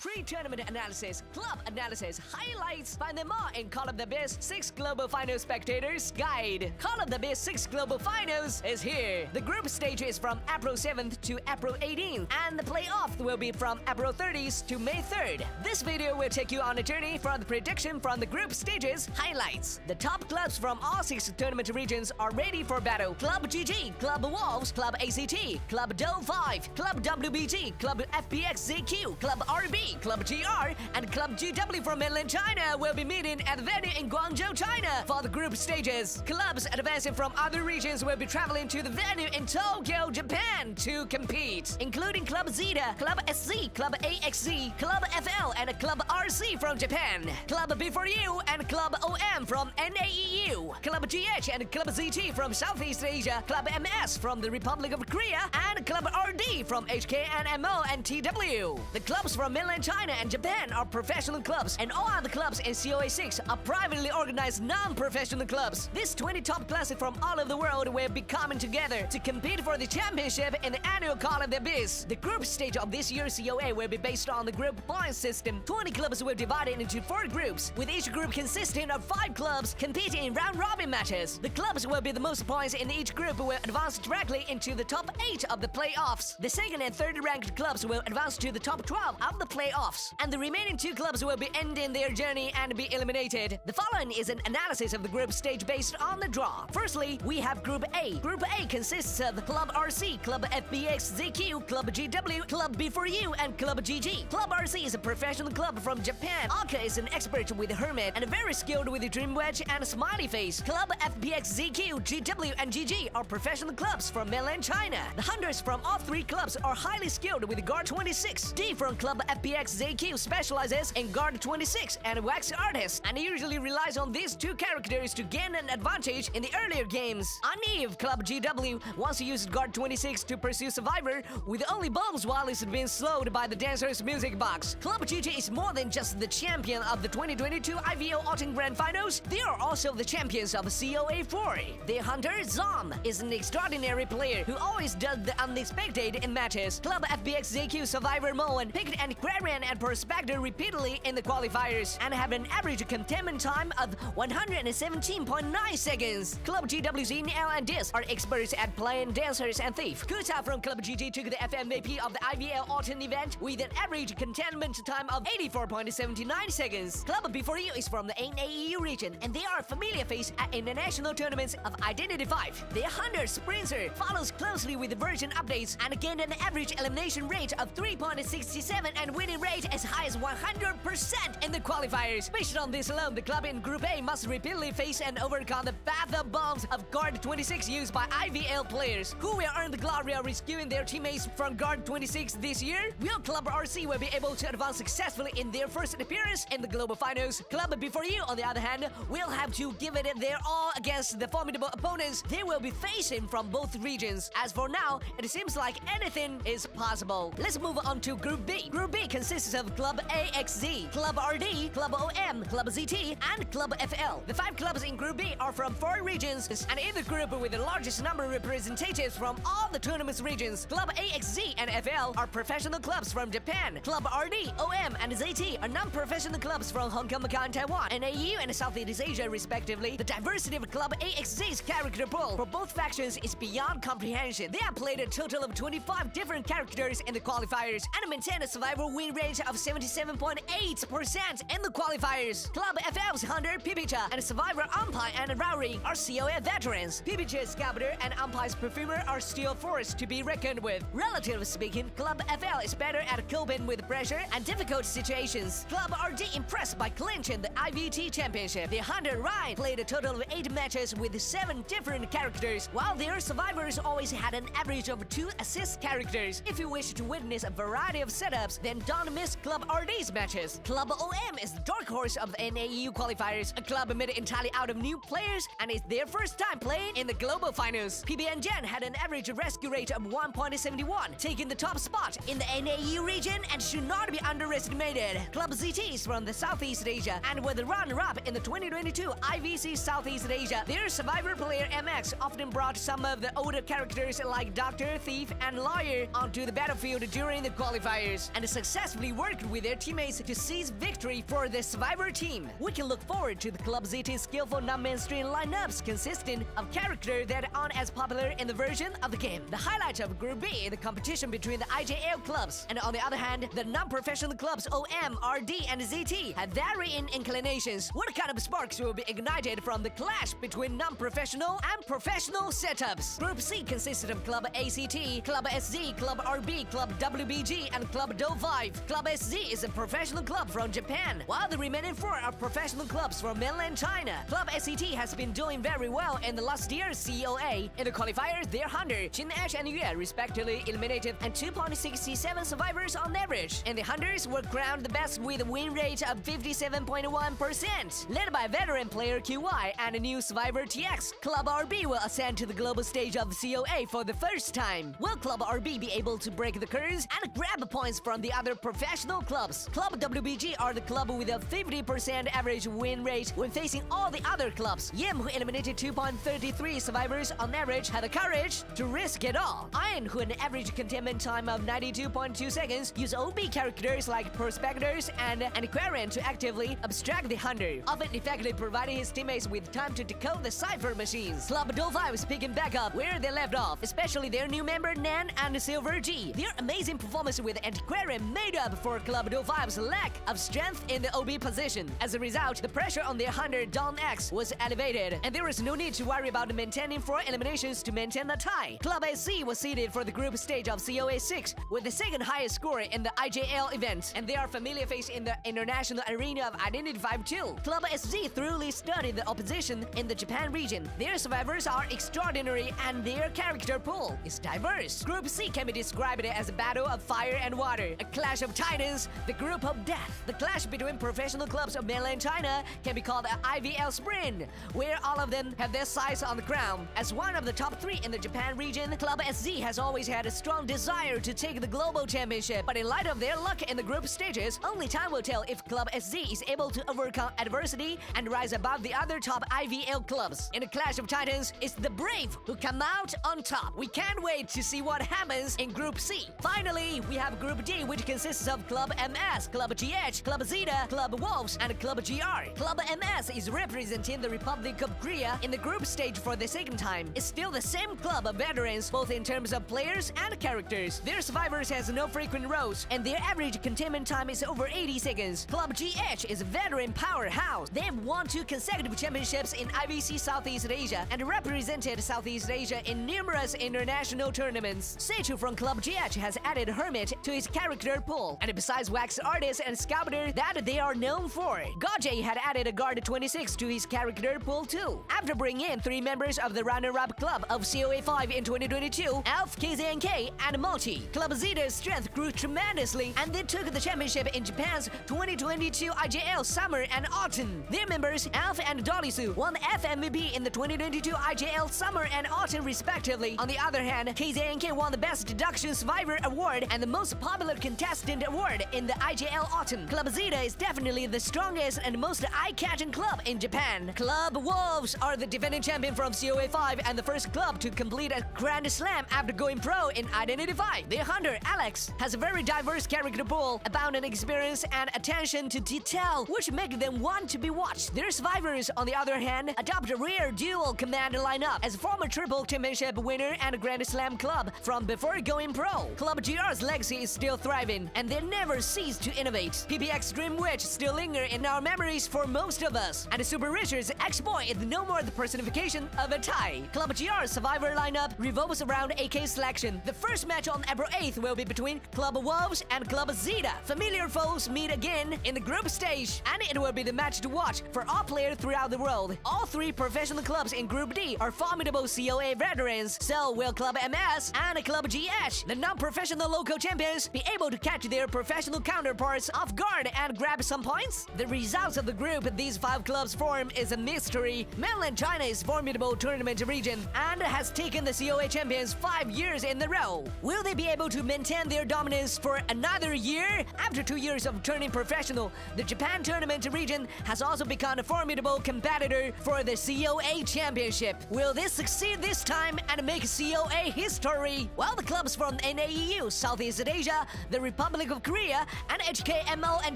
pre-tournament analysis, club analysis, highlights. Find them all in Call of the Best 6 Global Finals Spectators Guide. Call of the Best 6 Global Finals is here. The group stage is from April 7th to April 18th, and the playoff will be from April 30th to May 3rd. This video will take you on a journey for the prediction from the group stages highlights. The top clubs from all 6 tournament regions are ready for battle. Club GG, Club Wolves, Club ACT, Club Day5, Club WBG, Club FPX.ZQ, Club RB, Club GR, and Club GW from mainland China will be meeting at the venue in Guangzhou, China for the group stages. Clubs advancing from other regions will be traveling to the venue in Tokyo, Japan to compete, including Club Zeta, Club SC, Club AXZ, Club FL, and Club RC from Japan, Club B4U and Club OM from NAEU, Club GH and Club ZT from Southeast Asia, Club MS from the Republic of Korea, and Club RD from HK and MO and TW. The clubs from mainland China and Japan are professional clubs, and all other clubs in COA6 are privately organized non-professional clubs. These 20 top classes from all over the world will be coming together to compete for the championship in the annual Call of the Abyss. The group stage of this year's COA will be based on the group points system. 20 clubs will be divided into 4 groups, with each group consisting of 5 clubs competing in round-robin matches. The clubs will be the most points in each group will advance directly into the top 8 of the playoffs. The second and third ranked clubs will advance to the top 12 of the playoffs, and the remaining 2 clubs will be ending their journey and be eliminated. The following is an analysis of the group stage based on the draw. Firstly, we have Group A. Group A consists of Club RC, Club FPX.ZQ, Club GW, Club B4U, and Club GG. Club RC is a professional club from Japan. Aka is an expert with Hermit and very skilled with Dream Wedge and Smiley Face. Club FPX.ZQ, GW, and GG are professional clubs from mainland China. The hunters from all 3 clubs are highly skilled with Guard 26. D from Club FPX.ZQ specializes in Guard 26 and Wax Artist, and usually relies on these 2 characters to gain an advantage in the earlier games. Aniv, Club GW, wants to use Guard 26 to pursue Survivor with only bombs while it's being slowed by the dancer's music box. Club GG is more than just the champion of the 2022 IVO Autumn Grand Finals, they are also the champions of COA4. The hunter, Zom, is an extraordinary player who always does the unexpected in matches. Club FPX.ZQ Survivor Moen picked Antiquarian and Prospector repeatedly in the qualifiers and have an average containment time of 117.9 seconds. Club GW's Nl and Dis are experts at playing dancers and thief. Kuta from Club GG took the FMVP of the IVL Autumn event with an average containment time of 84.79 seconds. Club B4U is from the NAEU region, and they are a familiar face at international tournaments of Identity 5. The Hunter Sprinter follows closely with the version updates and gained an average elimination rate of 3.67 and winning rate as high as 100% in the qualifiers. Based on this alone, the club in Group A must repeatedly face and overcome the path of bombs of Guard 26 used by IVL players. Who will earn the glory of rescuing their teammates from Guard 26 this year? Will Club RC will be able to advance successfully in their first appearance in the Global Finals? Club B4U, on the other hand, will have to give it their all against the formidable opponents they will be facing from both regions. As for now, it seems like anything is possible. Let's move on to Group B. Group B consists of Club AXZ, Club RD, Club OM, Club ZT, and Club FL. The 5 clubs in Group B are from 4 regions, and in the group with the largest number of representatives from all the tournament's regions. Club AXZ and FL are professional clubs from Japan. Club RD, OM, and ZT are non-professional clubs from Hong Kong, Macau, and Taiwan, NAU, and Southeast Asia, respectively. The diversity of Club AXZ's character pool for both factions is beyond comprehension. They have played a total of 25 different characters in the qualifiers and maintained a survival win rate of 77.8% in the qualifiers. Club FL's Hunter, Pipicha, and Survivor Umpire and Rauri are COA veterans. Pipicha's Scavenger and Umpire's Perfumer are still forced to be reckoned with. Relatively speaking, Club FL is better at coping with pressure and difficult situations. Club RD impressed by clinching the IVT championship. The Hunter Ryan played a total of 8 matches with 7 different characters, while their survivors always had an average of 2 assist characters. If you wish to witness a variety of setups, then don't miss Club RD's matches. Club OM is the dark horse of the NAU qualifiers, a club made entirely out of new players, and it's their first time playing in the Global Finals. PB and Jen had an average rescue rate of 1.71, taking the top spot in the NAU region and should not be underestimated. Club ZT is from the Southeast Asia and were the runner-up in the 2022 IVC Southeast Asia. Their survivor player MX often brought some of the older characters like Doctor, Thief, and Lawyer onto the battlefield during the qualifiers, and successfully successfully worked with their teammates to seize victory for the survivor team. We can look forward to the Club ZT's skillful non-mainstream lineups consisting of characters that aren't as popular in the version of the game. The highlight of Group B is the competition between the IJL clubs, and on the other hand, the non-professional clubs OM, RD, and ZT have varying inclinations. What kind of sparks will be ignited from the clash between non-professional and professional setups? Group C consisted of Club ACT, Club SZ, Club RB, Club WBG, and Club Day5. Club SZ is a professional club from Japan, while the remaining 4 are professional clubs from mainland China. Club SCT has been doing very well in the last year's COA. In the qualifiers, their Hunter, Chin Ash, and Yue respectively eliminated and 2.67 survivors on average. And the Hunters were crowned the best with a win rate of 57.1%. Led by veteran player QY and a new survivor TX, Club RB will ascend to the global stage of the COA for the first time. Will Club RB be able to break the curse and grab points from the other professional clubs? Club WBG are the club with a 50% average win rate when facing all the other clubs. Yim, who eliminated 2.33 survivors on average, had the courage to risk it all. Iron, who had an average containment time of 92.2 seconds, used OB characters like Prospectors and Antiquarian to actively abstract the Hunter, often effectively providing his teammates with time to decode the cipher machines. Club Day5 is picking back up where they left off, especially their new member Nan and Silver G. Their amazing performance with Antiquarian made up for Club Day5's lack of strength in the OB position. As a result, the pressure on their Hunter Don X was elevated, and there was no need to worry about maintaining 4 eliminations to maintain the tie. Club SC was seeded for the group stage of COA 6 with the second highest score in the IJL event, and they are familiar face in the international arena of Identity 5 too. Club SZ thoroughly studied the opposition in the Japan region. Their survivors are extraordinary and their character pool is diverse. Group C can be described as a battle of fire and water, a clash of titans, the group of death. The clash between professional clubs of mainland China can be called an IVL sprint, where all of them have their sights on the crown. As one of the top 3 in the Japan region, Club SZ has always had a strong desire to take the global championship, but in light of their luck in the group stages, only time will tell if Club SZ is able to overcome adversity and rise above the other top IVL clubs. In the clash of titans, it's the brave who come out on top. We can't wait to see what happens in Group C. Finally, we have Group D, which consists of Club MS, Club GH, Club Zeta, Club Wolves, and Club GR. Club MS is representing the Republic of Korea in the group stage for the second time. It's still the same club of veterans, both in terms of players and characters. Their survivors has no frequent roles, and their average containment time is over 80 seconds. Club GH is a veteran powerhouse. They have won 2 consecutive championships in IVC Southeast Asia and represented Southeast Asia in numerous international tournaments. Seichu from Club GH has added Hermit to his character pool, and besides wax artist and sculptor that they are known for, Gojay had added a guard 26 to his character pool too. After bringing in 3 members of the runner-up club of COA 5 in 2022, Alf, KZNK, and Mochi, Club Zeta's strength grew tremendously, and they took the championship in Japan's 2022 IJL Summer and Autumn. Their members, Alf and Dolisu, won the FMVP in the 2022 IJL Summer and Autumn respectively. On the other hand, KZNK won the Best Deduction Survivor Award and the Most Popular Contestant Award in the IJL Autumn. Club Zeta is definitely the strongest and most eye-catching club in Japan. Club Wolves are the defending champion from COA 5 and the first club to complete a Grand Slam after going pro in Identity 5. Their Hunter, Alex, has a very diverse character pool, abundant experience and attention to detail, which make them want to be watched. Their survivors, on the other hand, adopt a rare dual command lineup as former triple championship winner and Grand Slam club from before going pro. Club GR's legacy is still thriving, and they never cease to innovate. PPX Dream Witch still linger in our memories for most of us, and Super Richard's X-Boy is no more the personification of a tie. Club GR's survivor lineup revolves around AK selection. The first match on April 8th will be between Club Wolves and Club Zeta. Familiar foes meet again in the group stage, and it will be the match to watch for all players throughout the world. All 3 professional clubs in Group D are formidable COA veterans, so will Club MS and Club GH, the non-professional local champions, be able to catch their professional counterparts off guard and grab some points? The results of the group these 5 clubs form is a mystery. Mainland China is a formidable tournament region and has taken the COA champions 5 years in a row. Will they be able to maintain their dominance for another year? After 2 years of turning professional, the Japan tournament region has also become a formidable competitor for the COA championship. Will they succeed this time and make COA history? While the clubs from NAEU, Southeast Asia, the Republic Republic of Korea, and HKML and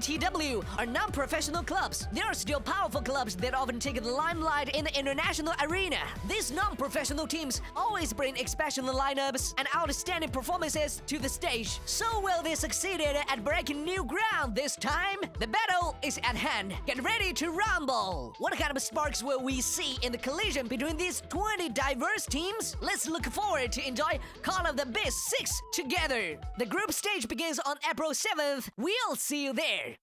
TW are non-professional clubs. They are still powerful clubs that often take the limelight in the international arena. These non-professional teams always bring exceptional lineups and outstanding performances to the stage. So will they succeeded at breaking new ground this time? The battle is at hand. Get ready to rumble! What kind of sparks will we see in the collision between these 20 diverse teams? Let's look forward to enjoy Call of the Beast 6 together. The group stage begins on April 7th. We'll see you there.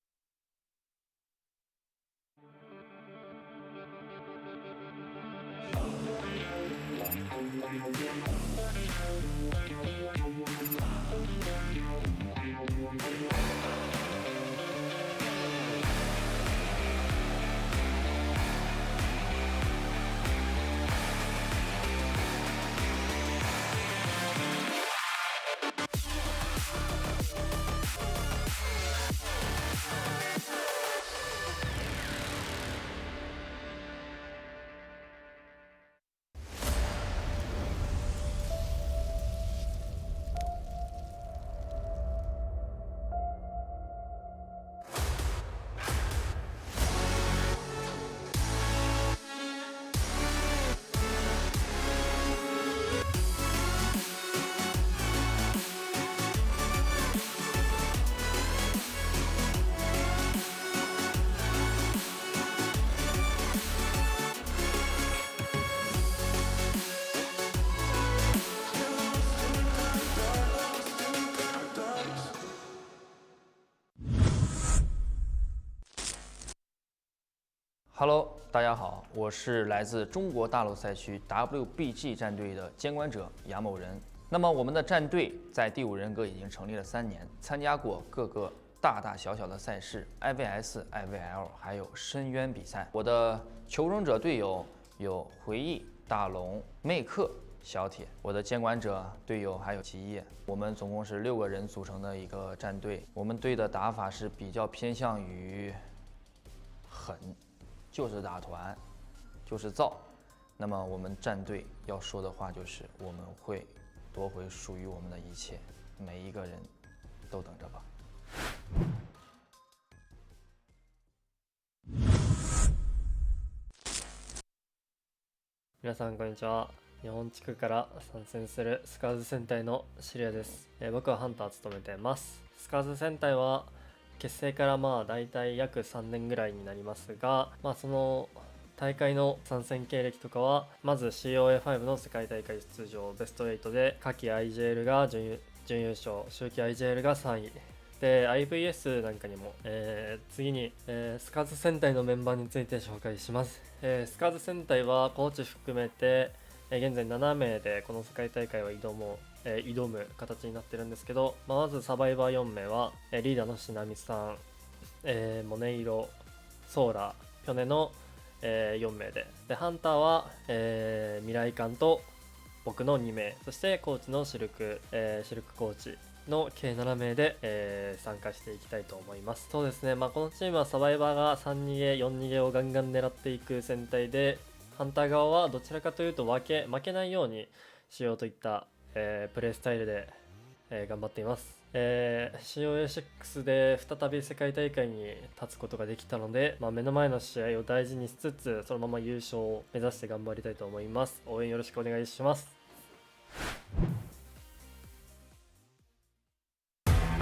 Hello， 大家好，我是来自中国大陆赛区 WBG 战队的监管者杨某人。那么我们的战队在第五人格已经成立了3年，参加过各个大大小小的赛事 ，IVS、IVL 还有深渊比赛。我的求生者队友有回忆、大龙、魅克、小铁。我的监管者队友还有奇业。我们总共是6个人组成的一个战队。我们队的打法是比较偏向于狠。就是打团，就是造。那么我们战队要说的话就是，我们会夺回属于我们的一切，每一个人都等着吧。皆さんこんにちは。日本地区から参戦するスカーズ戦隊のシリアです。僕はハンターを務めています。スカーズ戦隊は結成から大体約3年ぐらいになりますが、その大会の参戦経歴とかは、まず COAVI の世界大会出場ベスト8で、夏季 IJL が準優勝、秋季 IJL が3位で、 IVS なんかにも、次に、スカーズ戦隊のメンバーについて紹介します。スカーズ戦隊はコーチ含めて、現在7名でこの世界大会を挑む形になってるんですけど、まずサバイバー4名は、リーダーのしなみさん、モネイロ、ソーラ、ピョネの、4名で、ハンターは、未来館と僕の2名、そしてコーチのシルクコーチの計7名で、参加していきたいと思います。そうですね、このチームはサバイバーが3逃げ4逃げをガンガン狙っていく戦隊で、ハンター側はどちらかというと負けないようにしようといった、プレースタイルで、頑張っています。COA6 で再び世界大会に立つことができたので、目の前の試合を大事にしつつ、そのまま優勝を目指して頑張りたいと思います。応援よろしくお願いします。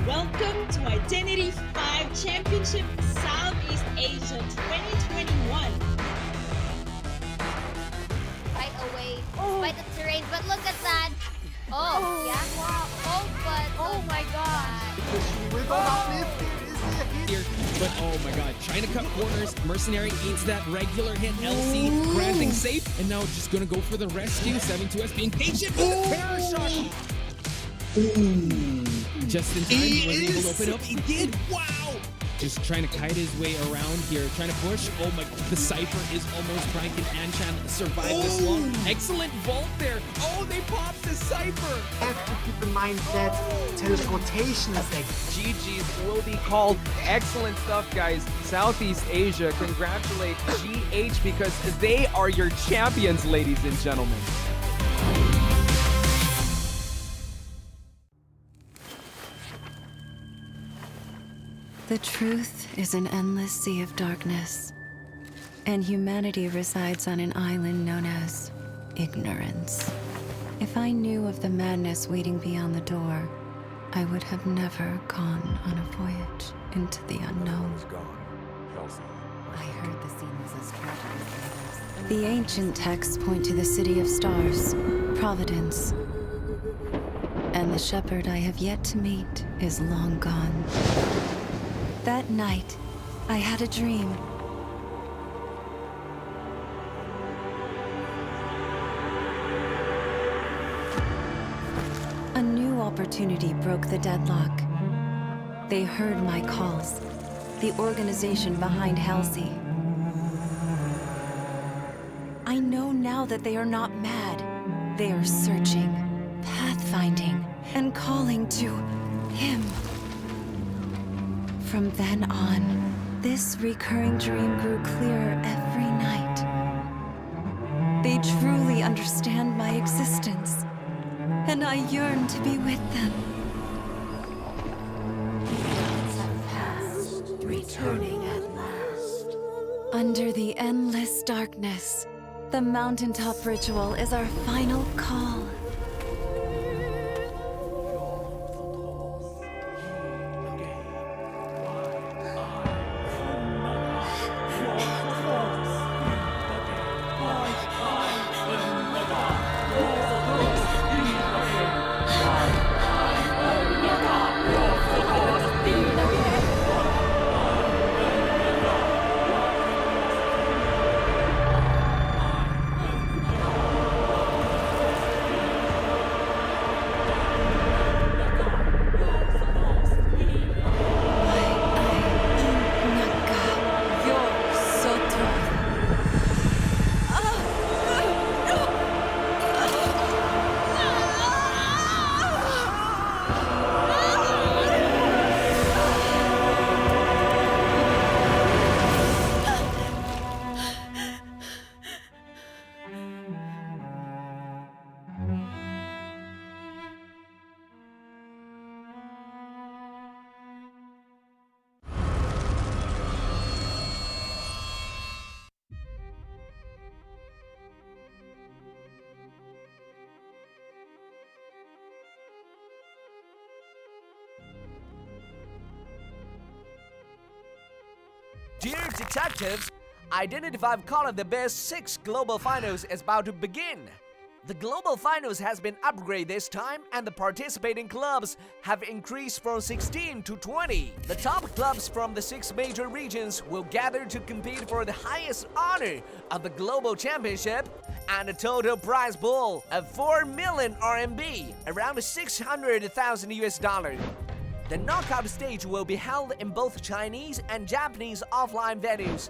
Welcome to Identity 5 Championship Southeast Asia 2021. Right away, despite the terrain, but look at that. Oh, yeah. Oh, but oh my god. Here, but oh my god, trying to cut corners. Mercenary eats that regular hit. LC grabs things safe, and now just gonna go for the rescue. 7-2S being patient with the terror shot. Just in time, he was able to open up. He did. Wow. Just trying to kite his way around here, trying to push. Oh my, the Cypher is almost trying. Can Anchan survive this long? Excellent vault there. Oh, they popped the Cypher. Have to keep in mind that teleportation effect. GG's will be called. Excellent stuff, guys. Southeast Asia, congratulate GH because they are your champions, ladies and gentlemen. The truth is an endless sea of darkness, and humanity resides on an island known as ignorance. If I knew of the madness waiting beyond the door, I would have never gone on a voyage into the unknown. I heard the scene was as tragic as the others. The ancient texts point to the city of stars, Providence. And the shepherd I have yet to meet is long gone. That night, I had a dream. A new opportunity broke the deadlock. They heard my calls, the organization behind Halsey. I know now that they are not mad. They are searching, pathfinding, and calling to him. From then on, this recurring dream grew clearer every night. They truly understand my existence, and I yearn to be with them. Returning at last. Under the endless darkness, the mountaintop ritual is our final call. Dear detectives, Identity 5 Call of the Best 6 Global Finals is about to begin. The Global Finals has been upgraded this time and the participating clubs have increased from 16 to 20. The top clubs from the 6 major regions will gather to compete for the highest honor of the Global Championship and a total prize pool of 4 million RMB, around 600,000 US dollars. The knockout stage will be held in both Chinese and Japanese offline venues.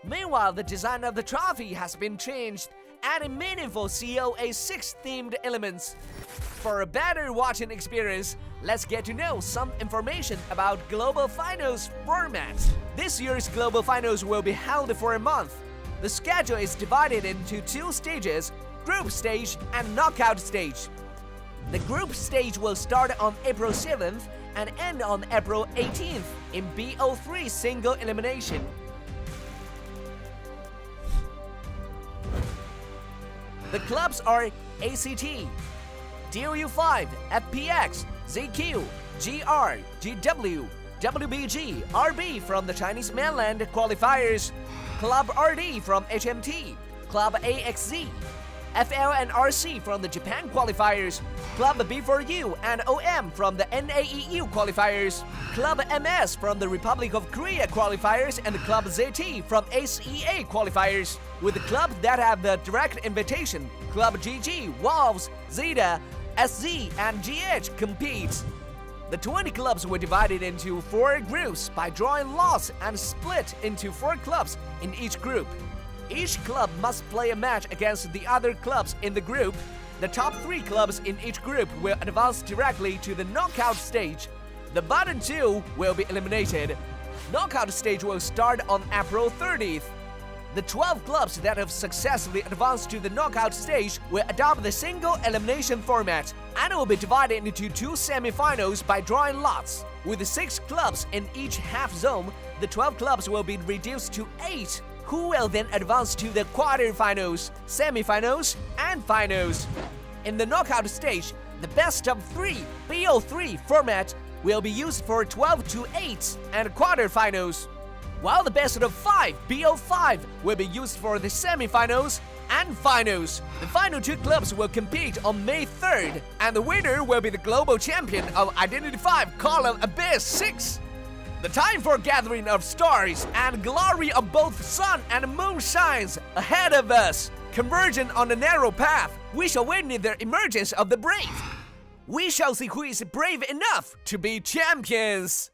Meanwhile, the design of the trophy has been changed, adding meaningful COA 6-themed elements. For a better watching experience, let's get to know some information about Global Finals format. This year's Global Finals will be held for a month. The schedule is divided into 2 stages, Group Stage and Knockout Stage. The Group Stage will start on April 7th and end on April 18th in BO3 single elimination. The clubs are ACT, DOU5, FPX.ZQ, GR, GW, WBG, RB from the Chinese mainland qualifiers, Club RD from HMT, Club AXZ, FL and RC from the Japan qualifiers, Club B4U and OM from the NAEU qualifiers, Club MS from the Republic of Korea qualifiers, and Club ZT from ACEA qualifiers. With the clubs that have the direct invitation, Club GG, Wolves, Zeta, SZ, and GH competes. The 20 clubs were divided into 4 groups by drawing lots and split into 4 clubs in each group. Each club must play a match against the other clubs in the group. The top 3 clubs in each group will advance directly to the knockout stage. The bottom 2 will be eliminated. Knockout stage will start on April 30th. The 12 clubs that have successfully advanced to the knockout stage will adopt the single elimination format and will be divided into 2 semi-finals by drawing lots. With 6 clubs in each half zone, the 12 clubs will be reduced to 8, who will then advance to the quarterfinals, semi-finals, and finals. In the knockout stage, the best of 3 BO3 format will be used for 12 to 8 and quarterfinals, while the best of 5 BO5 will be used for the semi-finals and finals. The final 2 clubs will compete on May 3rd, and the winner will be the global champion of Identity 5 Call of Abyss 6. The time for gathering of stars and glory of both sun and moon shines ahead of us. Converging on the narrow path, we shall witness the emergence of the brave. We shall see who is brave enough to be champions.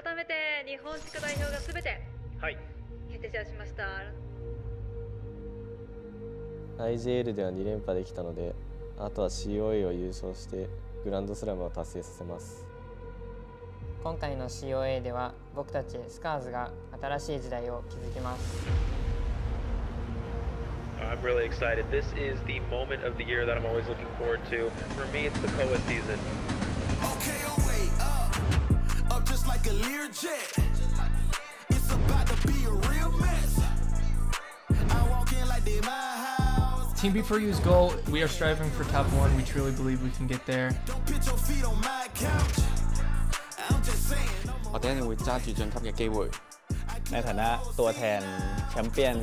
改めて日本地区代表がすべて決定しました。IJL では2連覇できたので、あとは COA を優勝してグランドスラムを達成させます。今回の COA では僕たちスカーズが新しい時代を築きます。I'm really excited. This is the moment of the year that I'm always looking forward to. For me, it's the COA season. Okay, oh wait, up just like a Learjet. It's about to be a real mess. I walk in like they my house. Team B4U's goal, we are striving for top 1. We truly believe we can get there. Don't put your feet on my couch. I'm just saying. 我哋一定會揸住晉級嘅機會。ในฐานะตัวแทนแชมเปี้ยน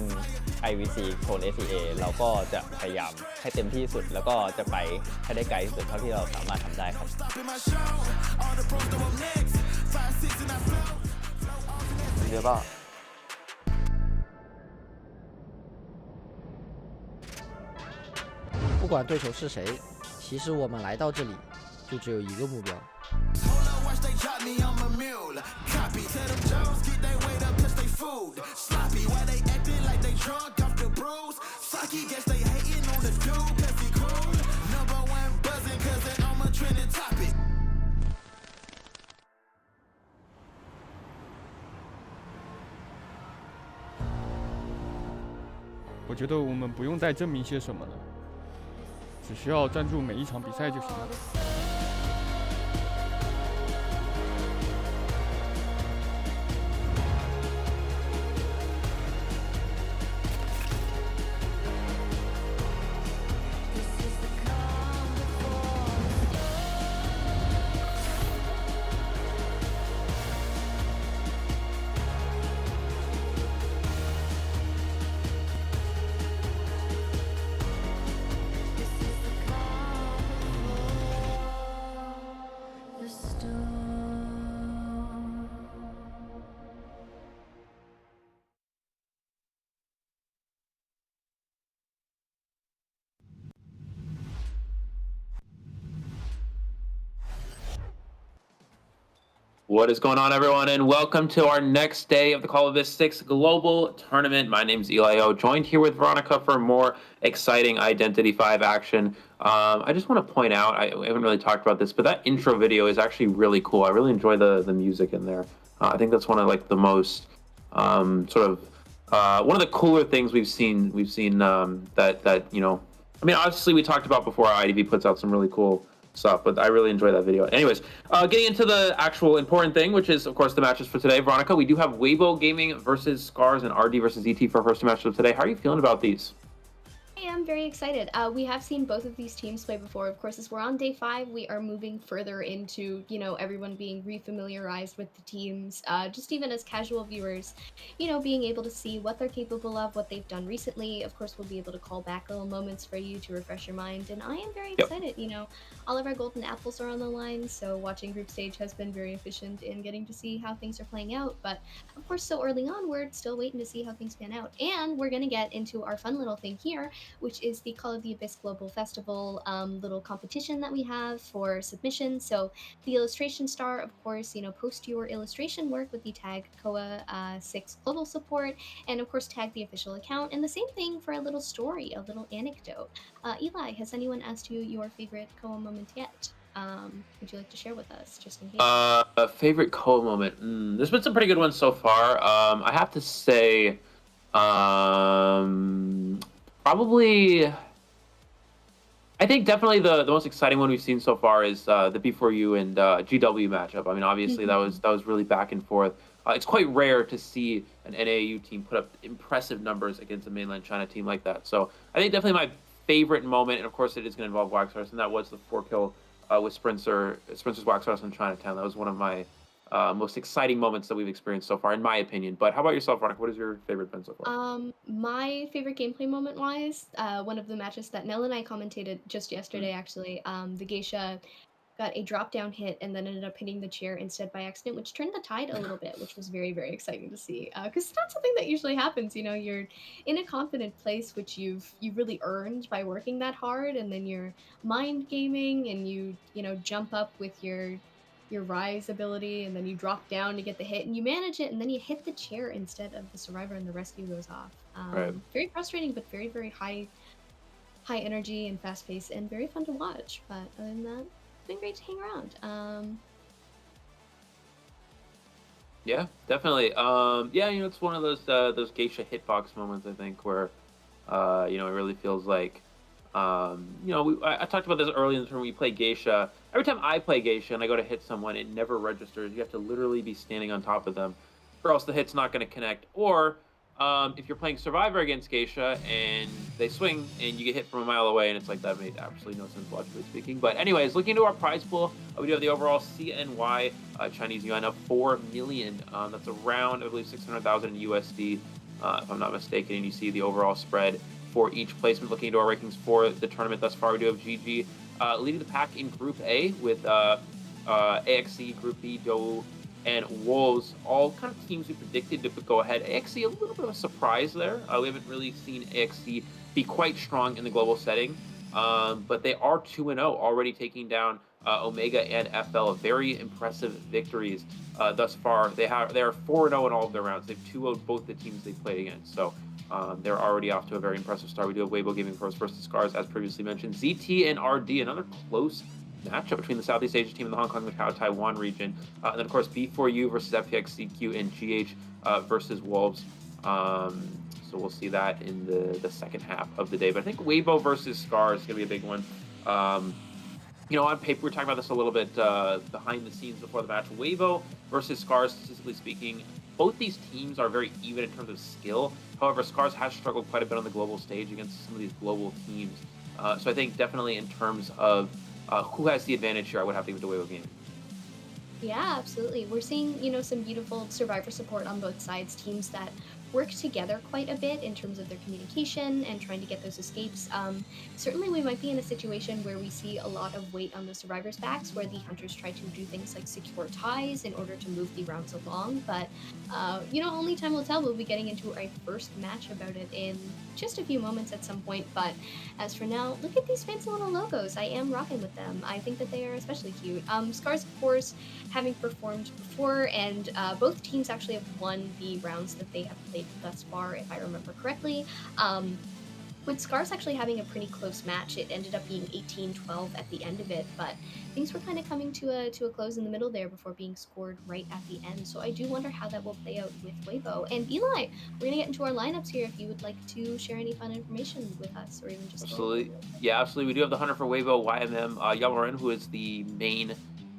IVC โซน ACA เราก็จะพยายามให้เต็มที่สุดแล้วก็จะไปให้ได้ไกลที่สุดเท่าที่เราสามารถทำได้ครับ觉得不管对手是谁，其实我们来到这里就只有一个目标。我觉得我们不用再证明些什么了，只需要专注每一场比赛就行了。What is going on, everyone, and welcome to our next day of the Call of the 6 Global Tournament. My name is Eli O, joined here with Veronica for more exciting Identity 5 action. I just want to point out, we haven't really talked about this, but that intro video is actually really cool. I really enjoy the music in there. I think that's one of like the most one of the cooler things we've seen. That you know, I mean, obviously we talked about before. IDV puts out some really cool stuff, but I really enjoy that video. Anyways, getting into the actual important thing, which is of course the matches for today. Veronica, we do have Weibo Gaming versus Scars and RD versus ET for first match of today. How are you feeling about these? I am very excited. We have seen both of these teams play before. Of course, as we're on day 5, we are moving further into, you know, everyone being refamiliarized with the teams, just even as casual viewers, you know, being able to see what they're capable of, what they've done recently. Of course, we'll be able to call back little moments for you to refresh your mind, and I am very excited. You know, all of our golden apples are on the line, so watching group stage has been very efficient in getting to see how things are playing out, but of course, so early on, we're still waiting to see how things pan out. And we're going to get into our fun little thing here, which is the Call of the Abyss Global Festival little competition that we have for submissions. So the illustration star, of course, you know, post your illustration work with the tag COA6 Global Support, and of course tag the official account. And the same thing for a little story, a little anecdote. Eli, has anyone asked you your favorite COA moment yet? Would you like to share with us, just in case? Favorite COA moment? There's been some pretty good ones so far. I have to say, probably, I think definitely the most exciting one we've seen so far is the B4U and GW matchup. I mean, obviously that was really back and forth. It's quite rare to see an NAU team put up impressive numbers against a mainland China team like that. So I think definitely my favorite moment, and of course it is going to involve Waxarus, and that was the 4-kill with Sprincer's Waxarus in Chinatown. That was one of my most exciting moments that we've experienced so far, in my opinion. But how about yourself, Veronica? What is your favorite been so far? My favorite gameplay moment-wise, one of the matches that Nell and I commentated just yesterday, actually, the Geisha got a drop-down hit and then ended up hitting the chair instead by accident, which turned the tide a little bit, which was very, very exciting to see. Because it's not something that usually happens, you know, you're in a confident place, which you've really earned by working that hard, and then you're mind gaming and you know, jump up with your your rise ability, and then you drop down to get the hit, and you manage it, and then you hit the chair instead of the survivor, and the rescue goes off. Right. Very frustrating, but very, very high energy and fast pace, and very fun to watch. But other than that, it's been great to hang around. Yeah, definitely. Yeah, it's one of those geisha hitbox moments, I think, where it really feels like I talked about this early in the term. We play geisha. Every time I play geisha and I go to hit someone, it never registers. You have to literally be standing on top of them, or else the hit's not going to connect. Or if you're playing survivor against geisha and they swing and you get hit from a mile away, and it's like, that made absolutely no sense logically speaking. But anyways, looking into our prize pool, we do have the overall CNY Chinese yuan of 4 million. That's around, I believe, 600,000 in USD, if I'm not mistaken. And you see the overall spread for each placement. Looking into our rankings for the tournament thus far, we do have GG leading the pack in Group A with AXC, Group B, Dou, and Wolves, all kind of teams we predicted to go ahead. AXC, a little bit of a surprise there. We haven't really seen AXC be quite strong in the global setting, but they are 2-0, already taking down Omega and FL. Very impressive victories thus far. They are 4-0 in all of their rounds. They've 2-0'd both the teams they played against. So they're already off to a very impressive start. We do have Weibo Gaming versus Scars, as previously mentioned. ZT and RD, another close matchup between the Southeast Asia team and the Hong Kong, Macau, Taiwan region. And then, of course, B4U versus FPX.ZQ and GH versus Wolves. So we'll see that in the second half of the day. But I think Weibo versus Scars is going to be a big one. On paper, we're talking about this a little bit behind the scenes before the match. Weibo versus Scars, statistically speaking, both these teams are very even in terms of skill. However, Scars has struggled quite a bit on the global stage against some of these global teams. So I think definitely in terms of who has the advantage here, I would have to give it to Weibo Gaming. Yeah, absolutely. We're seeing, some beautiful survivor support on both sides, teams that work together quite a bit in terms of their communication and trying to get those escapes. Certainly we might be in a situation where we see a lot of weight on the survivors' backs, where the hunters try to do things like secure ties in order to move the rounds along, but only time will tell. We'll be getting into our first match about it in just a few moments at some point, but as for now, look at these fancy little logos. I am rocking with them. I think that they are especially cute. Scars, of course, having performed before, and both teams actually have won the rounds that they have played thus far, if I remember correctly. With Scars actually having a pretty close match, it ended up being 18-12 at the end of it, but things were kind of coming to a close in the middle there before being scored right at the end. So I do wonder how that will play out with Weibo. And Eli, we're gonna get into our lineups here if you would like to share any fun information with us, or even just Absolutely. Yeah, absolutely. We do have the hunter for Weibo, YMM Yamorin, who is the main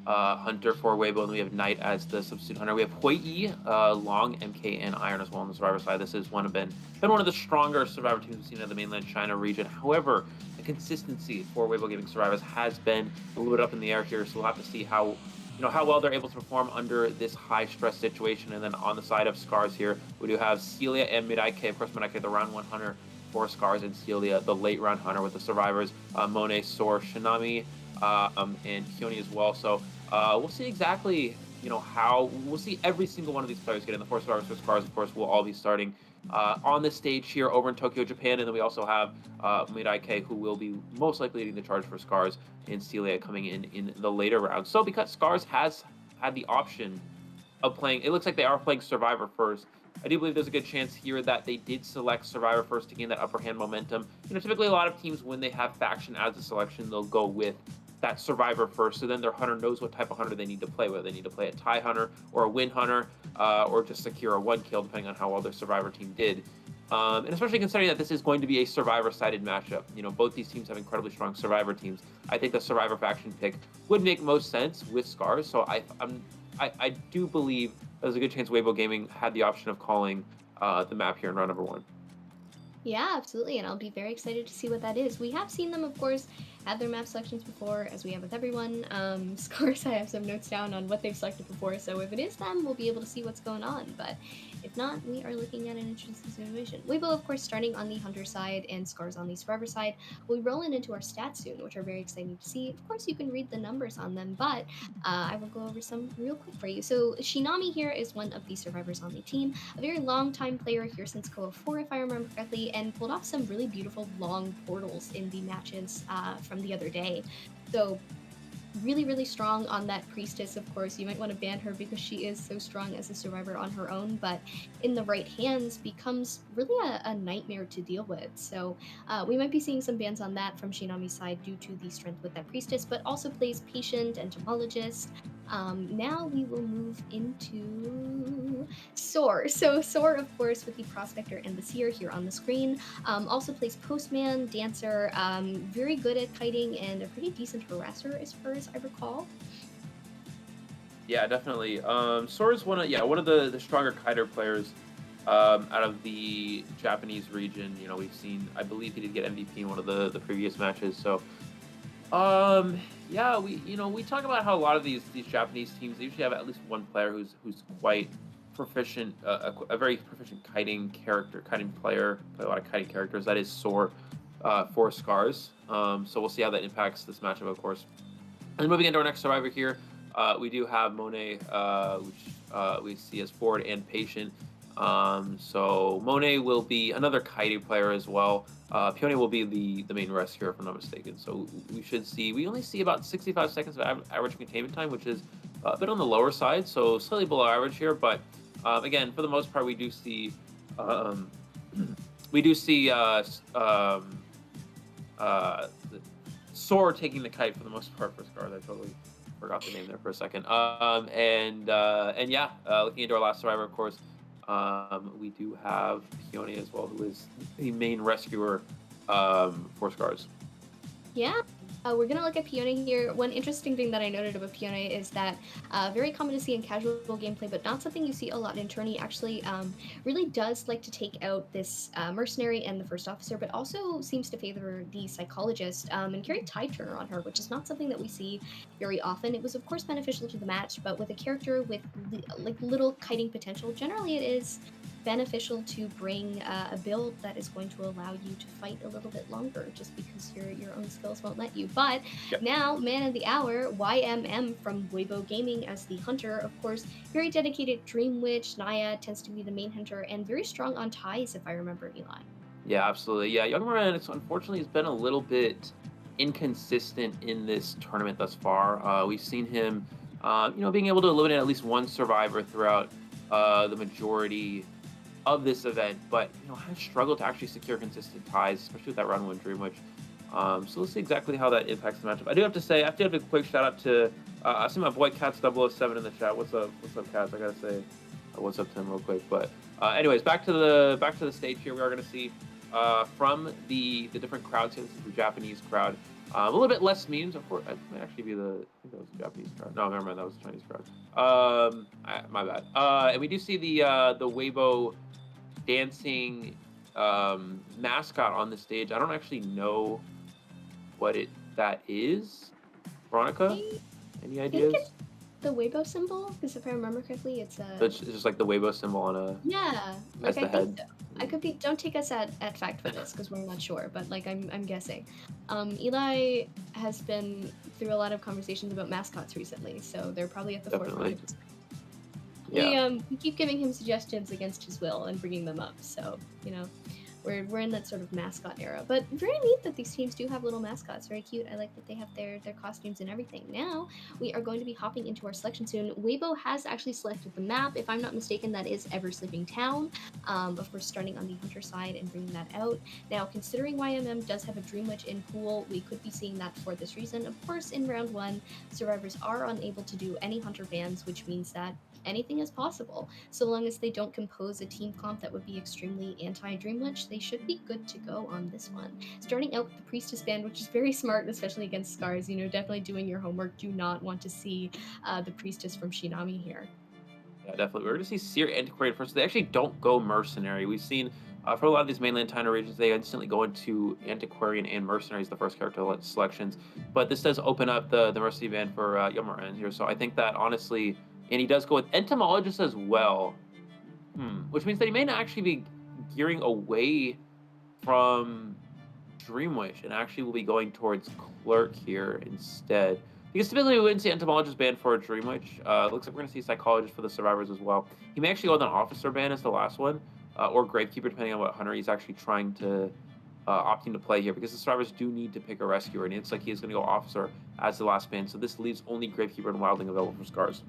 hunter for Weibo, and we have Knight as the substitute hunter. We have Hui, Long, MK, and Iron as well on the survivor side. This has been one of the stronger survivor teams we've seen in the mainland China region. However, the consistency for Weibo Gaming survivors has been a little bit up in the air here, so we'll have to see how well they're able to perform under this high stress situation. And then on the side of Scars here, we do have Celia and Midaike. Of course, Midaike, the round 1 hunter for Scars, and Celia, the late round hunter with the survivors, Monet, Sor, Shinami, and Kyoni as well. So we'll see exactly, we'll see every single one of these players get in. The 4 survivors for Scars, of course, will all be starting on the stage here over in Tokyo, Japan. And then we also have Midaike, who will be most likely leading the charge for Scars, and Celia coming in the later rounds. So because Scars has had the option of playing, it looks like they are playing Survivor first. I do believe there's a good chance here that they did select Survivor first to gain that upper hand momentum. Typically a lot of teams, when they have faction as a selection, they'll go with that Survivor first, so then their hunter knows what type of hunter they need to play, whether they need to play a tie hunter or a win hunter, or just secure a 1 kill, depending on how well their Survivor team did. And especially considering that this is going to be a Survivor-sided matchup. Both these teams have incredibly strong Survivor teams. I think the Survivor faction pick would make most sense with Scars, so I do believe there's a good chance Weibo Gaming had the option of calling the map here in round number 1. Yeah, absolutely, and I'll be very excited to see what that is. We have seen them, of course, have their map selections before, as we have with everyone. Scores, I have some notes down on what they've selected before, so if it is them, we'll be able to see what's going on, but if not, we are looking at an interesting situation. Weibo, of course, starting on the Hunter side and Scars on the Survivor side. We'll be rolling into our stats soon, which are very exciting to see. Of course, you can read the numbers on them, but I will go over some real quick for you. So Shinami here is one of the survivors on the team, a very long-time player here since COAVI 4, if I remember correctly, and pulled off some really beautiful long portals in the matches from the other day. So really, really strong on that priestess, of course. You might want to ban her because she is so strong as a survivor on her own, but in the right hands becomes really a nightmare to deal with. So we might be seeing some bans on that from Shinami's side due to the strength with that priestess, but also plays patient, entomologist. Now we will move into Soar. So Soar, of course, with the Prospector and the Seer here on the screen. Also plays Postman, Dancer, very good at kiting, and a pretty decent harasser as far as I recall. Yeah, definitely. Sora's one of the stronger kiter players out of the Japanese region. You know, we've seen, I believe he did get MVP in one of the previous matches. So, yeah, we talk about how a lot of these Japanese teams, they usually have at least one player who's quite proficient, a very proficient kiting player, play a lot of kiting characters. That is Soar for Scars. So we'll see how that impacts this matchup, of course. And moving into our next survivor here, we do have Monet, which we see as forward and patient. So Monet will be another kiting player as well. Peony will be the main rescuer, if I'm not mistaken. So we only see about 65 seconds of average containment time, which is a bit on the lower side, so slightly below average here. But again, for the most part, we do see Soar taking the kite for the most part for Scars. I totally forgot the name there for a second. And yeah, looking into our last survivor, of course, we do have Peony as well, who is the main rescuer for Scars. Yeah. We're going to look at Peony here. One interesting thing that I noted about Peony is that very common to see in casual gameplay, but not something you see a lot in tourney. Actually, really does like to take out this mercenary and the first officer, but also seems to favor the psychologist and carry Tide Turner on her, which is not something that we see very often. It was, of course, beneficial to the match, but with a character with like little kiting potential, generally it is beneficial to bring a build that is going to allow you to fight a little bit longer, just because your own skills won't let you. But now, man of the hour, YMM from Weibo Gaming as the hunter. Of course, very dedicated Dream Witch. Naya tends to be the main hunter, and very strong on ties, if I remember, Eli. Yeah, absolutely. Yeah, Young Moran, unfortunately, has been a little bit inconsistent in this tournament thus far. We've seen him, being able to eliminate at least one survivor throughout the majority of this event, but has struggled to actually secure consistent ties, especially with that round one Dream Witch. So let's see exactly how that impacts the matchup. I do have to say, I have to have a quick shout out to I see my boy Cats007 in the chat. What's up, Cats? I gotta say what's up to him real quick. But anyways, back to the stage here. We are gonna see from the different crowds here. This is the Japanese crowd. A little bit less memes, of course. It might actually be I think that was the Japanese crowd. No, never mind, that was the Chinese crowd. My bad. And we do see the Weibo dancing mascot on the stage. I don't actually know what that is. Veronica, any ideas? It's the Weibo symbol, because if I remember correctly, it's just like the Weibo symbol on a like the head. So. I could be. Don't take us at fact for this because we're not sure, but like I'm guessing. Eli has been through a lot of conversations about mascots recently, so they're probably at the forefront. Yeah. We keep giving him suggestions against his will and bringing them up, so we're in that sort of mascot era. But very neat that these teams do have little mascots. Very cute. I like that they have their costumes and everything. Now we are going to be hopping into our selection soon. Weibo has actually selected the map. If I'm not mistaken, that is Ever Sleeping Town. Of course, starting on the hunter side and bringing that out. Now, considering YMM does have a Dream Witch in pool, we could be seeing that for this reason. Of course, in round one, survivors are unable to do any hunter bans, which means that anything is possible. So long as they don't compose a team comp that would be extremely anti-Dream Witch, they should be good to go on this one. Starting out with the Priestess band, which is very smart, especially against Scars. Definitely doing your homework. Do not want to see the Priestess from Shinami here. Yeah, definitely. We're going to see Seer Antiquarian first. They actually don't go Mercenary. We've seen for a lot of these mainland China regions, they instantly go into Antiquarian and Mercenaries, the first character selections. But this does open up the Mercenary band for Yomaran here. So I think that honestly, and he does go with Entomologist as well, which means that he may not actually be gearing away from Dream Wish and actually will be going towards Clerk here instead. Because typically we wouldn't see Entomologist ban for a Dream Witch. Looks like we're going to see Psychologist for the Survivors as well. He may actually go with an Officer ban as the last one, or Gravekeeper, depending on what hunter he's actually trying to opting to play here, because the Survivors do need to pick a Rescuer, and it's like he's going to go Officer as the last pin. So this leaves only Gravekeeper and Wildling available for Scars.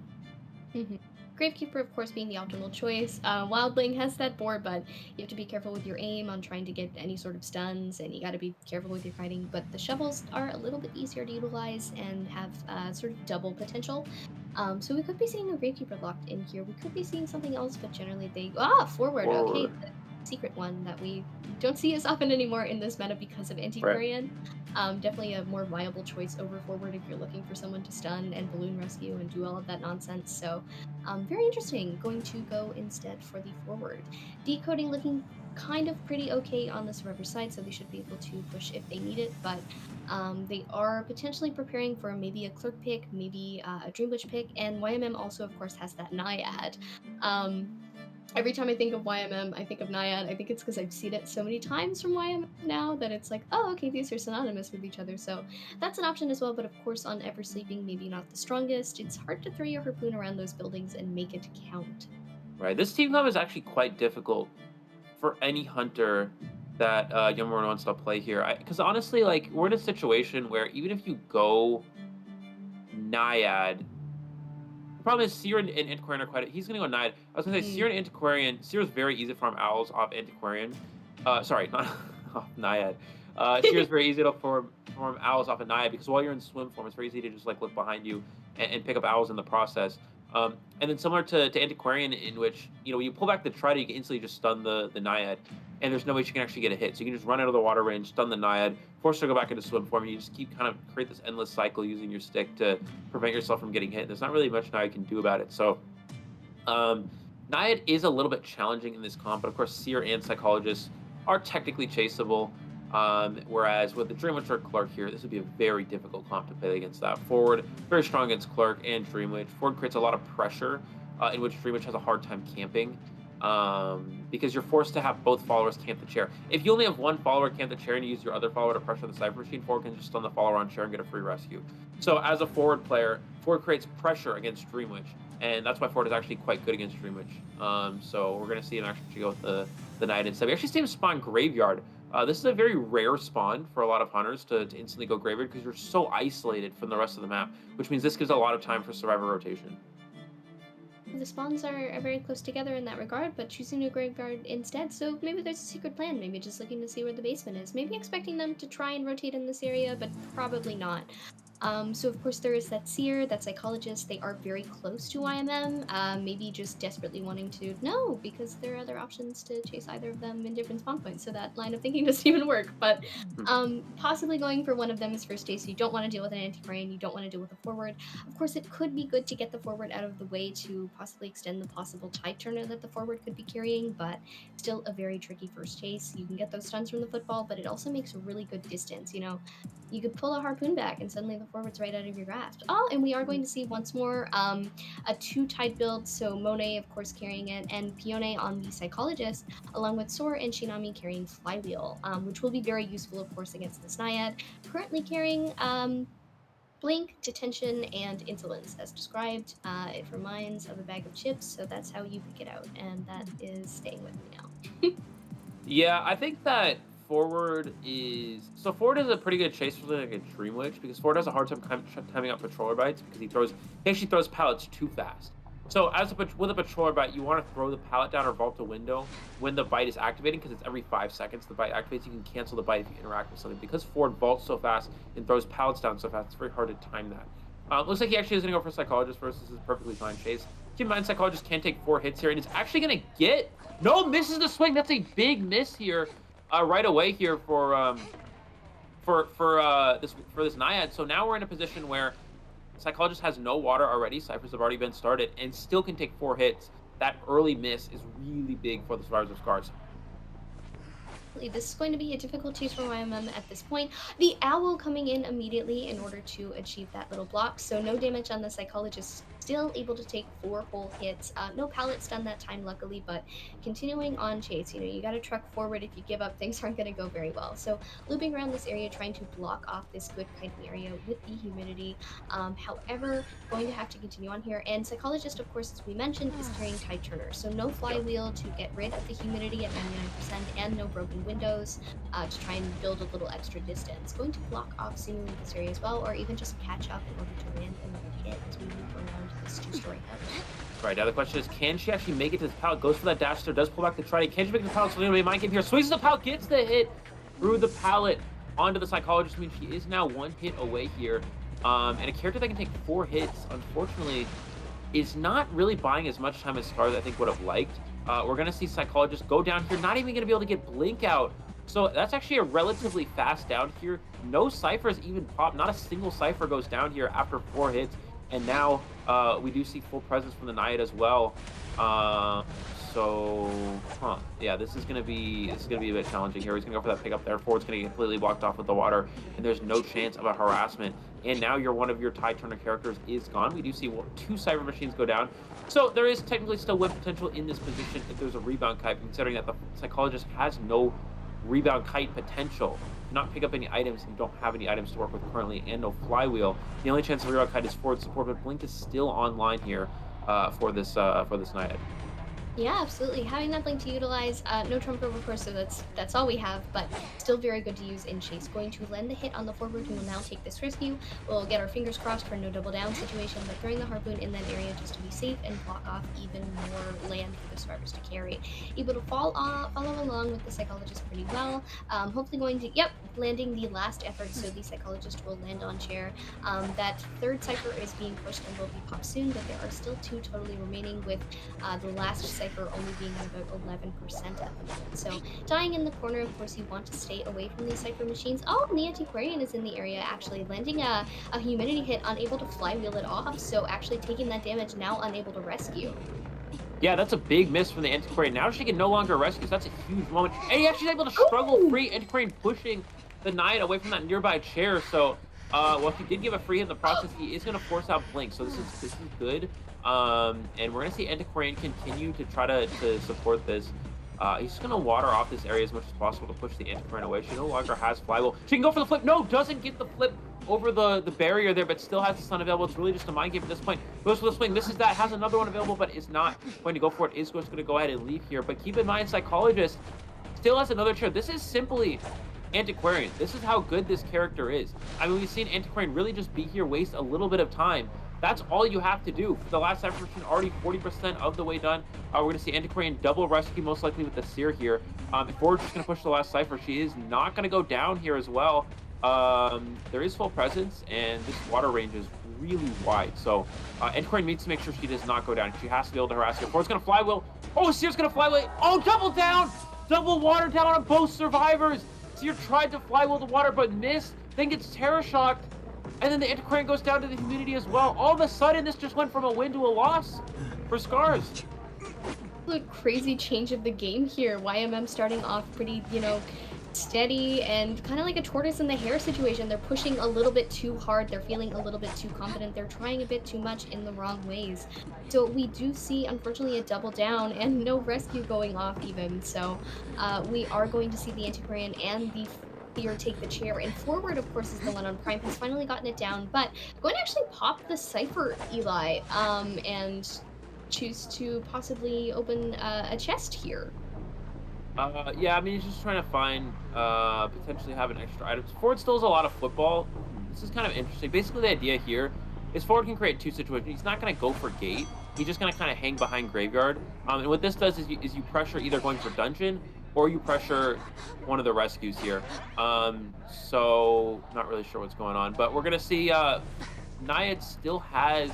Gravekeeper, of course, being the optimal choice. Wildling has that board, but you have to be careful with your aim on trying to get any sort of stuns, and you got to be careful with your kiting. But the shovels are a little bit easier to utilize and have sort of double potential. So we could be seeing a Gravekeeper locked in here. We could be seeing something else, but generally they... forward. Okay, the secret one that we don't see as often anymore in this meta because of Antiquarian. Definitely a more viable choice over forward if you're looking for someone to stun and balloon rescue and do all of that nonsense. So very interesting. Going to go instead for the forward. Decoding looking kind of pretty okay on the Survivor side, so they should be able to push if they need it, but they are potentially preparing for maybe a Clerk pick, maybe a Dream Witch pick, and YMM also, of course, has that Naiad. Every time I think of YMM, I think of Naiad. I think it's because I've seen it so many times from YMM now that it's like, oh, okay, these are synonymous with each other. So that's an option as well, but of course on Ever Sleeping, maybe not the strongest. It's hard to throw your harpoon around those buildings and make it count. Right, this team comp is actually quite difficult for any hunter that Yamamura wants to play here. Because honestly, like, we're in a situation where even if you go Naiad, the problem is Seer and Antiquarian are quite... He's going to go Naiad. I was going to say Seer and Antiquarian... Seer is very easy to farm owls off Antiquarian. Sorry, not off Naiad. Seer is very easy to farm owls off of Naiad because while you're in swim form, it's very easy to just like look behind you and pick up owls in the process. And then similar to Antiquarian, in which, you know, when you pull back the Trident, you can instantly just stun the Naiad, and there's no way she can actually get a hit. So you can just run out of the water range, stun the Naiad, force her to go back into swim form, and you just keep kind of create this endless cycle using your stick to prevent yourself from getting hit. There's not really much Naiad can do about it. So Naiad is a little bit challenging in this comp, but of course Seer and Psychologist are technically chaseable. Whereas with the Dream Witch or Clerk here, this would be a very difficult comp to play against that. Forward, very strong against Clerk and Dream Witch. Forward creates a lot of pressure, in which Dream Witch has a hard time camping, because you're forced to have both followers camp the chair. If you only have one follower camp the chair and you use your other follower to pressure the Cypher Machine, Forward can just stun the follower on chair and get a free rescue. So as a Forward player, Forward creates pressure against Dream Witch, and that's why Forward is actually quite good against Dream Witch. So we're going to see him actually go with the Knight instead. We actually see him spawn Graveyard. This is a very rare spawn for a lot of hunters to instantly go Graveyard because you're so isolated from the rest of the map, which means this gives a lot of time for Survivor rotation. The spawns are very close together in that regard, but choosing a Graveyard instead, so maybe there's a secret plan, maybe just looking to see where the basement is, maybe expecting them to try and rotate in this area, but probably not. So of course there is that Seer, that Psychologist. They are very close to YMM, maybe just desperately wanting to know, because there are other options to chase either of them in different spawn points, so that line of thinking doesn't even work. But possibly going for one of them is first day, so you don't want to deal with an Antiquarian, you don't want to deal with a Forward. Of course it could be good to get the Forward out of the way to possibly extend the possible Tide Turner that the Forward could be carrying, but still a very tricky first chase. You can get those stuns from the football, but it also makes a really good distance, you know. You could pull a Harpoon back and suddenly the Forward's right out of your grasp. Oh, and we are going to see once more a 2-Tide build, so Monet, of course, carrying it, and Pione on the Psychologist, along with Sora and Shinami carrying Flywheel, which will be very useful, of course, against this Naiad. Currently carrying Blink, Detention, and Insolence, as described. It reminds of a bag of chips, so that's how you pick it out, and that is staying with me now. Yeah, I think that Forward is... So Forward is a pretty good chase for like a Dream Witch, because Forward has a hard time timing out Patroller Bites, because he actually throws pallets too fast. So with a Patroller Bite, you want to throw the pallet down or vault a window when the bite is activating, because it's every 5 seconds the bite activates. You can cancel the bite if you interact with something. Because Forward vaults so fast and throws pallets down so fast, it's very hard to time that. Looks like he actually is going to go for Psychologist first. This is a perfectly fine chase. Keep in mind, Psychologist can take 4 hits here, and it's actually going to get... No, misses the swing. That's a big miss here. Right away here for this Naiad. So now we're in a position where Psychologist has no water already. Ciphers have already been started and still can take 4 hits. That early miss is really big for the Survivors of Scars. This is going to be a difficult chase for YMM at this point. The Owl coming in immediately in order to achieve that little block, so no damage on the Psychologist, still able to take 4 whole hits. No pallet stun that time, luckily, but continuing on chase. You know, you gotta truck forward. If you give up, things aren't gonna go very well. So looping around this area, trying to block off this good kiting area with the humidity. However, going to have to continue on here. And Psychologist, of course, as we mentioned, is carrying Tide Turner. So no Flywheel to get rid of the humidity at 99%, and no Broken the windows to try and build a little extra distance. Going to block off seemingly this area as well, or even just catch up in order to land another hit as we move around this two-story house. Right, now the question is, can she actually make it to this pallet? Goes for that dash there, does pull back the trident. Can she make it to the pallet? So there's gonna be a mind game here. Squeezes the pallet, gets the hit through the pallet onto the psychologist. I mean, she is now 1 hit away here. And a character that can take 4 hits, unfortunately, is not really buying as much time as Scars I think would have liked. We're gonna see psychologist go down here, not even gonna be able to get blink out. So that's actually a relatively fast down here. No ciphers even pop. Not a single cipher goes down here after 4 hits. And now we do see full presence from the Naiad as well. Yeah, this is gonna be a bit challenging here. He's gonna go for that pickup there. Forward's gonna get completely blocked off with the water, and there's no chance of a harassment. And now one of your Tide Turner characters is gone. We do see 2 Cyber Machines go down. So there is technically still win potential in this position if there's a rebound kite, considering that the Psychologist has no rebound kite potential. Not pick up any items and don't have any items to work with currently, and no flywheel. The only chance of rebound kite is forward support, but Blink is still online here for this Naiad. Yeah, absolutely. Having that blink to utilize, no trump of course, so that's all we have, but still very good to use in chase. Going to lend the hit on the forward, who will now take this rescue. We'll get our fingers crossed for no double down situation, but throwing the harpoon in that area just to be safe and block off even more land for the survivors to carry. Able to follow along with the psychologist pretty well. Hopefully going to, landing the last effort, so the psychologist will land on chair. That third cipher is being pushed and will be popped soon, but there are still 2 totally remaining, with the last cipher only being at about 11% at the moment. So dying in the corner, of course you want to stay away from these cipher machines. Oh, and the Antiquarian is in the area, actually landing a humidity hit, unable to flywheel it off, so actually taking that damage, now unable to rescue. Yeah, that's a big miss from the Antiquarian. Now she can no longer rescue, so that's a huge moment. And he actually is able to struggle free. Antiquarian pushing the Naiad away from that nearby chair, so well, he did give a free hit in the process. He is going to force out Blink, so this is good. And we're going to see Antiquarian continue to try to support this. He's just going to water off this area as much as possible to push the Antiquarian away. She no longer has flywheel. She can go for the flip. No, doesn't get the flip over the barrier there, but still has the stun available. It's really just a mind game at this point. Goes for the swing. Misses that. Has another one available, but is not going to go for it. Is just going to go ahead and leave here. But keep in mind, Psychologist still has another chair. This is simply Antiquarian. This is how good this character is. I mean, we've seen Antiquarian really just be here, waste a little bit of time. That's all you have to do. For the last cypher machine, already 40% of the way done. We're going to see Antiquarian double rescue, most likely with the Seer here. If we're just going to push the last cipher, she is not going to go down here as well. There is full presence, and this water range is really wide. So Antiquarian needs to make sure she does not go down. She has to be able to harass her. Forward's going to flywheel. Oh, Seer's going to flywheel. Oh, double down! Double water down on both survivors. Seer tried to flywheel the water, but missed. Then gets terror shocked. And then the Antiquarian goes down to the humidity as well. All of a sudden, this just went from a win to a loss for Scars. Crazy change of the game here. YMM starting off pretty, steady and kind of like a tortoise in the hare situation. They're pushing a little bit too hard. They're feeling a little bit too confident. They're trying a bit too much in the wrong ways. So we do see, unfortunately, a double down and no rescue going off even. So we are going to see the Antiquarian and the Seer take the chair, and forward, of course, is the one on Prime. He's finally gotten it down, but going to actually pop the cipher, Eli, and choose to possibly open a chest here. Yeah, I mean, he's just trying to find, potentially have an extra item. Forward still has a lot of football. This is kind of interesting. Basically, the idea here is Forward can create 2 situations. He's not going to go for gate. He's just going to kind of hang behind graveyard. And what this does is you pressure either going for dungeon, or you pressure one of the rescues here. So not really sure what's going on, but we're gonna see Naiad still has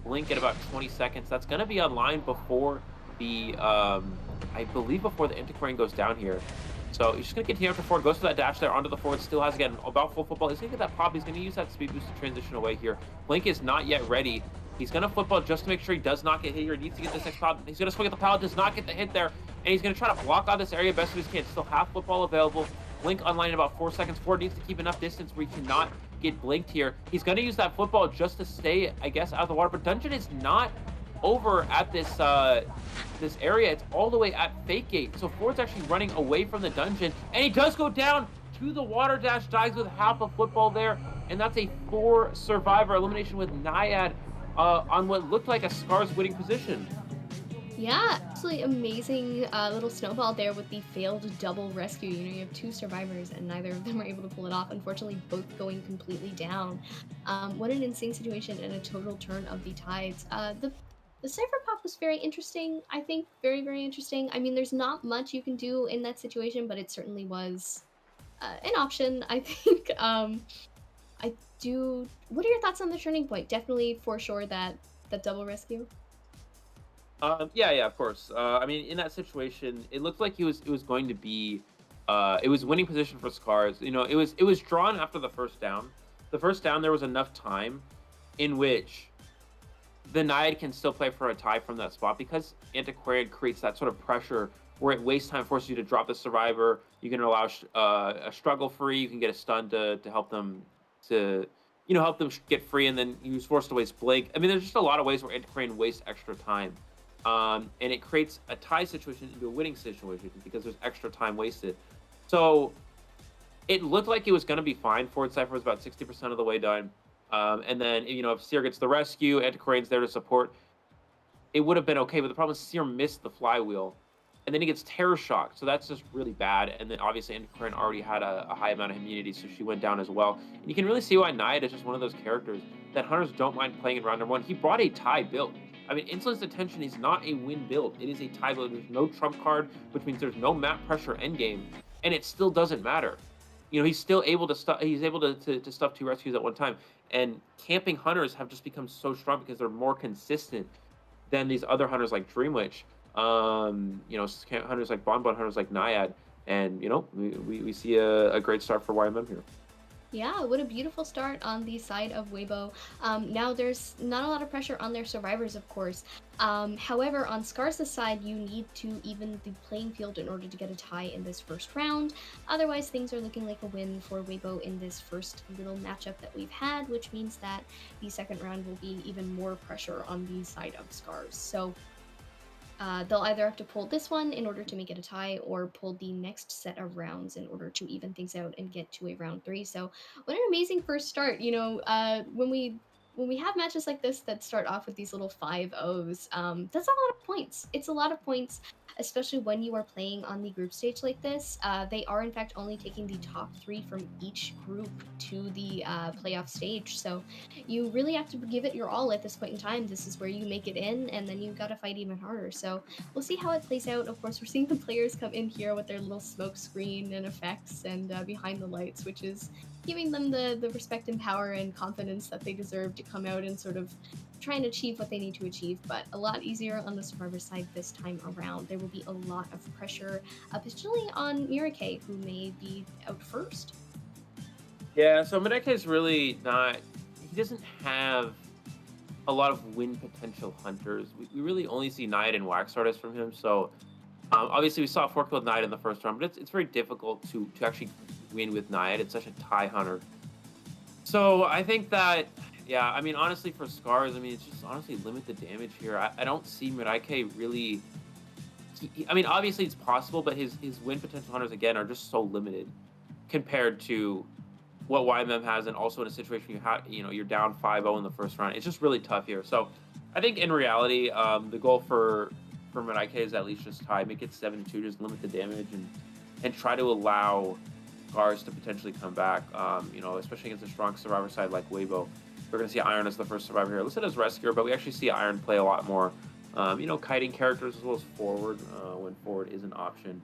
Blink at about 20 seconds. That's gonna be online before the I believe before the Antiquarian goes down here. So he's just gonna continue after forward, goes for that dash there onto the forward, still has again about full football. He's gonna get that pop, he's gonna use that speed boost to transition away here. Blink is not yet ready. He's going to football just to make sure he does not get hit here. He needs to get this next pallet. He's going to swing at the pallet, does not get the hit there. And he's going to try to block out this area best as he can. Still have football available. Blink online in about 4 seconds. Ford needs to keep enough distance where he cannot get blinked here. He's going to use that football just to stay, I guess, out of the water. But Dungeon is not over at this this area. It's all the way at Fake Gate. So Ford's actually running away from the dungeon. And he does go down to the water dash. Dies with half a football there. And that's a 4 survivor elimination with Naiad on what looked like a Scars winning position. Yeah, absolutely amazing little snowball there with the failed double rescue. You know, you have two survivors and neither of them are able to pull it off. Unfortunately, both going completely down. What an insane situation and a total turn of the tides. The cipher pop was very interesting. I think very, very interesting. I mean, there's not much you can do in that situation, but it certainly was an option. I think. I do. What are your thoughts on the turning point? Definitely for sure that double rescue. Yeah, of course. I mean, in that situation, it looked like it was going to be, it was winning position for Scars. You know, it was drawn after the first down. The first down, there was enough time in which the Naiad can still play for a tie from that spot because Antiquarian creates that sort of pressure where it wastes time, forces you to drop the survivor. You can allow a struggle free. You can get a stun to help them to, you know, help them get free, and then he was forced to waste Blake. I mean, there's just a lot of ways where Antiquarian wastes extra time. And it creates a tie situation into a winning situation because there's extra time wasted. So it looked like it was going to be fine. Forward Cypher was about 60% of the way done. And then, you know, if Seer gets the rescue, Antiquarian's there to support, it would have been okay. But the problem is Seer missed the flywheel. And then he gets terror shocked. So that's just really bad. And then obviously Antiquarian already had a high amount of immunity, so she went down as well. And you can really see why Naiad is just one of those characters that hunters don't mind playing in round number one. He brought a tie build. I mean, Insolence Detention is not a win build. It is a tie build. There's no trump card, which means there's no map pressure endgame, and it still doesn't matter. You know, he's still able to stuff. He's able to stuff two rescues at one time. And camping hunters have just become so strong because they're more consistent than these other hunters like Dreamwitch. You know, hunters like Bonbon, hunters like Naiad, and you know, we see a great start for YMM here. Yeah, what a beautiful start on the side of Weibo. Now there's not a lot of pressure on their survivors, of course. However, on Scars' side, you need to even the playing field in order to get a tie in this first round. Otherwise, things are looking like a win for Weibo in this first little matchup that we've had, which means that the second round will be even more pressure on the side of Scars. So they'll either have to pull this one in order to make it a tie or pull the next set of rounds in order to even things out and get to a round 3. So what an amazing first start. You know, when we have matches like this that start off with these little 5-0s, that's a lot of points. It's a lot of points, especially when you are playing on the group stage like this. They are in fact only taking the top 3 from each group to the playoff stage. So you really have to give it your all at this point in time. This is where you make it in, and then you gotta fight even harder. So we'll see how it plays out. Of course, we're seeing the players come in here with their little smoke screen and effects and behind the lights, which is giving them the respect and power and confidence that they deserve to come out and sort of try and achieve what they need to achieve, but a lot easier on the survivor side this time around. There will be a lot of pressure, particularly on Mirake, who may be out first. Yeah, so Mirake is really not, he doesn't have a lot of win potential hunters. We really only see Naiad and Wax Artist from him, so obviously we saw 4-kill Naiad in the first round, but it's very difficult to actually win with Naiad. It's such a tie hunter. So I think that, yeah, I mean, honestly, for Scars, I mean, it's just honestly limit the damage here. I don't see Mirake really... I mean, obviously it's possible, but his win potential hunters, again, are just so limited compared to what YMM has, and also in a situation you're down 5-0 in the first round. It's just really tough here. So I think in reality, the goal for Mirake is at least just tie, make it 7-2, just limit the damage, and try to allow Scars to potentially come back, you know, especially against a strong survivor side like Weibo. We're going to see Iron as the first survivor here, listed as rescuer, but we actually see Iron play a lot more, you know, kiting characters as well as forward, when forward is an option.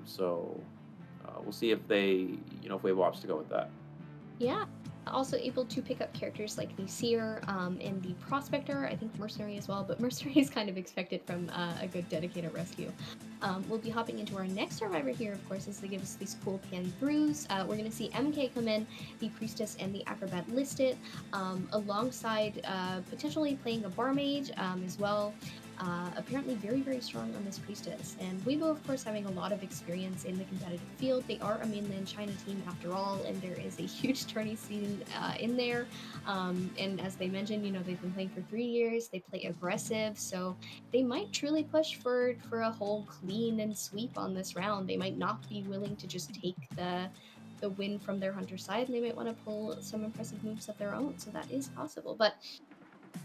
So we'll see if they, you know, if Weibo opts to go with that. Yeah. Also able to pick up characters like the Seer and the Prospector, I think Mercenary as well, but Mercenary is kind of expected from a good dedicated rescue. We'll be hopping into our next survivor here, of course, as they give us these cool pan brews. We're going to see MK come in, the Priestess and the Acrobat listed, alongside potentially playing a Barmaid as well. Apparently very, very strong on this Priestess. And Weibo, of course, having a lot of experience in the competitive field. They are a mainland China team after all, and there is a huge tourney scene in there. And as they mentioned, you know, they've been playing for 3 years. They play aggressive, so they might truly push for a whole clean and sweep on this round. They might not be willing to just take the win from their hunter side, and they might want to pull some impressive moves of their own, so that is possible. But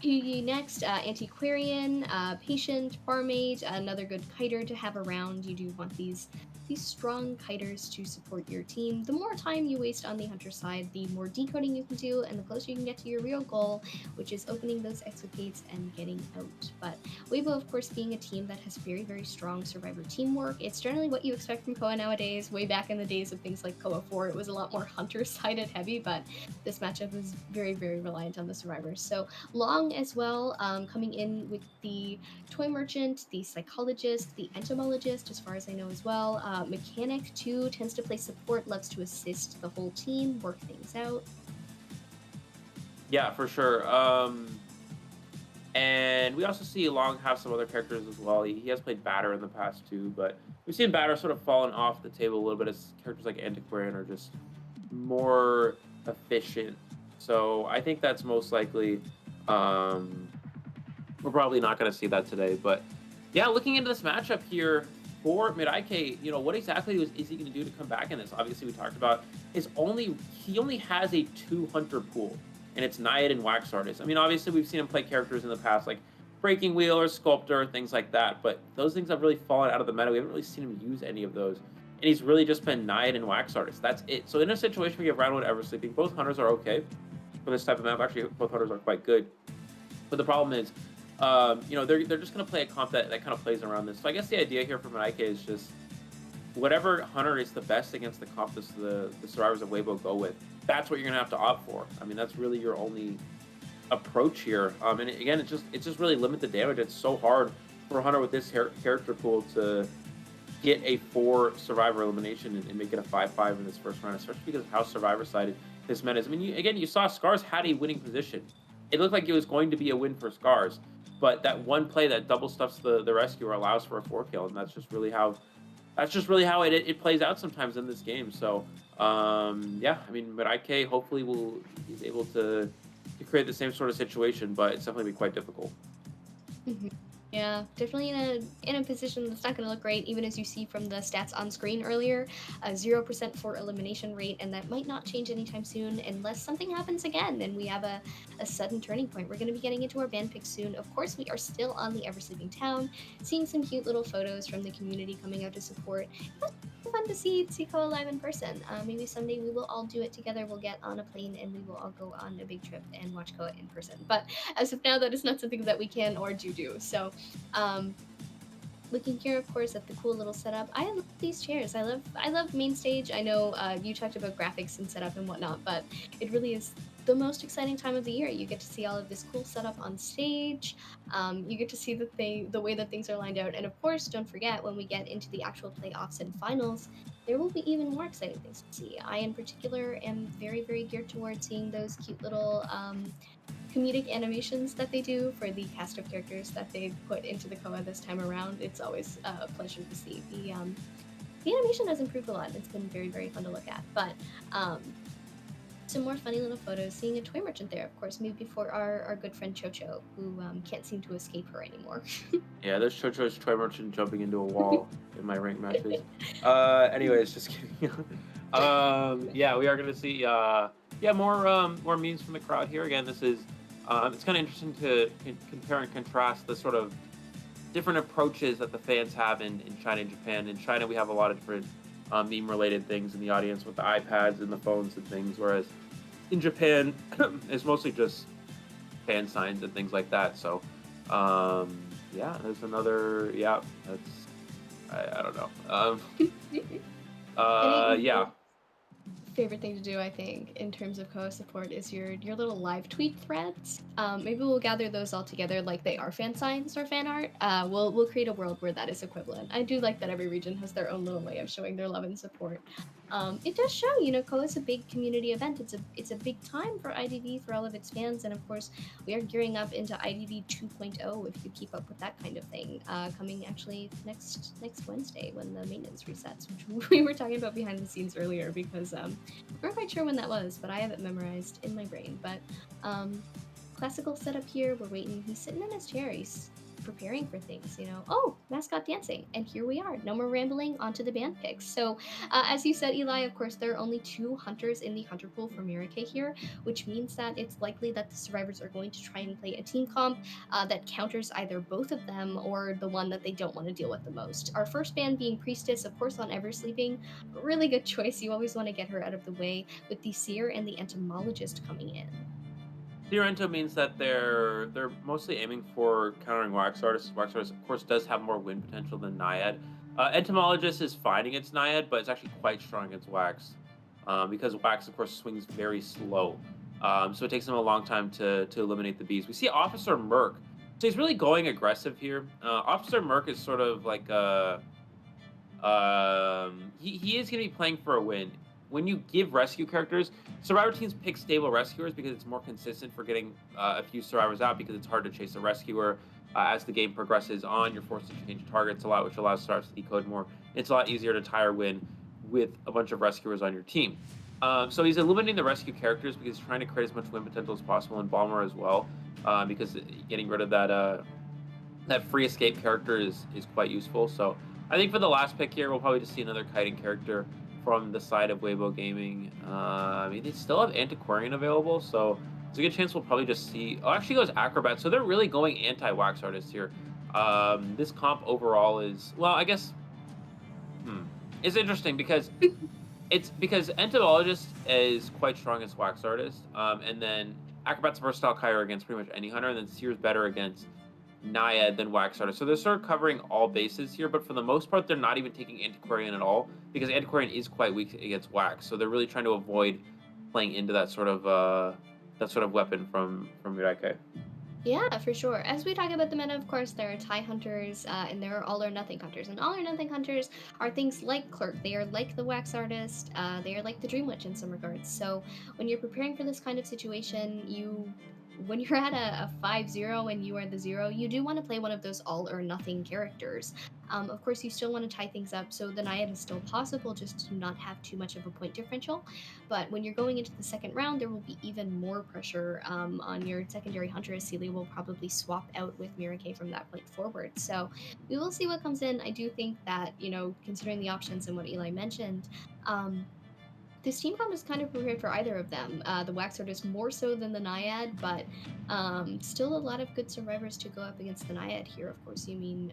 Next, Antiquarian, Patient, Barmaid, another good kiter to have around. You do want these strong kiters to support your team. The more time you waste on the hunter side, the more decoding you can do, and the closer you can get to your real goal, which is opening those exogates and getting out. But Weibo, of course, being a team that has very, very strong survivor teamwork, it's generally what you expect from Koa nowadays. Way back in the days of things like Koa 4, it was a lot more hunter-sided heavy, but this matchup is very, very reliant on the survivors. So Long as well, coming in with the toy merchant, the psychologist, the entomologist, as far as I know as well. Mechanic too tends to play support, loves to assist the whole team, work things out. Yeah, for sure. And we also see Long have some other characters as well. He has played Batter in the past too, but we've seen Batter sort of fallen off the table a little bit as characters like Antiquarian are just more efficient. So I think that's most likely. We're probably not going to see that today, but yeah, looking into this matchup here for Mid-IK, you know, what exactly is he going to do to come back in this? Obviously, we talked about he only has a 2 hunter pool, and it's Naiad and Wax Artist. I mean, obviously, we've seen him play characters in the past, like Breaking Wheel or Sculptor, things like that, but those things have really fallen out of the meta. We haven't really seen him use any of those, and he's really just been Naiad and Wax Artist. That's it. So in a situation where you have Round 1 Eversleeping, both Hunters are okay for this type of map. Actually, both Hunters are quite good. But the problem is, you know, they're just going to play a comp that kind of plays around this. So I guess the idea here from an IK is just whatever Hunter is the best against the comp the survivors of Weibo go with, that's what you're going to have to opt for. I mean, that's really your only approach here. And again, it's just really limit the damage. It's so hard for a Hunter with this character pool to get a 4 survivor elimination and make it a 5-5 in this first round, especially because of how survivor-sided this meta is. I mean, you saw Scars had a winning position. It looked like it was going to be a win for Scars, but that one play that double stuffs the rescuer allows for a 4 kill, and that's just really how it plays out sometimes in this game. So yeah, I mean, but IK hopefully is able to create the same sort of situation, but it's definitely be quite difficult. Mm-hmm. Yeah, definitely in a position that's not going to look great, even as you see from the stats on screen earlier, a 0% for elimination rate, and that might not change anytime soon unless something happens again and we have a sudden turning point. We're going to be getting into our band picks soon. Of course, we are still on the Ever-Sleeping Town, seeing some cute little photos from the community coming out to support. It's fun to see Koa live in person. Maybe someday we will all do it together. We'll get on a plane and we will all go on a big trip and watch Koa in person. But as of now, that is not something that we can or do. So looking here, of course, at the cool little setup. I love these chairs. I love main stage. I know you talked about graphics and setup and whatnot, but it really is the most exciting time of the year. You get to see all of this cool setup on stage. You get to see the way that things are lined out. And of course, don't forget, when we get into the actual playoffs and finals, there will be even more exciting things to see. I, in particular, am very, very geared towards seeing those cute little comedic animations that they do for the cast of characters that they've put into the Koa this time around. It's always a pleasure to see. The animation has improved a lot. It's been very, very fun to look at. But some more funny little photos. Seeing a toy merchant there, of course, maybe for our good friend Chocho, who can't seem to escape her anymore. Yeah, there's Chocho's toy merchant jumping into a wall in my ranked matches. Anyways, just kidding. Yeah, we are going to see more memes from the crowd here. Again, this is it's kind of interesting to compare and contrast the sort of different approaches that the fans have in China and Japan. In China, we have a lot of different meme-related things in the audience with the iPads and the phones and things, whereas in Japan, it's mostly just fan signs and things like that. So, yeah, there's another, yeah, that's, I don't know. Yeah. Favorite thing to do, I think, in terms of Koa support is your little live tweet threads. Maybe we'll gather those all together like they are fan signs or fan art. We'll create a world where that is equivalent. I do like that every region has their own little way of showing their love and support. It does show, you know, Koa is a big community event. It's a big time for IDV, for all of its fans, and of course, we are gearing up into IDV 2.0 if you keep up with that kind of thing. Coming actually next Wednesday when the maintenance resets, which we were talking about behind the scenes earlier because we're not quite sure when that was, but I have it memorized in my brain. But classical setup here. We're waiting. He's sitting in his chair. He's preparing for things, you know. Oh, mascot dancing. And here we are. No more rambling, onto the band picks. So, as you said, Eli, of course, there are only 2 hunters in the hunter pool for Mirake here, which means that it's likely that the survivors are going to try and play a team comp that counters either both of them or the one that they don't want to deal with the most. Our first band being Priestess, of course, on Eversleeping. Really good choice. You always want to get her out of the way, with the Seer and the Entomologist coming in. Ento means that they're mostly aiming for countering Wax Artist. Wax Artist, of course, does have more win potential than Naiad. Entomologist is fine against Naiad, but it's actually quite strong against Wax, because Wax, of course, swings very slow. So it takes him a long time to eliminate the bees. We see Officer Merc. So he's really going aggressive here. Officer Merc is sort of like he is going to be playing for a win. When you give rescue characters, survivor teams pick stable rescuers because it's more consistent for getting a few survivors out, because it's hard to chase a rescuer. As the game progresses on, you're forced to change targets a lot, which allows survivors to decode more. It's a lot easier to tie or win with a bunch of rescuers on your team. So he's eliminating the rescue characters because he's trying to create as much win potential as possible in Bomber as well, because getting rid of that free escape character is quite useful. So I think for the last pick here, we'll probably just see another kiting character from the side of Weibo Gaming. I mean, they still have Antiquarian available, so there's a good chance we'll probably just see... Oh, actually goes Acrobat, so they're really going anti-Wax Artist here. This comp overall is... Well, I guess... It's interesting because... Because Entomologist is quite strong against Wax Artist, and then Acrobat's versatile Kyra against pretty much any hunter, and then Seer's better against Naiad than Wax Artist. So they're sort of covering all bases here, but for the most part, they're not even taking Antiquarian at all, because Antiquarian is quite weak against Wax. So they're really trying to avoid playing into that sort of weapon from Mirake. Yeah, for sure. As we talk about the meta, of course, there are tie hunters and there are all or nothing hunters. And all or nothing hunters are things like Clerk. They are like the Wax Artist. They are like the Dream Witch in some regards. So when you're preparing for this kind of situation, when you're at a 5-0 and you are the 0, you do want to play one of those all or nothing characters. Of course, you still want to tie things up, so the Naiad is still possible, just to not have too much of a point differential. But when you're going into the second round, there will be even more pressure on your secondary hunter, as Celia will probably swap out with Mirake from that point forward. So we will see what comes in. I do think that, you know, considering the options and what Eli mentioned, this team comp is kind of prepared for either of them. The Wax Artist more so than the Naiad, but still a lot of good survivors to go up against the Naiad here. Of course, you mean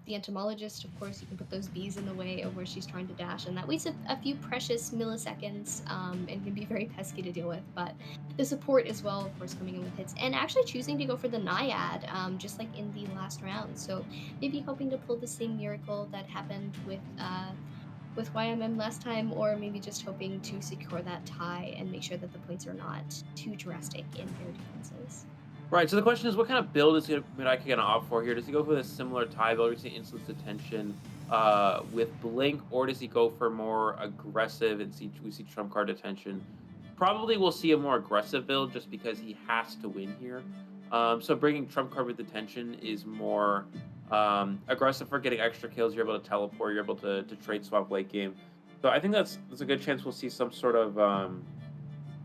the Entomologist. Of course, you can put those bees in the way of where she's trying to dash, and that wastes a few precious milliseconds and can be very pesky to deal with. But the support as well, of course, coming in with hits, and actually choosing to go for the Naiad, just like in the last round. So maybe hoping to pull the same miracle that happened with YMM last time, or maybe just hoping to secure that tie and make sure that the points are not too drastic in their defenses. Right, so the question is, what kind of build is Mirake going to opt for here? Does he go for a similar tie build, or does he Insolence Detention with Blink, or does he go for more aggressive and we see Trump Card Detention? Probably we'll see a more aggressive build just because he has to win here. So bringing Trump Card with Detention is more aggressive for getting extra kills. You're able to teleport, you're able to trade swap late game. So I think that's a good chance we'll see some sort of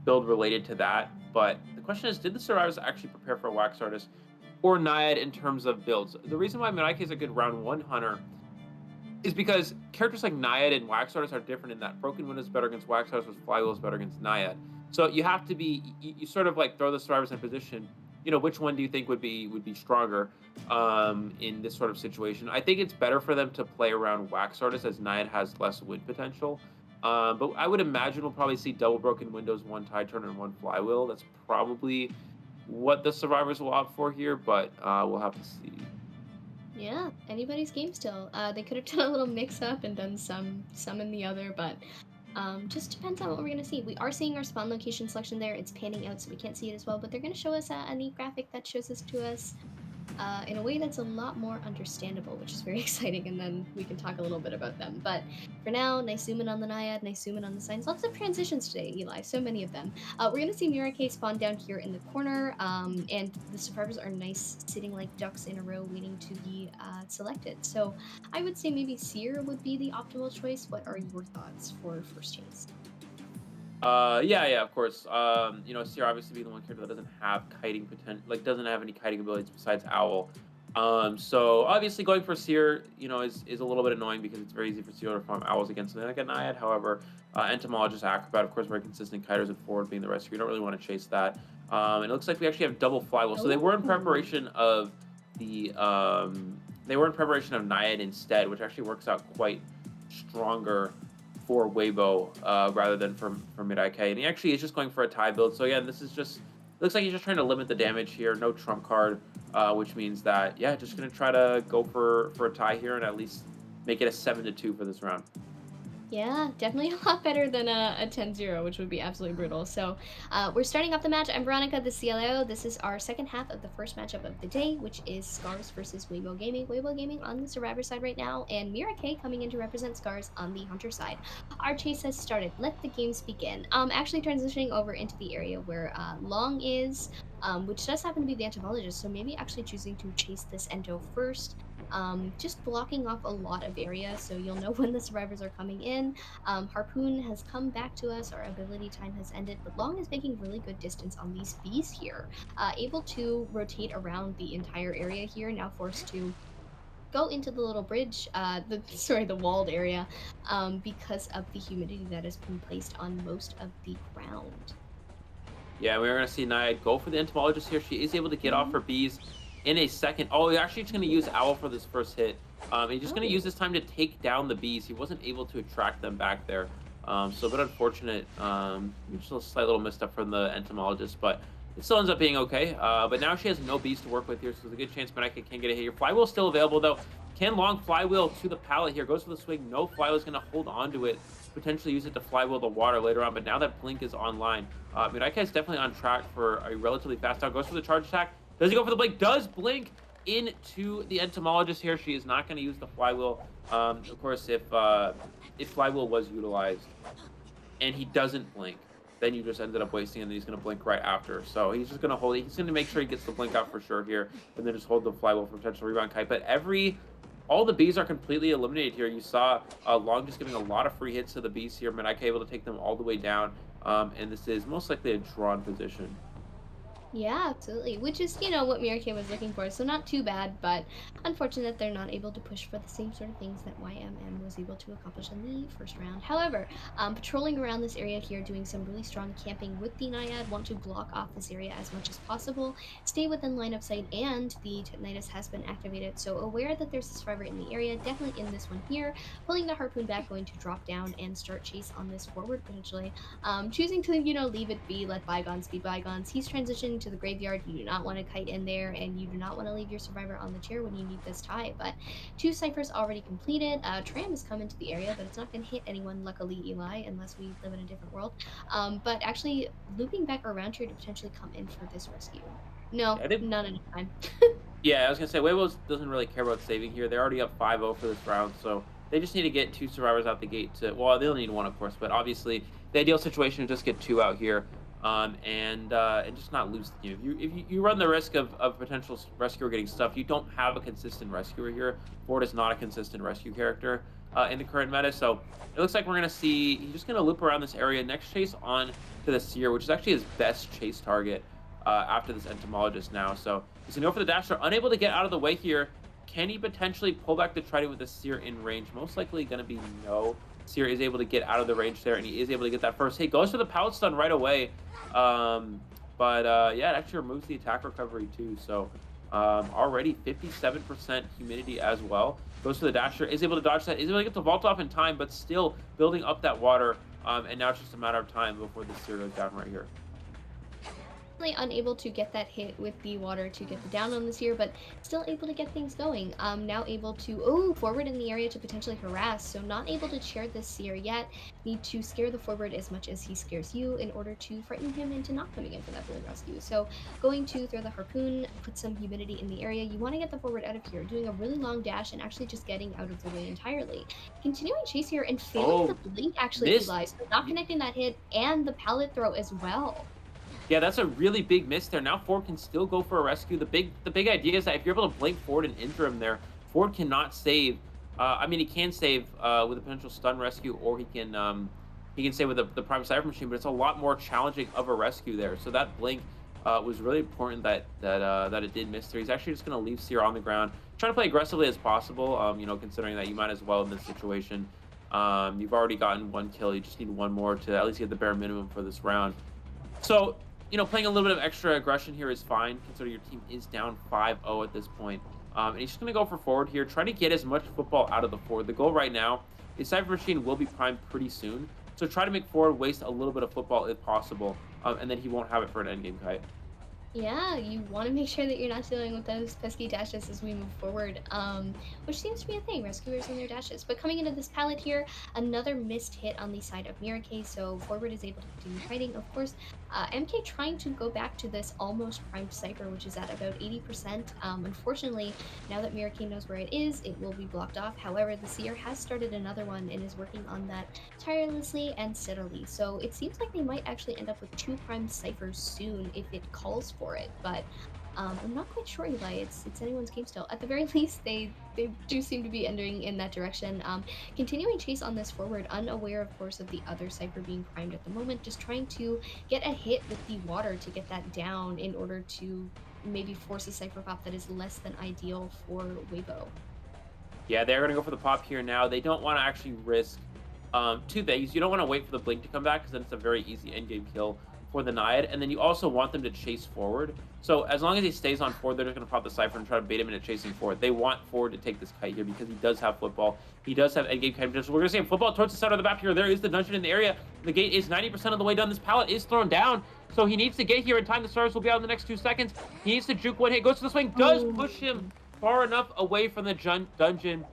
build related to that. But the question is, did the survivors actually prepare for a Wax Artist or Naiad in terms of builds? The reason why Mirake is a good round 1 hunter is because characters like Naiad and Wax Artist are different in that Broken Wind is better against Wax Artist, whereas Flywheel is better against Naiad. So you have to be, you sort of like throw the survivors in position. You know, which one do you think would be stronger in this sort of situation? I think it's better for them to play around Wax Artist, as Naiad has less win potential. But I would imagine we'll probably see double Broken Windows, 1 Tide Turn, and 1 Flywheel. That's probably what the survivors will opt for here, but we'll have to see. Yeah, anybody's game still. They could have done a little mix-up and done some in the other, but just depends on what we're going to see. We are seeing our spawn location selection there. It's panning out, so we can't see it as well, but they're going to show us a neat graphic that shows this to us in a way that's a lot more understandable, which is very exciting, and then we can talk a little bit about them. But for now, nice zoom in on the Naiad, nice zoom in on the signs. Lots of transitions today, Eli, so many of them. We're going to see Mirake spawn down here in the corner, and the survivors are nice, sitting like ducks in a row, waiting to be selected. So I would say maybe Seer would be the optimal choice. What are your thoughts for first chase? Yeah, of course. You know, Seer obviously being the one character that doesn't have kiting potential, like doesn't have any kiting abilities besides Owl. So obviously going for Seer, you know, is a little bit annoying because it's very easy for Seer to farm Owls against something like a Naiad. However, Entomologist, Acrobat, of course, very consistent kiters and forward being the rescue. You don't really want to chase that. And it looks like we actually have double Flywheel. So they were in preparation of the they were in preparation of Naiad instead, which actually works out quite stronger for Weibo rather than for Mid-IK. And he actually is just going for a tie build. So again, this is just, looks like he's just trying to limit the damage here. No trump card, which means that, yeah, just going to try to go for a tie here and at least make it a 7-2 for this round. Yeah, definitely a lot better than a 10-0, which would be absolutely brutal. So we're starting off the match. I'm Veronica, the CLO. This is our second half of the first matchup of the day, which is Scars versus Weibo Gaming. Weibo Gaming on the Survivor side right now, and Mira K coming in to represent Scars on the Hunter side. Our chase has started. Let the games begin. Actually transitioning over into the area where Long is, which does happen to be the entomologist, so maybe actually choosing to chase this ento first. Just blocking off a lot of area so you'll know when the survivors are coming in. Harpoon has come back to us, our ability time has ended, but Long is making really good distance on these bees here, able to rotate around the entire area here, now forced to go into the little bridge, the walled area, because of the humidity that has been placed on most of the ground. Yeah, we're going to see Naiad go for the entomologist here. She is able to get off her bees in a second. Oh, he's actually just going to use Owl for this first hit. He's just going to use this time to take down the bees. He wasn't able to attract them back there. So a bit unfortunate. Just a slight little misstep from the entomologist, but it still ends up being okay. But now she has no bees to work with here, so there's a good chance Maneka can get a hit here. Flywheel still available, though. Can Long flywheel to the pallet here. Goes for the swing. No, Flywheel is going to hold on to it. Potentially use it to flywheel the water later on, but now that Blink is online, Maneka is definitely on track for a relatively fast out. Goes for the charge attack. Does he go for the Blink? Does Blink into the entomologist here. She is not going to use the flywheel. Of course, if flywheel was utilized and he doesn't blink, then you just ended up wasting, and then he's going to blink right after. So he's just going to hold it. He's going to make sure he gets the blink out for sure here, and then just hold the flywheel for potential rebound kite. But all the bees are completely eliminated here. You saw Long just giving a lot of free hits to the bees here. Maneka able to take them all the way down, and this is most likely a drawn position. Yeah, absolutely. Which is, you know, what Mira K was looking for. So not too bad, but unfortunate they're not able to push for the same sort of things that YMM was able to accomplish in the first round. However, patrolling around this area here, doing some really strong camping with the Naiad, want to block off this area as much as possible, stay within line of sight, and the Tetanitis has been activated. So aware that there's a survivor in the area, definitely in this one here, pulling the Harpoon back, going to drop down and start chase on this forward potentially. Choosing to, you know, leave it be, let bygones be bygones. He's transitioning to the graveyard. You do not want to kite in there, and you do not want to leave your survivor on the chair when you need this tie. But 2 ciphers already completed. Tram has come into the area, but it's not going to hit anyone, luckily, Eli, unless we live in a different world. But actually looping back around here to potentially come in for this rescue. No, not enough time. Yeah, I was gonna say Weibo doesn't really care about saving here. They're already up 5-0 for this round, so they just need to get 2 survivors out the gate to, well, they'll need 1, of course, but obviously the ideal situation is just get 2 out here. And just not lose the game. If you run the risk of potential rescuer getting stuff, you don't have a consistent rescuer here. Ford is not a consistent rescue character in the current meta, so it looks like we're gonna see he's just gonna loop around this area. Next chase on to the Seer, which is actually his best chase target after this entomologist now. So he's gonna go for the dash. They're unable to get out of the way here. Can he potentially pull back the Trident with the Seer in range? Most likely gonna be no. Seer is able to get out of the range there, and he is able to get that first hit. Goes for the pallet stun right away. Yeah, it actually removes the attack recovery too. So already 57% humidity as well. Goes for the dasher, is able to dodge that, is able to get the vault off in time, but still building up that water. And now it's just a matter of time before the Seer goes down right here. Unable to get that hit with the water to get the down on this here, but still able to get things going. Now able to forward in the area to potentially harass, so not able to chair this Seer yet. Need to scare the forward as much as he scares you in order to frighten him into not coming in for that balloon rescue. So going to throw the Harpoon, put some humidity in the area. You want to get the forward out of here, doing a really long dash and actually just getting out of the way entirely. Continuing chase here and failing the blink actually lies, so not connecting that hit and the pallet throw as well. Yeah, that's a really big miss there. Now Ford can still go for a rescue. The big idea is that if you're able to blink Ford and enter him there, Ford cannot save. I mean, he can save with a potential stun rescue, or he can he can stay with the Prime Cypher Machine, but it's a lot more challenging of a rescue there. So that blink was really important that it did miss there. He's actually just going to leave Seer on the ground, trying to play aggressively as possible, you know, considering that you might as well in this situation. You've already gotten 1 kill. You just need 1 more to at least get the bare minimum for this round. So, you know, playing a little bit of extra aggression here is fine, considering your team is down 5-0 at this point. And he's just going to go for forward here, try to get as much football out of the forward. The goal right now is Cypher Machine will be primed pretty soon, so try to make forward waste a little bit of football if possible, and then he won't have it for an endgame kite. Yeah, you want to make sure that you're not dealing with those pesky dashes as we move forward, which seems to be a thing, rescuers and their dashes. But coming into this pallet here, another missed hit on the side of Mirake, so forward is able to continue fighting. Of course, MK trying to go back to this almost primed Cypher, which is at about 80%. Unfortunately, now that Mirake knows where it is, it will be blocked off. However, the Seer has started another one and is working on that tirelessly and steadily. So it seems like they might actually end up with 2 primed Cyphers soon if it calls for it, but I'm not quite sure, Eli. It's anyone's game still. At the very least, they do seem to be entering in that direction. Continuing chase on this forward, unaware, of course, of the other Cypher being primed at the moment, just trying to get a hit with the water to get that down in order to maybe force a Cypher pop that is less than ideal for Weibo. Yeah, they're going to go for the pop here now. They don't want to actually risk 2 things. You don't want to wait for the blink to come back, because then it's a very easy endgame kill for the Naiad, and then you also want them to chase forward. So as long as he stays on forward, they're just going to pop the Cypher and try to bait him into chasing forward. They want forward to take this kite here because he does have football. He does have endgame kite potential. We're going to see him football towards the center of the map here. There is the dungeon in the area. The gate is 90% of the way done. This pallet is thrown down, so he needs to get here in time. The stars will be out in the next 2 seconds. He needs to juke 1 hit. Goes to the swing. Does push him far enough away from the dungeon,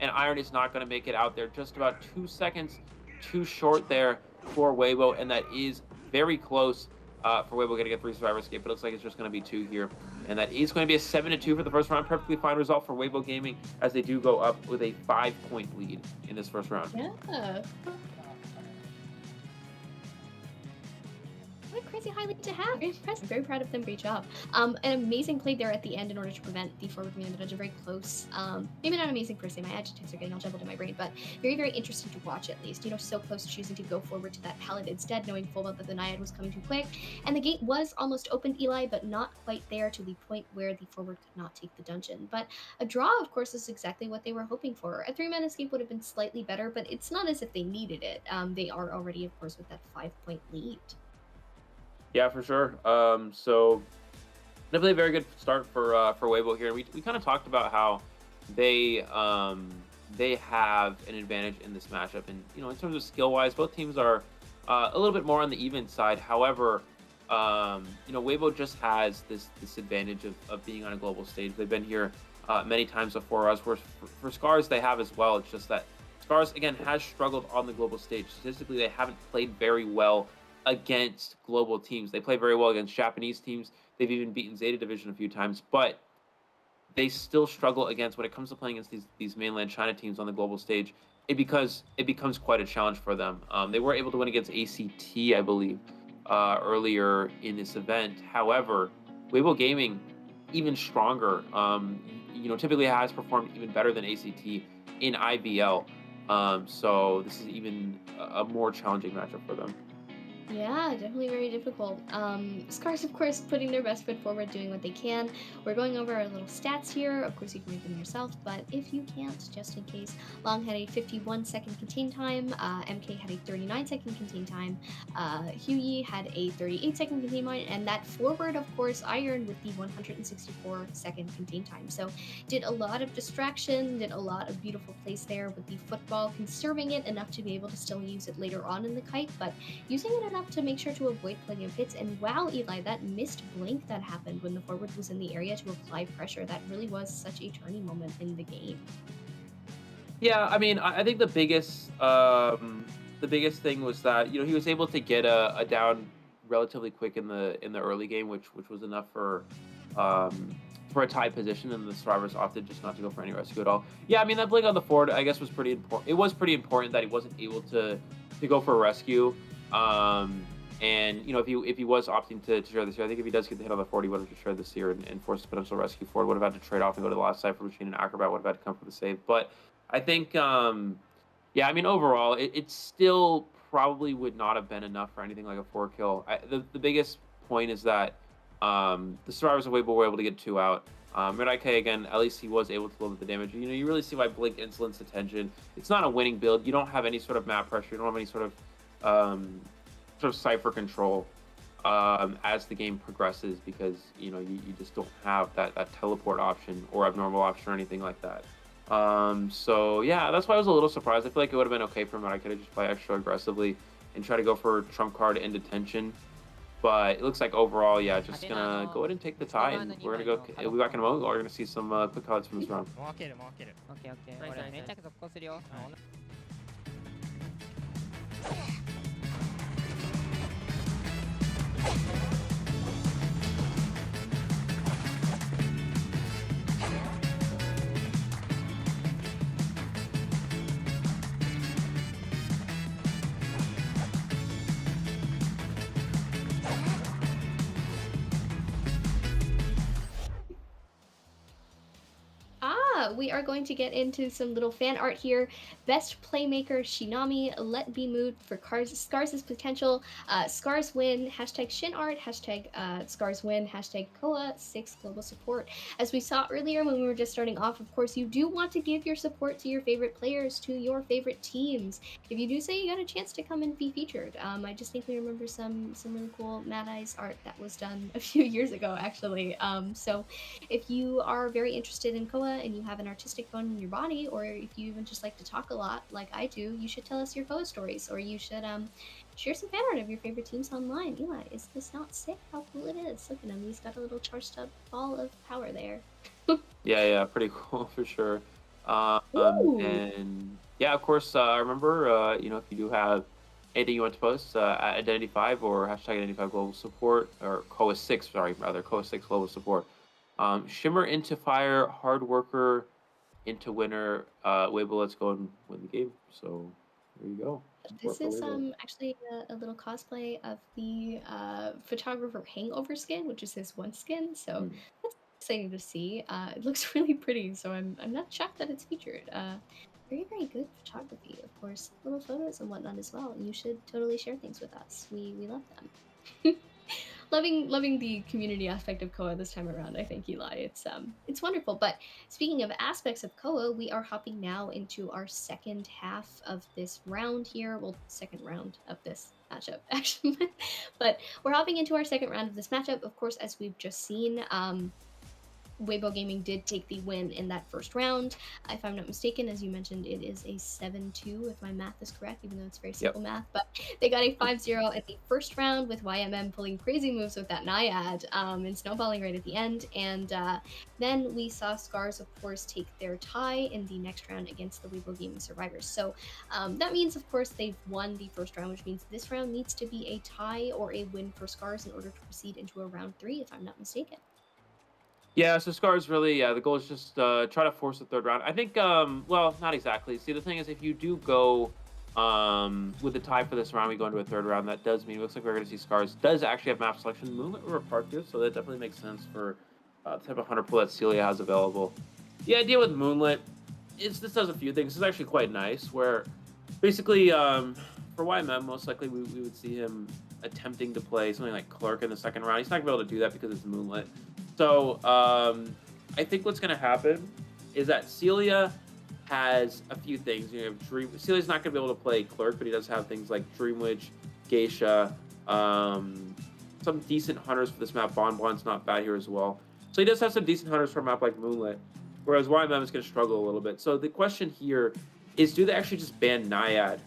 and Iron is not going to make it out there. Just about 2 seconds too short there for Weibo, and that is very close. For Weibo getting a 3 survivor escape, but it looks like it's just going to be 2 here. And that is going to be a 7-2 for the first round. Perfectly fine result for Weibo Gaming as they do go up with a 5-point lead in this first round. Yeah. What a crazy highlight to have. Very impressive. Very proud of them. Great job. An amazing play there at the end in order to prevent the forward being in the dungeon. Very close. Maybe not amazing per se. My adjectives are getting all jumbled in my brain, but very, very interesting to watch at least. You know, so close to choosing to go forward to that pallet instead, knowing full well that the Naiad was coming too quick. And the gate was almost opened, Eli, but not quite there to the point where the forward could not take the dungeon. But a draw, of course, is exactly what they were hoping for. A 3-man escape would have been slightly better, but it's not as if they needed it. They are already, of course, with that 5-point lead. Yeah, for sure. So definitely a very good start for Weibo here. We kind of talked about how they have an advantage in this matchup, and you know, in terms of skill wise, both teams are a little bit more on the even side. However, you know, Weibo just has this advantage of being on a global stage. They've been here many times before us. For Scars, they have as well. It's just that Scars again has struggled on the global stage. Statistically, they haven't played very well against global teams. They play very well against Japanese teams. They've even beaten Zeta Division a few times, but they still struggle against, when it comes to playing against these mainland China teams on the global stage, it becomes quite a challenge for them. They were able to win against ACT, I believe, earlier in this event. However, Weibo Gaming, even stronger, you know, typically has performed even better than ACT in IBL. So this is even a more challenging matchup for them. Yeah, definitely very difficult. Scars, of course, putting their best foot forward, doing what they can. We're going over our little stats here. Of course, you can read them yourself, but if you can't, just in case, Long had a 51-second contain time, MK had a 39-second contain time, Huey had a 38-second contain time, and that forward, of course, Iron with the 164-second contain time. So did a lot of distraction, did a lot of beautiful plays there with the football, conserving it enough to be able to still use it later on in the kite, but using it enough to make sure to avoid plenty of hits. And wow, Eli, that missed blink that happened when the forward was in the area to apply pressure, that really was such a turning moment in the game. Yeah, I mean, I think the biggest thing was that, you know, he was able to get a down relatively quick in the early game, which was enough for a tie position, and the survivors opted just not to go for any rescue at all. Yeah, I mean, that blink on the forward, I guess, was pretty important. It was pretty important that he wasn't able to go for a rescue. And you know, if he was opting to share this here, I think if he does get the hit on the 40, he would have just shared this here and forced a potential rescue forward. Would have had to trade off and go to the last Cypher Machine, and Acrobat would have had to come for the save. But I think, yeah, I mean, overall, it's still probably would not have been enough for anything like a 4-kill. The biggest point is that the survivors of Weibo were able to get 2 out. Red IK, again, at least he was able to limit the damage. You know, you really see why Blink Insolence attention. It's not a winning build. You don't have any sort of map pressure. You don't have any sort of cipher control as the game progresses, because you know you just don't have that teleport option or abnormal option or anything like that. So yeah, that's why I was a little surprised. I feel like it would have been okay for him. I could have just play extra aggressively and try to go for trump card and detention. But it looks like overall, yeah, just gonna go ahead and take the tie, and we're gonna go. We'll be back in a moment. We're gonna see some quick highlights from this round. We are going to get into some little fan art here. Best Playmaker Shinami, Let Be Moved for Scars' potential. Scars win, hashtag ShinArt, hashtag Scars win, hashtag COA6 global support. As we saw earlier when we were just starting off, of course, you do want to give your support to your favorite players, to your favorite teams. If you do say you got a chance to come and be featured. I distinctly remember some really cool Mad Eyes art that was done a few years ago, actually. So if you are very interested in COA and you have an artistic bone in your body, or if you even just like to talk a lot like I do, you should tell us your COA stories, or you should share some fan art of your favorite teams online. Eli, is this not sick? How cool it is. Look at him, he's got a little charged up ball of power there. Yeah, pretty cool for sure. And yeah, of course, remember, you know, if you do have anything you want to post, at Day5 or hashtag Day5 global support, or COA6, sorry, rather, COA6 global support. Shimmer into fire, hard worker into winner. Weibo, let's go and win the game. So there you go. This is actually a little cosplay of the photographer Hangover skin, which is his one skin. So that's exciting to see. It looks really pretty, so I'm not shocked that it's featured. Very good photography, of course. Little photos and whatnot as well. You should totally share things with us. We love them. Loving the community aspect of COA this time around, I think, Eli. It's wonderful. But speaking of aspects of COA, we are hopping now into our second half of this round here. Well, second round of this matchup, actually. But we're hopping into our second round of this matchup. Of course, as we've just seen, Weibo Gaming did take the win in that first round. If I'm not mistaken, as you mentioned, it is a 7-2, if my math is correct, even though it's very simple math. But they got a 5-0 in the first round, with YMM pulling crazy moves with that Naiad and snowballing right at the end. And then we saw Scars, of course, take their tie in the next round against the Weibo Gaming survivors. So that means, of course, they've won the first round, which means this round needs to be a tie or a win for Scars in order to proceed into a round 3, if I'm not mistaken. Yeah, so Scars really, the goal is just try to force the third round. I think, well, not exactly. See, the thing is, if you do go with the tie for this round, we go into a third round, that does mean, it looks like we're going to see Scars does actually have map selection, Moonlit River Park too, so that definitely makes sense for the type of hunter pool that Celia has available. The idea with Moonlit is this does a few things. This is actually quite nice, where basically, for YMM, most likely we would see him attempting to play something like Clerk in the second round. He's not going to be able to do that because it's Moonlit. So I think what's going to happen is that Celia has a few things. You know, Celia's not going to be able to play Clerk, but he does have things like Dream Witch, Geisha, some decent hunters for this map. Bonbon's not bad here as well. So he does have some decent hunters for a map like Moonlit, whereas YMM is going to struggle a little bit. So the question here is, do they actually just ban Naiad?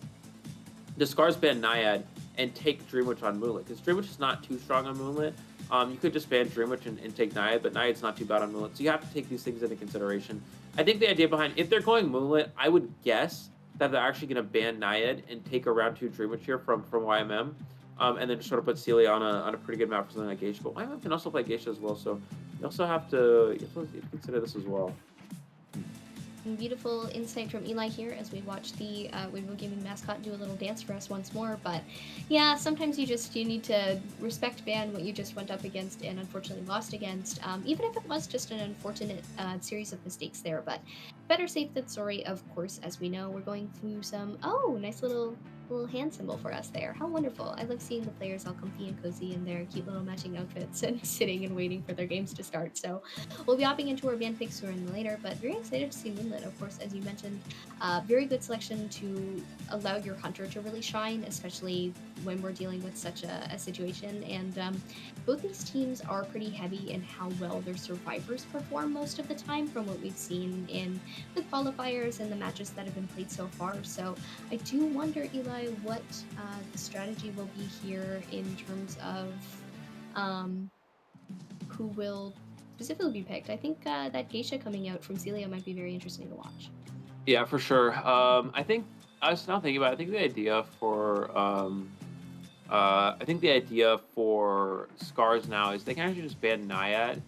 Does Scars ban Naiad and take Dream Witch on Moonlit? Because Dream Witch is not too strong on Moonlit. You could just ban Dream Witch and take Naiad, but Naiad's not too bad on Moonlit, so you have to take these things into consideration. I think the idea behind, if they're going Moonlit, I would guess that they're actually going to ban Naiad and take a round 2 Dream Witch here from YMM, and then just sort of put Celia on a pretty good map for something like Geisha. But YMM can also play Geisha as well, so you also have to consider this as well. Beautiful insight from Eli here as we watch the Weibo Gaming mascot do a little dance for us once more. But yeah, sometimes you need to respect ban what you just went up against and unfortunately lost against, even if it was just an unfortunate series of mistakes there. But better safe than sorry, of course. As we know, we're going through some nice little little hand symbol for us there. How wonderful. I love seeing the players all comfy and cozy in their cute little matching outfits and sitting and waiting for their games to start. So we'll be hopping into our band picks sooner than later, but very excited to see Moonlit, of course, as you mentioned. Very good selection to allow your hunter to really shine, especially when we're dealing with such a situation. And both these teams are pretty heavy in how well their survivors perform most of the time from what we've seen in the qualifiers and the matches that have been played so far. So I do wonder, Eli, what the strategy will be here in terms of who will specifically be picked. I think that Geisha coming out from Celia might be very interesting to watch. Yeah, for sure. I think I was now thinking about it, I think the idea for Scars now is they can actually just ban Naiad,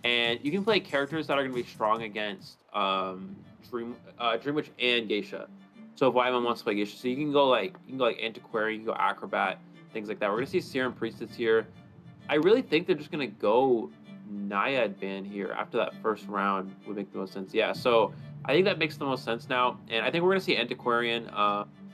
and you can play characters that are going to be strong against Dreamwitch and Geisha. So if YMM wants to play Geisha, so you can go like Antiquarian, you can go Acrobat, things like that. We're going to see Serum Priestess here. I really think they're just going to go Naiad ban here after that first round would make the most sense. Yeah, so I think that makes the most sense now, and I think we're going to see Antiquarian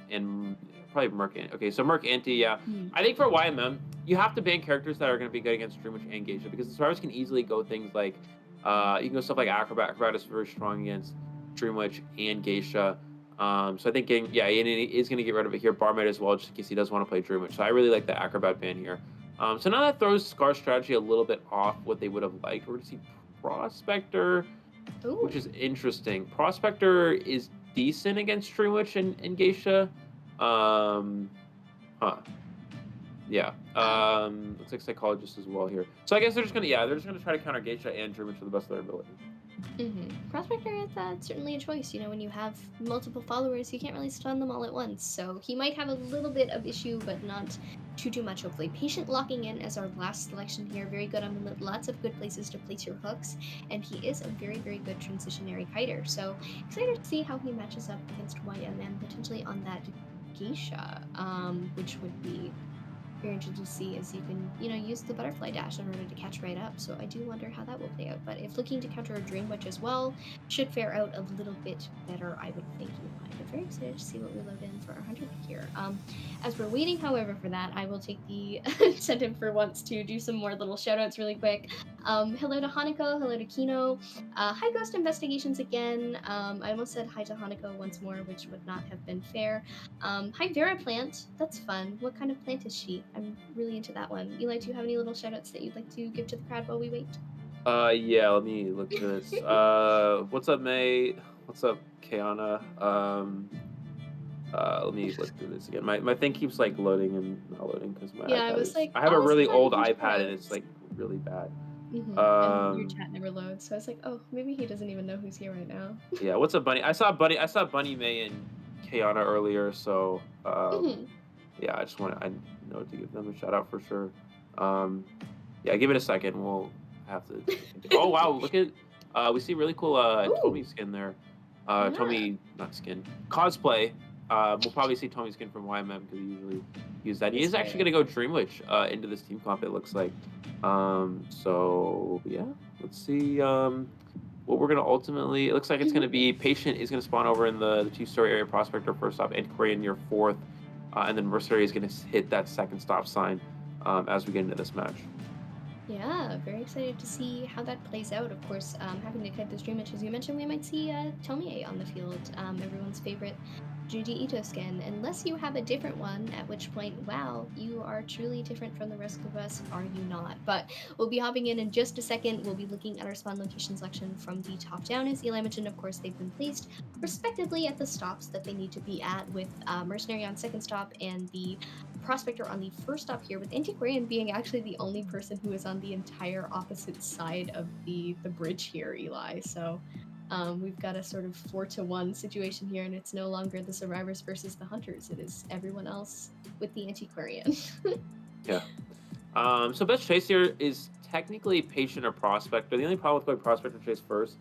and probably Merc. Okay, so Merc Anti, yeah. I think for YMM, you have to ban characters that are going to be good against Dreamwitch and Geisha, because the survivors can easily go things like, you can go stuff like Acrobat. Acrobat is very strong against Dreamwitch and Geisha. So I think Ian is going to get rid of it here. Barmaid as well, just in case he does want to play Dreamwitch. So I really like the Acrobat ban here. So now that throws Scar's strategy a little bit off what they would have liked. We're going to see Prospector, which is interesting. Prospector is decent against Dreamwitch and Geisha. Yeah. Looks like Psychologist as well here. So I guess they're just gonna try to counter Geisha and Dreamwitch to the best of their ability. Prospector is certainly a choice. You know, when you have multiple followers, you can't really stun them all at once. So he might have a little bit of issue, but not too much, hopefully. Patient locking in as our last selection here. Very good on lots of good places to place your hooks. And he is a very, very good transitionary kiter. So excited to see how he matches up against YMM, potentially on that Geisha, which would be very interesting to see, as you can, use the butterfly dash in order to catch right up. So I do wonder how that will play out. But if looking to counter a Dreamwitch as well, should fare out a little bit better, I would think. I'm very excited to see what we load in for our 100 pick here. As we're waiting, however, for that, I will take the incentive for once to do some more little shoutouts really quick. Hello to Hanako, hello to Kino. Hi Ghost Investigations again. I almost said hi to Hanako once more, which would not have been fair. Hi Vera Plant, that's fun. What kind of plant is she? I'm really into that one. Eli, do you have any little shoutouts that you'd like to give to the crowd while we wait? Yeah, let me look at this. What's up, May? What's up, Kiana? Let me look through this again. My thing keeps like loading and not loading because my iPad I have a really old iPad and it's like really bad. And your chat never loads, so I was like, oh, maybe he doesn't even know who's here right now. Yeah, what's up, Bunny? I saw Bunny May and Kiana earlier, so yeah, I know to give them a shout out for sure. Yeah, give it a second. We'll have to. Oh wow, look at we see really cool Tommy skin there. Tommy, not skin, cosplay. We'll probably see Tommy skin from YMM because he usually use that. He is actually gonna go Dreamwitch into this team comp, it looks like. So yeah, let's see what we're gonna ultimately. It looks like it's gonna be Patient is gonna spawn over in the 2-story area, Prospector first off, Antiquarian near 4th, and then Mercenary is gonna hit that second stop sign as we get into this match. Yeah, very excited to see how that plays out. Of course, having to cut this Dreamwitch, as you mentioned, we might see Tomie on the field, everyone's favorite Juji Ito skin, unless you have a different one, at which point, wow, you are truly different from the rest of us, are you not? But we'll be hopping in just a second. We'll be looking at our spawn location selection from the top down. As Eli mentioned, of course, they've been placed respectively at the stops that they need to be at, with Mercenary on second stop and the Prospector on the first stop here, with Antiquarian being actually the only person who is on the entire opposite side of the bridge here, Eli. So we've got a sort of 4-to-1 situation here, and it's no longer the survivors versus the hunters. It is everyone else with the Antiquarian. Yeah. So best chase here is technically Patient or Prospector. The only problem with going Prospector chase first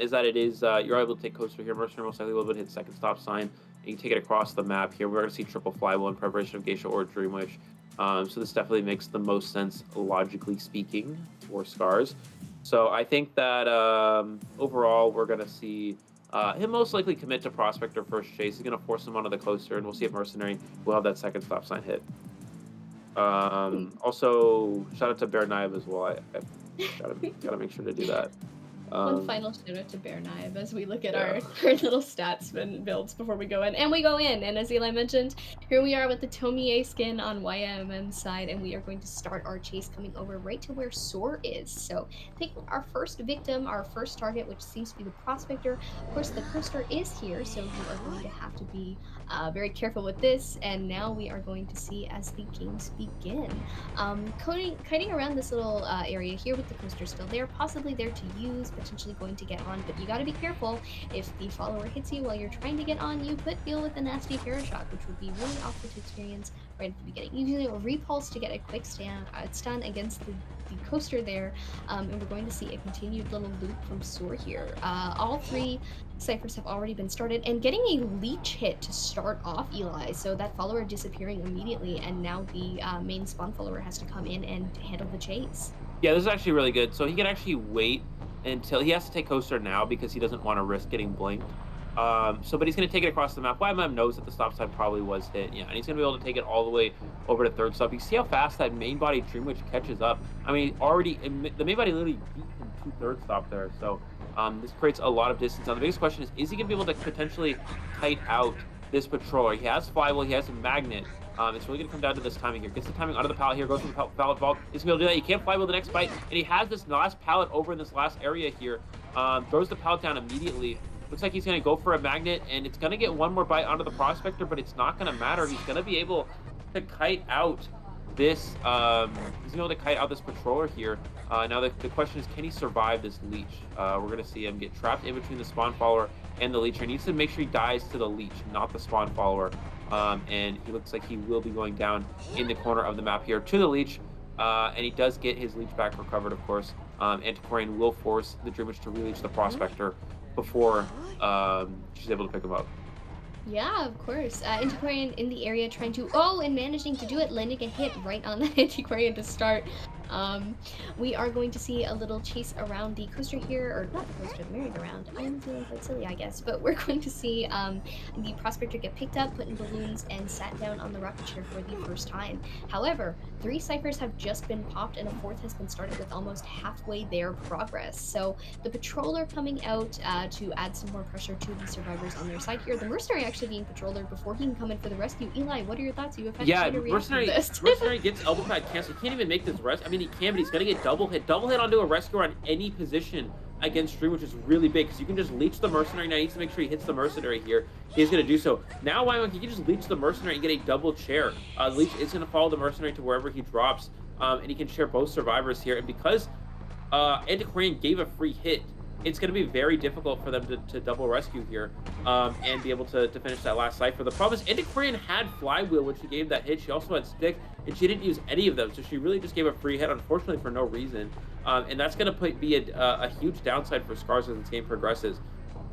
is that it is you're able to take coaster here. Mercenary most likely will be able to hit second stop sign. You can take it across the map here. We're going to see triple flywheel in preparation of Geisha or Dreamwitch. So this definitely makes the most sense, logically speaking, for Scars. So I think that overall we're going to see he'll most likely commit to Prospector first chase. He's going to force him onto the coaster, and we'll see if Mercenary will have that second stop sign hit. Also, shout out to Bear Naib as well. I gotta make sure to do that. One final shout out to Bear Naib as we look at our little stats and builds before we go in. And we go in, and as Eli mentioned, here we are with the Tomie skin on YMM's side, and we are going to start our chase coming over right to where Soar is. So taking our first victim, our first target, which seems to be the Prospector. Of course, the coaster is here, so you are going to have to be very careful with this. And now we are going to see as the games begin. Kiting around this little area here with the coaster still there, possibly there to use, potentially going to get on, but you got to be careful. If the follower hits you while you're trying to get on, you could deal with a nasty parashot, which would be really awful to experience right at the beginning. Usually a repulse to get a quick stun against the coaster there, and we're going to see a continued little loop from Soar here. All three ciphers have already been started, and getting a leech hit to start off Eli, so that follower disappearing immediately, and now the main spawn follower has to come in and handle the chase. Yeah, this is actually really good. So he can actually wait until he has to take coaster now because he doesn't want to risk getting blinked. But he's going to take it across the map. YMM knows that the stop sign probably was hit. Yeah, and he's going to be able to take it all the way over to third stop. You see how fast that main body Dream Witch catches up. I mean, the main body literally beat him to third stop there. So this creates a lot of distance. Now the biggest question is he going to be able to potentially kite out this patroller? He has flywheel, he has a magnet. It's really going to come down to this timing here. Gets the timing under the pallet here, goes from the pallet vault. He's going to be able to do that. He can't flywheel the next fight, and he has this last pallet over in this last area here. Throws the pallet down immediately. Looks like he's going to go for a magnet, and it's going to get one more bite onto the Prospector, but it's not going to matter. He's going to be able to kite out this. He's going to be able to kite out this patroller here. Now the question is, can he survive this leech? We're going to see him get trapped in between the spawn follower and the leech. He needs to make sure he dies to the leech, not the spawn follower. And he looks like he will be going down in the corner of the map here to the leech. And he does get his leech back recovered, of course. Antiquarian will force the Dream Witch to release the Prospector before she's able to pick him up. Yeah, of course. Antiquarian in the area trying to, and managing to do it, landing a hit right on the Antiquarian to start. We are going to see a little chase around the coaster here, or not the coaster, the merry-go-round. I'm feeling quite silly, I guess, but we're going to see the Prospector get picked up, put in balloons, and sat down on the rocket chair for the first time. However, 3 ciphers have just been popped, and a 4th has been started with almost halfway their progress. So the patroller coming out to add some more pressure to the survivors on their side here. The Mercenary actually being patroller before he can come in for the rescue. Eli, what are your thoughts? You have had to react to this. Mercenary gets elbow pad cancel. He can't even make this rest. I mean, he can, but he's going to get double hit onto a rescuer on any position against Dream, which is really big because you can just leech the Mercenary. Now he needs to make sure he hits the Mercenary here. He's going to do so. Now YMM, he can just leech the Mercenary and get a double chair. The leech is going to follow the Mercenary to wherever he drops, and he can share both survivors here. And because Antiquarian gave a free hit, it's going to be very difficult for them to double rescue here and be able to finish that last cipher. The problem is Antiquarian had flywheel, which she gave that hit. She also had stick, and she didn't use any of them, so she really just gave a free hit, unfortunately, for no reason. And that's going to be a huge downside for Scars as this game progresses.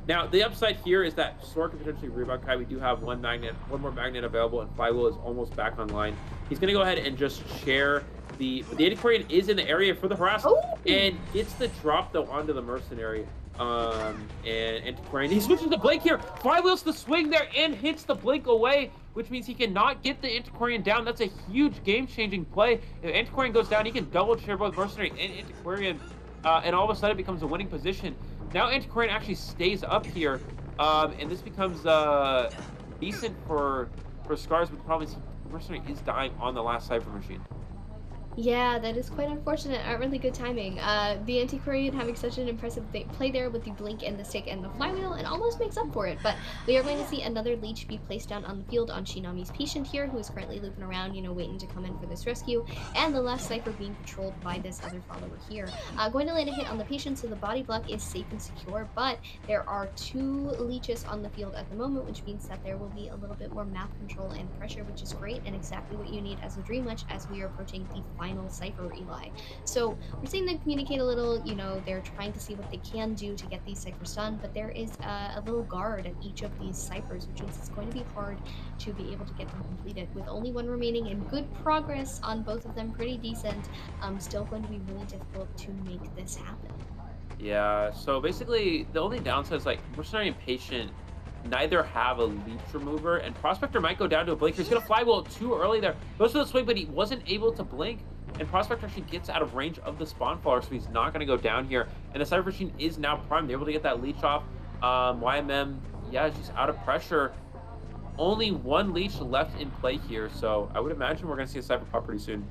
Now, the upside here is that Soar can potentially rebound Kai. We do have one more magnet available, and Flywheel is almost back online. He's going to go ahead and just share the Antiquarian is in the area for the harass and gets the drop though onto the Mercenary. And Antiquarian, he switches the blink here. Flywheel's the swing there and hits the blink away, which means he cannot get the Antiquarian down. That's a huge game-changing play. If Antiquarian goes down, he can double share both Mercenary and Antiquarian, and all of a sudden it becomes a winning position. Now Antiquarian actually stays up here, and this becomes decent for Scars, but the problem is Mercenary is dying on the last Cypher machine. Yeah, that is quite unfortunate. Really good timing. The Antiquarian having such an impressive play there with the blink and the stick and the flywheel, and almost makes up for it. But we are going to see another leech be placed down on the field on Shinami's patient here, who is currently looping around, waiting to come in for this rescue. And the last cipher being patrolled by this other follower here. Going to land a hit on the patient, so the body block is safe and secure. But there are 2 leeches on the field at the moment, which means that there will be a little bit more map control and pressure, which is great and exactly what you need as a Dream Witch as we are approaching the final cipher, Eli. So we're seeing them communicate a little, they're trying to see what they can do to get these ciphers done, but there is a little guard at each of these ciphers, which means it's going to be hard to be able to get them completed. With only 1 remaining and good progress on both of them, pretty decent, still going to be really difficult to make this happen. Yeah, so basically the only downside is like Mercenary and Patient neither have a leech remover, and Prospector might go down to a blink. He's gonna fly well too early there. Goes for the swing, but he wasn't able to blink. And Prospector actually gets out of range of the spawn follower, so he's not gonna go down here. And the Cypher Machine is now primed. They're able to get that leech off. YMM, yeah, is just out of pressure. Only one leech left in play here, so I would imagine we're gonna see a Cypher pop pretty soon.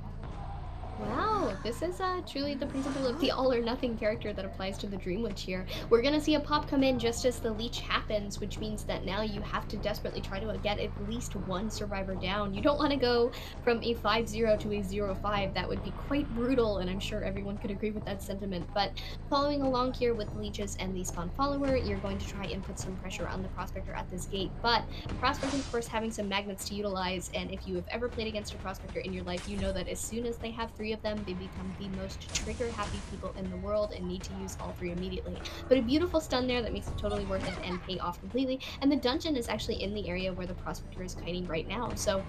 Wow, this is truly the principle of the all-or-nothing character that applies to the Dream Witch here. We're gonna see a pop come in just as the leech happens, which means that now you have to desperately try to get at least one survivor down. You don't want to go from a 5-0 to a 0-5. That would be quite brutal, and I'm sure everyone could agree with that sentiment. But following along here with leeches and the spawn follower, you're going to try and put some pressure on the Prospector at this gate. But Prospector, of course, having some magnets to utilize, and if you have ever played against a Prospector in your life, you know that as soon as they have 3 of them, they become the most trigger happy people in the world and need to use all 3 immediately. But a beautiful stun there that makes it totally worth it and pay off completely. And the dungeon is actually in the area where the Prospector is kiting right now, so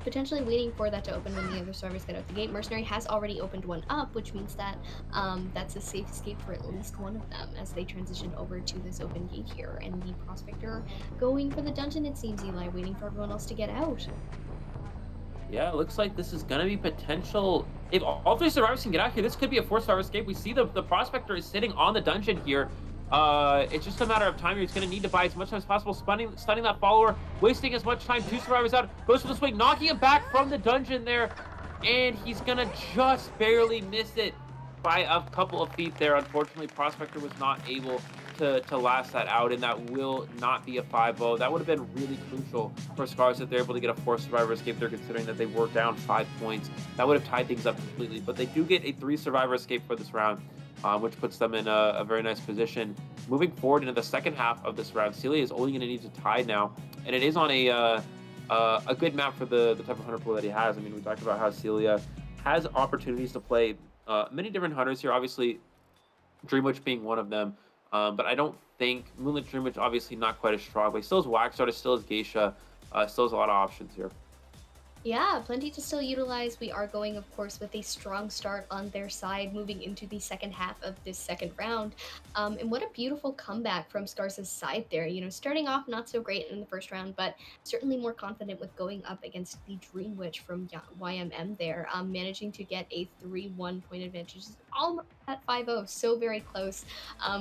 potentially waiting for that to open when the other survivors get out the gate. Mercenary has already opened one up, which means that that's a safe escape for at least one of them as they transition over to this open gate here. And the Prospector going for the dungeon, it seems, Eli, waiting for everyone else to get out. Yeah, it looks like this is going to be potential. If all 3 survivors can get out here, this could be a 4-survivor escape. We see the Prospector is sitting on the dungeon here. It's just a matter of time here. He's going to need to buy as much time as possible, stunning that follower, wasting as much time. 2 survivors out, goes for the swing, knocking him back from the dungeon there. And he's going to just barely miss it by a couple of feet there. Unfortunately, Prospector was not able to last that out, and that will not be a 5-0. That would have been really crucial for Scars if they're able to get a 4-survivor escape. They're considering that they were down 5 points. That would have tied things up completely, but they do get a 3-survivor escape for this round, which puts them in a very nice position. Moving forward into the second half of this round, Celia is only going to need to tie now, and it is on a good map for the type of hunter pool that he has. I mean, we talked about how Celia has opportunities to play many different hunters here, obviously Dream Witch being one of them. But I don't think Moonlit Dream Witch obviously not quite as strong, but he still has Wax Artist, still has Geisha, still has a lot of options here. Yeah, plenty to still utilize. We are going, of course, with a strong start on their side, moving into the second half of this second round. And what a beautiful comeback from Scars' side there. You know, starting off not so great in the first round, but certainly more confident with going up against the Dream Witch from YMM there, managing to get a 3-1 point advantage. Just almost at 5-0, so very close.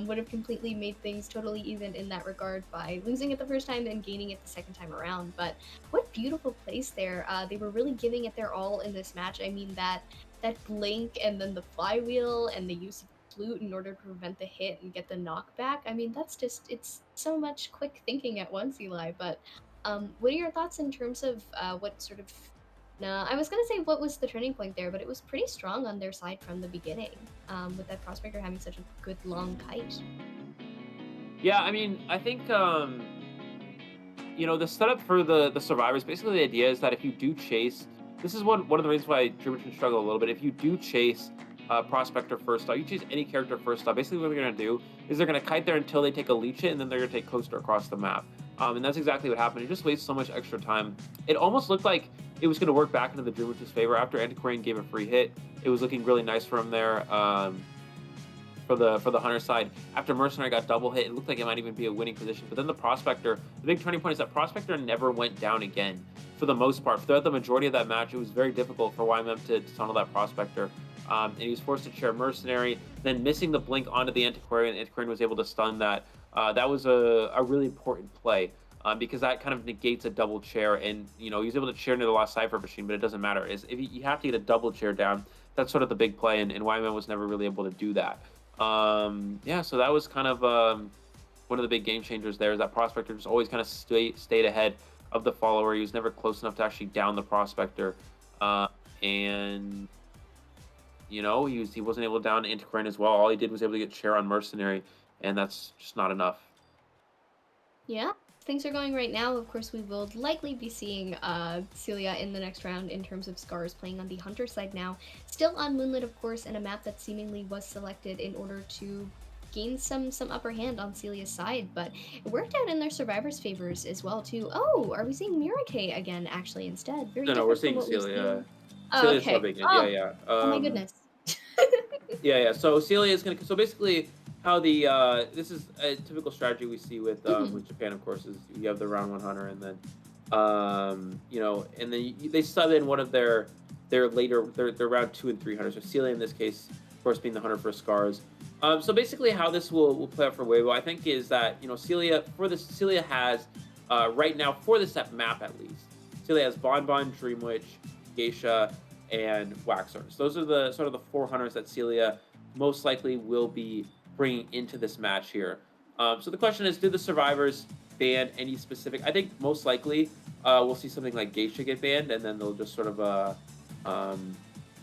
Would have completely made things totally even in that regard by losing it the first time and gaining it the second time around. But what beautiful plays there. They were really giving it their all in this match. I mean, that blink and then the flywheel and the use of flute in order to prevent the hit and get the knockback. I mean, that's just, it's so much quick thinking at once, Eli. But what are your thoughts in terms of what sort of... No, I was going to say what was the turning point there, but it was pretty strong on their side from the beginning, with that Prospector having such a good long kite. Yeah, I mean, I think... you know, the setup for the survivors, basically the idea is that if you do chase, this is one of the reasons why Dream Witch can struggle a little bit. If you do chase Prospector first off, you chase any character first off, basically what they're going to do is they're going to kite there until they take a leech hit, and then they're going to take coaster across the map. And that's exactly what happened. It just wastes so much extra time. It almost looked like it was going to work back into the Dream Witch's favor. After Antiquarian gave a free hit, it was looking really nice for him there. For the hunter side, after Mercenary got double hit, it looked like it might even be a winning position. But then the Prospector, the big turning point is that Prospector never went down again for the most part. Throughout the majority of that match, it was very difficult for YMM to tunnel that Prospector. And he was forced to chair Mercenary, then missing the blink onto the Antiquarian. The Antiquarian was able to stun that. That was a really important play. Because that kind of negates a double chair, and you know, he was able to chair near the Lost Cypher Machine, but it doesn't matter. If you have to get a double chair down, that's sort of the big play, and YMM was never really able to do that. Yeah, so that was kind of one of the big game changers there, is that Prospector just always kind of stayed ahead of the follower. He was never close enough to actually down the Prospector, and you know, he wasn't able to down Antiquarian as well. All he did was able to get chair on Mercenary, and that's just not enough. Yeah, things are going right now. Of course, we will likely be seeing Celia in the next round in terms of Scars playing on the Hunter side now. Still on Moonlit, of course, and a map that seemingly was selected in order to gain some upper hand on Celia's side, but it worked out in their survivors' favors as well, too. Oh, are we seeing Mirake again, actually, instead? Very No, we're seeing Celia. Oh, Celia's okay. subbing in. Oh. Yeah. Oh my goodness. Yeah. So Celia is gonna. So basically, how the this is a typical strategy we see with Japan, of course, is you have the round 1 hunter, and then you know, and then they sub in one of their later their round 2 and 3 hunters. So Celia in this case, of course, being the hunter for Scars. So basically, how this will play out for Weibo, I think, is that, you know, Celia has right now, for this map at least, Celia has Bonbon, Dream Witch, Geisha, and Waxer. So those are the sort of the 4 hunters that Celia most likely will be bringing into this match here. So the question is, do the survivors ban any specific? I think most likely we'll see something like Geisha get banned, and then they'll just sort of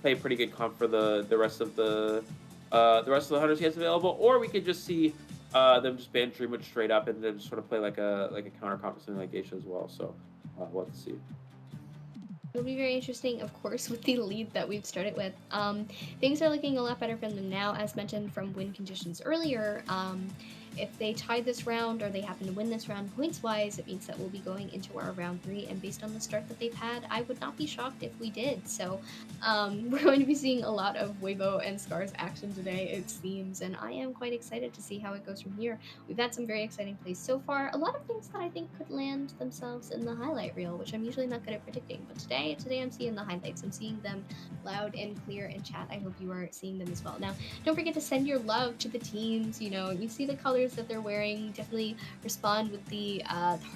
play a pretty good comp for the rest of the hunters he has available, or we could just see them just ban Dream Witch straight up and then just sort of play like a counter comp to something like Geisha as well. So we'll have to see. It'll be very interesting, of course, with the lead that we've started with. Things are looking a lot better for them now, as mentioned from win conditions earlier. If they tie this round, or they happen to win this round points-wise, it means that we'll be going into our round 3, and based on the start that they've had, I would not be shocked if we did. So we're going to be seeing a lot of Weibo and Scars action today, it seems, and I am quite excited to see how it goes from here. We've had some very exciting plays so far, a lot of things that I think could land themselves in the highlight reel, which I'm usually not good at predicting, but today I'm seeing the highlights. I'm seeing them loud and clear in chat. I hope you are seeing them as well. Now, don't forget to send your love to the teams. You know, you see the colors that they're wearing, definitely respond with the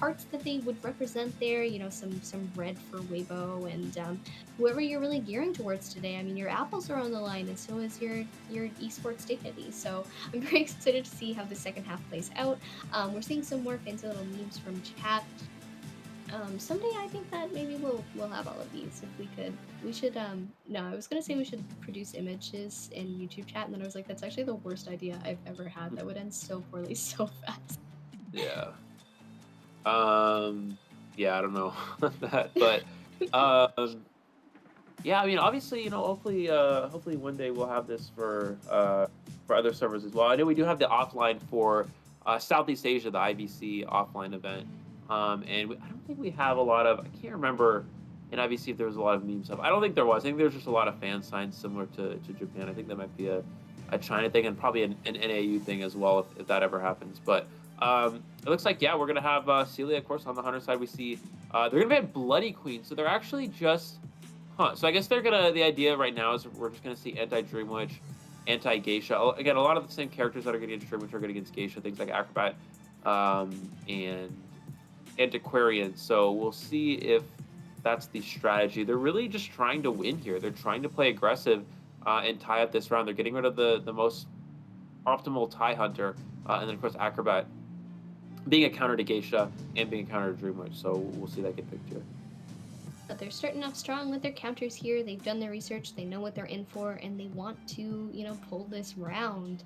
hearts that they would represent there, you know, some red for Weibo, and whoever you're really gearing towards today. I mean, your apples are on the line, and so is your esports dignity. So I'm very excited to see how the second half plays out. We're seeing some more fancy little memes from chat. Someday I think that maybe we'll have all of these. If we could, we should, no, I was gonna say we should produce images in YouTube chat, and then I was like, that's actually the worst idea I've ever had. That would end so poorly so fast. Yeah. Yeah, I don't know that, but yeah, I mean, obviously, you know, hopefully one day we'll have this for other servers as well. I know we do have the offline for Southeast Asia, the IBC offline event. And I don't think we have a lot of, I can't remember in IBC if there was a lot of meme stuff. I don't think there was. I think there's just a lot of fan signs similar to Japan. I think that might be a China thing, and probably an NAU thing as well if that ever happens. But it looks like, yeah, we're going to have Celia, of course, on the Hunter side. We see they're going to ban Bloody Queen. So they're actually just, so I guess they're going to, the idea right now is we're just going to see anti-Dream Witch, anti-Geisha. Again, a lot of the same characters that are going against Dream Witch are going against Geisha, things like Acrobat and Antiquarian. So we'll see if that's the strategy. They're really just trying to win here. They're trying to play aggressive and tie up this round. They're getting rid of the most optimal tie hunter, and then of course Acrobat being a counter to Geisha and being a counter to Dream Witch. So we'll see that get picked here. But they're starting off strong with their counters here. They've done their research, they know what they're in for, and they want to, you know, pull this round.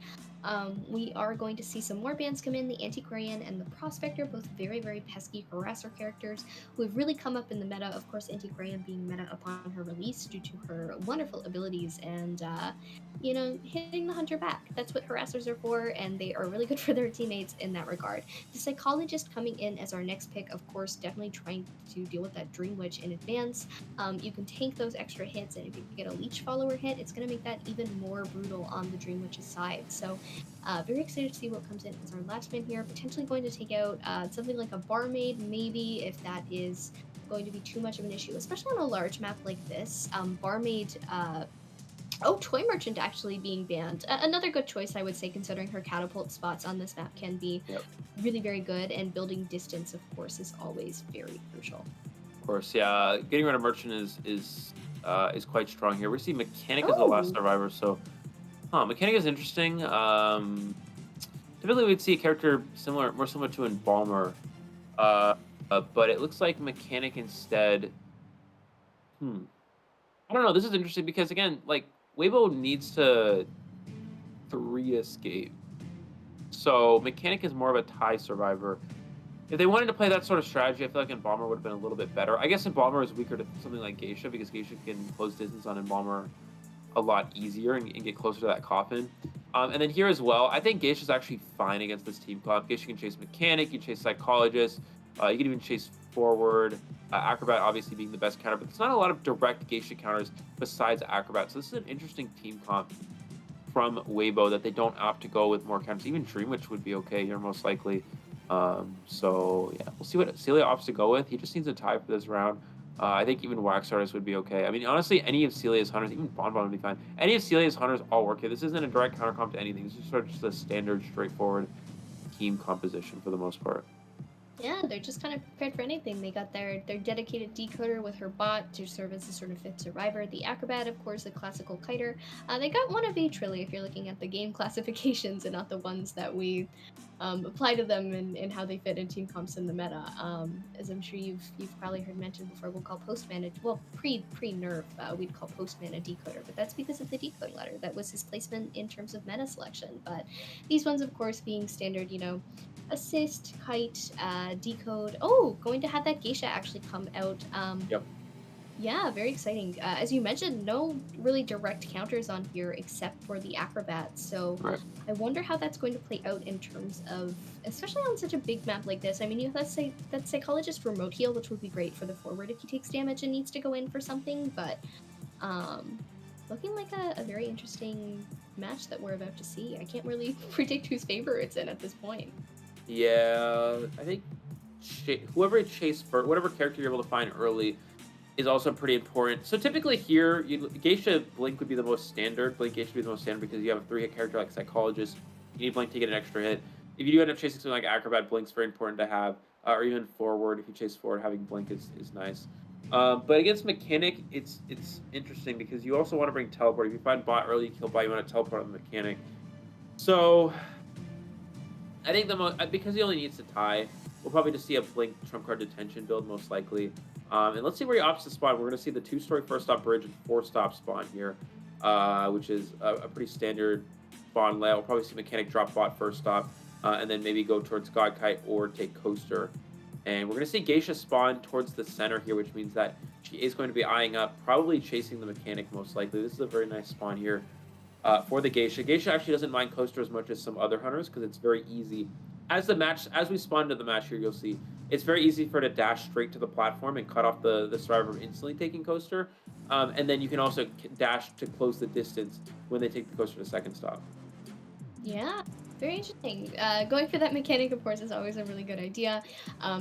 We are going to see some more bans come in. The Antiquarian and the Prospector, both very, very pesky harasser characters who have really come up in the meta. Of course, Antiquarian being meta upon her release due to her wonderful abilities and, you know, hitting the hunter back. That's what harassers are for, and they are really good for their teammates in that regard. The Psychologist coming in as our next pick, of course, definitely trying to deal with that Dream Witch in advance. You can tank those extra hits, and if you can get a Leech follower hit, it's going to make that even more brutal on the Dream Witch's side. So very excited to see what comes in as our last man here. Potentially going to take out something like a Barmaid, maybe, if that is going to be too much of an issue, especially on a large map like this. Barmaid, Toy Merchant actually being banned. Another good choice, I would say, considering her catapult spots on this map can be really very good, and building distance, of course, is always very crucial. Of course, yeah. Getting rid of Merchant is quite strong here. We see Mechanic as the last survivor, so Mechanic is interesting. Typically we'd see a character more similar to Embalmer, but it looks like Mechanic instead. I don't know. This is interesting because, again, like, Weibo needs to 3 escape, so Mechanic is more of a tie survivor. If they wanted to play that sort of strategy, I feel like Embalmer would have been a little bit better. I guess Embalmer is weaker to something like Geisha because Geisha can close distance on Embalmer a lot easier and get closer to that coffin. And then here as well, I think Geisha's actually fine against this team comp. Geisha can chase Mechanic, you can chase Psychologist, you can even chase Forward. Acrobat obviously being the best counter, but there's not a lot of direct Geisha counters besides Acrobat. So this is an interesting team comp from Weibo that they don't opt to go with more counters. Even Dream Witch would be okay here, most likely. So yeah, we'll see what Celia opts to go with. He just needs a tie for this round. I think even Wax Artist would be okay. I mean, honestly, any of Celia's hunters, even Bonbon would be fine. Any of Celia's hunters all work here. This isn't a direct counter comp to anything. This is sort of just a standard, straightforward team composition for the most part. Yeah, they're just kind of prepared for anything. They got their dedicated decoder with her bot to serve as a sort of fifth survivor. The acrobat, of course, a classical kiter. They got one of each, really, if you're looking at the game classifications and not the ones that we apply to them and how they fit in team comps in the meta. As I'm sure you've probably heard mentioned before, we'll call Postman pre-nerf, we'd call Postman a decoder, but that's because of the decoding ladder. That was his placement in terms of meta selection. But these ones, of course, being standard, you know, assist, kite, decode. Oh, going to have that geisha actually come out. Yep. Yeah, very exciting. As you mentioned, no really direct counters on here except for the acrobat. So Right. I wonder how that's going to play out in terms of, especially on such a big map like this. I mean, you have that psychologist remote heal, which would be great for the forward if he takes damage and needs to go in for something. But looking like a very interesting match that we're about to see. I can't really predict whose favor it's in at this point. Yeah, I think whoever chased first, whatever character you're able to find early, is also pretty important. So typically here, Geisha Blink would be the most standard. Blink Geisha would be the most standard because you have a 3-hit character like Psychologist. You need Blink to get an extra hit. If you do end up chasing something like Acrobat, Blink's very important to have. Or even Forward, if you chase Forward, having Blink is nice. But against Mechanic, it's interesting because you also want to bring Teleport. If you find Bot early, you kill Bot, you want to Teleport on the Mechanic. So I think because he only needs to tie, we'll probably just see a Blink trump card detention build most likely. And let's see where he opts to spawn. We're going to see the 2-story first stop bridge and 4-stop spawn here, which is a pretty standard spawn layout. We'll probably see Mechanic drop Bot first stop, and then maybe go towards God Kite or take Coaster. And we're going to see Geisha spawn towards the center here, which means that she is going to be eyeing up, probably chasing the Mechanic most likely. This is a very nice spawn here for the Geisha. Geisha actually doesn't mind Coaster as much as some other hunters because it's very easy. As we spawn to the match here, you'll see it's very easy for her to dash straight to the platform and cut off the survivor from instantly taking Coaster. And then you can also dash to close the distance when they take the Coaster to second stop. Yeah, very interesting. Going for that Mechanic, of course, is always a really good idea.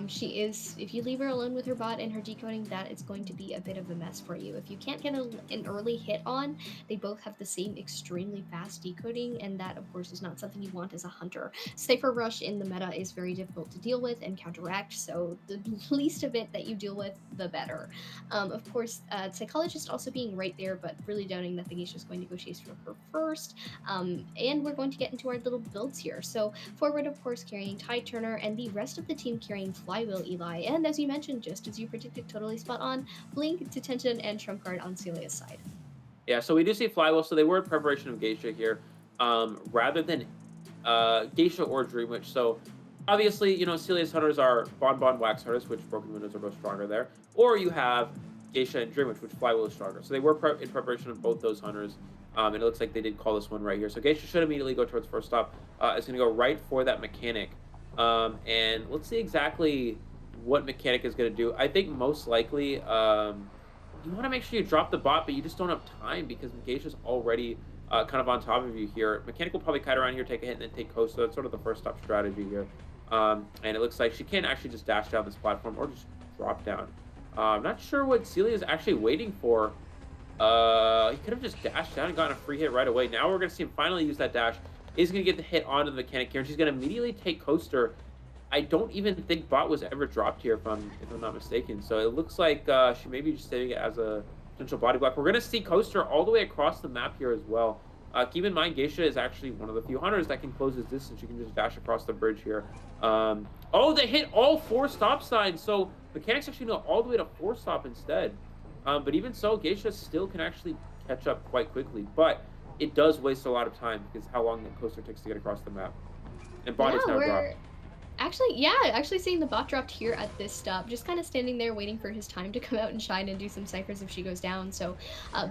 She is, if you leave her alone with her bot and her decoding, that is going to be a bit of a mess for you. If you can't get an early hit on, they both have the same extremely fast decoding, and that, of course, is not something you want as a hunter. Cypher Rush in the meta is very difficult to deal with and counteract, so the least of it that you deal with, the better. Of course, Psychologist also being right there, but really doubting that the Geisha is going to go chase for her first. And we're going to get into our little builds here. So forward, of course, carrying Tide Turner, and the rest of the team carrying Flywheel Eli. And as you mentioned, just as you predicted, totally spot on, Blink, Detention, and Trump Card on Celia's side. Yeah, so we do see Flywheel, so they were in preparation of Geisha here, rather than Geisha or Dream Witch. So obviously, you know, Celia's hunters are Bonbon, Wax Artist, which Broken Windows are both stronger there, or you have Geisha and Dream Witch, which Flywheel is stronger. So they were in preparation of both those hunters. And it looks like they did call this one right here. So Geisha should immediately go towards first stop. It's going to go right for that Mechanic. And let's see exactly what Mechanic is going to do. I think most likely you want to make sure you drop the bot, but you just don't have time because Geisha's already kind of on top of you here. Mechanic will probably kite around here, take a hit, and then take coast. So that's sort of the first stop strategy here. And it looks like she can actually just dash down this platform or just drop down. I'm not sure what Celia is actually waiting for. He could have just dashed down and gotten a free hit right away. Now we're going to see him finally use that dash. He's going to get the hit onto the Mechanic here, and she's going to immediately take Coaster. I don't even think Bot was ever dropped here, if I'm not mistaken. So it looks like she may be just saving it as a potential body block. We're going to see Coaster all the way across the map here as well. Keep in mind, Geisha is actually one of the few hunters that can close his distance. You can just dash across the bridge here. Oh, they hit all 4 stop signs. So Mechanics actually go all the way to 4 stop instead. But even so, Geisha still can actually catch up quite quickly. But it does waste a lot of time because how long the Coaster takes to get across the map. And Bot is now dropped. Actually seeing the bot dropped here at this stop, just kind of standing there waiting for his time to come out and shine and do some ciphers if she goes down. So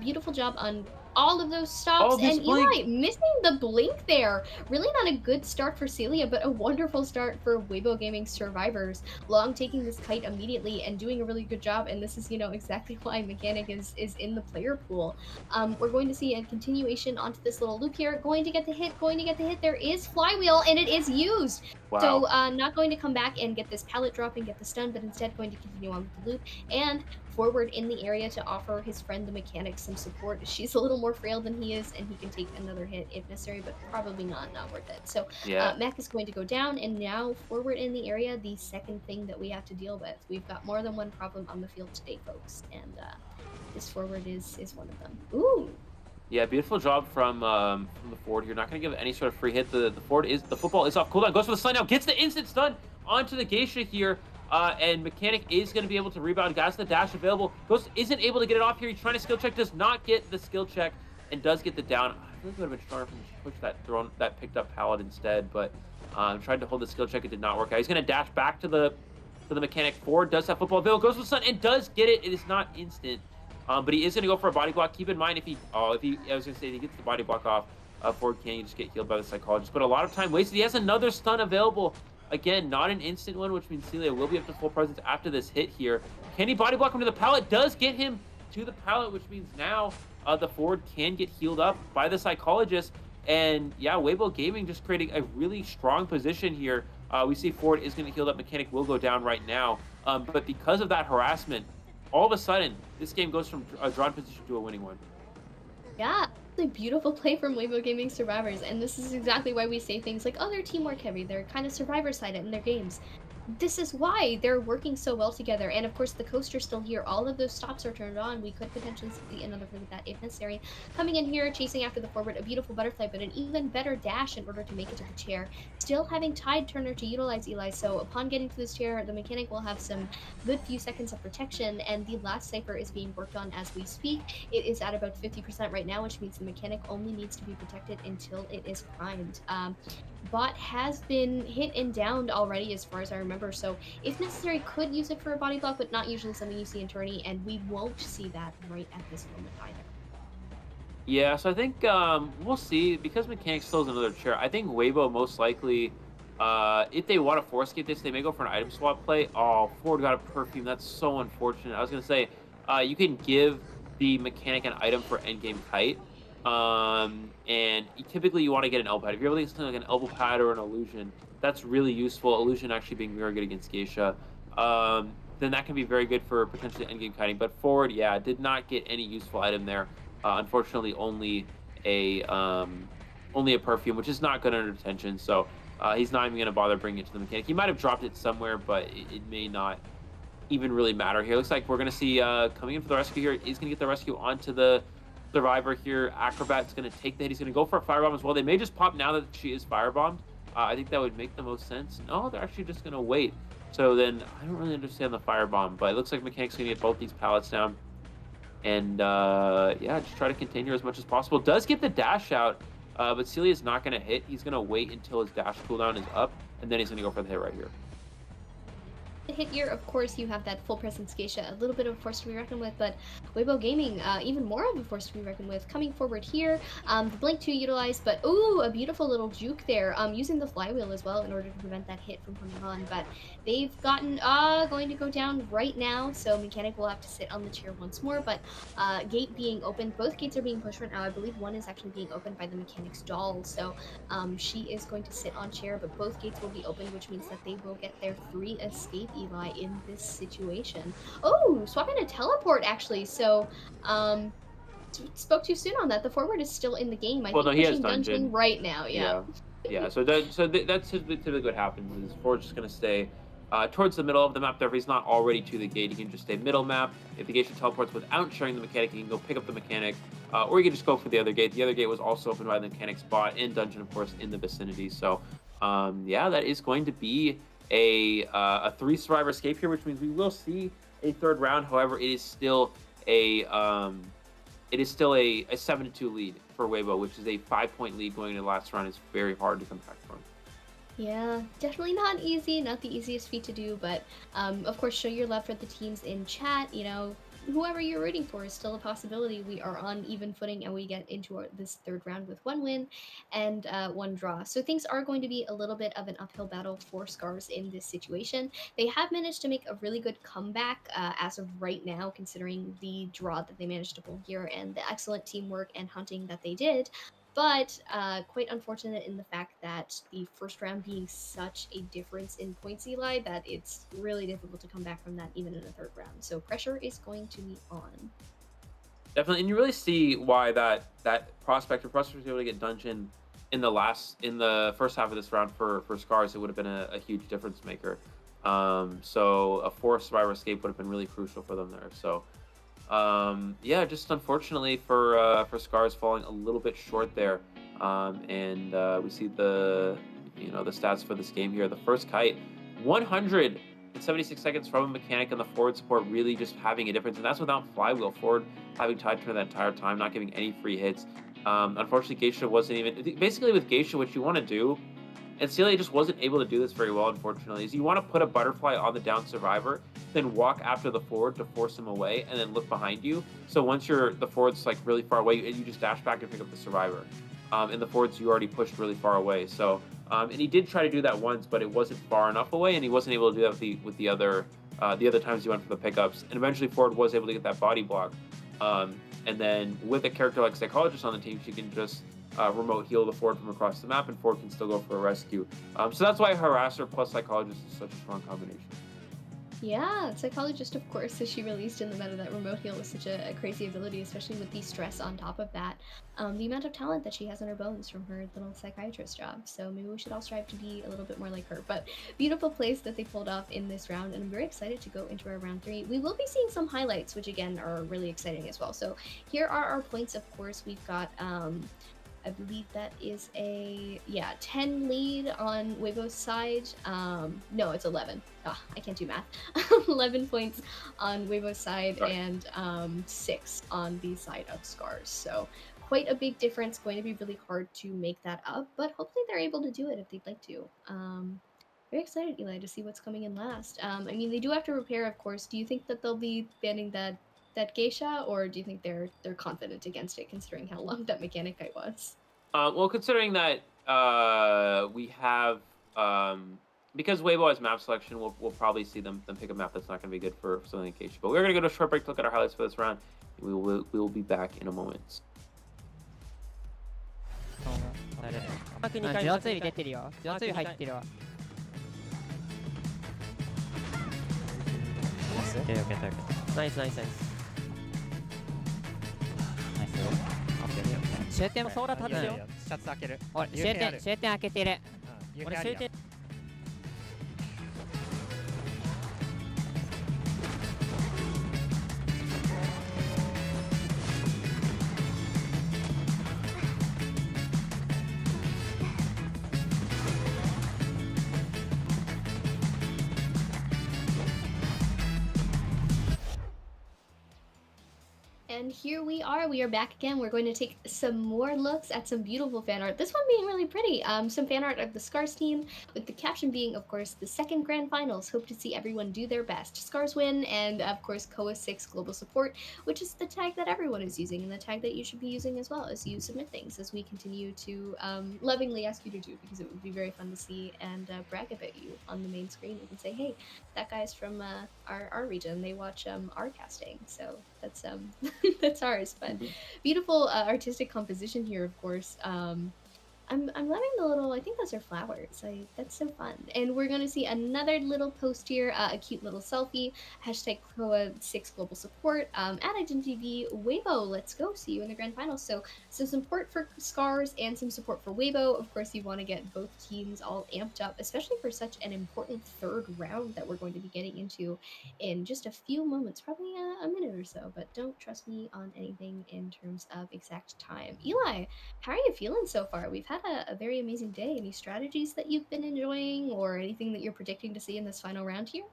beautiful job on all of those stops, this and blink. Eli missing the blink there. Really not a good start for Celia, but a wonderful start for Weibo Gaming survivors. Long taking this kite immediately and doing a really good job, and this is, you know, exactly why Mechanic is in the player pool. We're going to see a continuation onto this little loop here. Going to get the hit, going to get the hit. There is Flywheel, and it is used. Wow. So not going to come back and get this pallet drop and get the stun, but instead going to continue on with the loop and forward in the area to offer his friend the Mechanic some support. She's a little more frail than he is, and he can take another hit if necessary, but probably not worth it. So Yeah. Mac is going to go down, and now forward in the area, the second thing that we have to deal with. We've got more than one problem on the field today, folks, and this forward is one of them. Ooh. Yeah, beautiful job from the forward here. Not going to give any sort of free hit. The football is off cooldown. Goes for the stun now. Gets the instant stun onto the Geisha here. And Mechanic is going to be able to rebound. Got the dash available. Ghost isn't able to get it off here. He's trying to skill check. Does not get the skill check and does get the down. I think it would have been stronger if he pushed that picked up pallet instead. But tried to hold the skill check. It did not work out. He's going to dash back to the Mechanic forward. Does have football available. Goes for the stun and does get it. It is not instant. But he is going to go for a body block. Keep in mind if he I was going to say if he gets the body block off, forward can just get healed by the psychologist. But a lot of time wasted. He has another stun available. Again, not an instant one, which means Celia will be up to full presence after this hit here. Can he body block him to the pallet? Does get him to the pallet, which means now the forward can get healed up by the psychologist. And yeah, Weibo Gaming just creating a really strong position here. We see forward is going to heal up. Mechanic will go down right now. But because of that harassment, all of a sudden, this game goes from a drawn position to a winning one. Yeah, it's a beautiful play from Weibo Gaming survivors, and this is exactly why we say things like, oh, they're teamwork heavy, they're kind of survivor-sided in their games. This is why they're working so well together, and of course the coaster's still here. All of those stops are turned on. We could potentially see another look at that if necessary. Coming in here, chasing after the forward, a beautiful butterfly, but an even better dash in order to make it to the chair. Still having Tide Turner to utilize Eli, so upon getting to this chair, the Mechanic will have some good few seconds of protection, and the last cipher is being worked on as we speak. It is at about 50% right now, which means the Mechanic only needs to be protected until it is primed. Bot has been hit and downed already as far as I remember, so if necessary could use it for a body block, but not usually something you see in tourney, and we won't see that right at this moment either. Yeah, so I think we'll see. Because Mechanic still has another chair, I think Weibo most likely, if they want to force get this, they may go for an item swap play. Oh, forward got a perfume. That's so unfortunate. I was going to say, you can give the Mechanic an item for endgame kite. And typically you want to get an elbow pad. If you're able to get something like an elbow pad or an illusion, that's really useful. Illusion actually being very good against Geisha. Then that can be very good for potentially endgame kiting. But forward, yeah, did not get any useful item there. Unfortunately, only a perfume, which is not good under detention. So he's not even going to bother bringing it to the Mechanic. He might have dropped it somewhere, but it may not even really matter here. Looks like we're going to see coming in for the rescue here. He's going to get the rescue onto the survivor here. Acrobat's going to take the hit. He's going to go for a firebomb as well. They may just pop now that she is firebombed. I think that would make the most sense. No, they're actually just going to wait. So then I don't really understand the firebomb, but it looks like Mechanic's going to get both these pallets down. And yeah, just try to contain her as much as possible. Does get the dash out, but Celia's not going to hit. He's going to wait until his dash cooldown is up, and then he's going to go for the hit right here. The hit here, of course, you have that full presence Geisha, a little bit of a force to be reckoned with, but Weibo Gaming, even more of a force to be reckoned with. Coming forward here, the Blink 2 utilized, but ooh, a beautiful little juke there, using the flywheel as well in order to prevent that hit from coming on, but they've gotten, going to go down right now, so Mechanic will have to sit on the chair once more, but gate being opened, both gates are being pushed right now. I believe one is actually being opened by the Mechanic's doll, so she is going to sit on chair, but both gates will be opened, which means that they will get their 3 escape Eli in this situation. Oh, swapping a teleport actually. So, spoke too soon on that. The forward is still in the game. I think no, he has dungeon right now. Yeah. So that's typically what happens. Is forward's just gonna stay towards the middle of the map. There, if he's not already to the gate, he can just stay middle map. If the Geisha teleports without sharing the Mechanic, he can go pick up the Mechanic, or you can just go for the other gate. The other gate was also opened by the Mechanic's bot in dungeon, of course, in the vicinity. So, yeah, that is going to be a 3 survivor escape here, which means we will see a 3rd round. However, it is still a 7-2 lead for Weibo, which is a 5-point lead going into the last round. It's very hard to come back from. Yeah, definitely not easy, not the easiest feat to do, but of course, show your love for the teams in chat. You know, whoever you're rooting for is still a possibility. We are on even footing, and we get into this third round with 1 win and 1 draw. So things are going to be a little bit of an uphill battle for Scars in this situation. They have managed to make a really good comeback as of right now, considering the draw that they managed to pull here and the excellent teamwork and hunting that they did. But quite unfortunate in the fact that the first round being such a difference in points, Eli, that it's really difficult to come back from that even in a third round. So pressure is going to be on. Definitely, and you really see why that prospect was able to get dungeon in the first half of this round for Scars. It would have been a huge difference maker. So a forced survivor escape would have been really crucial for them there. So yeah, just unfortunately for Scars falling a little bit short there. And we see the stats for this game here. The first kite, 176 seconds from a mechanic, and the forward support really just having a difference, and that's without flywheel. Forward having tide turn that entire time, not giving any free hits. Unfortunately, Geisha wasn't even basically with Geisha. What you want to do, and CLA just wasn't able to do this very well, unfortunately, is you want to put a butterfly on the down survivor, then walk after the forward to force him away, and then look behind you. So once the forward's like really far away, you just dash back and pick up the survivor. And the forwards you already pushed really far away. So and he did try to do that once, but it wasn't far enough away, and he wasn't able to do that with the other times he went for the pickups. And eventually Forward was able to get that body block. And then with a character like Psychologist on the team, she can just remote heal the Forward from across the map, and Forward can still go for a rescue. So that's why Harasser plus Psychologist is such a strong combination. Yeah, Psychologist, of course, as she released in the meta, that remote heal was such a crazy ability, especially with the stress on top of that. The amount of talent that she has in her bones from her little psychiatrist job. So maybe we should all strive to be a little bit more like her. But beautiful plays that they pulled off in this round, and I'm very excited to go into our round 3. We will be seeing some highlights, which again are really exciting as well. So here are our points. Of course, we've got I believe that is a 10 lead on Weibo's side. No, it's 11. I can't do math. 11 points on Weibo's side, right, and 6 on the side of Scars. So quite a big difference. Going to be really hard to make that up, but hopefully they're able to do it if they'd like to. Very excited, Eli, to see what's coming in last. I mean, they do have to repair, of course. Do you think that they'll be banning that geisha, or do you think they're confident against it, considering how long that mechanic kite was? Well, considering that we have because Weibo has map selection, we'll probably see them pick a map that's not going to be good for something like geisha. But we're going to go to a short break to look at our highlights for this round. We will be back in a moment. ジオツイ出てるよ。ジオツイ入ってるわ。ナイスナイスナイス。終点もソーラー立つよ。シャツ開ける。俺終点開けてる。俺終点。And here we are back again. We're going to take some more looks at some beautiful fan art. This one being really pretty. Some fan art of the Scars team, with the caption being, of course, the second grand finals. Hope to see everyone do their best. Scars win, and of course, COA 6 global support, which is the tag that everyone is using, and the tag that you should be using as well as you submit things, as we continue to lovingly ask you to do, because it would be very fun to see and brag about you on the main screen. You can say, hey, that guy's from our region. They watch our casting, so that's that's ours. But beautiful artistic composition here, of course. I'm loving the little, I think those are flowers. That's so fun. And we're going to see another little post here, a cute little selfie, hashtag COA 6 global support, at IdentityV, Weibo, let's go, see you in the grand finals. So some support for Scars and some support for Weibo. Of course, you want to get both teams all amped up, especially for such an important third round that we're going to be getting into in just a few moments, probably a minute or so, but don't trust me on anything in terms of exact time. Eli, how are you feeling so far? We've had a very amazing day. Any strategies that you've been enjoying, or anything that you're predicting to see in this final round here?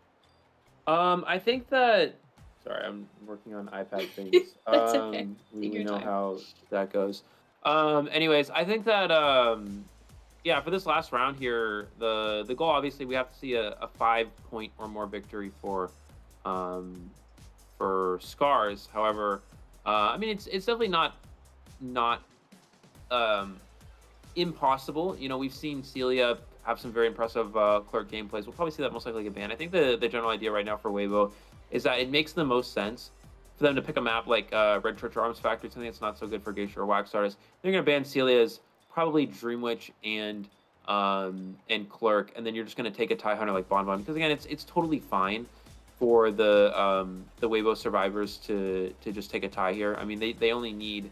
I think that, sorry, I'm working on iPad things. That's okay. We know how that goes. Anyways, I think that yeah, for this last round here, the goal, obviously we have to see a 5-point or more victory for for Scars. However, I mean, it's definitely not impossible. You know, we've seen Celia have some very impressive Clerk gameplays. We'll probably see that most likely get banned. I think the general idea right now for Weibo is that it makes the most sense for them to pick a map like Red Church or Arms Factory, something that's not so good for Geisha or Wax Artist. They're going to ban Celia's probably Dreamwitch and Clerk, and then you're just going to take a TIE Hunter like Bon Bon, because again, it's totally fine for the Weibo survivors to just take a tie here. I mean, they only need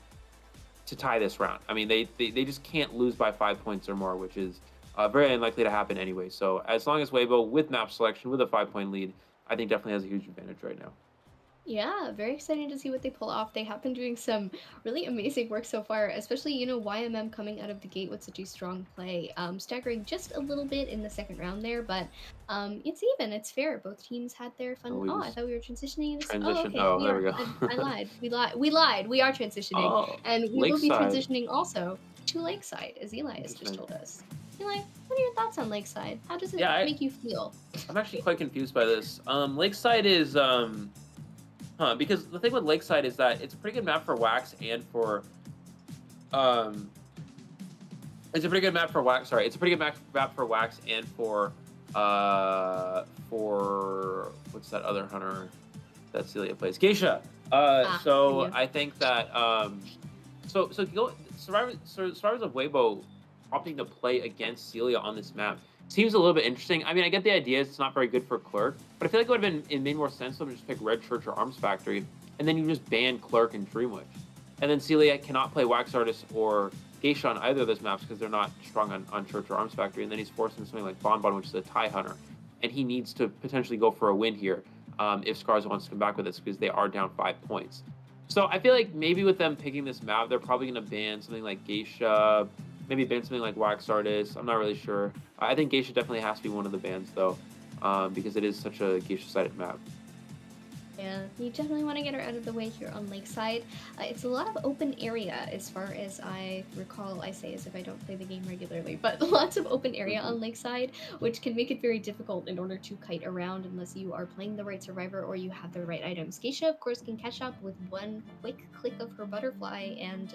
to tie this round. I mean, they just can't lose by 5 points or more, which is very unlikely to happen anyway. So as long as Weibo, with map selection, with a 5-point lead, I think definitely has a huge advantage right now. Yeah, very exciting to see what they pull off. They have been doing some really amazing work so far, especially, you know, YMM coming out of the gate with such a strong play, staggering just a little bit in the second round there, but it's even, it's fair. Both teams had their fun. Oh, I thought we were transitioning. Transition. Okay, Oh, we there are. we go. I lied. We lied. We are transitioning, Oh, and we will be Lakeside. transitioning also to Lakeside, as Eli has just told us. Eli, what are your thoughts on Lakeside? How does it make you feel? I'm actually quite confused by this. Lakeside is because the thing with Lakeside is that it's a pretty good map for Wax and for it's a pretty good map for Wax. Sorry, it's a pretty good map for Wax and for what's that other hunter that Celia plays? Geisha. So I think that Survivors of Weibo opting to play against Celia on this map seems a little bit interesting. I mean, I get the idea it's not very good for Clerk, but I feel like it made more sense for them to just pick Red Church or Arms Factory, and then you just ban Clerk and Dreamwitch. And then Celia cannot play Wax Artist or Geisha on either of those maps because they're not strong on Church or Arms Factory, and then he's forced into something like Bon Bon, which is a TIE Hunter. And he needs to potentially go for a win here if Scars wants to come back with this, because they are down 5 points. So I feel like maybe with them picking this map, they're probably going to ban something like Geisha, maybe ban something like Wax Artist. I'm not really sure. I think Geisha definitely has to be one of the bans, though, because it is such a Geisha-sided map. Yeah, you definitely want to get her out of the way here on Lakeside. It's a lot of open area as far as I recall. I say as if I don't play the game regularly, but lots of open area on Lakeside, which can make it very difficult in order to kite around unless you are playing the right survivor or you have the right items. Geisha, of course, can catch up with one quick click of her butterfly and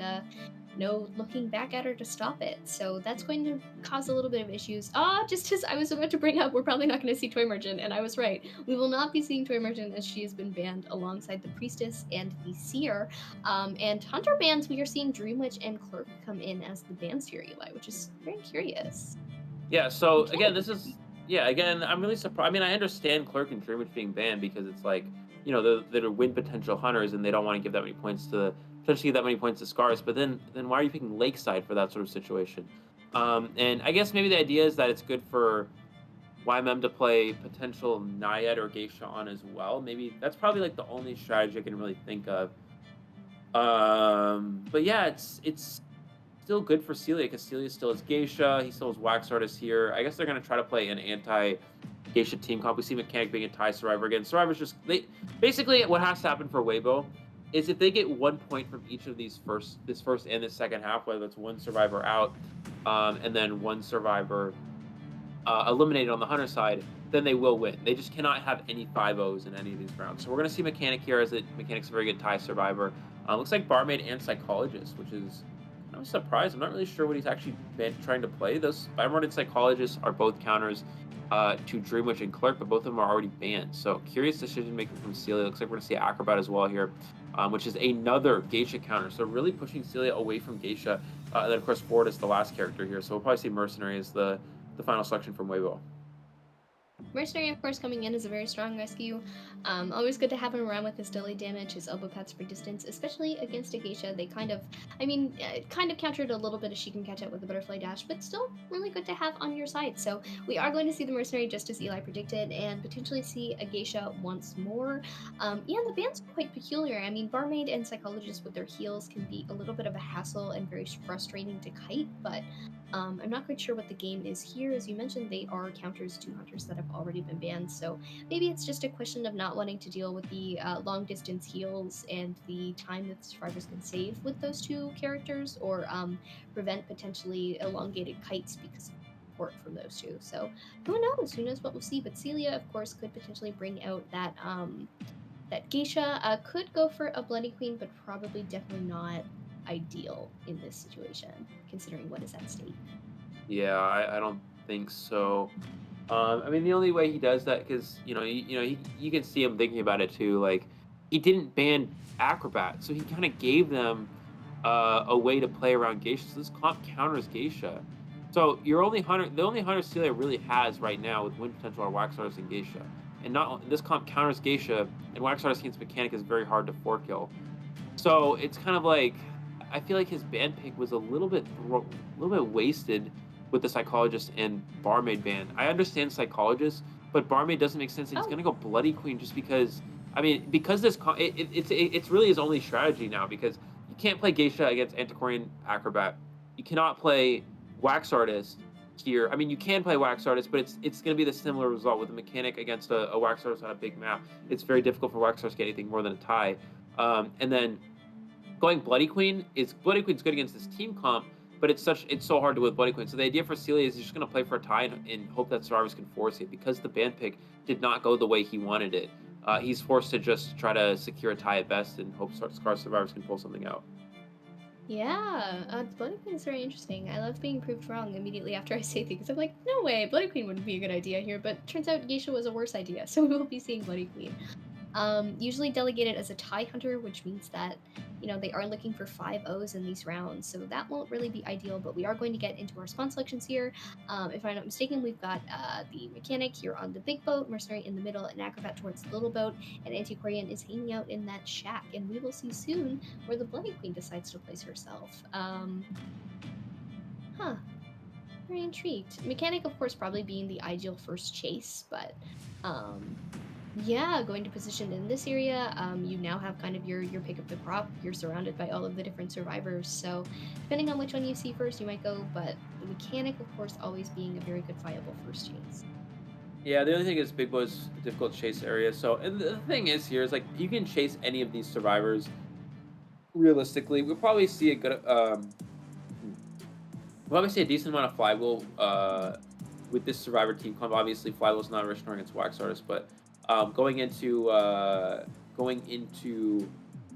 no looking back at her to stop it. So that's going to cause a little bit of issues. Just as I was about to bring up, we're probably not going to see Toy Merchant, and I was right. We will not be seeing Toy Merchant as she has been banned alongside the Priestess and the Seer. And Hunter bans, we are seeing Dreamwitch and Clerk come in as the bans here, Eli, which is very curious. Yeah, so again, again, I'm really surprised. I mean, I understand Clerk and Dreamwitch being banned because it's like, you know, they're win potential hunters and they don't want to give that many points to potentially give that many points to Scars, but then why are you picking Lakeside for that sort of situation? And I guess maybe the idea is that it's good for YMM to play potential Naiad or Geisha on as well. Maybe that's probably like the only strategy I can really think of. But yeah, it's still good for Celia because Celia still has Geisha. He still has Wax Artist here. I guess they're gonna try to play an anti-Geisha team comp. We see Mechanic being a TIE Survivor again. Survivor's just basically what has to happen for Weibo is if they get 1 point from each of these this first and this second half, whether it's one survivor out and then one survivor eliminated on the Hunter side, then they will win. They just cannot have any 5-0s in any of these rounds. So we're going to see Mechanic here, as Mechanic's a very good TIE survivor. Looks like Barmaid and Psychologist, which is kind of a surprise. I'm not really sure what he's actually been trying to play. Those Barmaid and Psychologist are both counters to Dreamwitch and Clerk, but both of them are already banned. So curious decision making from Celia. Looks like we're going to see Acrobat as well here, which is another Geisha counter. So really pushing Celia away from Geisha. And then of course Ford is the last character here. So we'll probably see Mercenary as the final selection from Weibo. Mercenary, of course, coming in is a very strong rescue. Always good to have him around with his delayed damage, his elbow pads for distance, especially against a Geisha. They kind of countered a little bit as she can catch up with the butterfly dash, but still really good to have on your side. So we are going to see the Mercenary just as Eli predicted, and potentially see a Geisha once more. Yeah, the band's quite peculiar. I mean, Barmaid and Psychologist with their heals can be a little bit of a hassle and very frustrating to kite, but I'm not quite sure what the game is here. As you mentioned, they are counters to hunters that have already been banned, so maybe it's just a question of not wanting to deal with the long distance heals and the time that the survivors can save with those two characters, or prevent potentially elongated kites because of support from those two. So who knows what we'll see. But Celia, of course, could potentially bring out that that Geisha could go for a Bloody Queen, but probably definitely not ideal in this situation, considering what is at stake. Yeah, I don't think so. I mean, the only way he does that, because you can see him thinking about it too. Like, he didn't ban Acrobat, so he kind of gave them a way to play around Geisha. So this comp counters Geisha. So the only hunter Celia really has right now with win potential are Wax Artist and Geisha. And this comp counters Geisha, and Wax Artist against Mechanic is very hard to 4-kill. So it's kind of like, I feel like his ban pick was a little bit wasted with the Psychologist and Barmaid ban. I understand Psychologist, but Barmaid doesn't make sense, and he's gonna go Bloody Queen just because. I mean, because this it's really his only strategy now, because you can't play Geisha against Antiquarian Acrobat. You cannot play Wax Artist here. I mean, you can play Wax Artist, but it's gonna be the similar result with a Mechanic against a Wax Artist on a big map. It's very difficult for Wax Artist to get anything more than a tie. And then going Bloody Queen's good against this team comp, but it's so hard to with Bloody Queen. So the idea for Celia is he's just going to play for a tie and hope that survivors can force it. Because the ban pick did not go the way he wanted it, he's forced to just try to secure a tie at best and hope Scar survivors can pull something out. Yeah, Bloody Queen is very interesting. I love being proved wrong immediately after I say things. I'm like, no way, Bloody Queen wouldn't be a good idea here, but turns out Geisha was a worse idea, so we will be seeing Bloody Queen. Usually delegated as a tie hunter, which means that, they are looking for 5-0s in these rounds, so that won't really be ideal, but we are going to get into our spawn selections here. If I'm not mistaken, we've got the Mechanic here on the big boat, Mercenary in the middle, and Acrobat towards the little boat, and Antiquarian is hanging out in that shack, and we will see soon where the Bloody Queen decides to place herself. Very intrigued. Mechanic, of course, probably being the ideal first chase, but yeah, going to position in this area, you now have kind of your pick of the crop. You're surrounded by all of the different survivors, so depending on which one you see first, you might go, but the Mechanic, of course, always being a very good viable first chase. Yeah, the only thing is Big Bo's difficult chase area. So, and the thing is here is, like, you can chase any of these survivors realistically. We'll probably see a good, we'll probably see a decent amount of flywheel with this survivor team comp. Obviously, flywheel's not restoring against Wax Artist, but going into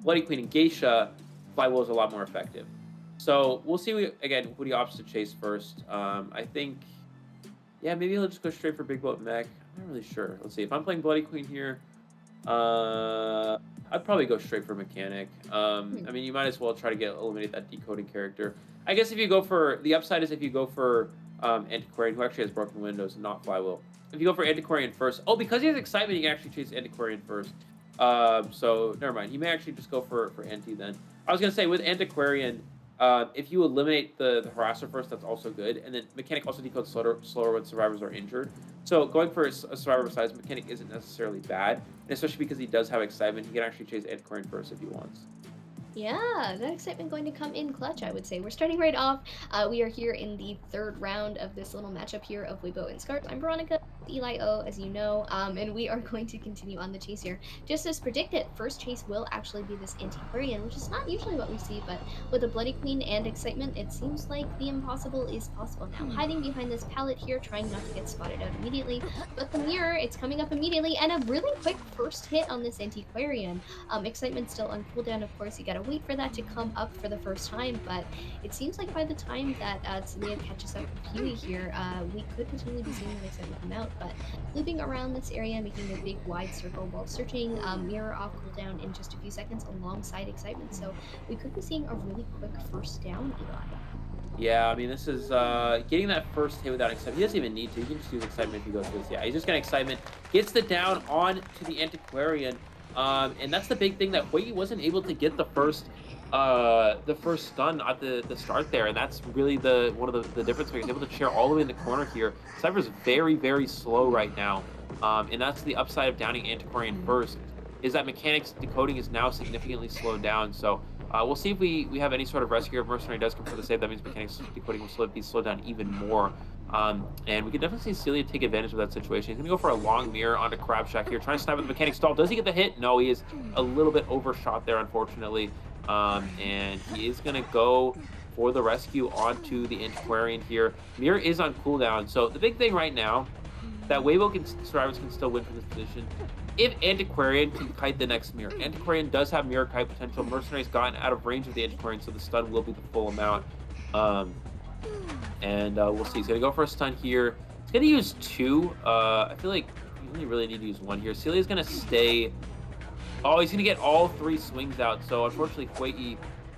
Bloody Queen and Geisha, flywheel is a lot more effective. So we'll see again who he opts to chase first. I think, yeah, maybe he'll just go straight for Big Boat Mech. I'm not really sure. Let's see. If I'm playing Bloody Queen here, I'd probably go straight for Mechanic. I mean, you might as well try to eliminate that decoding character. I guess if you go for the upside is if you go for Antiquarian, who actually has broken windows and not flywheel. If you go for Antiquarian first, because he has excitement, he can actually chase Antiquarian first. So never mind. He may actually just go for Anti then. I was gonna say with Antiquarian, if you eliminate the harasser first, that's also good. And then Mechanic also decodes slower when survivors are injured. So going for a survivor besides Mechanic isn't necessarily bad, and especially because he does have excitement, he can actually chase Antiquarian first if he wants. Yeah, that excitement going to come in clutch, I would say. We're starting right off. We are here in the third round of this little matchup here of Weibo and Scarf. I'm Veronica, Eli O, as you know, and we are going to continue on the chase here. Just as predicted, first chase will actually be this Antiquarian, which is not usually what we see, but with a Bloody Queen and excitement, it seems like the impossible is possible now. Hiding behind this pallet here, trying not to get spotted out immediately, but the mirror, it's coming up immediately, and a really quick first hit on this Antiquarian. Excitement still on cooldown, of course. You gotta wait for that to come up for the first time, but it seems like by the time that Celia catches up with Huey here, we could potentially be seeing the excitement come out. But looping around this area, making a big wide circle while searching, mirror off cooldown in just a few seconds alongside excitement, so we could be seeing a really quick first down, Eli. Yeah, I mean, this is getting that first hit without excitement. He doesn't even need to. He can just use excitement if he goes for this. Yeah, he's just getting excitement. Gets the down on to the Antiquarian. And that's the big thing, that Hui wasn't able to get the first stun at the start there, and that's really one of the difference. He's able to chair all the way in the corner here. Cypher's very, very slow right now, and that's the upside of downing Antiquarian first, is that Mechanic's decoding is now significantly slowed down. So we'll see if we have any sort of rescue. If Mercenary does come for the save, that means Mechanic's decoding will be slowed down even more. And we can definitely see Celia take advantage of that situation. He's going to go for a long mirror onto Crab Shack here, trying to snipe with the Mechanic stall. Does he get the hit? No, he is a little bit overshot there, unfortunately. And he is going to go for the rescue onto the Antiquarian here. Mirror is on cooldown. So the big thing right now that Weibo survivors can still win from this position if Antiquarian can kite the next mirror. Antiquarian does have mirror kite potential. Mercenary's gotten out of range of the Antiquarian, so the stun will be the full amount. We'll see. He's gonna go for a stun here. He's gonna use 2. I feel like you only really need to use 1 here. Celia's gonna stay. Oh, he's gonna get all 3 swings out. So unfortunately, Huei,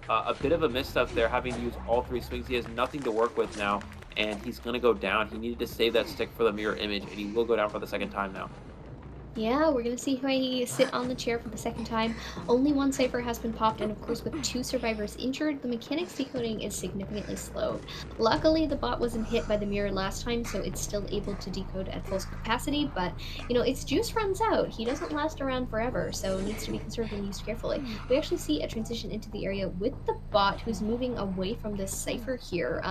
a bit of a misstep there, having to use all 3 swings. He has nothing to work with now, and he's gonna go down. He needed to save that stick for the mirror image, and he will go down for the 2nd time now. Yeah, we're gonna see Huei sit on the chair for the 2nd time. Only 1 Cypher has been popped, and of course with 2 survivors injured, the mechanics decoding is significantly slowed. Luckily, the bot wasn't hit by the mirror last time, so it's still able to decode at full capacity, but, you know, its juice runs out. He doesn't last around forever, so needs to be conserved and used carefully. We actually see a transition into the area with the bot, who's moving away from this Cypher here.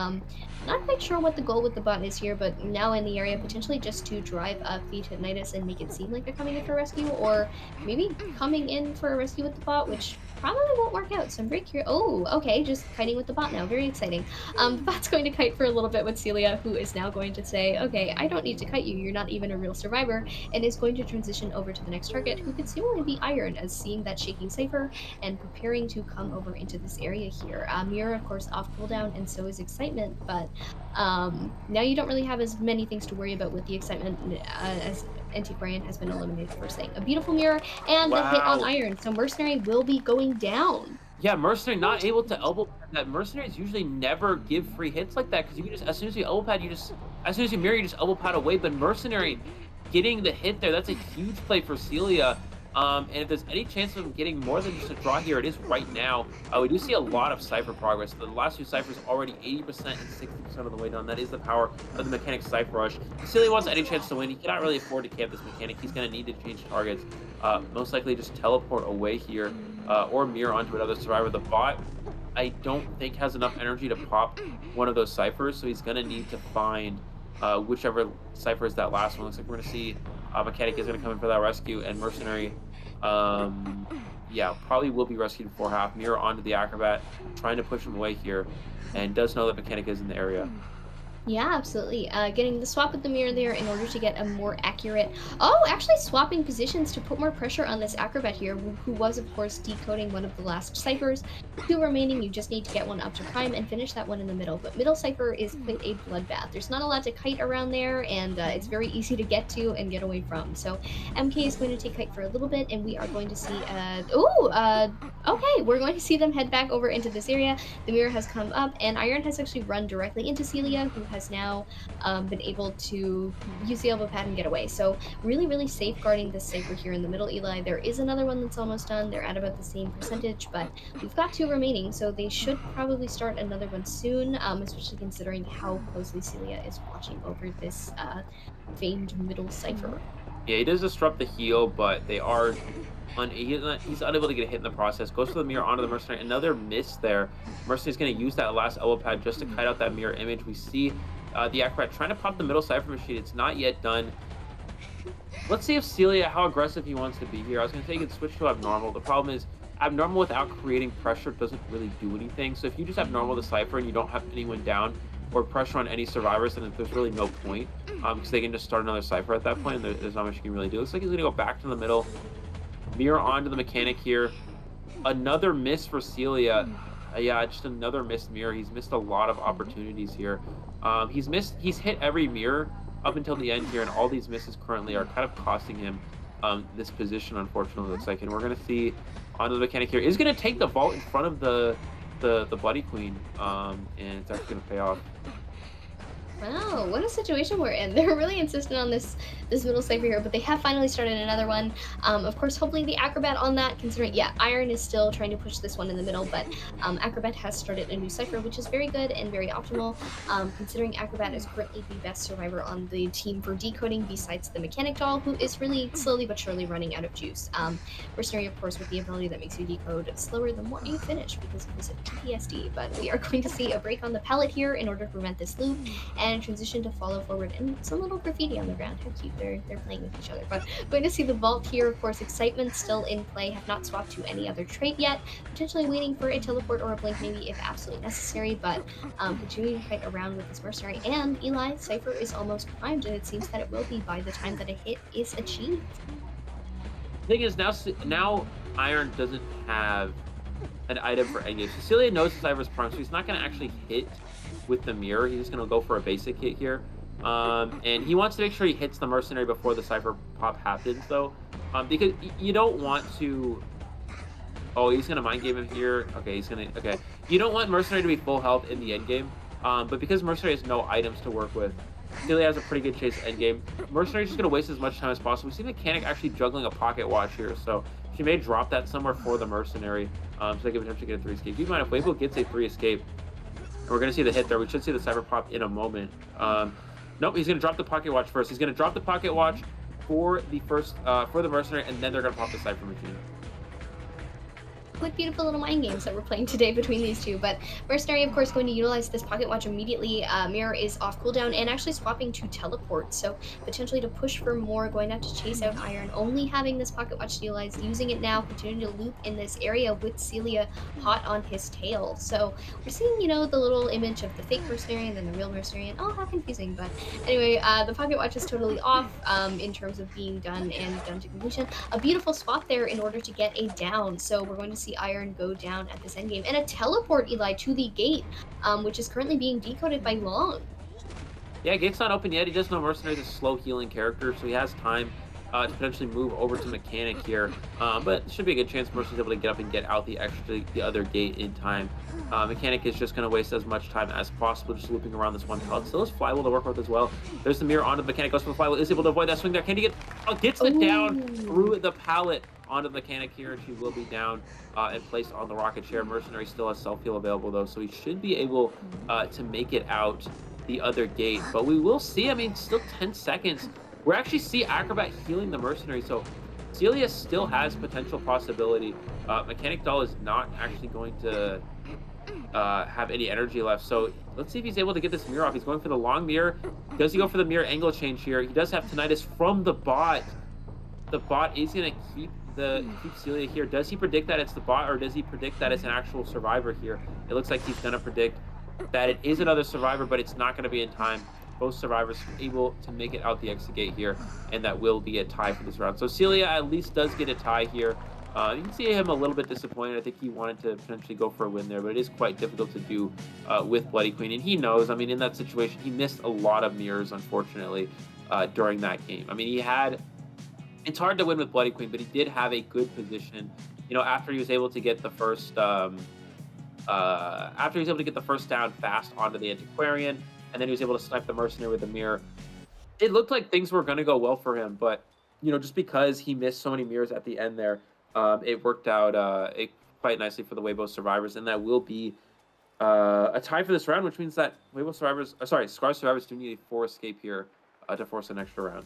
Not quite sure what the goal with the bot is here, but now in the area, potentially just to drive up the Titanitis and make it seem like they're coming in for a rescue, or maybe coming in for a rescue with the bot, which probably won't work out. So I'm very curious. Oh, okay, just kiting with the bot now. Very exciting. The bot's going to kite for a little bit with Celia, who is now going to say, okay, I don't need to kite you. You're not even a real survivor, and is going to transition over to the next target, who could seemingly be Iron, as seeing that shaking Cypher and preparing to come over into this area here. Mirror, of course, off cooldown, and so is Excitement, but now you don't really have as many things to worry about with the Excitement, as Antiquarian has been eliminated for saying. A beautiful mirror and the hit on Iron, so Mercenary will be going down. Yeah, Mercenary not able to elbow pad that. Mercenaries usually never give free hits like that, because you can just, as soon as you elbow pad, as soon as you mirror, you just elbow pad away. But Mercenary getting the hit there, that's a huge play for Celia. And if there's any chance of him getting more than just a draw here, it is right now. We do see a lot of Cypher progress. The last 2 Cyphers already 80% and 60% of the way done. That is the power of the mechanic Cypher Rush. If Celia wants any chance to win, he cannot really afford to camp this mechanic. He's going to need to change targets. Most likely just teleport away here, or mirror onto another survivor. The bot, I don't think, has enough energy to pop one of those Cyphers, so he's going to need to find whichever Cypher is that last one. Looks like we're going to see mechanic is going to come in for that rescue, and Mercenary, yeah, probably will be rescued before half. Mirror onto the Acrobat, trying to push him away here, and does know that mechanic is in the area. Yeah, absolutely. Getting the swap with the mirror there in order to get a more accurate... Oh, actually swapping positions to put more pressure on this Acrobat here, who was, of course, decoding one of the last Cyphers. 2 remaining, you just need to get one up to Prime and finish that one in the middle. But middle Cypher is quite a bloodbath. There's not a lot to kite around there, and it's very easy to get to and get away from. So MK is going to take kite for a little bit, and we are going to see... okay, we're going to see them head back over into this area. The mirror has come up, and Iron has actually run directly into Celia, who has now been able to use the elbow pad and get away. So really, really safeguarding this Cypher here in the middle, Eli. There is another one that's almost done. They're at about the same percentage, but we've got 2 remaining, so they should probably start another one soon, especially considering how closely Celia is watching over this famed middle Cypher. Yeah, he does disrupt the heal, but they are... he's unable to get a hit in the process. Goes for the mirror onto the Mercenary. Another miss there. Mercenary's going to use that last elbow pad just to kite out that mirror image. We see the Acrobat trying to pop the middle Cypher machine. It's not yet done. Let's see if Celia, how aggressive he wants to be here. I was going to say he can switch to Abnormal. The problem is Abnormal without creating pressure doesn't really do anything. So if you just Abnormal the Cypher and you don't have anyone down or pressure on any survivors, then there's really no point, because they can just start another Cypher at that point, and there's not much you can really do. Looks like he's going to go back to the middle. Mirror onto the mechanic here. Another miss for Celia. Yeah, just another missed mirror. He's missed a lot of opportunities here. He's hit every mirror up until the end here, and all these misses currently are kind of costing him this position, unfortunately, looks like. And we're going to see onto the mechanic here. Is going to take the vault in front of the Bloody Queen, and it's actually going to pay off. Wow, what a situation we're in. They're really insistent on this middle Cypher here, but they have finally started another one. Of course, hopefully the Acrobat on that, considering, yeah, Iron is still trying to push this one in the middle, but Acrobat has started a new Cypher, which is very good and very optimal, considering Acrobat is currently the best survivor on the team for decoding besides the Mechanic Doll, who is really slowly but surely running out of juice. Mercenary, of course, with the ability that makes you decode slower the more you finish because of his PTSD, but we are going to see a break on the pallet here in order to prevent this loop, and transition to follow forward, and some little graffiti on the ground. How cute. they're playing with each other. But going to see the vault here, of course, excitement still in play, have not swapped to any other trait yet, potentially waiting for a teleport or a blink maybe if absolutely necessary, but continuing to fight around with this mercenary. And Eli, Cypher is almost primed, and it seems that it will be by the time that a hit is achieved. The thing is, now Iron doesn't have an item for endgame. Cecilia knows the Cypher's prime, so he's not going to actually hit with the mirror. He's just going to go for a basic hit here. And he wants to make sure he hits the mercenary before the Cypher pop happens, though. Because you don't want to... Oh, he's going to mind game him here. Okay, he's going to... Okay. You don't want mercenary to be full health in the endgame. But because mercenary has no items to work with, Celia has a pretty good chase endgame. Mercenary's just going to waste as much time as possible. We see Mechanic actually juggling a pocket watch here, so she may drop that somewhere for the Mercenary, so they can potentially get a 3 escape. Keep in mind, if Weibo gets a 3 escape, and we're going to see the hit there, we should see the Cypher pop in a moment. Nope, he's going to drop the pocket watch first. He's going to drop the pocket watch for the first, for the Mercenary, and then they're going to pop the Cypher machine. Quick, beautiful little mind games that we're playing today between these two. But Mercenary, of course, going to utilize this pocket watch immediately. Mirror is off cooldown and actually swapping to teleport, so potentially to push for more, going to have to chase out Iron, only having this pocket watch to utilize, using it now, continuing to loop in this area with Celia hot on his tail. So we're seeing, you know, the little image of the fake Mercenary and then the real Mercenary, and oh, how confusing. But anyway, the pocket watch is totally off in terms of being done and done to completion. A beautiful swap there in order to get a down, so we're going to see Iron go down at this endgame. And a teleport, Eli, to the gate, which is currently being decoded by Long. Yeah, gate's not open yet. He does know Mercenary's a slow healing character, so he has time to potentially move over to Mechanic here. But it should be a good chance Mercenary's able to get up and get out the other gate in time. Mechanic is just going to waste as much time as possible, just looping around this one pallet. Still has Flywheel to work with as well. There's the mirror onto the Mechanic, goes for the Flywheel, is able to avoid that swing there. Can he get... Oh, gets the down through the pallet onto the Mechanic here, and she will be down and placed on the rocket chair. Mercenary still has self-heal available, though, so he should be able to make it out the other gate. But we will see, I mean, still 10 seconds. We actually see Acrobat healing the Mercenary, so Celia still has potential possibility. Mechanic Doll is not actually going to have any energy left, so let's see if he's able to get this mirror off. He's going for the long mirror. Does he go for the mirror angle change here? He does have Tinnitus from the bot. The bot is going to keep Celia here. Does he predict that it's the bot, or does he predict that it's an actual survivor here? It looks like he's going to predict that it is another survivor, but it's not going to be in time. Both survivors able to make it out the exit gate here, and that will be a tie for this round. So Celia at least does get a tie here. You can see him a little bit disappointed. I think he wanted to potentially go for a win there, but it is quite difficult to do with Bloody Queen, and he knows. I mean, in that situation, he missed a lot of mirrors, unfortunately, during that game. I mean, he had... It's hard to win with Bloody Queen, but he did have a good position. You know, after he was able to get the first, down fast onto the Antiquarian, and then he was able to snipe the Mercenary with the mirror. It looked like things were going to go well for him, but, you know, just because he missed so many mirrors at the end there, it worked out quite nicely for the Weibo survivors, and that will be a tie for this round, which means that Weibo survivors, Scar survivors do need a 4 escape here to force an extra round.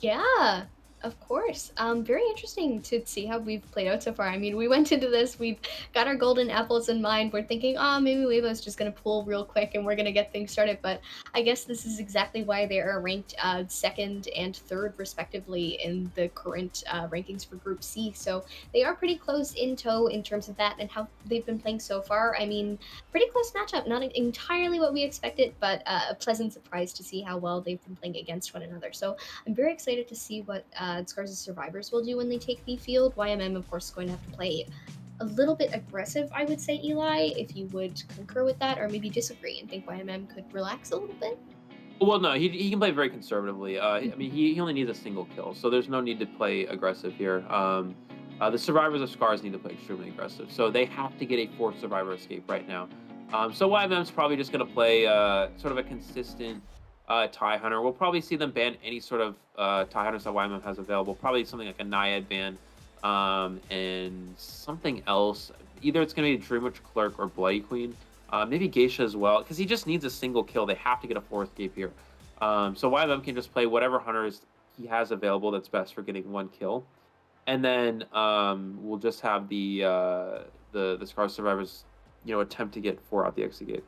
Yeah, of course. Very interesting to see how we've played out so far. I mean, we went into this, we've got our golden apples in mind. We're thinking, oh, maybe Weibo's just going to pull real quick and we're going to get things started. But I guess this is exactly why they are ranked 2nd and 3rd, respectively, in the current rankings for Group C. So they are pretty close in tow in terms of that and how they've been playing so far. I mean, pretty close matchup. Not entirely what we expected, but a pleasant surprise to see how well they've been playing against one another. So I'm very excited to see what Scars' survivors will do when they take the field. YMM, of course, is going to have to play a little bit aggressive, I would say, Eli, if you would concur with that, or maybe disagree and think YMM could relax a little bit. Well, no, he can play very conservatively. I mean, he only needs a single kill, so there's no need to play aggressive here. The survivors of Scars need to play extremely aggressive, so they have to get a 4th survivor escape right now. So YMM's probably just going to play sort of a consistent TIE Hunter. We'll probably see them ban any sort of TIE Hunters that YMM has available. Probably something like a Naiad ban and something else. Either it's going to be Dreamwitch Clerk or Bloody Queen. Maybe Geisha as well, because he just needs a single kill. They have to get a 4th escape here. So YMM can just play whatever hunters he has available that's best for getting 1 kill. And then we'll just have the Scar survivors, you know, attempt to get 4 out the exit gate.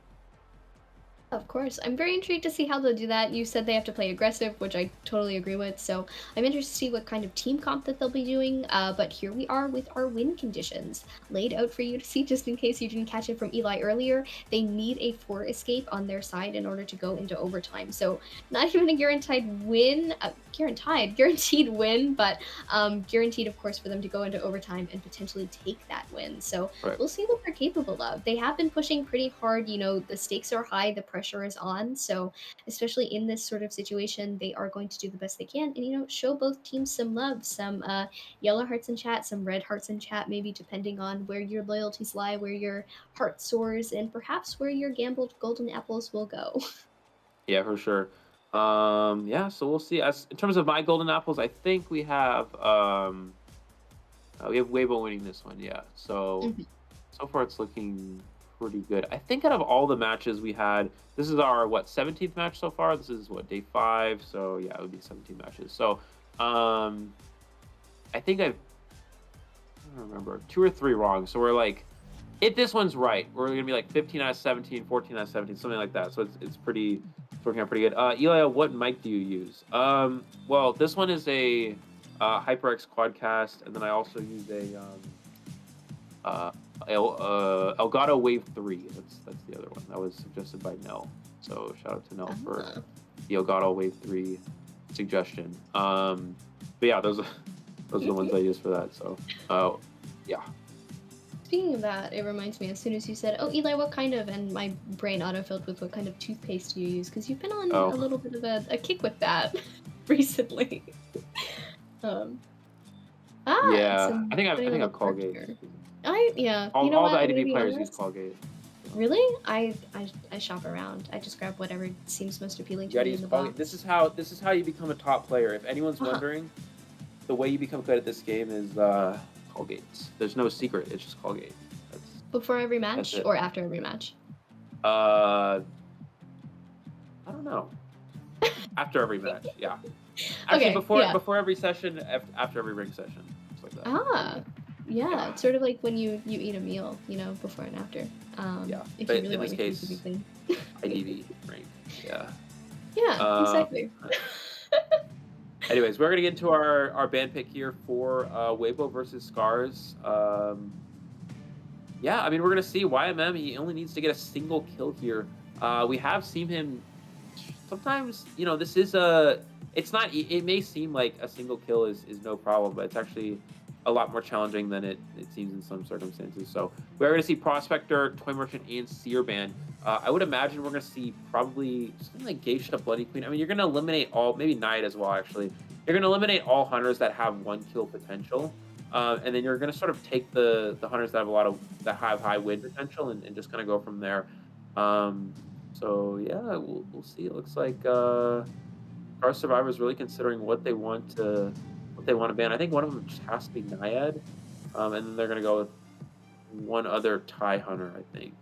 Of course. I'm very intrigued to see how they'll do that. You said they have to play aggressive, which I totally agree with. So I'm interested to see what kind of team comp that they'll be doing. But here we are with our win conditions laid out for you to see, just in case you didn't catch it from Eli earlier. They need a 4 escape on their side in order to go into overtime. So not even a guaranteed win, guaranteed win, but guaranteed, of course, for them to go into overtime and potentially take that win. So Right. we'll see what they're capable of. They have been pushing pretty hard. You know, the stakes are high, the pressure is on. So especially in this sort of situation, they are going to do the best they can and, you know, show both teams some love, some yellow hearts in chat, some red hearts in chat, maybe depending on where your loyalties lie, where your heart soars, and perhaps where your gambled golden apples will go. Yeah, for sure. Yeah, so we'll see. As in terms of my golden apples, I think we have Weibo winning this one. Yeah, so so far it's looking pretty good. I think out of all the matches we had, this is our 17th match so far. This is day 5. So yeah, it would be 17 matches. So I think I don't remember 2 or 3 wrong. So we're like, if this one's right, we're gonna be like 15 out of 17, 14 out of 17, something like that. So it's working out pretty good. Eli, what mic do you use? Well, this one is a HyperX Quadcast, and then I also use a Elgato Wave 3. That's the other one. That was suggested by Nell. So shout out to Nell for the Elgato Wave 3 suggestion. But yeah, those are the ones I use for that. So yeah. Speaking of that, it reminds me, as soon as you said, oh, Eli, what kind of, and my brain autofilled with what kind of toothpaste do you use? Because you've been on a little bit of a kick with that recently. Yeah, some I think funny I've little Colgate. perks here. Yeah, All, you know all what, the I'm gonna IDB be players honest. use Colgate. Really? I shop around. I just grab whatever seems most appealing You to gotta me in use the Colgate. box. This is how you become a top player. If anyone's wondering, the way you become good at this game is Colgate. There's no secret. It's just Colgate. Before every match it. or after every match? I don't know. After every match, yeah. Actually, Okay, before every session, after every ring session, just like that. Yeah, it's sort of like when you eat a meal, you know, before and after. Yeah, If but you really in want this your case, food to be clean. IDB ring. Yeah. Yeah, exactly. Anyways, we're gonna get into our band pick here for Weibo versus Scars. Yeah, I mean, we're going to see YMM. He only needs to get a single kill here. We have seen him sometimes, you know, this is it's not, it may seem like a single kill is no problem, but it's actually a lot more challenging than it seems in some circumstances. So we're going to see Prospector, Toy Merchant, and Seer Band. I would imagine we're going to see probably something like Geisha, Bloody Queen. I mean, you're going to eliminate all, maybe Knight as well, actually. You're going to eliminate all hunters that have 1 kill potential. And then you're going to sort of take the hunters that have high win potential and just kind of go from there. So yeah, we'll see. It looks like our Survivor's really considering what they want to ban. I think one of them just has to be Naiad, and then they're going to go with one other Thai hunter, I think.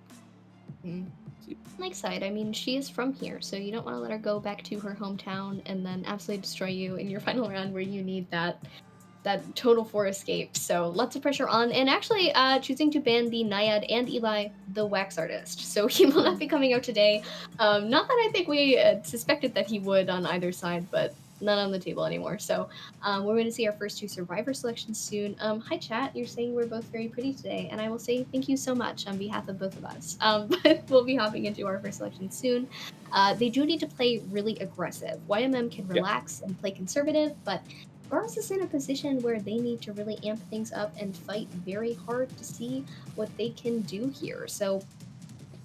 Like side, I mean, she is from here, so you don't want to let her go back to her hometown and then absolutely destroy you in your final round where you need that total 4 escape. So lots of pressure on, and actually choosing to ban the Naiad and Eli, the wax artist. So he will not be coming out today. Not that I think we suspected that he would on either side, but not on the table anymore. So we're going to see our first 2 survivor selections soon. Hi chat, you're saying we're both very pretty today, and I will say thank you so much on behalf of both of us. But we'll be hopping into our first selection soon. They do need to play really aggressive. YMM can relax and play conservative, but Scars is in a position where they need to really amp things up and fight very hard to see what they can do here. So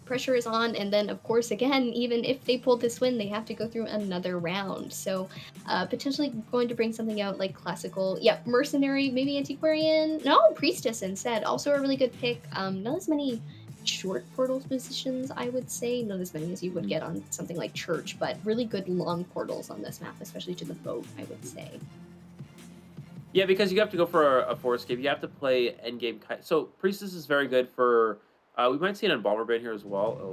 pressure is on, and then of course, again, even if they pull this win, they have to go through another round. So potentially going to bring something out like classical, mercenary, maybe antiquarian, no, priestess instead. Also a really good pick. Not as many short portals positions, I would say, not as many as you would get on something like church, but really good long portals on this map, especially to the boat, I would say. Yeah, because you have to go for a 4 escape. You have to play endgame. So Priestess is very good for. We might see an Embalmer band here as well. A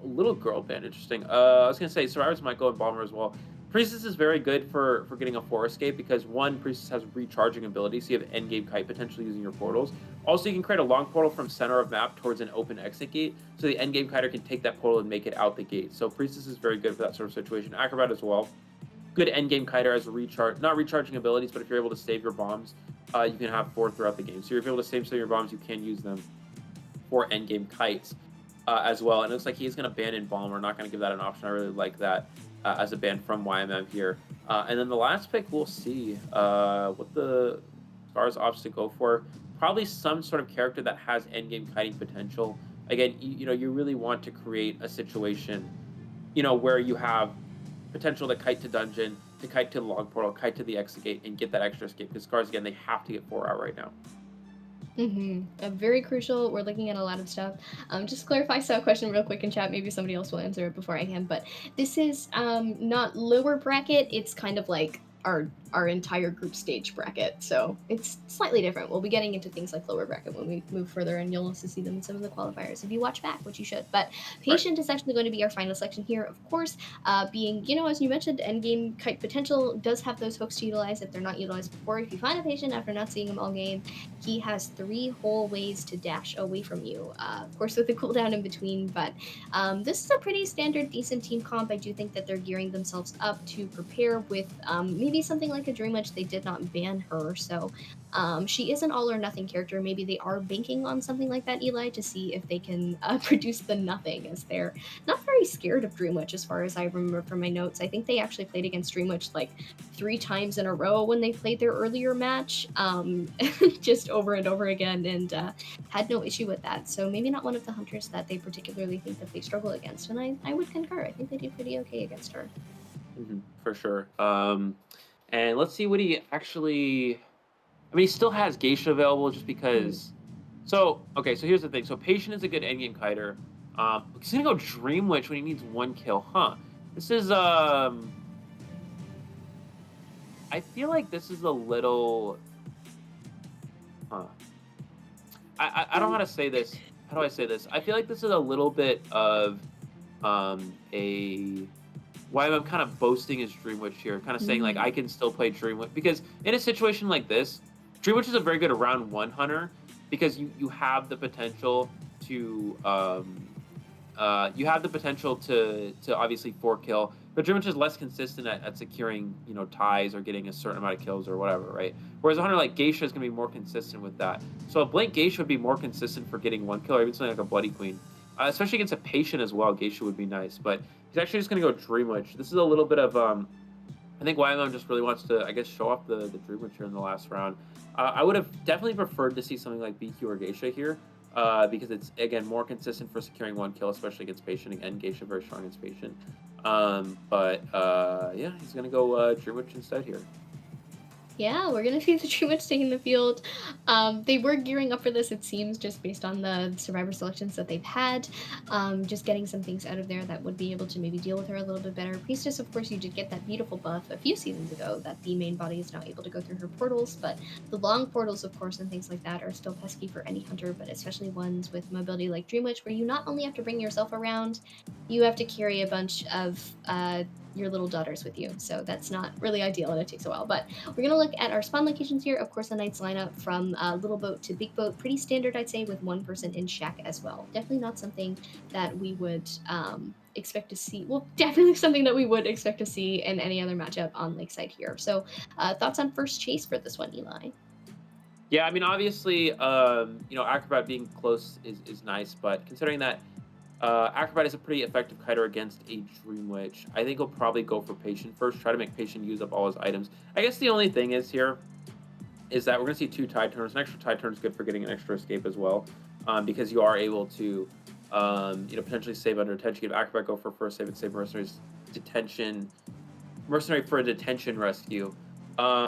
little girl band, interesting. I was gonna say Survivors might go Embalmer as well. Priestess is very good for getting a 4 escape because one, Priestess has recharging ability, so you have endgame kite potentially using your portals. Also, you can create a long portal from center of map towards an open exit gate, so the endgame kiter can take that portal and make it out the gate. So Priestess is very good for that sort of situation. Acrobat as well. Good endgame kiter as a not recharging abilities, but if you're able to save your bombs, you can have 4 throughout the game. So if you're able to save some of your bombs, you can use them for endgame kites as well. And it looks like he's going to ban in bomb. We're not going to give that an option. I really like that as a ban from YMM here. And then the last pick, we'll see what the Scars opts to go for. Probably some sort of character that has endgame kiting potential. Again, you really want to create a situation, where you have potential to kite to dungeon, to kite to the log portal, kite to the exit gate, and get that extra escape. Because Scars, again, they have to get 4 out right now. Very crucial. We're looking at a lot of stuff. Just to clarify, I saw a question real quick in chat. Maybe somebody else will answer it before I can. But this is not lower bracket. It's kind of like our entire group stage bracket, so it's slightly different. We'll be getting into things like lower bracket when we move further, and you'll also see them in some of the qualifiers if you watch back, which you should. But Patient is actually going to be our final selection here, of course, being, as you mentioned, endgame kite potential does have those hooks to utilize if they're not utilized before. If you find a Patient after not seeing him all game, he has 3 whole ways to dash away from you, of course with a cooldown in between. But this is a pretty standard, decent team comp. I do think that they're gearing themselves up to prepare with maybe something like a Dream Witch. They did not ban her, so she is an all or nothing character. Maybe they are banking on something like that, Eli, to see if they can produce the nothing, as they're not very scared of Dream Witch as far as I remember from my notes. I think they actually played against Dream Witch like 3 times in a row when they played their earlier match, just over and over again, and had no issue with that. So maybe not one of the hunters that they particularly think that they struggle against, and I would concur. I think they do pretty okay against her. For sure. And let's see what he actually... I mean, he still has Geisha available just because... So here's the thing. So Patient is a good endgame kiter. He's going to go Dream Witch when he needs 1 kill. This is... I feel like this is a little... I don't know how to say this. How do I say this? I feel like this is a little bit of why I'm kind of boasting his Dream Witch here, kind of saying like I can still play Dream Witch, because in a situation like this, Dream Witch is a very good round 1 hunter, because you have the potential to obviously 4 kill, but Dream Witch is less consistent at securing ties or getting a certain amount of kills or whatever, right? Whereas a hunter like Geisha is going to be more consistent with that. So a Blink Geisha would be more consistent for getting 1 kill, or even something like a Bloody Queen. Especially against a Patient as well, Geisha would be nice. But he's actually just going to go Dream Witch. This is a little bit of, I think YMM just really wants to, I guess, show off the Dream Witch here in the last round. I would have definitely preferred to see something like BQ or Geisha here, because it's, again, more consistent for securing 1 kill, especially against Patient. Again, Geisha very strong against Patient. Yeah, he's going to go Dream Witch instead here. Yeah, we're going to see the Dream Witch taking the field. They were gearing up for this, it seems, just based on the survivor selections that they've had. Just getting some things out of there that would be able to maybe deal with her a little bit better. Priestess, of course, you did get that beautiful buff a few seasons ago that the main body is now able to go through her portals, but the long portals, of course, and things like that are still pesky for any hunter, but especially ones with mobility like Dream Witch, where you not only have to bring yourself around, you have to carry a bunch of your little daughters with you, so that's not really ideal and it takes a while. But we're gonna look at our spawn locations here. Of course, the Knights lineup from little boat to big boat, pretty standard, I'd say, with 1 person in shack as well. Definitely not something that we would expect to see. Well, definitely something that we would expect to see in any other matchup on Lakeside here. So thoughts on first chase for this one, Eli? Yeah, I mean, obviously, Acrobat being close is nice, but considering that Acrobat is a pretty effective kiter against a Dream Witch, I think he'll probably go for Patient first, try to make Patient use up all his items. I guess the only thing is here is that we're going to see 2 tide turners. An extra tide turn is good for getting an extra escape as well, because you are able to, potentially save under detention. Give Acrobat go for first save and save Mercenary for a detention rescue. And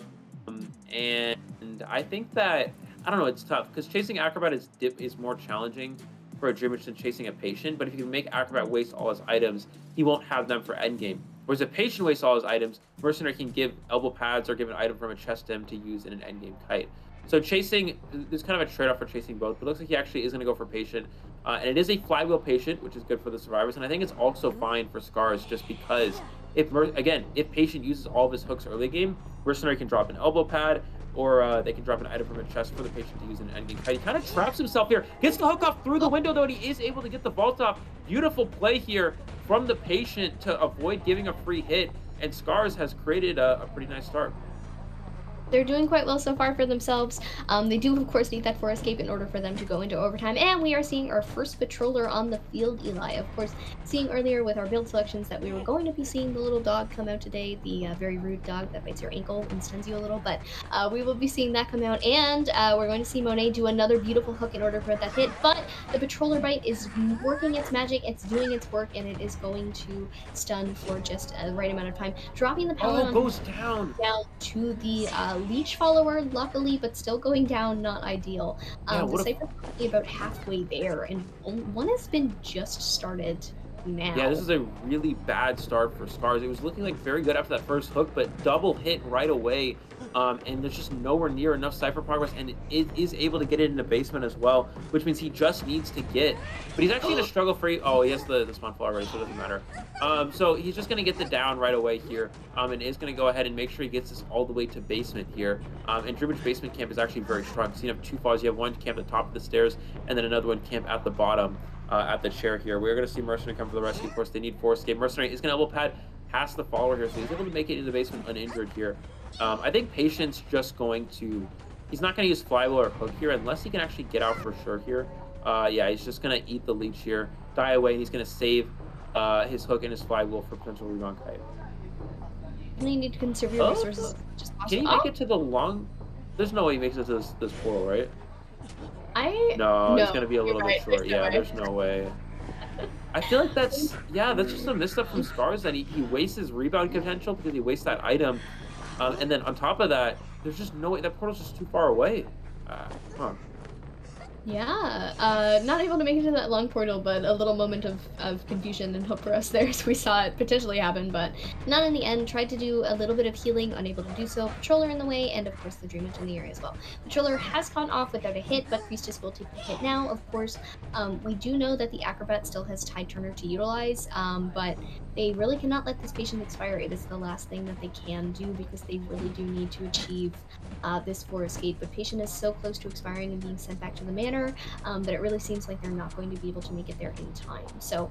I think that, I don't know, it's tough, because chasing Acrobat is more challenging for a Dream Witch than chasing a Patient, but if you can make Acrobat waste all his items, he won't have them for endgame. Whereas a Patient wastes all his items, Mercenary can give elbow pads or give an item from a chest to him to use in an endgame kite. So chasing, there's kind of a trade-off for chasing both, but it looks like he actually is going to go for Patient. And it is a flywheel Patient, which is good for the survivors, and I think it's also fine for Scars just because if Patient uses all of his hooks early game, Mercenary can drop an elbow pad, or they can drop an item from a chest for the Patient to use in an endgame fight. He kind of traps himself here. Gets the hook off through the window, though, and he is able to get the vault off. Beautiful play here from the Patient to avoid giving a free hit, and Scars has created a pretty nice start. They're doing quite well so far for themselves. They do, of course, need that 4 escape in order for them to go into overtime. And we are seeing our first patroller on the field, Eli. Of course, seeing earlier with our build selections that we were going to be seeing the little dog come out today, the very rude dog that bites your ankle and stuns you a little. But we will be seeing that come out. And we're going to see Monet do another beautiful hook in order for that hit. But the patroller bite is working its magic. It's doing its work, and it is going to stun for just the right amount of time. Dropping the paladin goes down to the leech follower, luckily, but still going down, not ideal. The Cypher's probably about halfway there, and one has been just started now. Yeah, this is a really bad start for Scars. It was looking like very good after that first hook, but double hit right away. And there's just nowhere near enough Cypher progress, and it is able to get it into basement as well, which means he just needs to get. But he's actually going to struggle for. Oh, he has the spawn fall already, so it doesn't matter. So he's just going to get the down right away here, and is going to go ahead and make sure he gets this all the way to basement here. And Dribridge basement camp is actually very strong. So you have 2 falls. You have one camp at the top of the stairs, and then another one camp at the bottom at the chair here. We're going to see Mercenary come for the rescue. Of course, they need 4 escape. Mercenary is going to elbow pad past the follower here, so he's able to make it into the basement uninjured here. I think Patient's just going to... He's not going to use flywheel or hook here unless he can actually get out for sure here. Yeah, he's just going to eat the leech here, die away, and he's going to save his hook and his flywheel for potential rebound kite. You need to conserve your resources as much as possible. Can he make it to the long... There's no way he makes it to this portal, right? No, it's going to be a little bit short. Yeah, there's no way. I feel like that's just a misstep from Scars, and he wastes his rebound potential because he wastes that item. And then on top of that, there's just no way. That portal's just too far away. Yeah, not able to make it to that long portal, but a little moment of confusion and hope for us there as we saw it potentially happen, but not in the end. Tried to do a little bit of healing, unable to do so. Patroller in the way, and of course the Dream Witch in the area as well. Patroller has gone off without a hit, but Priestess will take the hit now. Of course, we do know that the Acrobat still has Tide Turner to utilize, but they really cannot let this patient expire. It is the last thing that they can do because they really do need to achieve this 4 escape. But patient is so close to expiring and being sent back to the manor that it really seems like they're not going to be able to make it there in time. So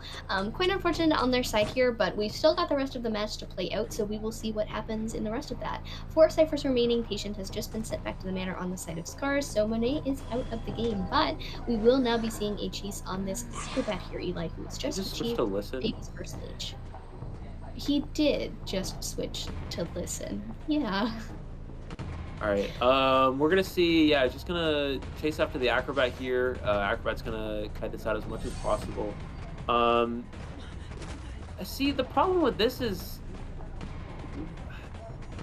quite unfortunate on their side here, but we've still got the rest of the match to play out, so we will see what happens in the rest of that. 4 ciphers remaining. Patient has just been sent back to the manor on the side of Scars, so Monet is out of the game, but we will now be seeing a chase on this Acrobat here, Eli, who has just achieved baby's first stage. He did just switch to listen. Yeah. Alright, we're gonna see, just gonna chase after the Acrobat here. Acrobat's gonna kite this out as much as possible. See, the problem with this is,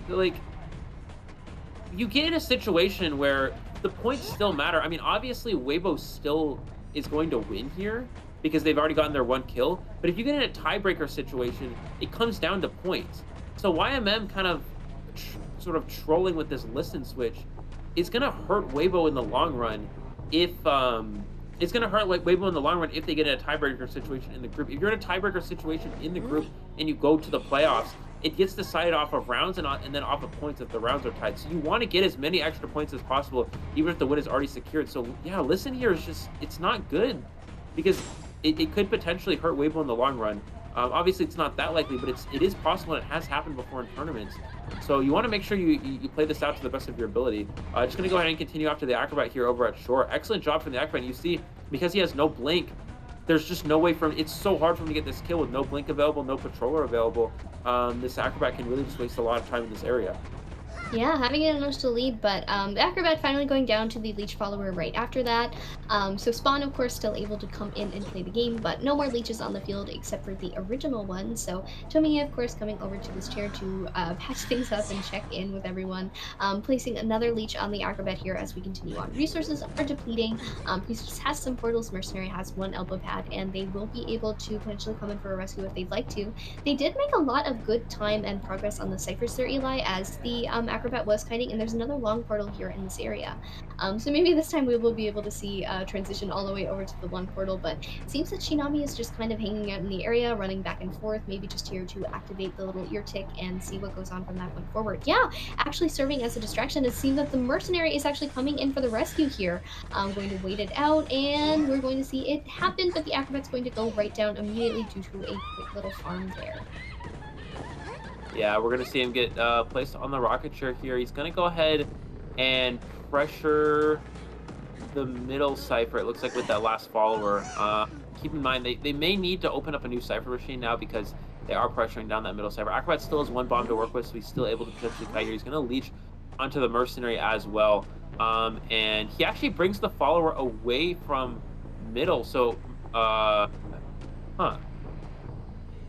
like, you get in a situation where the points still matter. I mean, obviously, Weibo still is going to win here, because they've already gotten their 1 kill. But if you get in a tiebreaker situation, it comes down to points. So YMM kind of sort of trolling with this listen switch is going to hurt Weibo in the long run if it's going to hurt Weibo in the long run if they get in a tiebreaker situation in the group. If you're in a tiebreaker situation in the group and you go to the playoffs, it gets decided off of rounds and then off of points if the rounds are tied. So you want to get as many extra points as possible, even if the win is already secured. So yeah, listen here is just, it's not good because it could potentially hurt Weibo in the long run. Obviously, it's not that likely, but it is possible, and it has happened before in tournaments. So you want to make sure you play this out to the best of your ability. Just going to go ahead and continue after the Acrobat here over at shore. Excellent job from the Acrobat. You see, because he has no blink, there's just no way for him. It's so hard for him to get this kill with no blink available, no patroller available. This Acrobat can really just waste a lot of time in this area. Yeah, having it enough to lead, but the Acrobat finally going down to the Leech follower right after that. So Spawn, of course, still able to come in and play the game, but no more leeches on the field except for the original one. So Tomiya, of course, coming over to this chair to patch things up and check in with everyone. Placing another leech on the Acrobat here as we continue on. Resources are depleting. Priestess has some portals, Mercenary has 1 elbow pad, and they will be able to potentially come in for a rescue if they'd like to. They did make a lot of good time and progress on the ciphers there, Eli, as the Acrobat was kiting, and there's another long portal here in this area. So maybe this time we will be able to see transition all the way over to the long portal, but it seems that Shinami is just kind of hanging out in the area, running back and forth, maybe just here to activate the little ear tick and see what goes on from that point forward. Yeah, actually serving as a distraction. It seems that the mercenary is actually coming in for the rescue here. I'm going to wait it out, and we're going to see it happen, but the Acrobat's going to go right down immediately due to a quick little farm there. Yeah, we're going to see him get placed on the rocket chair here. He's going to go ahead and pressure the middle cipher, it looks like, with that last follower. Keep in mind, they may need to open up a new cipher machine now because they are pressuring down that middle cipher. Acrobat still has one bomb to work with, so he's still able to potentially kite here. He's going to leech onto the mercenary as well. And he actually brings the follower away from middle, so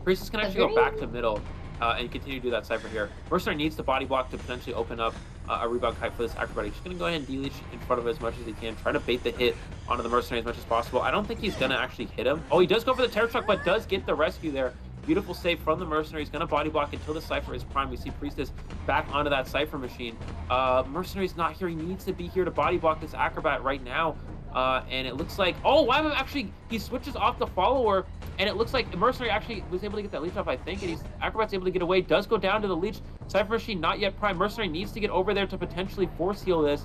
Priestess can actually go back to middle and continue to do that cipher here. Mercenary needs the body block to potentially open up a rebound kite for this Acrobat. He's just going to go ahead and de-leech in front of it as much as he can, try to bait the hit onto the mercenary as much as possible. I don't think he's going to actually hit him. Oh, he does go for the terror truck, but does get the rescue there. Beautiful save from the mercenary. He's going to body block until the cipher is primed. We see Priestess back onto that cipher machine. Mercenary's not here. He needs to be here to body block this Acrobat right now. And it looks like, oh, Wyman actually, he switches off the follower, and it looks like the mercenary actually was able to get that leech off, I think, and Acrobat's able to get away, does go down to the leech. Cipher machine not yet prime. Mercenary needs to get over there to potentially force heal this.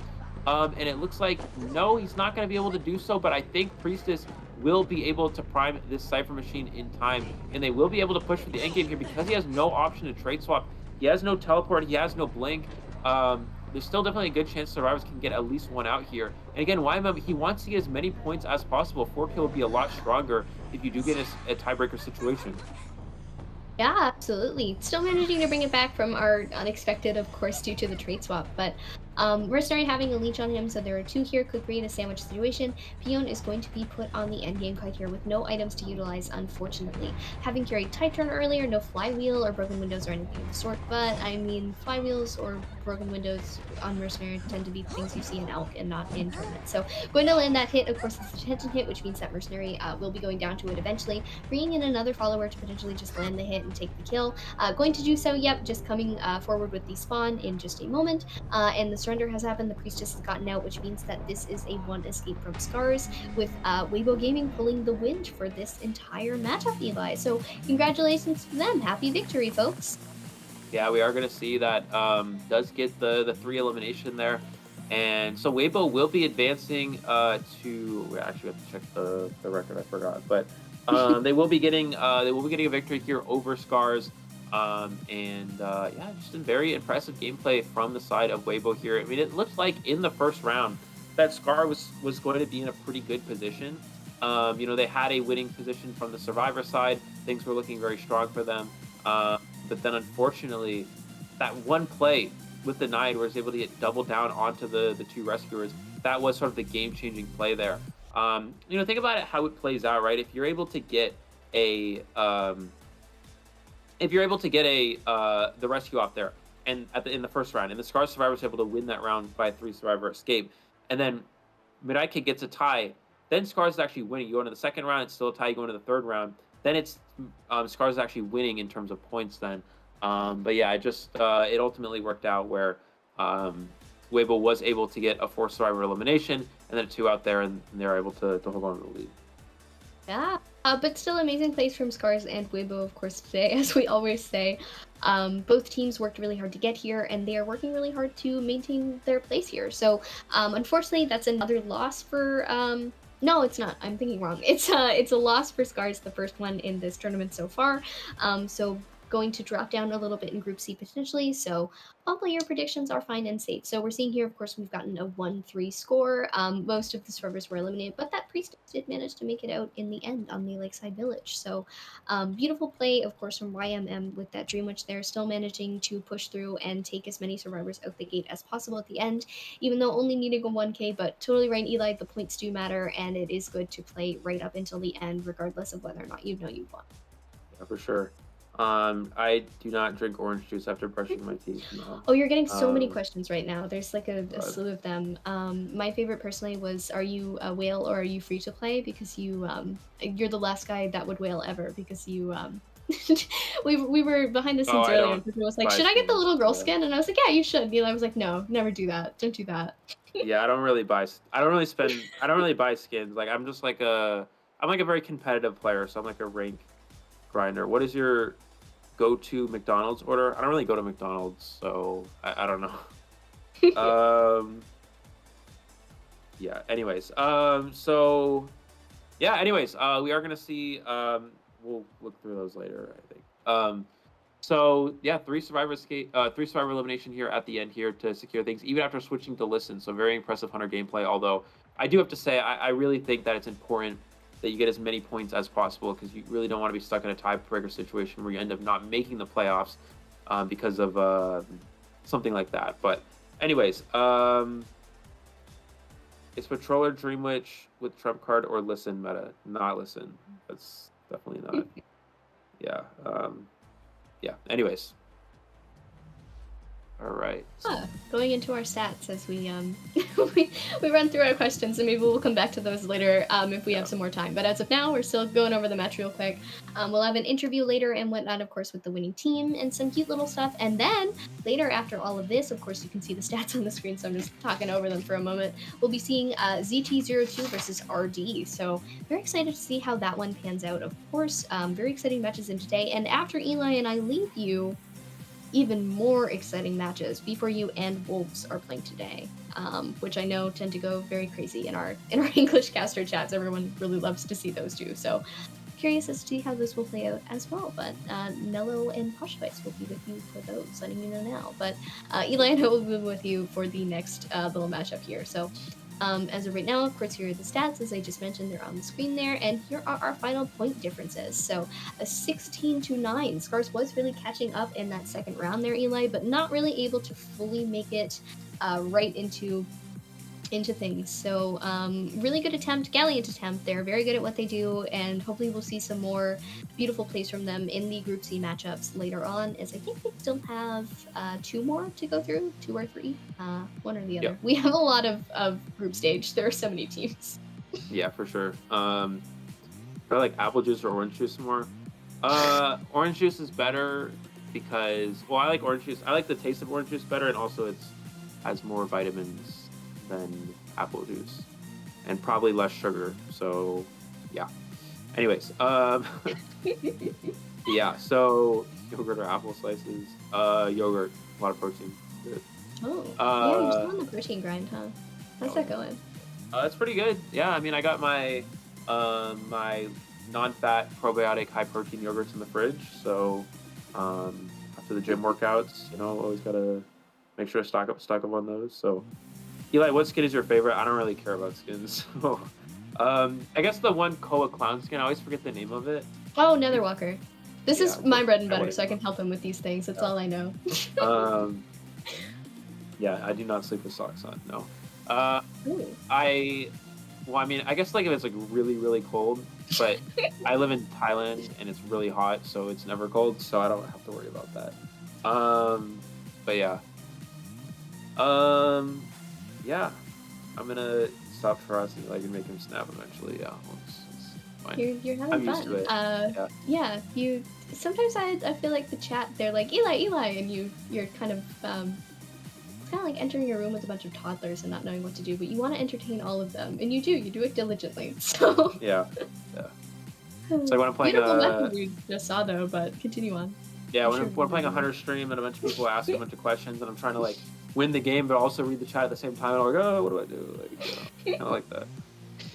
And it looks like, no, he's not going to be able to do so, but I think Priestess will be able to prime this cipher machine in time, and they will be able to push for the endgame here because he has no option to trade swap. He has no teleport, he has no blink. There's still definitely a good chance survivors can get at least one out here. And again, YMM, he wants to get as many points as possible. 4K will be a lot stronger if you do get a tiebreaker situation. Yeah, absolutely. Still managing to bring it back from our unexpected, of course, due to the trade swap, but Mercenary having a leech on him, so there are two here, could create a sandwich situation. Pion is going to be put on the endgame kite here with no items to utilize, unfortunately. Having carried Titan earlier, no flywheel or broken windows or anything of the sort, but I mean, flywheels or broken windows on Mercenary tend to be things you see in Elk and not in tournaments. So going to land that hit, of course, it's a detention hit, which means that Mercenary will be going down to it eventually, bringing in another follower to potentially just land the hit and take the kill. Going to do so, yep, just coming forward with the spawn in just a moment, and the surrender has happened. The Priestess has gotten out, which means that this is a one escape from Scars, with Weibo Gaming pulling the win for this entire matchup, Eli. So congratulations to them. Happy victory, folks. Yeah, we are going to see that does get the 3 elimination there. And so Weibo will be advancing to... We actually have to check the record, I forgot. But they will be getting a victory here over Scars. Yeah, just a very impressive gameplay from the side of Weibo here. I mean, it looks like in the first round that Scar was going to be in a pretty good position. You know, they had a winning position from the Survivor side. Things were looking very strong for them. But then, unfortunately, that one play with the Nide where he was able to get doubled down onto the 2 rescuers, that was sort of the game-changing play there. You know, think about it, how it plays out, right? If you're able to get the rescue off there, and in the first round, and the Scar survivor was able to win that round by a 3 survivor escape, and then Midnight Kid gets a tie, then Scars is actually winning. You go into the second round, it's still a tie. You go into the third round, then it's Scars is actually winning in terms of points then. But yeah, it ultimately worked out where Weibo was able to get a 4 survivor elimination, and then a 2 out there, and they're able to hold on to the lead. Yeah, but still amazing plays from Scars and Weibo, of course, today, as we always say. Both teams worked really hard to get here, and they are working really hard to maintain their place here. So, unfortunately, that's another loss for... No, it's not. I'm thinking wrong. It's a loss for Scars, the first one in this tournament so far. So going to drop down a little bit in Group C potentially. So all your predictions are fine and safe. So we're seeing here, of course, we've gotten a 1-3 score. Most of the servers were eliminated, but that Priest did manage to make it out in the end on the Lakeside Village. So beautiful play, of course, from YMM with that Dream Witch there, still managing to push through and take as many survivors out the gate as possible at the end, even though only needing a 1K, but totally right, Eli, the points do matter, and it is good to play right up until the end, regardless of whether or not you know you've won. Yeah, for sure. I do not drink orange juice after brushing my teeth. No. Oh, you're getting so many questions right now. There's like a slew of them. My favorite personally was, are you a whale or are you free to play? Because you're the last guy that would whale ever, because you we were behind the scenes earlier, and Tiffany was like, "Should I get the little girl skin?" And I was like, "Yeah, you should." And Eli was like, "No, never do that. Don't do that." Yeah, I don't really buy skins. Like I'm just like I'm like a very competitive player, so I'm like a rank grinder. What is your go-to McDonald's order? I don't really go to McDonald's, so I don't know. Yeah. Anyways, so yeah. Anyways, we are gonna see. We'll look through those later, I think. So yeah, three survivor elimination here at the end here to secure things, even after switching to listen. So very impressive Hunter gameplay. Although I do have to say, I really think that it's important that you get as many points as possible, because you really don't want to be stuck in a tiebreaker situation where you end up not making the playoffs because of something like that. But anyways, is Patroller Dream Witch with Trump card or listen meta? Not listen. That's definitely not. Yeah. Yeah. Anyways. All right. Going into our stats as we we run through our questions, and maybe we'll come back to those later if we have some more time. But as of now, we're still going over the match real quick. We'll have an interview later and whatnot, of course, with the winning team and some cute little stuff. And then later, after all of this, of course, you can see the stats on the screen, so I'm just talking over them for a moment. We'll be seeing ZT02 versus RD. So very excited to see how that one pans out. Of course, very exciting matches in today. And after Eli and I leave you, even more exciting matches. B4U and Wolves are playing today, which I know tend to go very crazy in our English caster chats. Everyone really loves to see those two. So curious as to see how this will play out as well. But Nello and Poshvice will be with you for those, letting you know now. But Eli and I will be with you for the next little matchup here. So as of right now, of course, here are the stats. As I just mentioned, they're on the screen there. And here are our final point differences. So a 16-9. Scars was really catching up in that second round there, Eli, but not really able to fully make it right into things. So really good attempt, gallant attempt. They're very good at what they do, and hopefully we'll see some more beautiful plays from them in the Group C matchups later on, as I think they still have 2 more to go through, 2 or 3, one or the other. Yep. We have a lot of group stage. There are so many teams. Yeah, for sure. I like apple juice or orange juice more. Orange juice is better because, well, I like orange juice. I like the taste of orange juice better, and also it has more vitamins than apple juice, and probably less sugar. So yeah. Anyways, yeah. So yogurt or apple slices. Yogurt, a lot of protein. Good. Oh, yeah, you're still on the protein grind, huh? How's that going? It's pretty good. Yeah, I mean, I got my my non-fat probiotic high protein yogurts in the fridge. So after the gym workouts, you know, always gotta make sure to stock up on those. So Eli, what skin is your favorite? I don't really care about skins. So, I guess the one Koa clown skin, I always forget the name of it. Oh, Netherwalker. This is my bread and butter, so I can help him with these things. That's all I know. Yeah, I do not sleep with socks on. No. I mean, I guess like if it's like really, really cold, but I live in Thailand and it's really hot, so it's never cold, so I don't have to worry about that. But yeah. Yeah, I'm gonna stop for us and I can make him snap eventually. Yeah, it's fine. You're having I'm fun. used to it. Yeah. You sometimes I feel like the chat, they're like Eli, and you're kind of it's kind of like entering a room with a bunch of toddlers and not knowing what to do, but you want to entertain all of them, and you do it diligently. So yeah. It's like when I'm playing we just saw though, but continue on. Yeah, when we're playing a hunter stream and a bunch of people ask a bunch of questions, and I'm trying to like win the game, but also read the chat at the same time. And I'm like, oh, what do I do? Like, you know, kind of like that.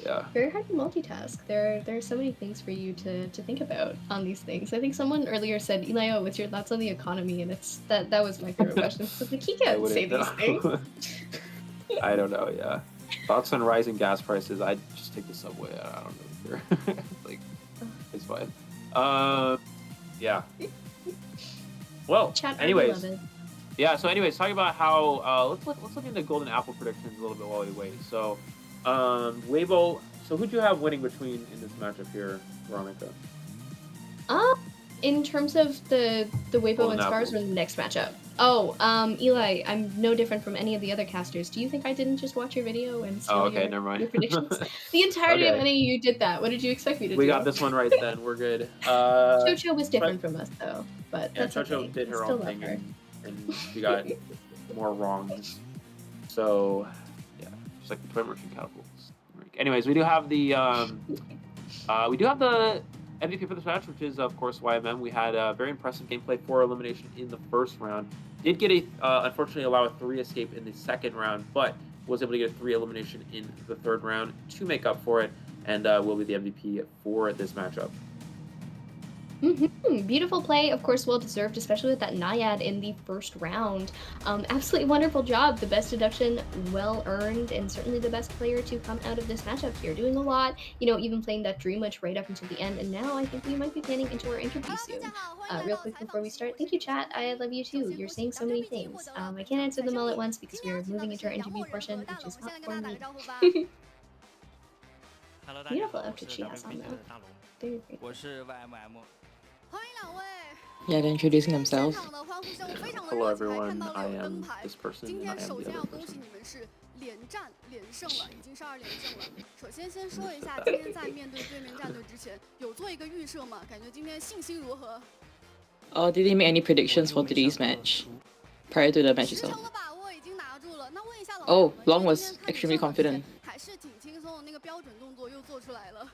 Yeah. Very hard to multitask. There are so many things for you to think about on these things. I think someone earlier said, Elio, what's your thoughts on the economy? And it's that was my favorite question. So like, he can't say these things. I don't know. Yeah. Thoughts on rising gas prices? I just take the subway. I don't really care. Like, it's fine. Yeah. Well, anyways. Yeah, so anyways, talking about how, let's look into Golden Apple predictions a little bit while we wait. So, Weibo, so who'd you have winning between in this matchup here, Veronica? In terms of the Weibo and Scars or the next matchup? Oh, Eli, I'm no different from any of the other casters. Do you think I didn't just watch your video and steal okay, never mind. your predictions? The entirety of Okay. any of you did that. What did you expect me to do? We got this one right then. We're good. Chocho was different from us though, but Yeah, that's Chocho okay. did I her still own love thing, her. and she got more wrongs. So, yeah, just like the toy merchant catapults. Anyways, we do have the MVP for this match, which is of course YMM. We had a very impressive gameplay for elimination in the first round. Did get a unfortunately allow a 3 escape in the second round, but was able to get a 3 elimination in the third round to make up for it, and will be the MVP for this matchup. Beautiful play, of course, well deserved, especially with that Naiad in the first round. Absolutely wonderful job. The best deduction, well earned, and certainly the best player to come out of this matchup here. Doing a lot, even playing that Dream Witch right up until the end. And now I think we might be planning into our interview soon. Real quick before we start, thank you, chat. I love you too. You're saying so many things. I can't answer them all at once because we're moving into our interview portion, which is not for me. Beautiful outfit she has on though. Very great. Yeah, they're introducing themselves. Hello everyone, I am this person and I am the other person. 连战连胜了，已经是2连胜了。首先说一下，今天在面对对面战队之前，有做一个预设吗？感觉今天信心如何？ Did they make any predictions for today's match prior to the match itself? Oh, Long was extremely confident. 还是挺轻松的，那个标准动作又做出来了。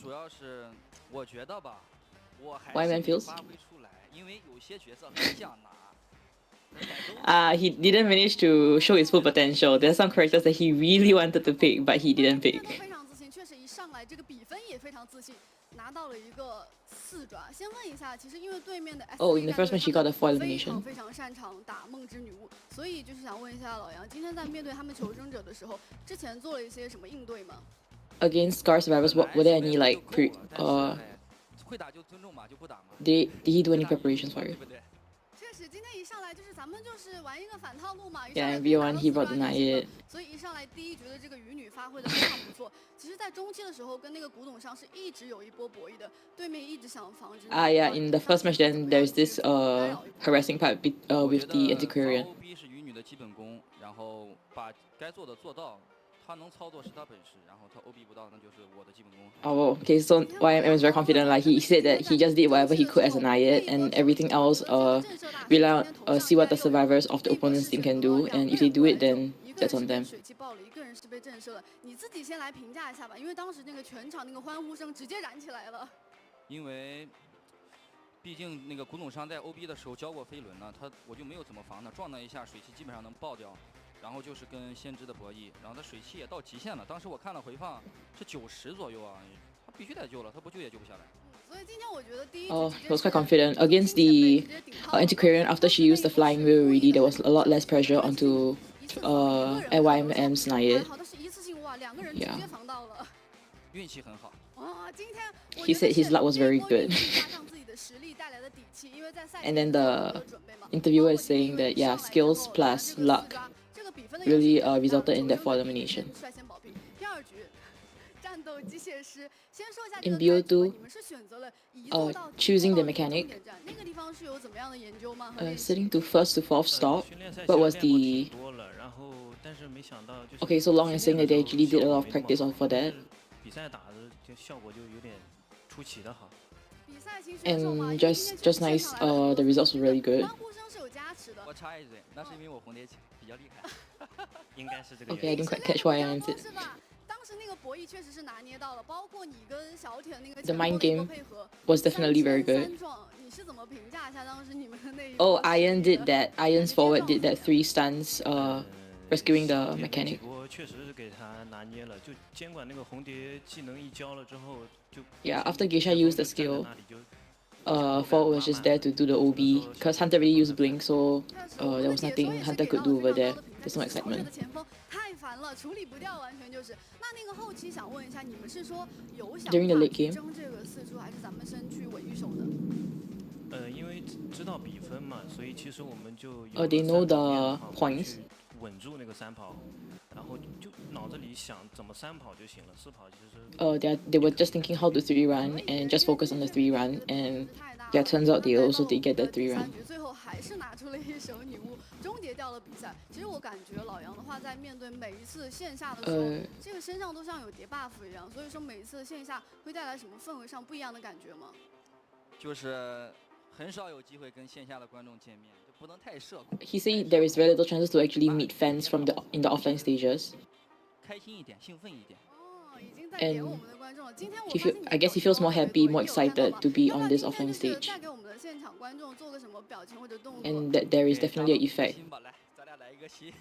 主要是我觉得吧，我还 Why 是 man 没 feels? 发挥出来，因为有些角色很想拿。 He didn't manage to show his full potential. There's some characters that he really wanted to pick, but he didn't pick. 非常自信，确实一上来这个比分也非常自信，拿到了一个4抓。先问一下，其实因为对面的 Oh, in the first match he got a 4 elimination. 非常擅长打梦之女巫，所以就是想问一下老杨，今天在面对他们求生者的时候，之前做了一些什么应对吗？ Against Scar survivors, were there any like did he do any preparations for it? 确实，今天一上来就是咱们就是玩一个反套路嘛。 Yeah, in V1 he brought the Naiad. 所以一上来第一局的这个鱼女发挥的非常不错。其实，在中期的时候跟那个古董上是一直有一波博弈的，对面一直想防止。Yeah, in the first match then there's this harassing part with the Antiquarian. OB 是鱼女的基本功，然后把该做的做到。 他能操作是他本事，然后他 OB 不到，那就是我的基本功。Oh, okay. So YMM is very confident. Like he said that he just did whatever he could as a Naiad, and everything else, rely on see what the survivors of the opponent's team can do, and if they do it, then that's on them. 水气爆了，一个人是被震慑了。你自己先来评价一下吧，因为当时那个全场那个欢呼声直接燃起来了。因为，毕竟那个古董商在 OB 的时候教过飞轮呢，我就没有怎么防他，撞他一下水气基本上能爆掉。 然后就是跟先知的博弈，然后他水气也到极限了。当时我看了回放是90左右啊，他必须得救了，他不救也救不下来。所以今天我觉得第一 Oh, he was quite confident against the Antiquarian. After she used the flying wheel already, there was a lot less pressure onto YMM's Naiad. Yeah. 运气很好。 He said his luck was very good. And then the interviewer is saying that yeah, skills plus luck really resulted in that 4 elimination. In BO2, choosing the mechanic, setting to 1st to 4th stop, what was the... Okay, so Long is saying that they actually did a lot of practice for that. And just nice, the results were really good. Okay, I didn't quite catch why I answered. The mind game was definitely very good. Oh, Iron did that. Iron's forward did that 3 stuns, rescuing the mechanic. Yeah, after Geisha used the skill, forward was just there to do the OB, because Hunter already used Blink, so there was nothing Hunter could do over there. There's no excitement. During the late game, they know the points. 稳住那个3跑，然后就脑子里想怎么3跑就行了，4跑其实。They were just thinking how to 3 run and just focus on the 3 run, and yeah, turns out they also did get the 3 run. 最后还是拿出了一手女巫，终结掉了比赛。其实我感觉老杨的话，在面对每一次线下的时候，这个身上都像有叠 buff 一样，所以说每一次线下会带来什么氛围上不一样的感觉吗？就是很少有机会跟线下的观众见面，就不能太社恐。He said there is very little chances to actually meet fans from in the offline stages. 开心一点，兴奋一点。And I guess he feels more happy, more excited to be on this offline stage. And that there is definitely an effect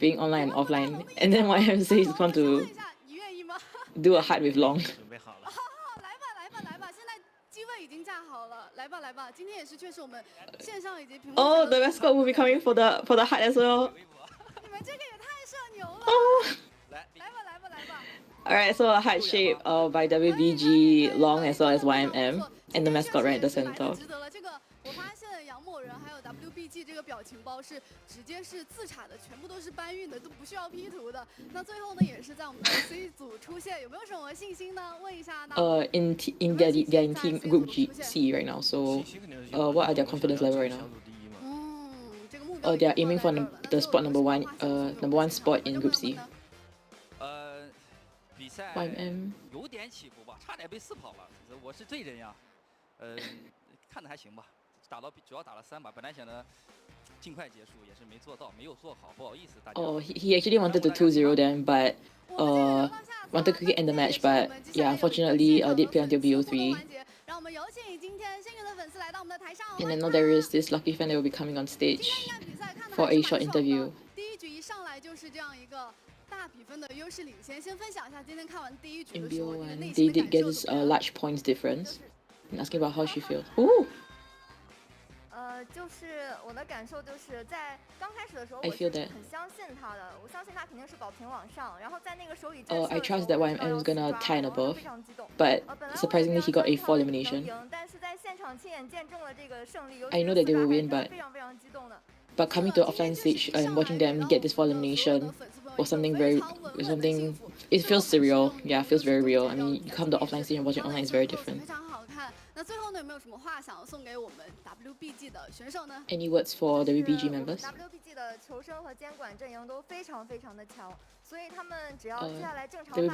being online and offline. And then YM says he's going to do a hard with Long. Oh, the mascot will be coming for the hard as well. Oh. Alright, so a heart shape by WBG, Long as well as YMM, and the mascot right at the center. 我发现杨某人还有 WBG 这个表情包是直接是自产的，全部都是搬运的，都不需要 P 图的。那最后呢，也是在我们的 C 组出现，有没有什么信心呢？问一下。They're in team group C right now. So, what are their confidence level right now? They are aiming for the spot number one spot in group C. 比赛有点起伏吧，差点被4跑了。我是罪人呀，看的还行吧，主要打了3把，本来想着尽快结束，也是没做到，没有做好，不好意思大家。He actually wanted to 2-0 them, but wanted to quickly end the match, but yeah, unfortunately, did play until BO3. And then now there is this lucky fan that will be coming on stage for a short interview. 第一局一上来就是这样一个。大比分的优势领先，先分享一下今天看完第一局的时候，你的内心的感受。They did get this large points difference. And asking about how she feels. Ooh. 就是我的感受就是在刚开始的时候， I 我 feel 是 that. 很相信他的，我相信他肯定是保平往上，然后在那个手里。I trust that YMM is gonna tie and above, but surprisingly he got a 4 elimination. 但是在现场亲眼见证了这个胜利， I know that they will win, but 非常非常激动的。 But coming to the offline stage and watching them get this 4 elimination was something it feels surreal. Yeah, it feels very real. I mean, you come to the offline stage and watch it online is very different. 非常好看。那最后呢，有没有什么话想要送给我们 WBG 的选手呢 ？Any words for WBG members? WBG 的求生和监管阵营都非常非常的强，所以他们只要接下来正常发挥的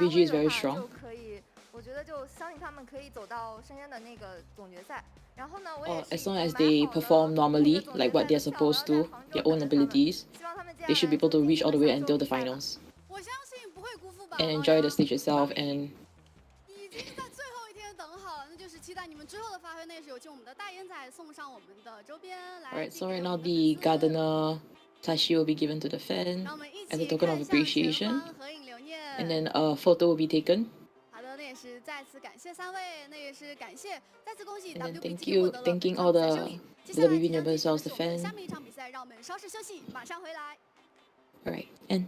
话，就可以，我觉得就相信他们可以走到深渊的那个总决赛。然后呢，我也 as long as they perform normally, like what they're supposed to, their own abilities, they should be able to reach all the way until the finals. And enjoy the stage itself and. 已经在最后一天等好了，那就是期待你们之后的发挥。那也是有请我们的大烟仔送上我们的周边来。Alright, so right now the Gardener Tashi will be given to the fan as a token of appreciation, and then a photo will be taken. 好的，那也是再次感谢3位，那也是感谢，再次恭喜 And then WBG 获得了 thanking all the WBG members as well as the fans. 下面一场比赛，让我们稍事休息，马上回来。Alright, and.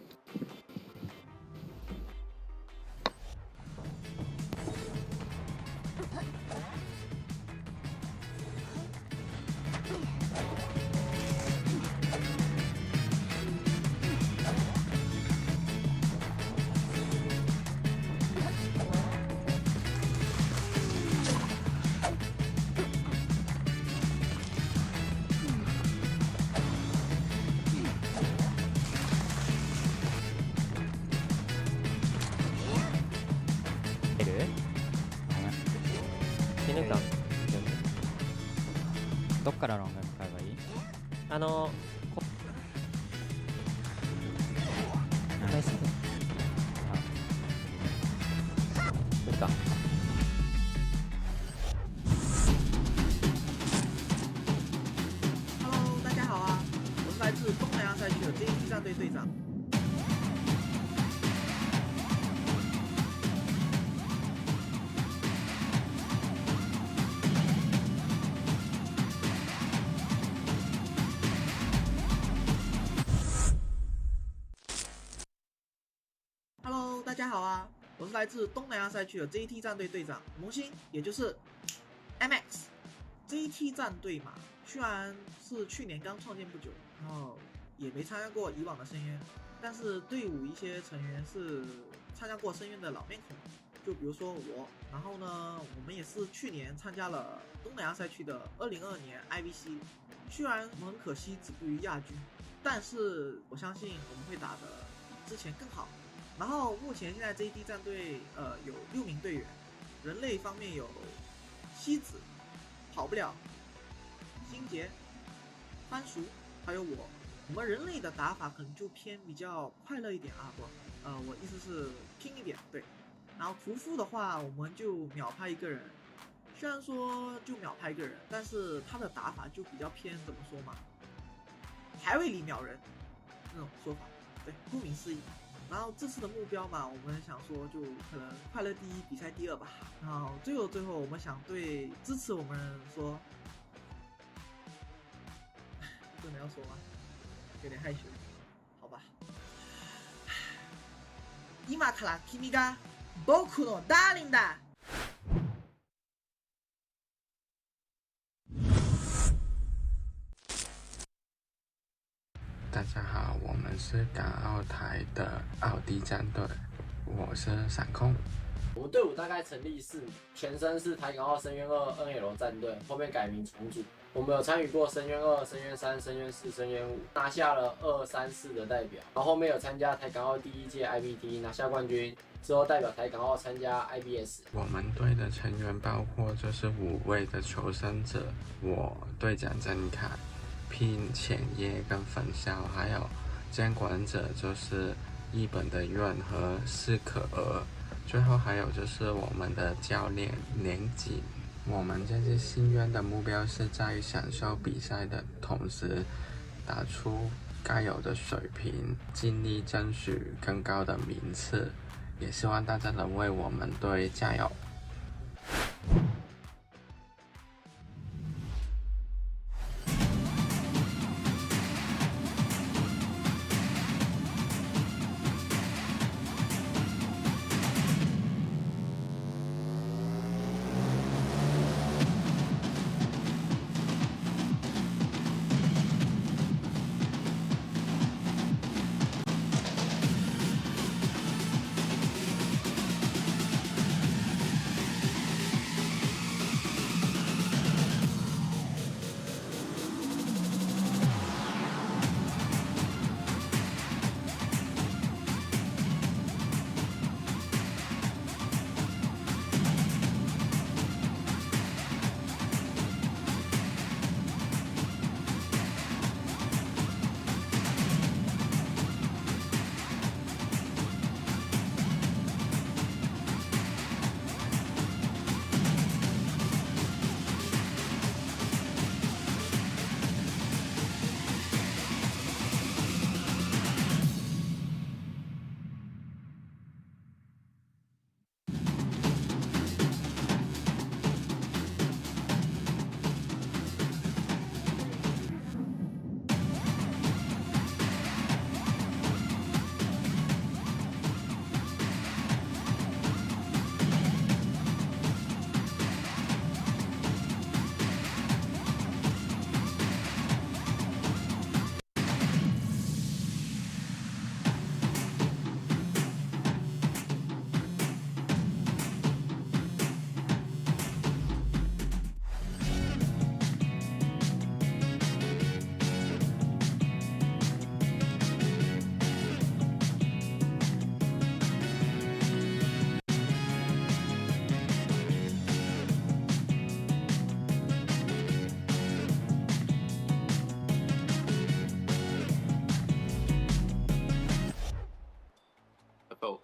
どっからロング使えばいい？ナイス。いいか。Hello， 大家好啊，我是来自东南亚赛区的 Day5 战队队长。Hello， 大家好啊，我是来自东南亚赛区的 JT 战队队长萌新，也就是 MX。JT 战队嘛，虽然是去年刚创建不久，然后也没参加过以往的深渊，但是队伍一些成员是参加过深渊的老面孔，就比如说我。然后呢，我们也是去年参加了东南亚赛区的2022年 IVC， 虽然我们很可惜止步于亚军，但是我相信我们会打得比之前更好。然后目前现在 JD 战队有6名队员，人类方面有西子、跑不了、星杰、番薯，还有我。我们人类的打法可能就偏比较快乐一点啊，我意思是拼一点，对。然后屠夫的话，我们就秒拍一个人，虽然说就秒拍一个人，但是他的打法就比较偏怎么说嘛，排位里秒人那种说法，对，顾名思义。然后这次的目标嘛，我们想说就可能快乐第一，比赛第2吧。然后最后我们想对支持我们人说，真的要说吗？有点害羞，好吧。今から君が僕のダーリンだ。大家好，我们是港澳台的奥迪战队，我是闪控。我们队伍大概成立4年，前身是台港澳深渊2 NL 战队，后面改名重组。我们有参与过深渊2、深渊3、深渊4、深渊5，拿下了2、3、4的代表。然后后面有参加台港澳第1届 IBT， 拿下冠军。之后代表台港澳参加 IBS。我们队的成员包括就是5位的求生者，我队长真凯、拼浅叶跟粉霄，还有监管者就是一本的院和适可儿。最后还有就是我们的教练连锦。我们这次心愿的目标是在享受比赛的同时，打出该有的水平，尽力争取更高的名次，也希望大家能为我们队加油。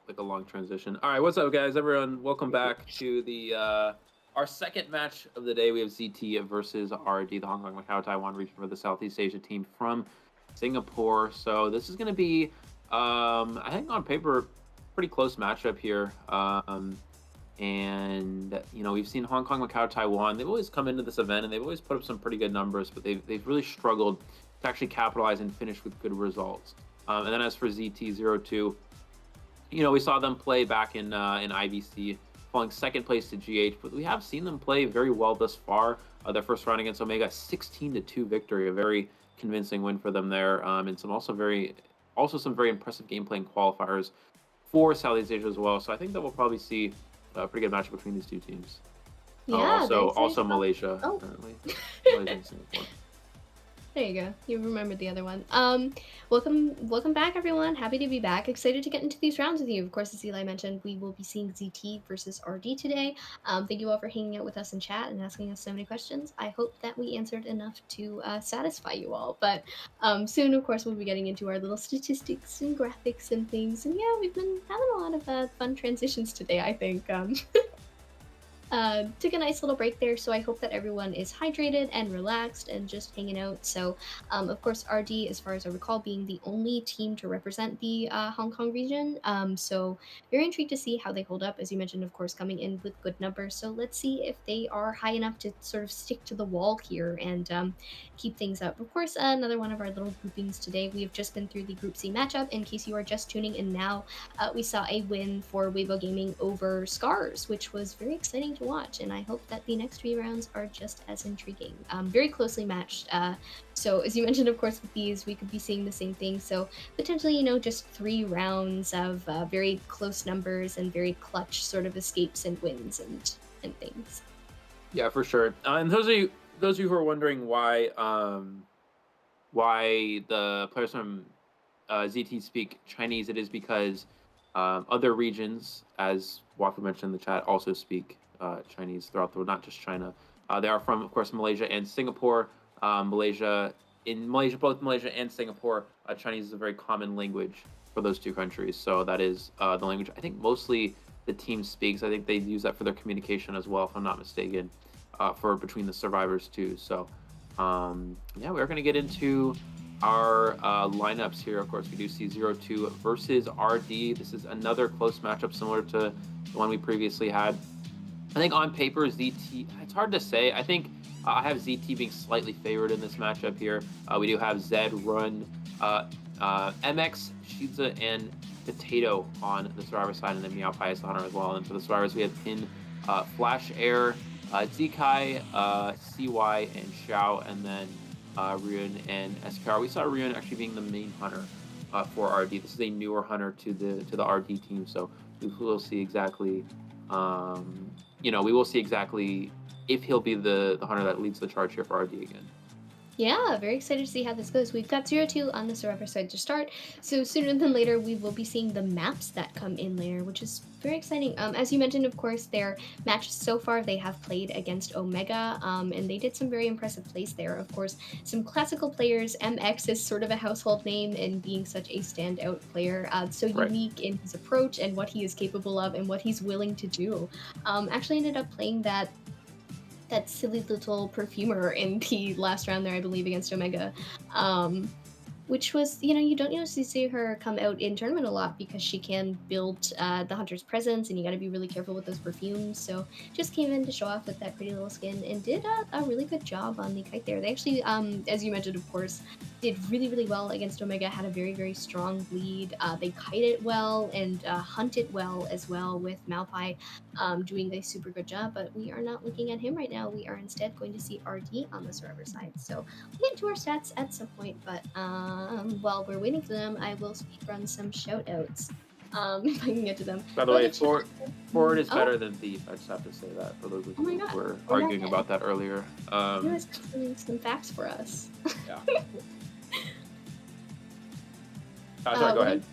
Like a long transition. All right, what's up, guys? Everyone, welcome back to the our second match of the day. We have ZT versus RD, the Hong Kong, Macau, Taiwan region for the Southeast Asia team from Singapore. So this is going to be, I think on paper, pretty close matchup here. And you know, we've seen Hong Kong, Macau, Taiwan. They've always come into this event and they've always put up some pretty good numbers, but they've really struggled to actually capitalize and finish with good results. And then as for ZT02. You know, we saw them play back in IVC, falling second place to GH, but we have seen them play very well thus far. Their first round against Omega, 16-2 victory, a very convincing win for them there, and some also very also some very impressive gameplay and qualifiers for Southeast Asia as well. So I think that we'll probably see a pretty good match between these two teams. Yeah, Also Malaysia Oh. currently. Malaysia and Singapore. There you go. You remembered the other one. Welcome back, everyone. Happy to be back. Excited to get into these rounds with you. Of course, as Eli mentioned, we will be seeing ZT versus RD today. Thank you all for hanging out with us in chat and asking us so many questions. I hope that we answered enough to satisfy you all. But soon, of course, we'll be getting into our little statistics and graphics and things. And yeah, we've been having a lot of fun transitions today, I think. Took a nice little break there, so I hope that everyone is hydrated and relaxed and just hanging out. So, of course, RD, as far as I recall, being the only team to represent the Hong Kong region. So, very intrigued to see how they hold up. As you mentioned, of course, coming in with good numbers. So, let's see if they are high enough to sort of stick to the wall here and keep things up. Of course, another one of our little groupings today. We have just been through the Group C matchup. In case you are just tuning in now, we saw a win for Weibo Gaming over Scars, which was very exciting to watch, and I hope that the next 3 rounds are just as intriguing. Very closely matched. So as you mentioned, of course, with these, we could be seeing the same thing. So potentially, you know, just 3 rounds of very close numbers and very clutch sort of escapes and wins and things. Yeah, for sure. And those of you who are wondering why the players from ZT speak Chinese, it is because other regions, as Wafu mentioned in the chat, also speak Chinese throughout the world, not just China. They are from, of course, Malaysia and Singapore. Both Malaysia and Singapore, Chinese is a very common language for those 2 countries. So that is the language I think mostly the team speaks. I think they use that for their communication as well, if I'm not mistaken, for between the survivors too. So yeah, we're going to get into our lineups here. Of course, we do see 0-2 versus RD. This is another close matchup similar to the one we previously had. I think on paper, ZT, it's hard to say. I think I have ZT being slightly favored in this matchup here. We do have Zed, Run, MX, Shiza, and Potato on the survivor side, and then Meow Pai is the hunter as well. And for the survivors, we have Pin, Flash Air, Zikai, CY, and Xiao, and then Ryun and SKR. We saw Ryun actually being the main hunter for RD. This is a newer hunter to the RD team, so we will see exactly. We will see exactly if he'll be the hunter that leads the charge here for RD again. Yeah, very excited to see how this goes. We've got 0-2 on the survivor side to start, so sooner than later we will be seeing the maps that come in later, which is very exciting. As you mentioned, of course, their matches so far, they have played against Omega, and they did some very impressive plays there. Of course, some classical players. MX is sort of a household name in being such a standout player, so unique in his approach and what he is capable of and what he's willing to do. Actually ended up playing that silly little perfumer in the last round there, I believe, against Omega, which was, you don't usually see her come out in tournament a lot because she can build the hunter's presence, and you got to be really careful with those perfumes. So just came in to show off with that pretty little skin and did a really good job on the kite there. They actually, as you mentioned, of course, did really, really well against Omega, had a very, very strong lead. They kited well and hunted well as well, with Malpai doing a super good job, but we are not looking at him right now. We are instead going to see RD on the survivor side. So we'll get to our stats at some point, but while we're waiting for them, I will speedrun some shout-outs. If I can get to them. By the way, Forward is better than Thief. I just have to say that for those of you who were arguing about that earlier. You guys got some facts for us. Yeah. Sorry, go ahead.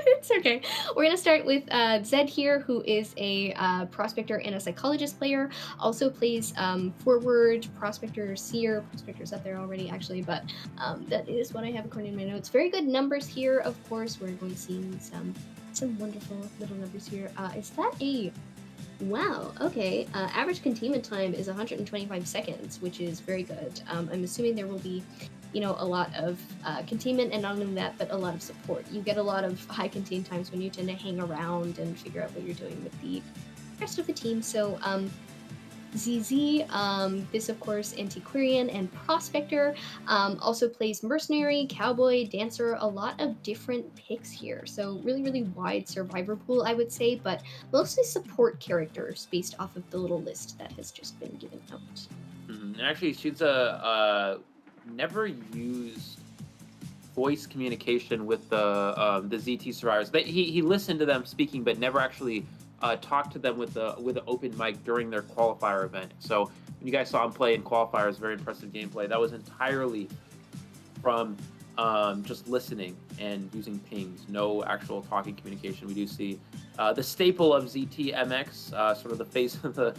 It's okay. We're going to start with Zed here, who is a prospector and a psychologist player. Also plays forward, prospector, seer. Prospector's up there already, actually, but that is what I have according to my notes. Very good numbers here, of course. We're going to see some wonderful little numbers here. Is that a... Wow, okay. Average containment time is 125 seconds, which is very good. I'm assuming there will be a lot of containment, and not only that, but a lot of support. You get a lot of high contain times when you tend to hang around and figure out what you're doing with the rest of the team. So ZZ, this of course Antiquarian and Prospector, also plays Mercenary, Cowboy, Dancer, a lot of different picks here. So really, really wide survivor pool, I would say, but mostly support characters based off of the little list that has just been given out. Actually, she's never used voice communication with the ZT survivors. He listened to them speaking, but never actually talked to them with an open mic during their qualifier event. So when you guys saw him play in qualifiers, very impressive gameplay. That was entirely from just listening and using pings, no actual talking communication. We do see the staple of ZT-MX, sort of the face of the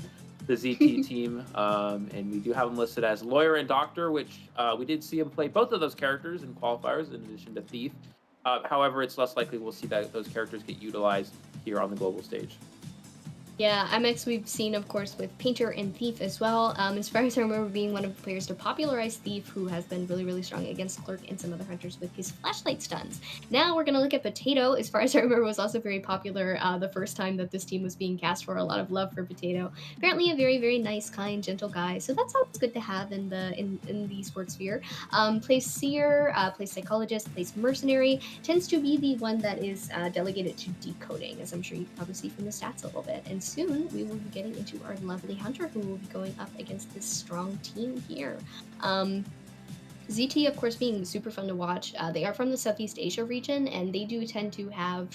ZT team, and we do have him listed as Lawyer and Doctor, which we did see him play both of those characters in qualifiers in addition to Thief. However, it's less likely we'll see that those characters get utilized here on the global stage. Yeah, MX we've seen, of course, with Painter and Thief as well. As far as I remember, being one of the players to popularize Thief, who has been really, really strong against Clerk and some other hunters with his flashlight stuns. Now we're going to look at Potato. As far as I remember, was also very popular the first time that this team was being cast for. A lot of love for Potato. Apparently a very, very nice, kind, gentle guy. So that's always good to have in the sports sphere. Plays Seer, plays Psychologist, plays Mercenary. Tends to be the one that is delegated to decoding, as I'm sure you can probably see from the stats a little bit. And soon we will be getting into our lovely hunter who will be going up against this strong team here. ZT, of course, being super fun to watch. They are from the Southeast Asia region, and they do tend to have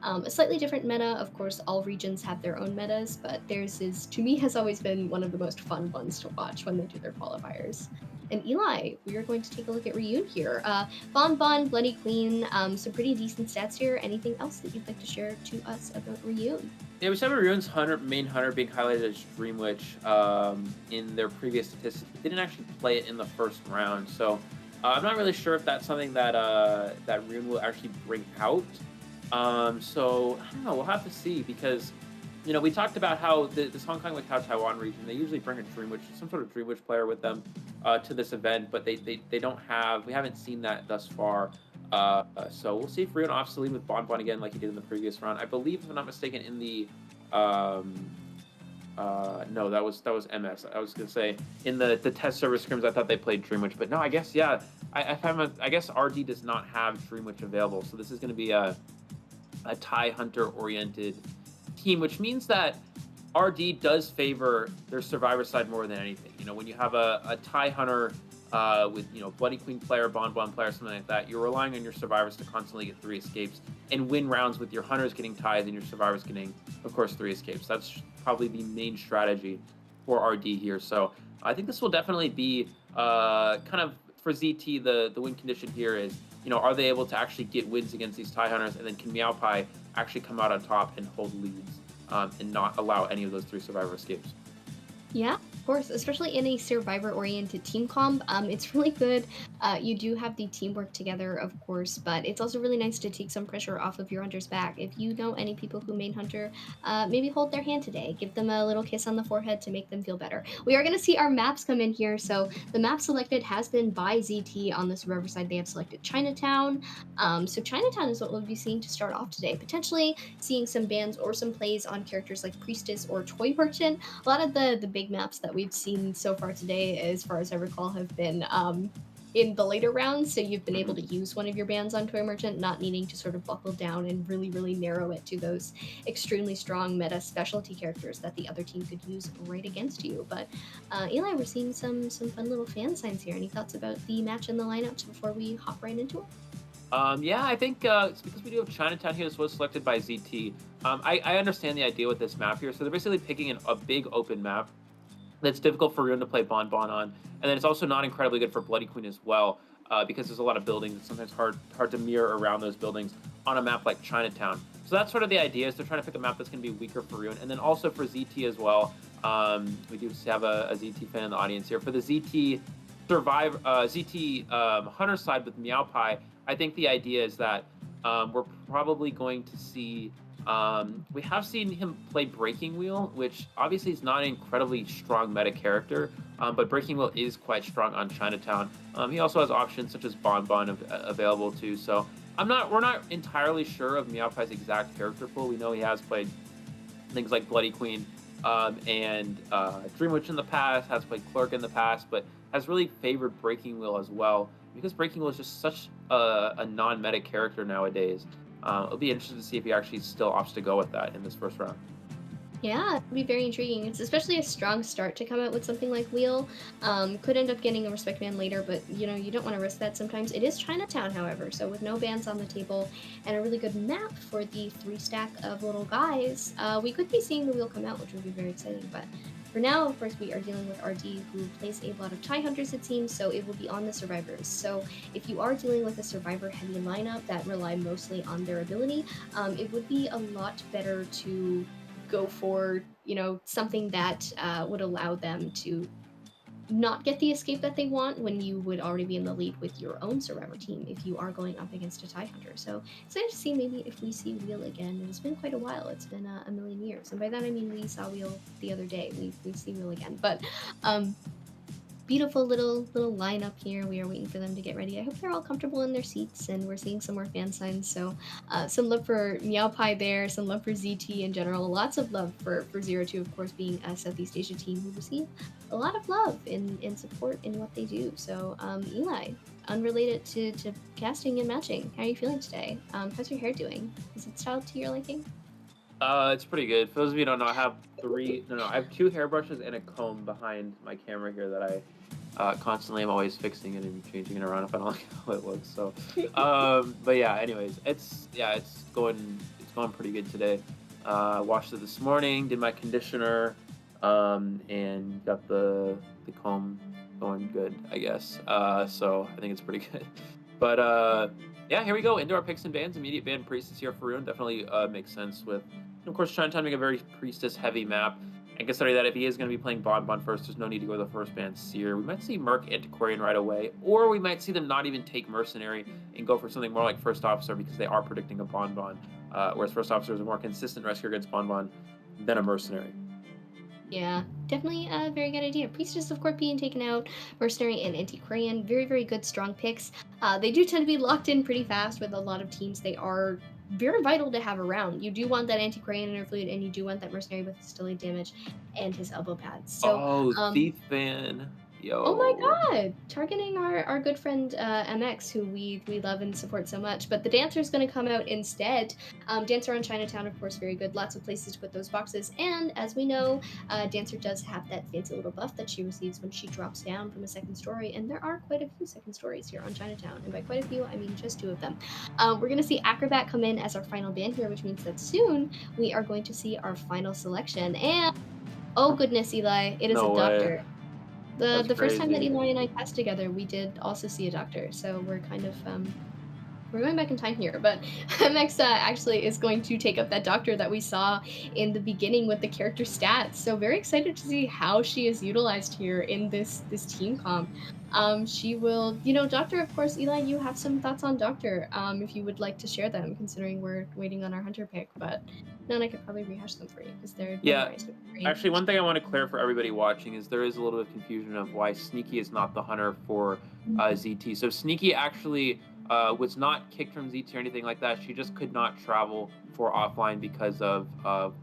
a slightly different meta. Of course, all regions have their own metas, but theirs is, to me, has always been one of the most fun ones to watch when they do their qualifiers. And Eli, we are going to take a look at Ryun here. Bon, Bloody Queen, some pretty decent stats here. Anything else that you'd like to share to us about Ryun? Yeah, we saw Ryun's main hunter being highlighted as Dream Witch in their previous statistics. They didn't actually play it in the first round, so I'm not really sure if that's something that that Ryun will actually bring out. So I don't know. We'll have to see, because you know, we talked about how this Hong Kong, Macau, Taiwan region, they usually bring a Dream Witch, some sort of Dream Witch player with them to this event, but they don't have, we haven't seen that thus far. So we'll see if Ryun offs to lead with Bon again like he did in the previous round. I believe, if I'm not mistaken, in the no, that was MS. I was gonna say in the test server scrims, I thought they played Dream Witch, but no, I guess yeah. I guess RD does not have Dream Witch available, so this is gonna be a Thai hunter oriented team, which means that RD does favor their survivor side more than anything. You know, when you have a Thai hunter with, you know, Bloody Queen player, Bon player, something like that, you're relying on your survivors to constantly get 3 escapes and win rounds with your hunters getting ties and your survivors getting, of course, 3 escapes. That's probably the main strategy for RD here. So I think this will definitely be kind of, for ZT, the win condition here is, you know, are they able to actually get wins against these Thai hunters, and then can Meow Pie actually come out on top and hold leads and not allow any of those 3 survivor escapes? Yeah, of course, especially in a survivor-oriented team comp. It's really good. You do have the teamwork together, of course, but it's also really nice to take some pressure off of your hunter's back. If you know any people who main hunter, maybe hold their hand today. Give them a little kiss on the forehead to make them feel better. We are going to see our maps come in here. So the map selected has been by ZT on the survivor side. They have selected Chinatown. So Chinatown is what we'll be seeing to start off today. Potentially seeing some bans or some plays on characters like Priestess or Toy Merchant. A lot of the big maps that we've seen so far today, as far as I recall, have been in the later rounds, so you've been able to use one of your bans on Toy Merchant, not needing to sort of buckle down and really, really narrow it to those extremely strong meta specialty characters that the other team could use right against you. But Eli, we're seeing some fun little fan signs here. Any thoughts about the match and the lineups before we hop right into it? Yeah, I think it's because we do have Chinatown here. This was selected by ZT. I understand the idea with this map here. So they're basically picking a big open map that's difficult for Ryun to play Bon on, and then it's also not incredibly good for Bloody Queen as well, because there's a lot of buildings. It's sometimes hard to mirror around those buildings on a map like Chinatown. So that's sort of the idea, is they're trying to pick a map that's going to be weaker for Ryun, and then also for ZT as well. We do have a ZT fan in the audience here. For the ZT hunter side with Meow Pie, I think the idea is that we're probably going to see. We have seen him play Breaking Wheel, which obviously is not an incredibly strong meta character, but Breaking Wheel is quite strong on Chinatown. He also has options such as Bon available too. So we're not entirely sure of Meow Pie's exact character pool. We know he has played things like Bloody Queen and Dream Witch in the past, has played Clerk in the past, but has really favored Breaking Wheel as well, because Breaking Wheel is just such a non-meta character nowadays. It'll be interesting to see if he actually still opts to go with that in this first round. Yeah, it'd be very intriguing. It's especially a strong start to come out with something like Wheel. Could end up getting a respect ban later, but you don't want to risk that sometimes. It is Chinatown, however, so with no bans on the table and a really good map for the 3-stack of little guys, we could be seeing the Wheel come out, which would be very exciting. But for now, of course, we are dealing with RD, who plays a lot of TIE Hunters, it seems, so it will be on the Survivors. So if you are dealing with a Survivor-heavy lineup that rely mostly on their ability, it would be a lot better to go for something that would allow them to not get the escape that they want when you would already be in the lead with your own Survivor team if you are going up against a TIE Hunter. So excited to see maybe if we see Wheel again. It's been quite a while. It's been a million years, and by that I mean we saw Wheel the other day. We see Wheel again, but beautiful little lineup here. We are waiting for them to get ready. I hope they're all comfortable in their seats, and we're seeing some more fan signs. So some love for Meow Pie there, some love for ZT in general, lots of love for Zero Two, of course, being a Southeast Asia team who receive a lot of love in support in what they do. So Eli, unrelated to casting and matching, how are you feeling today? How's your hair doing? Is it styled to your liking? It's pretty good. For those of you who don't know, I have I have 2 hairbrushes and a comb behind my camera here that I constantly am always fixing it and changing it around if I don't like how it looks. So, but yeah, anyways, it's going pretty good today. Washed it this morning, did my conditioner, and got the comb going good, I guess. So I think it's pretty good. But yeah, here we go into our picks and bans. Immediate ban Priestess here for Rune definitely makes sense with, of course, Chinatown being a very Priestess-heavy map. And considering that if he is going to be playing Bonbon first, there's no need to go to the first ban Seer. We might see Merc Antiquarian right away, or we might see them not even take Mercenary and go for something more like First Officer because they are predicting a Bonbon, whereas First Officer is a more consistent rescue against Bonbon than a Mercenary. Yeah, definitely a very good idea. Priestess, of course, being taken out, Mercenary and Antiquarian, very, very good, strong picks. They do tend to be locked in pretty fast with a lot of teams. They are very vital to have around. You do want that Antiquarian interlude, and you do want that Mercenary with his delayed damage and his elbow pads. So, Thief ban. Yo. Oh my god! Targeting our good friend MX, who we love and support so much. But the Dancer's going to come out instead. Dancer on Chinatown, of course, very good. Lots of places to put those boxes. And as we know, Dancer does have that fancy little buff that she receives when she drops down from a second story. And there are quite a few second stories here on Chinatown. And by quite a few, I mean just 2 of them. We're going to see Acrobat come in as our final ban here, which means that soon we are going to see our final selection. And oh goodness, Eli, it is a doctor. The first time that Eli and I cast together, we did also see a doctor, so we're kind of we're going back in time here. But MX actually is going to take up that doctor that we saw in the beginning with the character stats. So very excited to see how she is utilized here in this team comp. She will, Doctor, of course, Eli, you have some thoughts on Doctor, if you would like to share them, considering we're waiting on our Hunter pick, but then I could probably rehash them for you, because they're memorized. Actually, one thing I want to clear for everybody watching is there is a little bit of confusion of why Sneaky is not the Hunter for ZT. So Sneaky actually was not kicked from ZT or anything like that. She just could not travel for offline because of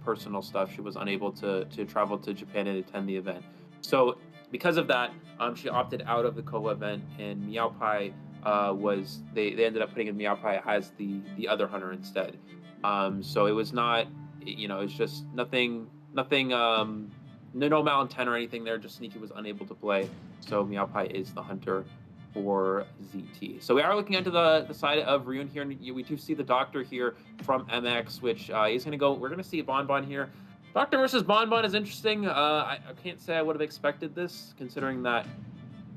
personal stuff. She was unable to travel to Japan and attend the event. So because of that, she opted out of the COAVI event, and Meow Pie they ended up putting in Meow Pie as the other Hunter instead. So it was not, it's just nothing, no malintent or anything there. Just Sneaky was unable to play, so Meow Pie is the Hunter for ZT. So we are looking into the side of Ryun here, and we do see the Doctor here from MX, which he's gonna go. We're gonna see Bonbon here. Doctor versus Bonbon is interesting. I can't say I would have expected this, considering that.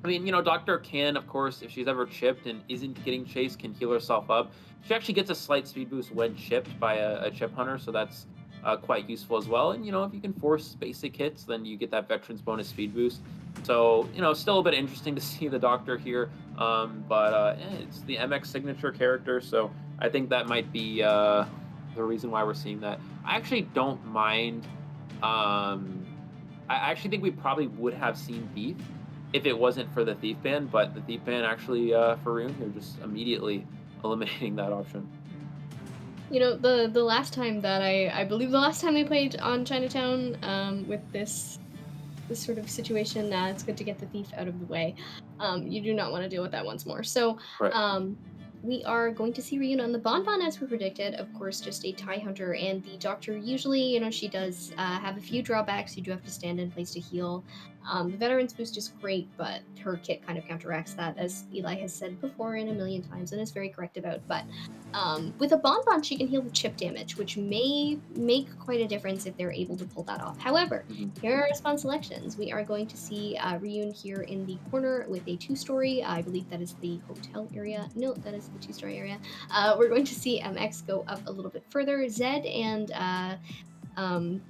I mean, Doctor can, of course, if she's ever chipped and isn't getting chased, can heal herself up. She actually gets a slight speed boost when chipped by a chip hunter, so that's quite useful as well. And, if you can force basic hits, then you get that Veterans bonus speed boost. So, still a bit interesting to see the Doctor here, but it's the MX signature character, so I think that might be the reason why we're seeing that. I actually don't mind. I actually think we probably would have seen Thief if it wasn't for the Thief ban, but the Thief ban actually for Rune here just immediately eliminating that option. The last time that I believe the last time we played on Chinatown with this sort of situation, it's good to get the Thief out of the way. You do not want to deal with that once more. So, right. we are going to see Ryun on the Bonbon as we predicted. Of course, just a TIE Hunter, and the Doctor usually, she does have a few drawbacks. You do have to stand in place to heal. The Veteran's Boost is great, but her kit kind of counteracts that, as Eli has said before in a million times and is very correct about. But with a Bonbon, she can heal the chip damage, which may make quite a difference if they're able to pull that off. However, here are spawn selections. We are going to see Ryun here in the corner with a 2-story. I believe that is the hotel area. No, that is the 2-story area. We're going to see MX go up a little bit further. Zed and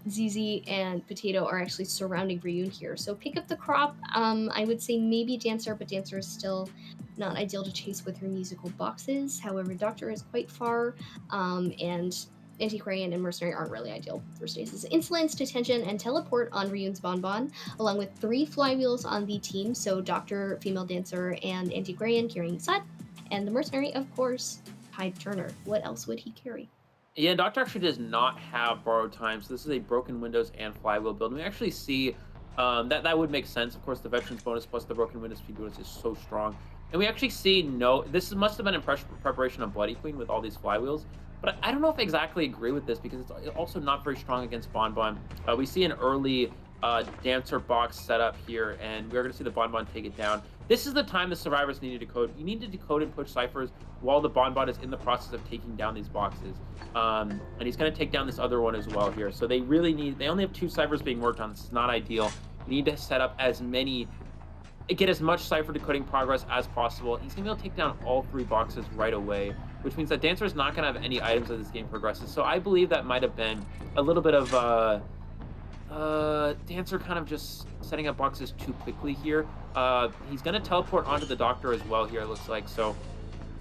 ZZ and Potato are actually surrounding Ryun here. So pick up the crop. I would say maybe Dancer, but Dancer is still not ideal to chase with her musical boxes. However, Doctor is quite far, and Antiquarian and Mercenary aren't really ideal for stasis. Insolence, Detention, and Teleport on Ryun's Bonbon, along with 3 flywheels on the team. So Doctor, Female Dancer, and Antiquarian carrying Sut, and the Mercenary, of course, Tide Turner. What else would he carry? Yeah, Doctor actually does not have borrowed time, so this is a broken windows and flywheel build. And we actually see that would make sense. Of course, the veterans bonus plus the broken windows speed bonus is so strong. And we actually see this must have been in preparation of Bloody Queen with all these flywheels. But I don't know if I exactly agree with this because it's also not very strong against Bonbon. We see an early Dancer box setup here, and we're going to see the Bonbon take it down. This is the time the survivors need to decode. You need to decode and push ciphers while the Bonbon is in the process of taking down these boxes. And he's going to take down this other one as well here. So they only have 2 ciphers being worked on. This is not ideal. You need to set up get as much cipher decoding progress as possible. He's going to be able to take down all 3 boxes right away, which means that Dancer is not going to have any items as this game progresses. So I believe that might have been a little bit of Dancer kind of just setting up boxes too quickly here. He's going to teleport onto the Doctor as well here, it looks like. So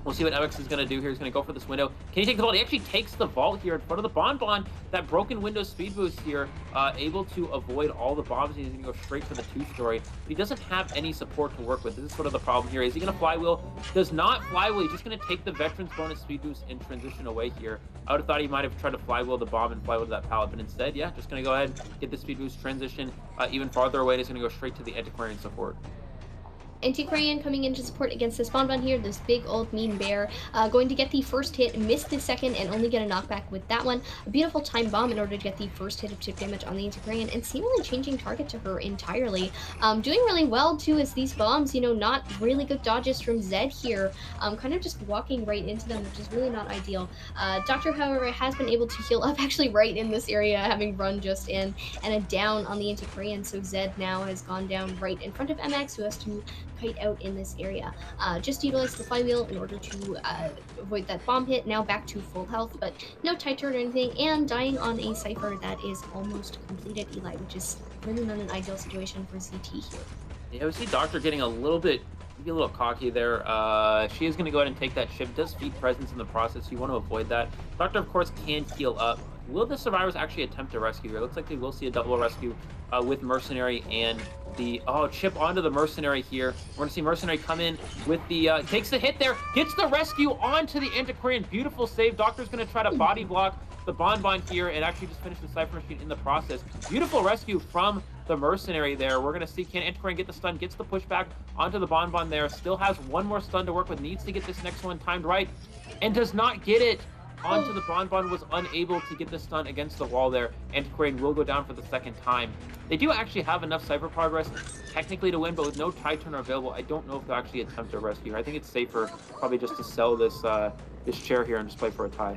we'll see what MX is going to do here. He's going to go for this window. Can he take the vault? He actually takes the vault here in front of the Bonbon. That broken window speed boost here, able to avoid all the bombs. He's going to go straight for the 2-story. But he doesn't have any support to work with. This is sort of the problem here. Is he going to flywheel? Does not flywheel. He's just going to take the veterans bonus speed boost and transition away here. I would have thought he might have tried to flywheel the bomb and flywheel to that pallet, but instead, yeah, just going to go ahead, get the speed boost, transition even farther away, and he's going to go straight to the Antiquarian support. Antiquarian coming in to support against this Bonbon here, this big old mean bear, going to get the first hit, miss the second, and only get a knockback with that one. A beautiful time bomb in order to get the first hit of chip damage on the Antiquarian, and seemingly changing target to her entirely. Doing really well too as these bombs, not really good dodges from Zed here, kind of just walking right into them, which is really not ideal. Doctor, however, has been able to heal up actually right in this area, having run just in, and a down on the Antiquarian, so Zed now has gone down right in front of MX, who has to kite out in this area. Just utilize the flywheel in order to avoid that bomb hit. Now back to full health, but no tight turn or anything, and dying on a cipher that is almost completed, Eli, which is really not an ideal situation for ZT here. Yeah, we see Doctor getting a little cocky there. She is going to go ahead and take that ship. Does feed presence in the process. You want to avoid that. Doctor, of course, can heal up. Will the survivors actually attempt to rescue here? It looks like they will see a double rescue with Mercenary and the chip onto the Mercenary here. We're going to see Mercenary come in with the takes the hit there, gets the rescue onto the Antiquarian. Beautiful save. Doctor's going to try to body block the Bonbon here and actually just finish the Cypher Machine in the process. Beautiful rescue from the Mercenary there. We're going to see, can Antiquarian get the stun, gets the pushback onto the Bonbon there, still has one more stun to work with, needs to get this next one timed right, and does not get it onto the Bonbon, was unable to get the stun against the wall there. Antiquarian will go down for the second time. They do actually have enough Cypher progress technically to win, but with no tie turner available, I don't know if they'll actually attempt a rescue. I think it's safer probably just to sell this this chair here and just play for a tie.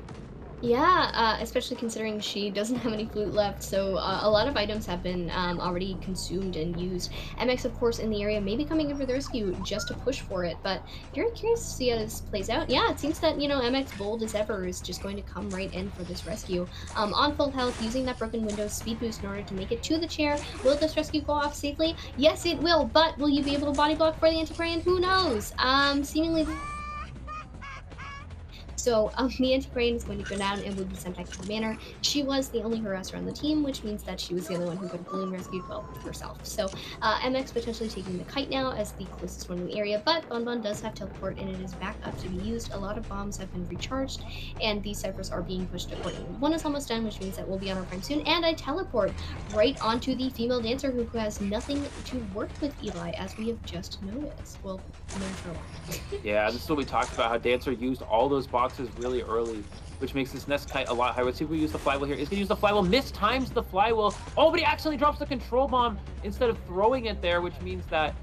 Yeah, especially considering she doesn't have any flute left, so a lot of items have been already consumed and used. MX, of course, in the area, maybe coming in for the rescue just to push for it, but very curious to see how this plays out. Yeah, it seems that, MX, bold as ever, is just going to come right in for this rescue. On full health, using that broken Windows speed boost in order to make it to the chair. Will this rescue go off safely? Yes, it will, but will you be able to body block for the Antiquarian? Who knows? Seemingly So the Antiquarian is going to go down and will be sent back to the manor. She was the only harasser on the team, which means that she was the only one who could have balloon rescued, well, herself. So MX potentially taking the kite now as the closest one in the area, but Bonbon does have teleport and it is back up to be used. A lot of bombs have been recharged and these ciphers are being pushed accordingly. One is almost done, which means that we'll be on our prime soon, and I teleport right onto the female dancer who has nothing to work with Eli, as we have just noticed. Well, known for a while. Yeah, this is what we talked about, how Dancer used all those boxes really early, which makes this nest kite a lot higher. Let's see if we use the flywheel here. He's gonna use the flywheel, mistimes the flywheel. Oh, but he accidentally drops the control bomb instead of throwing it there, which means that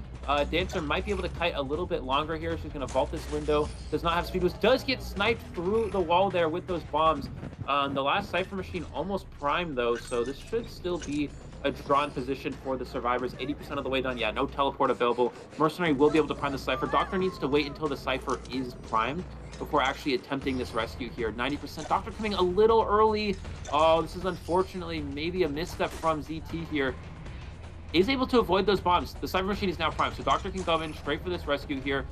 Dancer might be able to kite a little bit longer here. She's gonna vault this window. Does not have speed boost. Does get sniped through the wall there with those bombs. The last Cypher machine almost primed though, so this should still be a drawn position for the survivors. 80% of the way done. Yeah, no teleport available. Mercenary will be able to prime the Cypher. Doctor needs to wait until the Cypher is primed before actually attempting this rescue here. 90%. Doctor coming a little early. Oh, this is unfortunately maybe a misstep from ZT here. Is able to avoid those bombs. The Cypher machine is now primed, so Doctor can go in straight for this rescue here.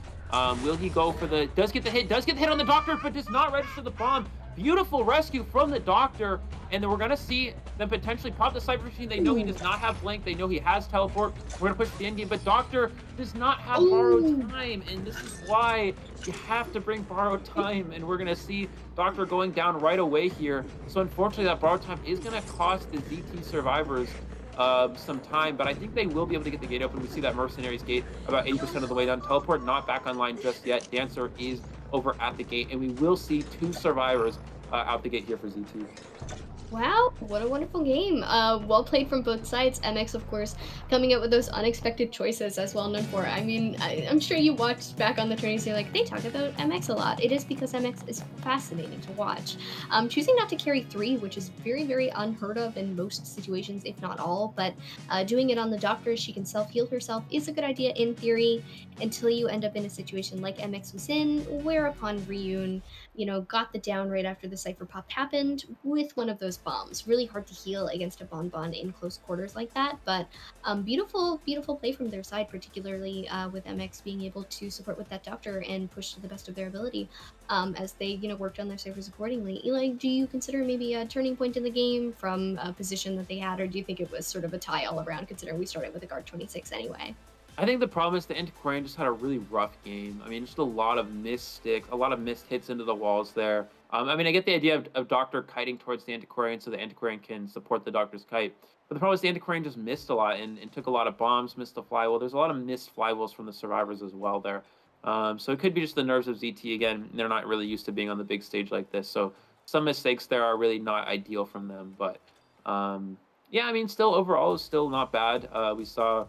Will he go for the... Does get the hit on the Doctor, but does not register the bomb. Beautiful rescue from the Doctor, and then we're gonna see them potentially pop the Cypher machine. They know he does not have Blink. They know he has teleport. We're gonna push the end game, but Doctor does not have borrowed time, and this is why you have to bring borrowed time, and we're gonna see Doctor going down right away here. So unfortunately, that borrowed time is gonna cost the ZT survivors some time, but I think they will be able to get the gate open. We see that Mercenaries gate about 80% of the way down. Teleport not back online just yet. Dancer is over at the gate, and we will see 2 survivors out the gate here for ZT. Wow, what a wonderful game. Well played from both sides. MX, of course, coming up with those unexpected choices as well known for. I mean, I'm sure you watched back on the tourney, so you're like, they talk about MX a lot. It is because MX is fascinating to watch. Choosing not to carry 3, which is very, very unheard of in most situations, if not all, but doing it on the Doctor, she can self-heal herself, is a good idea in theory, until you end up in a situation like MX was in, whereupon Ryun, you know, got the down right after the Cypher pop happened with one of those bombs. Really hard to heal against a Bonbon in close quarters like that, but beautiful, beautiful play from their side, particularly with MX being able to support with that Doctor and push to the best of their ability as they, you know, worked on their Cyphers accordingly. Eli, do you consider maybe a turning point in the game from a position that they had, or do you think it was sort of a tie all around, considering we started with a guard 26 anyway? I think the problem is the Antiquarian just had a really rough game. I mean, just a lot of missed sticks, a lot of missed hits into the walls there. I mean, I get the idea of Doctor kiting towards the Antiquarian so the Antiquarian can support the Doctor's kite. But the problem is the Antiquarian just missed a lot and took a lot of bombs, missed the flywheel. There's a lot of missed flywheels from the survivors as well there. So it could be just the nerves of ZT again. They're not really used to being on the big stage like this. So some mistakes there are really not ideal from them. But yeah, I mean, still overall, it's still not bad. We saw...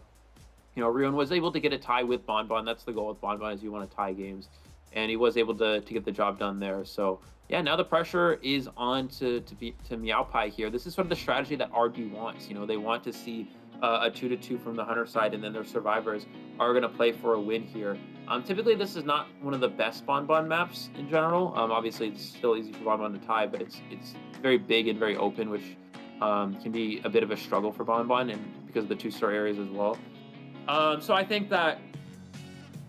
You know, Ryun was able to get a tie with Bonbon. That's the goal with Bonbon, is you want to tie games. And he was able to get the job done there. So, yeah, now the pressure is on to Meowpie here. This is sort of the strategy that RD wants. You know, they want to see a 2-2 from the Hunter side, and then their survivors are going to play for a win here. Typically, this is not one of the best Bonbon maps in general. Obviously, it's still easy for Bonbon to tie, but it's very big and very open, which can be a bit of a struggle for Bonbon, and because of the 2-star areas as well. So I think that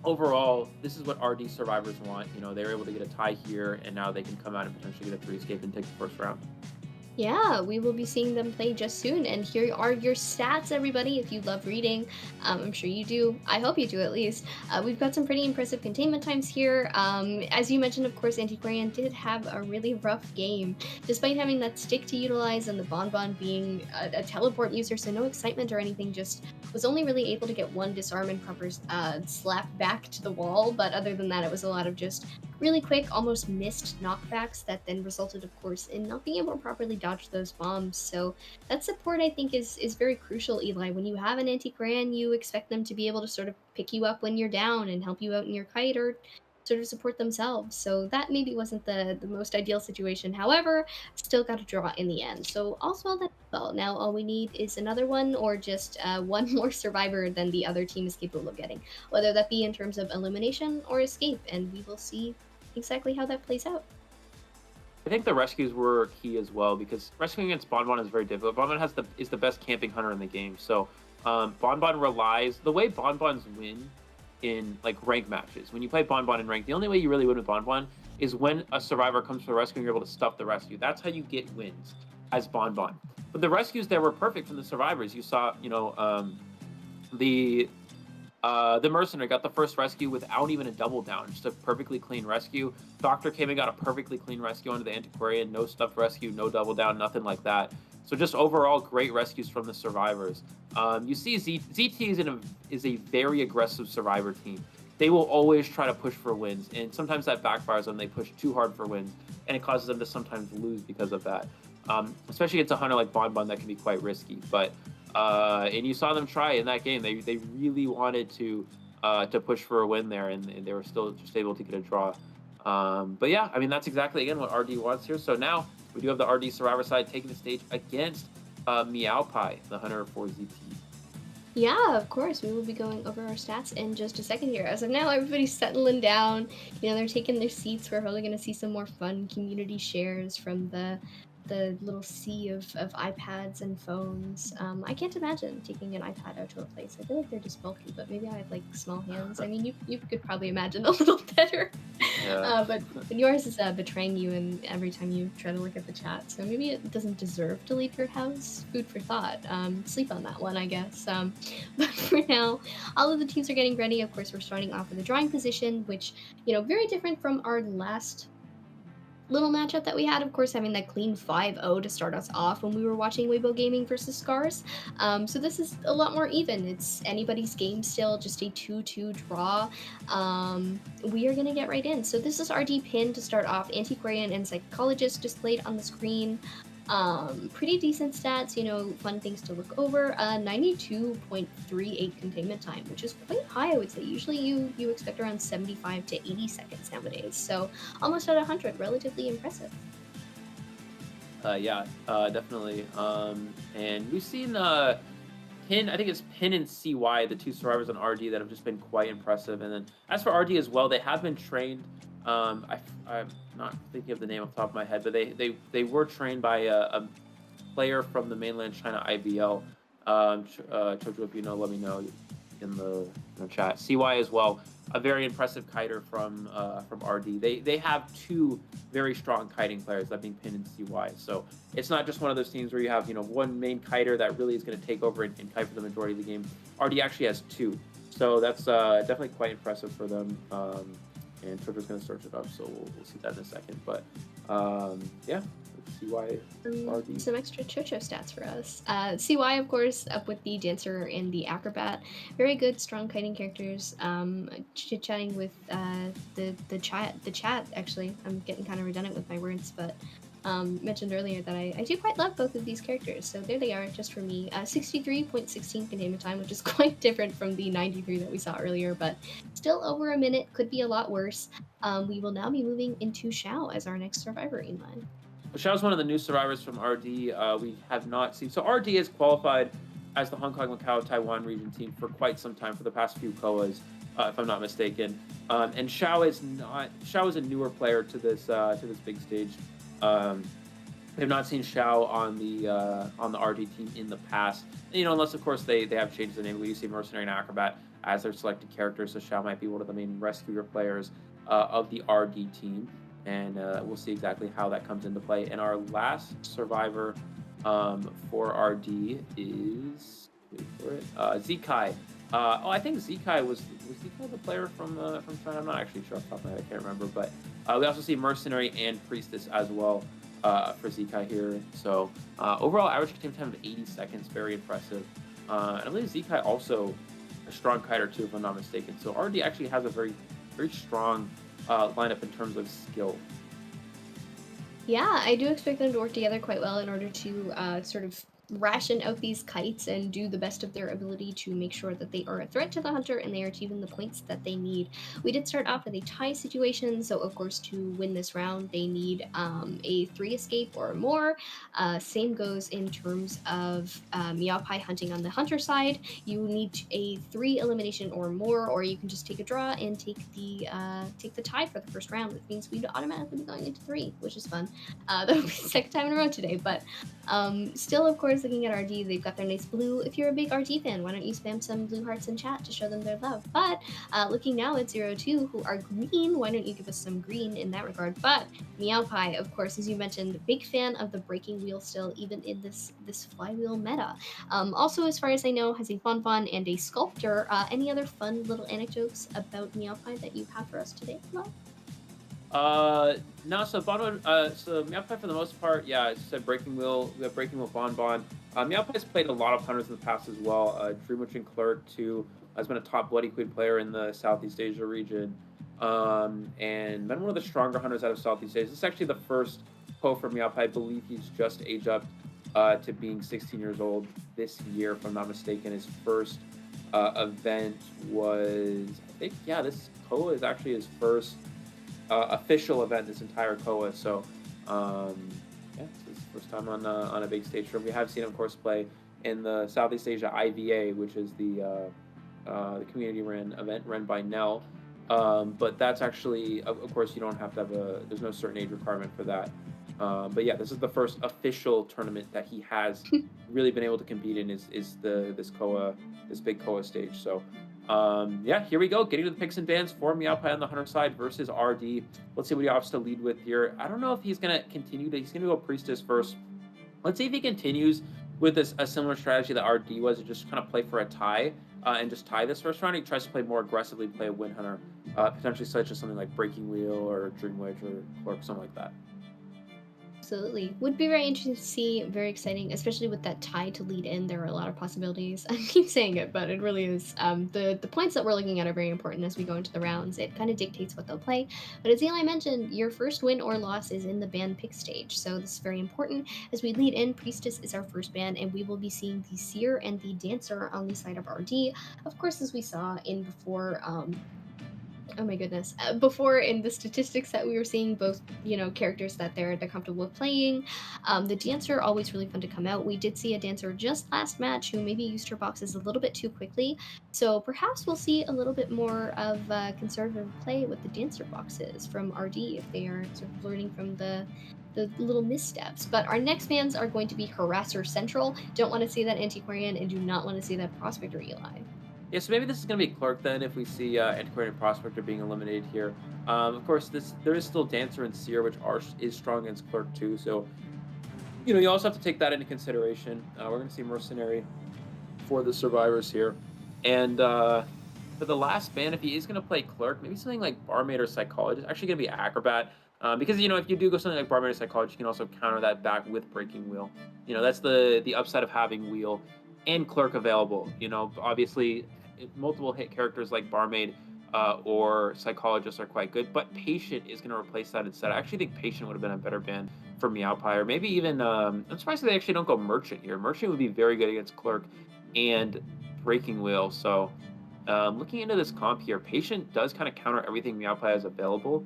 overall, this is what RD survivors want. You know, they were able to get a tie here, and now they can come out and potentially get a 3 escape and take the first round. Yeah, we will be seeing them play just soon, and here are your stats, everybody. If you love reading, I'm sure you do. I hope you do, at least. We've got some pretty impressive containment times here. As you mentioned, of course, Antiquarian did have a really rough game, despite having that stick to utilize and the Bonbon being a teleport user, so no excitement or anything, just was only really able to get 1 disarm and proper slap back to the wall, but other than that, it was a lot of just really quick, almost missed knockbacks that then resulted, of course, in not being able to properly dodge those bombs. So that support, I think, is very crucial, Eli. When you have an Antiquarian, you expect them to be able to sort of pick you up when you're down and help you out in your kite, or sort of support themselves. So that maybe wasn't the most ideal situation. However, still got a draw in the end. So all's well that well. Now all we need is another one, or just 1 more survivor than the other team is capable of getting, whether that be in terms of elimination or escape, and we will see exactly how that plays out. I think the rescues were key as well, because rescuing against Bonbon is very difficult. Bonbon is the best camping hunter in the game. So Bonbon relies... The way Bonbons win in like rank matches, when you play Bonbon in rank, the only way you really win with Bonbon is when a survivor comes to the rescue and you're able to stuff the rescue. That's how you get wins as Bonbon. But the rescues there were perfect from the survivors. You saw, the mercenary got the first rescue without even a double down, just a perfectly clean rescue. Doctor came and got a perfectly clean rescue onto the antiquarian, no stuffed rescue, no double down, nothing like that. So just overall great rescues from the survivors. You see ZT is a very aggressive survivor team. They will always try to push for wins, and sometimes that backfires when they push too hard for wins, and it causes them to sometimes lose because of that. Especially against a hunter like Bonbon, that can be quite risky. But and you saw them try in that game. They really wanted to push for a win there, and they were still just able to get a draw. But yeah, I mean, that's exactly, again, what RD wants here. So now we do have the RD survivor side taking the stage against Meow Pie, the hunter for ZT. Yeah, of course. We will be going over our stats in just a second here. As of now, everybody's settling down. You know, they're taking their seats. We're probably going to see some more fun community shares from the little sea of iPads and phones. I can't imagine taking an iPad out to a place. I feel like they're just bulky, but maybe I have like small hands. I mean, you could probably imagine a little better. Yeah. But yours is betraying you and every time you try to look at the chat. So maybe it doesn't deserve to leave your house. Food for thought. Sleep on that one, I guess. But for now, all of the teams are getting ready. Of course, we're starting off with a drawing position, which, you know, very different from our last little matchup that we had, of course, having that clean 5-0 to start us off when we were watching Weibo Gaming versus Scars. So this is a lot more even. It's anybody's game still, just a 2-2 draw. We are going to get right in. So this is RD Pin to start off. Antiquarian and Psychologist displayed on the screen. Pretty decent stats, you know, fun things to look over. 92.38 containment time, which is quite high, I would say. Usually you expect around 75 to 80 seconds nowadays, so almost at 100, relatively impressive. Yeah, definitely. And we've seen Pin, I think it's Pin and CY, the two survivors on RD that have just been quite impressive. And then as for RD as well, they have been trained. I'm not thinking of the name off the top of my head, but they were trained by a player from the mainland China IBL. Chojo, if you know, let me know in the chat. CY as well, a very impressive kiter from RD. They have two very strong kiting players, that being Pin and CY. So it's not just one of those teams where you have, you know, one main kiter that really is going to take over and kite for the majority of the game. RD actually has two, so that's definitely quite impressive for them. And Twitter's going to search it up, so we'll see that in a second. But yeah, CY RD. Some extra Chocho stats for us. CY, of course, up with the Dancer and the Acrobat. Very good, strong kiting characters. Chit-chatting with the chat, actually. I'm getting kind of redundant with my words, but mentioned earlier that I do quite love both of these characters. So there they are, just for me. 63.16 containment time, which is quite different from the 93 that we saw earlier, but still over a minute, could be a lot worse. We will now be moving into Xiao as our next survivor in line. Xiao's one of the new survivors from RD. We have not seen. So RD has qualified as the Hong Kong, Macau, Taiwan region team for quite some time, for the past few COAs, if I'm not mistaken. And Xiao is not. Xiao is a newer player to this big stage. We have not seen Xiao on the RD team in the past. You know, unless of course they have changed the name. We do see Mercenary and Acrobat as their selected characters, so Xiao might be one of the main rescuer players of the RD team. And we'll see exactly how that comes into play. And our last survivor for RD is, wait for it, ZK. I think ZK was ZK the player from China? I'm not actually sure off the top of my head, I can't remember. But we also see Mercenary and Priestess as well for ZK here. So overall average containment time of 80 seconds, very impressive. And I believe ZK also a strong kiter too, if I'm not mistaken. So RD actually has a very, very strong lineup in terms of skill. Yeah, I do expect them to work together quite well in order to sort of ration out these kites and do the best of their ability to make sure that they are a threat to the hunter and they are achieving the points that they need. We did start off with a tie situation, so of course to win this round they need a 3 escape or more. Same goes in terms of Meow Pie hunting on the hunter side. You need a 3 elimination or more, or you can just take a draw and take the tie for the first round, which means we'd automatically be going into 3, which is fun. That would be the second time in a row today, but still, of course, course, looking at RD, they've got their nice blue. If you're a big RD fan, why don't you spam some blue hearts in chat to show them their love? But looking now at 02, who are green, why don't you give us some green in that regard? But Meowpie, of course, as you mentioned, big fan of the breaking wheel still, even in this flywheel meta. Also, as far as I know, has a Bonbon and a Sculptor. Any other fun little anecdotes about Meowpie that you have for us today? Well, No, so Bonbon, so Meowpie for the most part, yeah, I said Breaking Wheel, we have Breaking Wheel Bonbon. Meowpie's played a lot of hunters in the past as well. Dreamwitch and Clerk, too, has been a top Bloody Queen player in the Southeast Asia region. And been one of the stronger hunters out of Southeast Asia. This is actually the first pro for Meowpie. I believe he's just age up to being 16 years old this year, if I'm not mistaken. His first event was, I think, yeah, this COA is actually his first official event this entire COA. So, yeah, it's his first time on a big stage. We have seen him, of course, play in the Southeast Asia IVA, which is the community ran event run by Nell. But that's actually, of course, you don't have to have there's no certain age requirement for that. But yeah, this is the first official tournament that he has really been able to compete in is this big COA stage. So yeah, here we go, getting to the picks and bans for Meowpie on the hunter side versus RD. Let's see what he opts to lead with here. I don't know if he's gonna continue he's gonna go Priestess first. Let's see if he continues with a similar strategy that RD was, to just kind of play for a tie and just tie this first round. He tries to play more aggressively, play a win hunter, potentially such as something like Breaking Wheel or Dreamwitch or Clerk, something like that. absolutely. Would be very interesting to see, very exciting, especially with that tie to lead in. There are a lot of possibilities. I keep saying it, but it really is. The points that we're looking at are very important as we go into the rounds. It kind of dictates what they'll play. But as Eli mentioned, your first win or loss is in the ban pick stage. So this is very important. As we lead in, Priestess is our first ban, and we will be seeing the Seer and the Dancer on the side of RD. Of course, as we saw in before, oh my goodness, before in the statistics that we were seeing, both, characters that they're comfortable with playing. The Dancer, always really fun to come out. We did see a Dancer just last match who maybe used her boxes a little bit too quickly, so perhaps we'll see a little bit more of conservative play with the Dancer boxes from RD if they are sort of learning from the little missteps. But our next bans are going to be Harasser Central. Don't want to see that Antiquarian, and do not want to see that Prospector Eli. Yeah, so maybe this is going to be Clerk then, if we see Antiquarian and Prospector being eliminated here. Of course, there is still Dancer and Seer, which is strong against Clerk too. So, you also have to take that into consideration. We're going to see Mercenary for the survivors here. And for the last ban, if he is going to play Clerk, maybe something like Barmaid or Psychologist. Actually going to be Acrobat. Because, if you do go something like Barmaid or Psychologist, you can also counter that back with Breaking Wheel. That's the upside of having Wheel and Clerk available. Obviously, multiple hit characters like Barmaid or Psychologist are quite good, but Patient is going to replace that instead. I actually think Patient would have been a better ban for Meowpie, or maybe even, I'm surprised they actually don't go Merchant here. Merchant would be very good against Clerk and Breaking Wheel. So looking into this comp here, Patient does kind of counter everything Meowpie has available.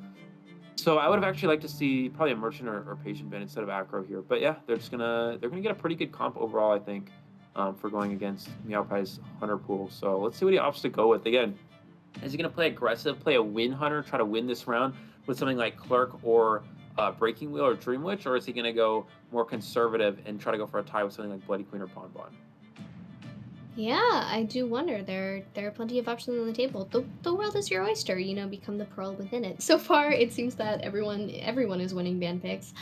So I would have actually liked to see probably a Merchant or Patient ban instead of Acro here. But yeah, they're gonna get a pretty good comp overall, I think. For going against Meowpie's Hunter pool. So let's see what he opts to go with. Again, is he going to play aggressive, play a win Hunter, try to win this round with something like Clerk or Breaking Wheel or Dreamwitch, or is he going to go more conservative and try to go for a tie with something like Bloody Queen or Bonbon? Yeah, I do wonder. There are plenty of options on the table. The world is your oyster, become the pearl within it. So far, it seems that everyone is winning ban picks.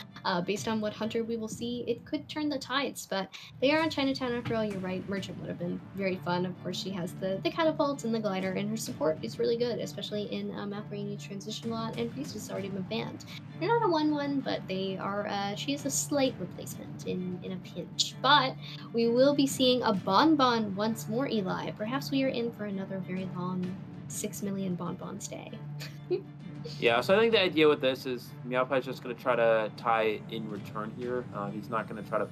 Based on what Hunter we will see, it could turn the tides, but they are on Chinatown after all. You're right, Merchant would have been very fun. Of course, she has the catapults and the glider, and her support is really good, especially in map where you need transition a lot, and Priestess has already been banned. They're not a 1/1, but they are, she is a slight replacement in a pinch. But we will be seeing a Bonbon once more, Eli. Perhaps we are in for another very long 6 million Bonbon stay. Yeah, so I think the idea with this is Meowpie's just going to try to tie in return here. He's not going to try to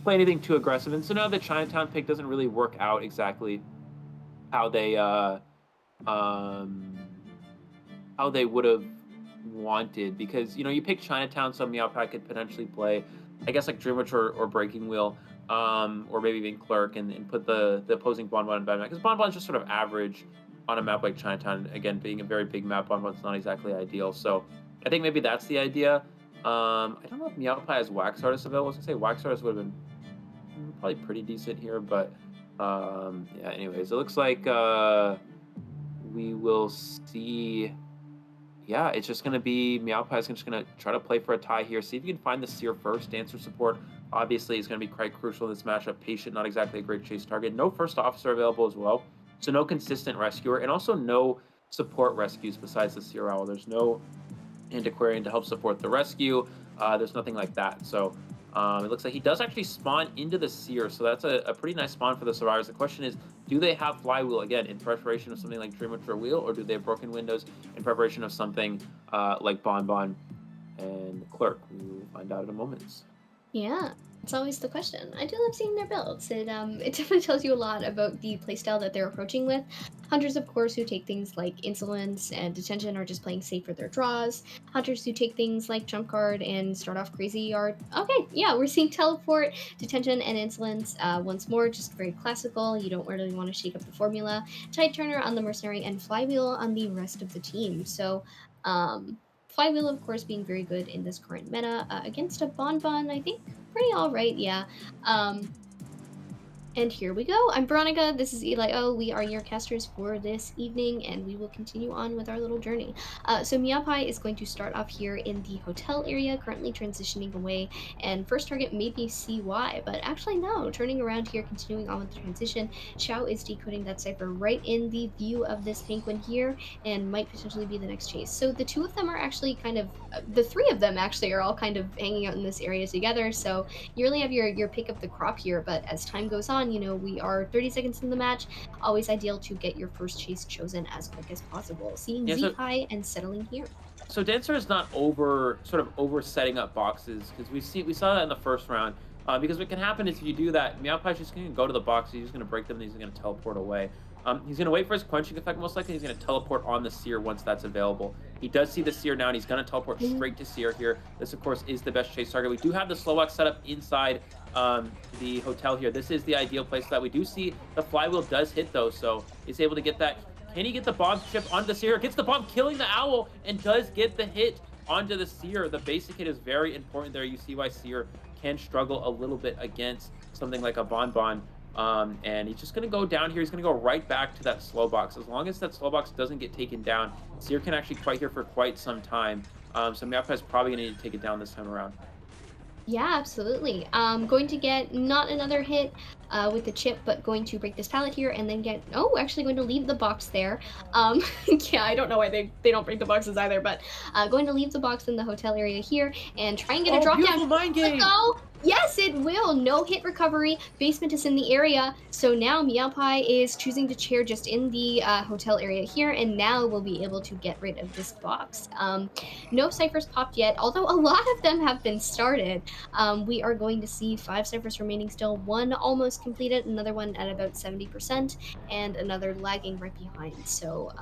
play anything too aggressive. And so now the Chinatown pick doesn't really work out exactly how they would have wanted, because you pick Chinatown, so Meowpie could potentially play, I guess, like Dreamwitch or Breaking Wheel, or maybe even Clerk, and put the opposing Bonbon in bad map, because Bonbon's just sort of average on a map like Chinatown. Again, being a very big map, Bonbon's not exactly ideal. So I think maybe that's the idea. I don't know if Meowpie has Wax Artist available. I was gonna say Wax Artist would have been probably pretty decent here, but yeah, anyways, it looks like we will see. Yeah, it's just going to be Meowpie is just going to try to play for a tie here. See if you can find the Seer first. Dancer support obviously is going to be quite crucial in this matchup. Patient, not exactly a great chase target. No first officer available as well. So no consistent rescuer, and also no support rescues besides the Seer Owl. There's no Antiquarian to help support the rescue. There's nothing like that. So it looks like he does actually spawn into the Seer, so that's a pretty nice spawn for the survivors. The question is, do they have Flywheel, again, in preparation of something like Dream Witcher Wheel, or do they have Broken Windows in preparation of something like Bonbon and Clerk? We will find out in a moment. Yeah, it's always the question. I do love seeing their builds. It definitely tells you a lot about the playstyle that they're approaching with. Hunters, of course, who take things like Insolence and Detention are just playing safe for their draws. Hunters who take things like Jump Guard and start off crazy are, okay, yeah, we're seeing Teleport, Detention, and Insolence once more, just very classical. You don't really want to shake up the formula. Tide Turner on the Mercenary and Flywheel on the rest of the team. So, Flywheel, of course, being very good in this current meta. Against a Bonbon, I think pretty alright, yeah. And here we go. I'm Veronica, this is Eli O. We are your casters for this evening, and we will continue on with our little journey. So Meowpie is going to start off here in the hotel area, currently transitioning away, and first target may be CY, but actually no, turning around here, continuing on with the transition. Xiao is decoding that cipher right in the view of this penguin here, and might potentially be the next chase. So the two of them are actually kind of, the three of them actually are all kind of hanging out in this area together, so you really have your pick of the crop here, but as time goes on, you know, we are 30 seconds in the match. Always ideal to get your first chase chosen as quick as possible. Seeing Z-High and settling here. So Dancer is not over setting up boxes, because we saw that in the first round. Because what can happen is if you do that, Meowpie's just going to go to the box, he's just going to break them, and he's going to teleport away. He's going to wait for his quenching effect, most likely. He's going to teleport on the Seer once that's available. He does see the Seer now, and he's going to teleport straight to Seer here. This, of course, is the best chase target. We do have the Slowbox set up inside the hotel here. This is the ideal place for that. We do see the Flywheel does hit, though, so he's able to get that. Can he get the bomb chip onto the Seer? Gets the bomb, killing the Owl, and does get the hit onto the Seer. The basic hit is very important there. You see why Seer can struggle a little bit against something like a Bonbon. And he's just going to go down here. He's going to go right back to that slow box. As long as that slow box doesn't get taken down, Seer can actually fight here for quite some time. So Meowpie is probably going to need to take it down this time around. Yeah, absolutely. Going to get not another hit with the chip, but going to break this pallet here and then get, actually going to leave the box there. Yeah, I don't know why they don't break the boxes either, but going to leave the box in the hotel area here and try and get a drop down. Mind game. Yes, it will. No hit recovery. Basement is in the area. So now Meowpie is choosing to chair just in the hotel area here, and now we'll be able to get rid of this box. No ciphers popped yet, although a lot of them have been started. We are going to see 5 ciphers remaining still. One almost completed, another one at about 70%, and another lagging right behind. So,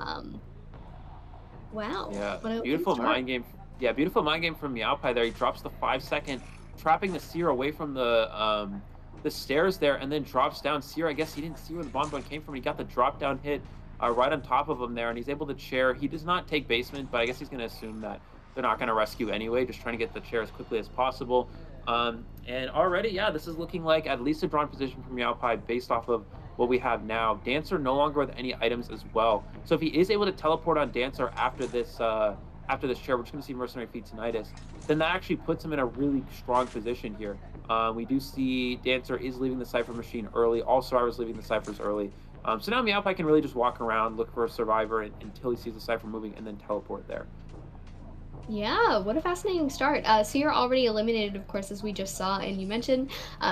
wow. Yeah, beautiful mind game. Yeah, beautiful mind game from Meowpie there. He drops the 5-second, trapping the Seer away from the stairs there, and then drops down. Seer, I guess he didn't see where the Bonbon came from. He got the drop down hit right on top of him there, and he's able to chair. He does not take basement, but I guess he's going to assume that they're not going to rescue anyway, just trying to get the chair as quickly as possible. And already, yeah, this is looking like at least a drawn position from Meowpie based off of what we have now. Dancer no longer with any items as well. So if he is able to teleport on Dancer after this chair, we're just going to see Mercenary Feed Tinnitus, then that actually puts him in a really strong position here. We do see Dancer is leaving the Cypher machine early. All survivors leaving the Cyphers early. So now Meowpie can really just walk around, look for a survivor until he sees the Cypher moving, and then teleport there. Yeah, what a fascinating start. Seer already eliminated, of course, as we just saw, and you mentioned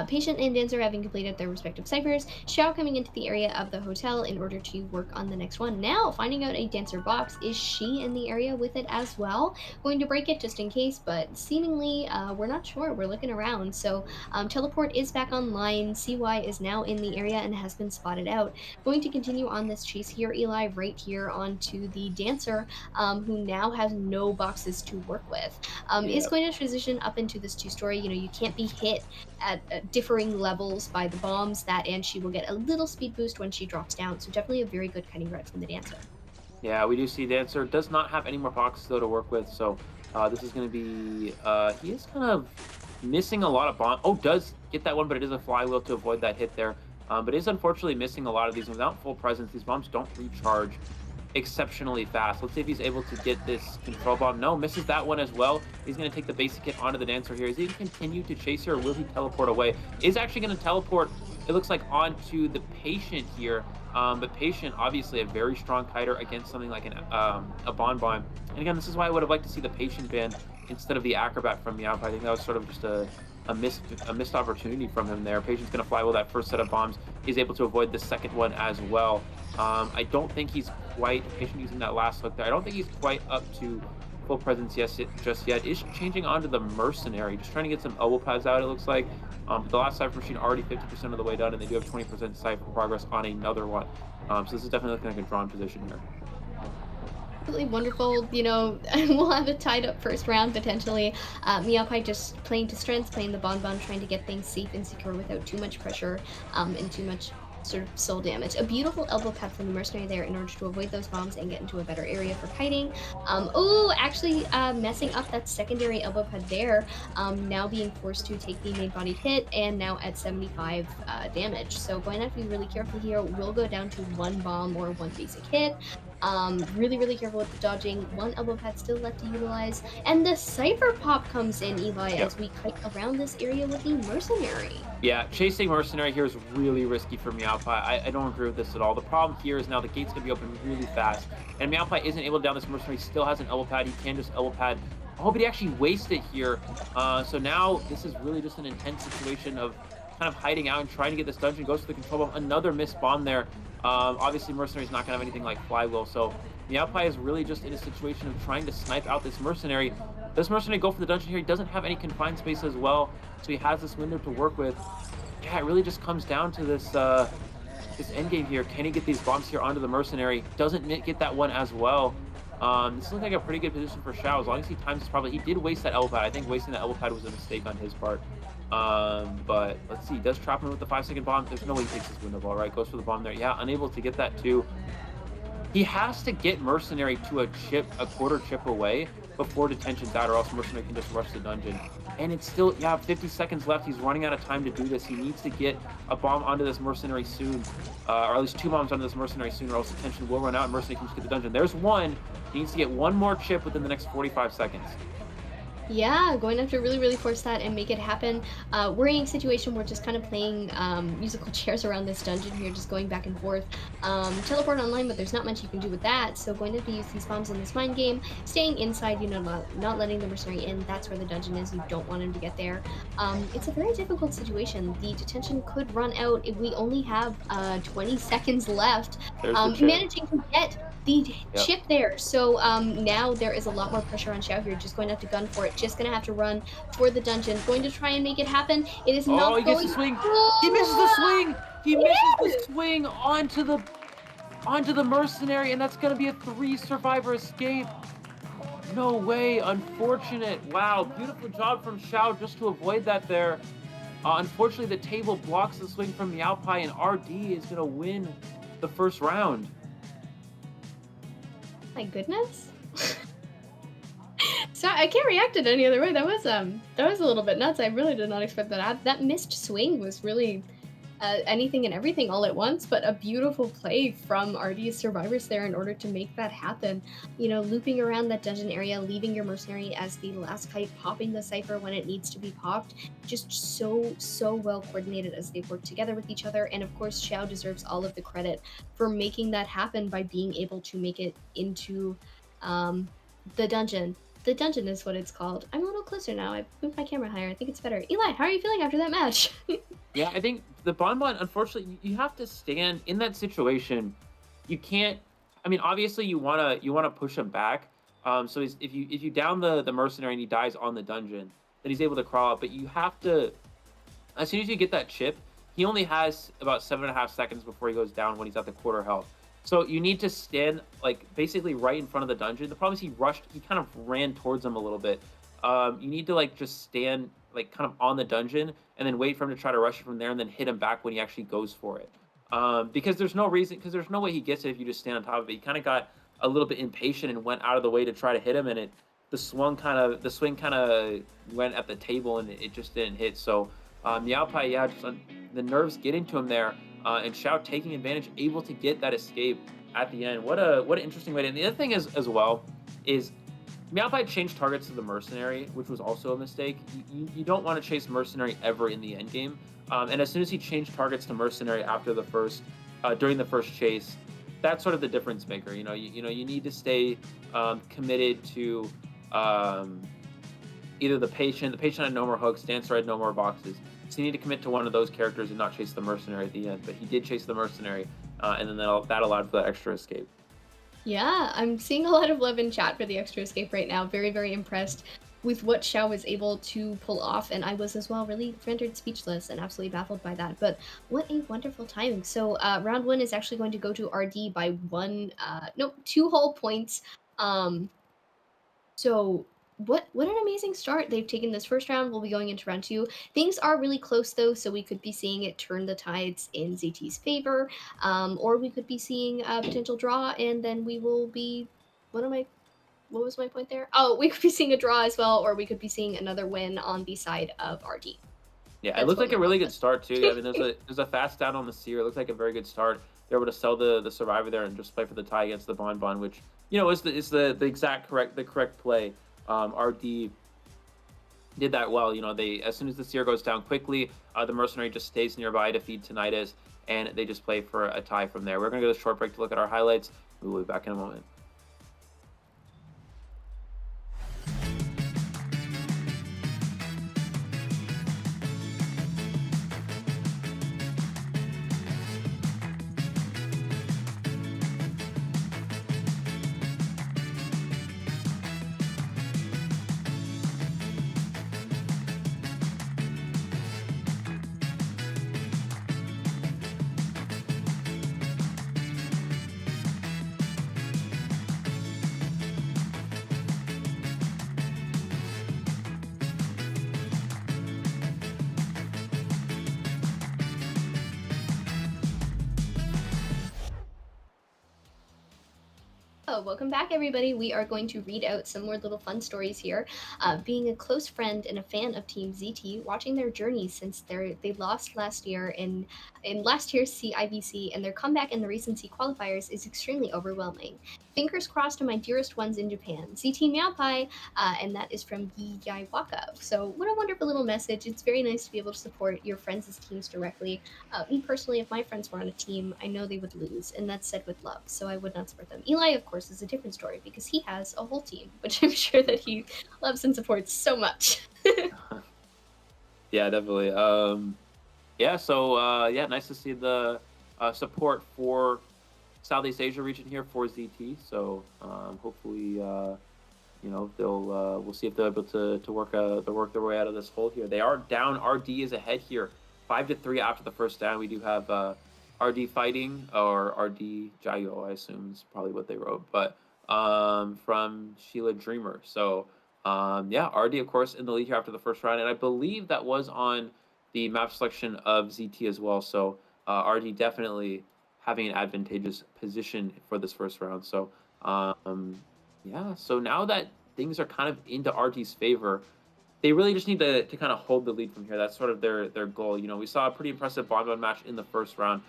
Patient and Dancer having completed their respective ciphers. Xiao coming into the area of the hotel in order to work on the next one. Now, finding out a Dancer box. Is she in the area with it as well? Going to break it just in case, but seemingly we're not sure. We're looking around. So Teleport is back online. CY is now in the area and has been spotted out. Going to continue on this chase here, Eli, right here onto the Dancer, who now has no boxes to work with. Is going to transition up into this 2-story. You know, you can't be hit at differing levels by the bombs, and she will get a little speed boost when she drops down. So definitely a very good cutting red from the Dancer. Yeah, we do see Dancer does not have any more boxes though to work with, so this is going to be he is kind of missing a lot of bomb. Oh, does get that one, but it is a flywheel to avoid that hit there. But is unfortunately missing a lot of these. Without full presence, these bombs don't recharge exceptionally fast. Let's see if he's able to get this control bomb. No, misses that one as well. He's going to take the basic hit onto the dancer here. Is he going to continue to chase her, or will he teleport away? Is actually going to teleport, it looks like, onto the Patient here. But Patient, obviously a very strong kiter against something like a Bonbon. And again, this is why I would have liked to see the Patient ban instead of the Acrobat from Meowth. I think that was sort of just a missed opportunity from him there. Patient's going to fly with that first set of bombs. He's able to avoid the second one as well. I don't think he's quite, Patient using that last hook there, I don't think he's quite up to full presence just yet. Is changing onto the Mercenary, just trying to get some elbow pads out, it looks like. The last Cypher Machine already 50% of the way done, and they do have 20% Cypher progress on another one. So this is definitely looking like a drawn position here. Absolutely wonderful, you know, we'll have a tied up first round potentially. Meowpie just playing to strengths, playing the Bonbon, trying to get things safe and secure without too much pressure and too much sort of soul damage. A beautiful elbow pad from the Mercenary there in order to avoid those bombs and get into a better area for kiting. Actually messing up that secondary elbow pad there, now being forced to take the main bodied hit and now at 75 damage. So going to have to be really careful here. We'll go down to one bomb or one basic hit. Really careful with the dodging. One elbow pad still left to utilize. And the Cypher Pop comes in, Eli, as we kite around this area with the Mercenary. Yeah, chasing Mercenary here is really risky for Meowpie. I don't agree with this at all. The problem here is now the gate's going to be open really fast. And Meowpie isn't able to down this Mercenary, still has an elbow pad. He can just elbow pad. Oh, but he actually wasted it here. So now this is really just an intense situation of kind of hiding out and trying to get this dungeon. Goes for the control bomb. Another missed bomb there. Obviously, Mercenary's not going to have anything like Flywheel, so Meowpie is really just in a situation of trying to snipe out this Mercenary. This Mercenary go for the dungeon here. He doesn't have any confined space as well, so he has this window to work with. Yeah, it really just comes down to this this endgame here. Can he get these bombs here onto the Mercenary? Doesn't get that one as well. This looks like a pretty good position for Xiao. As long as he times his probably, he did waste that elbow pad. I think wasting that elbow pad was a mistake on his part. But let's see, he does trap him with the 5-second bomb. There's no way he takes this window ball, right? Goes for the bomb there. Yeah, unable to get that too. He has to get Mercenary to a quarter chip away before detention's out, or else Mercenary can just rush the dungeon. And it's still, yeah, 50 seconds left. He's running out of time to do this. He needs to get a bomb onto this Mercenary soon, or at least 2 bombs onto this Mercenary soon, or else detention will run out and Mercenary can just get the dungeon. There's one. He needs to get one more chip within the next 45 seconds. Yeah, going to have to really force that and make it happen. Worrying situation, we're just kind of playing musical chairs around this dungeon here, just going back and forth. Teleport online, but there's not much you can do with that, so going to have to use these bombs in this mind game, staying inside, you know, not letting the Mercenary in. That's where the dungeon is. You don't want him to get there. It's a very difficult situation. The detention could run out if we only have 20 seconds left. Managing to get the chip there. So now there is a lot more pressure on Xiao here, just going to have to gun for it, just going to have to run for the dungeon, going to try and make it happen. It is not he gets the swing. He misses the swing. He misses the swing onto the Mercenary, and that's going to be a 3-survivor escape. No way. Unfortunate. Wow. Beautiful job from Xiao just to avoid that there. Unfortunately, the table blocks the swing from Meowpie, and RD is going to win the first round. My goodness. So I can't react it any other way. That was a little bit nuts. I really did not expect that. That missed swing was really anything and everything all at once, but a beautiful play from RD's survivors there in order to make that happen. You know, looping around that dungeon area, leaving your Mercenary as the last kite, popping the Cypher when it needs to be popped. Just so well coordinated as they work together with each other. And of course, Xiao deserves all of the credit for making that happen by being able to make it into the dungeon. The dungeon is what it's called. I'm a little closer now. I moved my camera higher. I think it's better. Eli, how are you feeling after that match? Yeah, I think the Bonbon, unfortunately, you have to stand in that situation. You can't. I mean, obviously, you wanna push him back. So if you down the Mercenary and he dies on the dungeon, then he's able to crawl out. But you have to, as soon as you get that chip, he only has about 7.5 seconds before he goes down when he's at the quarter health. So you need to stand like basically right in front of the dungeon. The problem is he kind of ran towards him a little bit. You need to like just stand like kind of on the dungeon and then wait for him to try to rush it from there and then hit him back when he actually goes for it. Because there's no way he gets it if you just stand on top of it. He kind of got a little bit impatient and went out of the way to try to hit him, and the swing kind of went at the table and it just didn't hit. So Miaopai, yeah, just the nerves getting to him there, and Xiao taking advantage, able to get that escape at the end. What an interesting way to. And the other thing is as well is Miaopai changed targets to the Mercenary, which was also a mistake. You don't want to chase Mercenary ever in the end game. And as soon as he changed targets to Mercenary after the first, during the first chase, that's sort of the difference maker. You need to stay committed to either the patient had no more hooks, Dancer had no more boxes. So you need to commit to one of those characters and not chase the Mercenary at the end. But he did chase the Mercenary, and then that allowed for that extra escape. Yeah, I'm seeing a lot of love in chat for the extra escape right now. Very, very impressed with what Xiao was able to pull off, and I was as well really rendered speechless and absolutely baffled by that. But what a wonderful timing. So round 1 is actually going to go to RD by 2 whole points. So what an amazing start. They've taken this first round. We'll be going into round 2. Things are really close though, so we could be seeing it turn the tides in ZT's favor, or we could be seeing a potential draw, and then we will be what was my point there? Oh, we could be seeing a draw as well, or we could be seeing another win on the side of RD. Yeah, it looks like a really good start too. I mean, there's a fast down on the Seer. It looks like a very good start. They're able to sell the Survivor there and just play for the tie against the Bon, which is the exact correct play. RD did that well. As soon as the Seer goes down quickly, the Mercenary just stays nearby to feed Tinnitus, and they just play for a tie from there. We're gonna go to a short break to look at our highlights. We will be back in a moment. Welcome back, everybody. We are going to read out some more little fun stories here. Being a close friend and a fan of Team ZT, watching their journey since they lost last year in last year's CIVC, and their comeback in the recent C qualifiers is extremely overwhelming. Fingers crossed to my dearest ones in Japan, ZT Miaopai, and that is from Yi Waka. So what a wonderful little message. It's very nice to be able to support your friends' teams directly. Me personally, if my friends were on a team, I know they would lose, and that's said with love, so I would not support them. Eli, of course, is a different story because he has a whole team, which I'm sure that he loves and supports so much. Yeah, definitely. Nice to see the support for Southeast Asia region here for ZT. So hopefully, we'll see if they're able to work their way out of this hole here. They are down. RD is ahead here, 5-3 after the first down. We do have RD fighting, or RD Jayo, I assume is probably what they wrote, but from Sheila Dreamer. So RD of course in the lead here after the first round, and I believe that was on the map selection of ZT as well. So RD definitely having an advantageous position for this first round. So so now that things are kind of into RD's favor, they really just need to kind of hold the lead from here. That's sort of their goal. We saw a pretty impressive Bon match in the first round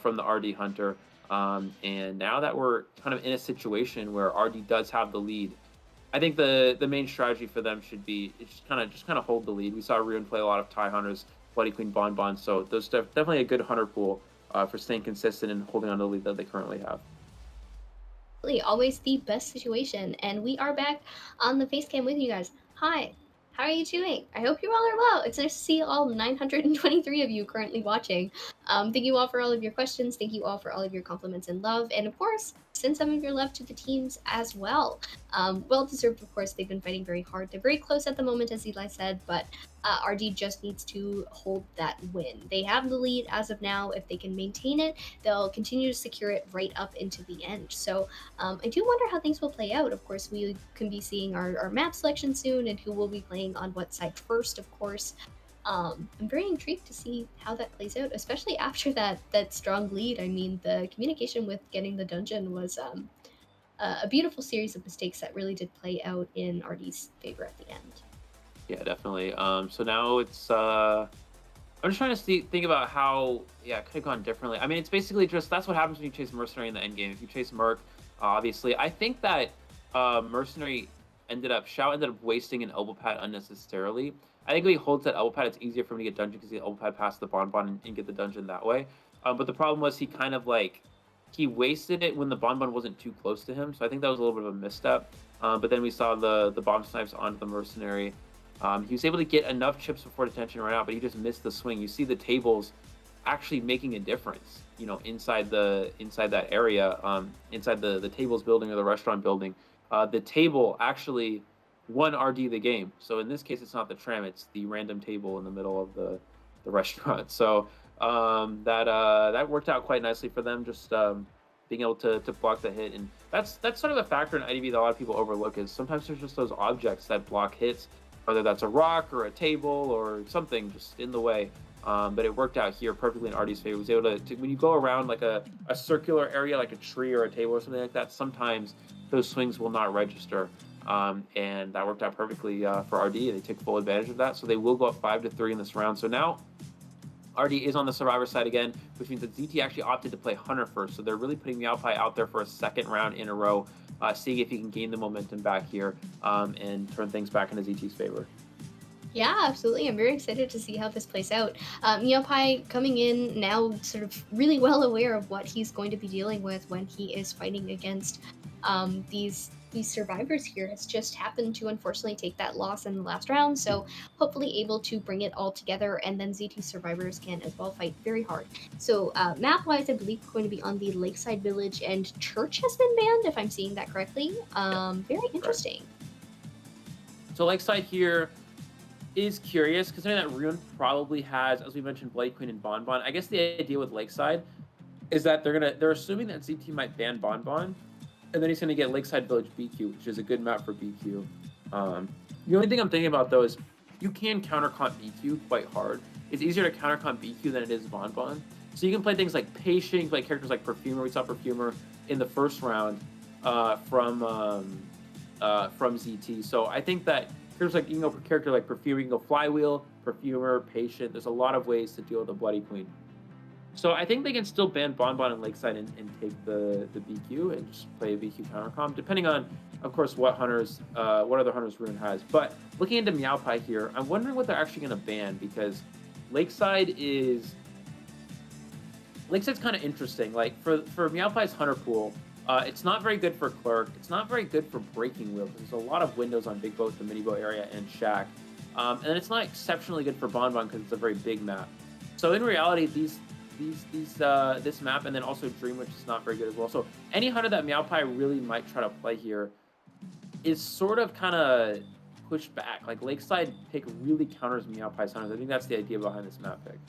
from the RD Hunter. And now that we're kind of in a situation where RD does have the lead, I think the main strategy for them should be just kind of hold the lead. We saw Ruin play a lot of TIE Hunters, Bloody Queen Bon, so there's definitely a good Hunter pool for staying consistent and holding on to the lead that they currently have. Always the best situation, and we are back on the face cam with you guys. Hi, how are you doing? I hope you all are well. It's nice to see all 923 of you currently watching. Thank you all for all of your questions. Thank you all for all of your compliments and love, and of course, send some of your love to the teams as well. Well deserved, of course. They've been fighting very hard. They're very close at the moment, as Eli said, but RD just needs to hold that win. They have the lead as of now. If they can maintain it, they'll continue to secure it right up into the end. So I do wonder how things will play out. Of course, we can be seeing our map selection soon and who will be playing on what side first, of course. I'm very intrigued to see how that plays out, especially after that strong lead. I mean, the communication with getting the dungeon was a beautiful series of mistakes that really did play out in RD's favor at the end. Yeah, definitely. So now it's I'm just trying to think about how, it could have gone differently. I mean, it's basically just, that's what happens when you chase Mercenary in the end game. If you chase Merc, obviously, I think that Mercenary Shao ended up wasting an elbow pad unnecessarily. I think when he holds that elbow pad, it's easier for him to get dungeon because the elbow pad past the Bonbon and get the dungeon that way. But the problem was he kind of he wasted it when the Bonbon wasn't too close to him. So I think that was a little bit of a misstep. But then we saw the bomb snipes onto the Mercenary. He was able to get enough chips before detention ran out, but he just missed the swing. You see the tables actually making a difference, inside that area, inside the tables building or the restaurant building. The table actually won RD the game. So in this case, it's not the tram, it's the random table in the middle of the restaurant. So that worked out quite nicely for them, just being able to block the hit. And that's sort of a factor in IDV that a lot of people overlook, is sometimes there's just those objects that block hits, whether that's a rock or a table or something just in the way. But it worked out here perfectly in RD's favor. He was able to when you go around like a circular area, like a tree or a table or something like that, sometimes those swings will not register. And that worked out perfectly for RD. They took full advantage of that. So they will go up 5-3 in this round. So now RD is on the survivor side again, which means that ZT actually opted to play Hunter first. So they're really putting Meowpie out there for a second round in a row, seeing if he can gain the momentum back here and turn things back into ZT's favor. Yeah, absolutely. I'm very excited to see how this plays out. Meowpie coming in now sort of really well aware of what he's going to be dealing with when he is fighting against these survivors here. Has just happened to unfortunately take that loss in the last round, so hopefully able to bring it all together, and then ZT survivors can as well fight very hard. So map-wise, I believe we're going to be on the Lakeside Village, and Church has been banned, if I'm seeing that correctly. Very interesting. So Lakeside here is curious, considering that Rune probably has, as we mentioned, Blade Queen and Bonbon. I guess the idea with Lakeside is that they're assuming that ZT might ban Bonbon, and then he's going to get Lakeside Village BQ, which is a good map for BQ. The only thing I'm thinking about, though, is you can counter-comp BQ quite hard. It's easier to counter-comp BQ than it is Bonbon. So you can play things like Patient, you can play characters like Perfumer. We saw Perfumer in the first round from ZT. So I think that characters like, you can go for character like Perfumer, you can go Flywheel, Perfumer, Patient. There's a lot of ways to deal with the Bloody Queen. So I think they can still ban Bonbon and Lakeside and take the BQ and just play a BQ counter comp, depending on, of course, what other hunters Rune has. But looking into Meowpie here, I'm wondering what they're actually going to ban, because Lakeside's kind of interesting. Like for Meowpie's hunter pool, it's not very good for Clerk. It's not very good for Breaking Wheel, because there's a lot of windows on Big Boat, the Mini Boat area, and Shack. And it's not exceptionally good for Bonbon because it's a very big map. So in reality, this map, and then also Dream, which is not very good as well. So any hunter that Meowpie really might try to play here is sort of kind of pushed back. Like Lakeside pick really counters Meowpie's hunters. I think that's the idea behind this map pick.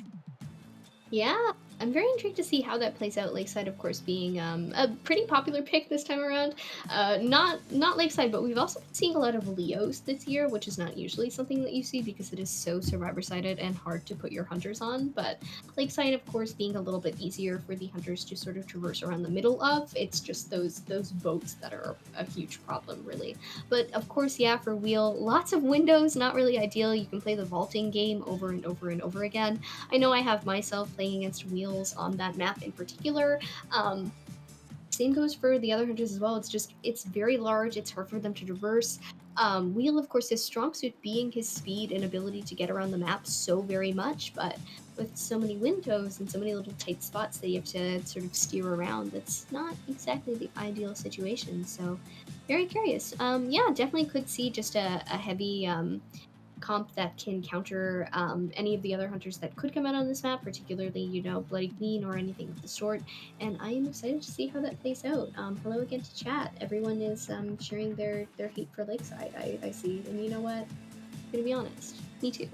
Yeah, I'm very intrigued to see how that plays out. Lakeside, of course, being a pretty popular pick this time around. Not Lakeside, but we've also been seeing a lot of Leos this year, which is not usually something that you see because it is so survivor-sided and hard to put your hunters on. But Lakeside, of course, being a little bit easier for the hunters to sort of traverse around the middle of. It's just those boats that are a huge problem, really. But of course, yeah, for Wheel, lots of windows, not really ideal. You can play the vaulting game over and over and over again. I know I have myself playing against Wheels on that map in particular. Same goes for the other hunters as well. It's very large. It's hard for them to traverse. Wheel, of course, his strong suit being his speed and ability to get around the map so very much, but with so many windows and so many little tight spots that you have to sort of steer around, that's not exactly the ideal situation. So very curious. Yeah, definitely could see just a heavy comp that can counter any of the other hunters that could come out on this map, particularly, you know, Bloody Queen or anything of the sort. And I am excited to see how that plays out. Hello again to chat. Everyone is sharing their hate for Lakeside, I see. And you know what? I'm gonna be honest. Me too.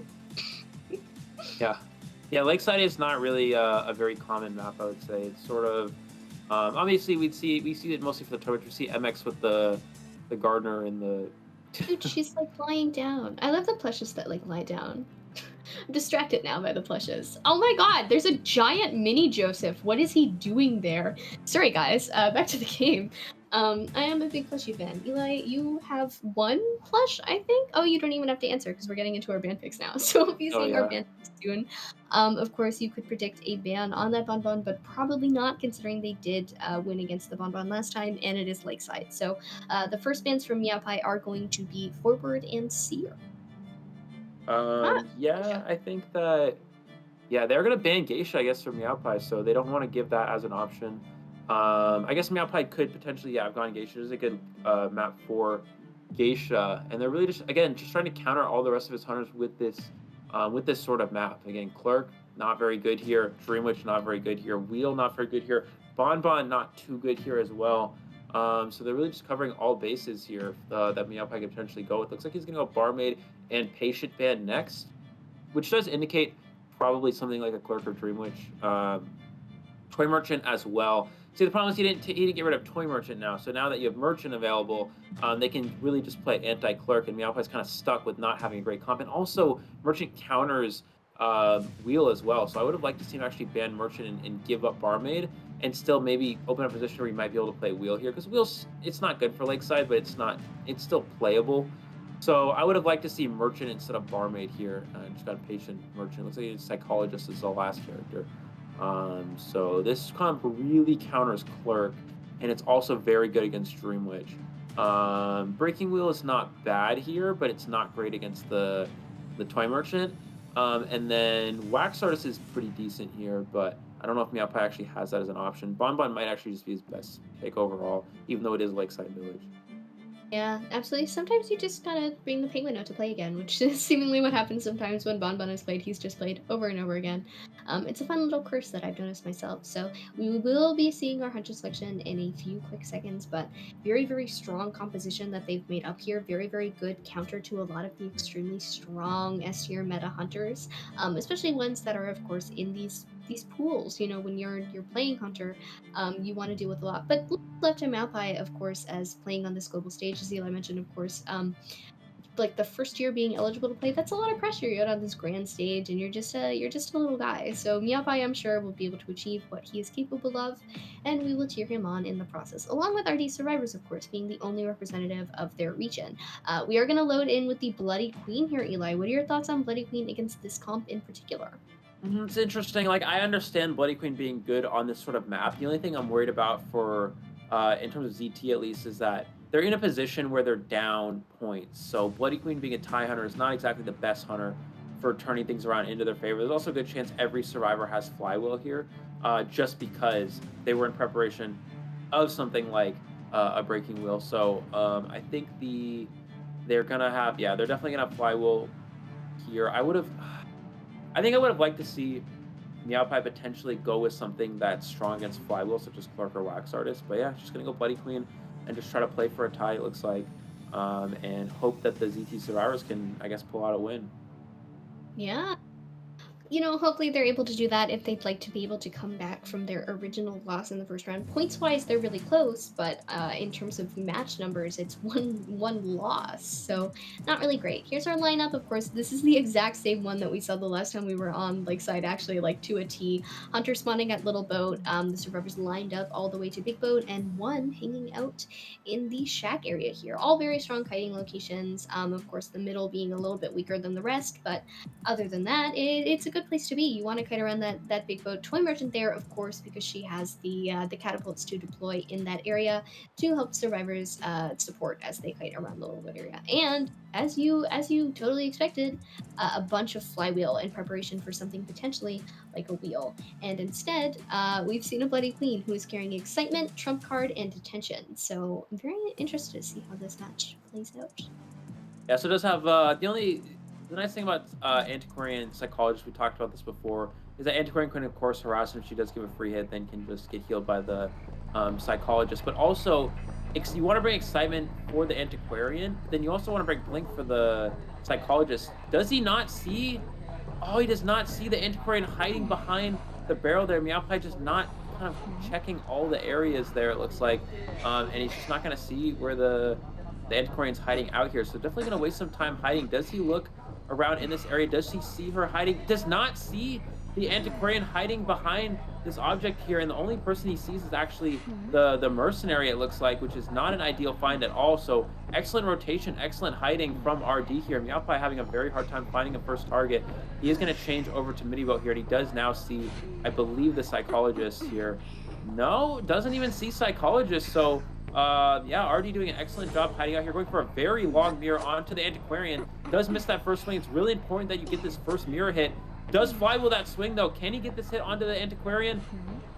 Yeah, Lakeside is not really a very common map, I would say. It's sort of obviously we see it mostly for the tournament. We see MX with the gardener and the Dude, she's like lying down. I love the plushes that like lie down. I'm distracted now by the plushes. Oh my god, there's a giant mini Joseph. What is he doing there? Sorry guys, back to the game. I am a big plushie fan. Eli, you have one plush, I think? Oh, you don't even have to answer because we're getting into our ban picks now. So we'll be Oh seeing our yeah. ban picks soon. Of course, you could predict a ban on that Bonbon, but probably not considering they did win against the Bonbon last time and it is Lakeside. So the first bans from Meowpie are going to be Forward and Seer. Yeah, I think that yeah, they're gonna ban Geisha, I guess, from Meowpie, so they don't want to give that as an option. I guess Meowpie could potentially, yeah, have gone Geisha. This is a good map for Geisha, and they're really just again just trying to counter all the rest of his hunters with this sort of map. Again, Clerk not very good here, Dreamwitch not very good here, Wheel not very good here, Bonbon not too good here as well. So they're really just covering all bases here that Meowpie could potentially go with. Looks like he's gonna go Barmaid and Patient Ban next, which does indicate probably something like a Clerk or Dreamwitch. Toy Merchant as well. See, the problem is he didn't get rid of Toy Merchant now. So now that you have Merchant available, they can really just play anti-Clerk, and Meowpie's kind of stuck with not having a great comp. And also, Merchant counters Wheel as well. So I would have liked to see him actually ban Merchant and give up Barmaid, and still maybe open a position where he might be able to play Wheel here. Because Wheel's, it's not good for Lakeside, but it's still playable. So I would have liked to see Merchant instead of Barmaid here. Just got a Patient Merchant. Looks like Psychologist is the last character. So this comp really counters Clerk, and it's also very good against Dreamwitch. Breaking Wheel is not bad here, but it's not great against the Toy Merchant. And then Wax Artist is pretty decent here, but I don't know if Meowpie actually has that as an option. Bonbon might actually just be his best pick overall, even though it is Lakeside Village. Yeah, absolutely. Sometimes you just gotta bring the penguin out to play again, which is seemingly what happens sometimes when Bonbon is played. He's just played over and over again. It's a fun little curse that I've noticed myself. So we will be seeing our hunter selection in a few quick seconds, but very, very strong composition that they've made up here. Very, very good counter to a lot of the extremely strong S tier meta hunters, especially ones that are, of course, in these pools. You know, when you're playing hunter, you want to deal with a lot. But left to Meowpie, of course, as playing on this global stage, as Eli mentioned, of course, like the first year being eligible to play, that's a lot of pressure. You're out on this grand stage, and you're just a little guy. So Meowpie, I'm sure, will be able to achieve what he is capable of, and we will cheer him on in the process, along with RD Survivors, of course, being the only representative of their region. We are going to load in with the Bloody Queen here, Eli. What are your thoughts on Bloody Queen against this comp in particular? It's interesting. Like, I understand Bloody Queen being good on this sort of map. The only thing I'm worried about for, in terms of ZT at least, is that they're in a position where they're down points. So Bloody Queen being a tie hunter is not exactly the best hunter for turning things around into their favor. There's also a good chance every survivor has Flywheel here, just because they were in preparation of something like a Breaking Wheel. So I think they're gonna have, yeah, they're definitely gonna have Flywheel here. I think I would have liked to see Meowpie potentially go with something that's strong against Flywheel, such as Clerk or Wax Artist. But yeah, just gonna go Bloody Queen and just try to play for a tie, it looks like, and hope that the ZT survivors can, I guess, pull out a win. Yeah. You know, hopefully they're able to do that if they'd like to be able to come back from their original loss in the first round. Points-wise, they're really close, but in terms of match numbers, it's one loss, so not really great. Here's our lineup. Of course, this is the exact same one that we saw the last time we were on Lakeside, actually, like to a T. Hunter spawning at Little Boat, the survivors lined up all the way to Big Boat, and one hanging out in the shack area here. All very strong kiting locations, of course, the middle being a little bit weaker than the rest, but other than that, it's a good place to be. You want to kite around that Big Boat. Toy Merchant there, of course, because she has the catapults to deploy in that area to help survivors support as they kite around the Little Boat area. And as you totally expected, a bunch of Flywheel in preparation for something potentially like a wheel. And instead, we've seen a Bloody Queen who is carrying Excitement, Trump Card, and Detention. So I'm very interested to see how this match plays out. Yeah, so it does have the nice thing about Antiquarian Psychologist, we talked about this before, is that Antiquarian can, of course, harass him if she does give a free hit, then can just get healed by the Psychologist. But also, you want to bring Excitement for the Antiquarian, then you also want to bring Blink for the Psychologist. Does he not see? Oh, he does not see the Antiquarian hiding behind the barrel there. Meowpie just not kind of checking all the areas there, it looks like. And he's just not going to see where the Antiquarian's hiding out here. So definitely going to waste some time hiding. Does he look around in this area? Does he see her hiding? Does not see the Antiquarian hiding behind this object here, and the only person he sees is actually the mercenary, it looks like, which is not an ideal find at all. So excellent rotation, excellent hiding from RD here. Meowpie having a very hard time finding a first target. He is going to change over to Midibo here, and he does now see, I believe, the Psychologist here. No, doesn't even see Psychologist. So yeah, RD doing an excellent job hiding out here, going for a very long mirror onto the Antiquarian. Does miss that first swing. It's really important that you get this first mirror hit. Does fly with that swing, though. Can he get this hit onto the Antiquarian?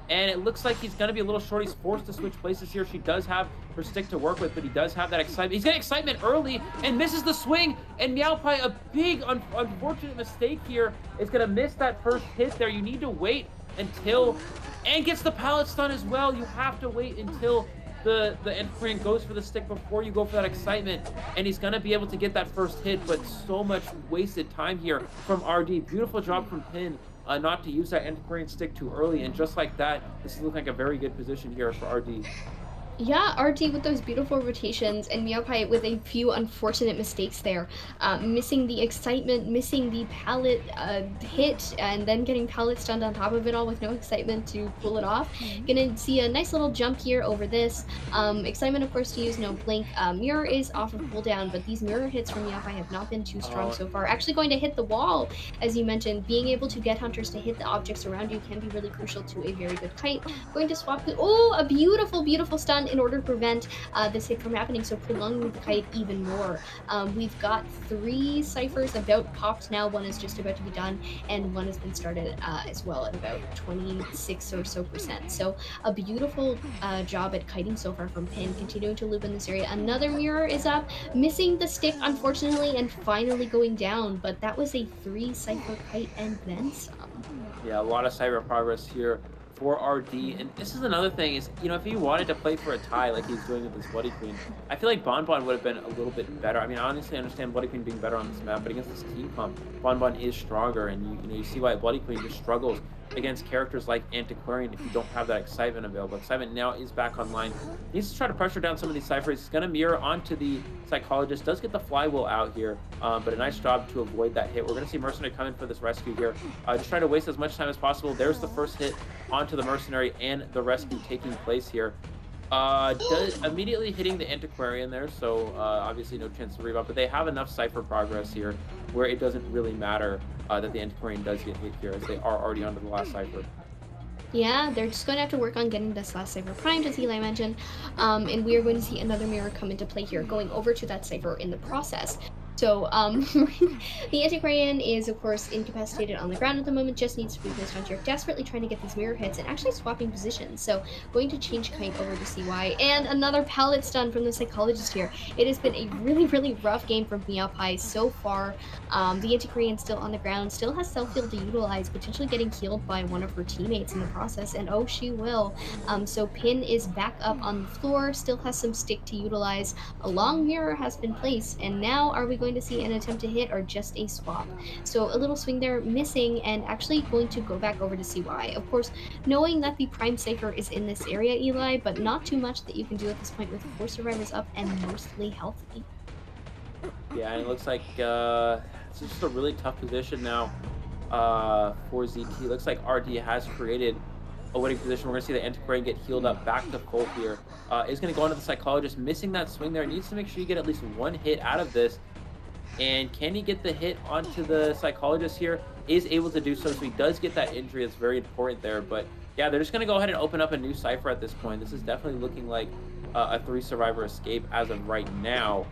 And it looks like he's going to be a little short. He's forced to switch places here. She does have her stick to work with, but he does have that excitement. He's getting excitement early and misses the swing. And Meowpie, a big, unfortunate mistake here, is going to miss that first hit there. You need to wait until... And gets the pallet stun as well. You have to wait until the Antiquarian goes for the stick before you go for that excitement, and he's going to be able to get that first hit, but so much wasted time here from RD. Beautiful job from Pin not to use that Antiquarian stick too early, and just like that, this is looking like a very good position here for RD. Yeah, RD with those beautiful rotations, and Meowpie with a few unfortunate mistakes there. Missing the excitement, missing the pallet hit, and then getting pallet stunned on top of it all with no excitement to pull it off. Gonna see a nice little jump here over this. Excitement, of course, to use no blink. Mirror is off of cooldown, but these mirror hits from Meowpie have not been too strong so far. Actually going to hit the wall, as you mentioned. Being able to get hunters to hit the objects around you can be really crucial to a very good kite. Going to swap the... Oh, a beautiful, beautiful stun in order to prevent this hit from happening, so prolonging the kite even more. We've got 3 ciphers about popped now. One is just about to be done, and one has been started as well at about 26 or so %. So a beautiful job at kiting so far from Pin, continuing to loop in this area. Another mirror is up, missing the stick, unfortunately, and finally going down, but that was a 3 cipher kite and then some. Yeah, a lot of cyber progress here for RD, and this is another thing is, you know, if he wanted to play for a tie like he's doing with this Bloody Queen, I feel like Bonbon would have been a little bit better. I mean, honestly, I understand Bloody Queen being better on this map, but against this team comp, Bonbon is stronger, and you see why Bloody Queen just struggles against characters like Antiquarian if you don't have that excitement available. Excitement now is back online. He needs to try to pressure down some of these ciphers. He's going to mirror onto the Psychologist. Does get the flywheel out here, but a nice job to avoid that hit. We're going to see Mercenary come in for this rescue here. Just try to waste as much time as possible. There's the first hit onto the Mercenary and the rescue taking place here. Immediately hitting the Antiquarian there, so obviously no chance to rebound, but they have enough cipher progress here where it doesn't really matter that the Antiquarian does get hit here, as they are already onto the last cipher. Yeah, they're just going to have to work on getting this last cipher primed, as Eli mentioned, and we are going to see another mirror come into play here, going over to that cipher in the process. So, the Antiquarian is, of course, incapacitated on the ground at the moment, just needs to be placed on here, desperately trying to get these mirror hits, and actually swapping positions. So, going to change kite over to CY, and another pallet stun from the Psychologist here. It has been a really, really rough game from Meowpie so far. The Antiquarian still on the ground, still has self-heal to utilize, potentially getting healed by one of her teammates in the process, and oh, she will. So, Pin is back up on the floor, still has some stick to utilize. A long mirror has been placed, and now are we going to see an attempt to hit or just a swap? So a little swing there missing, and actually going to go back over to CY. Of course, knowing that the prime cipher is in this area, Eli, but not too much that you can do at this point with 4 survivors up and mostly healthy. Yeah, and it looks like it's just a really tough position now for ZT. Looks like RD has created a winning position. We're going to see the Antiquarian get healed up back to full here. Is going to go into the Psychologist, missing that swing there. Needs to make sure you get at least 1 hit out of this. And can he get the hit onto the Psychologist here? Is able to do so, so he does get that injury. It's very important there. But yeah, they're just going to go ahead and open up a new cipher at this point. This is definitely looking like a 3 survivor escape as of right now.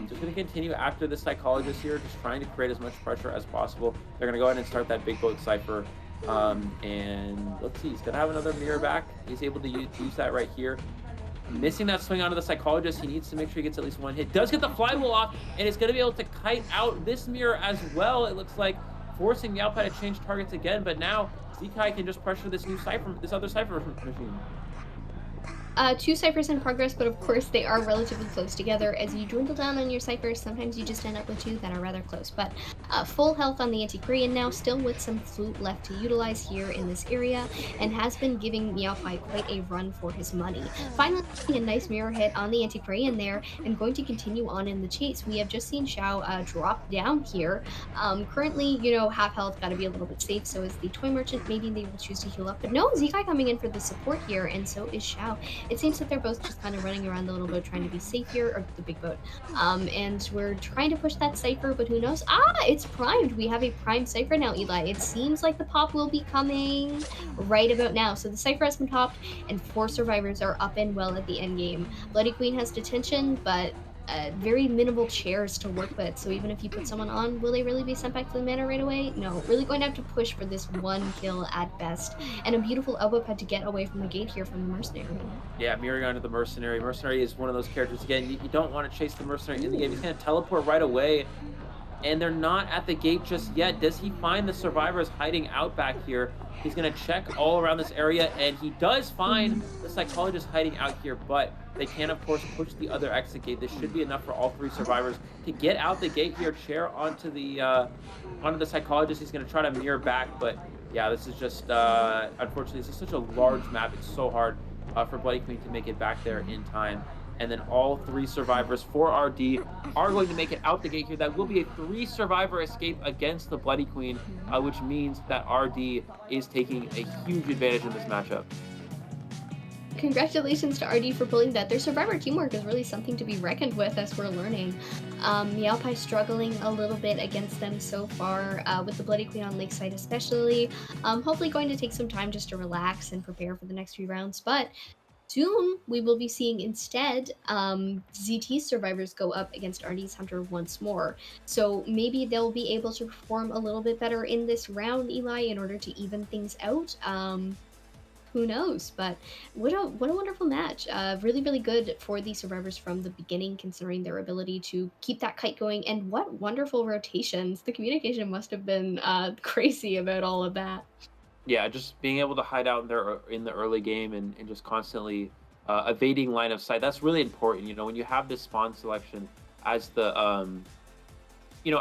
Just going to continue after the Psychologist here, just trying to create as much pressure as possible. They're going to go ahead and start that big boat cipher. And let's see, he's going to have another mirror back. He's able to use that right here. Missing that swing onto the Psychologist. He needs to make sure he gets at least 1 hit. Does get the flywheel off, and is going to be able to kite out this mirror as well, it looks like, forcing Meowpie to change targets again. But now ZK can just pressure this new cipher, this other cipher machine. 2 ciphers in progress, but of course they are relatively close together. As you dwindle down on your ciphers, sometimes you just end up with 2 that are rather close. But full health on the anti-Korean now, still with some flute left to utilize here in this area, and has been giving Meowpai quite a run for his money. Finally, a nice mirror hit on the anti-Korean there, and going to continue on in the chase. We have just seen Xiao drop down here. Currently, you know, half health, gotta be a little bit safe, so is the Toy Merchant. Maybe they will choose to heal up, but no, ZK coming in for the support here, and so is Xiao. It seems that they're both just kind of running around the little boat trying to be safe here, or the big boat. And we're trying to push that Cypher, but who knows? It's primed. We have a primed Cypher now, Eli. It seems like the pop will be coming right about now. So the Cypher has been popped, and 4 survivors are up and well at the end game. Bloody Queen has detention, but very minimal chairs to work with, so even if you put someone on, will they really be sent back to the mana right away? No, really going to have to push for this 1 kill at best, and a beautiful elbow pad to get away from the gate here from the Mercenary. Yeah, mirroring onto the Mercenary. Mercenary is one of those characters, again, you don't want to chase the Mercenary in the game. He's going to teleport right away, and they're not at the gate just yet. Does he find the survivors hiding out back here? He's going to check all around this area, and he does find the Psychologist hiding out here, but they can, of course, push the other exit gate. This should be enough for all 3 survivors to get out the gate here. Chair onto the Psychologist. He's going to try to mirror back, but yeah, this is just, unfortunately, this is such a large map. It's so hard for Bloody Queen to make it back there in time. And then all 3 survivors for RD are going to make it out the gate here. That will be a 3-survivor escape against the Bloody Queen, which means that RD is taking a huge advantage in this matchup. Congratulations to RD for pulling that. Their survivor teamwork is really something to be reckoned with, as we're learning. Meowpai struggling a little bit against them so far, with the Bloody Queen on Lakeside especially. Hopefully going to take some time just to relax and prepare for the next few rounds, but soon we will be seeing instead ZT's survivors go up against RD's Hunter once more. So maybe they'll be able to perform a little bit better in this round, Eli, in order to even things out. Who knows? But what a wonderful match. Really, really good for the survivors from the beginning, considering their ability to keep that kite going. And what wonderful rotations. The communication must have been crazy about all of that. Yeah, just being able to hide out there in the early game and just constantly evading line of sight. That's really important. You know, when you have this spawn selection as the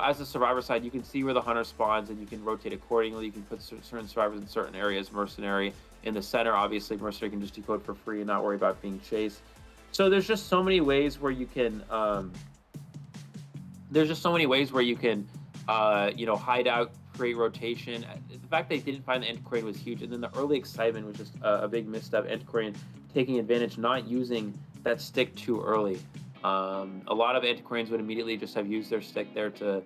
as the survivor side, you can see where the hunter spawns and you can rotate accordingly. You can put certain survivors in certain areas. Mercenary in the center, obviously, Mercenary can just decode for free and not worry about being chased. So there's just so many ways where you can hide out, create rotation. The fact they didn't find the Antiquarian was huge, and then the early excitement was just a big misstep. Antiquarian taking advantage, not using that stick too early. A lot of Antiquarians would immediately just have used their stick there to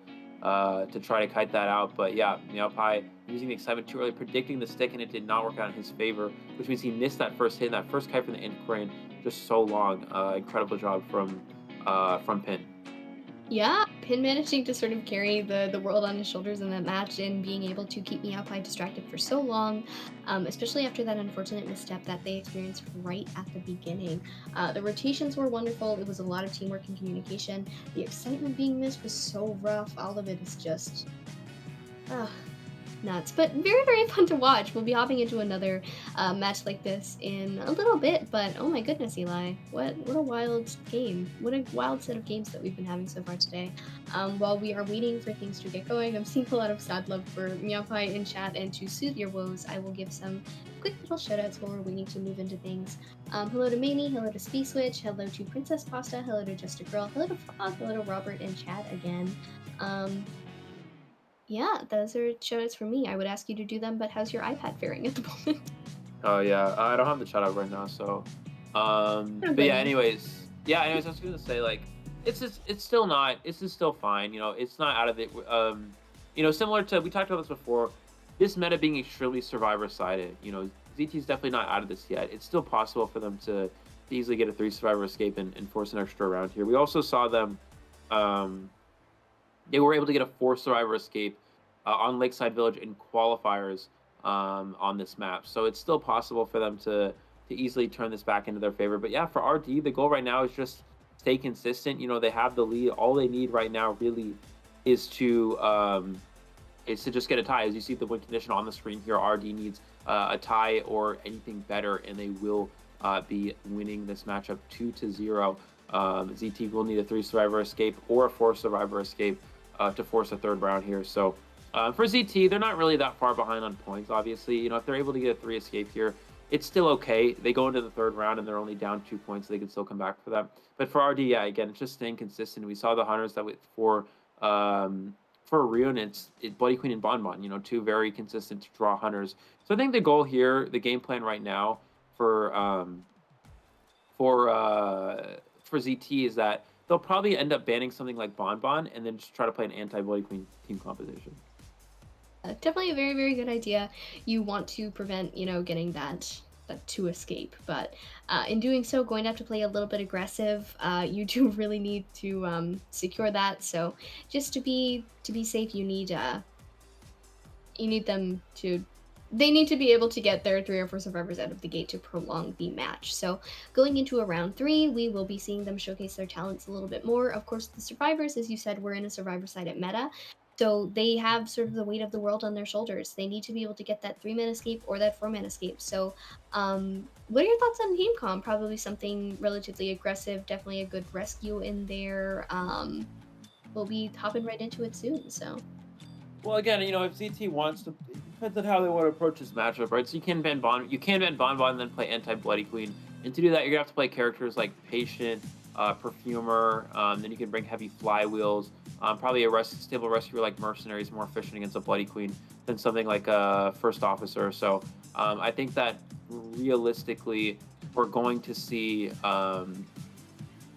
try to kite that out, but yeah, Meowpai using the excitement too early, predicting the stick, and it did not work out in his favor, which means he missed that first hit, and that first kite from the Antiquarian just so long. Incredible job from Pin. Yeah, Pin managing to sort of carry the world on his shoulders in that match and being able to keep Meowpai distracted for so long, especially after that unfortunate misstep that they experienced right at the beginning. The rotations were wonderful. It was a lot of teamwork and communication. The excitement being missed was so rough. All of it is just nuts, but very, very fun to watch. We'll be hopping into another match like this in a little bit, but oh my goodness, Eli, what a wild game. What a wild set of games that we've been having so far today. While we are waiting for things to get going, I'm seeing a lot of sad love for Meowpai in chat, and to soothe your woes, I will give some quick little shoutouts while we're waiting to move into things. Hello to Mamie, hello to Space Witch, hello to Princess Pasta, hello to Just a Girl, hello to Frog, hello to Robert in chat again. Yeah, those are shoutouts for me. I would ask you to do them, but how's your iPad faring at the moment? Oh yeah, I don't have the chat up right now, so but yeah, anyways, I was gonna say, like, it's still fine, you know, it's not out of it. You know, similar to, we talked about this before, this meta being extremely survivor sided, you know, ZT's definitely not out of this yet. It's still possible for them to easily get a 3-survivor escape and force an extra round here. We also saw them they were able to get a 4-survivor escape on Lakeside Village in qualifiers on this map. So it's still possible for them to easily turn this back into their favor. But yeah, for RD, the goal right now is just stay consistent. You know, they have the lead. All they need right now really is to just get a tie. As you see the win condition on the screen here, RD needs a tie or anything better, and they will be winning this matchup 2-0. ZT will need a 3-survivor escape or a 4-survivor escape to force a third round here. So for ZT, they're not really that far behind on points, obviously. You know, if they're able to get a 3 escape here, it's still okay. They go into the third round and they're only down 2 points, so they can still come back for that. But for RD, yeah, again, it's just staying consistent. We saw the hunters that for Ryun, it's Bloody Queen and Bonbon, you know, 2 very consistent to draw hunters. So I think the goal here, the game plan right now for ZT is that they'll probably end up banning something like Bonbon and then just try to play an anti-Bloody Queen team composition. Definitely a very, very good idea. You want to prevent, you know, getting that 2 escape, but in doing so, going to have to play a little bit aggressive. You do really need to secure that. So just to be safe, you need them to. They need to be able to get their 3 or 4 survivors out of the gate to prolong the match. So going into a round 3, we will be seeing them showcase their talents a little bit more. Of course, the survivors, as you said, we're in a survivor side at meta. So they have sort of the weight of the world on their shoulders. They need to be able to get that 3-man escape or that 4-man escape. So what are your thoughts on team comp? Probably something relatively aggressive, definitely a good rescue in there. We'll be hopping right into it soon, so. Well, again, you know, if ZT wants to, it depends on how they want to approach this matchup, right? So you can ban Bonbon and then play anti-Bloody Queen. And to do that, you're gonna have to play characters like Patient, Perfumer, then you can bring heavy flywheels. Probably a stable rescuer like Mercenary is more efficient against a Bloody Queen than something like a First Officer. So I think that realistically, we're going to see.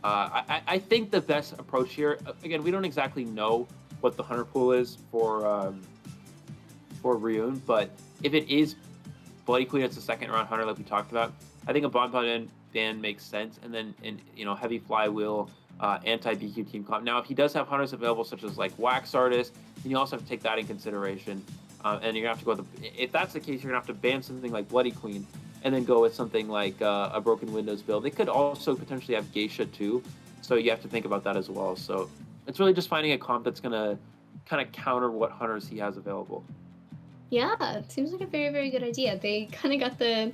I think the best approach here. Again, we don't exactly know what the hunter pool is for Ryun, but if it is Bloody Queen, it's a second round hunter like we talked about. I think a Bonbon ban makes sense, and then heavy flywheel, anti BQ team comp. Now, if he does have hunters available, such as like Wax Artist, then you also have to take that in consideration. And you're gonna have to go with if that's the case, you're gonna have to ban something like Bloody Queen, and then go with something like a Broken Windows build. They could also potentially have Geisha too, so you have to think about that as well. So it's really just finding a comp that's gonna kind of counter what hunters he has available. Yeah, it seems like a very, very good idea. They kind of got the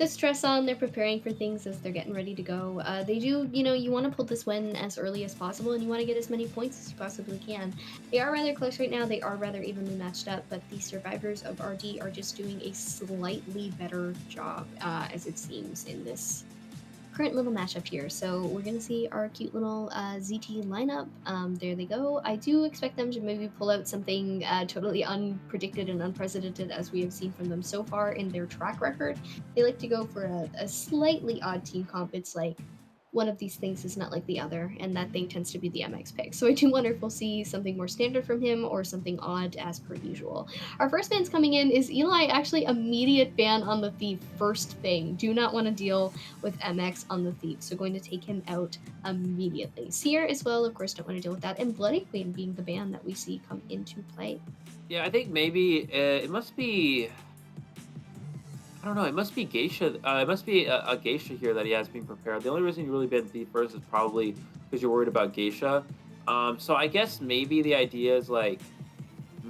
stress on. They're preparing for things as they're getting ready to go. They do, you want to pull this win as early as possible, and you want to get as many points as you possibly can. They are rather close right now. They are rather evenly matched up, but the survivors of RD are just doing a slightly better job, as it seems, in this current little matchup here. So we're gonna see our cute little ZT lineup. There they go. I do expect them to maybe pull out something totally unpredicted and unprecedented, as we have seen from them so far in their track record. They like to go for a slightly odd team comp. It's like one of these things is not like the other, and that thing tends to be the MX pick. So I do wonder if we'll see something more standard from him or something odd as per usual. Our first ban's coming in is Eli. Actually, immediate ban on the Thief first thing. Do not want to deal with MX on the Thief, so going to take him out immediately. Seer as well, of course, don't want to deal with that, and Bloody Queen being the ban that we see come into play. Yeah, I think maybe it must be. I don't know, it must be Geisha. It must be a Geisha here that he has being prepared. The only reason you really ban Thief first is probably because you're worried about Geisha. So I guess maybe the idea is like, I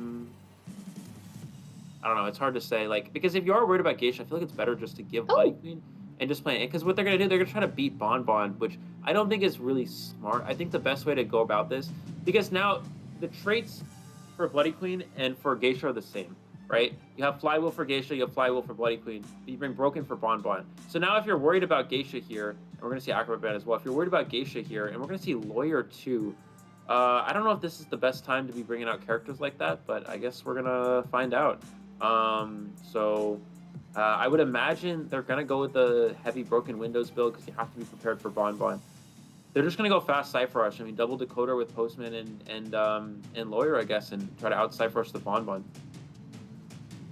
don't know, it's hard to say. Like, because if you are worried about Geisha, I feel like it's better just to give Bloody Queen and just play it. Because what they're going to do, they're going to try to beat Bonbon, which I don't think is really smart. I think the best way to go about this, because now the traits for Bloody Queen and for Geisha are the same. Right? You have Flywheel for Geisha, you have Flywheel for Bloody Queen, but you bring Broken for Bonbon. So now if you're worried about Geisha here, and we're going to see Acrobat as well, if you're worried about Geisha here, and we're going to see Lawyer too, I don't know if this is the best time to be bringing out characters like that, but I guess we're going to find out. I would imagine they're going to go with the heavy Broken Windows build because you have to be prepared for Bonbon. They're just going to go fast Cypher Rush. I mean, double decoder with Postman and Lawyer, I guess, and try to out Cypher Rush the Bonbon.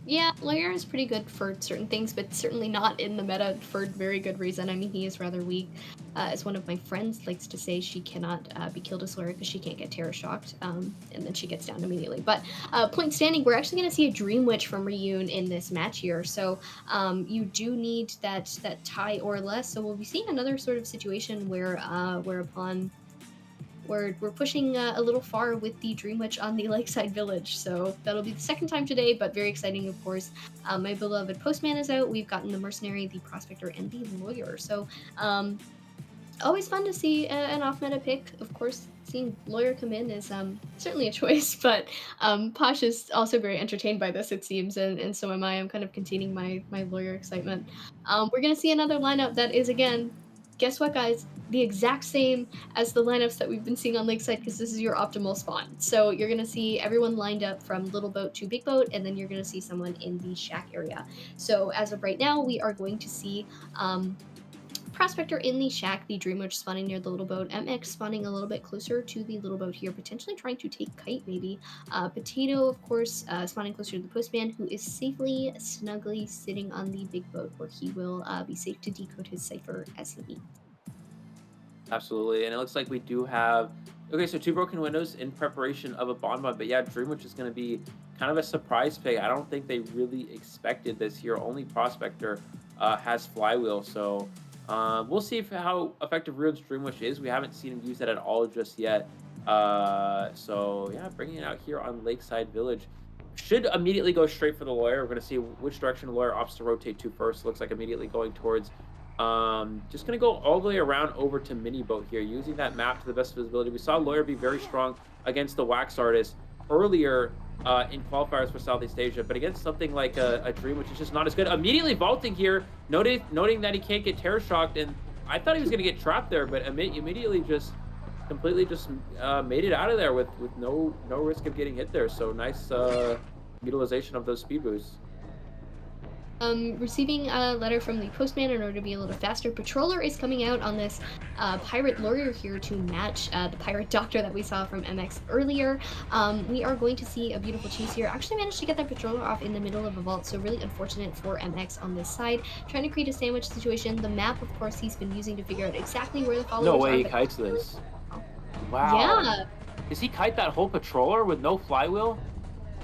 Yeah, Lawyer is pretty good for certain things, but certainly not in the meta for very good reason. I mean, he is rather weak. As one of my friends likes to say, she cannot be killed as Lawyer because she can't get Terror Shocked, and then she gets down immediately. But point standing, we're actually going to see a Dream Witch from Ryun in this match here. So you do need that tie or less. So we'll be seeing another sort of situation where whereupon we're pushing a little far with the Dream Witch on the Lakeside Village. So that'll be the second time today, but very exciting, of course. My beloved Postman is out. We've gotten the Mercenary, the Prospector, and the Lawyer. So always fun to see an off-meta pick. Of course, seeing Lawyer come in is certainly a choice, but Posh is also very entertained by this, it seems, and so am I. I'm kind of containing my Lawyer excitement. We're going to see another lineup that is, again, guess what, guys? The exact same as the lineups that we've been seeing on Lakeside, because this is your optimal spawn. So you're going to see everyone lined up from Little Boat to Big Boat, and then you're going to see someone in the shack area. So as of right now, we are going to see Prospector in the shack, the Dream Witch spawning near the Little Boat, MX spawning a little bit closer to the Little Boat here, potentially trying to take Kite maybe. Potato, of course, spawning closer to the Postman, who is safely, snugly sitting on the Big Boat, where he will be safe to decode his cipher as he needs. Absolutely, and it looks like we do have, okay, so 2 broken windows in preparation of a Bonbon, but yeah, Dream Witch is going to be kind of a surprise pick. I don't think they really expected this here. Only Prospector has Flywheel, so we'll see how effective Ruin's Dream Witch is. We haven't seen him use that at all just yet. So yeah, bringing it out here on Lakeside Village. Should immediately go straight for the Lawyer. We're going to see which direction the Lawyer opts to rotate to first. Looks like immediately going towards just going to go all the way around over to Mini Boat here, using that map to the best visibility. We saw Lawyer be very strong against the Wax Artist earlier in qualifiers for Southeast Asia, but against something like a Dream, which is just not as good. Immediately vaulting here, noting that he can't get terror shocked, and I thought he was going to get trapped there, but immediately just completely just made it out of there with no risk of getting hit there. So nice utilization of those speed boosts. Receiving a letter from the Postman in order to be a little faster. Patroller is coming out on this Pirate Lawyer here to match the Pirate Doctor that we saw from MX earlier. We are going to see a beautiful chase here. Actually managed to get that Patroller off in the middle of a vault, so really unfortunate for MX on this side. Trying to create a sandwich situation. The map, of course, he's been using to figure out exactly where the followers are. No way he kites this. Wow. Yeah. Does he kite that whole Patroller with no Flywheel?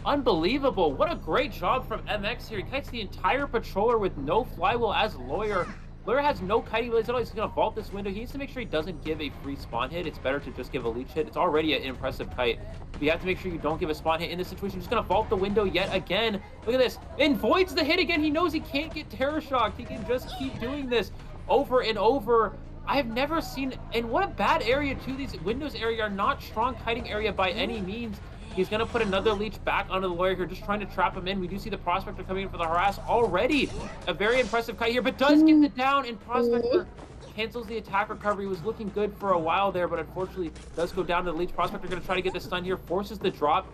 Unbelievable. What a great job from MX here. He kites the entire Patroller with no Flywheel as Lawyer. Lawyer has no kiting abilities at all. He's going to vault this window. He needs to make sure he doesn't give a free spawn hit. It's better to just give a leech hit. It's already an impressive kite. But you have to make sure you don't give a spawn hit in this situation. He's just going to vault the window yet again. Look at this. And voids the hit again. He knows he can't get terror shocked. He can just keep doing this over and over. I have never seen, and what a bad area too. These windows area are not strong kiting area by any means. He's going to put another leech back onto the Lawyer here, just trying to trap him in. We do see the Prospector coming in for the harass already. A very impressive kite here, but does get the down, and Prospector cancels the attack recovery. Was looking good for a while there, but unfortunately does go down to the leech. Prospector going to try to get the stun here, forces the drop,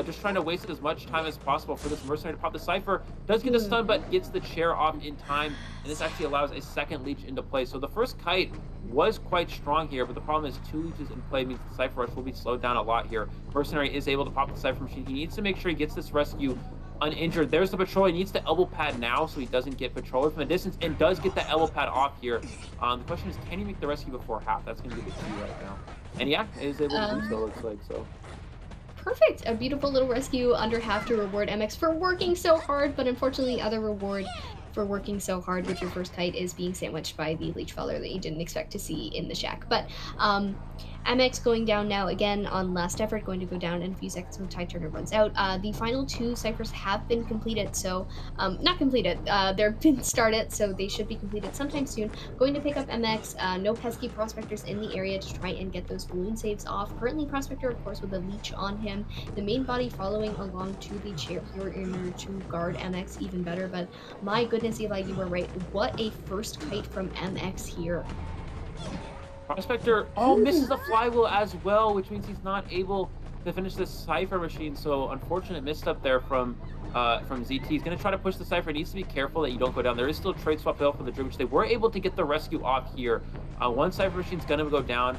just trying to waste as much time as possible for this Mercenary to pop the Cypher. Does get the stun, but gets the chair off in time, and this actually allows a second leech into play. So the first kite was quite strong here, but the problem is 2 leeches in play means the Cypher Rush will be slowed down a lot here. Mercenary is able to pop the Cypher Machine. He needs to make sure he gets this rescue uninjured. There's the Patrol. He needs the elbow pad now so he doesn't get Patroller from a distance, and does get the elbow pad off here. The question is, can he make the rescue before half? That's going to be the key right now. And yeah, is able to do so, looks like so. Perfect. A beautiful little rescue under half to reward MX for working so hard, but unfortunately the other reward for working so hard with your first kite is being sandwiched by the leech faller that you didn't expect to see in the shack. But MX going down now again on last effort, going to go down in a few seconds when Tide Turner runs out. The final 2 ciphers have been completed, so not completed, they've been started, so they should be completed sometime soon. Going to pick up MX, no pesky Prospectors in the area to try and get those balloon saves off. Currently Prospector, of course, with a leech on him. The main body following along to the chair here in order to guard MX even better, but my goodness, Eli, you were right. What a first kite from MX here. Prospector, misses the Flywheel as well, which means he's not able to finish this Cypher Machine. So unfortunate misstep there from ZT. He's going to try to push the Cypher. He needs to be careful that you don't go down. There is still trade swap fail for the Dream, which they were able to get the rescue off here. One Cypher Machine's going to go down.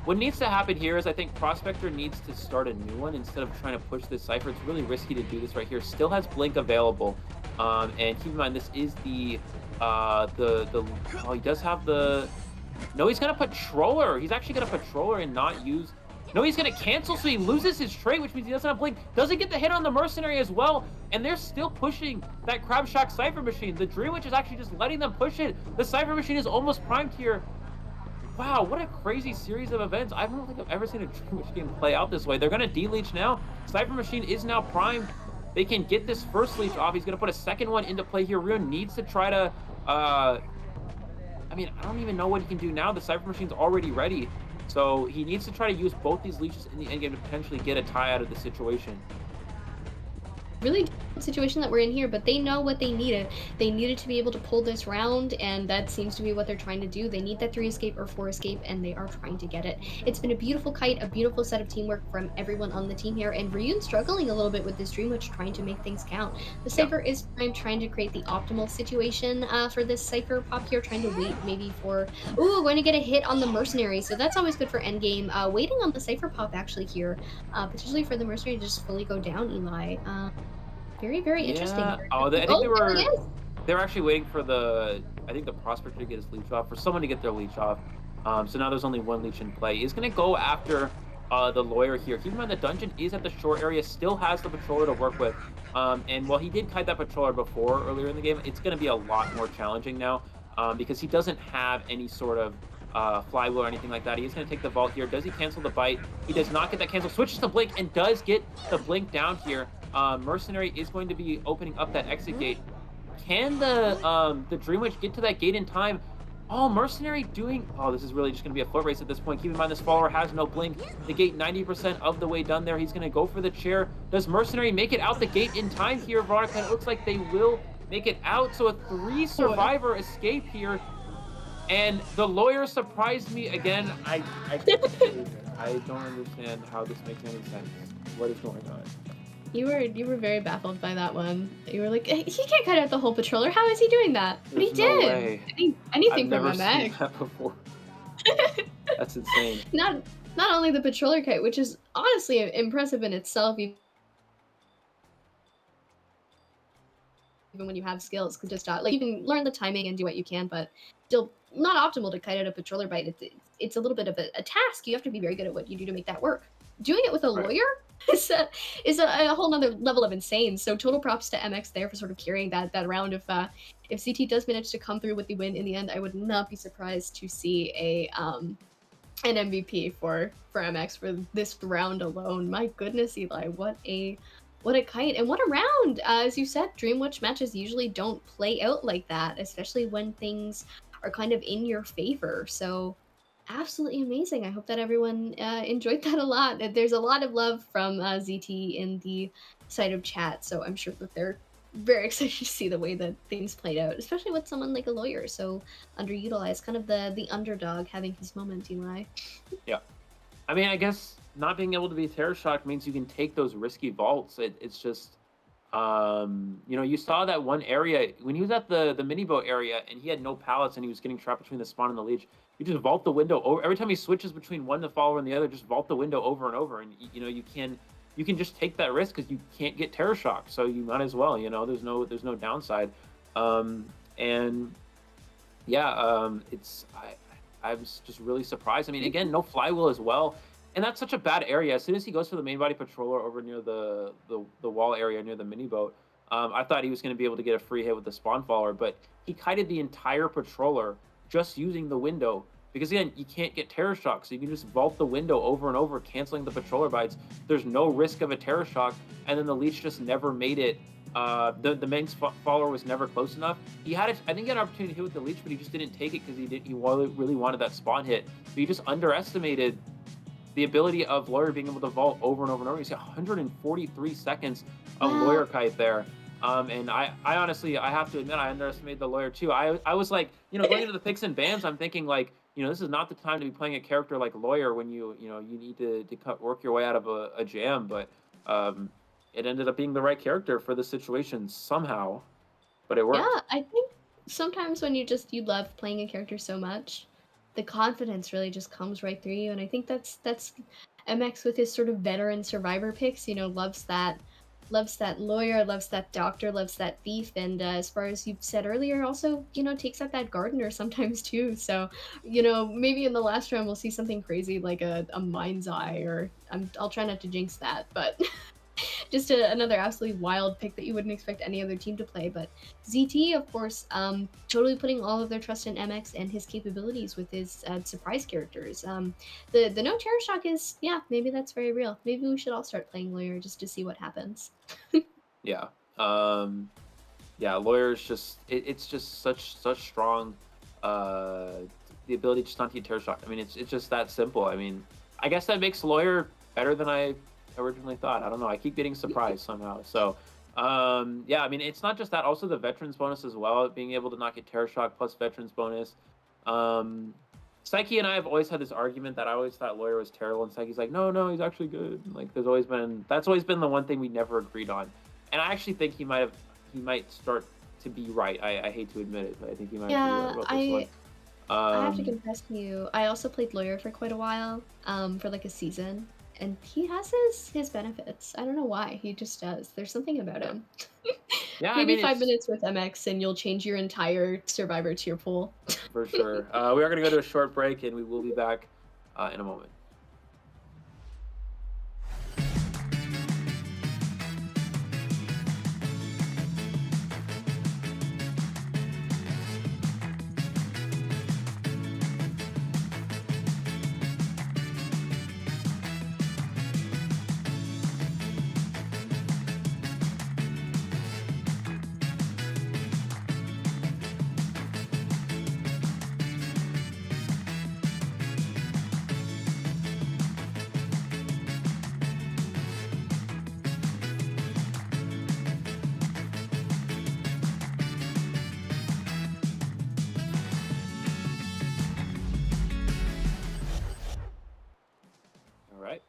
What needs to happen here is I think Prospector needs to start a new one instead of trying to push this Cypher. It's really risky to do this right here. Still has Blink available. And keep in mind, this is he does have the... No, he's going to Patroller. He's actually going to Patroller and not use... No, he's going to cancel, so he loses his trait, which means he doesn't have Blink. Doesn't get the hit on the Mercenary as well, and they're still pushing that Crab Shack Cypher Machine. The Dream Witch is actually just letting them push it. The Cypher Machine is almost primed here. Wow, what a crazy series of events. I don't think I've ever seen a Dream Witch game play out this way. They're going to de-leech now. Cypher Machine is now primed. They can get this first leech off. He's going to put a second one into play here. Ruin needs to try to... I mean, I don't even know what he can do now. The Cypher Machine's already ready. So he needs to try to use both these leeches in the endgame to potentially get a tie out of the situation. Really situation that we're in here, but they know what they needed. They needed to be able to pull this round, and that seems to be what they're trying to do. They need that 3 escape or 4 escape, and they are trying to get it. It's been a beautiful kite, a beautiful set of teamwork from everyone on the team here, and Ryun struggling a little bit with this Dream Witch, trying to make things count. The Cypher is trying to create the optimal situation for this Cypher pop here, trying to wait maybe for... Ooh, going to get a hit on the Mercenary, so that's always good for endgame. Waiting on the Cypher pop actually here, potentially for the Mercenary to just fully go down, Eli. Very, very interesting. Oh, I think they were actually waiting for the Prospector to get his leech off, for someone to get their leech off. So now there's only one leech in play. He's going to go after the Lawyer here. Keep in mind the dungeon is at the shore area, still has the Patroller to work with. And while he did kite that Patroller before earlier in the game, it's going to be a lot more challenging now because he doesn't have any sort of flywheel or anything like that. He is going to take the vault here. Does he cancel the bite? He does not get that cancel. Switches to blink and does get the blink down here. Mercenary is going to be opening up that exit gate. Can the Dream Witch get to that gate in time? Oh, Mercenary doing... Oh, this is really just going to be a foot race at this point. Keep in mind, this follower has no blink. The gate 90% of the way done there. He's going to go for the chair. Does Mercenary make it out the gate in time here, Veronica? It looks like they will make it out. So a 3-survivor escape here. And the Lawyer surprised me again. I don't understand how this makes any sense. What is going on? You were very baffled by that one. You were like, he can't cut out the whole Patroller. How is he doing that? But he did. No way. Anything I've from never seen MX. that before. That's insane. Not only the Patroller kite, which is honestly impressive in itself, even when you have skills, because just like you can learn the timing and do what you can, but still not optimal to kite out a Patroller bite. It's a little bit of a task. You have to be very good at what you do to make that work. Doing it with a Lawyer is a whole nother level of insane. So total props to MX there for sort of carrying that round. If CT does manage to come through with the win in the end, I would not be surprised to see an MVP for MX for this round alone. My goodness, Eli, what a kite and what a round. As you said, Dream Witch matches usually don't play out like that, especially when things are kind of in your favor. So absolutely amazing. I hope that everyone enjoyed that a lot. There's a lot of love from ZT in the side of chat, so I'm sure that they're very excited to see the way that things played out, especially with someone like a Lawyer, so underutilized, kind of the underdog having his moment, Eli. Yeah. I mean, I guess not being able to be terror shocked means you can take those risky vaults. It's just, you saw that one area when he was at the mini boat area and he had no pallets and he was getting trapped between the spawn and the leech. You just vault the window over. Every time he switches between one the follower and the other, just vault the window over and over, and you can just take that risk because you can't get terror shocked, so you might as well. There's no downside, and yeah, I was just really surprised. I mean, again, no flywheel as well, and that's such a bad area. As soon as he goes for the main body Patroller over near the wall area near the mini boat, I thought he was going to be able to get a free hit with the spawn follower, but he kited the entire Patroller just using the window, because again, you can't get terror shock, so you can just vault the window over and over, canceling the Patroller bites. There's no risk of a terror shock, and then the leech just never made it. The main follower was never close enough. I think he had an opportunity to hit with the leech, but he just didn't take it because he really wanted that spawn hit. But he just underestimated the ability of Lawyer being able to vault over and over and over. You see 143 seconds of Lawyer kite there. And I honestly, I have to admit, I underestimated the Lawyer too. I was like, going into the picks and bans, I'm thinking like, this is not the time to be playing a character like Lawyer when you need to work your way out of a jam. But it ended up being the right character for the situation somehow, but it worked. Yeah, I think sometimes when you love playing a character so much, the confidence really just comes right through you. And I think that's MX with his sort of veteran survivor picks, loves that Lawyer, loves that doctor, loves that thief, and as far as you've said earlier, also, takes out that gardener sometimes too. So, maybe in the last round we'll see something crazy like a mind's eye, or I'll try not to jinx that, but just another absolutely wild pick that you wouldn't expect any other team to play. But ZT, of course, totally putting all of their trust in MX and his capabilities with his surprise characters. The no terror shock is, yeah, maybe that's very real. Maybe we should all start playing Lawyer just to see what happens. Yeah. Yeah, Lawyer's just it's just such strong the ability to just not to get terror shock. I mean, it's just that simple. I mean, I guess that makes Lawyer better than I originally thought. I don't know. I keep getting surprised somehow. So, yeah, I mean, it's not just that. Also, the veterans bonus as well, being able to not get terror shock plus veterans bonus. Psyche and I have always had this argument that I always thought Lawyer was terrible, and Psyche's like, no, he's actually good. Like, that's always been the one thing we never agreed on. And I actually think he might start to be right. I hate to admit it, but I think he might be right about this one. I have to confess to you, I also played Lawyer for quite a while, for like a season, and he has his benefits. I don't know why, he just does. There's something about him. Yeah, Maybe I mean, 5 minutes with MX and you'll change your entire survivor tier pool. For sure. We are going to go to a short break, and we will be back in a moment.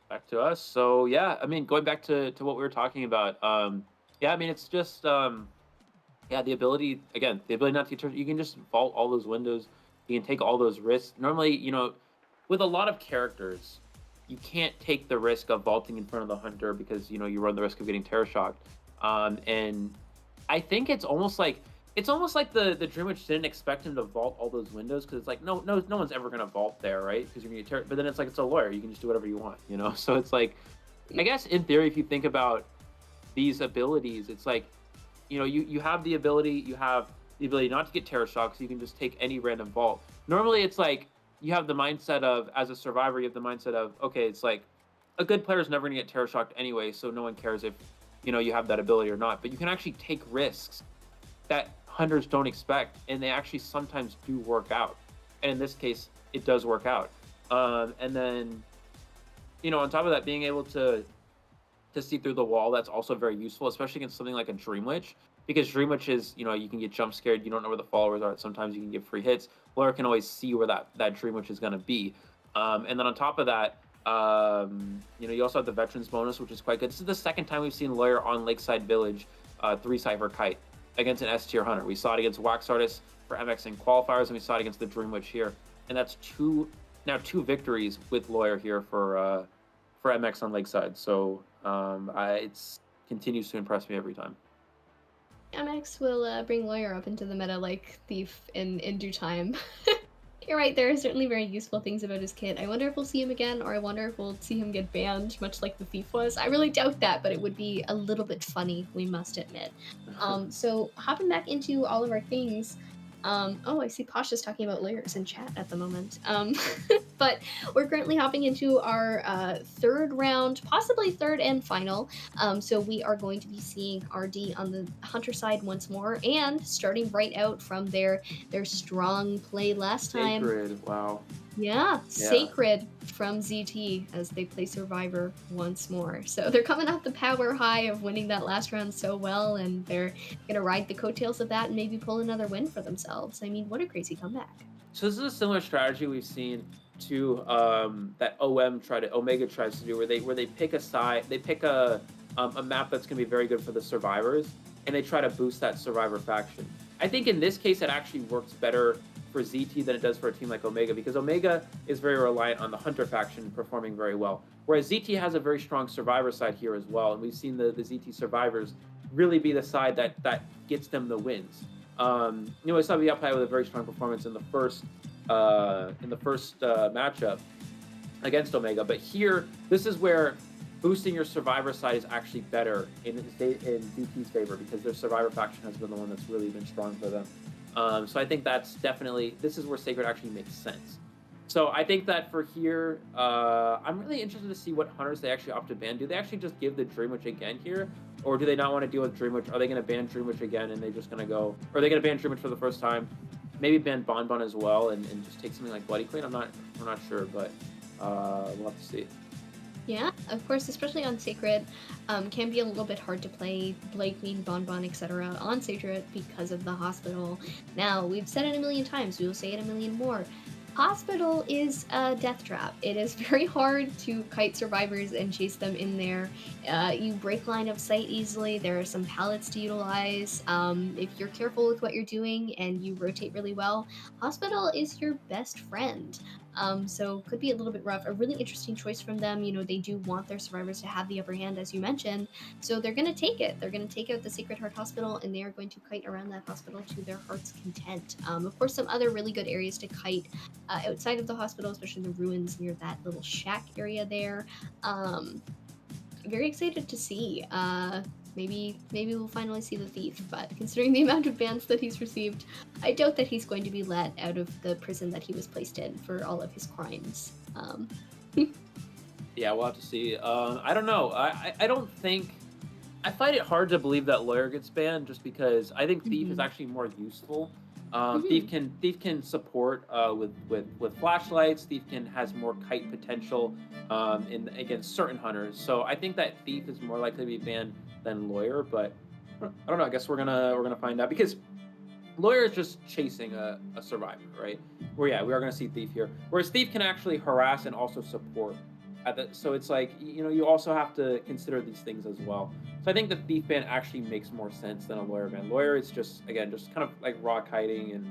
Back to us. So yeah, I mean, going back to what we were talking about, yeah, I mean, it's just yeah, the ability not to get, you can just vault all those windows, you can take all those risks. Normally, you know, with a lot of characters, you can't take the risk of vaulting in front of the hunter because, you know, you run the risk of getting terror shocked. And I think it's almost like the Dream Witch didn't expect him to vault all those windows, because it's like no one's ever gonna vault there, right? Because you're gonna get terror. But then it's like, it's a Lawyer, you can just do whatever you want, you know. So it's like, I guess in theory, if you think about these abilities, it's like, you know, you have the ability not to get terror shock, so you can just take any random vault. Normally, it's like you have the mindset of, as a survivor, you have the mindset of, okay, it's like a good player is never gonna get terror shocked anyway, so no one cares if, you know, you have that ability or not. But you can actually take risks that hunters don't expect, and they actually sometimes do work out. And in this case, it does work out. And then, you know, on top of that, being able to see through the wall, that's also very useful, especially against something like a Dream Witch, because Dream Witch is, you know, you can get jump scared, you don't know where the followers are. Sometimes you can get free hits. Lawyer can always see where that Dream Witch is going to be. And then on top of that, you know, you also have the veterans bonus, which is quite good. This is the second time we've seen Lawyer on Lakeside Village 3 Cypher Kite against an S tier hunter. We saw it against Wax Artist for MX in qualifiers, and we saw it against the Dream Witch here. And that's two victories with Lawyer here for MX on Lakeside. So it continues to impress me every time. MX will bring Lawyer up into the meta like Thief in due time. You're right, there are certainly very useful things about his kit. I wonder if we'll see him again, or I wonder if we'll see him get banned, much like the Thief was. I really doubt that, but it would be a little bit funny, we must admit. So hopping back into all of our things, oh, I see Posh is talking about Layers in chat at the moment. But we're currently hopping into our third round, possibly third and final. So we are going to be seeing RD on the Hunter side once more, and starting right out from their strong play last time. Sacred, wow. Yeah, Sacred from ZT as they play Survivor once more. So they're coming off the power high of winning that last round so well, and they're going to ride the coattails of that and maybe pull another win for themselves. I mean, what a crazy comeback. So this is a similar strategy we've seen to that Omega tries to do, where they pick a side, they pick a map that's going to be very good for the survivors, and they try to boost that survivor faction. I think in this case it actually works better for ZT than it does for a team like Omega, because Omega is very reliant on the Hunter faction performing very well, whereas ZT has a very strong survivor side here as well, and we've seen the ZT survivors really be the side that gets them the wins. You know, we saw Viapai with a very strong performance in the first matchup against Omega, but here this is where boosting your survivor side is actually better in ZT's favor, because their survivor faction has been the one that's really been strong for them. So I think that's definitely, this is where Sacred actually makes sense. So I think that for here, I'm really interested to see what hunters they actually opt to ban. Do they actually just give the Dream Witch again here? Or do they not want to deal with Dream Witch? Are they going to ban Dream Witch again and they're just going to go, or are they going to ban Dream Witch for the first time? Maybe ban Bonbon as well and just take something like Bloody Queen? We're not sure, but we'll have to see. Yeah, of course, especially on Sacred, can be a little bit hard to play Bloody Queen, Bonbon, etc. on Sacred because of the Hospital. Now, we've said it a million times, we will say it a million more. Hospital is a death trap. It is very hard to kite survivors and chase them in there. You break line of sight easily. There are some pallets to utilize. If you're careful with what you're doing and you rotate really well, Hospital is your best friend. So could be a little bit rough. A really interesting choice from them. You know, they do want their survivors to have the upper hand, as you mentioned. So they're going to take it. They're going to take out the Sacred Heart Hospital, and they are going to kite around that hospital to their heart's content. Of course, some other really good areas to kite outside of the hospital, especially the ruins near that little shack area there. Very excited to see. Maybe we'll finally see the Thief, but considering the amount of bans that he's received, I doubt that he's going to be let out of the prison that he was placed in for all of his crimes. Yeah, we'll have to see. I don't know. I don't think... I find it hard to believe that Lawyer gets banned just because I think Thief is actually more useful. Thief can support with flashlights. Thief has more kite potential against certain hunters. So I think that Thief is more likely to be banned than Lawyer, but I don't know. I guess we're gonna find out, because Lawyer is just chasing a survivor, right? We are gonna see Thief here, whereas Thief can actually harass and also support. So it's like, you know, you also have to consider these things as well. So I think the Thief ban actually makes more sense than a Lawyer ban. Lawyer is just, again, just kind of like raw kiting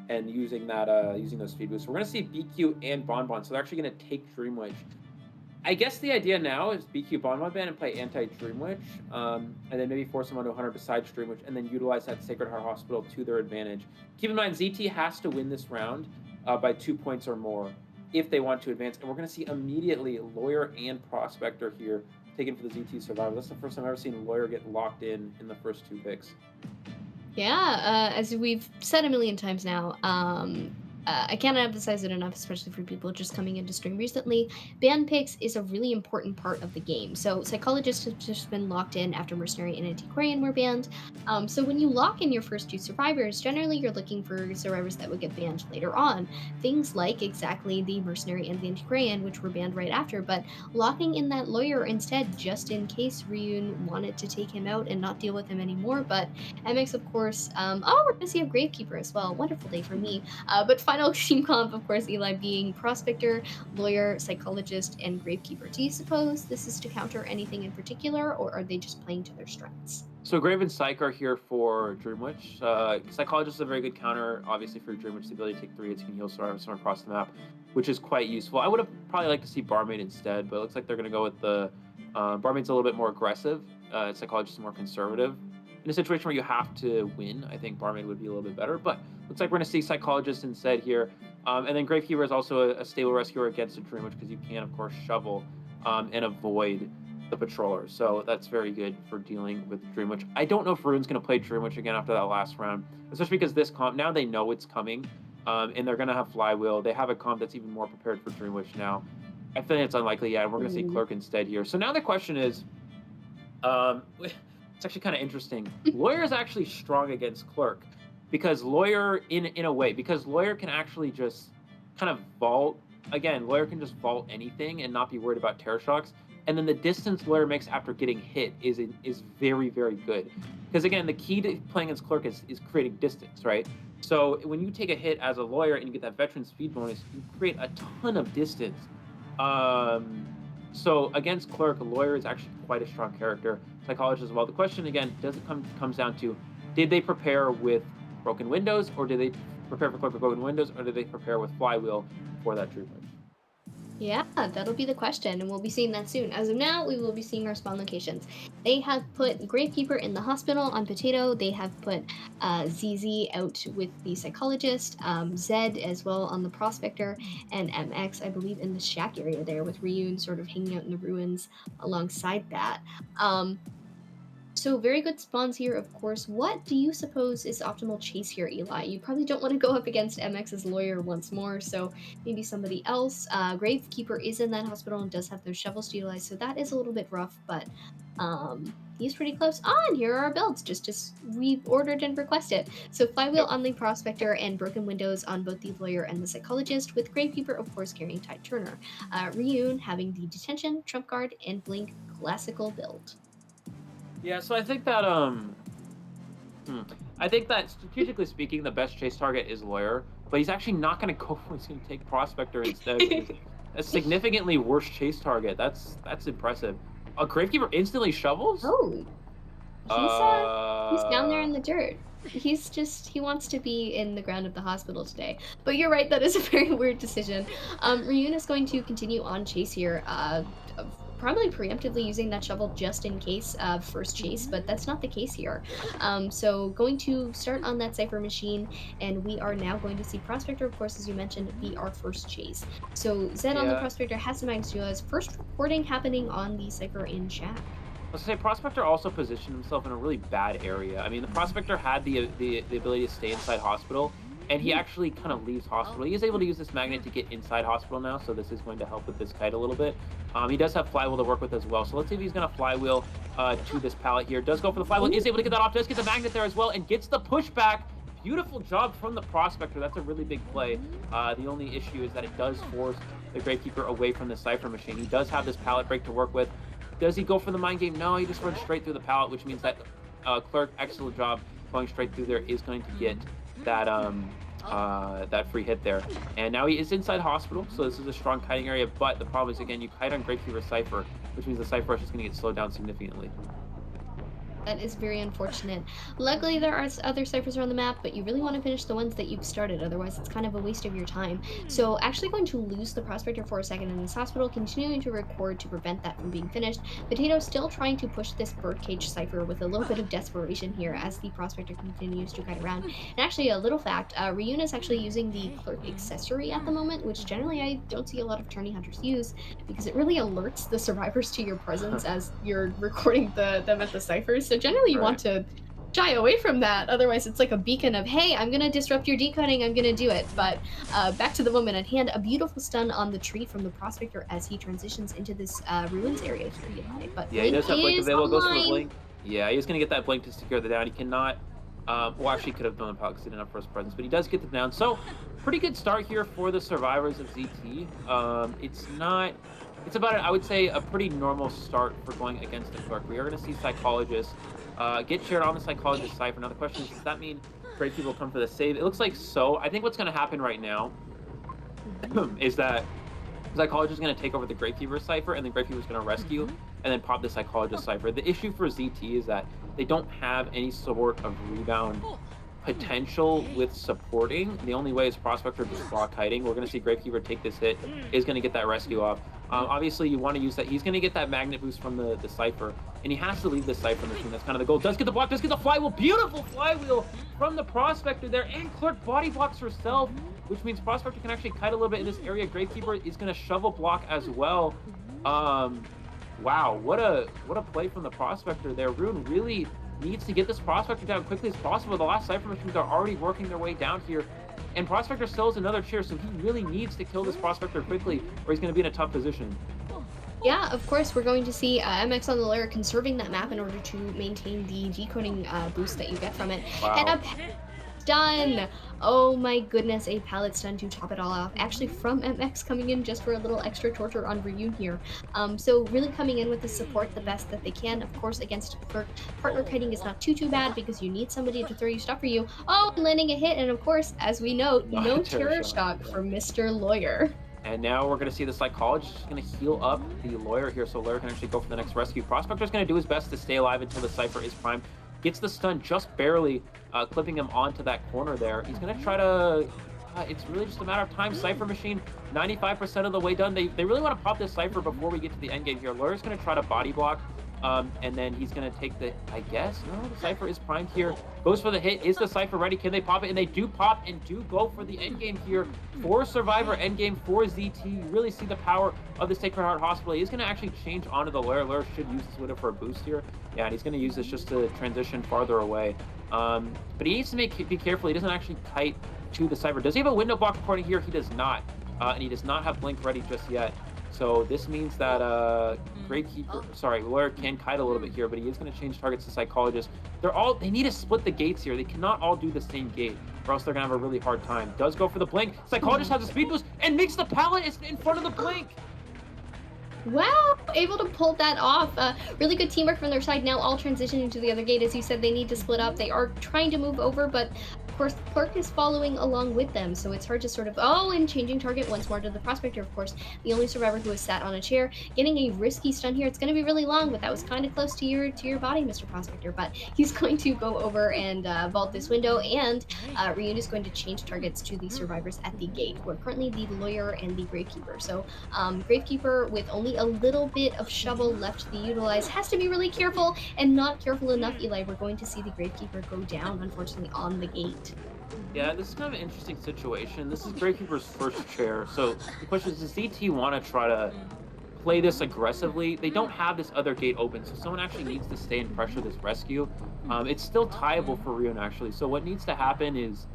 and using that using those speed boosts. We're gonna see BQ and Bonbon, so they're actually gonna take Dream Witch. I guess the idea now is BQ Bonbon ban and play anti-Dream Witch, and then maybe force them onto 100 besides Dream Witch, and then utilize that Sacred Heart Hospital to their advantage. Keep in mind, ZT has to win this round by 2 points or more if they want to advance, and we're going to see immediately Lawyer and Prospector here taken for the ZT Survivor. That's the first time I've ever seen Lawyer get locked in the first 2 picks. Yeah, as we've said a million times now, I can't emphasize it enough, especially for people just coming into stream recently. Ban picks is a really important part of the game. So Psychologists have just been locked in after Mercenary and Antiquarian were banned. So when you lock in your first 2 survivors, generally you're looking for survivors that would get banned later on. Things like exactly the Mercenary and the Antiquarian, which were banned right after, but locking in that Lawyer instead, just in case Ryun wanted to take him out and not deal with him anymore. But MX, of course, oh, we're gonna see a Gravekeeper as well. Wonderful day for me. But final team comp, of course, Eli being Prospector, Lawyer, Psychologist, and Gravekeeper. Do you suppose this is to counter anything in particular, or are they just playing to their strengths? So Grave and Psych are here for Dream Witch. Psychologist is a very good counter, obviously, for Dream Witch. The ability to take 3 hits, you can heal survivors across the map, which is quite useful. I would have probably liked to see Barmaid instead, but it looks like they're going to go with the... Barmaid's a little bit more aggressive. Psychologist is more conservative. In a situation where you have to win, I think Barmaid would be a little bit better, but looks like we're going to see Psychologist instead here. And then Gravekeeper is also a stable rescuer against a Dream Witch, because you can, of course, shovel and avoid the Patroller. So that's very good for dealing with Dream Witch. I don't know if Rune's going to play Dream Witch again after that last round, especially because this comp, now they know it's coming, and they're going to have Flywheel. They have a comp that's even more prepared for Dream Witch now. I think it's unlikely, yeah, and we're going to see Clerk instead here. So now the question is... it's actually kind of interesting. Lawyer is actually strong against Clerk, because Lawyer, in a way, because Lawyer can actually just kind of vault. Again, Lawyer can just vault anything and not be worried about Terror Shocks. And then the distance Lawyer makes after getting hit is very, very good. Because again, the key to playing against Clerk is creating distance, right? So when you take a hit as a Lawyer and you get that veteran speed bonus, you create a ton of distance. So against Clerk, Lawyer is actually quite a strong character. Psychologist as well. The question again comes down to, did they prepare with Broken Windows, or did they prepare for Clerk with Broken Windows, or did they prepare with Flywheel for that Dream Witch? Yeah, that'll be the question, and we'll be seeing that soon. As of now, we will be seeing our spawn locations. They have put Gravekeeper in the hospital on Potato. They have put ZZ out with the Psychologist, Zed as well on the Prospector, and MX, I believe, in the shack area there with Ryun sort of hanging out in the ruins alongside that. So very good spawns here, of course. What do you suppose is optimal chase here, Eli? You probably don't want to go up against MX's lawyer once more, so maybe somebody else. Gravekeeper is in that hospital and does have those shovels to utilize, so that is a little bit rough, but he's pretty close on. Here are our builds, just as we've ordered and requested. So Flywheel on the Prospector and Broken Windows on both the Lawyer and the Psychologist, with Gravekeeper, of course, carrying Tide Turner. Ryun having the Detention, Trump Guard, and Blink classical build. Yeah, so I think that strategically speaking, the best chase target is Lawyer, but he's actually not going to go for. He's going to take Prospector instead. A significantly worse chase target. That's impressive. A Gravekeeper instantly shovels. Oh, he's down there in the dirt. He wants to be in the ground of the hospital today. But you're right, that is a very weird decision. Ryun is going to continue on chase here. Probably preemptively using that shovel just in case of first chase, but that's not the case here. So going to start on that Cypher machine, and we are now going to see Prospector, of course, as you mentioned, be our first chase. So Zed on the Prospector has some mags to us. First reporting happening on the Cypher in shack. Let's say Prospector also positioned himself in a really bad area. I mean, the Prospector had the ability to stay inside hospital, and he actually kind of leaves hospital. He is able to use this magnet to get inside hospital now, so this is going to help with this kite a little bit. He does have Flywheel to work with as well, so let's see if he's going to Flywheel to this pallet here. Does go for the Flywheel, is able to get that off, does get the magnet there as well, and gets the pushback. Beautiful job from the Prospector. That's a really big play. The only issue is that it does force the Gravekeeper away from the Cypher machine. He does have this pallet break to work with. Does he go for the mind game? No, he just runs straight through the pallet, which means that Clerk, excellent job going straight through there, is going to get that that free hit there. And now he is inside hospital, so this is a strong kiting area, but the problem is, again, you kite on Gravekeeper Cypher, which means the Cypher rush is going to get slowed down significantly. That is very unfortunate. Luckily, there are other Cyphers around the map, but you really want to finish the ones that you've started, otherwise it's kind of a waste of your time. So actually going to lose the Prospector for a second in this hospital, continuing to record to prevent that from being finished. Potato still trying to push this Birdcage Cypher with a little bit of desperation here as the Prospector continues to kite around. And actually, a little fact, Ryun is actually using the Clerk accessory at the moment, which generally I don't see a lot of Tourney Hunters use, because it really alerts the survivors to your presence as you're recording them at the Cyphers. So generally you want to shy away from that, otherwise it's like a beacon of, hey, I'm gonna disrupt your decoding, I'm gonna do it. But back to the moment at hand, a beautiful stun on the tree from the Prospector as he transitions into this ruins area here. But yeah, he does have Blink available, goes for the Blink. Yeah, he's gonna get that Blink to secure the down. He cannot, well, actually could have done the pallet because he didn't have first presence, but he does get the down. So pretty good start here for the survivors of ZT. It's about, I would say, a pretty normal start for going against the Clerk. We are going to see Psychologists get shared on the Psychologist Cypher. Now the question is, does that mean Gravekeeper will come for the save? It looks like so. I think what's going to happen right now is that Psychologist is going to take over the Gravekeeper Cypher, and then Gravekeeper is going to rescue and then pop the Psychologist Cypher. The issue for ZT is that they don't have any sort of rebound potential with supporting. The only way is Prospector just block kiting. We're going to see Gravekeeper take this hit, is going to get that rescue off. Obviously, you want to use that. He's going to get that magnet boost from the Cypher, and he has to leave the Cypher machine. That's kind of the goal. Does get the block, does get the Flywheel. Beautiful Flywheel from the Prospector there, and Clerk body blocks herself, which means Prospector can actually kite a little bit in this area. Gravekeeper is going to shovel block as well. Wow, what a play from the Prospector there. Rune really needs to get this Prospector down quickly as possible. The last Cypher machines are already working their way down here, and Prospector still has another chair, so he really needs to kill this Prospector quickly, or he's going to be in a tough position. Yeah, of course, we're going to see MX on the layer conserving that map in order to maintain the decoding boost that you get from it. Wow. And a stun! Oh my goodness, a pallet stun to top it all off. Actually from MX coming in just for a little extra torture on Ryun here. So really coming in with the support the best that they can. Of course, against Clerk, partner kiting is not too bad because you need somebody to throw your stuff for you. Oh, landing a hit, and of course, as we know, no terror shock for Mr. Lawyer. And now we're going to see the Psychologist going to heal up the Lawyer here, so Lawyer can actually go for the next rescue. Prospector's going to do his best to stay alive until the Cypher is primed. Gets the stun just barely, clipping him onto that corner there. He's going to try to it's really just a matter of time. Cypher Machine, 95% of the way done. They really want to pop this Cypher before we get to the end game here. Lawyer's going to try to body block, and then he's going to take the, I guess, no, the Cypher is primed here. Goes for the hit. Is the Cypher ready? Can they pop it? And they do pop and do go for the end game here. For Survivor end game for ZT. You really see the power of the Sacred Heart Hospital. He's going to actually change onto the Lawyer. Lawyer should use this window for a boost here. Yeah, and he's going to use this just to transition farther away. But he needs to be careful. He doesn't actually kite to the Cypher. Does he have a window block recording here? He does not. And he does not have Blink ready just yet. So this means that Lawyer can kite a little bit here, but he is going to change targets to Psychologist. They need to split the gates here. They cannot all do the same gate, or else they're going to have a really hard time. Does go for the Blink. Psychologist has a speed boost and makes the pallet in front of the Blink. Wow, able to pull that off. Really good teamwork from their side. Now all transitioning to the other gate. As you said, they need to split up. They are trying to move over, but of course, Clerk is following along with them, so it's hard to sort of, and changing target once more to the Prospector, of course, the only survivor who has sat on a chair, getting a risky stun here. It's going to be really long, but that was kind of close to your body, Mr. Prospector, but he's going to go over and vault this window, and Ryun is going to change targets to the survivors at the gate, who are currently the Lawyer and the Gravekeeper. So Gravekeeper, with only a little bit of shovel left to be utilized, has to be really careful, and not careful enough, Eli. We're going to see the Gravekeeper go down, unfortunately, on the gate. Yeah, this is kind of an interesting situation. This is Gravekeeper's first chair. So the question is, does ZT want to try to play this aggressively? They don't have this other gate open, so someone actually needs to stay and pressure this rescue. It's still tieable for Ryun, actually. So what needs to happen is...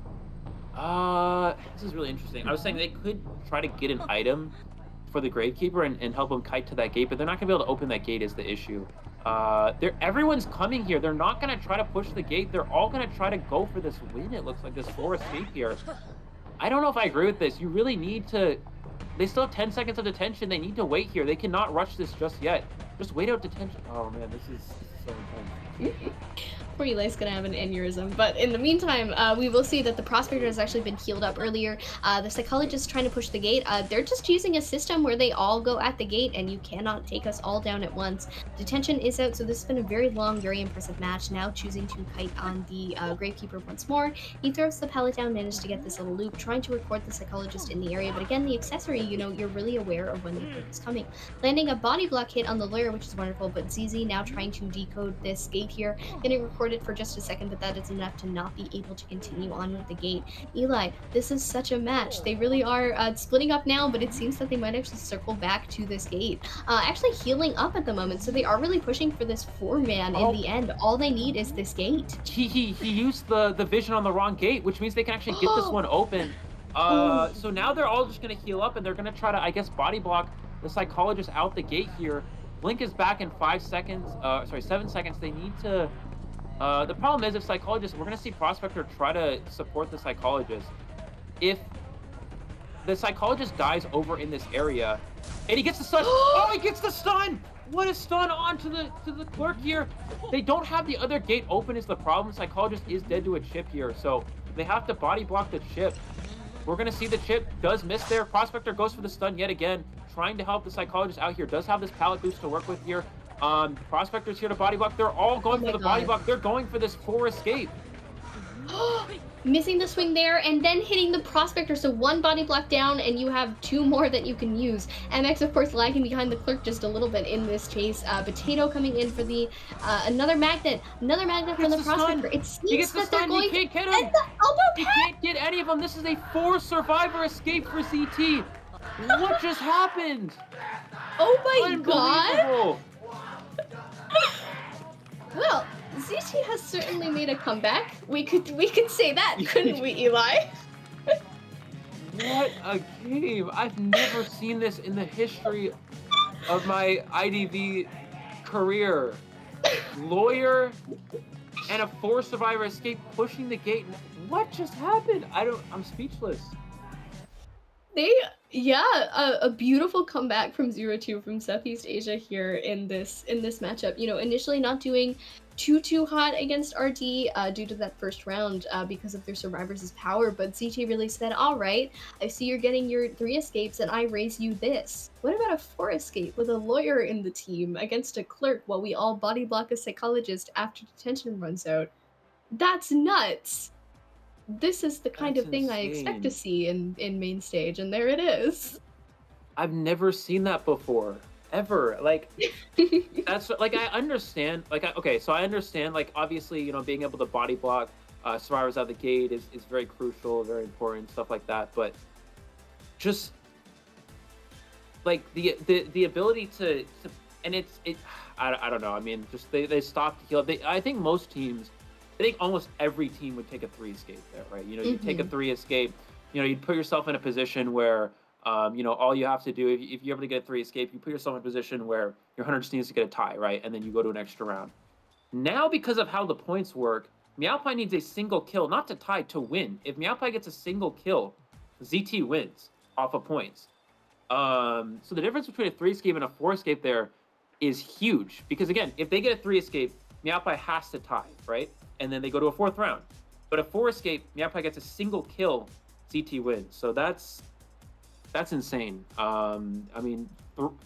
this is really interesting. I was saying they could try to get an item for the Gravekeeper and help him kite to that gate, but they're not going to be able to open that gate is the issue. Everyone's coming here. They're not going to try to push the gate. They're all going to try to go for this win, it looks like, this 4 escape here. I don't know if I agree with this. You really need to... They still have 10 seconds of detention. They need to wait here. They cannot rush this just yet. Just wait out detention. Oh, man, this is so intense. Poor Eli's gonna have an aneurysm, but in the meantime, we will see that the Prospector has actually been healed up earlier. The Psychologist trying to push the gate. They're just using a system where they all go at the gate, and you cannot take us all down at once. Detention is out, so this has been a very long, very impressive match. Now choosing to kite on the Gravekeeper once more. He throws the pallet down, managed to get this little loop, trying to record the Psychologist in the area, but again, the accessory, you're really aware of when the Clerk is coming. Landing a body block hit on the Lawyer, which is wonderful, but ZZ now trying to decode this gate here. Getting recorded for just a second, but that is enough to not be able to continue on with the gate. Eli, this is such a match. They really are splitting up now, but it seems that they might actually circle back to this gate. Actually healing up at the moment, so they are really pushing for this 4-man in the end. All they need is this gate. He used the vision on the wrong gate, which means they can actually get this one open. So now they're all just going to heal up, and they're going to try to, I guess, body block the Psychologist out the gate here. Blink is back in 7 seconds. They need to... the problem is, if Psychologist, we're going to see Prospector try to support the Psychologist. If the Psychologist dies over in this area, and he gets the stun. He gets the stun! What a stun onto the Clerk here. They don't have the other gate open is the problem. Psychologist is dead to a chip here, so they have to body block the chip. We're going to see the chip does miss there. Prospector goes for the stun yet again, trying to help the Psychologist out here. Does have this pallet boost to work with here. Prospector's here to body block. They're all going for the body block. They're going for this 4 escape. Missing the swing there and then hitting the Prospector. So 1 body block down and you have 2 more that you can use. MX, of course, lagging behind the Clerk just a little bit in this chase. Potato coming in for the another magnet from the Prospector. It seems that they're going to get him. He can't get any of them. This is a 4 survivor escape for ZT. What just happened? Oh my god! Well, ZT has certainly made a comeback. We could say that, couldn't we, Eli? What a game! I've never seen this in the history of my IDV career. Lawyer and a 4 survivor escape pushing the gate. What just happened? I'm speechless. A beautiful comeback from 0-2 from Southeast Asia here in this matchup. Initially not doing too hot against RD due to that first round because of their survivors' power, but ZT really said, all right, I see you're getting your 3 escapes and I raise you this. What about a 4 escape with a Lawyer in the team against a Clerk while we all body block a Psychologist after detention runs out? That's nuts. this is the kind of thing I expect to see in main stage, and there it is. I've never seen that before, ever. Like, that's like, I understand. Like, okay, so I understand. Like, obviously, you know, being able to body block survivors out the gate is very crucial, very important, stuff like that. But just like the ability to and I don't know. I mean, just they stopped heal. I think most teams, I think almost every team would take a 3 escape there, right? You know, you take a 3 escape. You know, you'd put yourself in a position where you know, all you have to do, if you're able to get a 3 escape, you put yourself in a position where your hunter just needs to get a tie, right? And then you go to an extra round. Now, because of how the points work, Meowpie needs a single kill, not to tie, to win. If Meowpie gets a single kill, ZT wins off of points. So the difference between a 3 escape and a 4 escape there is huge. Because again, if they get a 3 escape, Meowpie has to tie, right? And then they go to a 4th round. But a 4 escape, Meowpie gets a single kill, ZT wins. So that's insane. I mean,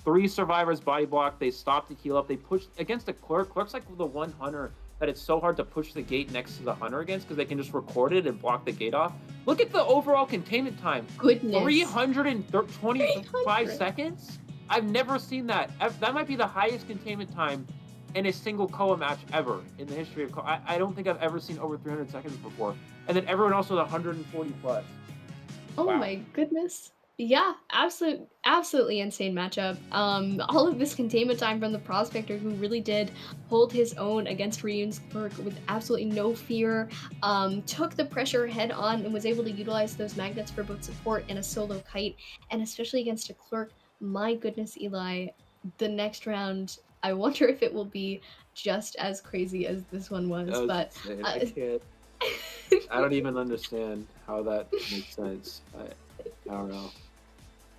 3 survivors body block. They stopped to heal up. They pushed against the Clerk. Clerk's like the one hunter that it's so hard to push the gate next to the hunter against because they can just record it and block the gate off. Look at the overall containment time. Goodness. 325 seconds? I've never seen that. That might be the highest containment time in a single COA match ever in the history of COA. I don't think I've ever seen over 300 seconds before. And then everyone else with 140 plus. Oh Wow. my goodness. Yeah, absolutely insane matchup. All of this containment time from the Prospector, who really did hold his own against Ryun's Clerk with absolutely no fear, took the pressure head on and was able to utilize those magnets for both support and a solo kite, and especially against a Clerk. My goodness, Eli, the next round, I wonder if it will be just as crazy as this one was. That was But insane. I can't. I don't even understand how that makes sense. I don't know.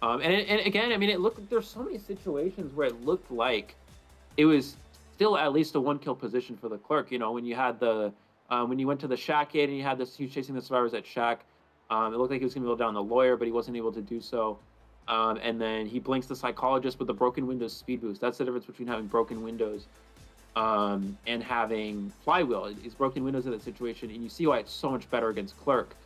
And again, I mean, it looked. There's so many situations where it looked like it was still at least a 1-kill position for the Clerk. You know, when you had the when you went to the Shack gate and you had this, he was chasing the survivors at Shack. It looked like he was gonna go down the lawyer, but he wasn't able to do so. And then he blinks the psychologist with the broken windows speed boost. That's the difference between having broken windows and having flywheel. It's broken windows in that situation, and you see why it's so much better against Clerk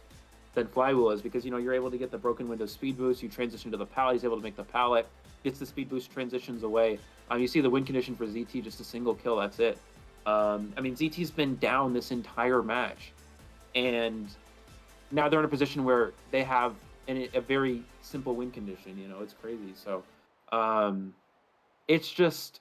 than flywheel is, because, you know, you're able to get the broken windows speed boost. You transition to the pallet. He's able to make the pallet, gets the speed boost, transitions away. You see the win condition for ZT, just a single kill. That's it. I mean, ZT's been down this entire match, and now they're in a position where they have a very simple win condition. You know, it's crazy. So it's just.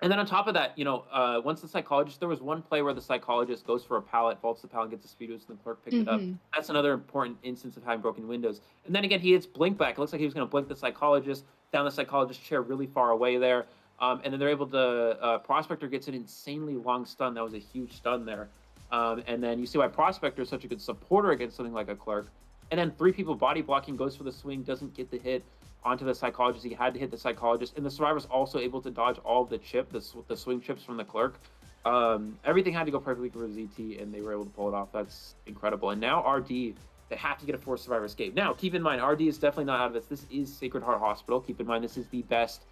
And then on top of that, you know, once the psychologist, there was one play where the psychologist goes for a pallet, vaults the pallet, gets the speed boost, and the Clerk picked it up. That's another important instance of having broken windows. And then again, he hits blink back. It looks like he was going to blink the psychologist down the psychologist's chair really far away there. And then they're able to, Prospector gets an insanely long stun. That was a huge stun there. And then you see why Prospector is such a good supporter against something like a Clerk. And then 3 people body blocking, goes for the swing, doesn't get the hit onto the psychologist. He had to hit the psychologist, and the survivor's also able to dodge all of the the swing chips from the Clerk. Everything had to go perfectly for ZT, and they were able to pull it off. That's incredible. And now RD, they have to get a 4th survivor escape. Now, keep in mind, RD is definitely not out of this. This is Sacred Heart Hospital. Keep in mind, this is the best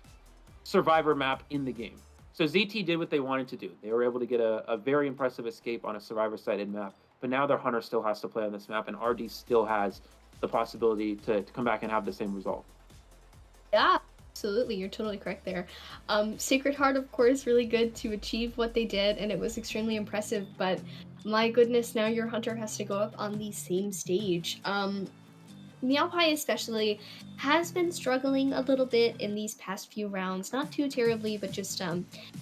survivor map in the game. So ZT did what they wanted to do. They were able to get a very impressive escape on a survivor-sided map, but now their hunter still has to play on this map, and RD still has the possibility to come back and have the same result. Yeah, absolutely. You're totally correct there. Sacred Heart, of course, really good to achieve what they did, and it was extremely impressive, but my goodness, now your hunter has to go up on the same stage. Meowpie especially has been struggling a little bit in these past few rounds. Not too terribly, but just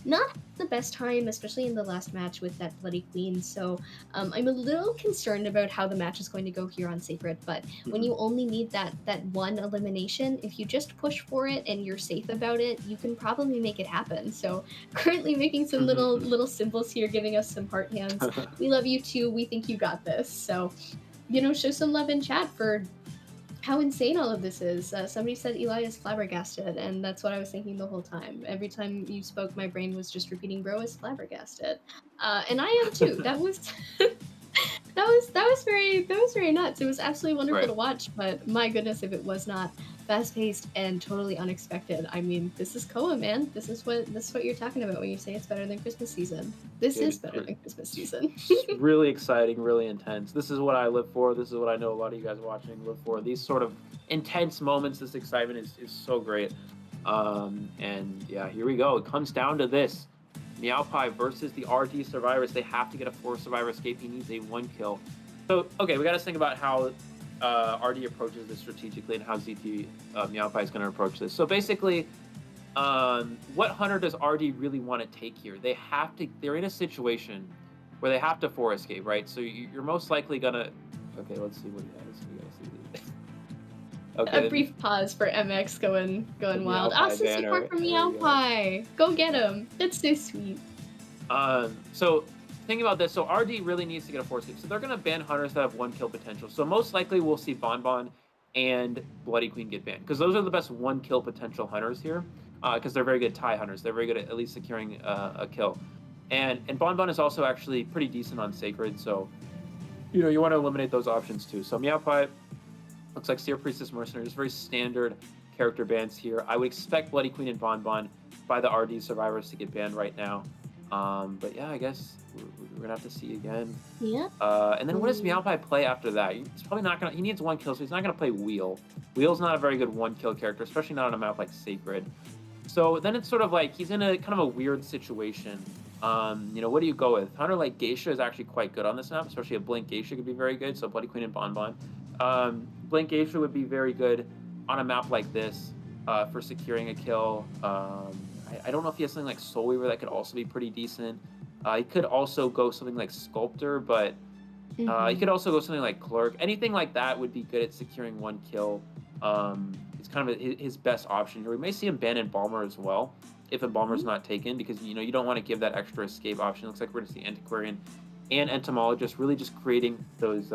not the best time, especially in the last match with that Bloody Queen. So I'm a little concerned about how the match is going to go here on Sacred, but when you only need that one elimination, if you just push for it and you're safe about it, you can probably make it happen. So currently making some little symbols here, giving us some heart hands. We love you too. We think you got this. So, you know, show some love in chat for how insane all of this is. Somebody said Eli is flabbergasted, and that's what I was thinking the whole time. Every time you spoke, my brain was just repeating, "Bro is flabbergasted," and I am too. That was that was very nuts. It was absolutely wonderful to watch, but my goodness, if it was not. fast-paced and totally unexpected. I mean, this is Koa, man. This is what you're talking about when you say it's better than Christmas season. This is better than Christmas season. Really exciting, really intense. This is what I live for. This is what I know a lot of you guys watching live for. These sort of intense moments, this excitement is so great. And yeah, here we go. It comes down to this. Meowpie versus the RD survivors. They have to get a 4 survivor escape. He needs a 1 kill. So, okay, we got to think about how RD approaches this strategically and how ZT Meowpie is going to approach this. So basically, what hunter does RD really want to take here? They're in a situation where they have to 4 escape, right? So you're most likely going to... Okay, let's see what he has. We got to see this. Okay, A brief pause for MX going wild. Meowpie Awesome banner. support from There we go. Meowpie. Go get him. That's so sweet. So thinking about this, so RD really needs to get a 4 escape. So they're going to ban hunters that have 1 kill potential. So most likely we'll see Bonbon and Bloody Queen get banned because those are the best 1 kill potential hunters here because they're very good tie hunters. They're very good at least securing a kill. And Bonbon is also actually pretty decent on Sacred. So, you know, you want to eliminate those options too. So Meowpie looks like Seer Priestess Mercenary, just very standard character bans here. I would expect Bloody Queen and Bonbon by the RD survivors to get banned right now. But yeah, I guess we're gonna have to see again. Yeah. And then what does Meowpie play after that? He's probably not gonna. He needs 1 kill, so he's not gonna play Wheel. Wheel's not a very good 1 kill character, especially not on a map like Sacred. So then it's sort of like he's in a kind of a weird situation. You know, what do you go with? Hunter like Geisha is actually quite good on this map, especially a Blink Geisha could be very good. So Bloody Queen and Bonbon. Blink Geisha would be very good on a map like this for securing a kill. I don't know if he has something like Soul Weaver that could also be pretty decent. He could also go something like Sculptor, but he could also go something like Clerk. Anything like that would be good at securing 1 kill. It's kind of his best option here. We may see him ban Embalmer as well if Embalmer's not taken because, you know, you don't want to give that extra escape option. It looks like we're going to see Antiquarian and Entomologist really just creating those,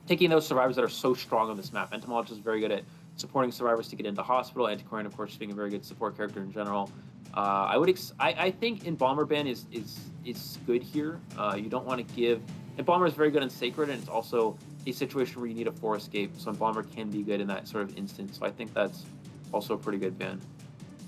taking those survivors that are so strong on this map. Entomologist is very good at supporting survivors to get into hospital. Antiquarian, of course, being a very good support character in general. I think Embalmer ban is good here. You don't want to give... Embalmer is very good in Sacred, and it's also a situation where you need a 4 escape, so Embalmer can be good in that sort of instance. So I think that's also a pretty good ban.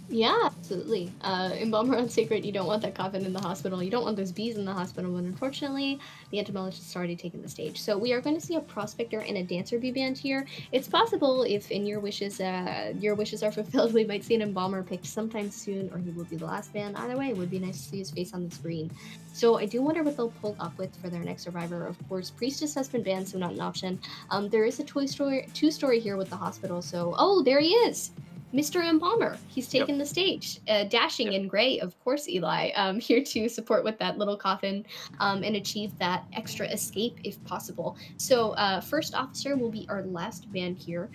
Yeah, absolutely. Embalmer on Sacred, you don't want that coffin in the hospital. You don't want those bees in the hospital, but unfortunately, the entomologist has already taken the stage. So we are going to see a prospector and a dancer be banned here. It's possible if in your wishes are fulfilled, we might see an embalmer picked sometime soon, or he will be the last ban. Either way, it would be nice to see his face on the screen. So I do wonder what they'll pull up with for their next survivor. Of course, Priestess has been banned, so not an option. There is a two-story here with the hospital, so... Oh, there he is! Mr. Embalmer, he's taken the stage, dashing in gray, of course, Eli, here to support with that little coffin and achieve that extra escape if possible. So first officer will be our last ban here.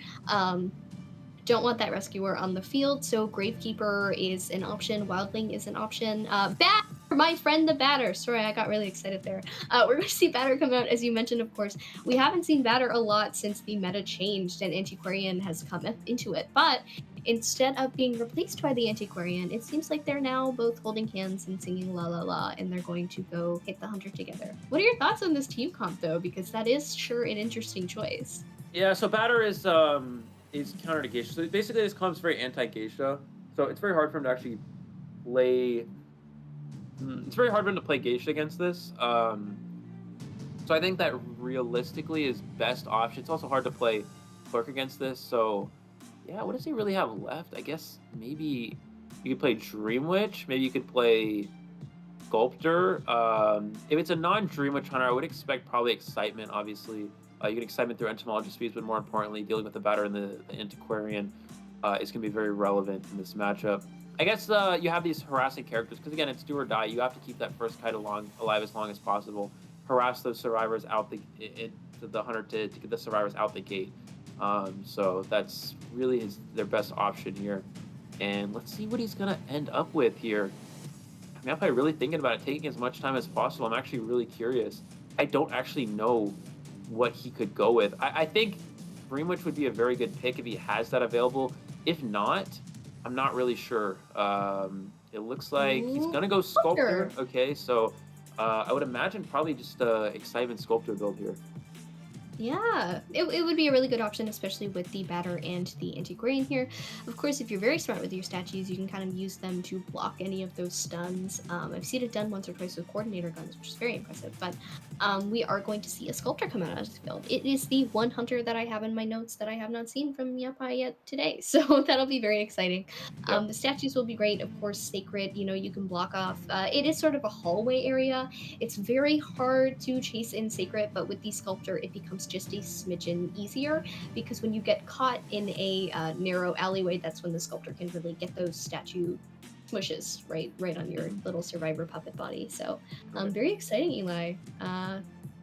Don't want that rescuer on the field, so Gravekeeper is an option, Wildling is an option. Bat, my friend the Batter. Sorry, I got really excited there. We're going to see Batter come out, as you mentioned, of course. We haven't seen Batter a lot since the meta changed and Antiquarian has come into it, but instead of being replaced by the Antiquarian, it seems like they're now both holding hands and singing La La La, and they're going to go hit the hunter together. What are your thoughts on this team comp, though? Because that is sure an interesting choice. Yeah, so Batter is counter to Geisha. So basically, this comp's very anti-Geisha. So it's very hard for him to actually play... It's very hard for him to play Geisha against this. So I think that realistically is best option. It's also hard to play Clerk against this, so... Yeah, what does he really have left? I guess maybe you could play Dream Witch. Maybe you could play Sculptor. If it's a non-Dream Witch hunter, I would expect probably Excitement, obviously. You get Excitement through Entomologist speeds, but more importantly, dealing with the Batter and the Antiquarian is going to be very relevant in this matchup. I guess you have these harassing characters, because again, it's do or die. You have to keep that first kite alive as long as possible. Harass those survivors out the hunter to get the survivors out the gate. So that's really their best option here. And let's see what he's going to end up with here. I mean, I'm probably really thinking about it, taking as much time as possible. I'm actually really curious. I don't actually know what he could go with. I think Dream Witch would be a very good pick if he has that available. If not, I'm not really sure. It looks like he's going to go Sculptor. Okay, so I would imagine probably just Excitement Sculptor build here. Yeah, it would be a really good option, especially with the batter and the anti-grain here. Of course, if you're very smart with your statues, you can kind of use them to block any of those stuns. I've seen it done once or twice with coordinator guns, which is very impressive, but we are going to see a sculptor come out of this build. It is the one hunter that I have in my notes that I have not seen from Yapai yet today, so that'll be very exciting. The statues will be great, of course, sacred, you know, you can block off. It is sort of a hallway area. It's very hard to chase in sacred, but with the sculptor, it becomes just a smidgen easier, because when you get caught in a narrow alleyway, that's when the sculptor can really get those statue smushes right on your little survivor puppet body. So very exciting, Eli.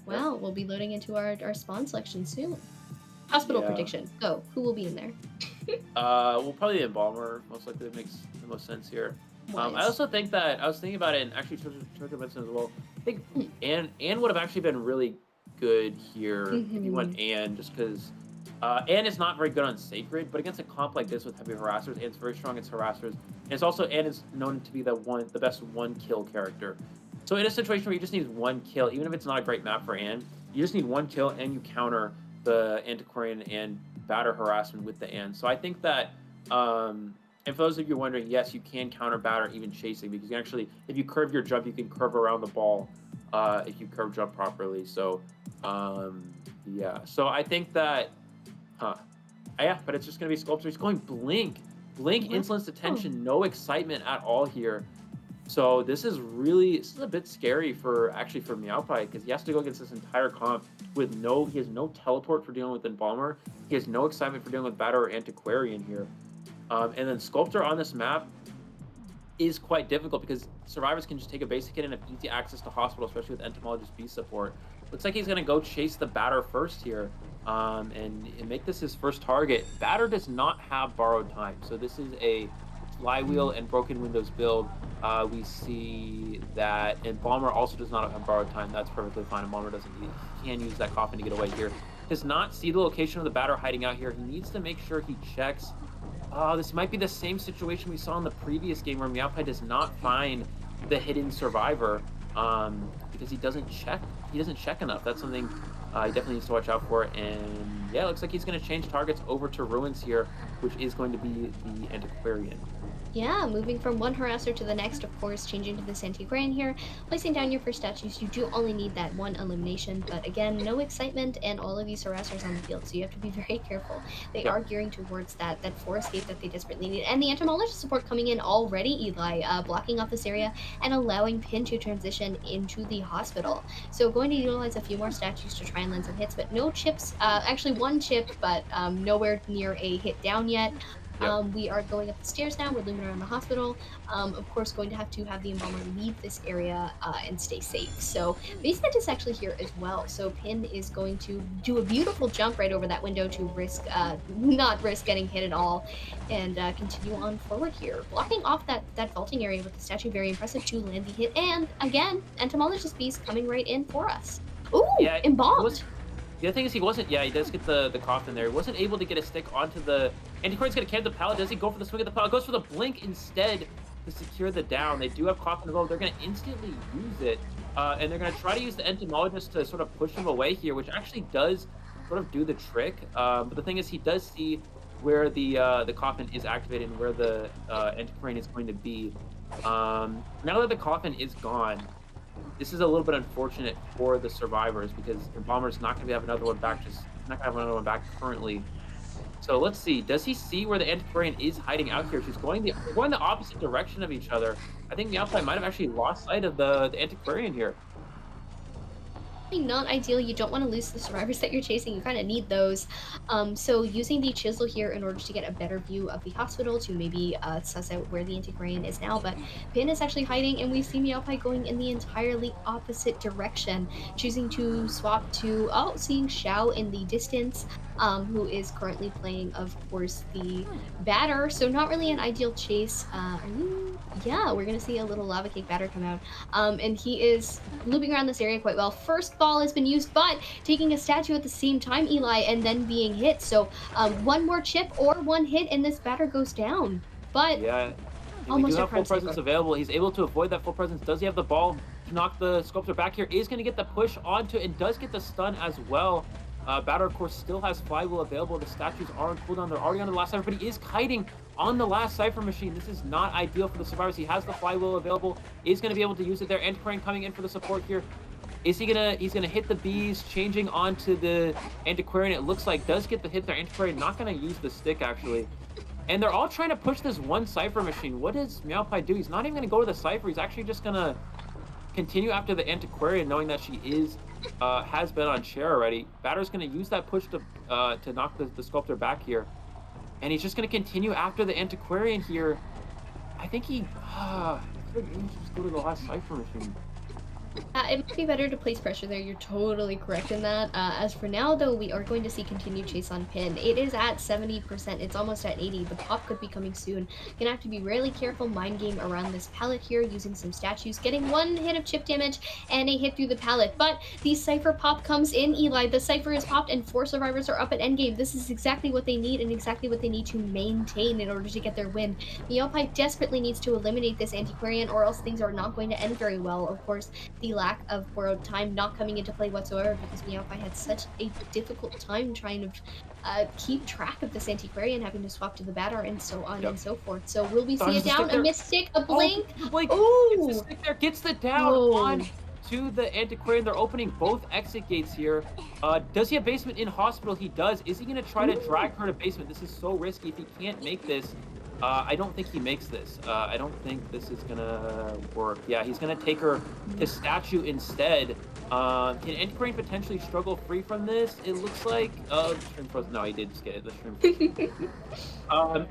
Wow, we'll be loading into our spawn selection soon. Hospital prediction, go. Who will be in there? We'll probably be Embalmer, most likely. It makes the most sense here. I also think that, I was thinking about it, and actually Georgia mentioned as well, I think Anne would have actually been really good here if you went Anne, just because Anne is not very good on Sacred, but against a comp like this with heavy harassers, Anne's very strong against harassers. And it's also, Anne is known to be the best one kill character. So in a situation where you just need one kill, even if it's not a great map for Anne, you just need one kill and you counter the Antiquarian and batter harassment with the Anne. So I think that, and for those of you wondering, yes, you can counter batter even chasing, because you can actually, if you curve your jump, you can curve around the ball if you curve jump properly. So yeah, so I think that, yeah, but it's just gonna be Sculptor. He's going Blink, Insolence Detention, no excitement at all here. So this is a bit scary for Meowpie, because he has to go against this entire comp with he has no teleport for dealing with Embalmer, he has no excitement for dealing with batter or Antiquarian here. And then Sculptor on this map is quite difficult, because survivors can just take a basic hit and have easy access to hospital, especially with Entomologist B support. Looks like he's going to go chase the batter first here, and make this his first target. Batter does not have borrowed time, so this is a flywheel and broken windows build. We see that Embalmer also does not have borrowed time. That's perfectly fine. Embalmer can use that coffin to get away here. Does not see the location of the batter hiding out here. He needs to make sure he checks. This might be the same situation we saw in the previous game, where Meowpie does not find the hidden survivor because he doesn't check. He doesn't check enough. That's something he definitely needs to watch out for. And yeah, it looks like he's going to change targets over to Ruins here, which is going to be the Antiquarian. Yeah, moving from one harasser to the next, of course, changing to this anti-grain here. Placing down your first statues, you do only need that one elimination, but again, no excitement and all of these harassers on the field, so you have to be very careful. They are gearing towards that 4 escape that they desperately need. And the entomologist support coming in already, Eli, blocking off this area and allowing Pin to transition into the hospital. So going to utilize a few more statues to try and land some hits, but no chips, actually one chip, but nowhere near a hit down yet. We are going up the stairs now. We're looming around the hospital. Of course, going to have the Embalmer leave this area and stay safe. So base net is actually here as well. So Pin is going to do a beautiful jump right over that window to risk, not risk getting hit at all, and continue on forward here. Blocking off that vaulting area with the statue, very impressive to land the hit. And again, Entomologist Beast coming right in for us. Ooh, yeah, embalmed. The other thing is he does get the coffin there. He wasn't able to get a stick onto the... Antiquarian's going to camp the pallet. Does he go for the swing of the pallet? Goes for the blink instead to secure the down. They do have coffin as well. They're going to instantly use it. And they're going to try to use the Entomologist to sort of push him away here, which actually does sort of do the trick. But the thing is, he does see where the coffin is activated and where the Antiquarian is going to be. Now that the coffin is gone, this is a little bit unfortunate for the survivors, because Embalmer's not going to have another one back. Currently. So let's see. Does he see where the Antiquarian is hiding out here? She's going the opposite direction of each other. I think Meowpie might have actually lost sight of the Antiquarian here. Not ideal. You don't want to lose the survivors that you're chasing. You kind of need those. So using the chisel here in order to get a better view of the hospital to maybe suss out where the Antiquarian is now. But Pin is actually hiding, and we see Meowpie going in the entirely opposite direction, choosing to swap to seeing Xiao in the distance, who is currently playing, of course, the batter. So not really an ideal chase. Yeah, we're gonna see a little lava cake batter come out, and he is looping around this area quite well. First ball has been used, but taking a statue at the same time, Eli, and then being hit. So one more chip or one hit, and this batter goes down. But yeah, almost we do have full presence available. He's able to avoid that full presence. Does he have the ball to knock the Sculptor back here? Is going to get the push onto, and does get the stun as well. Batter, of course, still has Flywheel available. The statues are on cooldown. They're already on the last Cypher, but he is kiting on the last Cypher machine. This is not ideal for the survivors. He has the Flywheel available. Is going to be able to use it there. Antiquarian coming in for the support here. Is he gonna? He's gonna hit the bees, changing onto the Antiquarian. It looks like does get the hit there. Antiquarian not gonna use the stick actually, and they're all trying to push this one Cypher machine. What does Meowpie do? He's not even gonna go to the Cypher. He's actually just gonna continue after the Antiquarian, knowing that she is has been on chair already. Batter's gonna use that push to knock the Sculptor back here, and he's just gonna continue after the Antiquarian here. I think he. I feel like he should just go to the last Cypher machine. It might be better to place pressure there. You're totally correct in that. As for now, though, we are going to see continued chase on pin. It is at 70%. It's almost at 80. The pop could be coming soon. Gonna have to be really careful mind game around this pallet here, using some statues, getting one hit of chip damage and a hit through the pallet. But the Cypher pop comes in, Eli. The Cypher is popped and 4 survivors are up at endgame. This is exactly what they need and exactly what they need to maintain in order to get their win. Meowpie desperately needs to eliminate this Antiquarian or else things are not going to end very well. Of course, the lack of borrowed time not coming into play whatsoever because Meowpie had such a difficult time trying to keep track of this Antiquarian, having to swap to the Batter and so on and so forth. So will we see a down, a Mystic, a Blink? Oh, gets the stick there, gets the down on to the Antiquarian. They're opening both exit gates here. Does he have basement in hospital? He does. Is he going to try to drag her to basement? This is so risky. If he can't make this, I don't think he makes this. I don't think this is gonna work. Yeah, he's gonna take her to statue instead. Can Antiquarian potentially struggle free from this? It looks like. Shrimp frozen. No, he did just get it. The shrimp.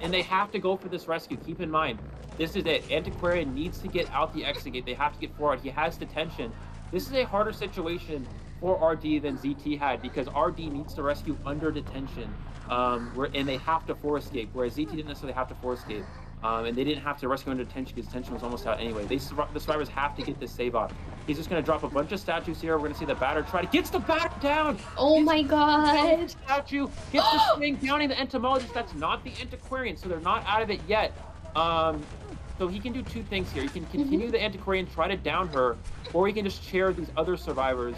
And they have to go for this rescue. Keep in mind, this is it. Antiquarian needs to get out the exit gate. They have to get forward. He has detention. This is a harder situation for RD than ZT had because RD needs to rescue under detention. And they have to force escape, whereas ZT didn't necessarily have to force escape. And they didn't have to rescue under detention because detention was almost out anyway. The survivors have to get this save off. He's just going to drop a bunch of statues here. We're going to see the Batter try to gets the Batter down. Oh my god. Statue gets the swing, downing the Entomologist. That's not the Antiquarian, so they're not out of it yet. So he can do two things here. He can continue the Antiquarian, try to down her, or he can just chair these other survivors.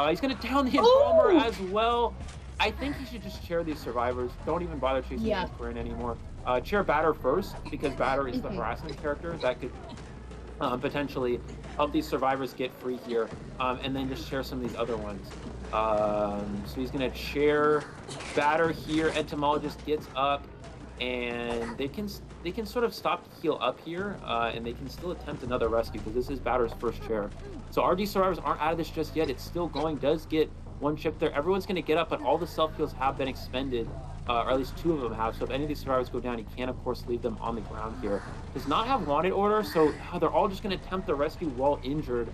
He's going to down the Embalmer as well. I think he should just chair these survivors. Don't even bother chasing the Antiquarian anymore. Chair Batter first, because Batter is the harassment character that could potentially help these survivors get free here, and then just chair some of these other ones. So he's going to chair Batter here. Entomologist gets up, and they can sort of stop to heal up here, and they can still attempt another rescue because this is Batter's first chair. So RD survivors aren't out of this just yet. It's still going. Does get one chip there. Everyone's going to get up, but all the self heals have been expended, or at least 2 of them have. So if any of these survivors go down, he can of course leave them on the ground here. Does not have wanted order, so they're all just going to attempt the rescue while injured.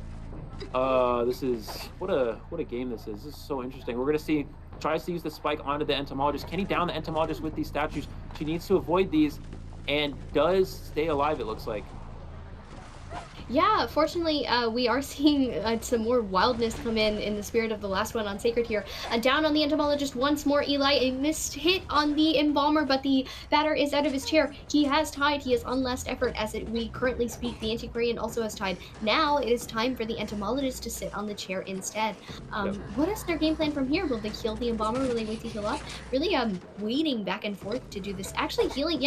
This is what a game this is. This is so interesting. We're going to see. Tries to use the spike onto the Entomologist. Can he down the Entomologist with these statues? She needs to avoid these, and does stay alive, it looks like. Yeah, fortunately, we are seeing some more wildness come in the spirit of the last one on Sacred here. Down on the Entomologist once more, Eli. A missed hit on the Embalmer, but the Batter is out of his chair. He has tied. He is on last effort as we currently speak. The Antiquarian also has tied. Now it is time for the Entomologist to sit on the chair instead. What is their game plan from here? Will they kill the Embalmer? Will they wait to heal up? Really waiting back and forth to do this. Actually healing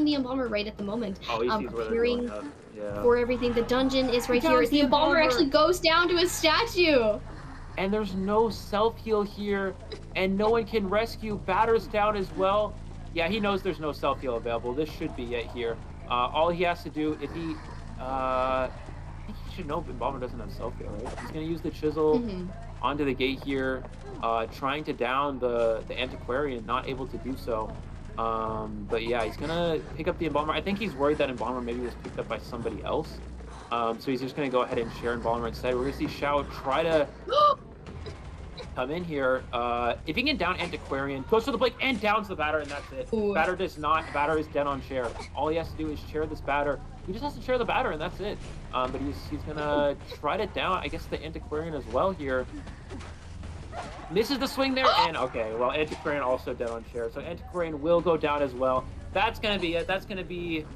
the Embalmer right at the moment. Preparing for everything. The dungeon is right here. The Embalmer actually goes down to his statue. And there's no self-heal here, and no one can rescue. Batter's down as well. Yeah, he knows there's no self-heal available. This should be it here. All he has to do, if he... I think he should know if Embalmer doesn't have self-heal, right? He's going to use the chisel onto the gate here, trying to down the Antiquarian, not able to do so. But yeah, he's gonna pick up the Embalmer. I think he's worried that Embalmer maybe was picked up by somebody else. So he's just gonna go ahead and share Embalmer instead. We're gonna see Xiao try to come in here. If he can down Antiquarian, goes for the Blake and downs the Batter, and that's it. Batter does not. Batter is dead on chair. All he has to do is chair this Batter. He just has to chair the Batter, and that's it. But he's gonna try to down, I guess, the Antiquarian as well here. Misses the swing there, and okay, well, Antiquarian also dead on chair, so Antiquarian will go down as well. That's gonna be it. That's gonna be,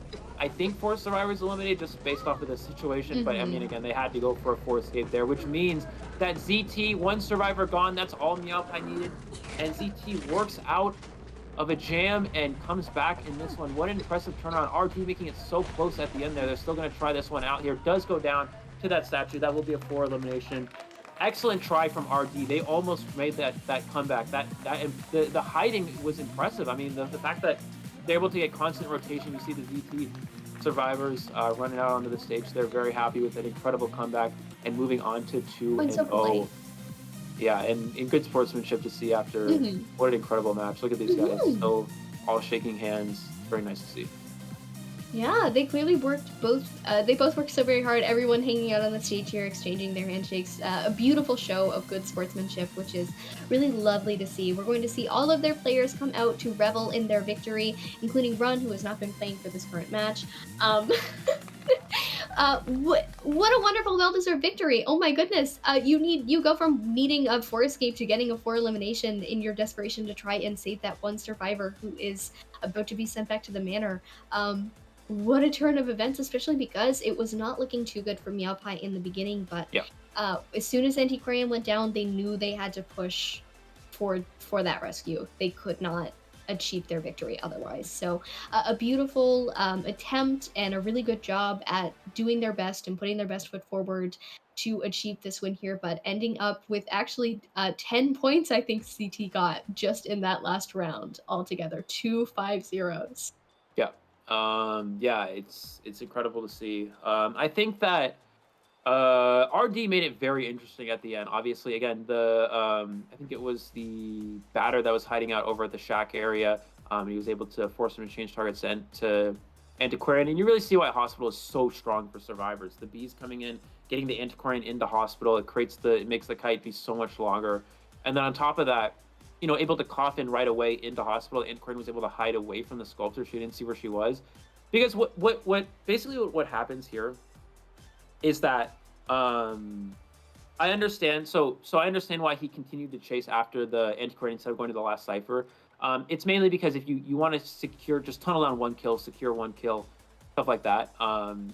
I think 4 survivors eliminated just based off of the situation, but I mean, again, they had to go for a 4 escape there, which means that ZT, 1 survivor gone, that's all Meowpai needed, and ZT works out of a jam and comes back in this one. What an impressive turnaround. RT making it so close at the end there. They're still going to try this one out here. Does go down to that statue. That will be a 4 elimination. Excellent try from RD. They almost made that comeback. The hiding was impressive. I mean, the fact that they're able to get constant rotation. You see the ZT survivors running out onto the stage. They're very happy with an incredible comeback and moving on to 2-0. Yeah, and in good sportsmanship to see after what an incredible match. Look at these guys. So all shaking hands. Very nice to see. Yeah, they clearly worked they both worked so very hard. Everyone hanging out on the stage here, exchanging their handshakes. A beautiful show of good sportsmanship, which is really lovely to see. We're going to see all of their players come out to revel in their victory, including Run, who has not been playing for this current match. What a wonderful, well-deserved victory! Oh my goodness! You go from needing a 4 escape to getting a 4 elimination in your desperation to try and save that 1 survivor who is about to be sent back to the manor. What a turn of events, especially because it was not looking too good for Meowpai in the beginning, but as soon as Antiquarian went down, they knew they had to push for that rescue. They could not achieve their victory otherwise. So a beautiful attempt and a really good job at doing their best and putting their best foot forward to achieve this win here, but ending up with actually 10 points I think CT got just in that last round altogether. 2 5-0s. Yeah, it's incredible to see. I think that RD made it very interesting at the end. Obviously, again, I think it was the batter that was hiding out over at the shack area. He was able to force him to change targets to Antiquarian, and you really see why Hospital is so strong for survivors. The bees coming in, getting the Antiquarian into Hospital, it makes the kite be so much longer. And then on top of that, you know, able to cough in right away into Hospital. Antiquarian was able to hide away from the sculptor. She didn't see where she was. Because what happens here is that I understand. So I understand why he continued to chase after the Antiquarian instead of going to the last cipher. It's mainly because if you want to secure, just tunnel down 1 kill, secure 1 kill, stuff like that.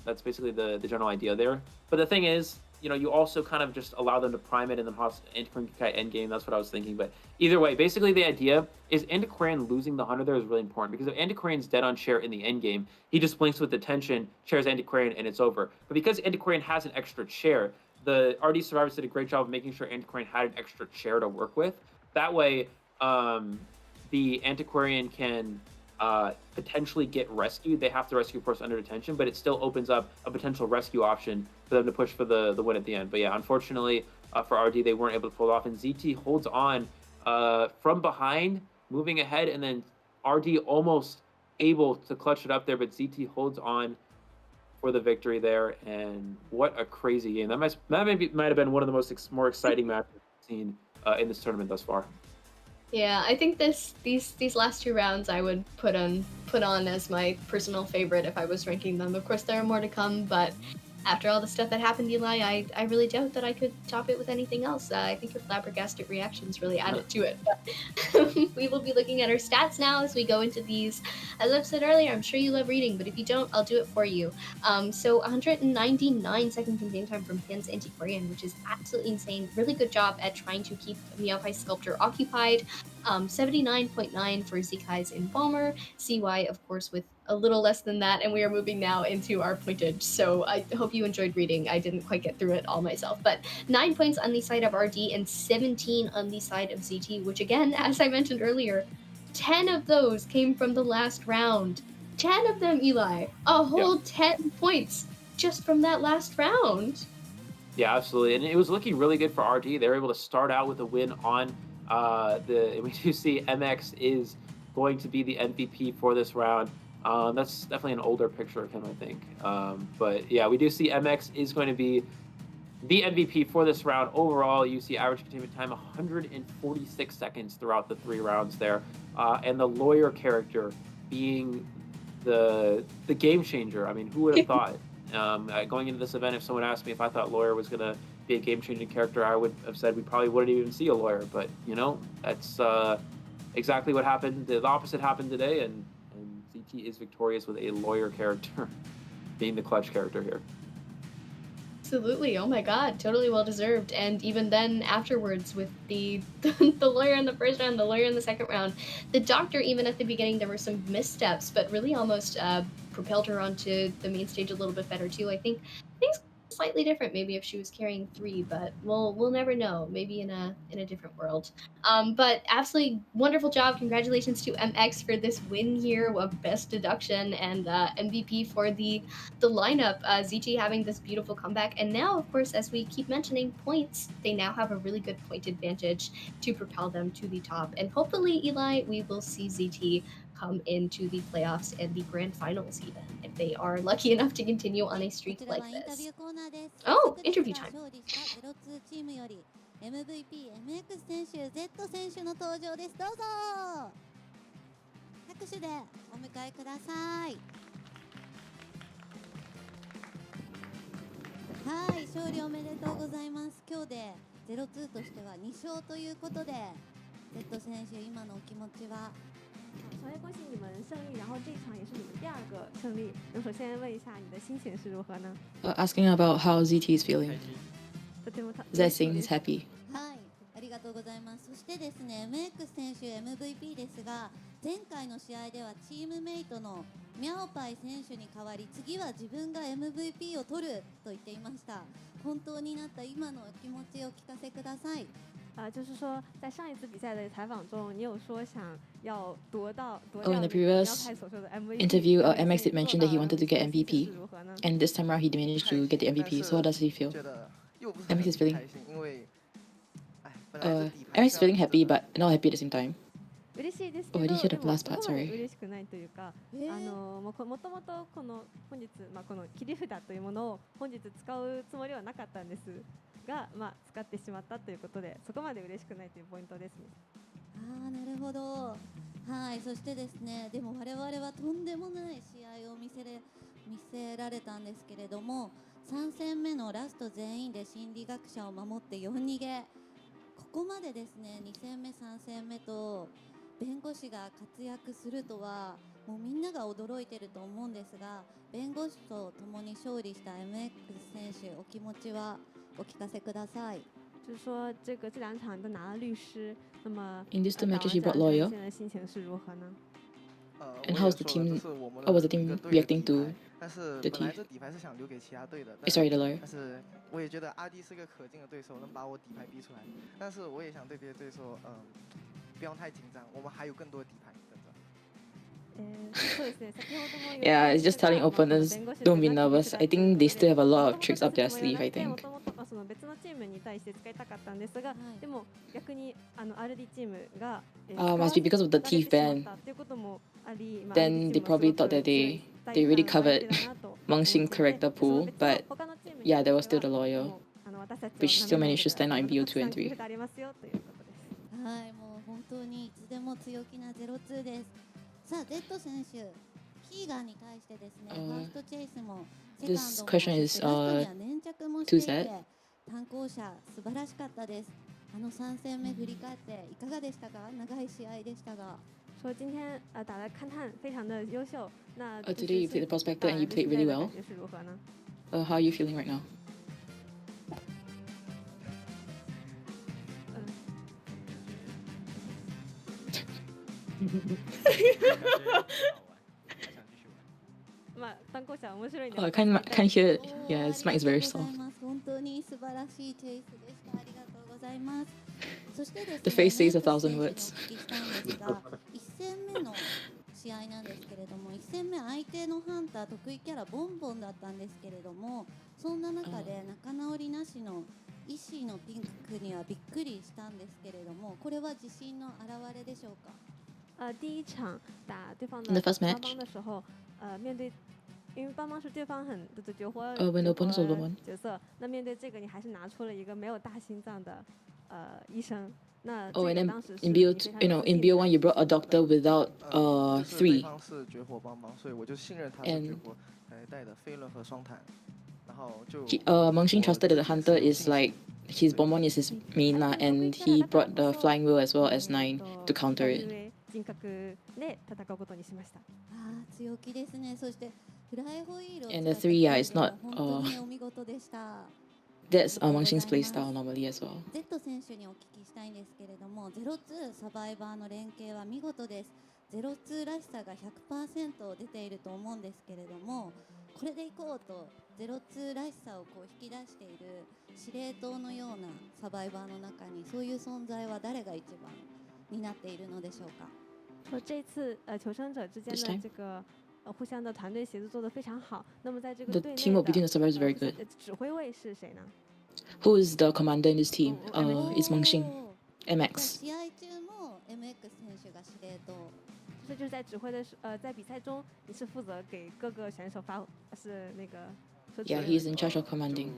That's basically the general idea there. But the thing is, you know, you also kind of just allow them to prime it and then Antiquarian can kite endgame. That's what I was thinking. But either way, basically the idea is Antiquarian losing the hunter there is really important, because if Antiquarian's dead on Chair in the endgame, he just blinks with attention, Chair's Antiquarian, and it's over. But because Antiquarian has an extra Chair, the RD survivors did a great job of making sure Antiquarian had an extra Chair to work with. That way, the Antiquarian can potentially get rescued. They have to rescue, of course, under detention, but it still opens up a potential rescue option for them to push for the win at the end. But yeah, unfortunately for RD, they weren't able to pull it off, and ZT holds on from behind, moving ahead, and then RD almost able to clutch it up there, but ZT holds on for the victory there. And what a crazy game. That might have been one of the more exciting matches I've seen in this tournament thus far. Yeah, I think these last 2 rounds I would put on as my personal favorite if I was ranking them. Of course, there are more to come, but after all the stuff that happened, Eli, I really doubt that I could top it with anything else. I think your flabbergastic reactions really added to it. But we will be looking at our stats now as we go into these. As I've said earlier, I'm sure you love reading, but if you don't, I'll do it for you. So 199 seconds in game time from Pin's Antiquarian, which is absolutely insane. Really good job at trying to keep Meowpai Sculptor occupied. 79.9 for Zekai's Embalmer. CY, of course, with a little less than that, and we are moving now into our pointage. So I hope you enjoyed reading. I didn't quite get through it all myself, but 9 points on the side of RD and 17 on the side of ZT, which again, as I mentioned earlier, 10 of those came from the last round. 10 of them, Eli. A whole 10 points just from that last round. Yeah, absolutely. And it was looking really good for RD. They were able to start out with a win on we do see MX is going to be the MVP for this round. That's definitely an older picture of him, I think. But yeah, we do see MX is going to be the MVP for this round. Overall, you see average containment time 146 seconds throughout the 3 rounds there. And the lawyer character being the game changer. I mean, who would have thought? Going into this event, if someone asked me if I thought lawyer was going to be a game-changing character, I would have said we probably wouldn't even see a lawyer. But, you know, that's exactly what happened. The opposite happened today, and ZT is victorious with a lawyer character being the clutch character here. Absolutely. Oh my god, totally well deserved. And even then afterwards with the the lawyer in the first round, the lawyer in the second round, the doctor, even at the beginning there were some missteps, but really almost propelled her onto the main stage a little bit better too. I think things slightly different maybe if she was carrying 3, but we'll never know. Maybe in a different world. But absolutely wonderful job. Congratulations to MX for this win here of best deduction and MVP for the lineup. ZT having this beautiful comeback, and now of course, as we keep mentioning points, they now have a really good point advantage to propel them to the top. And hopefully, Eli, we will see ZT come into the playoffs and the grand finals even, if they are lucky enough to continue on a streak like this. Oh, interview time. MVP MX 選手 Z 選手の登場です。どうぞ拍手でお迎えください。はい、勝利おめでとうございます。今日で02としては2勝ということで Z 選手今のお気持ちは？首先恭喜你们胜利，然后这一场也是你们第2个胜利。那首先问一下你的心情是如何呢？ Asking about how ZT is feeling. とても Zed saying he's happy. はい、ありがとうございます。そしてですね、MX 選手 MVP ですが、前回の試合ではチームメイトのミャオパイ選手に代わり、次は自分が MVP を取ると言っていました。本当になった今のお気持ちを聞かせください。就是说，在上一次比赛的采访中，你有说想要夺掉 in the previous interview, MX did mention that he wanted to get MVP, and this time around he managed to get the MVP. So how does he feel? MX is feeling. MX is feeling happy, but not happy at the same time. 嬉しいですけど、Oh, I didn't hear the last part. そこまで Sorry. 嬉しくないというか、もともとこの本日、この切り札というものを本日使うつもりはなかったんですが、使ってしまったということで、そこまで嬉しくないというポイントですね。なるほど。はい、そしてですね、でも我々はとんでもない試合を見せられたんですけれども、3戦目のラスト全員で心理学者を守って4逃げ。ここまでですね、2戦目3戦目と弁護士が活躍するとはもうみんなが驚いてると思うんですが、弁護士と共に勝利した MX 選手、お気持ちはお聞かせください。就是说，这2场都拿了律师，那么 In these 2 matches, he brought lawyer. 现在心情是如何呢？ And how's the team? How was the team reacting to the team? Sorry, the lawyer. 但是我也觉得阿弟是个可敬的对手，能把我底牌逼出来。但是我也想对别的对手，不要太紧张，我们还有更多底牌等着。Yeah, it's just telling opponents don't be nervous. I think they still have a lot of tricks up their sleeve. I think. その別のチームに対して使いたかったんですが、でも逆にRD チームが must be because of the teeth ban. Then they probably thought that they really covered Mengxing's character pool, but yeah, there was still the lawyer, which still managed to stand out in BO2 and 3. はい、もう本当にいつでも強気な02です。さあ、Z 選手、キーガンに対してですね、ファーストチェイスもセカンドもそしてラストには粘着もしていて、単行者素晴らしかったです。3戦目振り返っていかがでしたか？長い試合でしたが。说今天打得勘探非常的优秀。那 today you played the prospector and you played really well. How are you feeling right now? Oh, I can't hear it. Yeah, his mic is very soft. 本当に素晴らしいチェイスでした。ありがとうございます。そしてですね、 The face says 1,000 words. 1戦目の試合なんですけれども、1戦目相手のハンター得意キャラボンボンだったんですけれども、そんな中で仲直りなしのイシーのピンクにはびっくりしたんですけれども、これは自信の表れでしょうか？第一场打对方的 The first 帮 match. 帮的时候，面对。因为帮帮是对方很绝活when the opponents were one. 角色，那面对这个你还是拿出了一个没有大心脏的医生。那 and then in BO2, in BO1 you brought a doctor without 3. 对方是绝活帮帮，所以我就信任他的绝活才带的飞轮和双弹，然后就。Mengxing trusted that the hunter is like his bonbon is his main and he brought the flying wheel as well as 9 to counter it. 人格で戦うことにしました。強気ですね。そしてフライホイールを And the 3, yeah, it's not 本当にお見事でした。that's Wangxing's play style normally as well. Z 選手にお聞きしたいんですけれども、02サバイバーの連携は見事です。02らしさが 100% 出ていると思うんですけれども、これでいこうと02らしさをこう引き出している司令塔のようなサバイバーの中に、そういう存在は誰が一番になっているのでしょうか。说这次求生者之间的这个互相的团队协作做得非常好。那么在这个 The 队内 teamwork between the survivors is very good. 指挥位是谁呢？ Who is the commander in this team? It's Mengxing, MX. 試合中も MX 選手が司令塔。所以就是在指挥的在比赛中，你是负责给各个选手是那个。Yeah, he's in charge of commanding.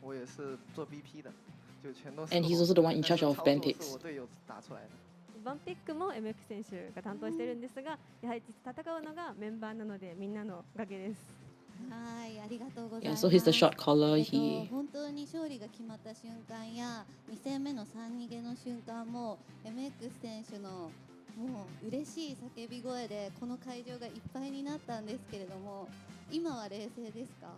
我也是做 BP 的，就全都是。And he's also the one in charge of ban picks. 是我队友打出来的。バンピックも MX 選手が担当しているんですが、やはり戦うのがメンバーなのでみんなのおかげです。はい、ありがとうございます。Yeah, so he's the shot caller. 本当に勝利が決まった瞬間や2戦目の3逃げの瞬間も MX 選手のもう嬉しい叫び声でこの会場がいっぱいになったんですけれども、今は冷静ですか？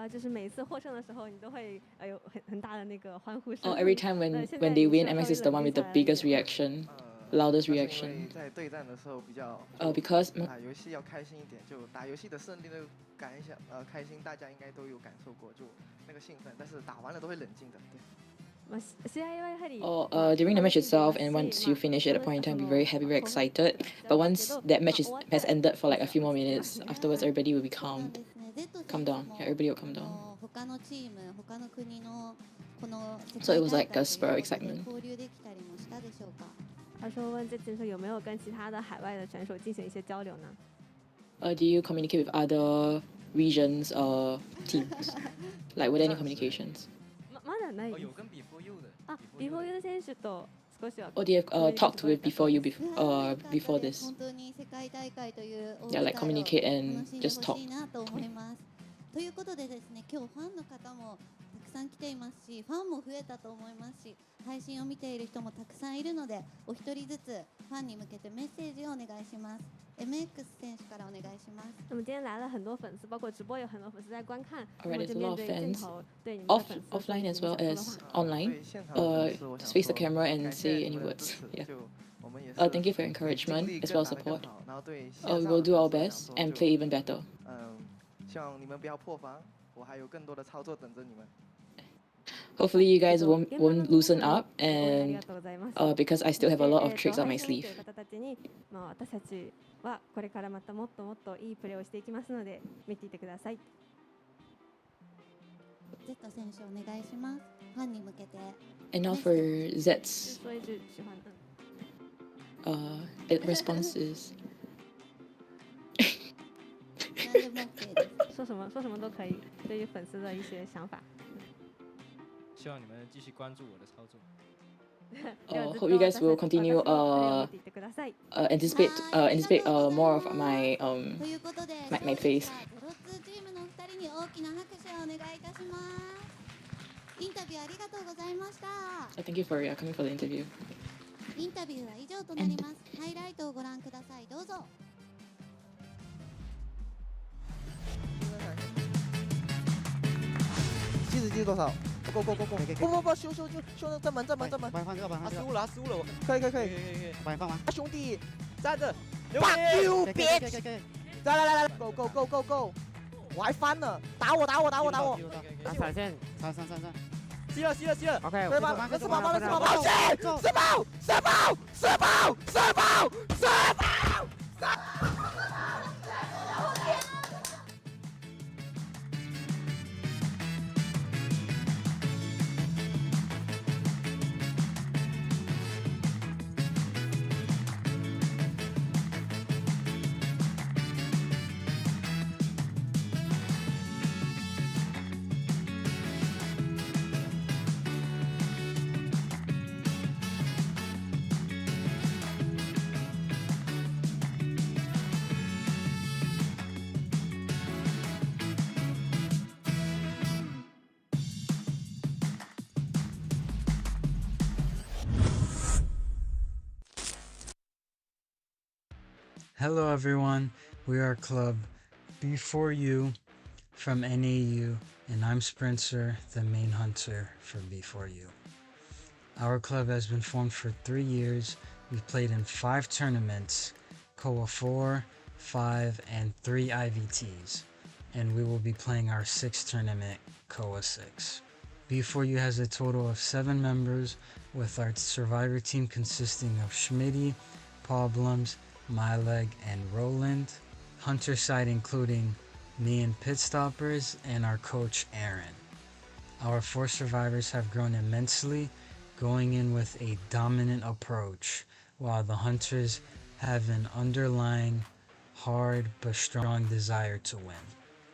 就是每一次获胜的时候，你都会有很大的那个欢呼声。Oh, every time when they win, MX is the one with the biggest reaction, loudest reaction. 在对战的时候比较because 打游戏要开心一点，就打游戏的胜利的感想开心，大家应该都有感受过，就那个兴奋，但是打完了都会冷静的。对。During the match itself, and once you finish at a point in time, be very happy, very excited. But once that match has ended for like a few more minutes, afterwards everybody will be calm down. Yeah, everybody will calm down. So it was like a spur of excitement. 他说问这选手有没有跟其他的海外的选手进行一些交流呢？Do you communicate with other regions or teams? Like, were there any communications? まだない。有跟 Before You 的。Before You 的選手と少しは。Or do you have talked with Before You before this? Yeah, like communicate and just talk. ということでですね、今日ファンの方もたくさん来ていますし、ファンも増えたと思いますし、配信を見ている人もたくさんいるので、お一人ずつファンに向けてメッセージをお願いします。MX 選手からお願いします。那么今天来了很多粉丝，包括直播有很多粉丝在观看。 Alright, there's a lot of fans. 对你们的粉丝 Offline as well as online. Just face the camera and say any words. Yeah. Thank you for your encouragement as well as support. We will do our best and play even better. 希望你们不要破防，我还有更多的操作等着你们。Hopefully you guys won't loosen up, and because I still have a lot of tricks up my sleeve. 私たちはこれからまたもっともっといいプレーをしていきますので見ていてください。Z 選手お願いします。ファンに向けて。And now for Z's responses. 说什么都可以，对于粉丝的一些想法。希望你们继续关注我的操作。Hope you guys will continue anticipate more of my my face. チームの2人に大きな拍手をお願いいたします。インタビューありがとうございました。Thank you for coming for the interview. インタビューは以上となります。ハイライトをご覧ください。どうぞ。计时多少？够，不，修，正门，把放这个，失误了，可以，把你放完。兄弟，站着 ，Fuck you bitch！ 来 ，Go！ 我还翻了，打我！打闪现，闪！吸了 ！OK， 可以吗？四宝，射爆！ Hello everyone, we are Club B4U from NAU, and I'm Sprinter, the main hunter for B4U. Our club has been formed for 3 years. We've played in 5 tournaments, COA 4, 5, and 3 IVTs, and we will be playing our 6th tournament, COA 6. B4U has a total of 7 members, with our survivor team consisting of Schmitty, Problems, Myleg, and Roland. Hunter side including me and Pitstoppers, and our coach Aaron. Our 4 survivors have grown immensely, going in with a dominant approach, while the hunters have an underlying, hard but strong desire to win.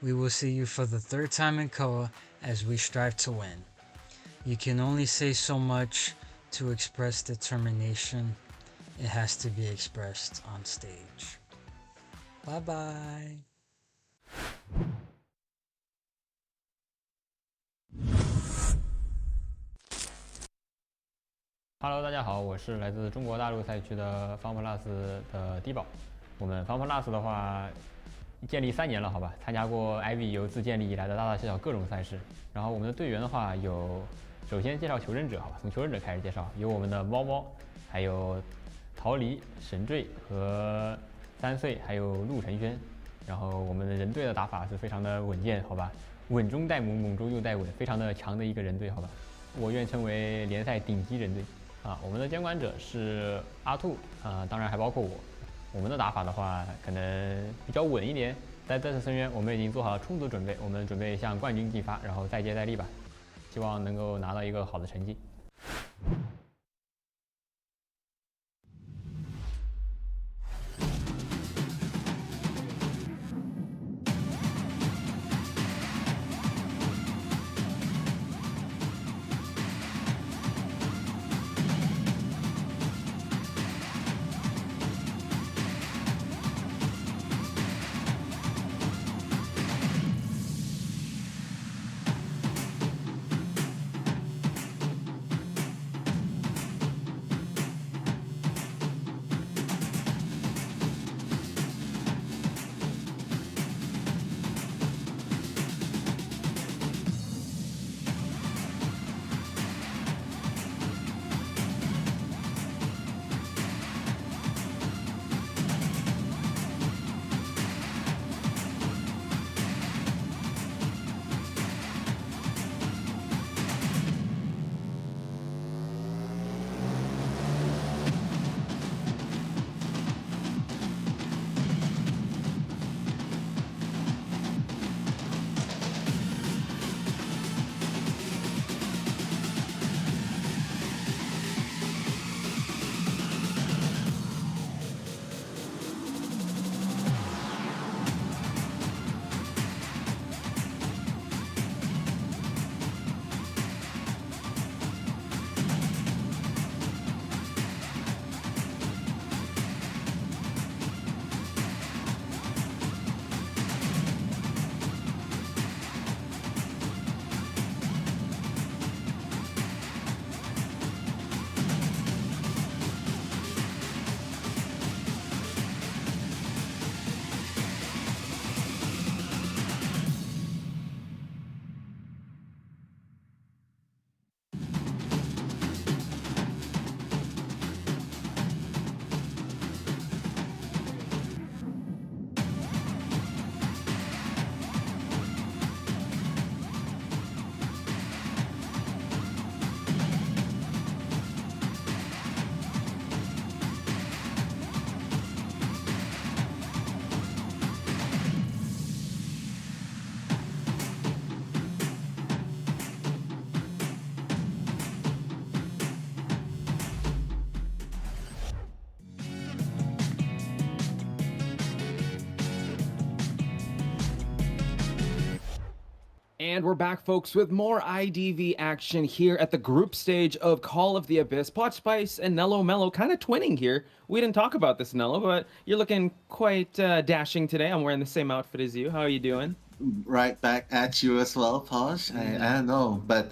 We will see you for the 3rd time in COA as we strive to win. You can only say so much to express determination. It has to be expressed on stage. Bye bye. Hello， 大家好，我是来自中国大陆赛区的 FunPlus 的低保。我们 FunPlus 的话，建立3年了，好吧，参加过 IV 由自建立以来的大大小小各种赛事。然后我们的队员的话有，首先介绍求生者，好吧，从求生者开始介绍，有我们的猫猫，还有逃离、神坠和3岁，还有陆晨轩。然后我们的人队的打法是非常的稳健，好吧，稳中带猛，猛中又带稳，非常的强的一个人队，好吧。我愿称为联赛顶级人队。我们的监管者是阿兔，当然还包括我。我们的打法的话，可能比较稳一点。在这次深渊，我们已经做好了充足的准备，我们准备向冠军进发，然后再接再厉吧。希望能够拿到一个好的成绩。And we're back, folks, with more IDV action here at the group stage of Call of the Abyss. Pot Spice and Nello Mello kind of twinning here. We didn't talk about this, Nello, but you're looking quite dashing today. I'm wearing the same outfit as you. How are you doing? Right back at you as well, Posh. I don't know, but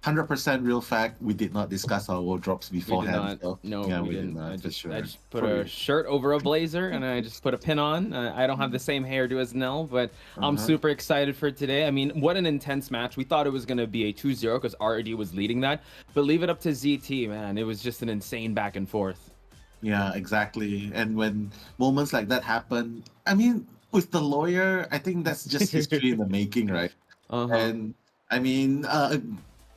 100% real fact, we did not discuss our wardrobes beforehand. So, no, yeah, we did didn't. not, I for just, sure. I just put a shirt over a blazer and I just put a pin on. I don't have the same hairdo as Nell, but I'm super excited for today. I mean, what an intense match. We thought it was going to be a 2-0 because RD was leading that, but leave it up to ZT, man. It was just an insane back and forth. Yeah, exactly. And when moments like that happen, I mean, with the lawyer, I think that's just history in the making, right? And I mean,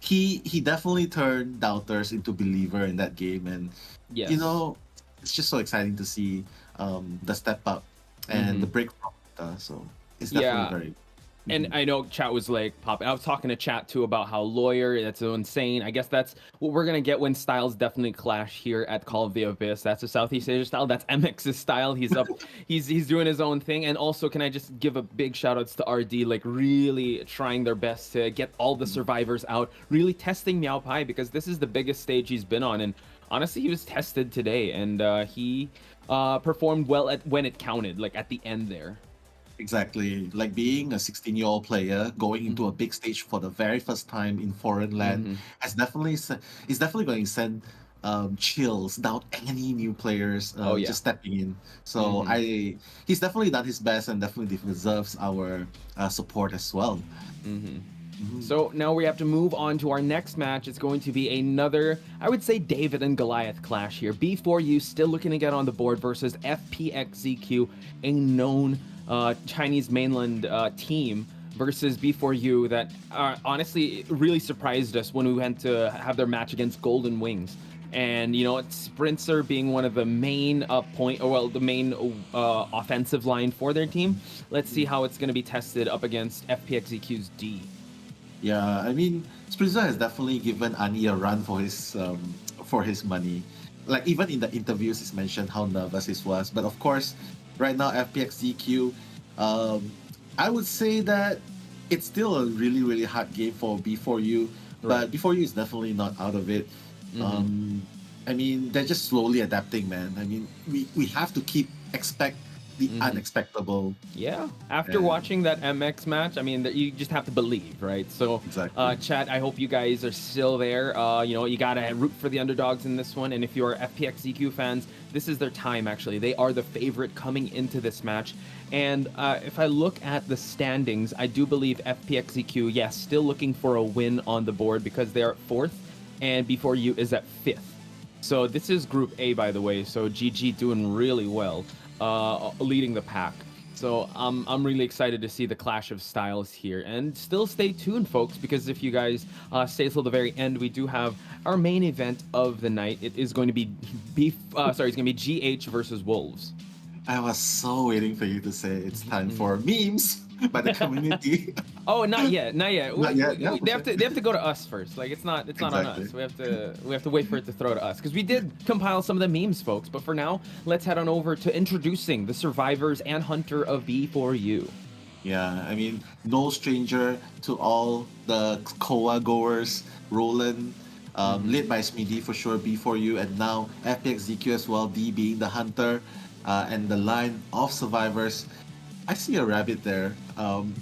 he definitely turned doubters into believer in that game, and you know, it's just so exciting to see the step up and the break from it, so it's definitely very. And I know chat was like popping. I was talking to chat too about how lawyer, that's so insane. I guess that's what we're gonna get when styles definitely clash here at Call of the Abyss. That's a Southeast Asia style. That's MX's style. He's up, he's doing his own thing. And also, can I just give a big shout outs to RD, like really trying their best to get all the survivors out, really testing Meow Pai because this is the biggest stage he's been on. And honestly, he was tested today, and he performed well when it counted, like at the end there. Exactly, like being a 16-year-old player going into a big stage for the very first time in foreign land is definitely going to send chills down any new players just stepping in. So he's definitely done his best and definitely deserves our support as well. So now we have to move on to our next match. It's going to be another, I would say, David and Goliath clash here. B4U still looking to get on the board versus FPX.ZQ, a known Chinese mainland team, versus B4U that honestly really surprised us when we went to have their match against Golden Wings. And you know, it's Sprinter being one of the main the main offensive line for their team. Let's see how it's going to be tested up against FPX.ZQ's D. Yeah, I mean, Sprinter has definitely given Ani a run for his money. Like even in the interviews, he's mentioned how nervous he was. But of course, right now FPX.ZQ, I would say that it's still a really, really hard game for B4U, but B4U is definitely not out of it. I mean, they're just slowly adapting, man. I mean, we have to expect the unexpectable. Yeah. After watching that MX match, I mean, you just have to believe, right? So, chat, I hope you guys are still there. You know, you gotta root for the underdogs in this one. And if you're FPX.ZQ fans, this is their time, actually. They are the favorite coming into this match. And if I look at the standings, I do believe FPX.ZQ, yes, still looking for a win on the board because they are 4th, and B4U is at 5th. So this is Group A, by the way. So GG doing really well, leading the pack. So I'm really excited to see the clash of styles here. And still stay tuned, folks, because if you guys stay till the very end, we do have our main event of the night. It is going to be it's going to be GH versus Wolves. I was so waiting for you to say it's time for memes by the community. Oh, not yet. Not yet. They have to go to us first. Like it's not on us. We have to wait for it to throw to us because we did compile some of the memes, folks. But for now, let's head on over to introducing the survivors and hunter of B4U. Yeah, I mean, no stranger to all the COA goers. Roland, led by Smitty for sure, B4U, and now FPX.ZQ as well. D being the hunter, and the line of survivors. I see a rabbit there.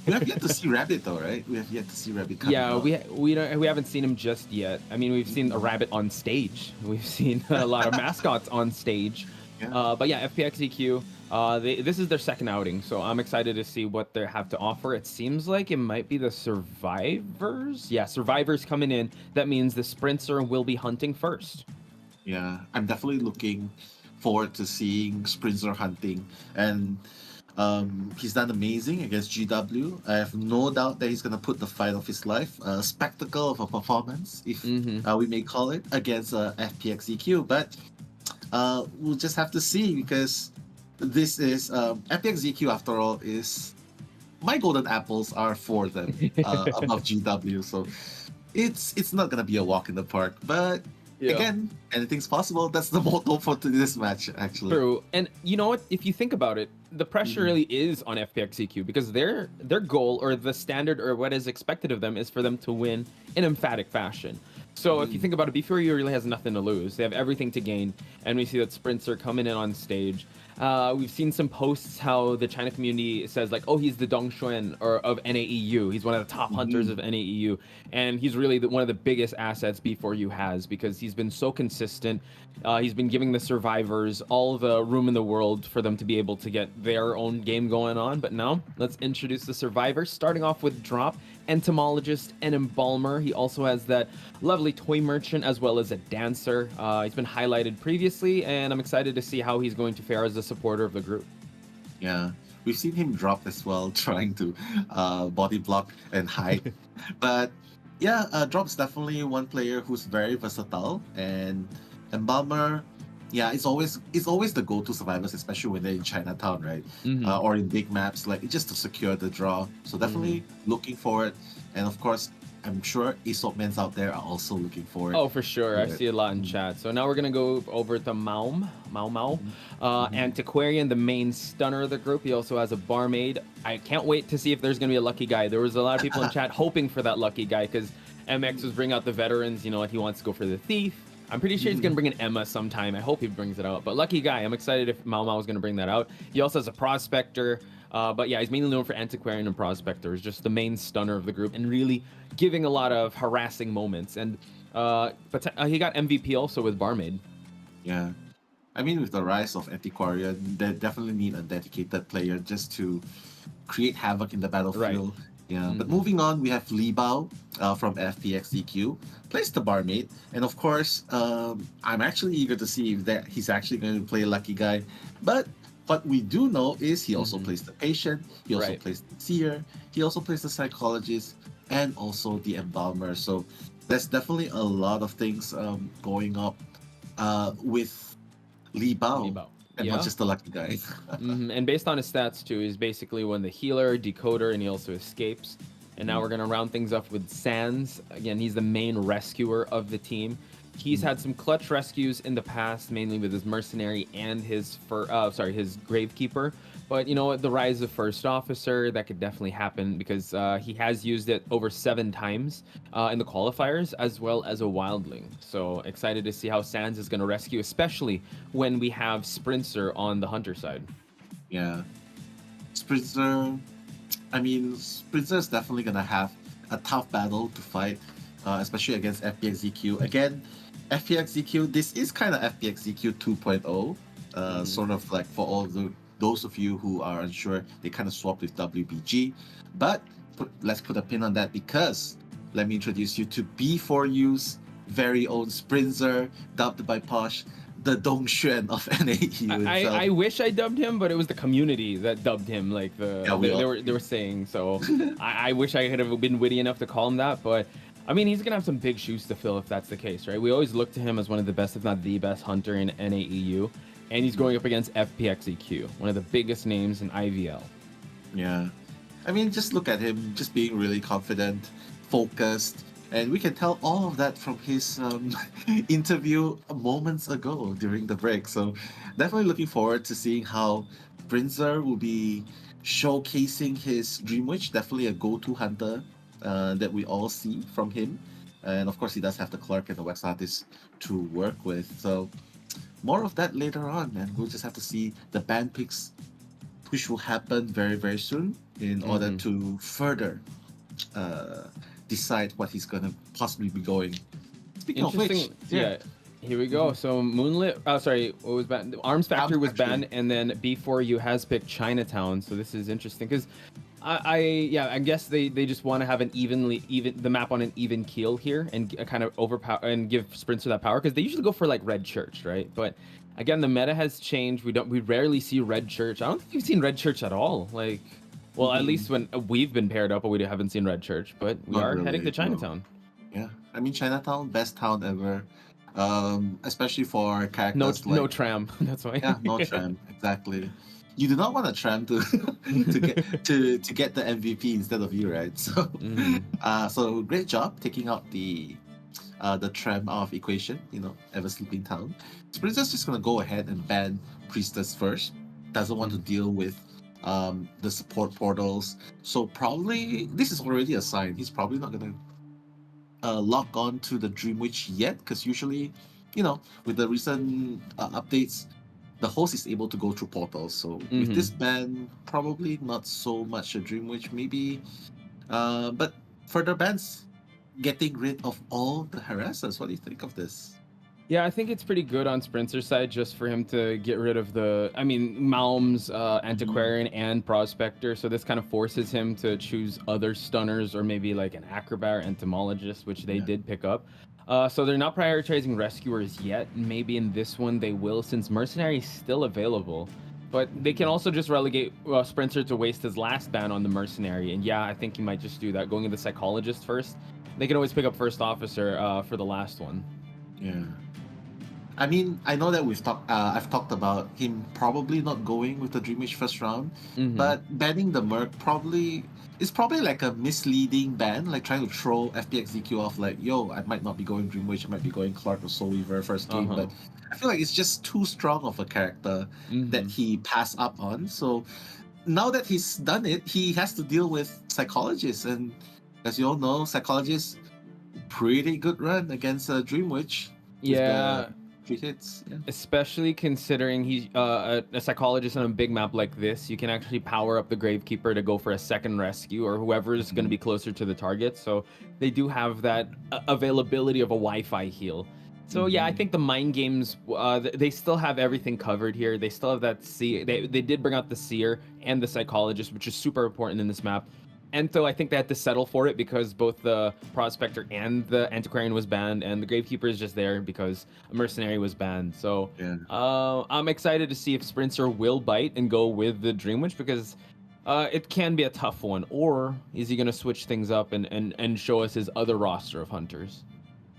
We have yet to see Rabbit though, right? We have yet to see Rabbit coming out. we haven't seen him just yet. I mean, we've seen a rabbit on stage. We've seen a lot of mascots on stage. But yeah, FPX.ZQ, this is their second outing, so I'm excited to see what they have to offer. It seems like it might be the survivors. Yeah, survivors coming in. That means the Sprinter will be hunting first. Yeah, I'm definitely looking forward to seeing Sprinter hunting, and he's done amazing against GW. I have no doubt that he's going to put the fight of his life, a spectacle of a performance, if we may call it, against FPX.ZQ. But we'll just have to see, because this is FPX.ZQ, after all, is my golden apples are for them above GW. So it's not going to be a walk in the park, but again, anything's possible. That's the motto for this match, actually. True. And you know what? If you think about it, the pressure really is on FPX.ZQ, because their goal, or the standard, or what is expected of them, is for them to win in emphatic fashion. So if you think about it, B4U really has nothing to lose. They have everything to gain. And we see that Sprinter coming in on stage. We've seen some posts how the China community says like, oh, he's the Dongxuan or of NAEU. He's one of the top hunters of NAEU, and he's really one of the biggest assets B4U has because he's been so consistent. He's been giving the survivors all the room in the world for them to be able to get their own game going on. But now let's introduce the survivors, starting off with Drop, Entomologist, and Embalmer. He also has that lovely toy merchant as well as a dancer. He's been highlighted previously, and I'm excited to see how he's going to fare as a supporter of the group. Yeah, we've seen him drop as well, trying to body block and hide. But yeah, Drop's definitely one player who's very versatile, and Embalmer, yeah, it's always the go-to survivors, especially when they're in Chinatown, right? Or in big maps, like just to secure the draw. So definitely looking forward, and of course, I'm sure Aesop Men's out there are also looking forward. Oh, for sure. I see a lot in chat. So now we're gonna go over to Mao. Antiquarian, the main stunner of the group. He also has a barmaid. I can't wait to see if there's gonna be a lucky guy. There was a lot of people in chat hoping for that lucky guy because MX was bringing out the veterans. You know, he wants to go for the thief. I'm pretty sure he's gonna bring an Emma sometime. I hope he brings it out. But lucky guy, I'm excited if Mao is gonna bring that out. He also has a prospector. But yeah, he's mainly known for Antiquarian and Prospector. He's just the main stunner of the group and really giving a lot of harassing moments. And but he got MVP also with Barmaid. Yeah. I mean, with the rise of Antiquarian, they definitely need a dedicated player just to create havoc in the battlefield. Right. Yeah. But moving on, we have Li Bao from FPX.ZQ, plays the Barmaid. And of course, I'm actually eager to see if he's actually going to play Lucky Guy. But what we do know is he also plays the Patient, he also plays the Seer, he also plays the Psychologist, and also the Embalmer. So there's definitely a lot of things going up with Li Bao. And not just the Lucky Guy. And based on his stats too, he's basically one the healer, decoder, and he also escapes. And now we're gonna round things up with Sans. Again, he's the main rescuer of the team. He's had some clutch rescues in the past, mainly with his mercenary and his his gravekeeper. But you know, the rise of first officer, that could definitely happen because he has used it over 7 times in the qualifiers, as well as a wildling. So excited to see how Sans is going to rescue, especially when we have Sprinter on the hunter side. Yeah, Sprinter. I mean, Sprinter is definitely going to have a tough battle to fight, especially against FPX.ZQ. Again, FPX.ZQ, this is kind of FPX.ZQ 2.0, sort of like for all those of you who are unsure, they kind of swapped with WBG. But let's put a pin on that because let me introduce you to B4U's very own Sprinter, dubbed by Posh, the Dongxuan of NAEU. I wish I dubbed him, but it was the community that dubbed him. Like they were saying. So I wish I could have been witty enough to call him that. But I mean, he's gonna have some big shoes to fill if that's the case, right? We always look to him as one of the best, if not the best, hunter in NAEU. And he's going up against FPX.ZQ, one of the biggest names in IVL. Yeah. I mean, just look at him, just being really confident, focused, and we can tell all of that from his interview moments ago during the break. So definitely looking forward to seeing how Sprinter will be showcasing his Dream Witch, definitely a go-to hunter that we all see from him. And of course, he does have the Clark and the Wax Artist to work with. So more of that later on, and we'll just have to see the band picks, which will happen very, very soon in order to further decide what he's going to possibly be going. Speaking of which, yeah, here we go. So Moonlit, what was banned? Arms Factory was banned, and then B4U has picked Chinatown. So this is interesting because I guess they just want to have the map on an even keel here and kind of overpower and give Sprinter that power because they usually go for like Red Church, right? But again, the meta has changed. We rarely see Red Church. I don't think we've seen Red Church at all. Like, well, at least when we've been paired up, but we haven't seen Red Church. But we are heading to Chinatown. Yeah, I mean Chinatown, best town ever. Especially for characters no tram. That's why. Yeah, no tram. Exactly. You do not want a tram to get the MVP instead of you, right? So, so great job taking out the tram out of equation. You know, Ever Sleeping Town. Sprinter's just gonna go ahead and ban Priestess first. Doesn't want to deal with the support portals. So probably this is already a sign. He's probably not gonna lock on to the Dream Witch yet, because usually, you know, with the recent updates, the host is able to go through portals. So with this ban, probably not so much a Dream Witch, maybe. But further bans, getting rid of all the harassers. What do you think of this? Yeah, I think it's pretty good on Sprinter's side just for him to get rid of Malm's Antiquarian and Prospector. So this kind of forces him to choose other stunners or maybe like an Acrobat or Entomologist, which they did pick up. So they're not prioritizing Rescuers yet. Maybe in this one they will, since Mercenary is still available. But they can also just relegate Sprinter to waste his last ban on the Mercenary. And yeah, I think he might just do that, going to the Psychologist first. They can always pick up First Officer for the last one. Yeah. I mean, I know that I've talked about him probably not going with the Dream Witch first round, but banning the Merc is probably like a misleading ban, like trying to throw FPX.ZQ off, like, yo, I might not be going Dream Witch, I might be going Clark or Soul Weaver first game, but I feel like it's just too strong of a character that he passed up on. So now that he's done it, he has to deal with Psychologists, and as you all know, Psychologists, pretty good run against Dream Witch. Yeah. Hits, yeah. Especially considering he's a Psychologist on a big map like this, you can actually power up the Gravekeeper to go for a second rescue or whoever is going to be closer to the target. So they do have that availability of a Wi-Fi heal. So yeah, I think the Mind Games, they still have everything covered here. They still have that Seer. They did bring out the Seer and the Psychologist, which is super important in this map. And so I think they had to settle for it because both the Prospector and the Antiquarian was banned, and the Gravekeeper is just there because a Mercenary was banned. So I'm excited to see if Sprinter will bite and go with the Dream Witch, because it can be a tough one. Or is he going to switch things up and show us his other roster of hunters?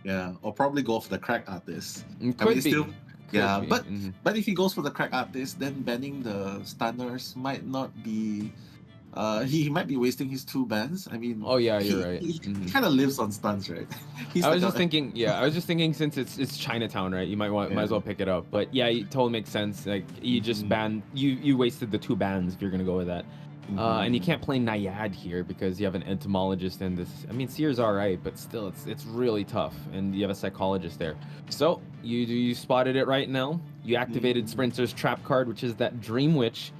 Yeah, or probably go for the Crack Artist. Could be. But if he goes for the Crack Artist, then banning the Stunners might not be... he might be wasting his 2 bans. I mean, you're right. He kind of lives on stuns, right? I was just thinking, since it's Chinatown, right? You might as well pick it up. But yeah, it totally makes sense. Like you just banned, you wasted the 2 bans if you're gonna go with that. And you can't play Naiad here because you have an Entomologist and this. I mean, Seer's alright, but still, it's really tough, and you have a Psychologist there. So you spotted it right now. You activated Sprinter's trap card, which is that Dream Witch.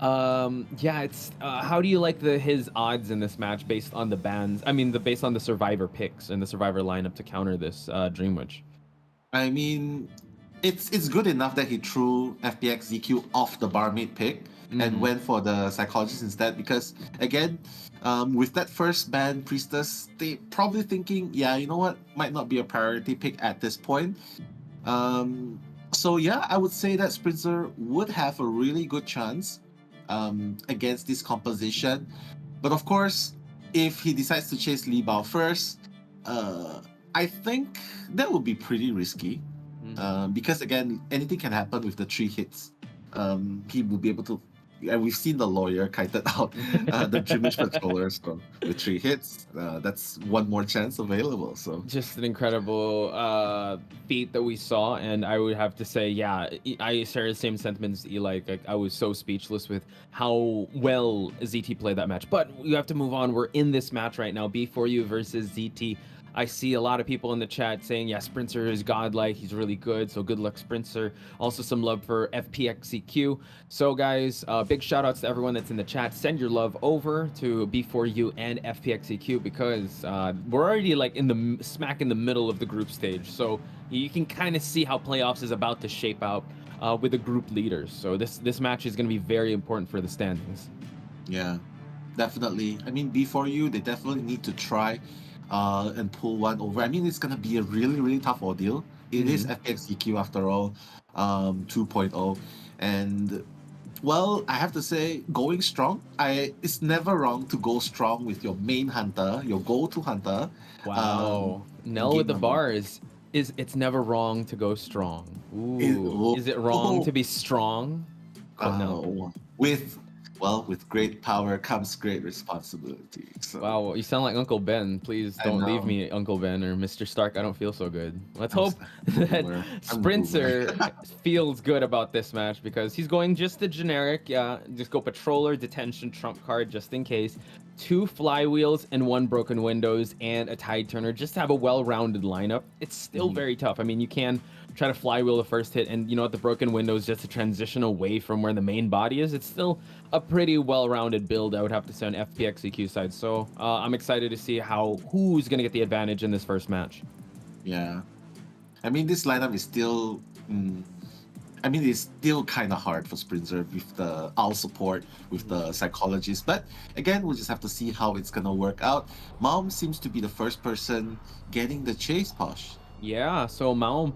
It's how do you like his odds in this match based on the bans? I mean, based on the Survivor picks and the Survivor lineup to counter this Dream Witch. I mean, it's good enough that he threw FPX.ZQ off the Barmaid pick and went for the Psychologist instead, because again, with that first ban, Priestess, they probably thinking, yeah, you know what, might not be a priority pick at this point. So yeah, I would say that Sprinter would have a really good chance against this composition. But of course, if he decides to chase Li Bao first, I think that would be pretty risky. Because again, anything can happen with the 3 hits. He will be able to... And we've seen the lawyer kited out the Dream Witch Patrollers with 3 hits. That's one more chance available. So just an incredible feat that we saw, and I would have to say, yeah, I share the same sentiments as Eli. Like, I was so speechless with how well ZT played that match. But you have to move on. We're in this match right now, B4U versus ZT. I see a lot of people in the chat saying, yeah, Sprinter is godlike. He's really good. So good luck, Sprinter. Also some love for FPX.ZQ. So guys, big shout outs to everyone that's in the chat. Send your love over to B4U and FPX.ZQ, because we're already like smack in the middle of the group stage. So you can kind of see how playoffs is about to shape out with the group leaders. So this match is going to be very important for the standings. Yeah, definitely. I mean, B4U, they definitely need to try and pull one over. I mean, it's gonna be a really, really tough ordeal. It is FPX.ZQ after all, 2.0, and well, I have to say, going strong. It's never wrong to go strong with your main hunter, your go-to hunter. Wow, Nell with the bars. It's never wrong to go strong. Ooh, is it wrong to be strong? No. With great power comes great responsibility. So. Wow, you sound like Uncle Ben. Please don't leave me, Uncle Ben, or Mr. Stark. I don't feel so good. Let's hope that Sprinter feels good about this match, because he's going just the generic, just go Patroller, Detention, Trump card, just in case. 2 Flywheels and 1 Broken Windows and a Tide Turner, just to have a well-rounded lineup. It's still very tough. I mean, you can try to flywheel the first hit, and you know, at the broken windows just to transition away from where the main body is. It's still a pretty well-rounded build, I would have to say, on FPX.ZQ side. So I'm excited to see who's going to get the advantage in this first match. Yeah. I mean, this lineup is still... it's still kind of hard for Sprinter with the owl support, with the psychologist. But again, we'll just have to see how it's going to work out. Maum seems to be the first person getting the chase, Posh. Yeah, so Maum,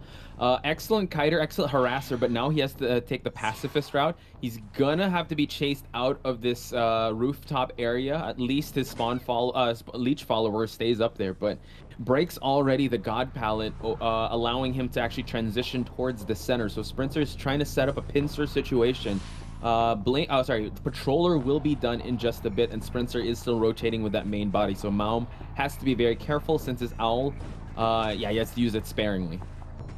excellent kiter, excellent harasser, but now he has to take the pacifist route. He's gonna have to be chased out of this rooftop area. At least his leech follower stays up there, but breaks already the god palette, allowing him to actually transition towards the center. So Sprinter's trying to set up a pincer situation. Patroller will be done in just a bit, and Sprinter is still rotating with that main body. So Maum has to be very careful since his owl, he has to use it sparingly.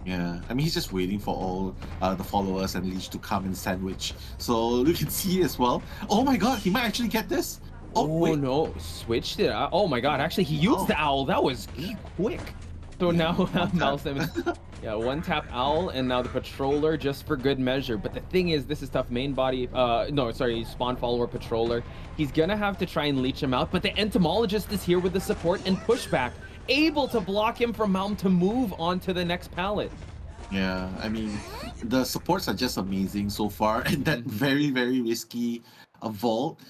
Yeah, I mean, he's just waiting for all the followers and leech to come and sandwich. So you can see as well. Oh my god, he might actually get this. Oh wait. No, switched it. Oh my god, actually he used the owl. That was quick. So now one tap owl, and now the patroller just for good measure. But the thing is, this is tough. Main body, spawn follower patroller. He's gonna have to try and leech him out, but the entomologist is here with the support and pushback, able to block him from Maum to move on to the next pallet. Yeah, I mean, the supports are just amazing so far, and that very, very risky vault.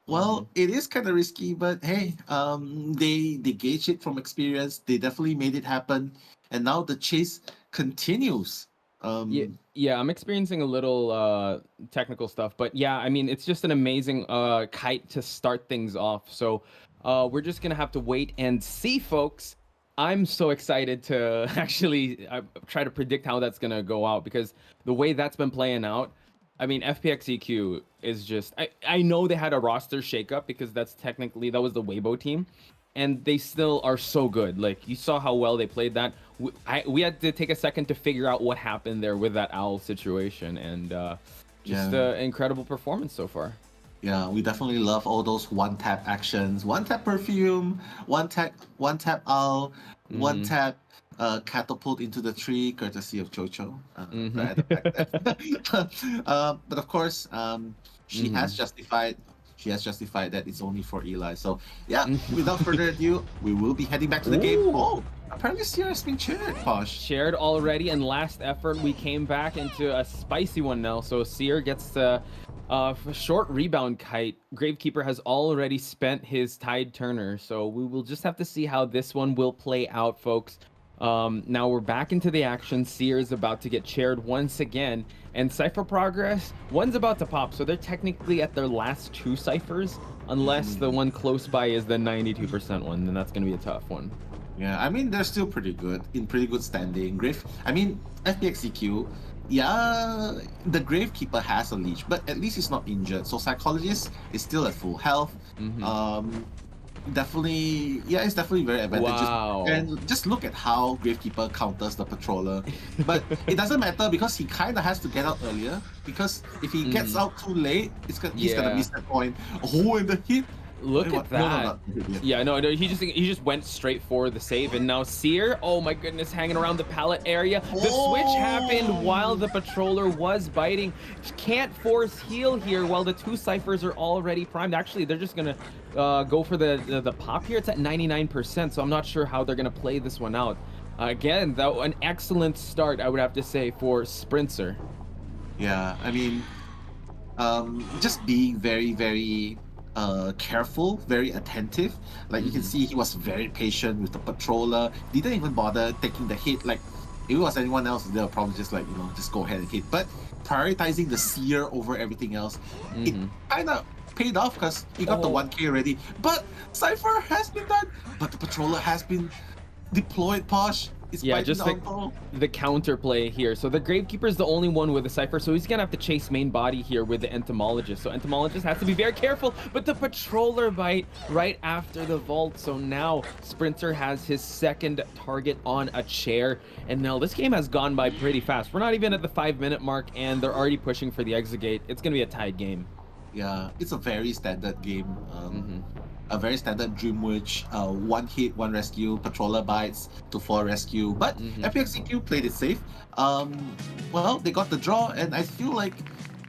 Well, it is kind of risky, but hey, they gauge it from experience. They definitely made it happen, and now the chase continues. Yeah, I'm experiencing a little technical stuff, but yeah, I mean, it's just an amazing kite to start things off. So we're just gonna have to wait and see, folks. I'm so excited to actually try to predict how that's gonna go out, because the way that's been playing out, I mean, FPX.ZQ is just... I know they had a roster shakeup, because that was the Weibo team, and they still are so good. Like, you saw how well they played that. We had to take a second to figure out what happened there with that owl situation, and just incredible performance so far. Yeah, we definitely love all those one-tap actions. One-tap perfume, one-tap owl, one-tap catapult into the tree, courtesy of Chocho. But of course, she has justified that it's only for Eli. So yeah, without further ado, we will be heading back to the game. Oh, apparently Seer has been shared, Posh. Shared already, and last effort we came back into a spicy one now. So Seer gets the short rebound kite. Gravekeeper has already spent his Tide Turner, so we will just have to see how this one will play out, folks. Now we're back into the action. Seer is about to get chaired once again, and Cypher Progress, one's about to pop, so they're technically at their last two Cyphers, unless the one close by is the 92% one, then that's going to be a tough one. Yeah, I mean, they're still pretty good, in pretty good standing. FPX.ZQ, yeah, the Gravekeeper has a leech, but at least he's not injured, so Psychologist is still at full health. Definitely, yeah, it's definitely very advantageous. Wow. And just look at how Gravekeeper counters the Patroller. But it doesn't matter, because he kind of has to get out earlier, because if he gets out too late, he's gonna miss that point. Oh, and the hit. Look at that. No, he just went straight for the save, and now Seer, oh my goodness, hanging around the pallet area. The switch happened while the Patroller was biting. Can't force heal here while the two Cyphers are already primed. Actually, they're just gonna go for the pop here. It's at 99%, so I'm not sure how they're gonna play this one out. Again, though, an excellent start, I would have to say, for Sprinter. Yeah, I mean, just being very, very careful, very attentive. Like you can see, he was very patient with the Patroller. Didn't even bother taking the hit. Like if it was anyone else, they would probably just like, just go ahead and hit. But prioritizing the Seer over everything else, it kind of paid off, because he got the 1k already. But Cypher has been done, but the Patroller has been deployed, Posh. Yeah, just the counterplay here. So the Gravekeeper is the only one with a Cypher, so he's gonna have to chase main body here with the Entomologist. So Entomologist has to be very careful, but the Patroller bite right after the vault. So now Sprinter has his second target on a chair, and now this game has gone by pretty fast. We're not even at the 5-minute mark, and they're already pushing for the exit gate. It's gonna be a tied game. Yeah, it's a very standard game. a very standard Dream Witch, 1 hit, 1 rescue, patroller bites to 4 rescue. But FPX.ZQ played it safe. Well, they got the draw, and I feel like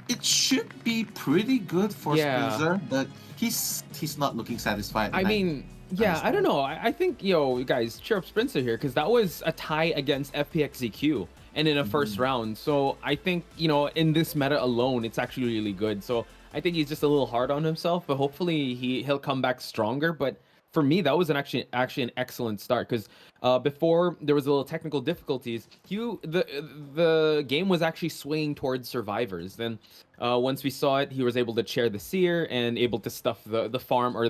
it should be pretty good for Sprinzer, but he's not looking satisfied. I mean, yeah, I don't know. I think, you guys, cheer up Sprinzer here, because that was a tie against FPX.ZQ and in a first round. So I think, in this meta alone, it's actually really good. So I think he's just a little hard on himself, but hopefully he'll come back stronger. But for me, that was actually an excellent start, because before there was a little technical difficulties, the game was actually swinging towards survivors. Then once we saw it, he was able to chair the seer and able to stuff the farm, or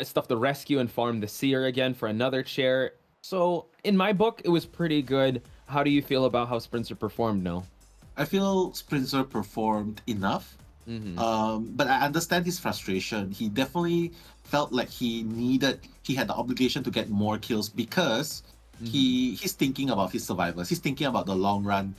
stuff the rescue and farm the seer again for another chair. So in my book, it was pretty good. How do you feel about how Sprinzer performed, Noel? I feel Sprinzer performed enough. But I understand his frustration. He definitely felt like he had the obligation to get more kills, because he's thinking about his survivors. He's thinking about the long run.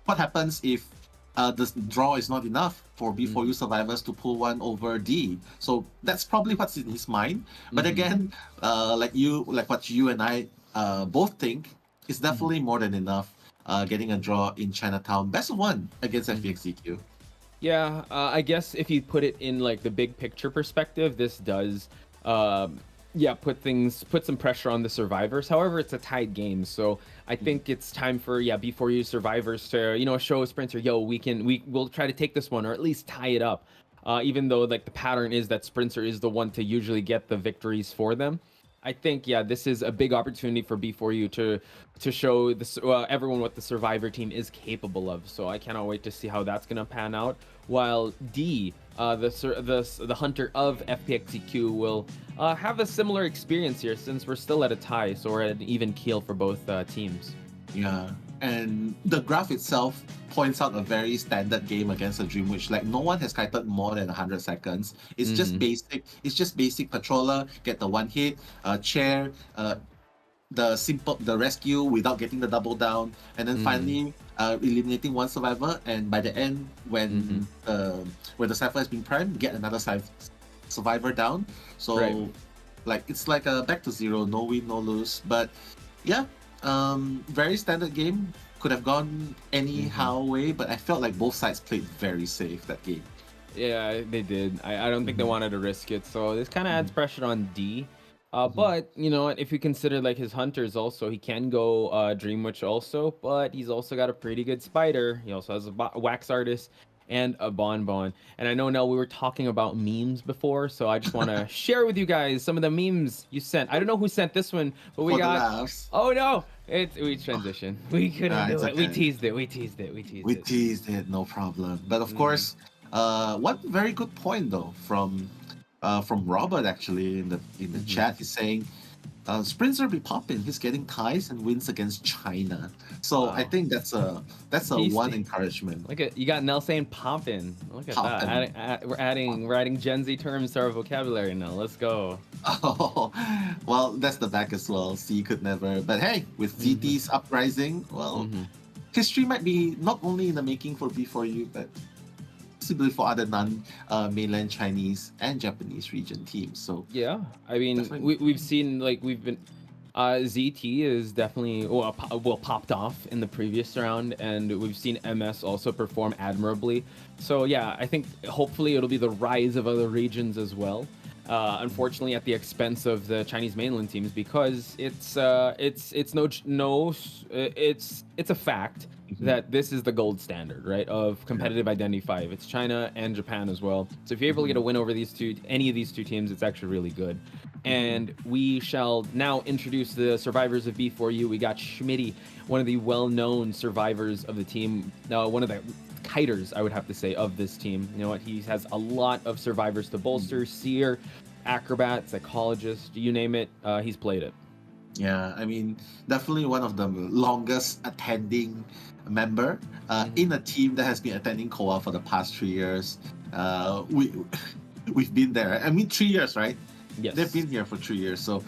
What happens if the draw is not enough for B4U survivors to pull one over D? So that's probably what's in his mind. But again, like what you and I both think, it's definitely more than enough. Getting a draw in Chinatown, best of 1 against FPX.ZQ. Yeah, I guess if you put it in like the big picture perspective, this does, put some pressure on the survivors. However, it's a tied game, so I think it's time for B4U survivors to show Sprinzer, we'll try to take this one, or at least tie it up. Even though like the pattern is that Sprinzer is the one to usually get the victories for them. I think, this is a big opportunity for B4U to show everyone what the survivor team is capable of. So I cannot wait to see how that's going to pan out. While D, the hunter of FPX.ZQ, will have a similar experience here, since we're still at a tie, so we're at an even keel for both teams. Yeah, and the graph itself points out a very standard game against a Dream Witch. Like, no one has kited more than 100 seconds. It's just basic. It's just basic patroller, get the 1 hit, chair, the rescue without getting the double down, and then finally eliminating 1 survivor. And by the end, when the Cypher has been primed, get another survivor down. So like, it's like a back to 0, no win, no lose. But yeah, very standard game. Could have gone anyhow way, but I felt like both sides played very safe that game. Yeah, they did. I don't think they wanted to risk it, so this kind of adds pressure on D. But if you consider like his hunters also, he can go Dream Witch also, but he's also got a pretty good spider. He also has a wax artist and a bonbon. And I know, Nell, we were talking about memes before, so I just want to share with you guys some of the memes you sent. I don't know who sent this one, but we got. Oh no! We transitioned. We couldn't do it. Okay. We teased it. No problem. But of course, one very good point though from Robert actually in the chat. He's saying, Sprinzer be popping. He's getting ties and wins against China. So I think that's a one encouragement. Look at you got Nell saying poppin'. Look at that. We're adding Gen Z terms to our vocabulary now. Let's go. Oh, well, that's the back as well. C could never. But hey, with ZT's uprising, well, history might be not only in the making for B4U, but possibly for other non-mainland Chinese and Japanese region teams. So yeah, I mean, we've seen ZT is definitely popped off in the previous round, and we've seen MS also perform admirably. So yeah, I think hopefully it'll be the rise of other regions as well. Unfortunately, at the expense of the Chinese mainland teams, because it's a fact that this is the gold standard, right, of competitive Identity 5. It's China and Japan as well. So if you're able to get a win over any of these two teams, it's actually really good. And we shall now introduce the survivors of B4U. We got Schmitty, one of the well-known survivors of the team, one of the kiters, I would have to say, of this team. You know what? He has a lot of survivors to bolster. Seer, acrobat, psychologist, you name it, he's played it. Yeah, I mean, definitely one of the longest attending member in a team that has been attending COAVI for the past 3 years. We've been there. I mean, 3 years, right? Yes. They've been here for 3 years. So,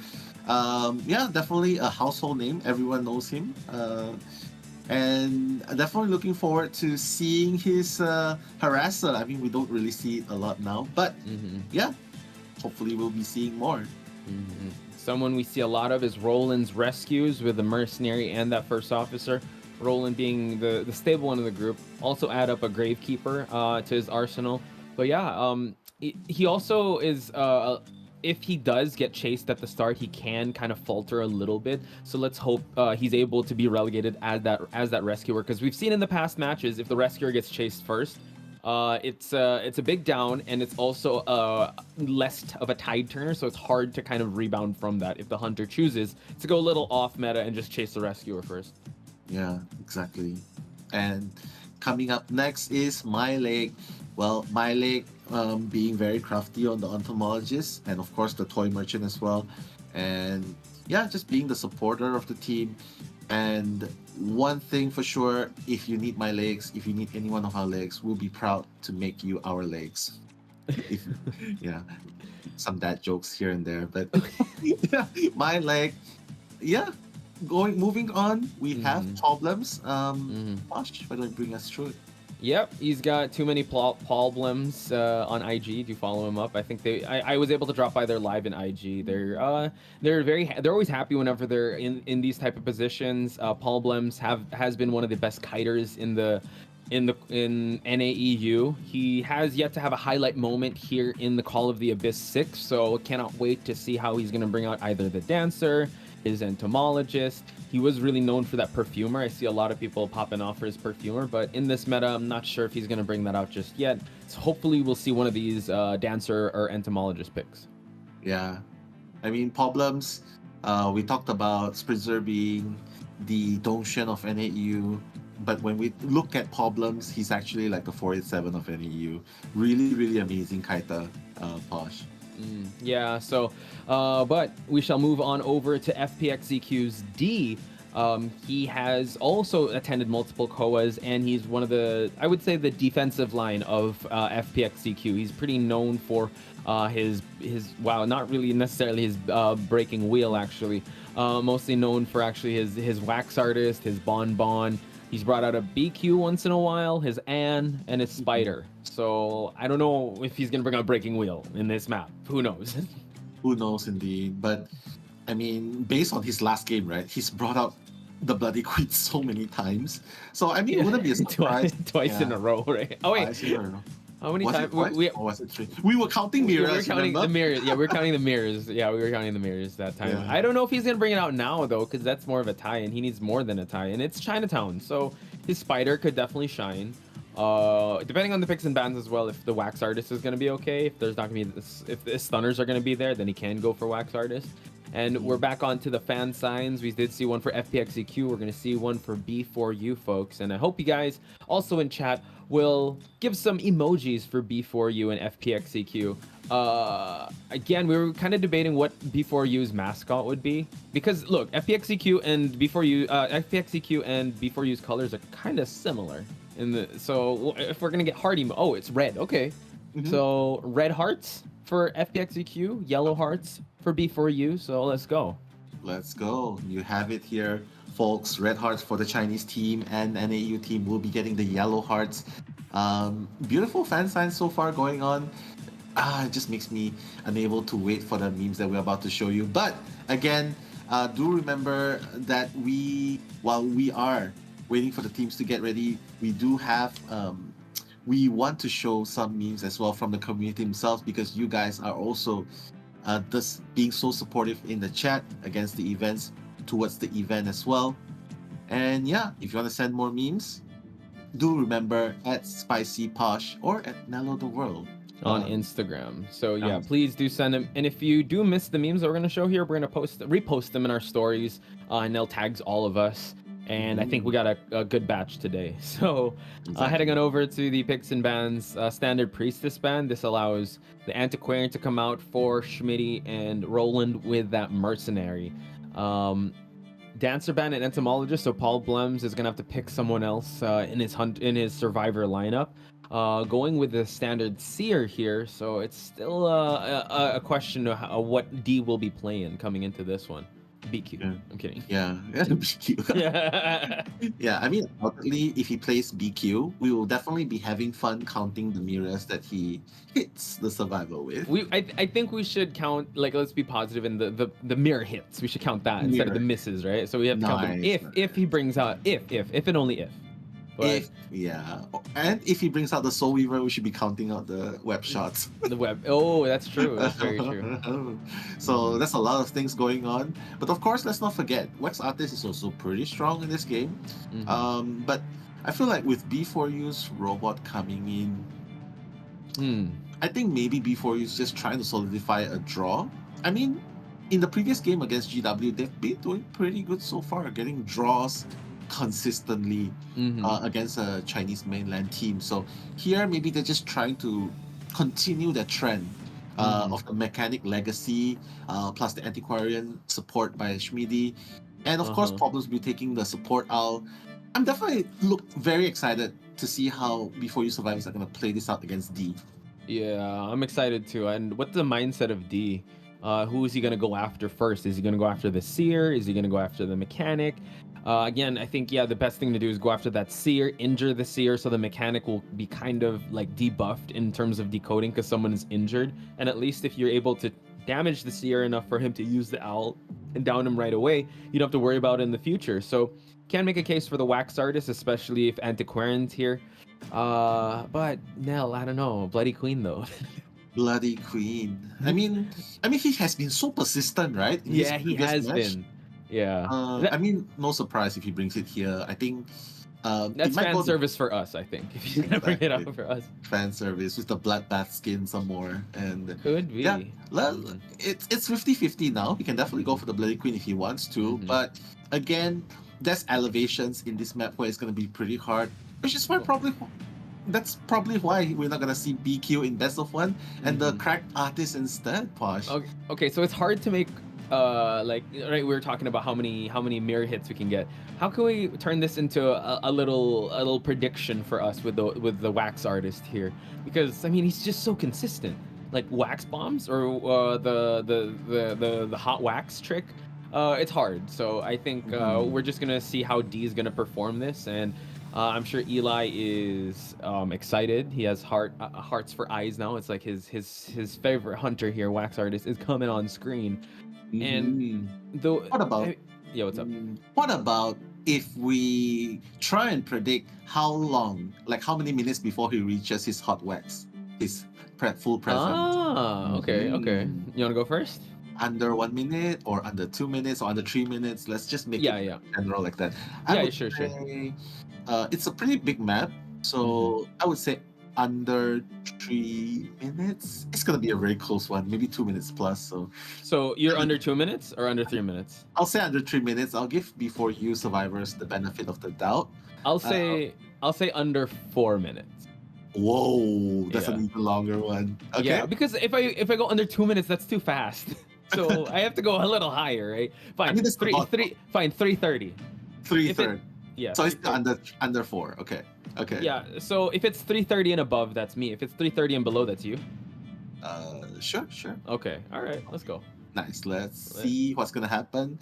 yeah, definitely a household name. Everyone knows him. And definitely looking forward to seeing his harasser. I mean, we don't really see it a lot now, but yeah, hopefully we'll be seeing more. Someone we see a lot of is Roland's rescues with the mercenary and that first officer. Roland being the stable one of the group. Also add up a gravekeeper to his arsenal. But yeah, he also is if he does get chased at the start, he can kind of falter a little bit. So let's hope he's able to be relegated as that rescuer, because we've seen in the past matches, if the rescuer gets chased first, it's a big down, and it's also less of a tide turner, so it's hard to kind of rebound from that if the hunter chooses to go a little off meta and just chase the rescuer first. Yeah, exactly. And coming up next is MyLake. Well, MyLake being very crafty on the entomologist, and of course the toy merchant as well. And yeah, just being the supporter of the team. And one thing for sure, if you need my legs, if you need any one of our legs, we'll be proud to make you our legs. Yeah, some dad jokes here and there, but yeah, my leg. Yeah, moving on. We have problems. Posh, why don't you bring us through it? Yep, he's got too many problems on IG. Do follow him up. I think I was able to drop by their live in IG. They're always happy whenever they're in these type of positions. Problems has been one of the best kiters in NAEU. He has yet to have a highlight moment here in the Call of the Abyss 6, so cannot wait to see how he's gonna bring out either the dancer, his entomologist. He was really known for that perfumer. I see a lot of people popping off for his perfumer, but in this meta, I'm not sure if he's going to bring that out just yet. So hopefully we'll see one of these dancer or entomologist picks. Yeah. I mean, problems. We talked about Spritzer being the Dongshen of NAEU, but when we look at problems, he's actually like the 487 of NAEU. Really, really amazing Kaita, Posh. Yeah, so, but we shall move on over to FPX.ZQ's D. He has also attended multiple COAs, and he's one of I would say, the defensive line of FPX.ZQ. He's pretty known for his not really necessarily his breaking wheel, actually. Mostly known for actually his wax artist, his bonbon. He's brought out a BQ once in a while, his Anne, and his Spider. So I don't know if he's gonna bring out Breaking Wheel in this map. Who knows? Who knows indeed. But I mean, based on his last game, right? He's brought out the Bloody Queen so many times. So I mean, it wouldn't be a surprise. Twice in a row, right? Oh wait. Twice in a row. How many times? Or was it three? We were counting mirrors. We were counting the mirrors. Yeah, we were counting the mirrors. Yeah, we were counting the mirrors that time. Yeah. I don't know if he's gonna bring it out now though, because that's more of a tie-in. He needs more than a tie-in. It's Chinatown, so his Spider could definitely shine. Depending on the picks and bans as well, if the wax artist is gonna be okay, if there's not gonna be if the stunners are gonna be there, then he can go for wax artist. And we're back on to the fan signs. We did see one for FPX.ZQ. We're gonna see one for B4U, folks. And I hope you guys also in chat will give some emojis for B4U and FPX.ZQ. Again, we were kind of debating what B4U's mascot would be, because look, FPX.ZQ and FPX.ZQ and B4U's colors are kind of similar. So if we're gonna get heart emo, it's red. Okay, so red hearts for FPX.ZQ, yellow hearts for B4U. So let's go. Let's go. You have it here, folks. Red hearts for the Chinese team, and NAEU team will be getting the yellow hearts. Beautiful fan signs so far going on. It just makes me unable to wait for the memes that we're about to show you. But again, do remember that while we are waiting for the teams to get ready, we do have we want to show some memes as well from the community themselves, because you guys are also just being so supportive in the chat against the events, towards the event as well. And yeah, if you want to send more memes, do remember at Spicy Posh or at Nello the World on Instagram. So yeah, please do send them. And if you do miss the memes that we're going to show here, we're going to repost them in our stories, and they'll tags all of us. And I think we got a good batch today. So heading on over to the picks and bans, standard priestess ban. This allows the antiquarian to come out for Schmitty and Roland with that mercenary. Dancer ban and entomologist. So Paul Blems is gonna have to pick someone else in his survivor lineup. Going with the standard seer here. So it's still a question of what D will be playing coming into this one. BQ. Yeah. I'm kidding. Yeah, BQ. Yeah. Yeah, I mean, ultimately, if he plays BQ, we will definitely be having fun counting the mirrors that he hits the survivor with. I think we should count, like, let's be positive in the mirror hits. We should count that instead of the Mirror. misses, right? So we have to count them if he brings out if and only if. But And if he brings out the Soul Weaver, we should be counting out the web shots. The web. Oh, that's true. That's very true. So that's a lot of things going on. But of course, let's not forget, Wax Artist is also pretty strong in this game. But I feel like with B4U's robot coming in, I think maybe B4U's just trying to solidify a draw. I mean, in the previous game against GW, they've been doing pretty good so far, getting draws consistently against a Chinese mainland team. So here, maybe they're just trying to continue the trend of the mechanic legacy, plus the antiquarian support by Schmidi. And of course, Problems will be taking the support out. I'm definitely very excited to see how B4U survivors are going to play this out against D. Yeah, I'm excited too. And what's the mindset of D? Who is he going to go after first? Is he going to go after the Seer? Is he going to go after the mechanic? Again, I think, the best thing to do is go after that Seer, injure the Seer, so the mechanic will be kind of like debuffed in terms of decoding because someone is injured. And at least if you're able to damage the Seer enough for him to use the owl and down him right away, you don't have to worry about it in the future. So can make a case for the Wax Artist, especially if Antiquarian's here. But Nell, I don't know. Bloody Queen though. Bloody Queen. I mean, he has been so persistent, right? Yeah, he has been. Yeah. I mean, no surprise if he brings it here. I think that's fan service for us, I think. If he's gonna bring it out for us. Fan service with the bloodbath skin some more. And could be. Yeah. It's 50-50 now. He can definitely go for the Bloody Queen if he wants to. But again, there's elevations in this map where it's gonna be pretty hard. Which is why that's probably why we're not gonna see BQ in best of one and the cracked artist instead, Posh. Okay, so it's hard to make right, we were talking about how many mirror hits we can get. How can we turn this into a little prediction for us with the Wax Artist here? Because I mean, he's just so consistent. Like wax bombs or the hot wax trick. It's hard. So I think we're just gonna see how D is gonna perform this, and I'm sure Eli is excited. He has hearts for eyes now. It's like his favorite hunter here, Wax Artist, is coming on screen. And what about what's up? What about if we try and predict how long, like how many minutes before he reaches his hot wax, his full presence? Okay. You wanna go first? Under 1 minute or under 2 minutes or under 3 minutes? Let's just make it general like that. Sure. It's a pretty big map, so I would say under 3 minutes. It's gonna be a very close one, maybe 2 minutes plus. So you're under 2 minutes or under 3 minutes? I'll say under 3 minutes. I'll give B4U survivors the benefit of the doubt. I'll say under 4 minutes. Whoa, that's an even longer one. Okay. Yeah, because if I go under 2 minutes, that's too fast. So I have to go a little higher, right? Fine. I mean, fine, 3:30. 3:30. Yeah. So it's under 4. Okay. Yeah. So if it's 3:30 and above, that's me. If it's 3:30 and below, that's you. Sure. Okay. All right. Let's go. Nice. Let's see what's gonna happen.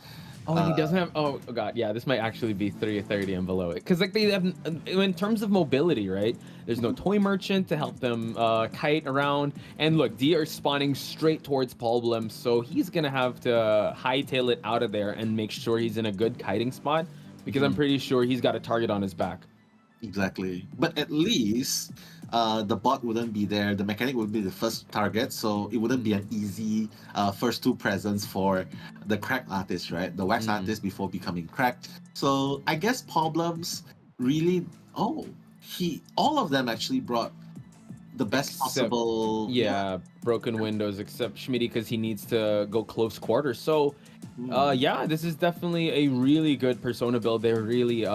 Oh, and he doesn't have. Oh God. Yeah. This might actually be 3:30 and below it, because like they have, in terms of mobility, right? There's no toy merchant to help them kite around. And look, D are spawning straight towards Problem, so he's gonna have to hightail it out of there and make sure he's in a good kiting spot, because I'm pretty sure he's got a target on his back. Exactly. But at least the bot wouldn't be there. The mechanic would be the first target, so it wouldn't be an easy first two presents for the crack artist, right? The wax artist before becoming cracked. So I guess Problems really... all of them actually brought the best possible... Yeah, broken windows, except Schmidi, because he needs to go close quarters. So, yeah, this is definitely a really good Persona build. They're really...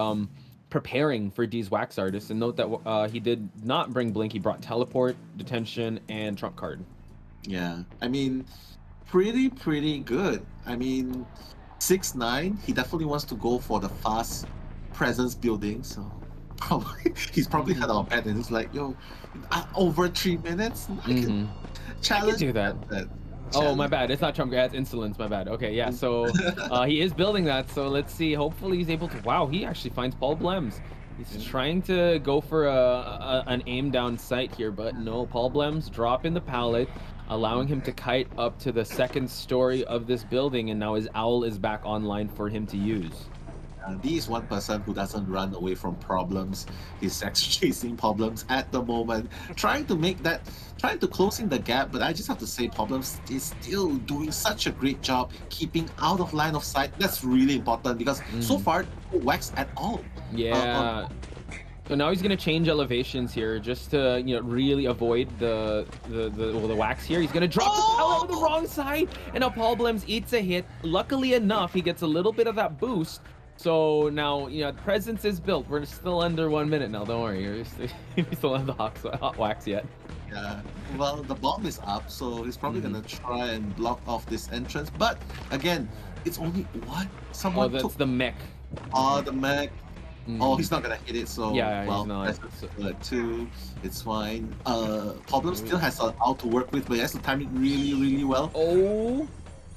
preparing for D's Wax Artist, and note that he did not bring Blink. He brought Teleport, Detention, and Trump Card. Yeah, I mean, pretty good. I mean, 6'9", he definitely wants to go for the fast presence building, so he's probably had our pen and it's like, yo, over 3 minutes? I can challenge do that. Oh, my bad. It's not Trump Guy. It's Insolence. My bad. Okay, yeah. So he is building that. So let's see. Hopefully he's able to. Wow, he actually finds Paul Blems. He's trying to go for an aim down sight here, but no. Paul Blems dropping the pallet, allowing him to kite up to the second story of this building, and now his owl is back online for him to use. D is one person who doesn't run away from problems. He's actually chasing problems at the moment, trying to closing the gap. But I just have to say, Problems is still doing such a great job keeping out of line of sight. That's really important because so far, no wax at all. Yeah. So now he's gonna change elevations here just to really avoid the wax here. He's gonna drop the pallet on the wrong side, and now Paul Blems eats a hit. Luckily enough, he gets a little bit of that boost. So now, the presence is built. We're still under 1 minute now. Don't worry. We still don't have the hot wax yet. Yeah. Well, the bomb is up, so he's probably gonna try and block off this entrance. But again, it's only what? Someone that's the mech. Oh, the mech. Oh, he's not gonna hit it. So yeah, well, he's not. that's two. It's fine. Problem still has an out to work with, but he has to time it really, really well. Oh.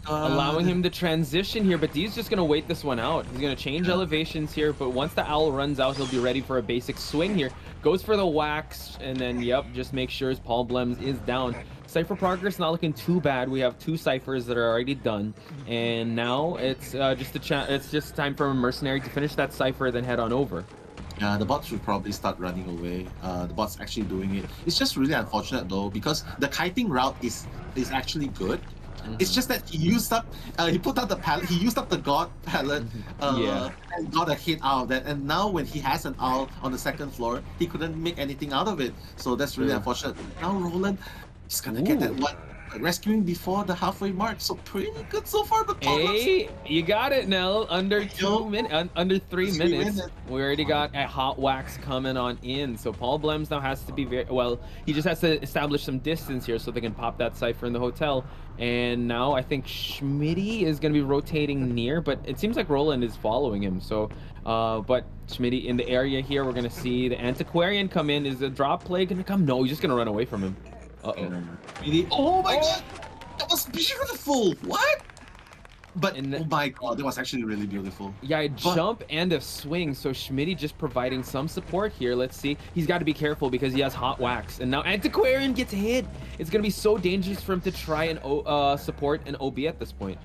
Allowing him to transition here, but D's just gonna wait this one out. He's gonna change elevations here, but once the owl runs out, he'll be ready for a basic swing here. Goes for the wax, and then just make sure his Paul Blems is down. Cypher progress not looking too bad. We have 2 ciphers that are already done, and now it's just time for a mercenary to finish that cipher, then head on over. Yeah, the bots should probably start running away. The bots actually doing it. It's just really unfortunate though, because the kiting route is actually good. It's just that he used up, he put out the pallet, he used up the god pallet, and got a hit out of that. And now when he has an owl on the second floor, he couldn't make anything out of it. So that's really unfortunate. Now Roland is gonna get that one, rescuing before the halfway mark. So pretty good so far, but hey, you got it, Nell. Under 3 minutes. We already got a hot wax coming on in. So Paul Blems now has to be he just has to establish some distance here so they can pop that cipher in the hotel. And now I think Schmitty is going to be rotating near, but it seems like Roland is following him. So, but Schmitty in the area here, we're going to see the Antiquarian come in. Is the drop play going to come? No, he's just going to run away from him. Oh my god! That was beautiful! What? But oh my god, that was actually really beautiful. Yeah, a jump and a swing. So Schmitty just providing some support here. Let's see. He's got to be careful because he has hot wax. And now Antiquarian gets hit. It's going to be so dangerous for him to try and support an OB at this point.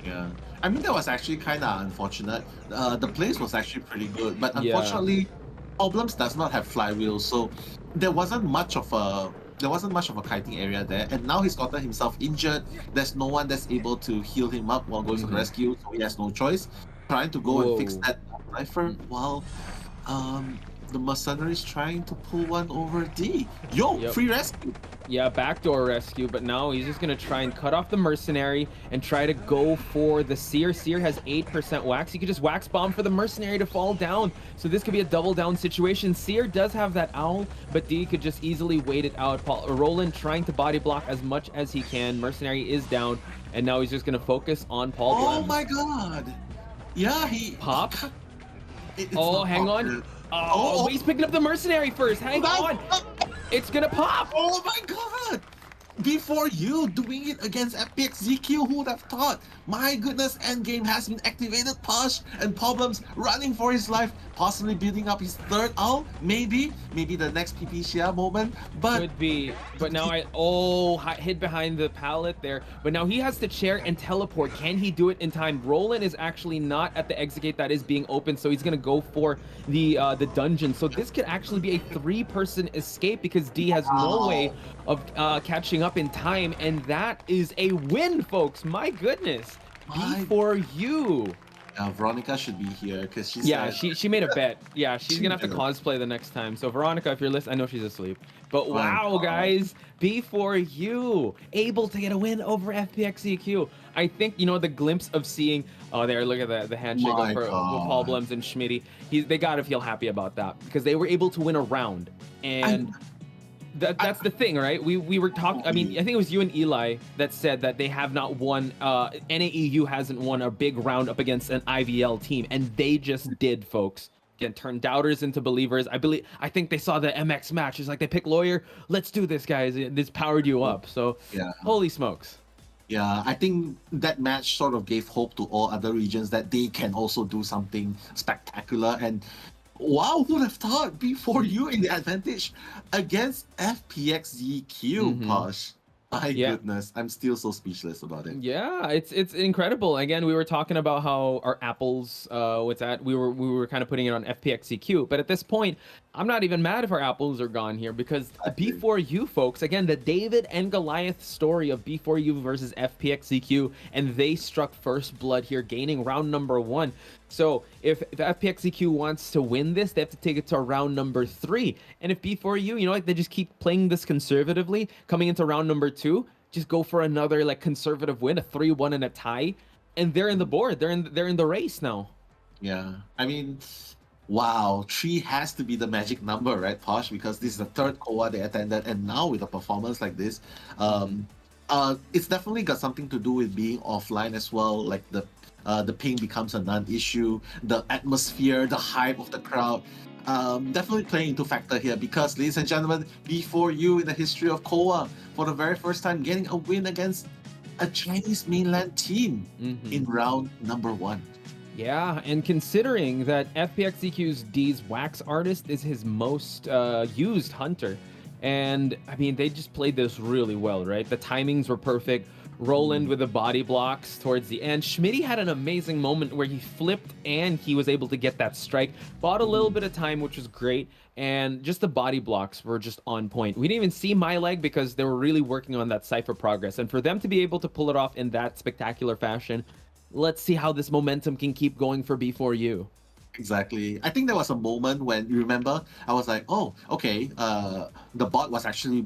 Yeah. I mean, that was actually kind of unfortunate. The place was actually pretty good. But unfortunately, Problems does not have flywheels. So there wasn't much of a kiting area there, and now he's gotten himself injured. There's no one that's able to heal him up while going to the rescue, so he has no choice. Trying to go and fix that cipher while the mercenaries trying to pull one over D. Free rescue. Yeah, backdoor rescue, but now he's just gonna try and cut off the mercenary and try to go for the Seer. Seer has 8% wax. He could just wax bomb for the mercenary to fall down. So this could be a double down situation. Seer does have that owl, but D could just easily wait it out. Roland trying to body block as much as he can. Mercenary is down, and now he's just gonna focus on Paul Blems. Oh my god! Yeah, he pop. Hang on. Oh, he's picking up the mercenary first. Hang on. It's gonna pop. Oh my god! Before you doing it against FPX.ZQ, who would have thought? My goodness, endgame has been activated, Posh, and Problems running for his life, possibly building up his third owl. Maybe the next PP Shia moment, but could be. But now hid behind the pallet there. But now he has to chair and teleport. Can he do it in time? Roland is actually not at the exit gate that is being opened, so he's gonna go for the dungeon. So this could actually be a 3-person escape because D has no way of catching up in time, and that is a win, folks. My goodness. For you. Veronica should be here because she's she made a bet. Yeah, she's gonna have to cosplay the next time. So Veronica, if you're listening, I know she's asleep, but wow, guys, before you able to get a win over FPX.ZQ. I think the glimpse of seeing there, look at the handshake for Paul Blems and Schmitty. They gotta feel happy about that because they were able to win a round. And that's the thing, right? We were talking. I mean, I think it was you and Eli that said that they have not won. NAEU hasn't won a big round up against an IVL team, and they just did, folks. Again, turn doubters into believers. I think they saw the MX match. It's like they pick lawyer. Let's do this, guys. This powered you up. So, holy smokes. Yeah, I think that match sort of gave hope to all other regions that they can also do something spectacular. And wow, who would have thought B4U in the advantage against FPX.ZQ, Posh? My goodness, I'm still so speechless about it. Yeah, it's incredible. Again, we were talking about how our apples, what's that? We were kind of putting it on FPX.ZQ, but at this point, I'm not even mad if our apples are gone here because B4U, folks. Again, the David and Goliath story of B4U versus FPX.ZQ, and they struck first blood here, gaining round number 1. So if FPX.ZQ wants to win this, they have to take it to round number 3. And if B4U, you know, like they just keep playing this conservatively, coming into round number 2, just go for another like conservative win, a 3-1 and a tie, and they're in the board. They're in the race now. Yeah, I mean, wow, 3 has to be the magic number, right, Posh? Because this is the third COA they attended, and now with a performance like this, it's definitely got something to do with being offline as well. Like the ping becomes a non-issue, the atmosphere, the hype of the crowd. Definitely playing into factor here because, ladies and gentlemen, B4U in the history of COA, for the very first time, getting a win against a Chinese mainland team in round number 1. Yeah, and considering that FPX.ZQ's D's Wax Artist is his most used hunter, and I mean, they just played this really well, right? The timings were perfect. Roland with the body blocks towards the end. Schmitty had an amazing moment where he flipped and he was able to get that strike. Bought a little bit of time, which was great. And just the body blocks were just on point. We didn't even see my leg because they were really working on that Cypher progress. And for them to be able to pull it off in that spectacular fashion, let's see how this momentum can keep going for B4U. Exactly. I think there was a moment when, you remember, I was like, oh, okay, the bot was actually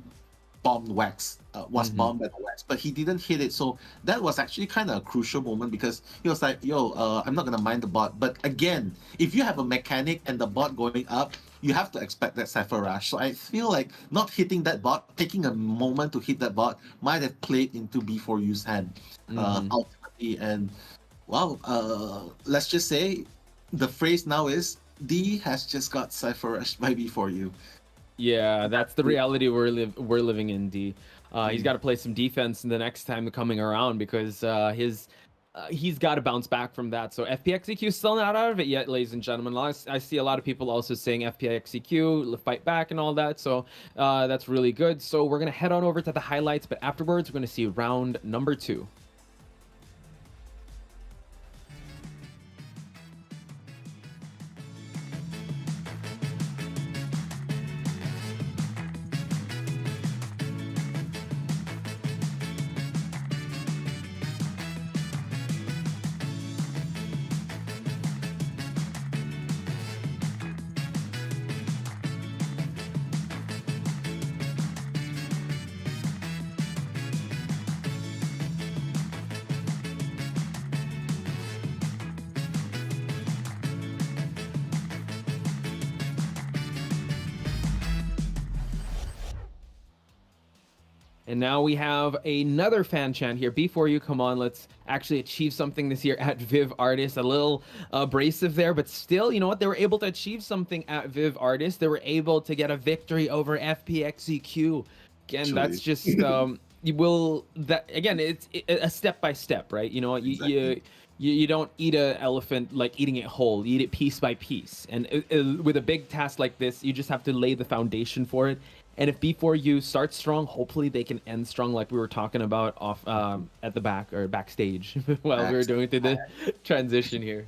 bombed Wax, bombed by the Wax, but he didn't hit it. So that was actually kind of a crucial moment because he was like, yo, I'm not going to mind the bot. But again, if you have a mechanic and the bot going up, you have to expect that Cypher Rush. So I feel like not hitting that bot, taking a moment to hit that bot, might have played into B4U's hand ultimately. And wow, let's just say the phrase now is D has just got Cypher Rushed by B4U. Yeah, that's the reality we're living in, D. He's got to play some defense in the next time coming around because he's got to bounce back from that. So FPX.ZQ is still not out of it yet, ladies and gentlemen. I see a lot of people also saying FPX.ZQ, fight back and all that. So that's really good. So we're going to head on over to the highlights, but afterwards we're going to see round number 2. And now we have another fan chant here. B4U, come on, let's actually achieve something this year at Viv Artist. A little abrasive there, but still, you know what? They were able to achieve something at Viv Artist. They were able to get a victory over FPX.ZQ. Again, that's just it's a step by step, right? You know, you don't eat an elephant like eating it whole. You eat it piece by piece. And with a big task like this, you just have to lay the foundation for it. And if B4U starts strong, hopefully they can end strong, like we were talking about off at the back or backstage while we were doing through the transition here.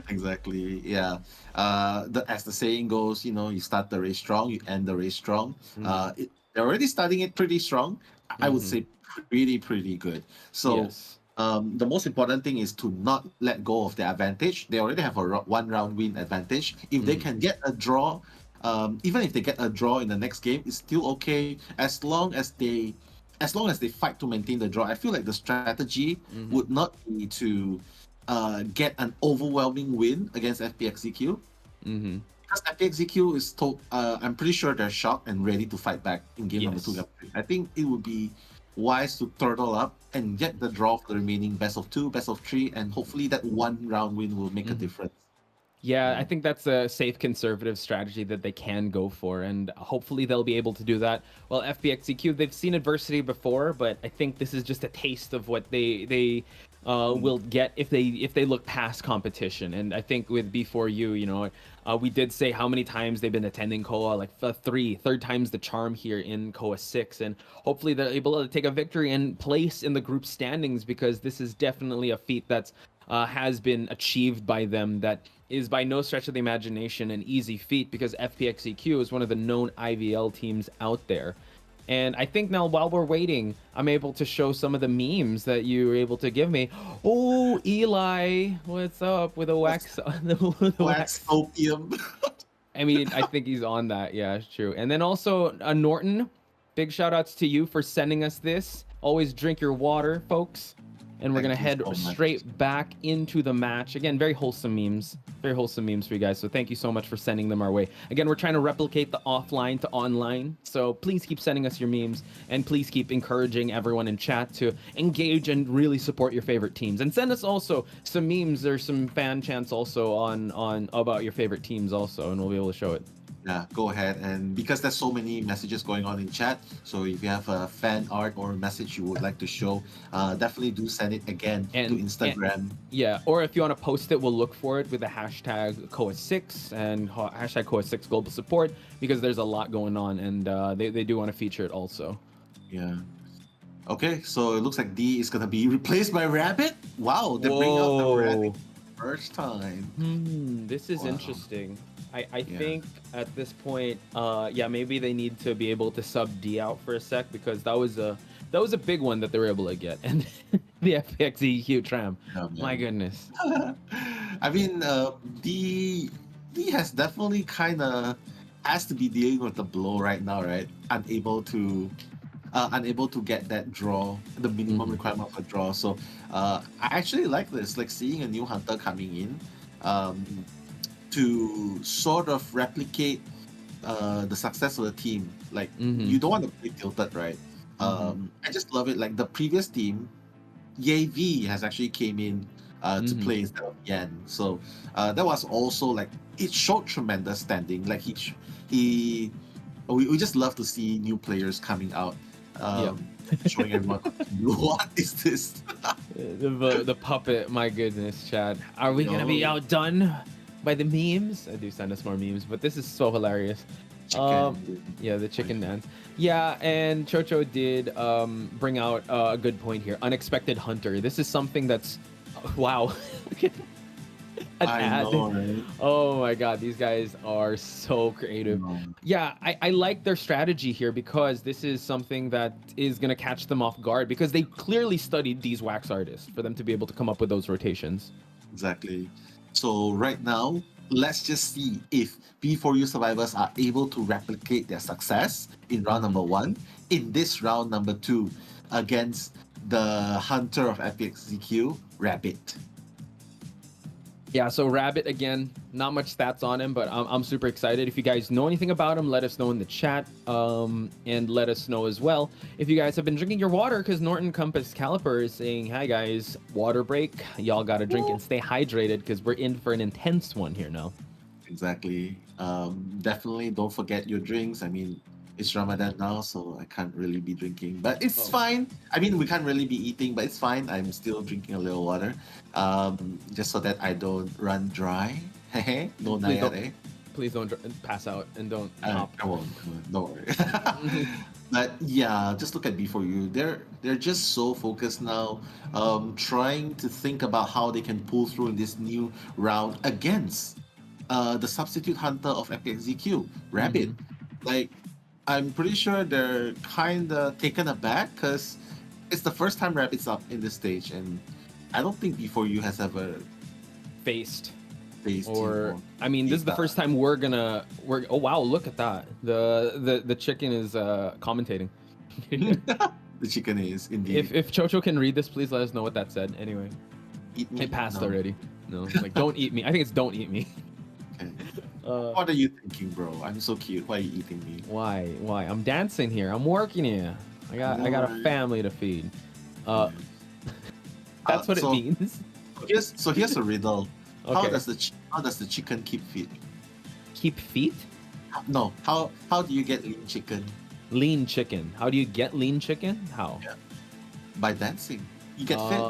Exactly. Yeah. As the saying goes, you know, you start the race strong, you end the race strong. They're already starting it pretty strong. I would say pretty good. So the most important thing is to not let go of their advantage. They already have a 1-round win advantage. If they can get a draw, even if they get a draw in the next game, it's still okay as long as they fight to maintain the draw. I feel like the strategy would not be to get an overwhelming win against FPX.ZQ. Because FPX.ZQ is told, I'm pretty sure they're shocked and ready to fight back in game number 2. I think it would be wise to turtle up and get the draw for the remaining best of 2, best of 3, and hopefully that 1-round win will make a difference. Yeah, I think that's a safe conservative strategy that they can go for, and hopefully they'll be able to do that. Well, FPX.ZQ, they've seen adversity before, but I think this is just a taste of what they will get if they look past competition. And I think with B4U, you know, we did say how many times they've been attending COA, like third time's the charm here in COA 6, and hopefully they're able to take a victory and place in the group standings, because this is definitely a feat that's has been achieved by them that is by no stretch of the imagination an easy feat, because FPX.ZQ is one of the known IVL teams out there. And I think now, while we're waiting, I'm able to show some of the memes that you were able to give me. Oh, Eli, what's up with the wax? The wax opium. I mean, I think he's on that. Yeah, it's true. And then also Norton, big shout outs to you for sending us this. Always drink your water, folks. And we're going to head straight back into the match. Again, very wholesome memes. Very wholesome memes for you guys. So thank you so much for sending them our way. Again, we're trying to replicate the offline to online. So please keep sending us your memes. And please keep encouraging everyone in chat to engage and really support your favorite teams. And send us also some memes or some fan chants also on about your favorite teams also. And we'll be able to show it. Yeah, go ahead. And because there's so many messages going on in chat, so if you have a fan art or a message you would like to show, definitely do send it again to Instagram. Yeah, or if you want to post it, we'll look for it with the hashtag COA6 and hashtag COA6 Global Support, because there's a lot going on, and they do want to feature it also. Yeah. Okay, so it looks like D is going to be replaced by Rabbit. Wow, they bring out the Rabbit first time. This is interesting. I think at this point, yeah, maybe they need to be able to sub D out for a sec, because that was a big one that they were able to get. And the FPX.ZQ tram. My goodness. I mean, D has definitely kind of has to be dealing with the blow right now, right? Unable to get that draw, the minimum requirement for draw. So I actually like this, like seeing a new hunter coming in. To sort of replicate the success of the team. Like, you don't want to play tilted, right? I just love it. Like, the previous team, YAV has actually came in to play instead of Yan. So that was also, like, it showed tremendous standing. Like, we just love to see new players coming out. Showing everyone, what is this? the puppet, my goodness, Chad. Are we going to be outdone by the memes? I do send us more memes, but this is so hilarious. Yeah, the chicken dance. Yeah, and Chocho did bring out a good point here. Unexpected hunter. This is something that's wow. Look at an ad. Know, right? Oh my god, these guys are so creative. Yeah, I like their strategy here, because this is something that is gonna catch them off guard, because they clearly studied these wax artists for them to be able to come up with those rotations. Exactly. So right now, let's just see if B4U survivors are able to replicate their success in round number 1 in this round number 2 against the hunter of FPX.ZQ, Rabbit. Yeah, so Rabbit, again, not much stats on him, but I'm super excited. If you guys know anything about him, let us know in the chat, and let us know as well if you guys have been drinking your water, because Norton Compass Caliper is saying, hi guys, water break. Y'all got to drink and stay hydrated, because we're in for an intense one here now. Exactly. Definitely don't forget your drinks. I mean, it's Ramadan now, so I can't really be drinking, but it's fine. I mean, we can't really be eating, but it's fine. I'm still drinking a little water, just so that I don't run dry. No nayare. Please don't pass out and don't come on, don't worry. But yeah, just look at B4U. They're just so focused now, trying to think about how they can pull through in this new round against the substitute hunter of FPX.ZQ, Rabbit. Like, I'm pretty sure they're kind of taken aback, because it's the first time Rabbit's up in this stage, and I don't think B4U has ever faced. Or I mean, this is the first time we're oh wow, look at that. The chicken is commentating. The chicken is indeed. If Chocho can read this, please let us know what that said. Anyway, it passed already. No, like, don't eat me. I think it's don't eat me. Okay. What are you thinking, bro? I'm so cute. Why are you eating me? Why? I'm dancing here. I'm working here. I got a family to feed. That's what it means. So here's a riddle. How Okay. does the chicken keep fit? Keep feet? No. How do you get lean chicken? Lean chicken. How do you get lean chicken? How? Yeah. By dancing. You get fit.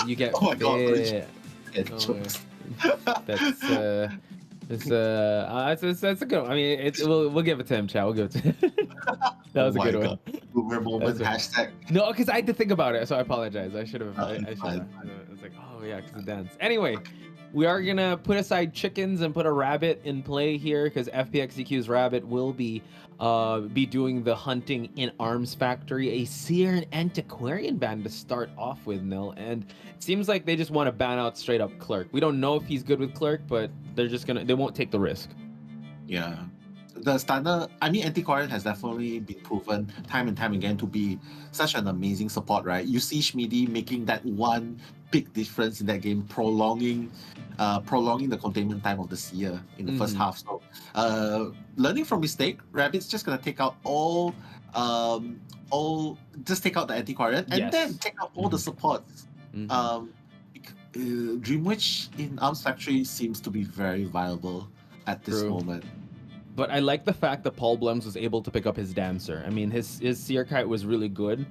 You get Oh my God, fit. Get Oh, jokes. That's that's a good one. I mean, we'll give it to him, Chad. We'll give it to him. That was a good one. Boomer moment That's hashtag. No, because I had to think about it, so I apologize. I should have. No, I it's should fine. have. It's like, oh yeah, because of dance. Anyway, we are gonna put aside chickens and put a rabbit in play here because FPX.ZQ's rabbit will be doing the hunting in Arms Factory, a seer and antiquarian band to start off with, Nil. And it seems like they just want to ban out straight up Clerk. We don't know if he's good with Clerk, but they won't take the risk. Yeah. The standard, I mean, Antiquarian has definitely been proven time and time again to be such an amazing support, right? You see Schmidi making that one big difference in that game, prolonging the containment time of the Seer in the first half. So, learning from mistake, Rabbit's just gonna take out just take out the Antiquarian and then take out all the supports. Dreamwitch in Arms Factory seems to be very viable at this moment. But I like the fact that Paul Blems was able to pick up his Dancer. I mean, his Seer Kite was really good,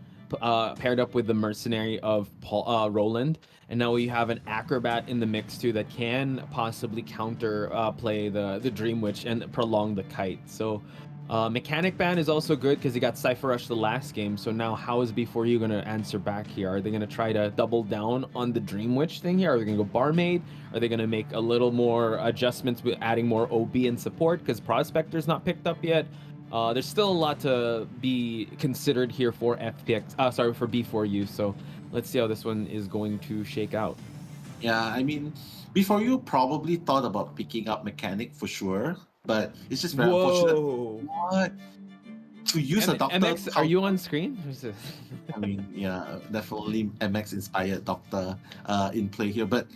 paired up with the Mercenary of Roland. And now we have an Acrobat in the mix too that can possibly counter play the Dreamwitch and prolong the Kite. So Mechanic Ban is also good because he got Cypher Rush the last game. So now how is B4U going to answer back here? Are they going to try to double down on the Dreamwitch thing here? Are they going to go Barmaid? Are they going to make a little more adjustments with adding more OB and support because Prospector's not picked up yet? There's still a lot to be considered here for for B4U. So let's see how this one is going to shake out. Yeah, I mean, B4U probably thought about picking up Mechanic for sure, but it's just very unfortunate. What? To use a Doctor... MX, are you on screen? I mean, yeah, definitely MX-inspired Doctor in play here. But,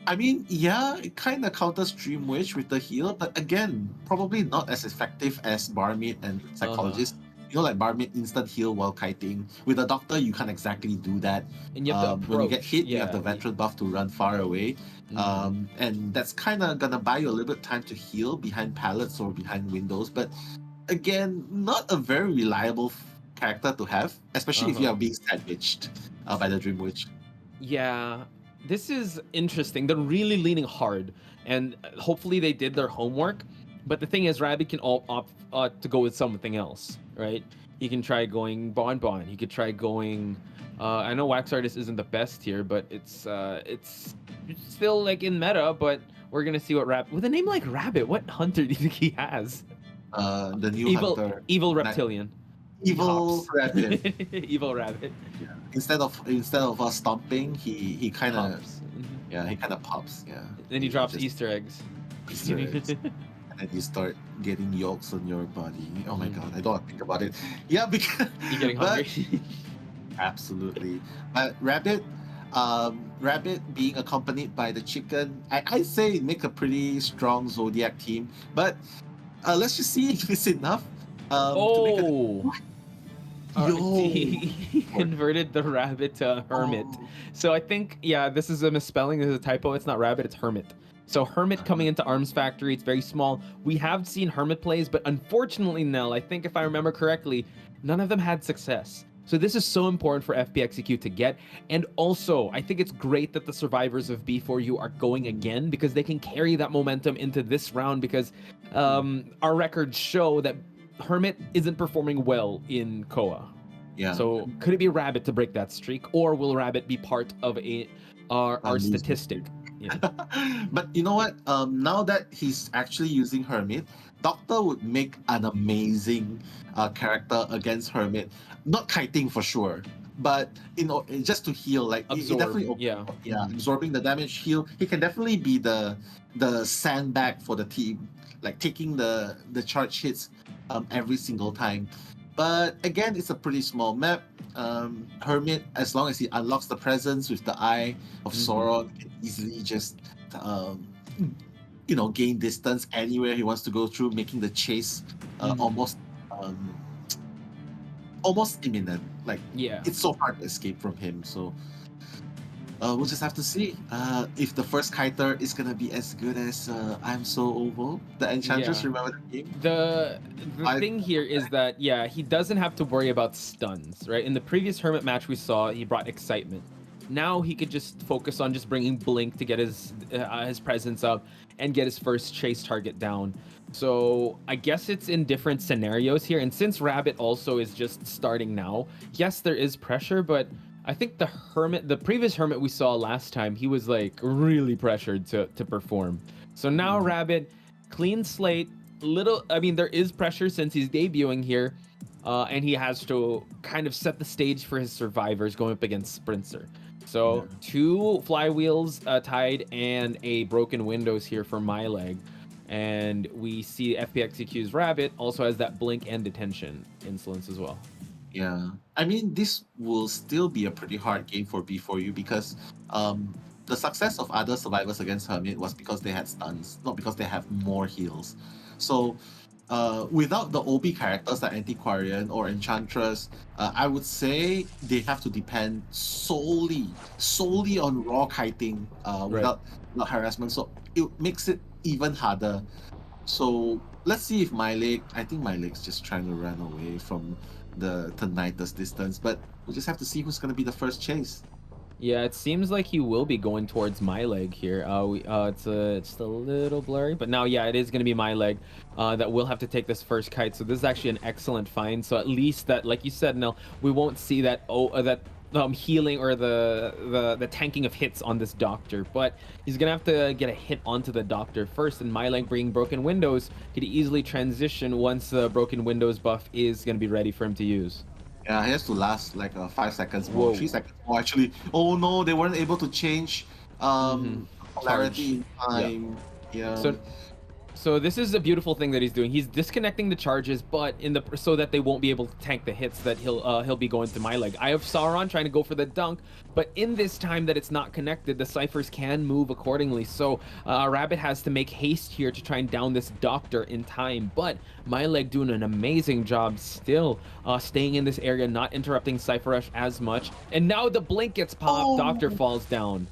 I mean, yeah, it kind of counters Dreamwitch with the heal, but again, probably not as effective as Barmaid and Psychologist. You know, like Barmaid instant heal while kiting. With a Doctor, you can't exactly do that. And you have to when you get hit, you have yeah. the veteran buff to run far away. And that's kind of gonna buy you a little bit time to heal behind pallets or behind windows. But again, not a very reliable character to have, especially if you are being sandwiched by the Dreamwitch. Yeah, this is interesting. They're really leaning hard, and hopefully they did their homework. But the thing is, Rabbit can opt to go with something else, right? You can try going Bon. You could try going. I know Wax Artist isn't the best here, but it's still like in meta. But we're gonna see what Rabbit with a name like Rabbit. What hunter do you think he has? The new hunter. Evil Reptilian. Evil Rabbit. Evil Rabbit. Yeah. Instead of us stomping, he kind of he kind of pops. Yeah. Then he drops Easter eggs. Easter eggs. And you start getting yolks on your body. Oh my god, I don't want to think about it. Yeah, because you're getting hungry. Absolutely. But Rabbit being accompanied by the chicken, I say make a pretty strong Zodiac team. But let's just see if it's enough. He converted the Rabbit to Hermit. So I think, yeah, this is a misspelling. This is a typo. It's not Rabbit, it's Hermit. So Hermit coming into Arms Factory, it's very small. We have seen Hermit plays, but unfortunately, Nell, I think if I remember correctly, none of them had success. So this is so important for FPX.ZQ to get. And also, I think it's great that the survivors of B4U are going again because they can carry that momentum into this round because our records show that Hermit isn't performing well in COA. Yeah. So could it be Rabbit to break that streak, or will Rabbit be part of our statistic? Yeah. But you know what? Now that he's actually using Hermit, Doctor would make an amazing character against Hermit. Not kiting for sure, but you know, just to heal, like it definitely absorbing the damage, heal. He can definitely be the sandbag for the team, like taking the charge hits every single time. But again, it's a pretty small map. Hermit, as long as he unlocks the presence with the Eye of Sauron, can easily just gain distance anywhere he wants to go through, making the chase almost imminent. Like it's so hard to escape from him. So we'll just have to see if the first kiter is gonna be as good as I'm So Oval. The Enchantress, Yeah. remember the game? The thing here is that, yeah, he doesn't have to worry about stuns, right? In the previous Hermit match we saw, he brought excitement. Now he could just focus on just bringing Blink to get his presence up and get his first chase target down. So I guess it's in different scenarios here. And since Rabbit also is just starting now, yes, there is pressure, but I think the previous Hermit we saw last time, he was like really pressured to perform. So now Rabbit, clean slate, there is pressure since he's debuting here, and he has to kind of set the stage for his survivors going up against Sprinter. So 2 flywheels tied and a broken windows here for MyLeg. And we see FPX.ZQ's Rabbit also has that blink and detention insolence as well. Yeah, I mean, this will still be a pretty hard game for B4U because the success of other survivors against Hermit was because they had stuns, not because they have more heals. So without the OB characters like Antiquarian or Enchantress, I would say they have to depend solely on raw kiting without harassment. So it makes it even harder. So let's see if I think MyLeg's just trying to run away from the Tinnitus distance, but we'll just have to see who's going to be the first chase. Yeah, it seems like he will be going towards MyLeg here. It's a little blurry, but now, yeah, it is going to be MyLeg that will have to take this first kite. So this is actually an excellent find. So at least that, like you said, Nell, we won't see that healing or the tanking of hits on this Doctor, but he's gonna have to get a hit onto the Doctor first, and MyLeg bringing broken windows could easily transition once the broken windows buff is gonna be ready for him to use. Yeah, he has to last like 5 seconds more, 3 seconds more actually. Oh no, they weren't able to change polarity in time. Yeah. So this is a beautiful thing that he's doing. He's disconnecting the charges, but so that they won't be able to tank the hits that he'll be going to MyLeg. I have Sauron trying to go for the dunk, but in this time that it's not connected, the ciphers can move accordingly. So Rabbit has to make haste here to try and down this Doctor in time. But MyLeg doing an amazing job still staying in this area, not interrupting Cypher Rush as much. And now the blink gets popped. Doctor falls down.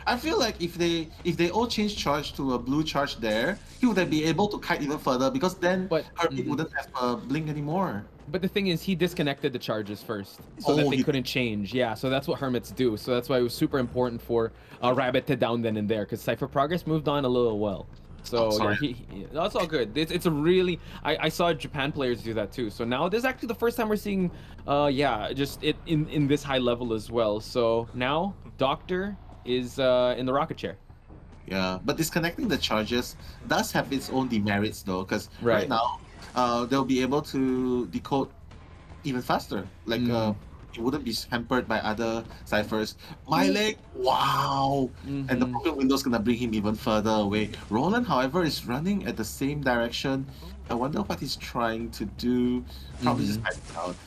I feel like if they all change charge to a blue charge there, he would be able to kite even further because then Hermit wouldn't have a blink anymore. But the thing is, he disconnected the charges first so that they couldn't change. Yeah, so that's what Hermits do. So that's why it was super important for Rabbit to down then and there because Cypher Progress moved on a little well. So yeah, that's all good. It's a really I saw Japan players do that too. So now this is actually the first time we're seeing just it in this high level as well. So now Doctor is in the rocket chair. Yeah, but disconnecting the charges does have its own demerits though, because right now they'll be able to decode even faster. Like it wouldn't be hampered by other ciphers. MyLeg, wow! And the broken window's gonna bring him even further away. Roland, however, is running at the same direction. I wonder what he's trying to do. Probably just hiding out.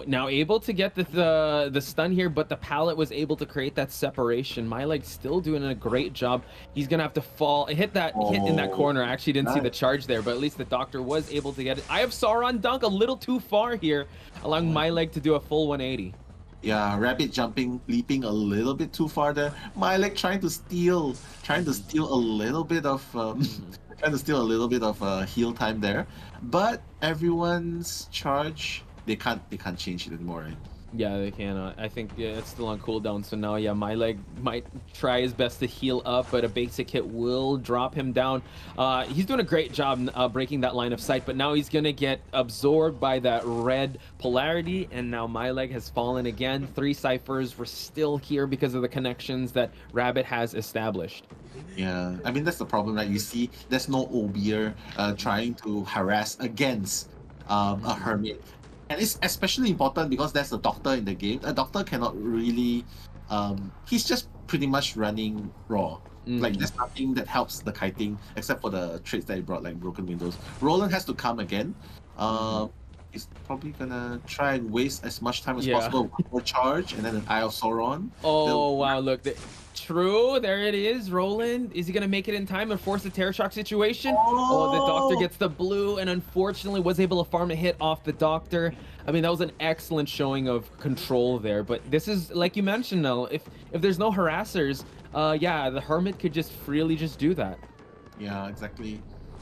Now able to get the stun here, but the pallet was able to create that separation. MyLeg still doing a great job. He's gonna have to hit in that corner. I actually didn't see the charge there, but at least the Doctor was able to get it. I have Sauron dunk a little too far here, allowing MyLeg to do a full 180. Yeah, Rabbit leaping a little bit too far there. MyLeg trying to steal a little bit of heal time there, but everyone's charge. They can't change it anymore, right? Yeah, they cannot. I think it's still on cooldown. So now, yeah, MyLeg might try his best to heal up, but a basic hit will drop him down. He's doing a great job breaking that line of sight, but now he's gonna get absorbed by that red polarity, and now MyLeg has fallen again. 3 ciphers were still here because of the connections that Rabbit has established. Yeah, I mean that's the problem, right? You see, there's no OBer trying to harass against a Hermit. And it's especially important because there's a Doctor in the game. A Doctor cannot really... he's just pretty much running raw. Like, there's nothing that helps the kiting except for the traits that he brought, like broken windows. Roland has to come again. He's probably gonna try and waste as much time as possible. One more charge, and then an Eye of Sauron. Oh, wow, look. true. There it is. Roland, is he going to make it in time and force the Terror Shock situation? Oh, the Doctor gets the blue and unfortunately was able to farm a hit off the Doctor. I mean, that was an excellent showing of control there. But this is, like you mentioned, Nell, if there's no harassers, yeah, the Hermit could just freely just do that. Yeah, exactly.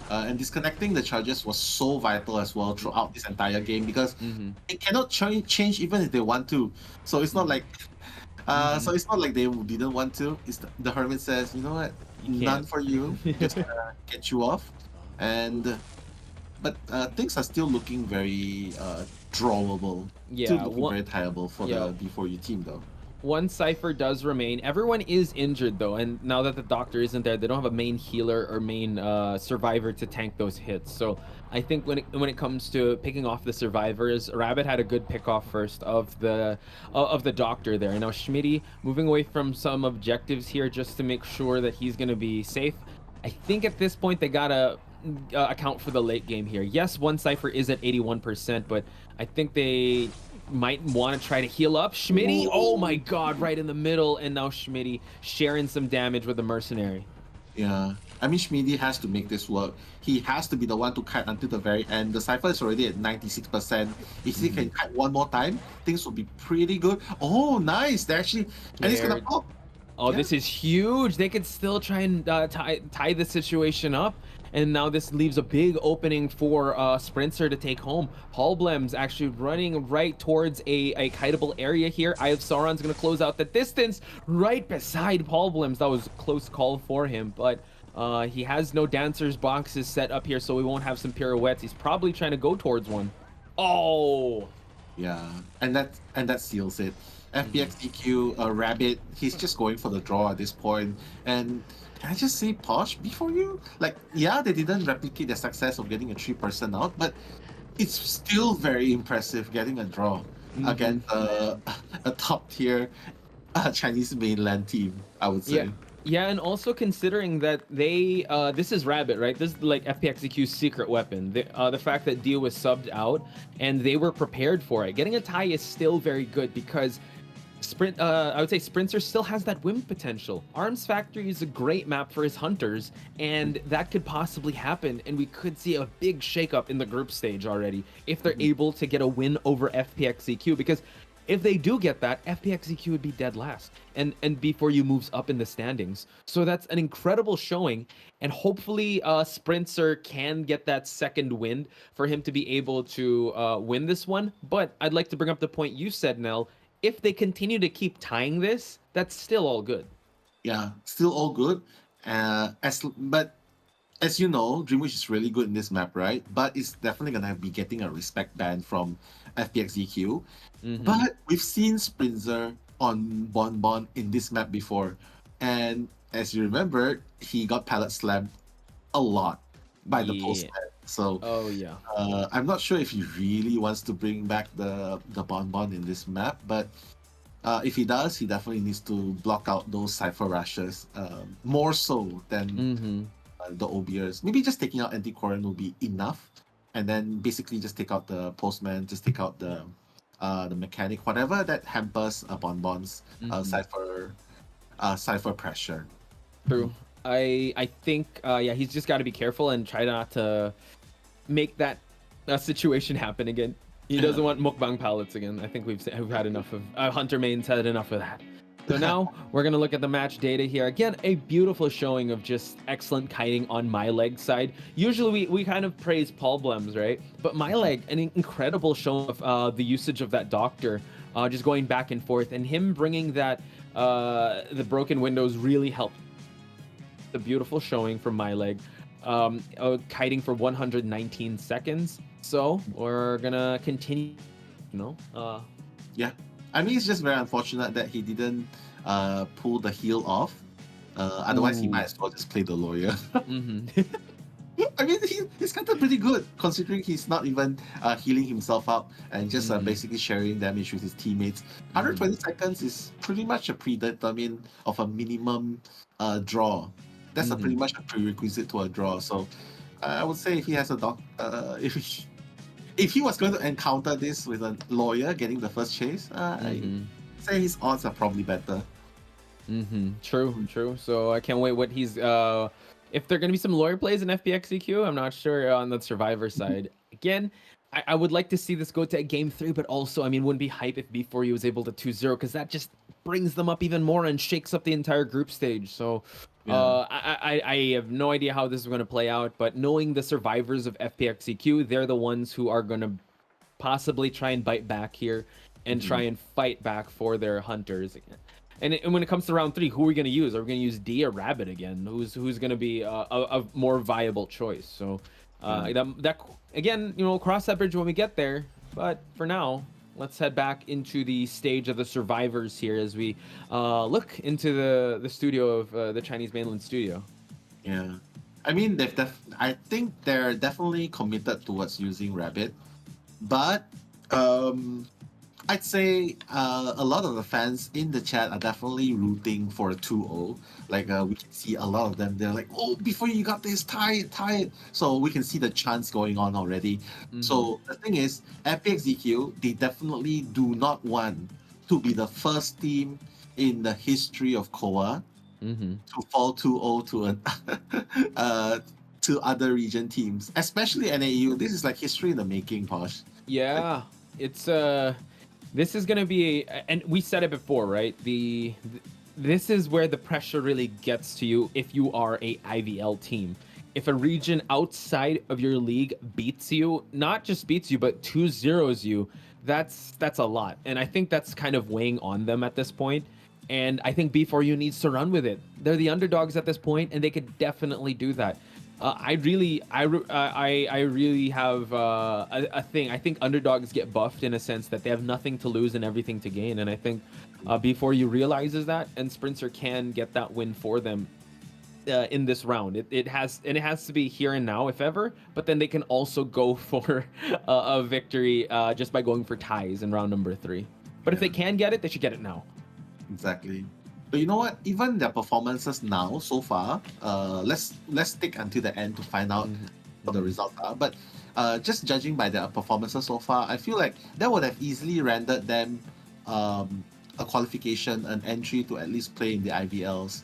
And disconnecting the charges was so vital as well throughout this entire game because they cannot change even if they want to. So it's not like so it's not like they didn't want to. It's the Hermit says, you know what, none for you. Just get you off. And but things are still looking very drawable. Yeah, still looking very tiable for the D4U team though. One Cypher does remain. Everyone is injured though, and now that the Doctor isn't there, they don't have a main healer or main survivor to tank those hits. So I think when it comes to picking off the survivors, Rabbit had a good pick off first of the Doctor there. And now Schmitty moving away from some objectives here just to make sure that he's going to be safe. I think at this point they gotta account for the late game here. Yes, one Cypher is at 81%, but I think they might want to try to heal up. Schmitty, oh my god, right in the middle, and now Schmitty sharing some damage with the mercenary. Yeah, I mean Schmitty has to make this work. He has to be the one to kite until the very end. The Cypher is already at 96%. If he can kite one more time, things will be pretty good. Oh, nice! They're actually, and he's gonna pop. Oh, this is huge. They could still try and tie the situation up. And now this leaves a big opening for Sprinter to take home. Paulblem's actually running right towards a kiteable area here. Eye of Sauron's going to close out the distance right beside Paulblem's. That was a close call for him, but he has no dancers boxes set up here, so we won't have some pirouettes. He's probably trying to go towards one. Oh! Yeah, and that seals it. FPX.ZQ, Rabbit, he's just going for the draw at this point. And can I just say, Posh, before you? Like, yeah, they didn't replicate the success of getting a 3-person out, but it's still very impressive getting a draw against a top-tier Chinese mainland team, I would say. Yeah, and also considering that they, this is Rabbit, right? This is like FPX.ZQ's secret weapon. The fact that Dio was subbed out and they were prepared for it. Getting a tie is still very good because I would say Sprinter still has that win potential. Arms Factory is a great map for his hunters, and that could possibly happen, and we could see a big shakeup in the group stage already if they're able to get a win over FPX.ZQ, because if they do get that, FPX.ZQ would be dead last, and B4U moves up in the standings. So that's an incredible showing, and hopefully Sprinter can get that second win for him to be able to win this one. But I'd like to bring up the point you said, Nell. If they continue to keep tying this, that's still all good. Yeah, still all good. But as you know, Dreamwish is really good in this map, right? But it's definitely gonna be getting a respect ban from FPX.ZQ. But we've seen Sprinter on Bonbon in this map before, and as you remember, he got pallet slammed a lot by the postman. So I'm not sure if he really wants to bring back the Bonbon in this map, but if he does, he definitely needs to block out those Cypher rushes more so than the OBers. Maybe just taking out Anti-Quarren will be enough, and then basically just take out the postman, just take out the mechanic, whatever that hampers Bonbon's Cypher pressure. True. I think he's just got to be careful and try not to make that situation happen again. He doesn't want mukbang pallets again. I think we've had enough of Hunter Main's had enough of that. So now we're gonna look at the match data here. Again, a beautiful showing of just excellent kiting on my leg side. Usually we kind of praise Paulblem's, right? But my leg, an incredible show of the usage of that Doctor, just going back and forth, and him bringing that the broken windows really helped. The beautiful showing from my leg. Kiting for 119 seconds. So we're gonna continue, Yeah, I mean, it's just very unfortunate that he didn't pull the heel off. Otherwise, he might as well just play the lawyer. I mean, he's kind of pretty good considering he's not even healing himself up and just basically sharing damage with his teammates. 120 seconds is pretty much a predetermined of a minimum draw. That's pretty much a prerequisite to a draw. So I would say if he has a if he was going to encounter this with a lawyer getting the first chase, I'd say his odds are probably better. True. So I can't wait what he's if there are going to be some lawyer plays in FPX.ZQ. I'm not sure on the Survivor side. Again, I would like to see this go to game 3, but also, I mean, wouldn't be hype if B4U was able to 2-0, because that just brings them up even more and shakes up the entire group stage. So I have no idea how this is going to play out, but knowing the survivors of FPX.ZQ, they're the ones who are going to possibly try and bite back here and try and fight back for their hunters again. And when it comes to round 3, who are we going to use? Are we going to use D or Rabbit again? Who's going to be a more viable choice? So that again, cross that bridge when we get there. But for now, let's head back into the stage of the survivors here as we look into the studio of the Chinese mainland studio. Yeah, I mean I think they're definitely committed towards using Rabbit, but I'd say a lot of the fans in the chat are definitely rooting for a 2-0. Like we can see a lot of them. They're like, "Oh, before you got this, tie it." So we can see the chants going on already. So the thing is, FPX.ZQ, they definitely do not want to be the first team in the history of COA to fall 2-0 to other region teams, especially NAU. This is like history in the making, Posh. Yeah, it's this is going to be, and we said it before, right? This is where the pressure really gets to you if you are a IVL team. If a region outside of your league beats you, not just beats you, but 2-0s you, that's a lot. And I think that's kind of weighing on them at this point. And I think B4U needs to run with it. They're the underdogs at this point, and they could definitely do that. I really have a thing. I think underdogs get buffed in a sense that they have nothing to lose and everything to gain. And I think B4U realizes that, and Sprinter can get that win for them in this round. It has to be here and now, if ever. But then they can also go for a victory just by going for ties in round number 3. But if they can get it, they should get it now. Exactly. But you know what? Even their performances now, so far, let's stick until the end to find out what the results are. But just judging by their performances so far, I feel like that would have easily rendered them a qualification, an entry to at least play in the IVLs,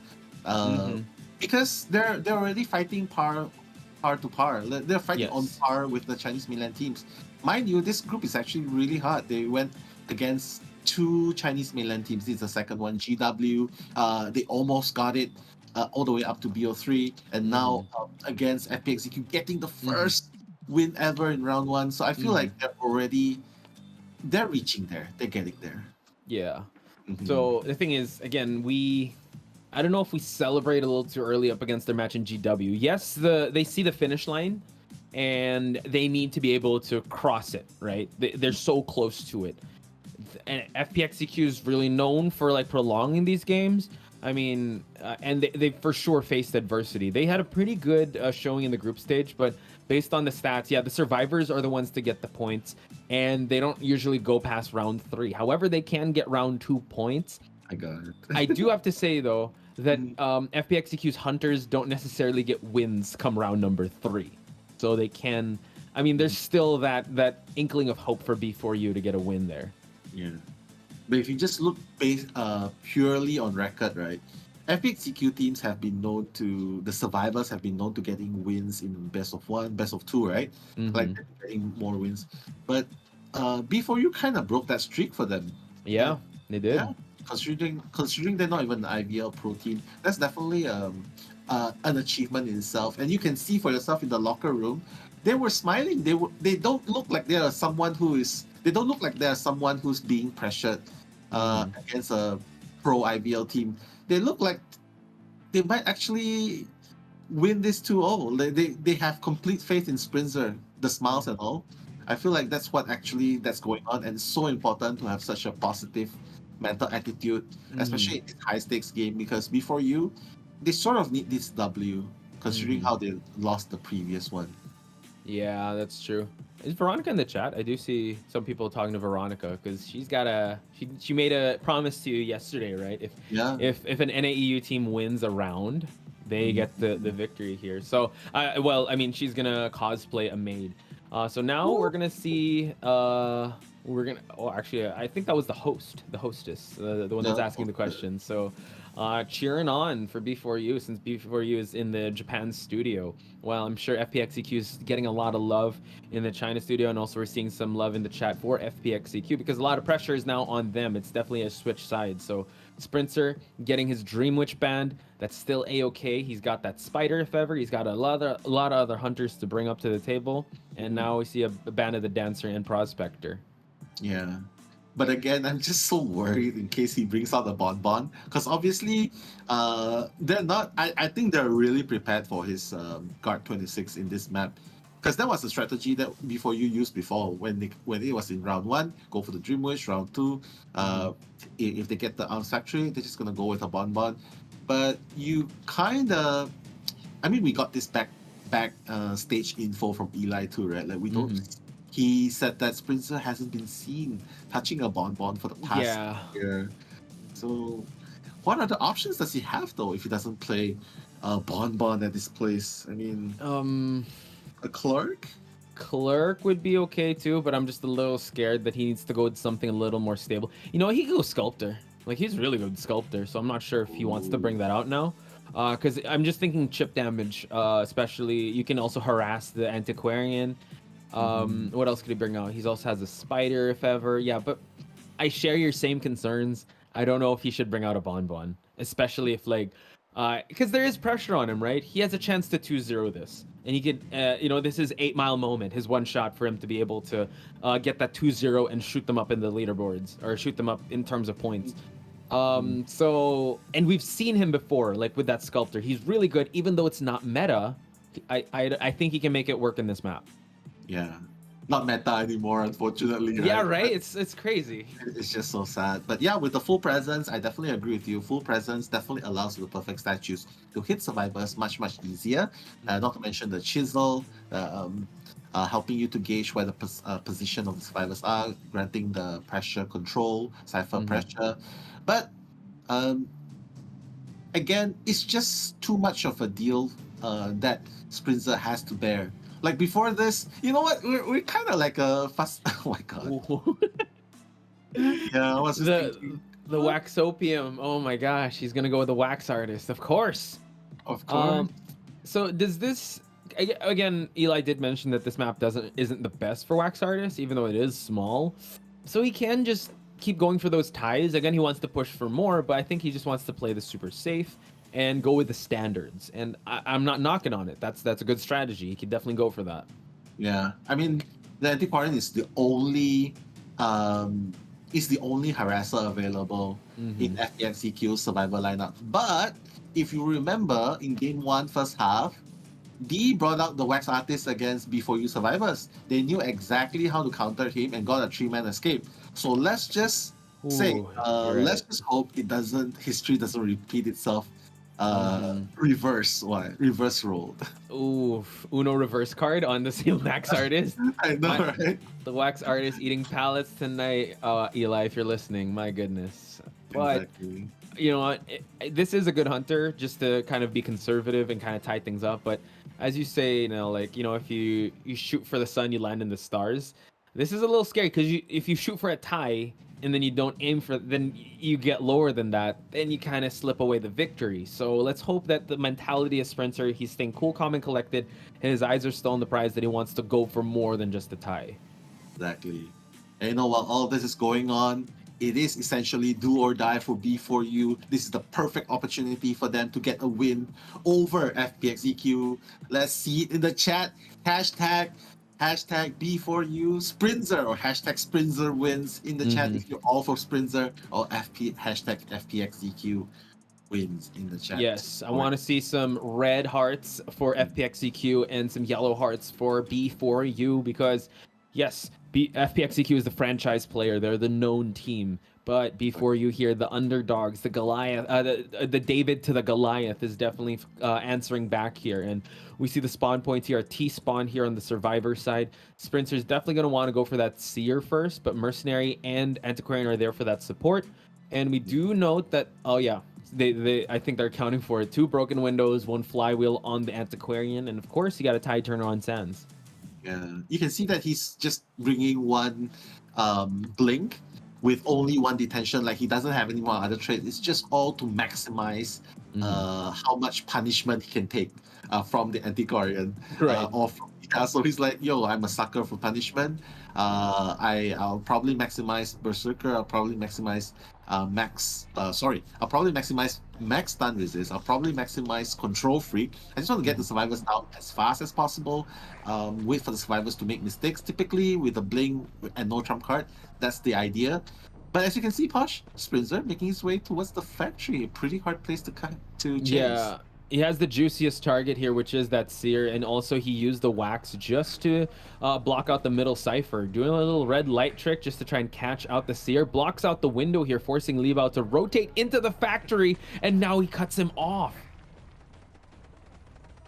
because they're already fighting par to par. They're fighting on par with the Chinese mainland teams. Mind you, this group is actually really hard. They went against 2 Chinese mainland teams. This is the second one, GW. They almost got it all the way up to BO3, and now against FPX.ZQ, getting the first win ever in round 1. So I feel like they're reaching there. They're getting there. Yeah. So the thing is, again, I don't know if we celebrate a little too early up against their match in GW. Yes, they see the finish line, and they need to be able to cross it, right? They're so close to it. And FPX.ZQ is really known for like prolonging these games. I mean, and they for sure faced adversity. They had a pretty good showing in the group stage, but based on the stats, the survivors are the ones to get the points, and they don't usually go past round 3. However, they can get round 2 points. I got it. I do have to say though that FPX.ZQ's hunters don't necessarily get wins come round number 3, so they can. I mean, there's still that inkling of hope for B4U to get a win there. Yeah, but if you just look purely on record, right? FPX.ZQ teams have been known to, the survivors have been known to getting wins in best of 1, best of 2, right? Like getting more wins. But B4U kind of broke that streak for them. Yeah, they did. Yeah, considering they're not even an IVL pro team, that's definitely an achievement in itself. And you can see for yourself in the locker room, they were smiling. They don't look like they are someone who is. They don't look like they're someone who's being pressured against a pro IVL team. They look like they might actually win this 2-0. They have complete faith in Sprinzer, the smiles and all. I feel like that's going on, and it's so important to have such a positive mental attitude, especially in this high stakes game, because B4U, they sort of need this W, considering how they lost the previous one. Yeah, that's true. Is Veronica in the chat? I do see some people talking to Veronica because she's got she made a promise to you yesterday, right? If an NAEU team wins a round, they get the victory here. So, well, I mean, she's gonna cosplay a maid. So now we're gonna see. Actually, I think that was the hostess, the one that's asking the question. So, cheering on for B4U since B4U is in the Japan studio. Well, I'm sure FPX.ZQ is getting a lot of love in the China studio, and also we're seeing some love in the chat for FPX.ZQ because a lot of pressure is now on them. It's definitely a switch side. So Sprinter getting his Dream Witch band, that's still a-okay. He's got that Spider if ever. He's got a lot of other hunters to bring up to the table, and now we see a band of the Dancer and Prospector. Yeah. But again, I'm just so worried in case he brings out the Bonbon, because obviously, they're not. I think they're really prepared for his Guard 26 in this map, because that was a strategy that before you used before when it was in round 1, go for the Dream Wish. Round 2, if they get the Arms Factory, they're just gonna go with a Bonbon. But you kind of, I mean, we got this back stage info from Eli too, right? Like we don't. He said that Sprinter hasn't been seen touching a Bonbon for the past year. So, what other options does he have though if he doesn't play Bonbon at this place? I mean, a Clerk? Clerk would be okay too, but I'm just a little scared that he needs to go with something a little more stable. You know, he could go Sculptor. Like, he's really good Sculptor, so I'm not sure if he wants to bring that out now. Because I'm just thinking chip damage, especially. You can also harass the Antiquarian. What else could he bring out? He also has a Spider if ever. Yeah, but I share your same concerns. I don't know if he should bring out a Bonbon, especially if like, because there is pressure on him, right? He has a chance to 2-0 this, and he could, you know, this is 8 Mile moment, his one shot for him to be able to get that 2-0 and shoot them up in the leaderboards, or shoot them up in terms of points. So, and we've seen him before, like with that Sculptor. He's really good, even though it's not meta. I think he can make it work in this map. Yeah, not meta anymore, unfortunately. Right? Yeah, right. It's crazy. It's just so sad. But yeah, with the full presence, I definitely agree with you. Full presence definitely allows the perfect statues to hit survivors much easier. Not to mention the chisel, helping you to gauge where the position of the survivors are, granting the pressure control, cipher pressure. But again, it's just too much of a deal that Sprinter has to bear. Like before this, you know what? We're kind of like a fast. Oh my god. Yeah, I was just thinking. The Waxopium. Oh my gosh, he's gonna go with the Wax Artist, of course. Of course. So does this? Again, Eli did mention that this map isn't the best for Wax Artist, even though it is small. So he can just keep going for those ties. Again, he wants to push for more, but I think he just wants to play the super safe and go with the standards. And I'm not knocking on it. That's a good strategy. He could definitely go for that. Yeah, I mean, the Antiquarian is the only harasser available in FPX.ZQ's survivor lineup. But if you remember, in game 1 first half, D brought out the Wax Artist against B4U survivors. They knew exactly how to counter him and got a 3-man escape. So let's just let's just hope history doesn't repeat itself. Reverse rolled. Ooh, Uno reverse card on the Wax Artist. I know, right? The Wax Artist eating pallets tonight. Eli, if you're listening, my goodness. But exactly. You know what? This is a good hunter, just to kind of be conservative and kind of tie things up. But as you say, like, if you shoot for the sun, you land in the stars. This is a little scary because if you shoot for a tie and then you don't aim for, then you get lower than that, then you kind of slip away the victory. So let's hope that the mentality of Sprinter, he's staying cool, calm, and collected, and his eyes are still on the prize, that he wants to go for more than just a tie. Exactly. And while all this is going on, it is essentially do or die for B4U. This is the perfect opportunity for them to get a win over FPX.ZQ. Let's see it in the chat. Hashtag B4U Sprinter or hashtag Sprinter wins in the chat if you're all for Sprinter, or hashtag FPX.ZQ wins in the chat. Yes, I want to see some red hearts for FPX.ZQ and some yellow hearts for B4U, because yes, FPX.ZQ is the franchise player. They're the known team. But B4U here, the underdogs, the Goliath, the David to the Goliath is definitely answering back here. And we see the spawn points here, a T-spawn here on the Survivor side. Sprinter's definitely going to want to go for that Seer first, but Mercenary and Antiquarian are there for that support. And we do note that, oh yeah, I think they're accounting for it. 2 broken windows, 1 flywheel on the Antiquarian, and of course you got a Tide Turner on Sands. Yeah, you can see that he's just bringing 1 blink with only one detention. Like he doesn't have any more other trades. It's just all to maximize how much punishment he can take from the Antiquarian. So he's like, yo, I'm a sucker for punishment. I'll probably maximize Berserker. I'll probably maximize I'll probably maximize max stun resist. I'll probably maximize control freak. I just want to get the survivors down as fast as possible. Wait for the survivors to make mistakes. Typically with a blink and no trump card, that's the idea. But as you can see, Posh, Sprinzer making his way towards the factory. A pretty hard place to chase. Yeah. He has the juiciest target here, which is that Seer, and also he used the wax just to block out the middle Cypher, doing a little red light trick just to try and catch out the Seer. Blocks out the window here, forcing Libao to rotate into the factory, and now he cuts him off.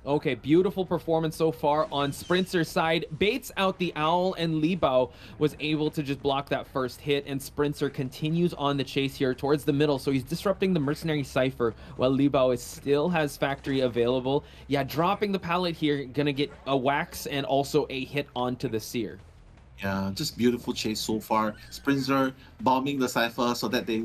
Okay, beautiful performance so far on Sprinzer's side. Baits out the Owl, and Libao was able to just block that first hit, and Sprinzer continues on the chase here towards the middle, so he's disrupting the Mercenary Cypher while Libao still has Factory available. Yeah, dropping the pallet here, gonna get a wax and also a hit onto the Seer. Yeah, just beautiful chase so far. Sprinzer bombing the Cypher so that they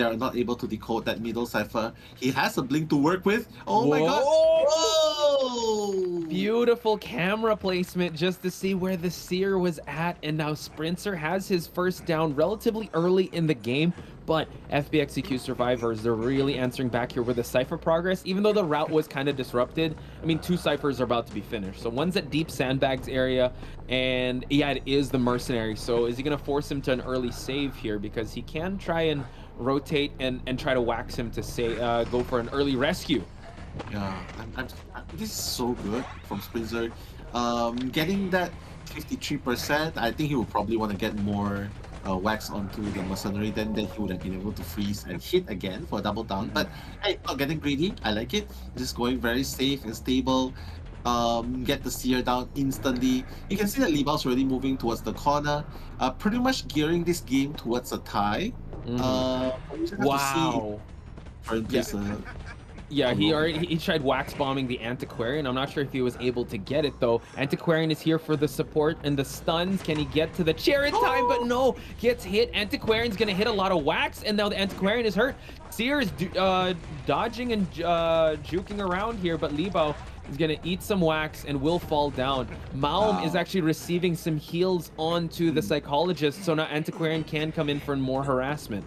are not able to decode that middle Cypher. He has a blink to work with. Oh my god! Whoa! Beautiful camera placement just to see where the Seer was at, and now Sprinzer has his first down relatively early in the game, but FPX.ZQ survivors, they're really answering back here with the Cypher progress, even though the route was kind of disrupted. I mean, 2 Cyphers are about to be finished. So one's at Deep Sandbags area, and yeah, it is the Mercenary. So is he going to force him to an early save here? Because he can try and rotate and try to wax him to say go for an early rescue. Yeah, this is so good from Sprinzer. Getting that 53%, I think he will probably want to get more wax onto the Mercenary, then he would have been able to freeze and hit again for a double down. But hey, not getting greedy. I like it. Just going very safe and stable. Get the Seer down instantly. You can see that Libao's already moving towards the corner, pretty much gearing this game towards a tie. Wow. Yeah, he tried wax bombing the Antiquarian. I'm not sure if he was able to get it though. Antiquarian is here for the support and the stuns. Can he get to the chair in time? But no, gets hit. Antiquarian's gonna hit a lot of wax, and now the Antiquarian is hurt. Seer is dodging and juking around here, but Libao is gonna eat some wax and will fall down. Malm is actually receiving some heals onto the Psychologist, so now Antiquarian can come in for more harassment.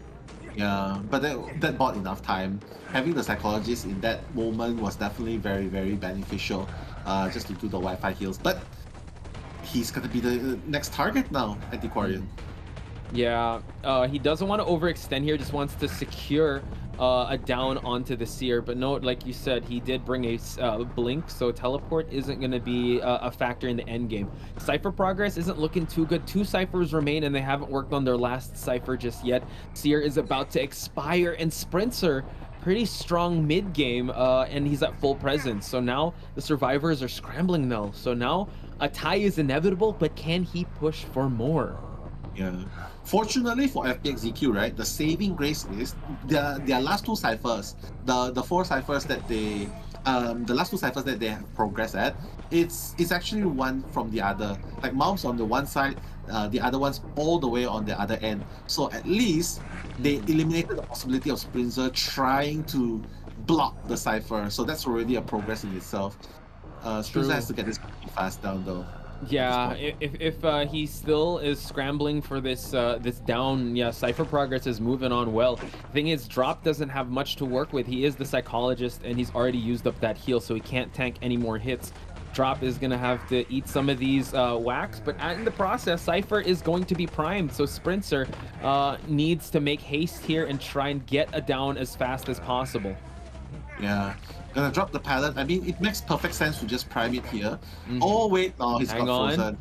Yeah, but that bought enough time. Having the Psychologist in that moment was definitely very, very beneficial, just to do the Wi-Fi heals. But he's gonna be the next target now, Antiquarian. Yeah, he doesn't want to overextend here, just wants to secure a down onto the Seer. But no, like you said, he did bring a blink, so teleport isn't going to be a factor in the end game. Cypher progress isn't looking too good. 2 Cyphers remain, and they haven't worked on their last Cypher just yet. Seer is about to expire, and Sprinzer pretty strong mid game, and he's at full presence. So now the survivors are scrambling though. So now a tie is inevitable, but can he push for more? Yeah. Fortunately for FPX.ZQ, right, the saving grace is their last 2 Cyphers, the 4 Cyphers that they the last 2 Cyphers that they have progressed at, it's actually one from the other. Like Malm's on the one side, the other one's all the way on the other end. So at least they eliminated the possibility of Sprinzer trying to block the Cypher. So that's already a progress in itself. Sprinzer has to get this pretty fast down though. Yeah, if he still is scrambling for this this down, yeah, Cypher progress is moving on well. The thing is, Drop doesn't have much to work with. He is the Psychologist, and he's already used up that heal, so he can't tank any more hits. Drop is gonna have to eat some of these wax, but in the process, Cypher is going to be primed, so Sprinzer needs to make haste here and try and get a down as fast as possible. Yeah. Gonna drop the pallet. I mean, it makes perfect sense to just prime it here. Oh wait, no, he's got frozen.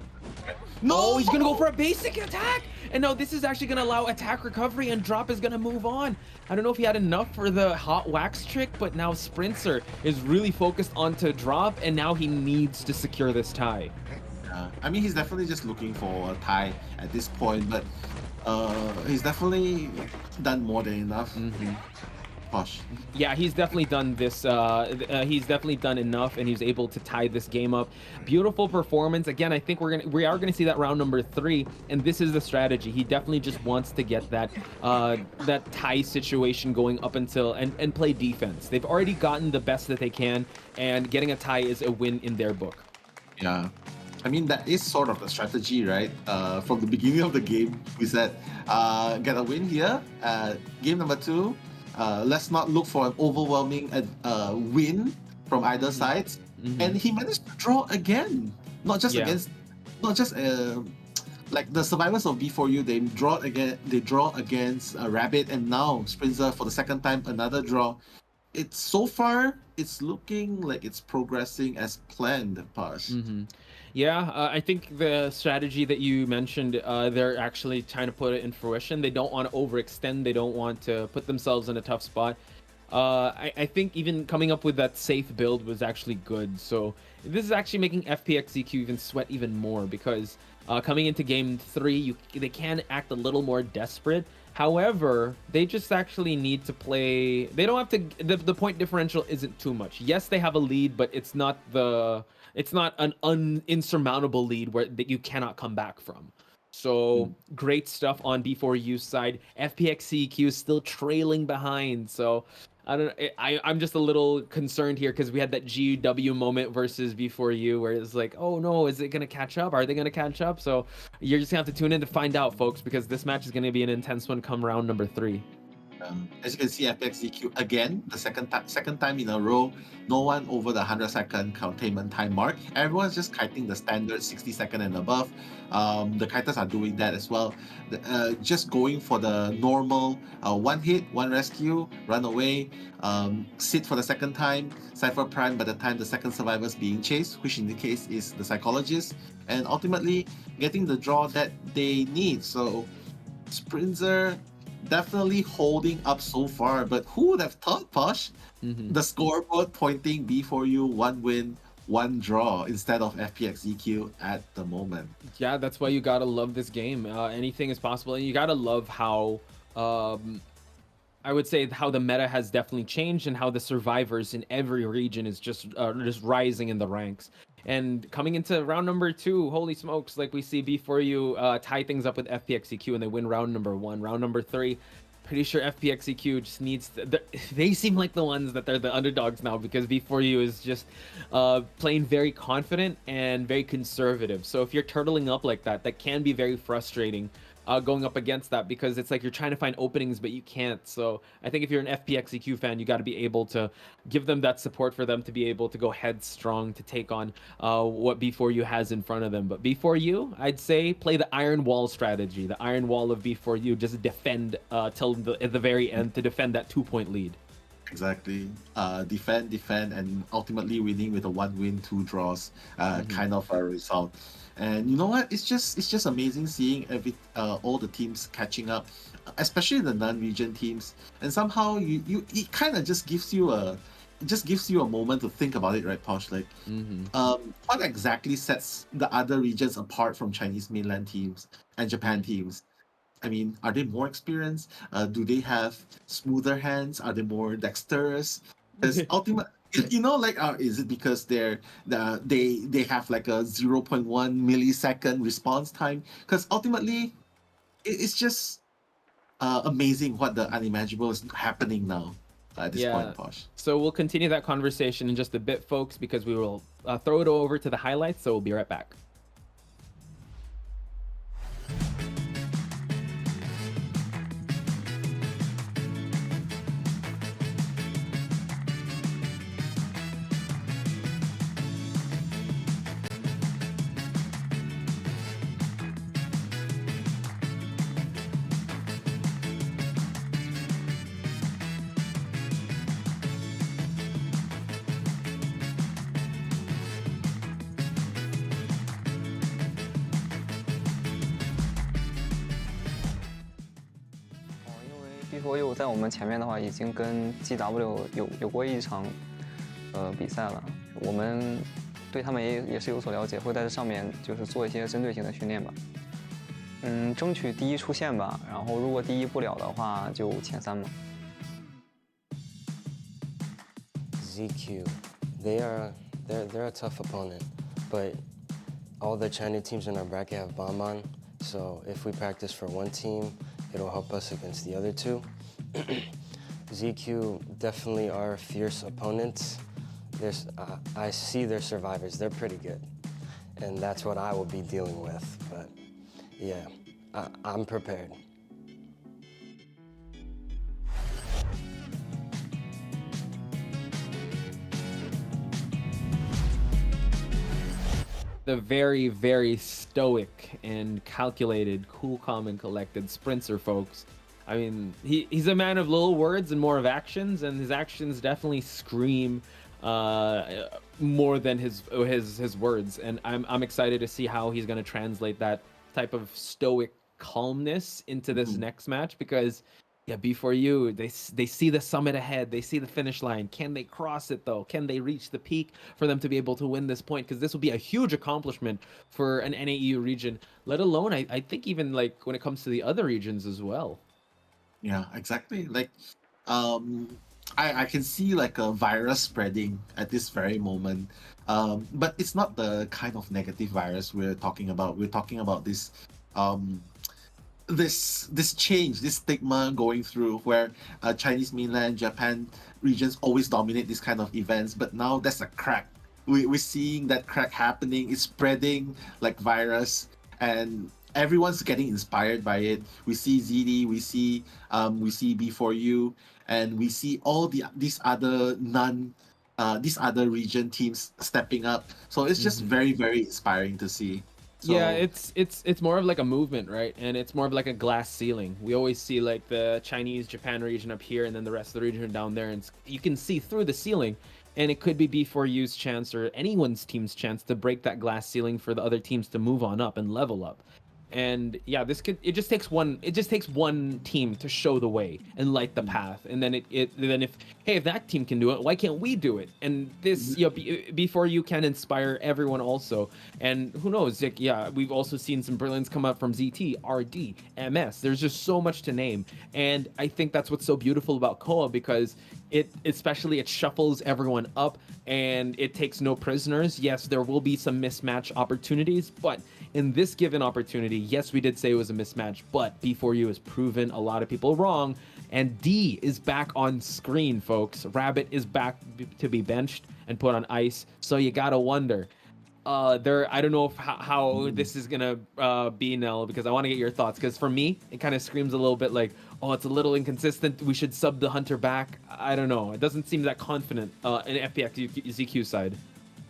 No, he's gonna go for a basic attack, and no, this is actually gonna allow attack recovery, and Drop is gonna move on. I don't know if he had enough for the hot wax trick, but now Sprinzer is really focused onto Drop, and now he needs to secure this tie. Yeah, I mean, he's definitely just looking for a tie at this point, but he's definitely done more than enough. Posh. Yeah, he's definitely done this. He's definitely done enough, and he's able to tie this game up. Beautiful performance. Again, I think we are gonna see that round number 3, and this is the strategy. He definitely just wants to get that that tie situation going up until and play defense. They've already gotten the best that they can, and getting a tie is a win in their book. Yeah. I mean, that is sort of the strategy, right? From the beginning of the game, we said, get a win here. Game number 2, let's not look for an overwhelming win from either sides. And he managed to draw again. Not just like the survivors of B4U, they draw against Rabbit, and now Sprinzer for the second time, another draw. So far, it's looking like it's progressing as planned, Posh. Yeah, I think the strategy that you mentioned, they're actually trying to put it in fruition. They don't want to overextend. They don't want to put themselves in a tough spot. I think even coming up with that safe build was actually good. So this is actually making FPX.ZQ even sweat even more, because coming into game 3, they can act a little more desperate. However, they just actually need to play. They don't have to. The point differential isn't too much. Yes, they have a lead, but it's not an insurmountable lead that you cannot come back from. So great stuff on B4U's side. FPX.ZQ is still trailing behind. So I'm just a little concerned here, because we had that GW moment versus B4U where it's like, oh no, is it gonna catch up? Are they gonna catch up? So you're just gonna have to tune in to find out, folks, because this match is gonna be an intense one come round number 3. As you can see, FPX.ZQ again, the second time in a row, no one over the 100-second containment time mark. Everyone's just kiting the standard 60-second and above. The kiters are doing that as well. Just going for the normal 1 hit, 1 rescue, run away, sit for the second time, Cypher Prime by the time the second survivor is being chased, which in this case is the psychologist, and ultimately getting the draw that they need. So Sprinzer definitely holding up so far, but who would have thought, Posh? The scoreboard pointing B4U 1 win, 1 draw instead of FPX.ZQ at the moment. Yeah, that's why you gotta love this game. Anything is possible, and you gotta love how I would say how the meta has definitely changed, and how the survivors in every region is just rising in the ranks. And coming into round number 2, holy smokes, like we see B4U tie things up with FPX.ZQ, and they win round number 1. Round number 3, pretty sure FPX.ZQ just needs to, they seem like the ones that they're the underdogs now, because B4U is just playing very confident and very conservative. So if you're turtling up like that, that can be very frustrating. Going up against that, because it's like you're trying to find openings but you can't. So I think if you're an FPX.ZQ fan, you got to be able to give them that support for them to be able to go headstrong to take on what B4U has in front of them. But B4U, I'd say play the iron wall strategy. The iron wall of B4U, just defend till at the very end to defend that 2-point lead. Exactly. Defend, and ultimately winning with a 1 win, 2 draws kind of a result. And you know what? It's just amazing seeing all the teams catching up, especially the non-region teams. And somehow it kind of just gives you a moment to think about it, right, Posh? Like, what exactly sets the other regions apart from Chinese mainland teams and Japan teams? I mean, are they more experienced? Do they have smoother hands? Are they more dexterous? Because ultimately, you know, like, is it because they have like a 0.1 millisecond response time? Because ultimately, it's just amazing what the unimaginable is happening now at this point, Posh. So we'll continue that conversation in just a bit, folks, because we will throw it over to the highlights. So we'll be right back. B4U 在我们前面的话，已经跟 GW 有过一场比赛了。我们对他们也是有所了解，会在这上面就是做一些针对性的训练吧。争取第1出线吧。然后如果第1不了的话，就前3嘛。ZQ, they're a tough opponent, but all the Chinese teams in our bracket have Bonbon, so if we practice for one team, it'll help us against the other two. ZQ definitely are fierce opponents. I see their survivors, they're pretty good, and that's what I will be dealing with, but yeah, I'm prepared. The very, very stoic and calculated, cool, calm, and collected Sprinter, folks. I mean, he's a man of little words and more of actions, and his actions definitely scream more than his words. And I'm excited to see how he's going to translate that type of stoic calmness into this next match, because yeah, before you, they see the summit ahead, they see the finish line. Can they cross it though? Can they reach the peak for them to be able to win this point? Because this will be a huge accomplishment for an NAEU region, let alone I think even like when it comes to the other regions as well. Yeah, exactly. Like, I can see like a virus spreading at this very moment, but it's not the kind of negative virus we're talking about. We're talking about this this change, this stigma going through, where Chinese mainland, Japan regions always dominate this kind of events, but now there's a crack. We're seeing that crack happening. It's spreading like virus, and everyone's getting inspired by it. We see ZD, we see B4U, and we see all these other region teams stepping up. So it's just very, very inspiring to see. So, yeah, it's more of like a movement, right? And it's more of like a glass ceiling. We always see like the Chinese Japan region up here, and then the rest of the region down there, and you can see through the ceiling. And it could be B4U's chance or anyone's team's chance to break that glass ceiling for the other teams to move on up and level up. And yeah, it just takes one team to show the way and light the path. And then if that team can do it, why can't we do it? And this, B4U can inspire everyone also. And who knows, like, yeah, we've also seen some brilliance come up from ZT, RD, MS. There's just so much to name. And I think that's what's so beautiful about COA, because it shuffles everyone up and it takes no prisoners. Yes, there will be some mismatch opportunities, but in this given opportunity, yes, we did say it was a mismatch, but B4U has proven a lot of people wrong, and D is back on screen, folks. Rabbit is back to be benched and put on ice, so you gotta wonder. I don't know how this is gonna be, Nell, because I want to get your thoughts, because for me, it kind of screams a little bit like, oh, it's a little inconsistent, we should sub the Hunter back. I don't know. It doesn't seem that confident in FPX.ZQ side.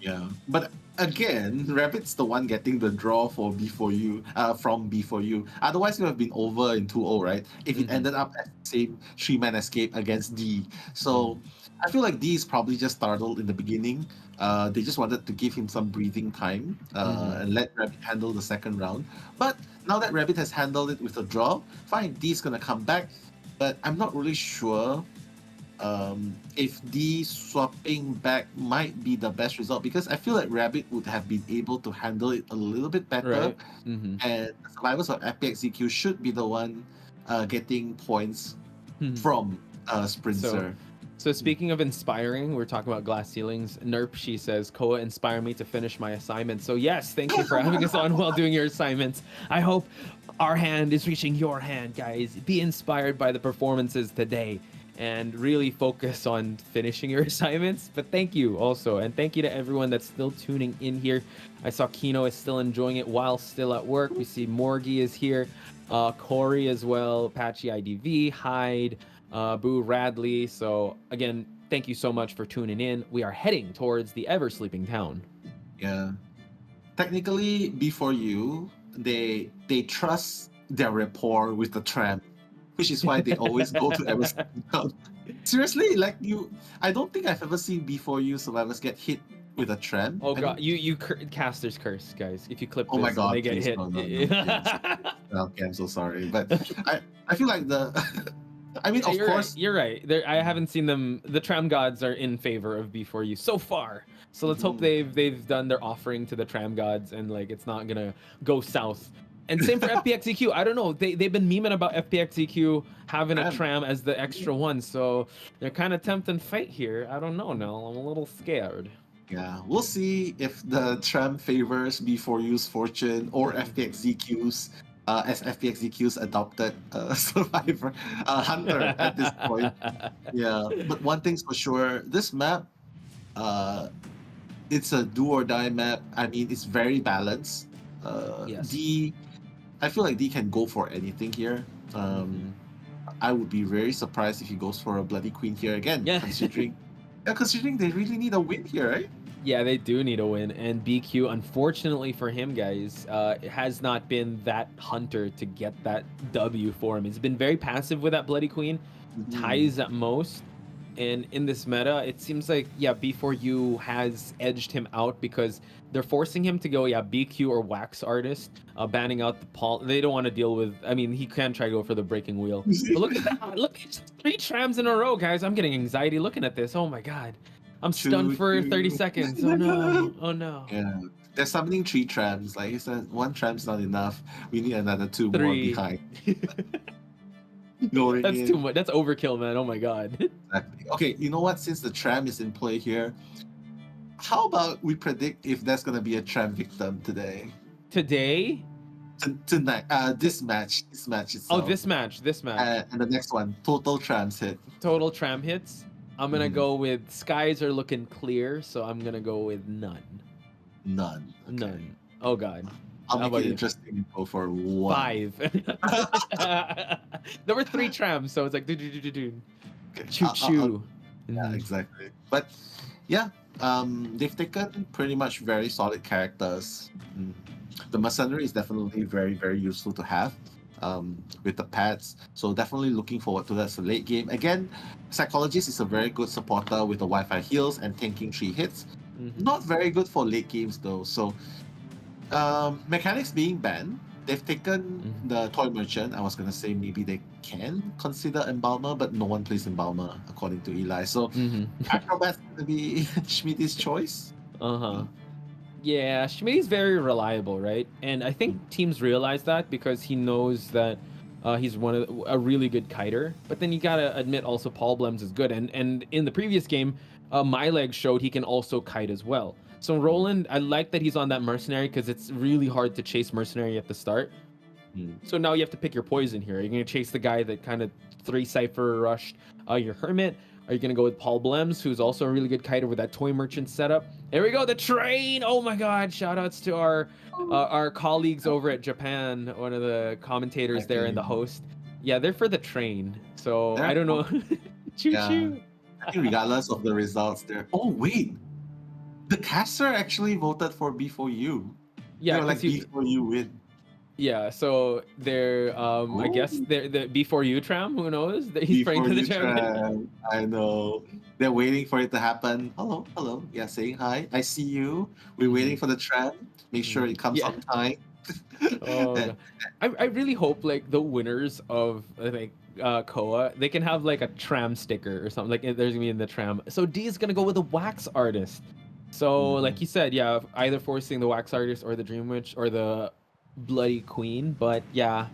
Yeah, but again, Rabbit's the one getting the draw for B4U from B4U. Otherwise, it would have been over in 2-0, right? If it ended up at the same 3-man escape against D. So I feel like D is probably just startled in the beginning. They just wanted to give him some breathing time and let Rabbit handle the second round. But now that Rabbit has handled it with a draw, fine, D is gonna come back. But I'm not really sure if D swapping back might be the best result, because I feel like Rabbit would have been able to handle it a little bit better, right. And the survivors of FPX.ZQ should be the one getting points from Sprinter. So speaking of inspiring, we're talking about glass ceilings. Nerp, she says, COA inspire me to finish my assignment. So yes, thank you for having us on while doing your assignments. I hope our hand is reaching your hand, guys. Be inspired by the performances today and really focus on finishing your assignments. But thank you also, and thank you to everyone that's still tuning in here. I saw Kino is still enjoying it while still at work. We see Morgie is here, Corey as well, Patchy IDV, Hyde, Boo Radley. So again, thank you so much for tuning in. We are heading towards the ever sleeping town. Yeah, technically B4U, they trust their rapport with the tram, which is why they always go to ever sleeping town. Seriously, like I don't think I've ever seen B4U survivors get hit with a tram. Oh god, you caster's curse, guys. If you clip this, my god, they get please, hit. no, okay, I'm so sorry, but I feel like I mean, of course, you're right. I haven't seen them. The tram gods are in favor of B4U so far. So let's hope they've done their offering to the tram gods, and like it's not gonna go south And same for FPX.ZQ. I don't know. They've been memeing about FPX.ZQ having a tram as the extra one, so they're kind of tempting fate here. I don't know, Nell. I'm a little scared. Yeah, we'll see if the tram favors B4U's fortune or FPX.ZQ's as FPX.ZQ's adopted survivor hunter at this point. Yeah, but one thing's for sure, this map, it's a do or die map. I mean, it's very balanced. Yes. I feel like D can go for anything here. I would be very surprised if he goes for a bloody queen here again. Yeah. Considering they really need a win here, right? Yeah, they do need a win, and BQ, unfortunately for him, guys, has not been that hunter to get that W for him. He's been very passive with that bloody queen, ties at most. And in this meta, it seems like, yeah, B4U has edged him out because they're forcing him to go, yeah, BQ or Wax Artist, banning out the Paul. They don't want to deal with, I mean, he can try to go for the breaking wheel. But look at that. Look, it's 3 trams in a row, guys. I'm getting anxiety looking at this. Oh my God. I'm stunned for 30 seconds. Oh no. Oh no. Yeah. They're summoning 3 trams. Like he said, 1 tram's not enough. We need another 2 more 3. behind. Going That's in. too much. That's overkill, man. Oh my God. Exactly. Okay, you know what? Since the tram is in play here, how about we predict if there's gonna be a tram victim today? Today? Tonight. This match. This match itself. Oh, this match. And the next one. Total trams hit. Total tram hits. I'm gonna go with skies are looking clear, so I'm gonna go with none. None. Okay. None. Oh God. I'll How make about it you? interesting and go for 1. 5. There were 3 trams, so it's like Okay, choo choo. Yeah, exactly. But yeah, they've taken pretty much very solid characters. The mercenary is definitely very, very useful to have with the pads. So definitely looking forward to that. So late game. Again, Psychologist is a very good supporter with the Wi-Fi heals and tanking 3 hits. Not very good for late games though. So mechanics being banned, they've taken the Toy Merchant. I was gonna say maybe they can consider Embalmer, but no one plays Embalmer according to Eli. So Acrobat's gonna be Schmidt's choice. Yeah, Schmidt's very reliable, right? And I think teams realize that because he knows that he's a really good kiter. But then you gotta admit also Paul Blems is good. And in the previous game, My Leg showed he can also kite as well. So Roland, I like that he's on that Mercenary because it's really hard to chase Mercenary at the start. So now you have to pick your poison here. Are you going to chase the guy that kind of 3 Cypher rushed your Hermit? Are you going to go with Paul Blems, who's also a really good kiter with that Toy Merchant setup? There we go, the train! Oh my God, shoutouts to our colleagues over at Japan, one of the commentators there and the host. Yeah, they're for the train. So I don't know. Choo choo. I think regardless of the results, they're... Oh, wait! The caster actually voted for B4U. Yeah, they were like B4U win. Yeah, so they're I guess they're the B4U tram, who knows? He's praying to the tram. I know. They're waiting for it to happen. Hello, hello. Yeah, saying hi. I see you. We're waiting for the tram. Make sure it comes on time. I really hope like the winners of like COA, they can have like a tram sticker or something. Like there's gonna be in the tram. So D is gonna go with a Wax Artist. So like you said, yeah, either forcing the Wax Artist or the Dream Witch or the Bloody Queen. But yeah,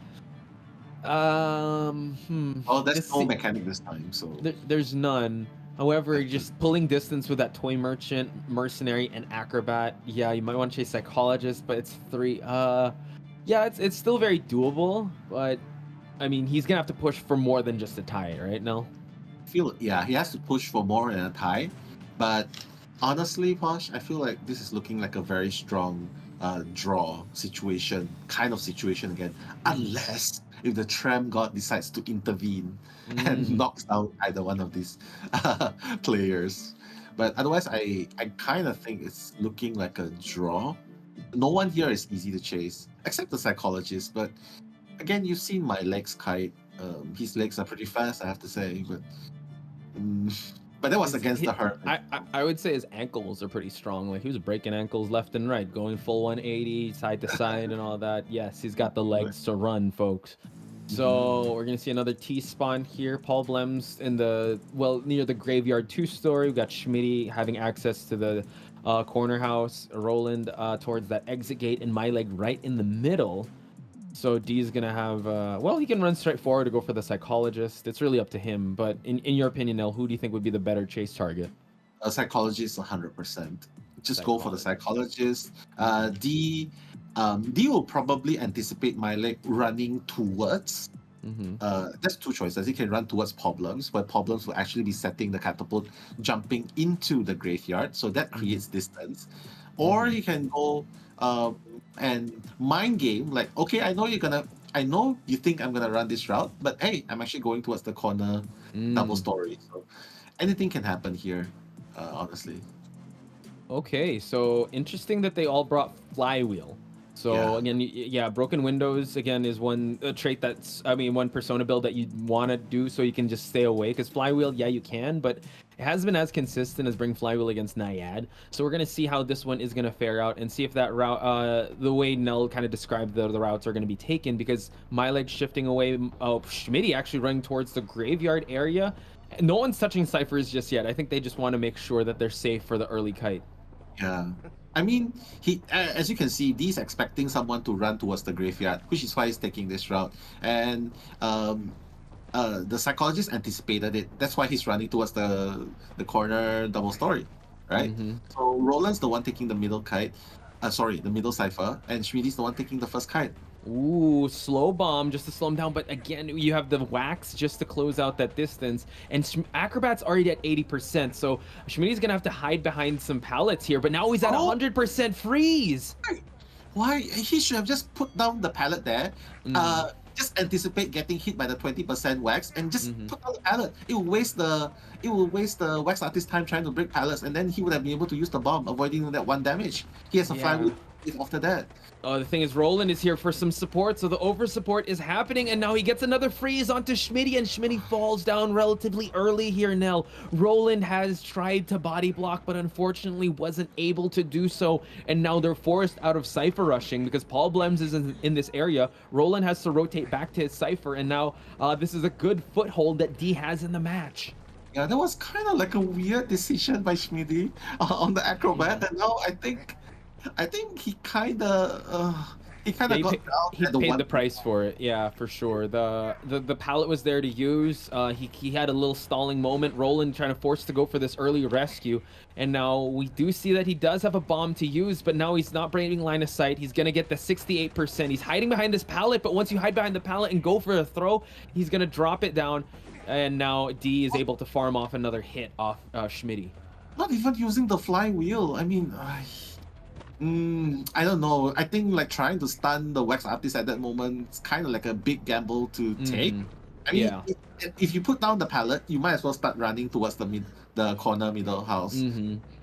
Oh, there's no mechanic this time, so there's none. However, just pulling distance with that Toy Merchant, Mercenary, and Acrobat. Yeah, you might want to chase Psychologist, but it's 3. Yeah, it's still very doable, but I mean, he's gonna have to push for more than just a tie, right? No. Yeah, he has to push for more than a tie, but honestly, Posh, I feel like this is looking like a very strong draw situation, kind of situation again, unless if the Tram God decides to intervene and knocks out either one of these players. But otherwise, I kind of think it's looking like a draw. No one here is easy to chase, except the Psychologist. But again, you've seen my legs kite. His legs are pretty fast, I have to say. But that was against the Hermit. I would say his ankles are pretty strong. Like he was breaking ankles left and right, going full 180, side to side, and all that. Yes, he's got the legs to run, folks. So we're gonna see another T spawn here. Paul Blems in the near the Graveyard 2 story. We've got Schmitty having access to the corner house. Roland towards that exit gate, and My Leg right in the middle. So D is gonna have well, he can run straight forward to go for the psychologist. It's really up to him. But in your opinion, Nell, who do you think would be the better chase target? A psychologist, 100%. Just go for the psychologist. D will probably anticipate my leg running towards. There's two choices. He can run towards problems, where problems will actually be setting the catapult, jumping into the graveyard, so that creates distance. Or he can go and mind game, like, okay, I know you think I'm gonna run this route, but hey, I'm actually going towards the corner double story. So anything can happen here, honestly. Okay, so interesting that they all brought flywheel. So again, yeah, broken windows again is one trait one persona build that you want to do so you can just stay away. Because flywheel, yeah, you can, but it hasn't been as consistent as bring flywheel against Naiad. So we're gonna see how this one is gonna fare out and see if that route, the way Nell kind of described the routes are gonna be taken. Because my leg shifting away, Schmitty actually running towards the graveyard area. No one's touching ciphers just yet. I think they just want to make sure that they're safe for the early kite. Yeah. I mean, he as you can see, D's expecting someone to run towards the graveyard, which is why he's taking this route. And the psychologist anticipated it. That's why he's running towards the corner double story, right? So Roland's the one taking the middle kite. The middle cipher, and Schmitty's the one taking the first kite. Ooh, slow bomb just to slow him down. But again, you have the wax just to close out that distance. And Acrobat's already at 80%. So Schmitty's going to have to hide behind some pallets here. But now he's at 100% freeze. Why? He should have just put down the pallet there. Just anticipate getting hit by the 20% wax and just put down the pallet. It will waste the wax artist time trying to break pallets, and then he would have been able to use the bomb, avoiding that one damage. He has a flywheel after that. The thing is, Roland is here for some support, so the over support is happening, and now he gets another freeze onto Schmitty, and Schmitty falls down relatively early here, Nell. Roland has tried to body block, but unfortunately wasn't able to do so, and now they're forced out of Cypher rushing because Paul Blems is in this area. Roland has to rotate back to his Cypher, and now this is a good foothold that D has in the match. Yeah, that was kind of like a weird decision by Schmitty on the Acrobat, and now I think he kind of got down. He paid the price for it, yeah, for sure. The pallet was there to use. He had a little stalling moment. Roland trying to force to go for this early rescue, and now we do see that he does have a bomb to use, but now he's not breaking line of sight. He's gonna get the 68%. He's hiding behind this pallet, but once you hide behind the pallet and go for a throw, he's gonna drop it down, and now D is able to farm off another hit off Schmitty. Not even using the flywheel. I mean, I don't know. I think like trying to stun the wax artist at that moment is kind of like a big gamble to take. I mean, if you put down the pallet, you might as well start running towards the corner middle house.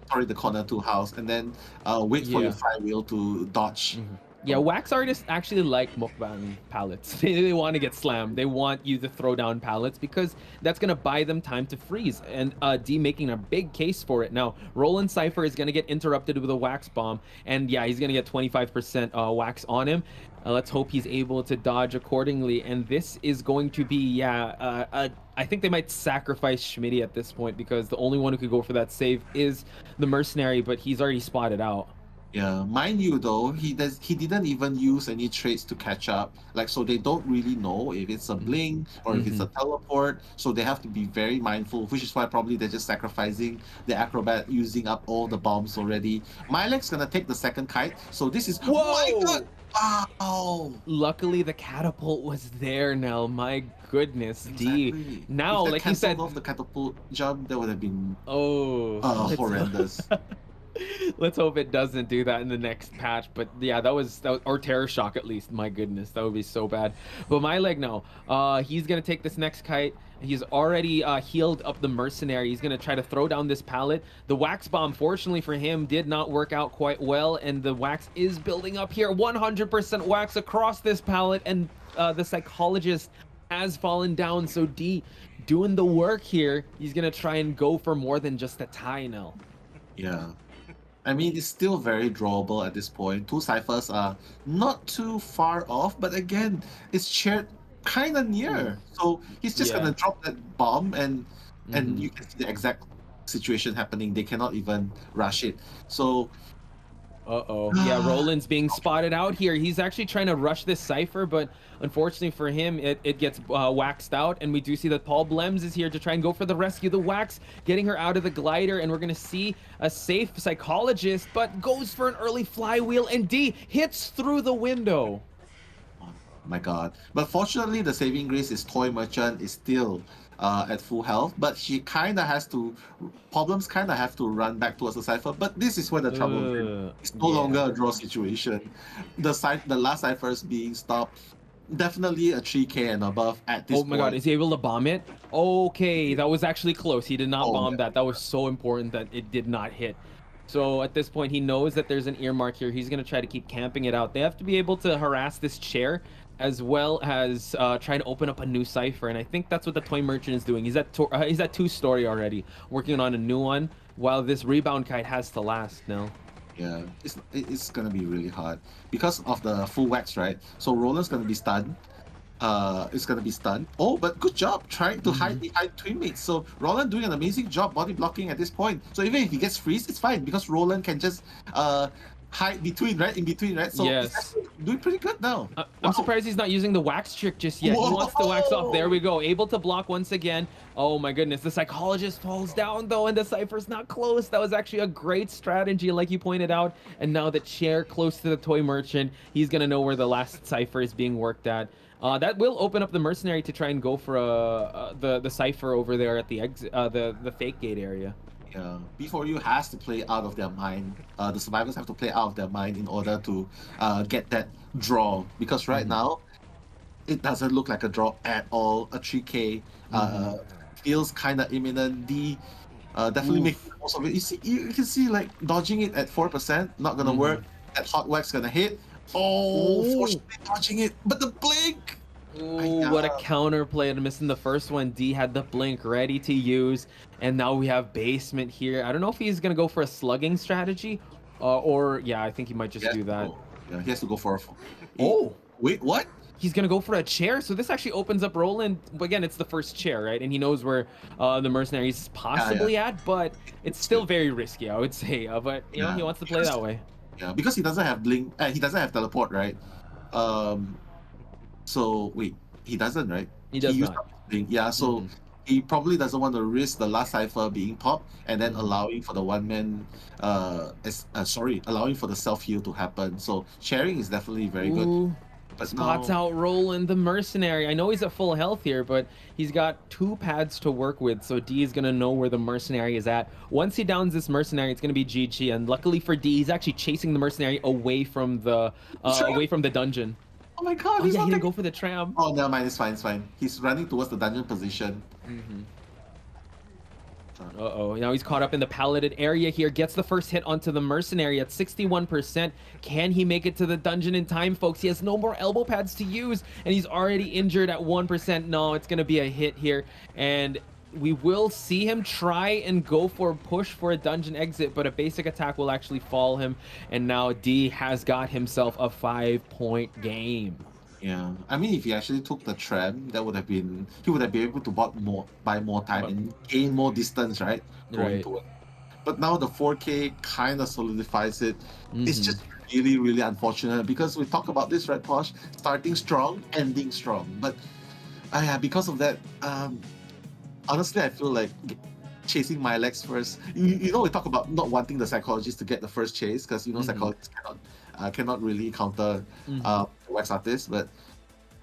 Sorry, the corner 2 house, and then wait for your flywheel to dodge. Yeah, wax artists actually like mukbang pallets. They want to get slammed. They want you to throw down pallets because that's going to buy them time to freeze. And D making a big case for it. Now, Roland Cypher is going to get interrupted with a wax bomb. And yeah, he's going to get 25% wax on him. Let's hope he's able to dodge accordingly. And this is going to be, I think they might sacrifice Schmitty at this point because the only one who could go for that save is the mercenary, but he's already spotted out. Yeah, mind you though, he didn't even use any traits to catch up. Like, so they don't really know if it's a blink or if it's a teleport. So they have to be very mindful, which is why probably they're just sacrificing the Acrobat, using up all the bombs already. Mylek's gonna take the second kite. So this is my God. Wow! Luckily, the catapult was there, Nell. My goodness, D. Now, like you said, off the catapult jump, that would have been horrendous. Let's hope it doesn't do that in the next patch. But yeah, that was or Terror Shock at least. My goodness, that would be so bad. But my leg, no. He's gonna take this next kite. He's already healed up the mercenary. He's gonna try to throw down this pallet. The wax bomb, fortunately for him, did not work out quite well, and the wax is building up here. 100% wax across this pallet, and the psychologist has fallen down. So D doing the work here. He's gonna try and go for more than just a tie now. Yeah. I mean, it's still very drawable at this point. 2 ciphers are not too far off, but again, it's shared kind of near. So he's just gonna drop that bomb, and you can see the exact situation happening. They cannot even rush it. So Uh-oh. Yeah, Roland's being spotted out here. He's actually trying to rush this Cypher, but unfortunately for him, it gets waxed out. And we do see that Paul Blems is here to try and go for the rescue. The wax getting her out of the glider, and we're going to see a safe psychologist, but goes for an early flywheel, and D hits through the window. My God. But fortunately, the saving grace is Toy Merchant is still at full health, but she kind of has to, Problems kind of have to run back towards the Cypher, but this is where the trouble is. It's no longer a draw situation. The last Cyphers being stopped, definitely a 3K and above at this point. Oh my God, is he able to bomb it? Okay, that was actually close. He did not bomb that. That was so important that it did not hit. So at this point, he knows that there's an earmark here. He's going to try to keep camping it out. They have to be able to harass this chair, as well as try to open up a new Cypher. And I think that's what the Toy Merchant is doing. He's at 2-story already, working on a new one, while this rebound kite has to last now. Yeah, it's going to be really hard because of the full wax, right? So Roland's going to be stunned. It's going to be stunned. Oh, but good job trying to hide behind teammates. So Roland doing an amazing job body blocking at this point. So even if he gets freeze, it's fine because Roland can just hide between, right? In between, right? So yes, he's doing pretty good now. I'm surprised he's not using the wax trick just yet. Whoa. He wants the wax off. There we go. Able to block once again. Oh my goodness. The psychologist falls down though, and the Cypher's not close. That was actually a great strategy, like you pointed out. And now the chair close to the Toy Merchant. He's going to know where the last Cypher is being worked at. That will open up the Mercenary to try and go for the Cypher over there at the exit, the fake gate area. Yeah, B4U has to play out of their mind. The survivors have to play out of their mind in order to get that draw. Because right now, it doesn't look like a draw at all. A 3K feels kind of imminent. D definitely making the most of it. You can see like dodging it at 4%, not gonna work. That hot wax gonna hit. Oh, fortunately dodging it, but the blink. Ooh, what a counterplay and missing the first one. D had the blink ready to use, and now we have basement here. I don't know if he's gonna go for a slugging strategy, or yeah, I think he might just do that. Yeah, he has to go for a. Oh, wait, what? He's gonna go for a chair. So this actually opens up Roland. Again, it's the first chair, right? And he knows where the Mercenary's possibly at, but it's still very risky, I would say. But you know, he wants to play that way. Yeah, because he doesn't have blink. He doesn't have teleport, right? So wait, he doesn't, right? He does not. Yeah, so he probably doesn't want to risk the last Cypher being popped and then allowing for the one-man, allowing for the self-heal to happen. So sharing is definitely very good. But spots out Roland, the Mercenary. I know he's at full health here, but he's got 2 pads to work with, so D is going to know where the Mercenary is at. Once he downs this Mercenary, it's going to be GG, and luckily for D, he's actually chasing the Mercenary away from the dungeon. Oh my God! Oh, yeah, he didn't go for the tram. Oh, never mind. It's fine. It's fine. He's running towards the dungeon position. Uh-oh. Now he's caught up in the palleted area here. Gets the first hit onto the Mercenary at 61%. Can he make it to the dungeon in time, folks? He has no more elbow pads to use, and he's already injured at 1%. No, it's going to be a hit here. And we will see him try and go for a push for a dungeon exit, but a basic attack will actually fall him. And now D has got himself a 5-point game. Yeah, I mean, if he actually took the tram, that would have been, he would have been able to buy more time and gain more distance, right? Going to it. But now the 4K kind of solidifies it. It's just really, really unfortunate because we talk about this, right, Posh? Starting strong, ending strong. But yeah, because of that, honestly, I feel like chasing my legs first. You know, we talk about not wanting the psychologist to get the first chase because you know psychologists cannot really counter wax artists. But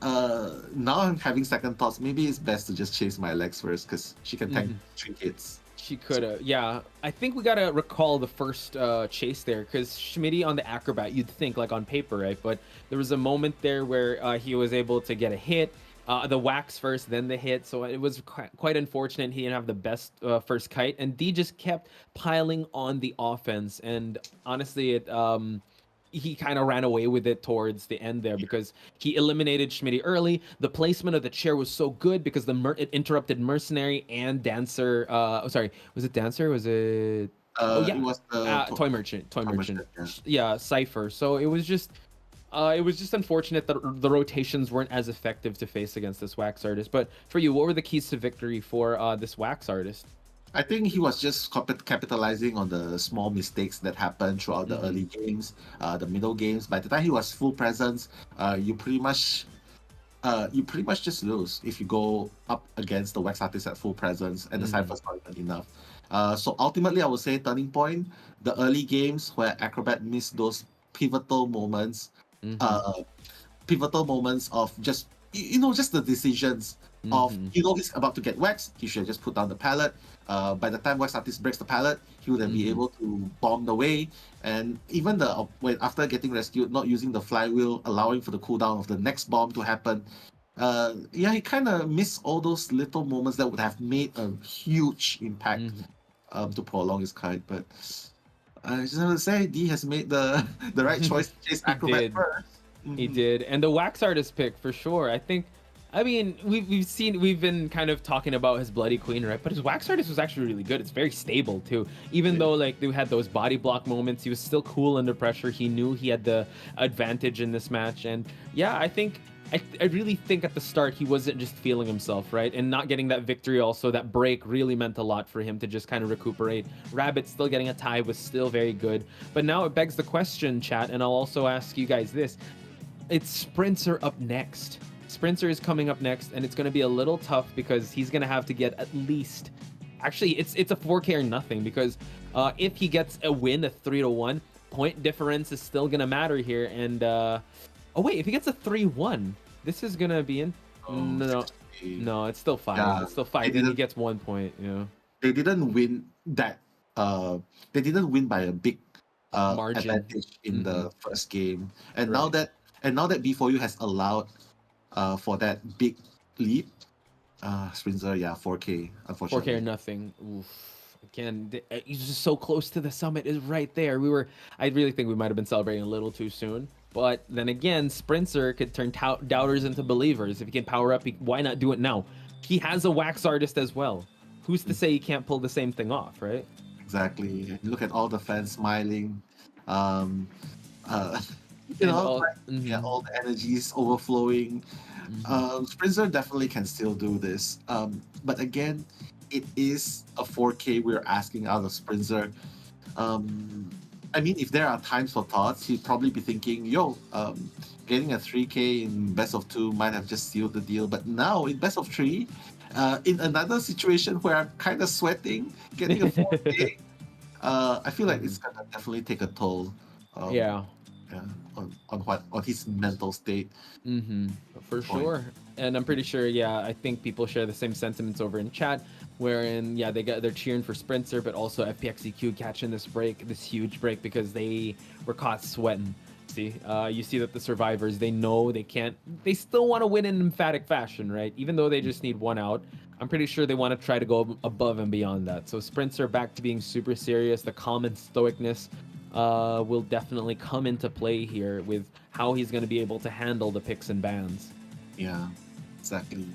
now I'm having second thoughts. Maybe it's best to just chase my legs first because she can tank 3 hits. She could have, yeah. I think we gotta recall the first chase there because Schmitty on the acrobat, you'd think like on paper, right? But there was a moment there where he was able to get a hit. The wax first, then the hit. So it was quite unfortunate he didn't have the best first kite. And D just kept piling on the offense. And honestly, he kind of ran away with it towards the end there because he eliminated Schmitty early. The placement of the chair was so good because it interrupted Mercenary and Dancer. Sorry, was it Dancer? Was it? It was Toy Merchant. Yeah, Cypher. So it was just unfortunate that the rotations weren't as effective to face against this wax artist. But for you, what were the keys to victory for this wax artist? I think he was just capitalizing on the small mistakes that happened throughout the early games, the middle games. By the time he was full presence, you pretty much just lose if you go up against the Wax Artist at full presence and the Cypher's not even enough. So ultimately, I would say turning point, the early games where Acrobat missed those pivotal moments, of just just the decisions of he's about to get waxed, he should just put down the pallet. By the time Wax Artist breaks the pallet, he would then be able to bomb the way, and even after getting rescued, not using the flywheel, allowing for the cooldown of the next bomb to happen. He kind of missed all those little moments that would have made a huge impact to prolong his kite. But I just have to say, D has made the right choice to chase Acrobat first. He did, and the Wax Artist pick for sure. I mean, we've been kind of talking about his Bloody Queen, right? But his Wax Artist was actually really good. It's very stable too. Even though like they had those body block moments, he was still cool under pressure. He knew he had the advantage in this match, and yeah, I really think at the start he wasn't just feeling himself, right? And not getting that victory, also that break really meant a lot for him to just kind of recuperate. Rabbit still getting a tie was still very good. But now it begs the question, chat, and I'll also ask you guys this. It's Sprinter up next. Sprinter is coming up next, and it's going to be a little tough because he's going to have to get at least... Actually, it's a 4K or nothing, because if he gets a win, a 3-1, point difference is still going to matter here, and... Oh wait, if he gets a 3-1, this is gonna be in. No, it's still 5. Yeah, it's still 5. Then he gets 1 point. They didn't win that. They didn't win by a big margin advantage in the first game, and now that B4U has allowed for that big leap, Sprinter, 4K, unfortunately. 4K or nothing. Oof. Again, he's just so close to the summit. Is right there. I really think we might have been celebrating a little too soon. But then again, Sprinter could turn doubters into believers. If he can power up, why not do it now? He has a Wax Artist as well. Who's to say he can't pull the same thing off, right? Exactly. Look at all the fans smiling. All the energies overflowing. Sprinter definitely can still do this. But again, it is a 4K we're asking out of Sprinter. I mean, if there are times for thoughts, he'd probably be thinking, getting a 3K in best of 2 might have just sealed the deal. But now, in best of 3, in another situation where I'm kind of sweating, getting a 4K, I feel like it's going to definitely take a toll. On his mental state. For sure. And I'm pretty sure, I think people share the same sentiments over in chat, wherein, they're cheering for Sprinter, but also FPX.ZQ catching this huge break, because they were caught sweating. See, you see that the survivors, they know they still want to win in emphatic fashion, right? Even though they just need 1 out, I'm pretty sure they want to try to go above and beyond that. So Sprinter back to being super serious. The calm and stoicness will definitely come into play here with how he's going to be able to handle the picks and bans. Yeah, exactly.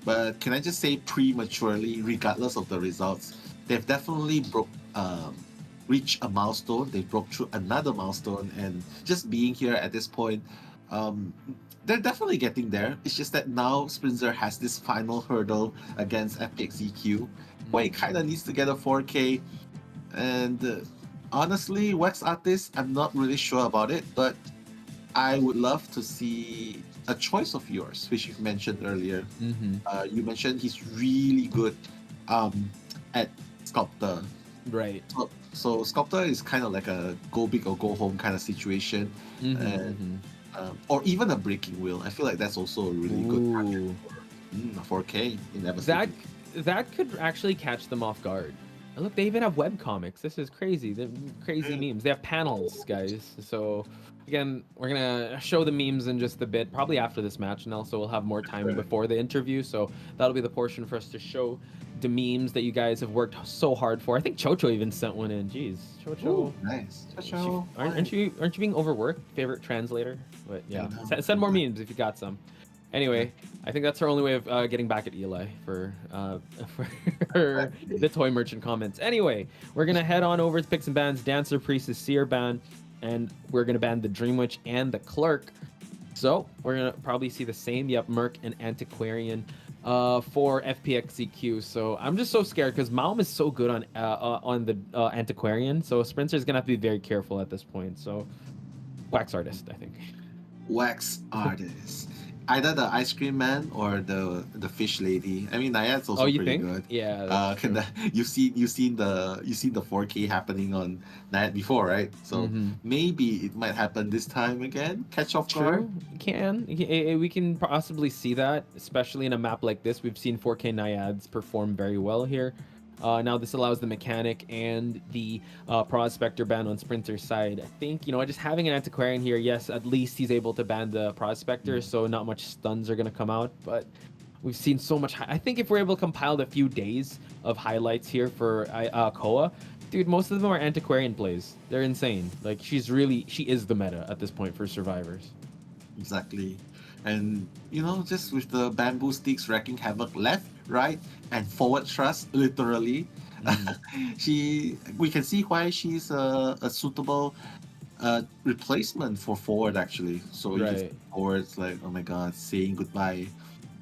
But can I just say, prematurely, regardless of the results, they've definitely reached a milestone. They broke through another milestone, and just being here at this point, they're definitely getting there. It's just that now Sprinter has this final hurdle against FPX.ZQ, where he kind of needs to get a 4K. And honestly, Wax Artist, I'm not really sure about it, but I would love to see a choice of yours, which you've mentioned earlier. You mentioned he's really good at Sculptor. Right. So Sculptor is kind of like a go big or go home kind of situation. Or even a breaking wheel. I feel like that's also a really good target for 4K in episode. That could actually catch them off guard. And look, they even have webcomics. This is crazy. They're crazy memes. They have panels, guys. So again, we're gonna show the memes in just a bit, probably after this match, and also we'll have more time before the interview. So that'll be the portion for us to show the memes that you guys have worked so hard for. I think Chocho even sent one in. Jeez, Chocho. Ooh, nice. Chocho. Aren't you being overworked? Favorite translator? But yeah, send more memes if you got some. Anyway, I think that's our only way of getting back at Eli for the toy merchant comments. Anyway, we're gonna head on over to picks and bans. Dancer, Priestess, Seer ban, and we're gonna ban the Dream Witch and the Clerk. So we're gonna probably see the same. Yep, Merc and Antiquarian. for FPX.ZQ. So I'm just so scared because Malm is so good on the Antiquarian. So Sprinter is gonna have to be very careful at this point. So Wax Artist, I think. Wax Artist. Either the ice cream man or the fish lady. I mean, Nayad's also you pretty think? good. Yeah, that's true. You've seen the 4K happening on Nayad before, right? So maybe it might happen this time again. Catch off guard. True, we can possibly see that, especially in a map like this. We've seen 4K Naiads perform very well here. Now this allows the mechanic and the prospector ban on Sprinter's side. I think, just having an Antiquarian here, yes, at least he's able to ban the prospector, so not much stuns are going to come out. But we've seen so much. I think if we're able to compile a few days of highlights here for Koa, dude, most of them are Antiquarian plays. They're insane. Like, she is the meta at this point for survivors. Exactly. And, just with the bamboo sticks wrecking havoc left, right, and forward thrust, literally, we can see why she's a suitable replacement for forward, actually. So you can forward, it's like, oh my god, saying goodbye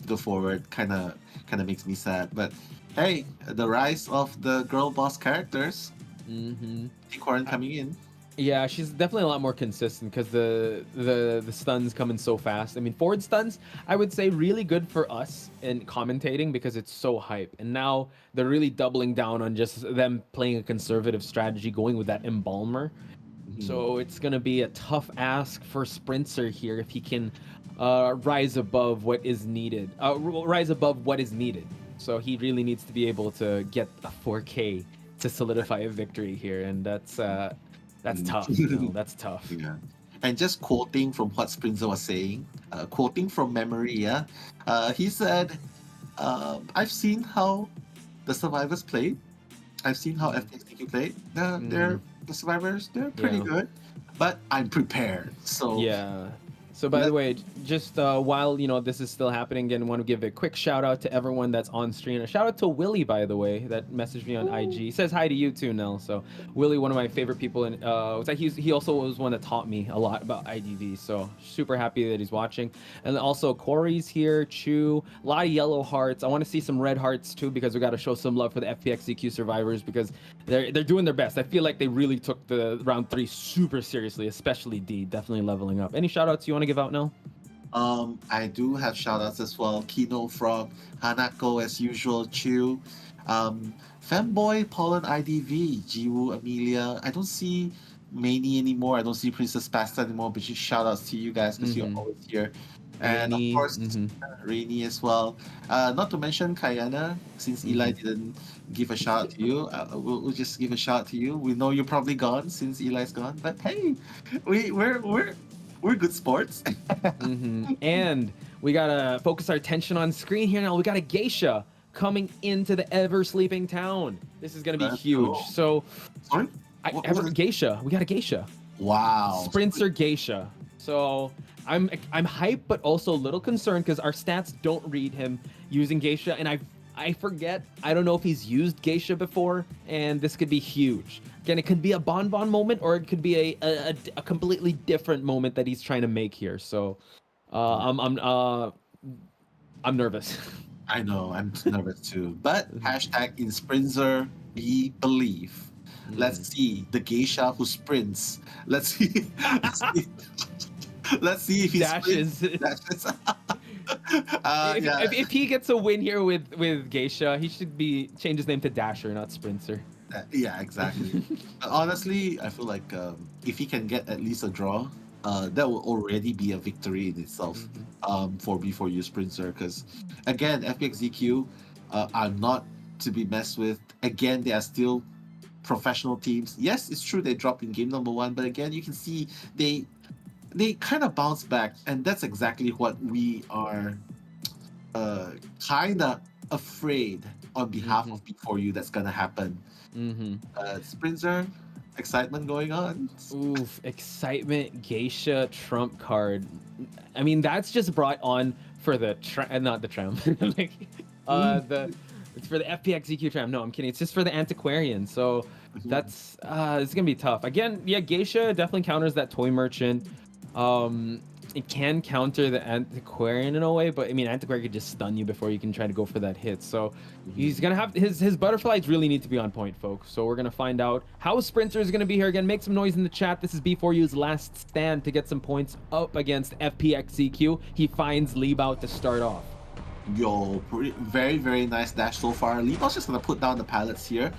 to the forward kind of makes me sad. But hey, the rise of the girl boss characters, Antiquarian coming in. Yeah, she's definitely a lot more consistent because the stuns come in so fast. I mean, forward stuns, I would say really good for us in commentating because it's so hype. And now they're really doubling down on just them playing a conservative strategy, going with that Embalmer. So it's going to be a tough ask for Sprinter here if he can rise above what is needed. So he really needs to be able to get a 4K to solidify a victory here. And that's tough. That's tough. Yeah. And just quoting from what Sprinter was saying, quoting from memory, he said, I've seen how the survivors played. I've seen how FPX.ZQ played. The survivors, they're pretty good, but I'm prepared. So yeah. So by the way, just while this is still happening, again, I want to give a quick shout out to everyone that's on stream. A shout out to Willie, by the way, that messaged me on IG. He says hi to you too, Nell. So Willie, one of my favorite people, and he also was one that taught me a lot about IDV. So super happy that he's watching. And also Corey's here, Chu, a lot of yellow hearts. I want to see some red hearts too because we got to show some love for the FPX.ZQ survivors because they're doing their best. I feel like they really took the round 3 super seriously, especially D, definitely leveling up. Any shout outs you want to give out now? I do have shoutouts as well. Kino Frog, Hanako as usual, Chu, Femboy, Pollen IDV, Jiwoo, Amelia. I don't see Maney anymore. I don't see Princess Pasta anymore, but just shoutouts to you guys because you're always here. And Rainy, of course, Rainy as well. Not to mention Kayana, since Eli didn't give a shout out to you, we'll just give a shout out to you. We know you're probably gone since Eli's gone, but hey, we're good sports. And we gotta focus our attention on screen here now. We got a geisha coming into the ever sleeping town. This is gonna be huge. Cool. So, sorry, geisha. We got a geisha. Wow. Sprinter geisha. So I'm hyped, but also a little concerned because our stats don't read him using geisha, and I forget. I don't know if he's used geisha before, and this could be huge. Again, it could be a bonbon moment, or it could be a completely different moment that he's trying to make here. So, I'm nervous. I know, I'm nervous too. But hashtag in Sprinter, we believe. Let's see the geisha who sprints. Let's see. Let's see if he dashes. If he gets a win here with geisha, he should change his name to Dasher, not Sprinter. Yeah, exactly. Honestly, I feel like if he can get at least a draw, that will already be a victory in itself for B4U Sprinter. Because again, FPX.ZQ are not to be messed with. Again, they are still professional teams. Yes, it's true they dropped in game number 1, but again, you can see they kind of bounce back, and that's exactly what we are kind of afraid on behalf of B4U that's gonna happen. Sprinter, excitement going on. Oof, excitement, geisha, trump card. I mean, that's just brought on for the not the tram. Like, it's for the FPX.ZQ tram. No, I'm kidding. It's just for the antiquarian. So that's it's gonna be tough. Again, yeah, geisha definitely counters that toy merchant. it can counter the Antiquarian in a way, but I mean, Antiquarian could just stun you before you can try to go for that hit. So he's gonna have his butterflies really need to be on point, folks. So we're gonna find out how Sprinter is gonna be here again. Make some noise in the chat. This is B4U's last stand to get some points up against FPX.ZQ. He finds Liebao to start off. Yo, very, very nice dash so far. Libao's just gonna put down the pallets here,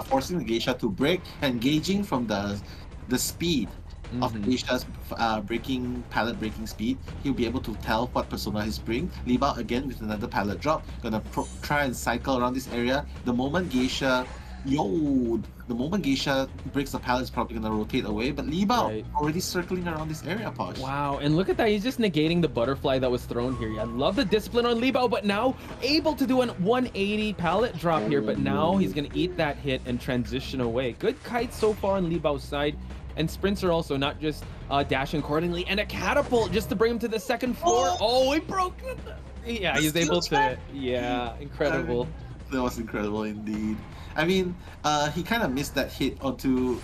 forcing the Geisha to break, engaging from the speed of Geisha's pallet breaking speed. He'll be able to tell what persona he's bring. Libao again with another pallet drop, gonna try and cycle around this area. The moment Geisha breaks the pallet, it's probably gonna rotate away, but Libao already circling around this area, Posh. Wow, and look at that, he's just negating the butterfly that was thrown here. I love the discipline on Libao, but now able to do a 180 pallet drop here, but now he's gonna eat that hit and transition away. Good kite so far on Libao's side, and Sprinter also not just dashing accordingly, and a catapult just to bring him to the second floor. Oh, he broke it. Yeah, he's able to, yeah, incredible. That was incredible indeed. I mean, he kind of missed that hit onto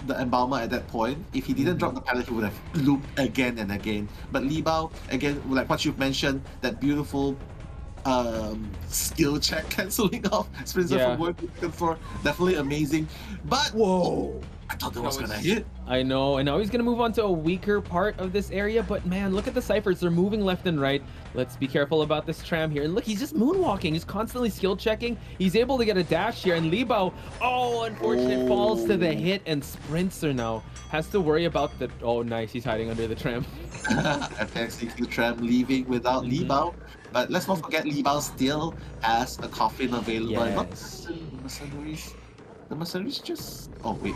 the Embalmer at that point. If he didn't drop the pallet, he would have looped again and again. But Libao, again, like what you've mentioned, that beautiful skill check cancelling off Sprinter from going to the second floor, definitely amazing. But whoa, I thought that was gonna hit. I know, and now he's gonna move on to a weaker part of this area, but man, look at the ciphers. They're moving left and right. Let's be careful about this tram here. And look, he's just moonwalking. He's constantly skill checking. He's able to get a dash here, and Libao, oh, unfortunate, falls to the hit, and Sprinter now has to worry about the, oh, nice, he's hiding under the tram. FPX.ZQ tram leaving without Libao. But let's not forget, Libao still has a coffin available. Yes. The mercenaries just... Oh, wait.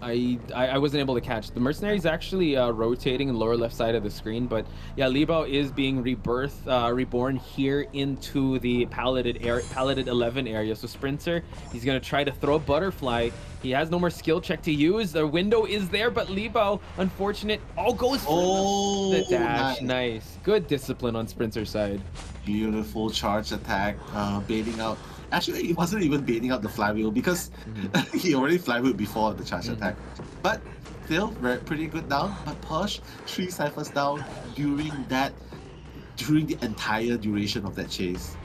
I wasn't able to catch. The mercenaries actually rotating in the lower left side of the screen, but yeah, Libao is being reborn here into the palleted 11 area. So Sprinter, he's gonna try to throw a butterfly. He has no more skill check to use. The window is there, but Libao, unfortunate, goes for the dash. Nice. Good discipline on Sprinter's side. Beautiful charge attack, baiting out. Actually, he wasn't even baiting out the flywheel because he already flywheeled before the charge attack. But still, pretty good down. But Posh, 3 ciphers down during the entire duration of that chase.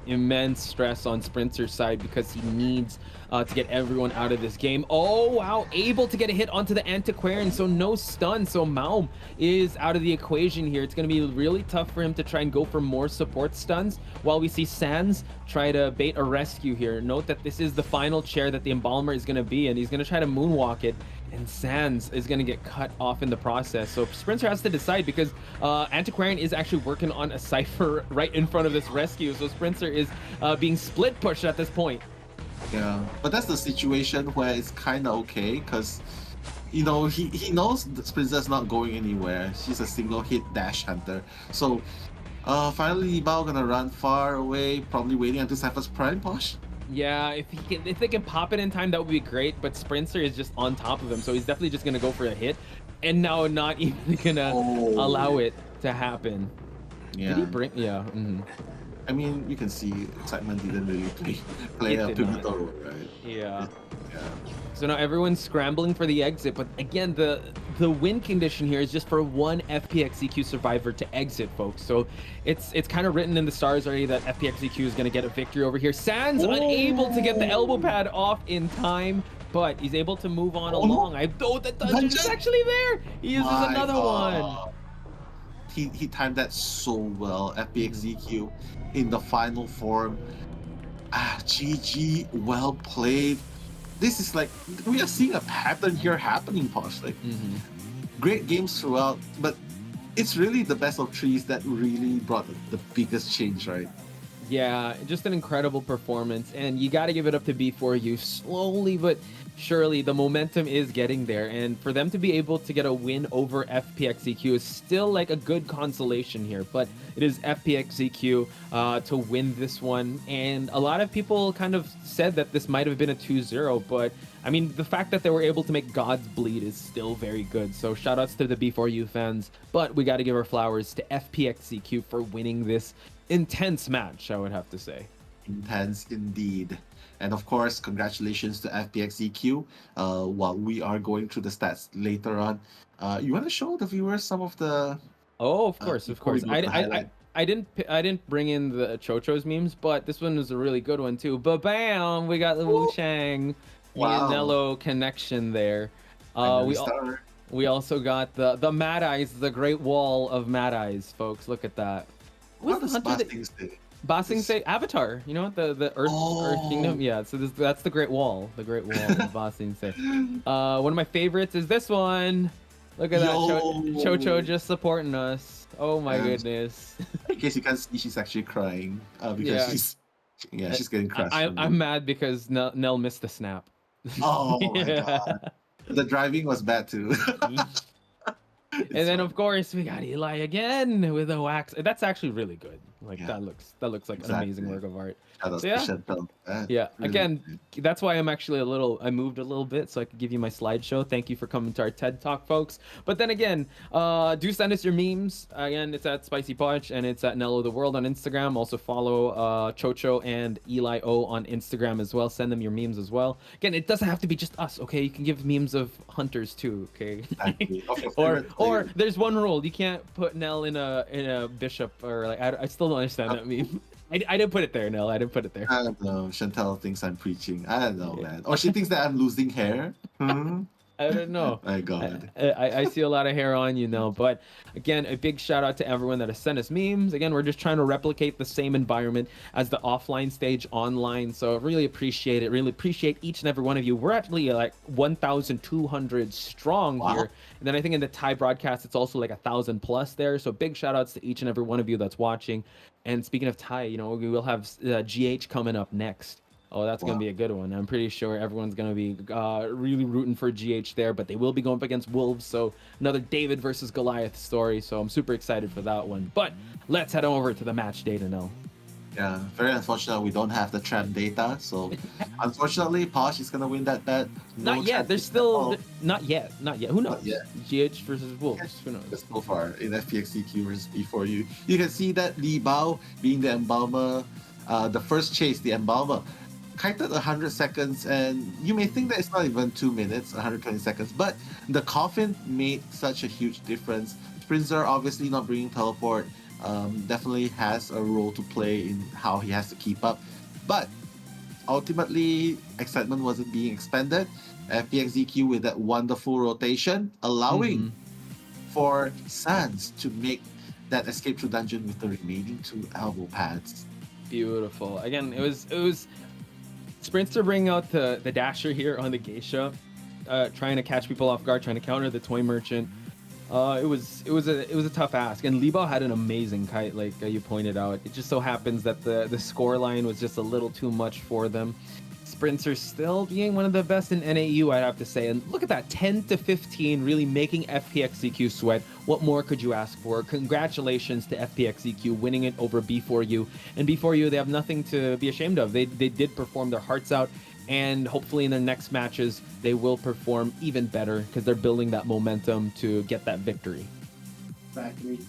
Immense stress on Sprinter's side because he needs to get everyone out of this game. Oh, wow. Able to get a hit onto the Antiquarian, so no stun. So Maum is out of the equation here. It's going to be really tough for him to try and go for more support stuns while we see Sans try to bait a rescue here. Note that this is the final chair that the Embalmer is going to be, and he's going to try to moonwalk it. And Sans is going to get cut off in the process. So Sprinter has to decide because Antiquarian is actually working on a cipher right in front of this rescue. So Sprinter is being split pushed at this point. Yeah, but that's the situation where it's kind of okay because, you know, he knows that Sprinter's not going anywhere. She's a single hit dash hunter. So finally Libao gonna run far away, probably waiting until Cypher's prime. Posh. Yeah, if they can pop it in time, that would be great. But Sprinter is just on top of him, so he's definitely just gonna go for a hit, and now not even gonna allow it to happen. Yeah. Did he bring? Yeah. I mean, you can see Excitement didn't really play a pivotal role, right? Yeah. So now everyone's scrambling for the exit, but again, the win condition here is just for one FPX.ZQ survivor to exit, folks. So it's kind of written in the stars already that FPX.ZQ is going to get a victory over here. Sans unable to get the elbow pad off in time, but he's able to move on along. I thought the dungeon is actually there. He uses another one. He timed that so well. FPX.ZQ in the final form. GG, well played. This is like, we are seeing a pattern here happening, Posh. Like, great games throughout, but it's really the best of threes that really brought the biggest change, right? Yeah, just an incredible performance, and you got to give it up to B4U. Slowly but surely, the momentum is getting there, and for them to be able to get a win over FPX.ZQ is still like a good consolation here, but it is FPX.ZQ to win this one, and a lot of people kind of said that this might have been a 2-0, but I mean, the fact that they were able to make gods bleed is still very good, so shoutouts to the B4U fans, but we got to give our flowers to FPX.ZQ for winning this intense match, I would have to say. Intense indeed. And of course, congratulations to FPX.ZQ. While we are going through the stats later on, you want to show the viewers some of the... Oh, of course. before we go to the highlight? I didn't bring in the Chocho's memes, but this one was a really good one too. But bam, we got the Wu Shang, me and Nello connection there. We also got the Mad Eyes, the Great Wall of Mad Eyes, folks. Look at that. What does Basting say? Basing say Avatar. You know what, the Earth Kingdom. Yeah. So that's the Great Wall. The Great Wall of Basing say. One of my favorites is this one. Look at that. Chocho just supporting us. Oh my goodness. In case you can't see, she's actually crying because she's getting crushed. I'm mad because Nell missed the snap. Oh my god. The driving was bad too. And then of course we got Eli again with a wax. That's actually really good. Like that looks like an amazing work of art. So, yeah. Again, that's why I'm actually I moved a little bit so I could give you my slideshow. Thank you for coming to our TED Talk, folks. But then again, do send us your memes. Again, it's at Spicy Punch and it's at Nello the World on Instagram. Also follow Chocho and Eli O on Instagram as well. Send them your memes as well. Again, it doesn't have to be just us, okay? You can give memes of hunters too, okay? or there's one rule: you can't put Nell in a bishop or like I still don't understand that meme. I didn't put it there, Nell. I didn't put it there. I don't know. Chantel thinks I'm preaching. I don't know, man. Or she thinks that I'm losing hair. I don't know. My God. I see a lot of hair on you now. But again, a big shout out to everyone that has sent us memes. Again, we're just trying to replicate the same environment as the offline stage online. So really appreciate it. Really appreciate each and every one of you. We're actually like 1,200 strong here. And then I think in the Thai broadcast, it's also like 1,000 plus there. So big shout outs to each and every one of you that's watching. And speaking of Thai, you know, we will have GH coming up next. Oh, that's going to be a good one. I'm pretty sure everyone's going to be really rooting for GH there, but they will be going up against Wolves. So another David versus Goliath story. So I'm super excited for that one. But let's head over to the match data now. Yeah, very unfortunate we don't have the tram data. So unfortunately, Posh is going to win that bet. No not yet. There's still... Not yet. Who knows? Not yet. GH versus Wolves. Who knows? So far in FPX.ZQ versus B4U. You can see that Li Bao being the embalmer, the first chase, the embalmer, kited 100 seconds, and you may think that it's not even 2 minutes, 120 seconds, but the coffin made such a huge difference. Sprinzer obviously not bringing teleport definitely has a role to play in how he has to keep up, but ultimately excitement wasn't being expended. FPX.ZQ with that wonderful rotation, allowing for Sans to make that escape through dungeon with the remaining 2 elbow pads. Beautiful. Again, it was Sprinter bringing out the dasher here on the Geisha, trying to catch people off guard, trying to counter the toy merchant. It was a tough ask, and Li Bao had an amazing kite, like you pointed out. It just so happens that the score line was just a little too much for them. Sprinter still being one of the best in NAU, I'd have to say. And look at that, 10-15, really making FPX.ZQ sweat. What more could you ask for? Congratulations to FPX.ZQ winning it over B4U. And B4U, they have nothing to be ashamed of. They did perform their hearts out. And hopefully in their next matches, they will perform even better because they're building that momentum to get that victory. Exactly.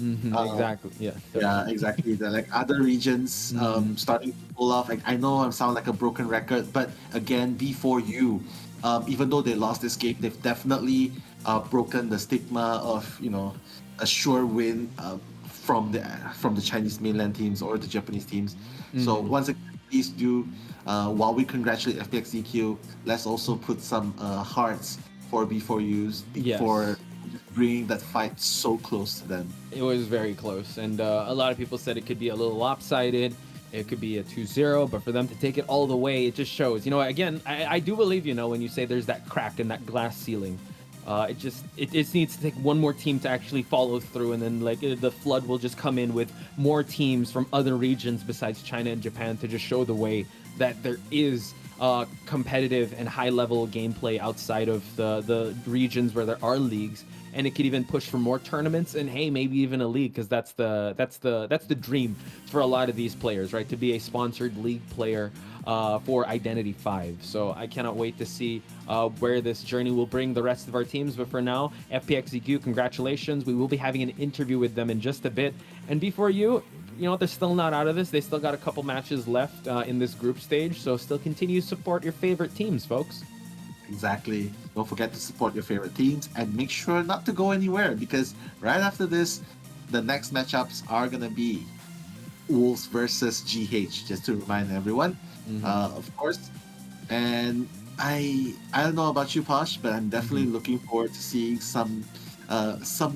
Exactly. Yeah. Yeah, exactly. The like other regions starting to pull off. Like I know I sound like a broken record, but again, B4U, even though they lost this game, they've definitely broken the stigma of a sure win from the Chinese mainland teams or the Japanese teams. So once again, please do. While we congratulate FPX.ZQ, let's also put some hearts for B4Us for bringing that fight so close to them. It was very close, and a lot of people said it could be a little lopsided. It could be a 2-0, but for them to take it all the way, it just shows. Again, I do believe, when you say there's that crack in that glass ceiling. It just needs to take one more team to actually follow through, and then the flood will just come in with more teams from other regions besides China and Japan to just show the way that there is competitive and high-level gameplay outside of the regions where there are leagues, and it could even push for more tournaments and hey, maybe even a league, because that's the dream for a lot of these players, right? To be a sponsored league player for Identity 5. So I cannot wait to see where this journey will bring the rest of our teams. But for now, FPX.ZQ, congratulations. We will be having an interview with them in just a bit. And before you, you know, they're still not out of this. They still got a couple matches left in this group stage, so still continue to support your favorite teams, folks. Exactly. Don't forget to support your favorite teams and make sure not to go anywhere because right after this, the next matchups are gonna be Wolves versus GH. Just to remind everyone, of course. And I don't know about you, Posh, but I'm definitely looking forward to seeing some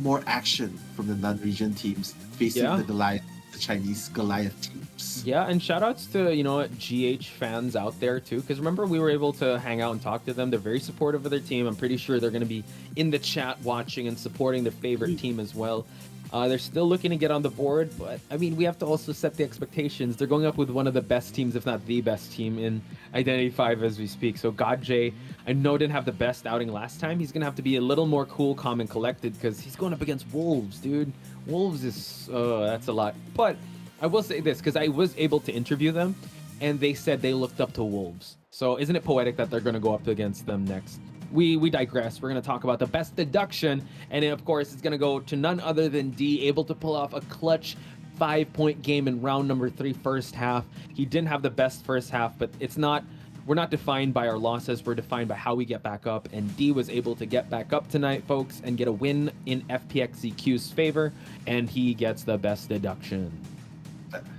more action from the non-region teams facing the Chinese Goliath teams. Yeah, and shout outs to, you know, GH fans out there too, because remember we were able to hang out and talk to them. They're very supportive of their team. I'm pretty sure they're going to be in the chat watching and supporting their favorite team as well. They're still looking to get on the board, but I mean, we have to also set the expectations. They're going up with one of the best teams, if not the best team in Identity 5 as we speak. So GodJ, I know didn't have the best outing last time. He's going to have to be a little more cool, calm, and collected because he's going up against Wolves, dude. Wolves is, that's a lot. But I will say this, because I was able to interview them, and they said they looked up to Wolves. So isn't it poetic that they're going to go up against them next? We digress. We're going to talk about the best deduction, and then, of course, it's going to go to none other than D, able to pull off a clutch 5-point game in round number 3 first half. He didn't have the best first half, but we're not defined by our losses. We're defined by how we get back up, and D was able to get back up tonight, folks, and get a win in FPX.ZQ's favor, and he gets the best deduction.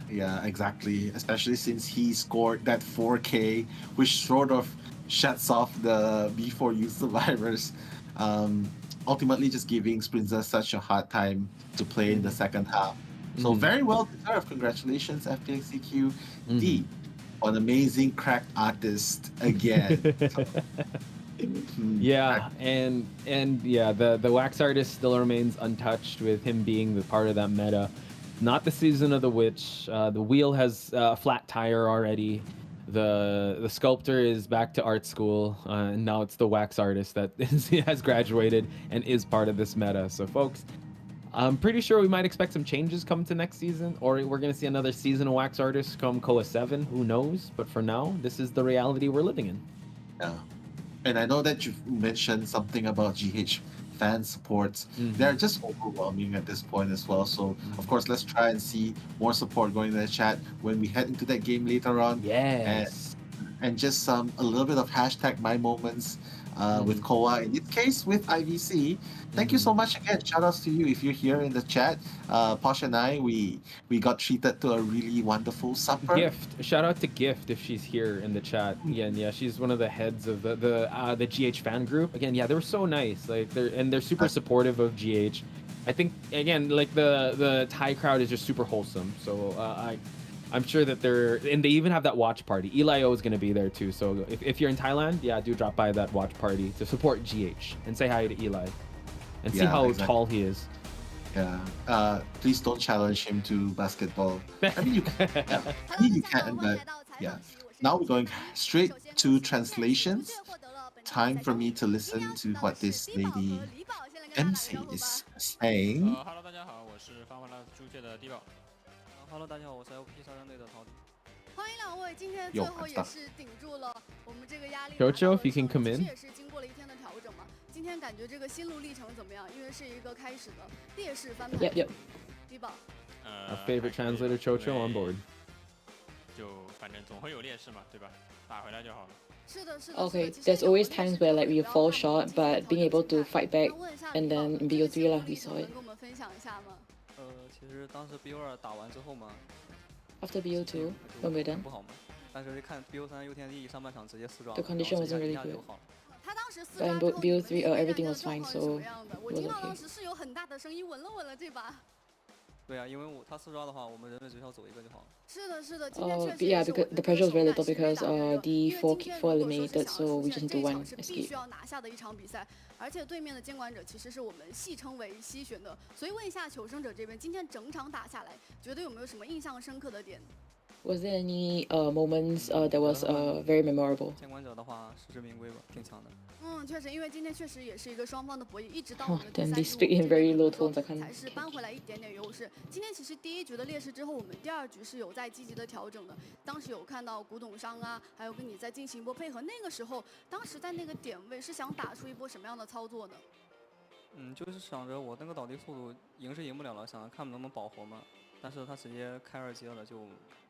Yeah, exactly. Especially since he scored that 4K, which sort of shuts off the B4U survivors. Ultimately, just giving Sprinza such a hard time to play in the second half. So very well deserved. Congratulations, FPX.ZQ. D, an amazing crack artist again. Yeah, and yeah, the wax artist still remains untouched with him being the part of that meta. Not the season of the witch. The wheel has a flat tire already. The sculptor is back to art school, and now it's the wax artist that has graduated and is part of this meta. So, folks, I'm pretty sure we might expect some changes come to next season, or we're going to see another season of wax artists come COA 7. Who knows? But for now, this is the reality we're living in. Yeah. And I know that you've mentioned something about GH fan supports. They're just overwhelming at this point as well. So, of course, let's try and see more support going in the chat when we head into that game later on. Yes. And just a little bit of hashtag my moments with COA, in this case with IVC. Thank you so much again. Shout outs to you if you're here in the chat. Posh and I, we got treated to a really wonderful supper. Gift. Shout out to Gift if she's here in the chat. Again, yeah, she's one of the heads of the GH fan group. Again, yeah, they were so nice. Like they're super supportive of GH. I think again, like the Thai crowd is just super wholesome. So I'm sure that and they even have that watch party. Eli O is going to be there too. So if you're in Thailand, yeah, do drop by that watch party to support GH and say hi to Eli and see how tall he is. Yeah. Please don't challenge him to basketball. I mean, you can, but yeah. Now we're going straight to translations. Time for me to listen to what this lady MC is saying. Hello， 大家好，我是发完了租界的低保。Hello， 大家好，我是 LP 杀人队的陶迪。欢迎两位，今天最后也是顶住了我们这个压力。Jojo, if you can come in. 也是经过了一天的调整嘛。今天感觉这个心路历程怎么样？因为是一个开始的劣势翻盘。Yep. 低保。Our favorite translator Chocho on board. 就反正总会有劣势嘛，对吧？打回来就好了。 Okay, there's always times where like we fall short, but being able to fight back, and then in BO3 lah, we saw it. 其实当时 BO2 打完之后嘛 After BO2, when we're done, 不好嘛，但是看 BO3 佑天帝上半场直接4抓， the condition wasn't really good. 就好了。他当时But in BO3, everything was fine, so 我 it 听 was 到当 okay. 时是有很大的声音稳了这把。 对啊，因为他4抓的话，我们人类只需要走一个就好了。是的，是的，今天确实 Yeah, because the pressure was very little because D4 eliminated, so we just need to one 必 escape. 须要拿下的一场比赛，而且对面的监管者其实是我们戏称为西玄的，所以问一下求生者这边，今天整场打下来，觉得有没有什么印象深刻的点？ Was there any moments that was very memorable? 监管者的话，实至名归吧，挺强的。确实，因为今天确实也是一个双方的博弈，一直到我们的 Then 第 they 三 speak in very low tones. I can't. 才是扳回来一点点优势。今天其实第一局的劣势之后，我们第二局是有在积极的调整的。当时有看到古董商啊，还有跟你在进行一波配合。那个时候，当时在那个点位是想打出一波什么样的操作呢？就是想着我那个倒地速度赢是赢不了了，想着看能不能保活嘛。但是他直接开2阶了，就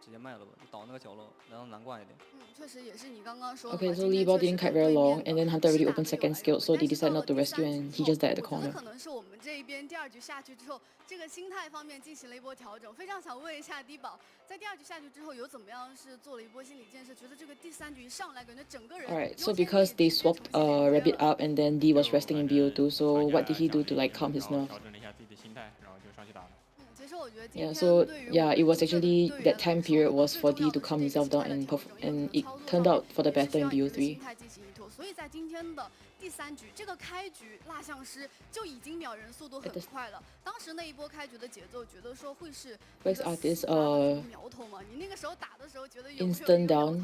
直接卖了吧，倒那个角落，然后难挂一点。确实也是你刚刚说的。 Okay, so Lee Ball didn't kite very long, and then Hunter already opened second skill, so they decided not to rescue, and he just died at the 我觉 corner. 得可能是我们这一边第2局下去之后，这个心态方面进行了一波调整。非常想问一下低保，在第2局下去之后有怎么样是做了一波心理建设？觉得这个第3局一上来，感觉整个人。Alright, so because they swapped Rabbit up, and then D was resting in BO2, so what did he do to like calm his nerve? 调整了一下自己的心态，然后就上去打了。 Yeah, so yeah, it was actually that time period was for D to calm himself down and it turned out for the better in BO3. 所以在今天的第3局，这个开局蜡像师就已经秒人速度很快了。当时那一波开局的节奏，觉得说会是 Flex artist 苗头吗？你那个时候打的时候觉得有 instant down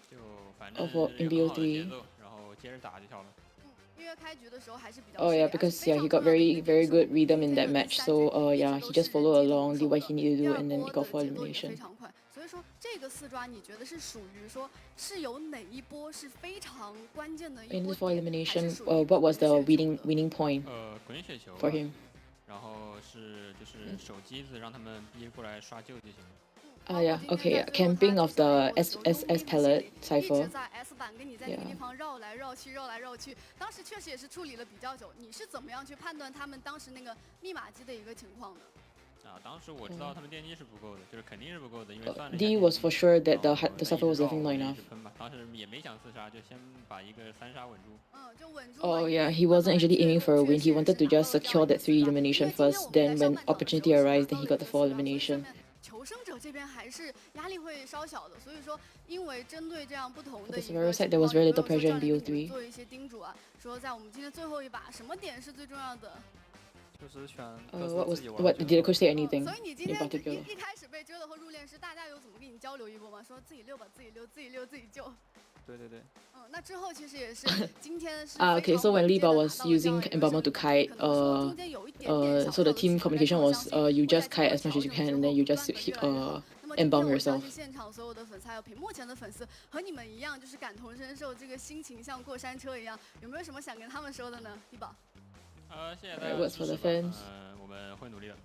就反正 in BO3. 然后接着打就跳了。 Oh yeah, because yeah, he got very good rhythm in that match. So yeah, he just followed along, did what he needed to do, and then he got for elimination. 所以说这个4抓，你觉得是属于说是有哪一波是非常关键的一 In 波 this for elimination, what was the winning point 滚雪球 for him? 然后就是手机子让他们逼过来刷救就行了。 Yeah, okay, camping of the SSS palette 一 cipher. 直在 S 板跟你在那个地方绕来绕去，绕来绕去。当时确实也是处理了比较久。你是怎么样去判断他们当时那个密码机的一个情况呢？ 当时我知道他们电机是不够的，就是肯定是不够的，因为算了。 D was for sure that the cipher was definitely not enough. 当时也没想4杀，就先把一个3杀稳住。Oh yeah, he wasn't actually aiming for a win. He wanted to just secure that 3 elimination first. Then when opportunity arrived, then he got the 4 elimination. 求生者这边还是压力会稍小的，所以说因为针对这样不同的 Because Severo said there was very little pressure in BO3. 做一些叮嘱啊，说在我们今天最后一把什么点是最重要的。 就是选 what did the coach say anything 所以你今 in 天 particular? 一开始被追了和入殓师，大家有怎么跟你交流一波吗？说自己溜吧，自己溜，自己溜，自己救。对对对。那之后其实也是今天是 Okay, so when Liba was using Embalmer to kite, so the team communication was you just kite as much as you can, and then you just embalm yourself. 现场所有的粉丝还有屏幕前的粉丝和你们一样，就是感同身受，这个心情像过山车一样。有没有什么想跟他们说的呢？李宝。谢谢大家 Words for the fans. 我们会努力的。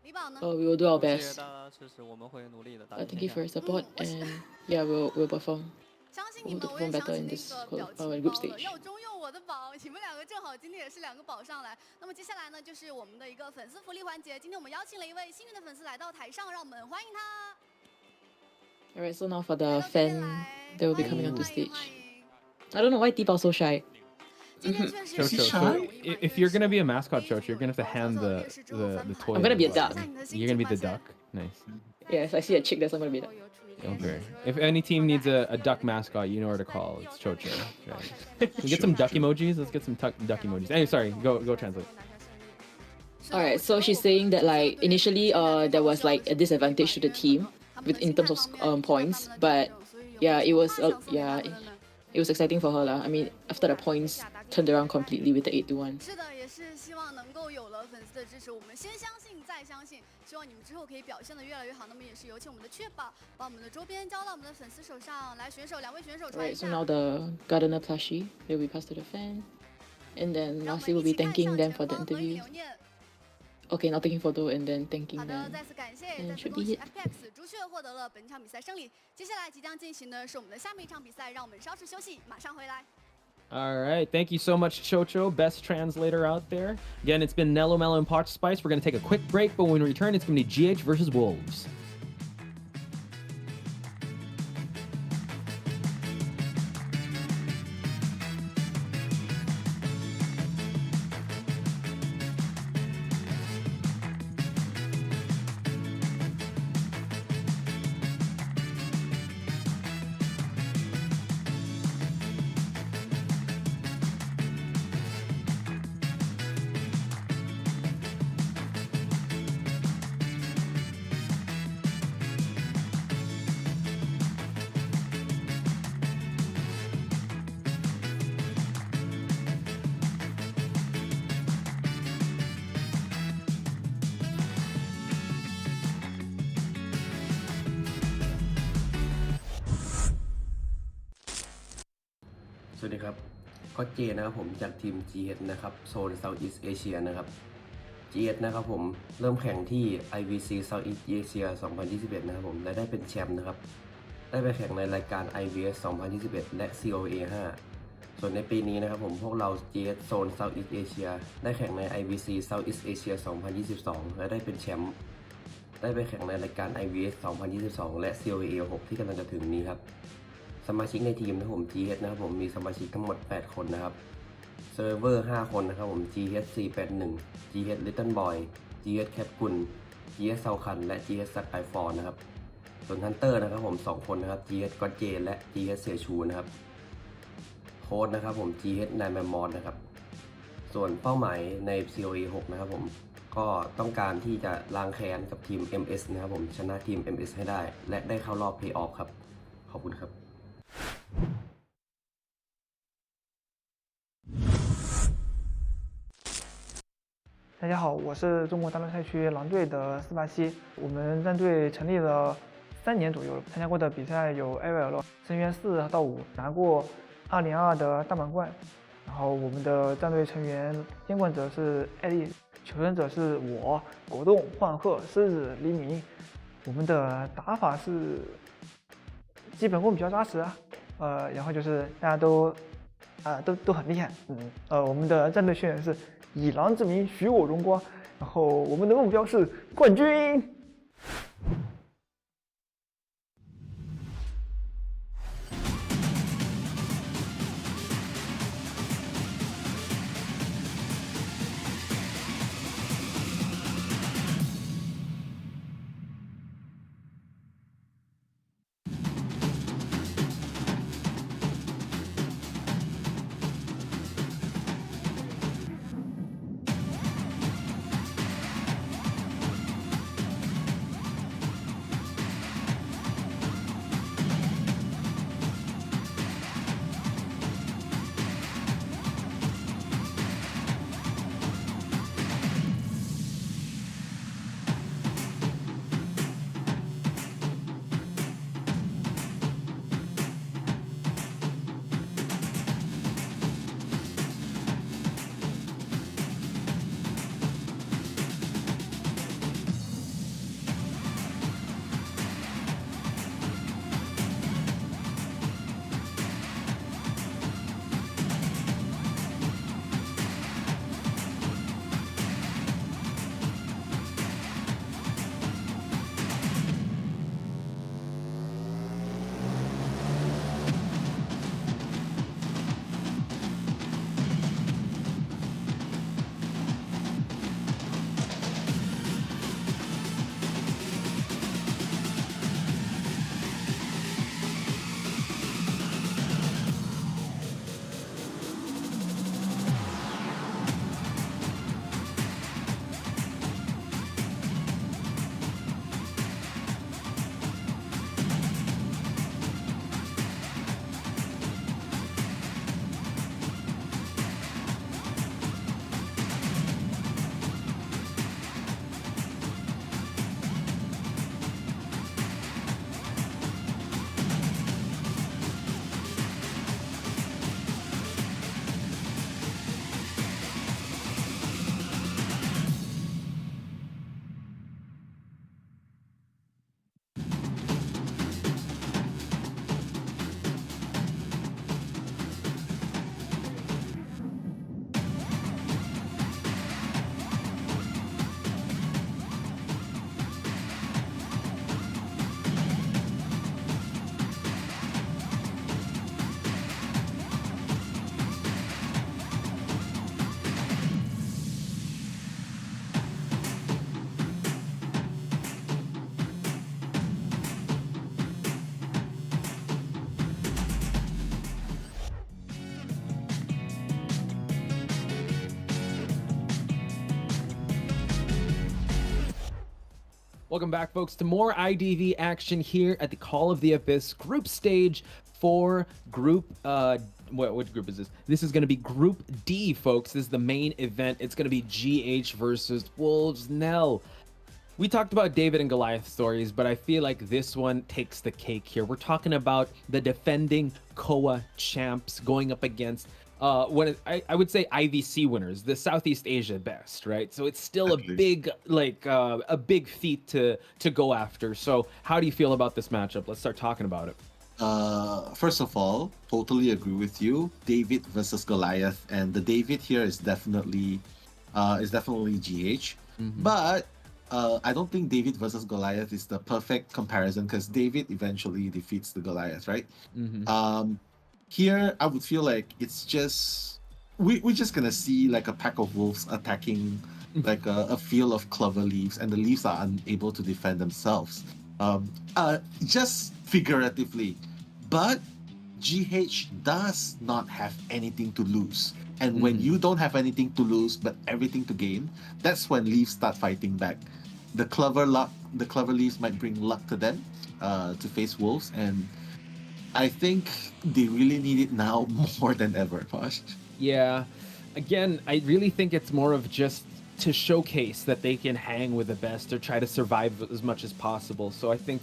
李宝呢？ We will do our 谢 best. 谢大家支持，我们会努力的。 Thank you for your support, and yeah, we'll perform. 相信你们，我 perform 也想 better 起 in 那 this 个表情包 group 了。 stage. 要中用我的宝，你们2个正好今天也是2个宝上来。那么接下来呢，就是我们的一个粉丝福利环节。今天我们邀请了一位幸运的粉丝来到台上，让我们欢迎他。 Alright, so now for the fan, they will be coming onto stage. I don't know why Deepa so shy. Chocho, if you're gonna be a mascot, Chocho, you're gonna have to hand the toy. I'm gonna be a duck. You're gonna be the duck. Nice. Yeah, if I see a chick, that's I'm gonna be that. Okay. If any team needs a duck mascot, you know where to call. It's Chocho. Right. Can we get some duck emojis? Let's get some duck emojis. Anyway, sorry. Go translate. Alright, so she's saying that like initially there was like a disadvantage to the team in terms of points, but yeah, it was it was exciting for her lah. I mean, after the points turned around completely with the 8-1. 是的，也是希望能够有了粉丝的支持，我们先相信再相信，希望你们之后可以表现得越来越好。那么也是有请我们的确保把我们的周边交到我们的粉丝手上。来，选手2位选手传一 Alright, so 下。 now the Gardener plushie will be passed to the fan, and then lastly we'll be thanking them for the interview. Okay, now taking photo and then thanking 好的， them. 再次感谢， And 再次 should 恭 be 喜 it. FPX 朱雀获得了本场比赛胜利。接下来即将进行的是我们的下面一场比赛，让我们稍事休息，马上回来。 All right. Thank you so much, Chocho, best translator out there. Again, it's been Nello Mello and Potch Spice. We're gonna take a quick break, but when we return, it's gonna be GH versus Wolves.สวัสดีครับก็เจนะครับผมจากทีม GH นะครับโซน Southeast Asia นะครับ GS นะครับผมเริ่มแข่งที่ IVC Southeast Asia 2021 นะครับผมและได้เป็นแชมป์นะครับได้ไปแข่งในรายการ IVS 2021 และ COA 5 ส่วนในปีนี้นะครับผมพวกเรา GS Zone Southeast Asia ได้แข่งใน IVC Southeast Asia 2022 และได้เป็นแชมป์ได้ไปแข่งในรายการ IVS 2022 และ COA 6 ที่กำลังจะถึงนี้ครับสมาชิกในทีมนะครับผม GS นะครับผมมีสมาชิกทั้งหมด 8 คนนะครับเซิร์ฟเวอร์ 5 คนนะครับผม GS481 GS Little Boy GS Cat กุล GS เซาคันและ GS สักไอฟอนนะครับส่วนฮันเตอร์นะครับผม2คนนะครับ GS ก็อตเจและ GS เสียชูนะครับโค้ดนะครับผม GS นายแมมมอสนะครับส่วนเป้าหมายใน COA 6 นะครับผมก็ต้องการที่จะล้างแค้นกับทีม MS นะครับผมชนะทีม MS ให้ได้และได้เข้ารอบเพลย์ออฟครับขอบคุณครับ大家好，我是中国大陆赛区狼队的487。我们战队成立了3年左右了，参加过的比赛有 AVL 深渊4到5，拿过202的大满贯。然后我们的战队成员监管者是艾丽，求生者是我、果冻、幻鹤、狮子、黎明。我们的打法是基本功比较扎实然后就是大家都很厉害。我们的战队宣言是以狼之名许我荣光，然后我们的目标是冠军。Welcome back, folks, to more IDV action here at the Call of the Abyss group stage for group, what group is this? This is going to be Group D, folks. This is the main event. It's going to be GH versus Wolves Nell. We talked about David and Goliath stories, but I feel like this one takes the cake here. We're talking about the defending COA champs going up against I would say IVC winners, the Southeast Asia best, right? So it's still a big a big feat to go after. So how do you feel about this matchup? Let's start talking about it. First of all, totally agree with you. David versus Goliath, and the David here is definitely GH. But I don't think David versus Goliath is the perfect comparison because David eventually defeats the Goliath, right? Here I would feel like it's just we're just gonna see like a pack of wolves attacking like a field of clover leaves, and the leaves are unable to defend themselves. Just figuratively, but GH does not have anything to lose. And when you don't have anything to lose but everything to gain, that's when leaves start fighting back. The clover leaves might bring luck to them to face wolves, and I think they really need it now more than ever, Posh. Yeah. Again, I really think it's more of just to showcase that they can hang with the best or try to survive as much as possible. So I think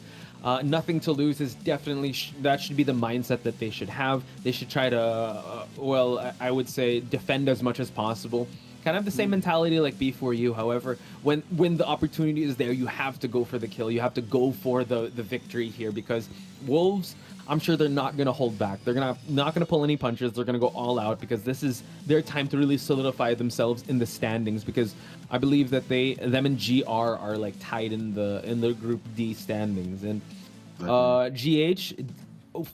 nothing to lose is definitely that should be the mindset that they should have. They should try to, I would say, defend as much as possible. Kind of the same mentality like B4U. However, when the opportunity is there, you have to go for the kill. You have to go for the victory here, because Wolves, I'm sure they're not going to hold back. They're not going to pull any punches. They're going to go all out, because this is their time to really solidify themselves in the standings, because I believe that them and GR are like tied in the Group D standings. And GH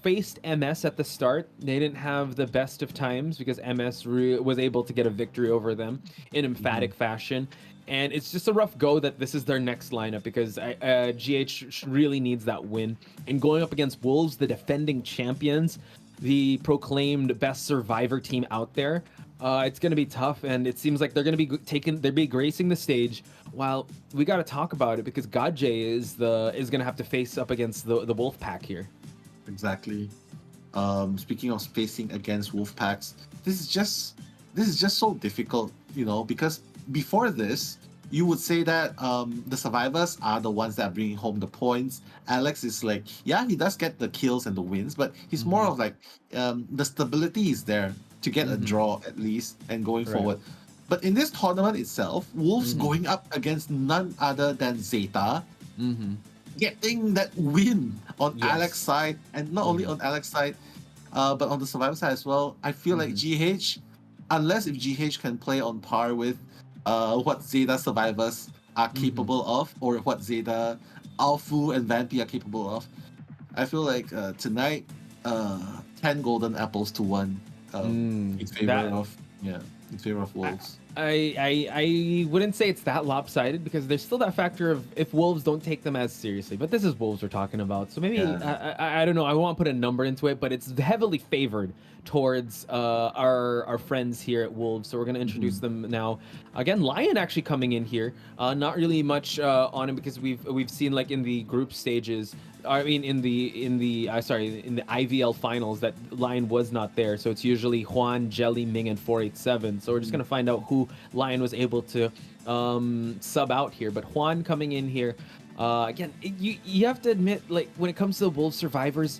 faced MS at the start. They didn't have the best of times because MS was able to get a victory over them in emphatic fashion. And it's just a rough go that this is their next lineup, because GH really needs that win. And going up against Wolves, the defending champions, the proclaimed best survivor team out there, it's going to be tough. And it seems like they're going to be gracing the stage. While we got to talk about it, because Godjay is going to have to face up against the Wolf Pack here. Exactly. Speaking of facing against wolf packs, this is just so difficult, because before this, you would say that the survivors are the ones that are bringing home the points. Alex is like, yeah, he does get the kills and the wins, but he's more of like the stability is there to get a draw at least and going forward. But in this tournament itself, Wolves going up against none other than Zeta, getting that win on Alex's side, and not only on Alex's side, but on the survivor side as well. I feel like GH, unless if GH can play on par with what Zeta survivors are capable of, or what Zeta, Alfu, and Vampy are capable of, I feel like tonight, 10 golden apples to 1 in favor of Wolves. I wouldn't say it's that lopsided, because there's still that factor of if Wolves don't take them as seriously. But this is Wolves we're talking about, so maybe I don't know. I won't put a number into it, but it's heavily favored towards our friends here at Wolves. So we're gonna introduce them now. Again, Lion actually coming in here. Not really much on him, because we've seen like in the group stages. I mean, in the IVL finals, that Lion was not there. So it's usually Juan, Jelly, Ming, and 487. So we're just gonna find out who Lion was able to sub out here. But Juan coming in here, again, you have to admit, like, when it comes to the Wolves survivors,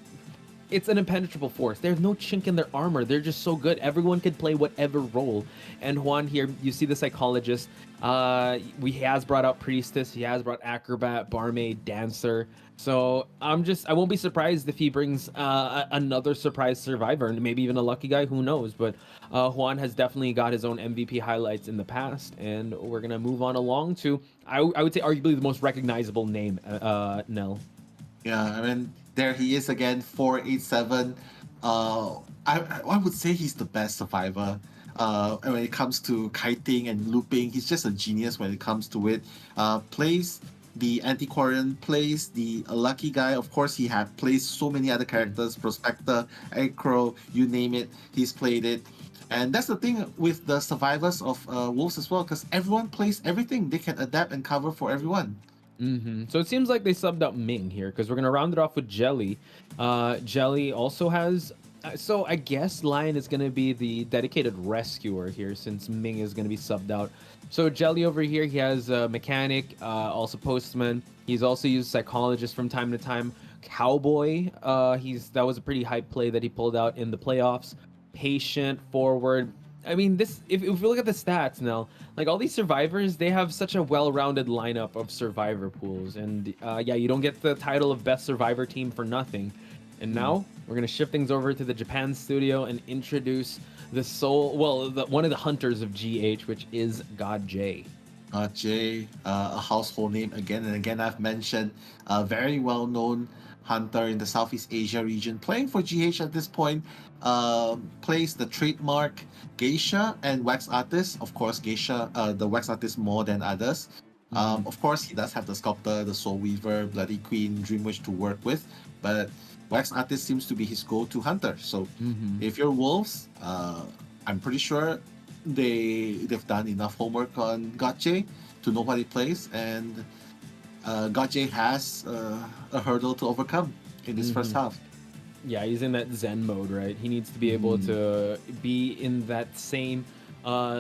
it's an impenetrable force. There's no chink in their armor. They're just so good. Everyone can play whatever role. And Juan here, you see the psychologist. He has brought out Priestess. He has brought Acrobat, Barmaid, Dancer. So I won't be surprised if he brings another surprise survivor, and maybe even a lucky guy. Who knows? But Juan has definitely got his own MVP highlights in the past, and we're gonna move on along to I would say arguably the most recognizable name, Nell. Yeah, I mean, there he is again, 487. I would say he's the best survivor. When it comes to kiting and looping, he's just a genius when it comes to it. Plays the Antiquarian, plays the Lucky Guy. Of course, he plays so many other characters, Prospector, Acro, you name it, he's played it. And that's the thing with the survivors of Wolves as well, because everyone plays everything. They can adapt and cover for everyone. So it seems like they subbed out Ming here, because we're going to round it off with Jelly. Jelly also has... So I guess Lion is going to be the dedicated rescuer here, since Ming is going to be subbed out. So Jelly over here, he has Mechanic, also Postman. He's also used Psychologist from time to time. Cowboy, that was a pretty hype play that he pulled out in the playoffs. patient, forward. I mean, this if we look at the stats now, like all these survivors, they have such a well-rounded lineup of survivor pools, and yeah, you don't get the title of best survivor team for nothing. And now we're gonna shift things over to the Japan studio and introduce the one of the hunters of GH, which is God J. J, a household name again and again. I've mentioned a very well-known hunter in the Southeast Asia region, playing for GH at this point. Plays the trademark Geisha and Wax Artist. Of course, Geisha, the Wax Artist more than others. Of course, he does have the Sculptor, the Soul Weaver, Bloody Queen, Dream Witch to work with, but Wax Artist seems to be his go-to hunter. So if you're Wolves, I'm pretty sure they've done enough homework on Gotche to know what he plays, and Gotche has a hurdle to overcome in this first half. Yeah, he's in that Zen mode, right? He needs to be able to be in that same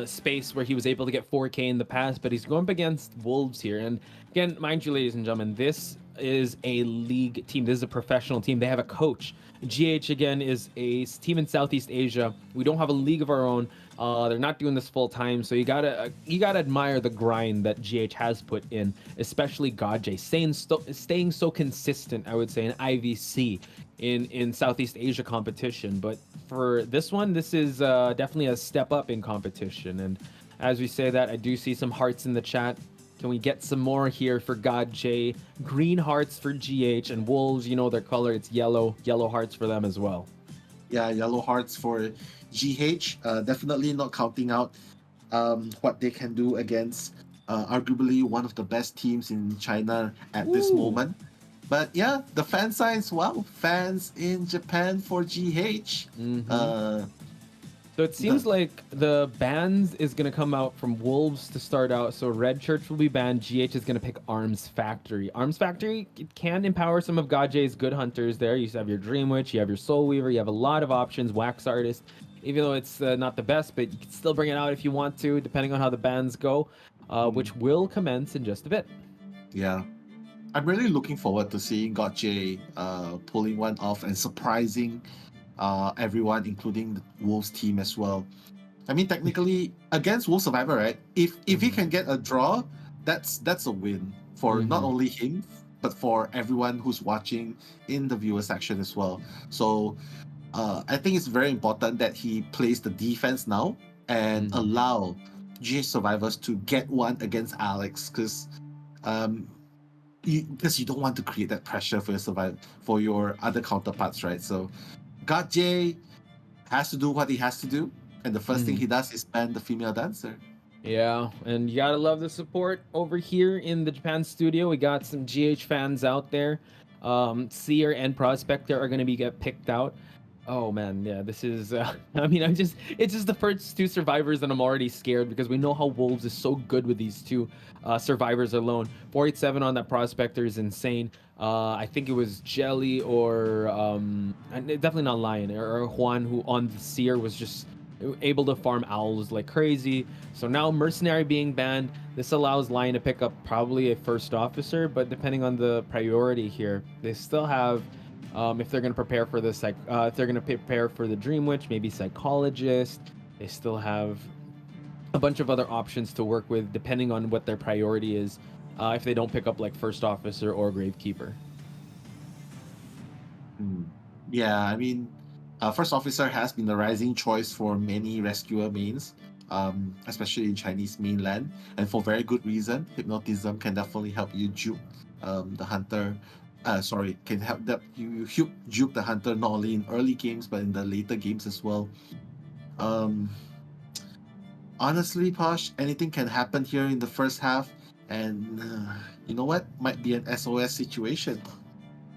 space where he was able to get 4K in the past, but he's going up against Wolves here. And again, mind you, ladies and gentlemen, this is a league team. This is a professional team. They have a coach. GH, again, is a team in Southeast Asia. We don't have a league of our own. They're not doing this full time, so you gotta admire the grind that GH has put in, especially Godj, staying so consistent, I would say, in IVC in Southeast Asia competition. But for this one, this is definitely a step up in competition. And as we say that, I do see some hearts in the chat. Can we get some more here for God J? Green hearts for GH, and Wolves, you know their color, it's yellow. Yellow hearts for them as well. Yeah, yellow hearts for GH. Definitely not counting out what they can do against arguably one of the best teams in China at this moment. But yeah, the fan signs, wow, fans in Japan for GH. So it seems like the bans is going to come out from Wolves to start out. So Red Church will be banned. GH is going to pick Arms Factory. Arms Factory can empower some of Gaj's good hunters there. You have your Dream Witch, you have your Soul Weaver, you have a lot of options. Wax Artist, even though it's not the best, but you can still bring it out if you want to, depending on how the bans go, which will commence in just a bit. Yeah. I'm really looking forward to seeing Gotche pulling one off and surprising everyone, including the Wolves team as well. I mean, technically, against Wolves Survivor, right? If he can get a draw, that's a win for not only him, but for everyone who's watching in the viewer section as well. So I think it's very important that he plays the defense now and allow GH survivors to get one against Alex, because you don't want to create that pressure for your other counterparts, right? So God J has to do what he has to do, and the first thing he does is ban the female dancer. Yeah, and you gotta love the support over here in the Japan studio. We got some GH fans out there. Seer and Prospector are gonna get picked out. Oh man, yeah, this is I mean, it's just the first two survivors and I'm already scared because we know how Wolves is so good with these two survivors alone. 487 on that Prospector is insane. I think it was Jelly or definitely not Lion or Juan, who on the Seer was just able to farm owls like crazy. So now Mercenary being banned, this allows Lion to pick up probably a first officer, but depending on the priority here, they still have if they're going to prepare for the if they're going to prepare for the Dream Witch, maybe Psychologist. They still have a bunch of other options to work with depending on what their priority is, if they don't pick up like first officer or Gravekeeper. Yeah, I mean, first officer has been the rising choice for many rescuer mains, especially in Chinese mainland, and for very good reason. Hypnotism can definitely help you juke the hunter. Can help that you juke the hunter not only in early games but in the later games as well. Honestly, Posh, anything can happen here in the first half, and you know what? Might be an SOS situation.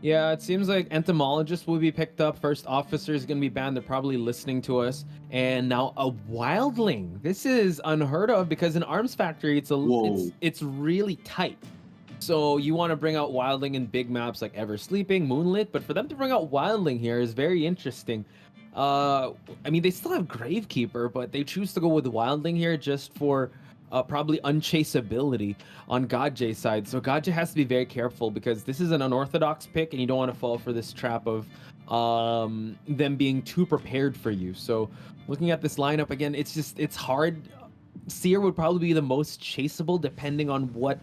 Yeah, it seems like Entomologist will be picked up. First Officer is going to be banned. They're probably listening to us. And now a Wildling. This is unheard of because in Arms Factory, it's really tight. So you want to bring out Wildling in big maps like Ever Sleeping, Moonlit, but for them to bring out Wildling here is very interesting. I mean, they still have Gravekeeper, but they choose to go with Wildling here just for probably unchaseability on Gaj's side. So Gaj has to be very careful because this is an unorthodox pick and you don't want to fall for this trap of them being too prepared for you. So looking at this lineup again, it's hard. Seer would probably be the most chaseable depending on what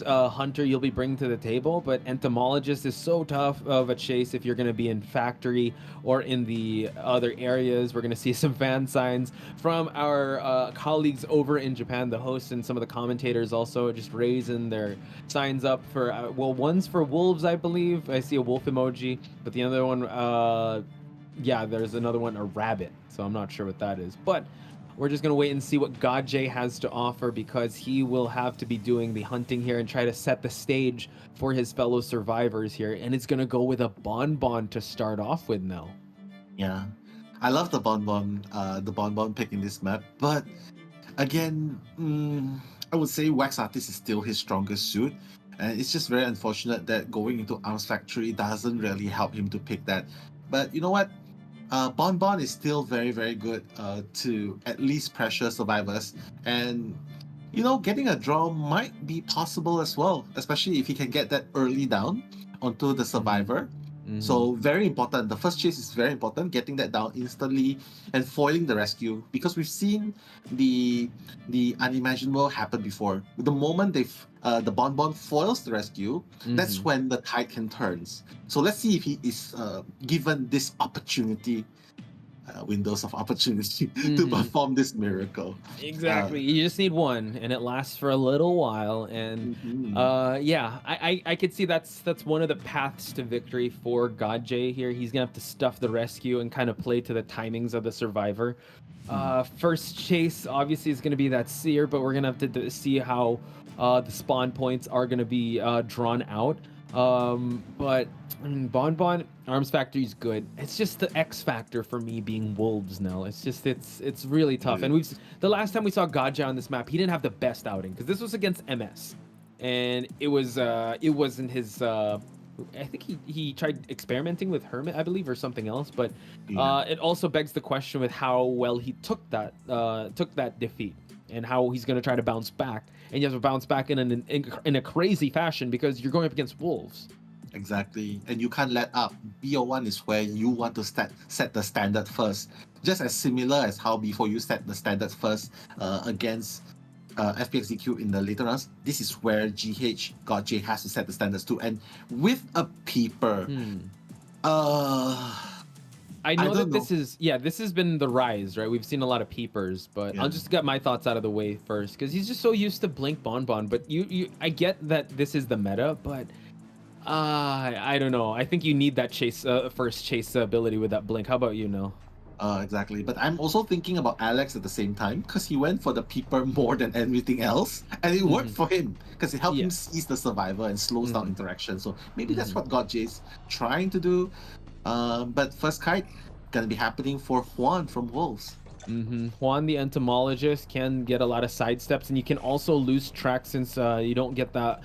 hunter you'll be bringing to the table, but entomologist is so tough of a chase if you're going to be in factory or in the other areas. We're going to see some fan signs from our colleagues over in Japan, the hosts and some of the commentators also just raising their signs up for well, one's for wolves, I believe. I see a wolf emoji, but the other one yeah, there's another one, a rabbit, so I'm not sure what that is, but we're just going to wait and see what GodJ has to offer, because he will have to be doing the hunting here and try to set the stage for his fellow survivors here. And it's going to go with a Bonbon to start off with now. Yeah, I love the Bonbon pick in this map. But again, I would say Wax Artist is still his strongest suit. And it's just very unfortunate that going into Arms Factory doesn't really help him to pick that. But you know what? Bonbon is still very, very good to at least pressure survivors, and you know, getting a draw might be possible as well, especially if he can get that early down onto the survivor. So very important. The first chase is very important, getting that down instantly and foiling the rescue, because we've seen the unimaginable happen before. The moment the Bonbon foils the rescue, that's when the tide can turn. So let's see if he is given this opportunity, windows of opportunity, to perform this miracle. Exactly. You just need one, and it lasts for a little while. And yeah, I could see that's one of the paths to victory for GodJ here. He's gonna have to stuff the rescue and kind of play to the timings of the survivor. First chase obviously is gonna be that Seer, but we're gonna have to see how the spawn points are gonna be drawn out. But Bonbon Arms Factory is good. It's just the X factor for me being wolves now. It's just it's really tough. And the last time we saw GodJ on this map, he didn't have the best outing, because this was against MS, and it wasn't his. I think he tried experimenting with Hermit, I believe, or something else. But it also begs the question with how well he took that defeat, and how he's going to try to bounce back. And you have to bounce back in a crazy fashion, because you're going up against wolves. Exactly, and you can't let up. BO1 is where you want to set the standard first. Just as similar as how before you set the standard first against FPX.ZQ in the later rounds, this is where GodJ has to set the standards too. And with a peeper, I know that this has been the rise, right? We've seen a lot of peepers, but I'll just get my thoughts out of the way first, because he's just so used to Blink Bonbon. But I get that this is the meta, but I don't know. I think you need that first chase ability with that Blink. How about you, Nil? Exactly, but I'm also thinking about Alex at the same time, because he went for the peeper more than everything else, and it worked for him because it helped him seize the survivor and slows down interaction. So maybe that's what GodJ's trying to do. But first kite gonna be happening for Juan from Wolves. Juan the entomologist can get a lot of side steps, and you can also lose track since you don't get the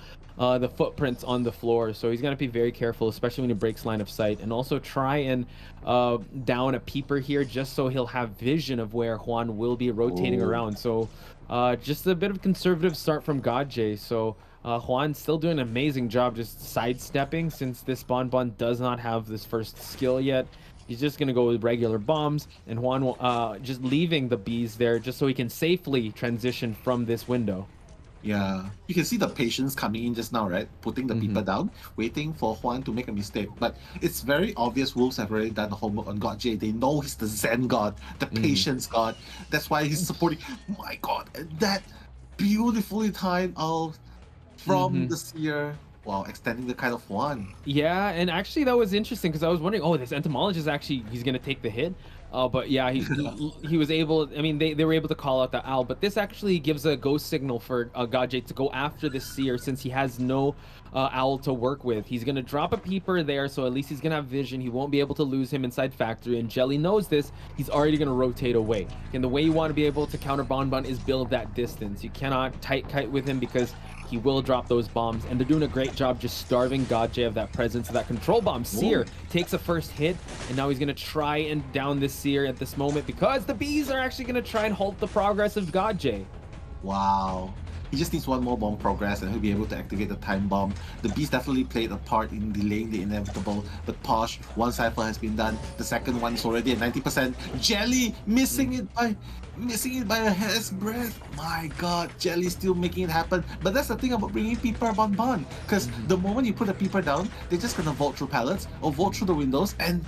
footprints on the floor. So he's gonna be very careful, especially when he breaks line of sight, and also try and down a peeper here, just so he'll have vision of where Juan will be rotating around. So just a bit of conservative start from GodJ. So Juan still doing an amazing job just sidestepping, since this Bonbon does not have this first skill yet. He's just going to go with regular bombs, and Juan just leaving the bees there just so he can safely transition from this window. Yeah, you can see the patience coming in just now, right? Putting the peeper down, waiting for Juan to make a mistake. But it's very obvious Wolves have already done the homework on GodJ. They know he's the Zen god, the patience god. That's why he's supporting. My god, and that beautifully timed out from the Seer. Wow, extending the kite of Juan. Yeah, and actually that was interesting, because I was wondering, this entomologist he's gonna take the hit. But yeah, he was able. I mean, they were able to call out the owl, but this actually gives a go signal for GodJ to go after the Seer, since he has no owl to work with. He's gonna drop a peeper there, so at least he's gonna have vision. He won't be able to lose him inside factory, and Jelly knows this. He's already gonna rotate away. And the way you want to be able to counter Bonbon is build that distance. You cannot tight kite with him, because he will drop those bombs, and they're doing a great job just starving GodJ of that presence of that control bomb. Seer takes a first hit, and now he's gonna try and down this Seer at this moment, because the bees are actually gonna try and halt the progress of GodJ. Wow. He just needs one more bomb progress and he'll be able to activate the time bomb. The Beast definitely played a part in delaying the inevitable, but Posh, one cipher has been done. The second one is already at 90%. Jelly missing it by a hair's breadth. My god, Jelly still making it happen. But that's the thing about bringing Peeper Bon, because the moment you put a Peeper down, they're just gonna vault through pallets or vault through the windows, and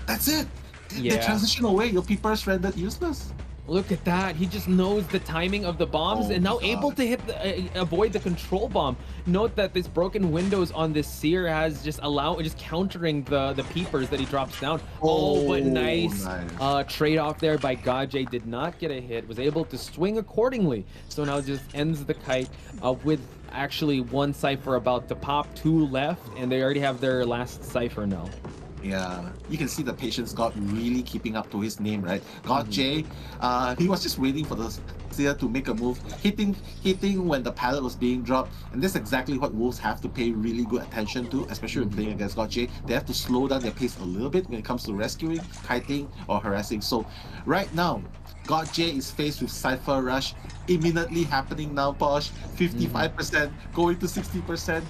that's it. They transition away, your Peeper is rendered useless. Look at that. He just knows the timing of the bombs and now able to hit avoid the control bomb. Note that this broken windows on this Seer has just countering the peepers that he drops down. But nice. Trade-off there by Gajay. Did not get a hit. Was able to swing accordingly. So now just ends the kite with actually one cipher about to pop, 2 left, and they already have their last cipher now. Yeah, you can see the patience God really keeping up to his name, right? God J, he was just waiting for the Seer to make a move, hitting when the pallet was being dropped, and that's exactly what Wolves have to pay really good attention to, especially when playing against God J. They have to slow down their pace a little bit when it comes to rescuing, kiting, or harassing. So right now, God J is faced with Cypher Rush imminently happening now, Posh. 55% going to 60%.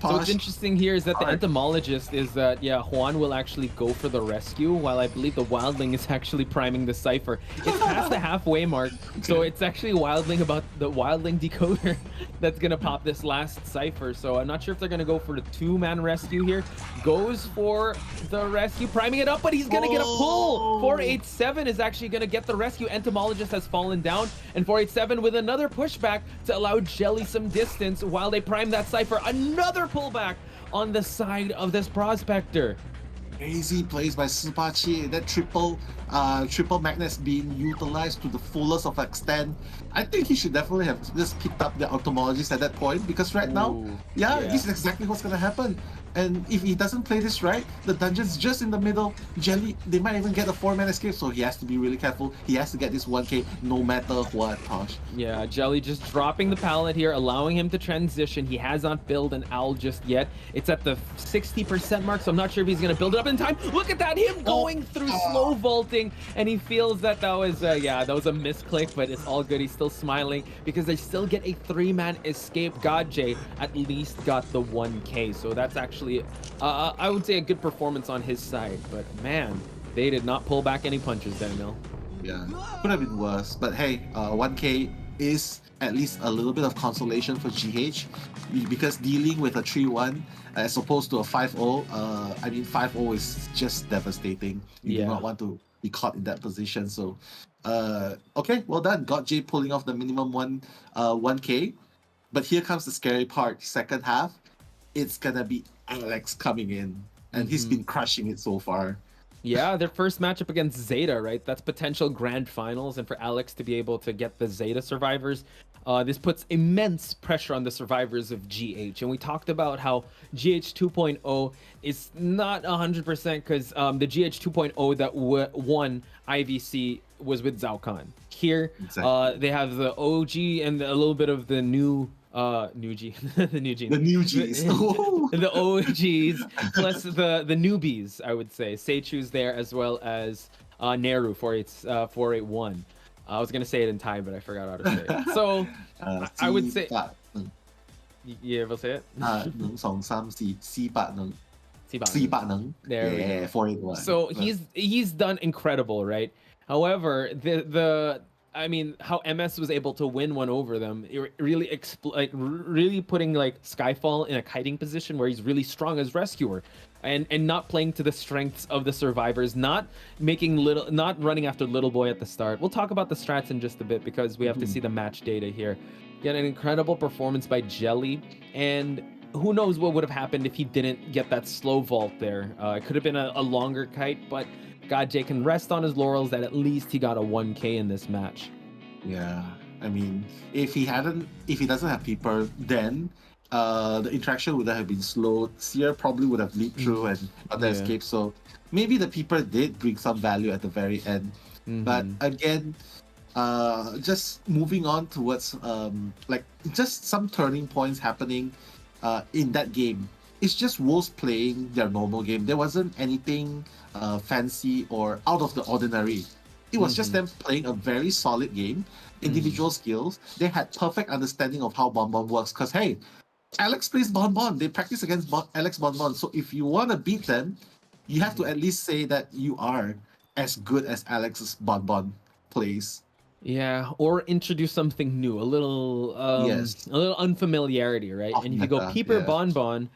So what's interesting here is that the entomologist is that, Juan will actually go for the rescue, while I believe the wildling is actually priming the cipher. It's past the halfway mark, so it's actually wildling about the wildling decoder that's gonna pop this last cipher. So I'm not sure if they're gonna go for the 2-man rescue here. Goes for the rescue, priming it up, but he's gonna get a pull. 487 is actually gonna get the rescue. Entomologist has fallen down, and 487 with another pushback to allow Jelly some distance while they prime that cipher. Another pullback on the side of this prospector. Crazy plays by Supachi. That triple magnets being utilized to the fullest of extent. I think he should definitely have just picked up the entomologist at that point, because right now, this is exactly what's gonna happen. And if he doesn't play this right, the dungeon's just in the middle. Jelly, they might even get a 4-man escape, so he has to be really careful. He has to get this 1k no matter what, Posh. Yeah, Jelly just dropping the pallet here, allowing him to transition. He has not built an owl just yet. It's at the 60% mark, so I'm not sure if he's going to build it up in time. Look at that, him going through slow vaulting, and he feels that was a misclick, but it's all good. He's still smiling because they still get a 3-man escape. Godjay at least got the 1k, so that's actually I would say a good performance on his side, but man, they did not pull back any punches there, Mil. Yeah, could have been worse, but hey, 1k is at least a little bit of consolation for GH, because dealing with a 3-1 as opposed to a 5-0, 5-0 is just devastating. You do not want to be caught in that position. So okay, well done, GotJ pulling off the minimum 1k. But here comes the scary part. Second half, it's gonna be Alex coming in, and he's been crushing it so far. Yeah, their first matchup against Zeta, right? That's potential grand finals, and for Alex to be able to get the Zeta survivors, this puts immense pressure on the survivors of GH. And we talked about how GH 2.0 is not 100% because the GH 2.0 that won IVC was with Zhao Khan. Here, they have the OG and a little bit of the new G. the new G. The new G's. The OGs plus the newbies, I would say. Seichu's there, as well as Neru 481. I was gonna say it in Thai, but I forgot how to say it. So I would say you able to say it? 1, 2, 3, 4, 4 There we go. 481. So he's done incredible, right? However, how MS was able to win one over them, it really really putting Skyfall in a kiting position where he's really strong as rescuer, and not playing to the strengths of the survivors, not running after Little Boy at the start. We'll talk about the strats in just a bit because we have to see the match data here. Yet an incredible performance by Jelly, and who knows what would have happened if he didn't get that slow vault there. It could have been a longer kite, but GotJ can rest on his laurels that at least he got a 1k in this match. Yeah, if he doesn't have Peeper, then the interaction would have been slow. Seer probably would have leaped through and got the escape. So maybe the Peeper did bring some value at the very end. But again, just moving on towards just some turning points happening in that game. It's just Wolves playing their normal game. There wasn't anything fancy or out of the ordinary. It was just them playing a very solid game, individual skills. They had perfect understanding of how Bonbon works. Because hey, Alex plays Bonbon. They practice against Alex Bonbon. So if you want to beat them, you have to at least say that you are as good as Alex's Bonbon plays. Yeah, or introduce something new, a little unfamiliarity, right? And if you go Peeper Bonbon,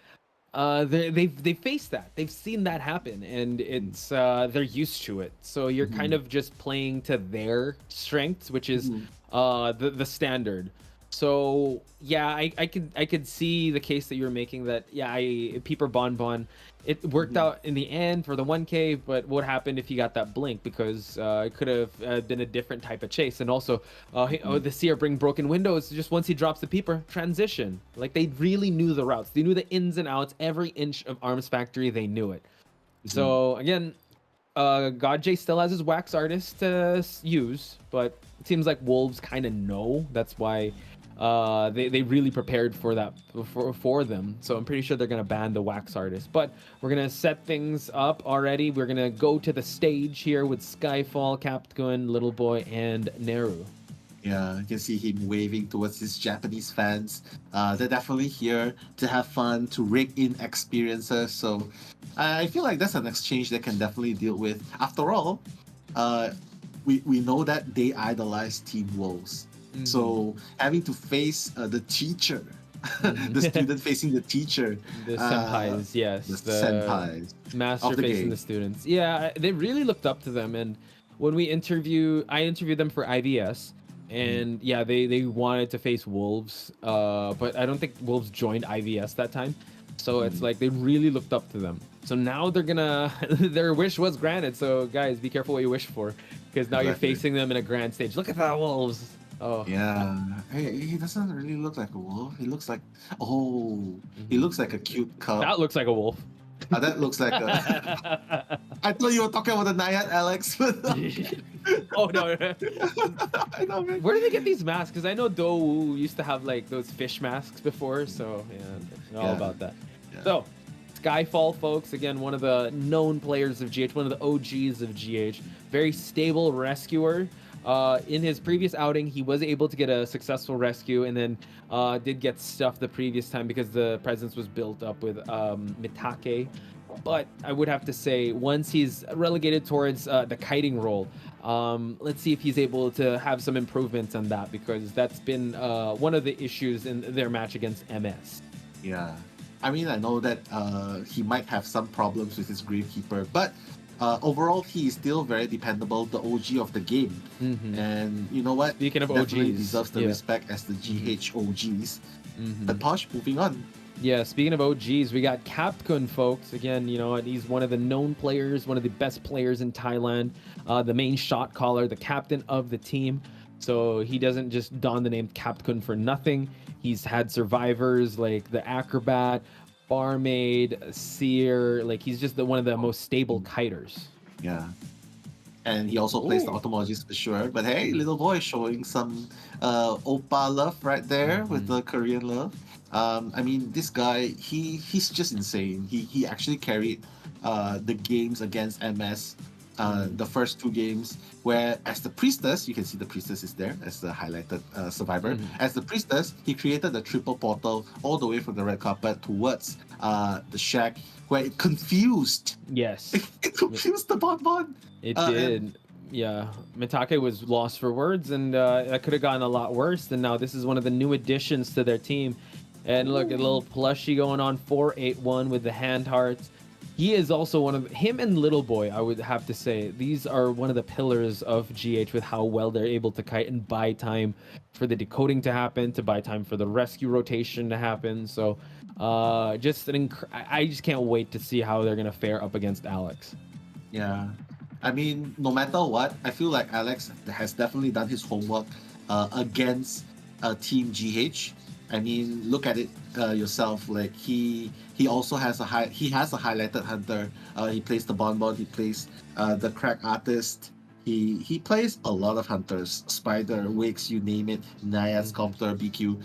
they face that. They've seen that happen, and it's they're used to it. So you're kind of just playing to their strengths, which is the standard. So yeah, I could see the case that you're making that Peeper Bonbon, it worked out in the end for the 1K, but what happened if he got that blink? Because it could have been a different type of chase. And also the Seer bring broken windows just once he drops the Peeper transition. Like they really knew the routes, they knew the ins and outs, every inch of Arms Factory, they knew it. So again, GodJ still has his wax artist to use, but it seems like Wolves kind of know. That's why they really prepared for that for them. So I'm pretty sure they're gonna ban the wax artist. But we're gonna set things up already. We're gonna go to the stage here with Skyfall, Captain, Little Boy, and Neru. Yeah, you can see him waving towards his Japanese fans. They're definitely here to have fun, to rake in experiences. So I feel like that's an exchange they can definitely deal with. After all, we know that they idolize Team Wolves. So having to face the teacher, the student facing the teacher, the senpais, yes, the senpais, master facing the students. Yeah, they really looked up to them. And when I interviewed them for IVS, and yeah, they wanted to face Wolves, but I don't think Wolves joined IVS that time. So it's like they really looked up to them. So now they're gonna, their wish was granted. So guys, be careful what you wish for, because now you're facing them in a grand stage. Look at that, Wolves. Oh yeah, he doesn't really look like a wolf. He looks like he looks like a cute cub. That looks like a wolf. That looks like a. I thought you were talking about the Naiad, Alex. Oh no! I know, man. Where do they get these masks? Because I know Do used to have like those fish masks before, so yeah, all about that. Yeah. So Skyfall, folks, again, one of the known players of GH, one of the OGs of GH, very stable rescuer. In his previous outing, he was able to get a successful rescue, and then did get stuffed the previous time because the presence was built up with Mitake. But I would have to say, once he's relegated towards the kiting role, let's see if he's able to have some improvements on that, because that's been one of the issues in their match against MS. Yeah, I mean, I know that he might have some problems with his Gravekeeper, but overall, he is still very dependable, the OG of the game. And you know what? Speaking of definitely OGs, deserves the respect as the GH OGs. But Posh, moving on. Yeah, speaking of OGs, we got Captain, folks. Again, you know, he's one of the known players, one of the best players in Thailand, the main shot caller, the captain of the team. So he doesn't just don the name Captain for nothing. He's had survivors like the Acrobat, Barmaid, Seer, like he's just one of the most stable kiters. Yeah. And he also plays the Automologist for sure. But hey, Little Boy showing some Oppa love right there with the Korean love. I mean, this guy, he's just insane. He actually carried the games against MS, the first two games, where as the Priestess, you can see the Priestess is there as the highlighted survivor. As the Priestess, he created the triple portal all the way from the red carpet towards the shack, where it confused. Yes. It confused the Bonbon. It did. Yeah, Mitake was lost for words, and that could have gotten a lot worse. And now this is one of the new additions to their team. And look, a little plushie going on, 481 with the hand hearts. He is also one of him and Little Boy, I would have to say. These are one of the pillars of GH with how well they're able to kite and buy time for the decoding to happen, to buy time for the rescue rotation to happen. So I just can't wait to see how they're going to fare up against Alex. Yeah. I mean, no matter what, I feel like Alex has definitely done his homework against Team GH. I mean, look at it yourself. Like he also has a highlighted hunter. He plays the Bonbon. He plays the crack artist. He plays a lot of hunters. Spider, Wicks, you name it. Naiad, Sculptor, BQ.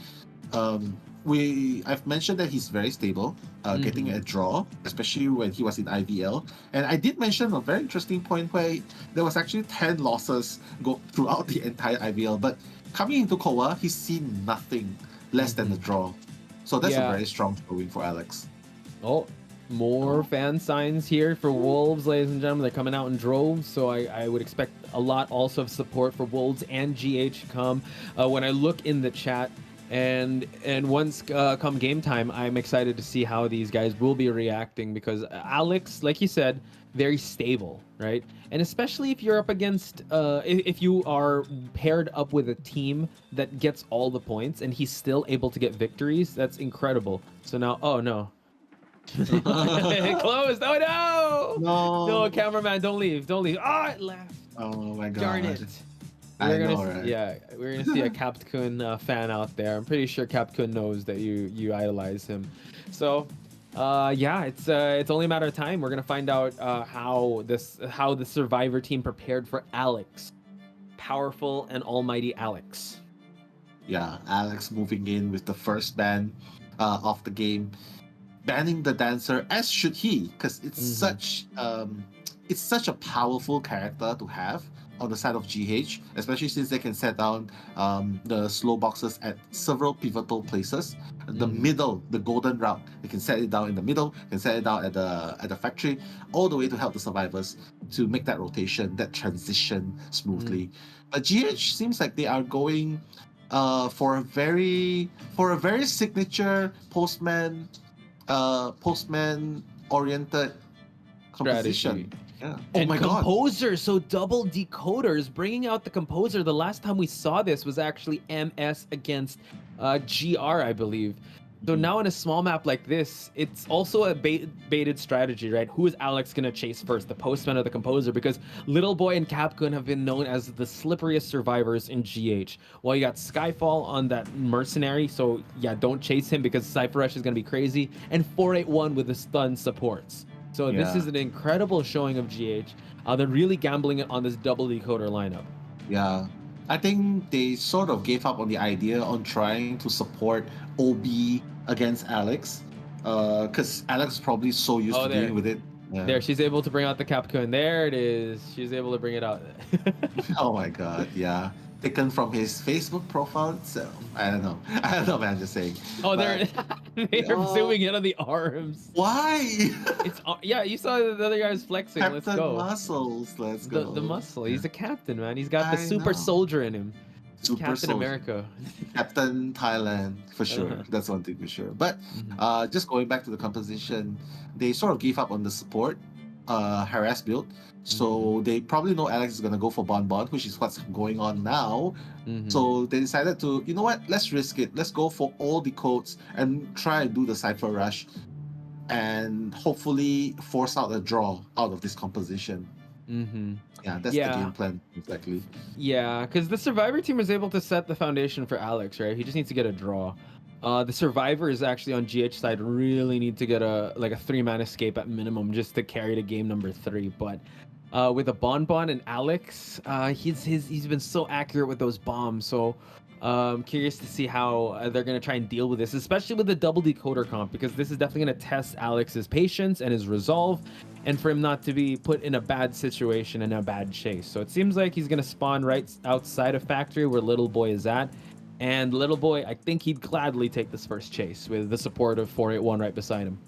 I've mentioned that he's very stable, getting a draw, especially when he was in IVL. And I did mention a very interesting point where there was actually 10 losses go throughout the entire IVL. But coming into COA, he's seen nothing less than a draw. So that's a very strong showing for Alex. Oh, more fan signs here for Wolves, ladies and gentlemen. They're coming out in droves, so I would expect a lot also of support for Wolves and GH come. When I look in the chat, and once come game time, I'm excited to see how these guys will be reacting, because Alex, like you said, very stable, right? And especially if you're up against, if you are paired up with a team that gets all the points and he's still able to get victories, that's incredible. So now, oh no. It closed. Oh no! No, cameraman, don't leave. Don't leave. Oh, it left. Oh my god. Darn it. We're gonna see a Captain fan out there. I'm pretty sure Captain knows that you idolize him. So, yeah, it's only a matter of time. We're gonna find out how the Survivor team prepared for Alex, powerful and almighty Alex. Yeah, Alex moving in with the first ban of the game, banning the dancer, as should he, because it's such a powerful character to have on the side of GH, especially since they can set down the slow boxes at several pivotal places. The middle, the golden route, they can set it down in the middle, can set it down at the factory, all the way to help the survivors to make that rotation, that transition smoothly. But GH seems like they are going for a very signature postman oriented composition. Yeah. And composer, so double decoders, bringing out the composer. The last time we saw this was actually MS against GR, I believe. So now in a small map like this, it's also a baited strategy, right? Who is Alex gonna chase first, the postman or the composer? Because Little Boy and Capgun have been known as the slipperiest survivors in GH. Well, you got Skyfall on that mercenary, so yeah, don't chase him because Cypher Rush is gonna be crazy. And 481 with the stun supports. So this is an incredible showing of GH. They're really gambling it on this double decoder lineup. Yeah. I think they sort of gave up on the idea on trying to support OB against Alex, because Alex is probably so used to dealing with it. Yeah. There, she's able to bring out the Capcom. There it is. She's able to bring it out. Oh my god, yeah. Taken from his Facebook profile itself. I don't know, man. I'm just saying. Oh, they're zooming in on the arms. Why? It's yeah. You saw the other guys flexing. Captain Let's go. Muscles. Let's go. The muscle. He's a captain, man. He's got the super soldier in him. Super Captain soldier. America. Captain Thailand, for sure. That's one thing for sure. But just going back to the composition, they sort of gave up on the support harass build. So they probably know Alex is going to go for Bonbon, which is what's going on now. So they decided to, you know what, let's risk it. Let's go for all the codes and try and do the Cypher Rush and hopefully force out a draw out of this composition. Yeah, that's the game plan, exactly. Yeah, because the Survivor team was able to set the foundation for Alex, right? He just needs to get a draw. The Survivors actually on GH side really need to get a 3-man escape at minimum just to carry to game number 3. But with a Bonbon and Alex, he's been so accurate with those bombs. So I'm curious to see how they're going to try and deal with this, especially with the double decoder comp, because this is definitely going to test Alex's patience and his resolve, and for him not to be put in a bad situation and a bad chase. So it seems like he's going to spawn right outside of factory where Little Boy is at. And Little Boy, I think he'd gladly take this first chase with the support of 481 right beside him.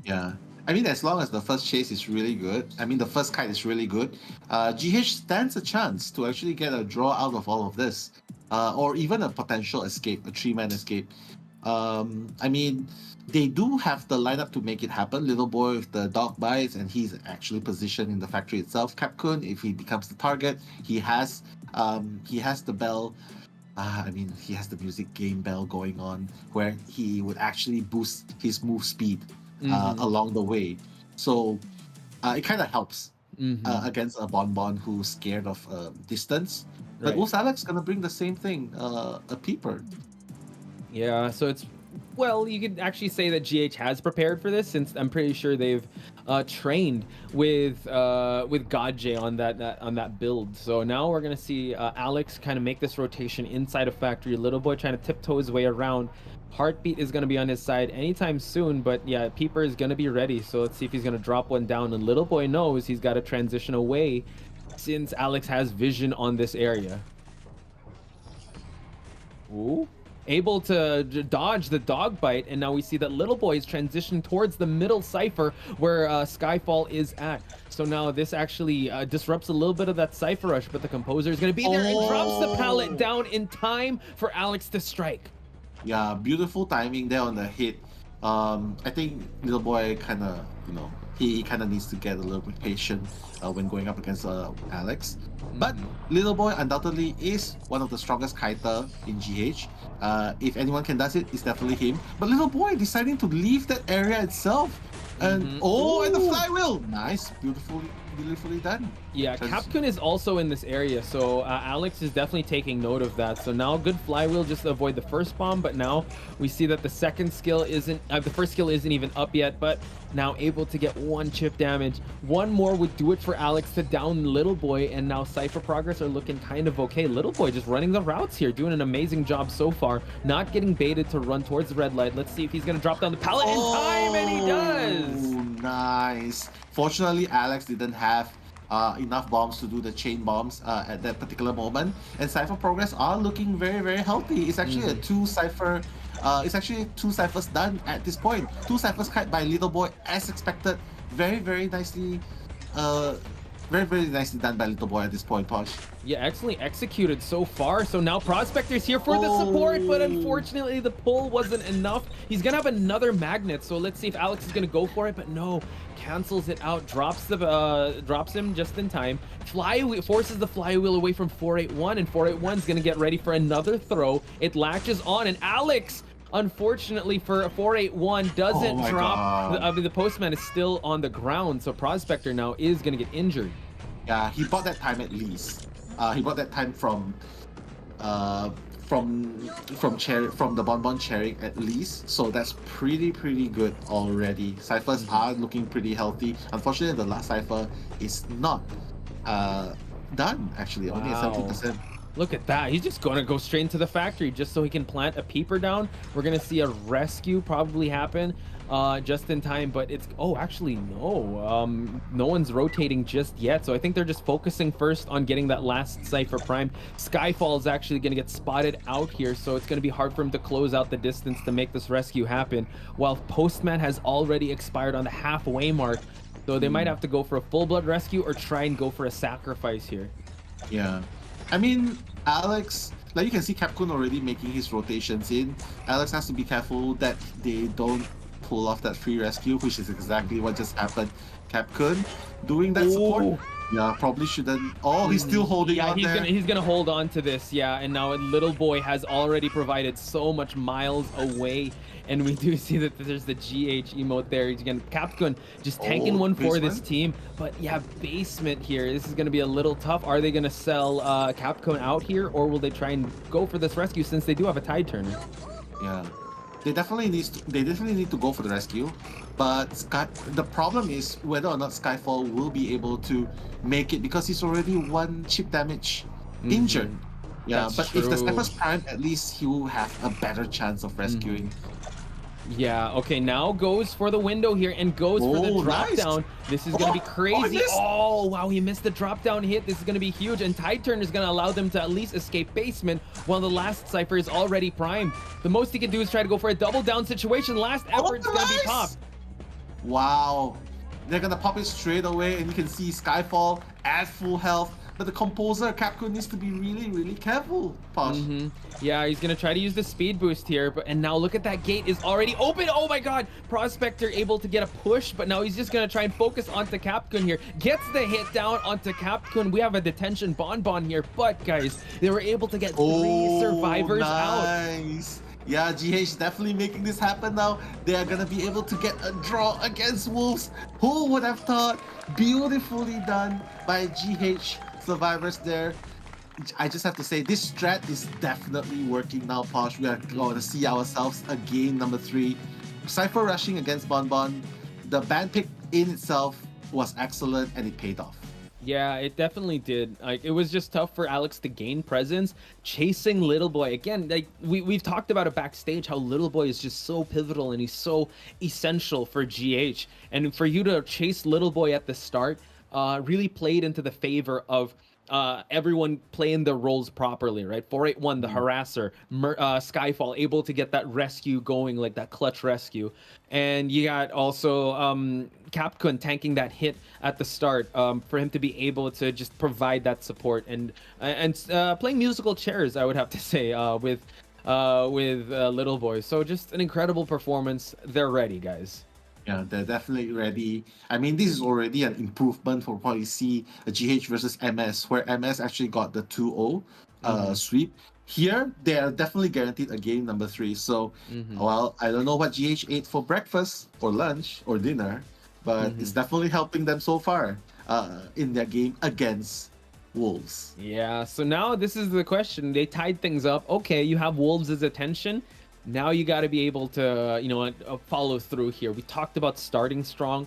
Yeah. I mean, as long as the first chase is really good, I mean, the first kite is really good, GH stands a chance to actually get a draw out of all of this. Or even a potential escape, a 3-man escape. I mean, they do have the lineup to make it happen. Little Boy with the dog bites, and he's actually positioned in the factory itself. Capcom, if he becomes the target, he has the bell. I mean, he has the music game bell going on where he would actually boost his move speed along the way. So it kind of helps against a Bonbon who's scared of distance. But Right. was Alex gonna bring the same thing, a peeper? Yeah, so it's, well, you could actually say that GH has prepared for this, since I'm pretty sure they've trained with Gadje on that build. So now we're gonna see Alex kind of make this rotation inside of Factory. Little Boy trying to tiptoe his way around. Heartbeat is going to be on his side anytime soon, but yeah, Peeper is going to be ready. So let's see if he's going to drop one down. And Little Boy knows he's got to transition away since Alex has vision on this area. Ooh. Able to dodge the dog bite, and now we see that Little Boy is transitioned towards the middle cipher where Skyfall is at. So now this actually disrupts a little bit of that cipher rush, but the composer is going to be there and drops the pallet down in time for Alex to strike. Yeah, beautiful timing there on the hit. I think Little Boy kind of, he kind of needs to get a little bit patient when going up against Alex. But Little Boy undoubtedly is one of the strongest kiter in GH. If anyone can does it, it's definitely him. But Little Boy deciding to leave that area itself. And and the flywheel! Nice, beautifully done. Yeah, Capcom is also in this area, so Alex is definitely taking note of that. So now good flywheel just to avoid the first bomb, but now we see that the second skill isn't, the first skill isn't even up yet, but now able to get one chip damage. One more would do it for Alex to down Little Boy, and now Cypher progress are looking kind of okay. Little Boy just running the routes here, doing an amazing job so far, not getting baited to run towards the red light. Let's see if he's gonna drop down the pallet in time, and he does! Nice. Fortunately, Alex didn't have enough bombs to do the chain bombs at that particular moment, and Cypher progress are looking very, very healthy. It's actually a two Cypher. It's actually two Cyphers done at this point. Two Cyphers kite by Little Boy as expected. Very, very nicely. Very, very nicely done by Little Boy at this point, Posh. Yeah, excellently executed so far. So now Prospector's here for the support, but unfortunately the pull wasn't enough. He's gonna have another magnet, so let's see if Alex is gonna go for it, but no, cancels it out, drops him just in time. Flywheel forces the flywheel away from 481, and 481 is gonna get ready for another throw. It latches on, and Alex, unfortunately for 481, doesn't drop. The postman is still on the ground, so Prospector now is gonna get injured. Yeah, he bought that time at least. He bought that time from the Bonbon Cherry at least, so that's pretty good already. Cyphers are looking pretty healthy. Unfortunately, the last Cypher is not done actually, only at 70%. Look at that. He's just going to go straight into the factory just so he can plant a peeper down. We're going to see a rescue probably happen just in time, but it's... Oh, actually, no. No one's rotating just yet, so I think they're just focusing first on getting that last Cypher prime. Skyfall is actually going to get spotted out here, so it's going to be hard for him to close out the distance to make this rescue happen, while Postman has already expired on the halfway mark, so they might have to go for a full-blood rescue or try and go for a sacrifice here. Yeah. I mean, Alex, like you can see Capcom already making his rotations in. Alex has to be careful that they don't pull off that free rescue, which is exactly what just happened. Capcom doing that support. Yeah, probably shouldn't. Oh, he's still holding on there. He's gonna hold on to this, yeah. And now Little Boy has already provided so much miles away. And we do see that there's the GH emote there. Again, Capcom just tanking one for this team. But yeah, basement here. This is going to be a little tough. Are they going to sell Capcom out here, or will they try and go for this rescue since they do have a tide turner? Yeah, they definitely need to go for the rescue. But the problem is whether or not Skyfall will be able to make it, because he's already one chip damage injured. Yeah, That's but true. if the Sniper's prime, at least he will have a better chance of rescuing. Yeah, okay, now goes for the window here and goes for the drop down. This is going to be crazy. Oh, wow, he missed the drop down hit. This is going to be huge, and Tide Turn is going to allow them to at least escape basement while the last Cypher is already primed. The most he can do is try to go for a double down situation. Last effort is going to be popped. Wow, they're going to pop it straight away, and you can see Skyfall at full health. But the composer, Capcom, needs to be really careful, Posh. Yeah, he's gonna try to use the speed boost here, and now look at that gate is already open. Oh my god, Prospector able to get a push, but now he's just gonna try and focus onto Capcom here. Gets the hit down onto Capcom. We have a detention bonbon here, but guys, they were able to get 3 survivors out. Yeah, GH definitely making this happen now. They are gonna be able to get a draw against Wolves. Who would have thought? Beautifully done by GH survivors there. I just have to say, this strat is definitely working now, Posh. We are going to see ourselves again, number 3. Cypher rushing against Bonbon. the ban pick in itself was excellent and it paid off. Yeah, it definitely did. Like, it was just tough for Alex to gain presence, chasing Little Boy. Again, like we've talked about it backstage, how Little Boy is just so pivotal and he's so essential for GH. And for you to chase Little Boy at the start really played into the favor of everyone playing their roles properly, right? 481, the harasser, Skyfall, able to get that rescue going, like that clutch rescue. And you got also Capcom tanking that hit at the start for him to be able to just provide that support and playing musical chairs, I would have to say, with Little Boy. So just an incredible performance. They're ready, guys. Yeah, they're definitely ready. I mean, this is already an improvement for what we see a GH versus MS, where MS actually got the 2-0 sweep. Here, they are definitely guaranteed a game number 3. So, well, I don't know what GH ate for breakfast or lunch or dinner, but it's definitely helping them so far in their game against Wolves. Yeah, so now this is the question. They tied things up. Okay, you have Wolves' attention. Now you got to be able to, you know, follow through here. We talked about starting strong.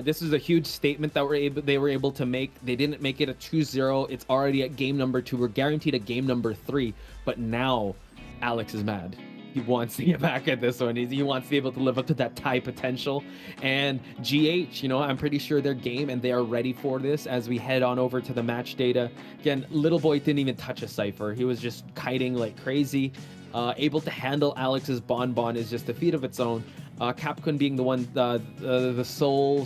This is a huge statement that they were able to make. They didn't make it a 2-0. It's already at game number 2. We're guaranteed a game number 3. But now Alex is mad. He wants to get back at this one. He wants to be able to live up to that tie potential. And GH, you know, I'm pretty sure they're game and they are ready for this as we head on over to the match data. Again, Little Boy didn't even touch a Cypher. He was just kiting like crazy. Able to handle Alex's Bonbon is just a feat of its own. Capcom being the one, the sole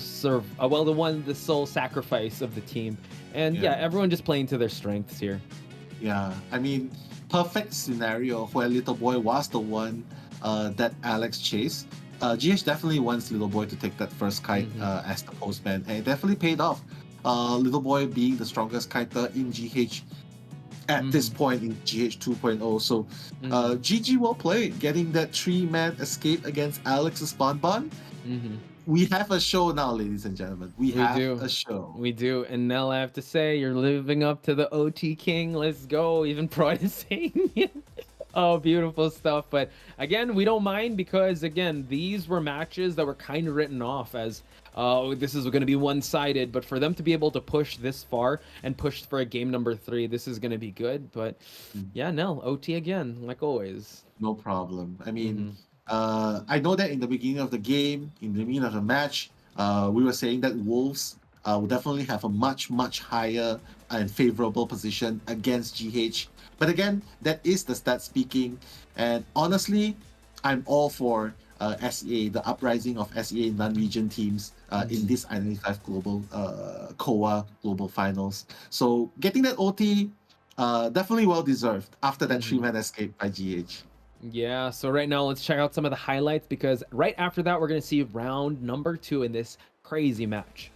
sacrifice of the team, and yeah, everyone just playing to their strengths here. Yeah, I mean, perfect scenario where Little Boy was the one that Alex chased. GH definitely wants Little Boy to take that first kite as the postman, and it definitely paid off. Little Boy being the strongest kiter in GH at this point in GH 2.0. So GG well played, getting that 3-man escape against Alex's Bonbon. We have a show now, ladies and gentlemen. We have a show. We do. And Nell, I have to say, you're living up to the OT King. Let's go. Even Pride is saying it. Oh, beautiful stuff. But again, we don't mind because, again, these were matches that were kind of written off as this is going to be one-sided. But for them to be able to push this far and push for a game number 3, this is going to be good. But yeah, Nell, OT again, like always. No problem. I mean, I know that in the beginning of the game, in the beginning of the match, we were saying that Wolves will definitely have a much, much higher and favorable position against GH. But again, that is the stat speaking. And honestly, I'm all for SEA, the uprising of SEA non-region teams in this Identity 5 Global COA Global Finals. So getting that OT, definitely well-deserved after that 3-man escape by GH. Yeah, so right now let's check out some of the highlights because right after that, we're going to see round number 2 in this crazy match.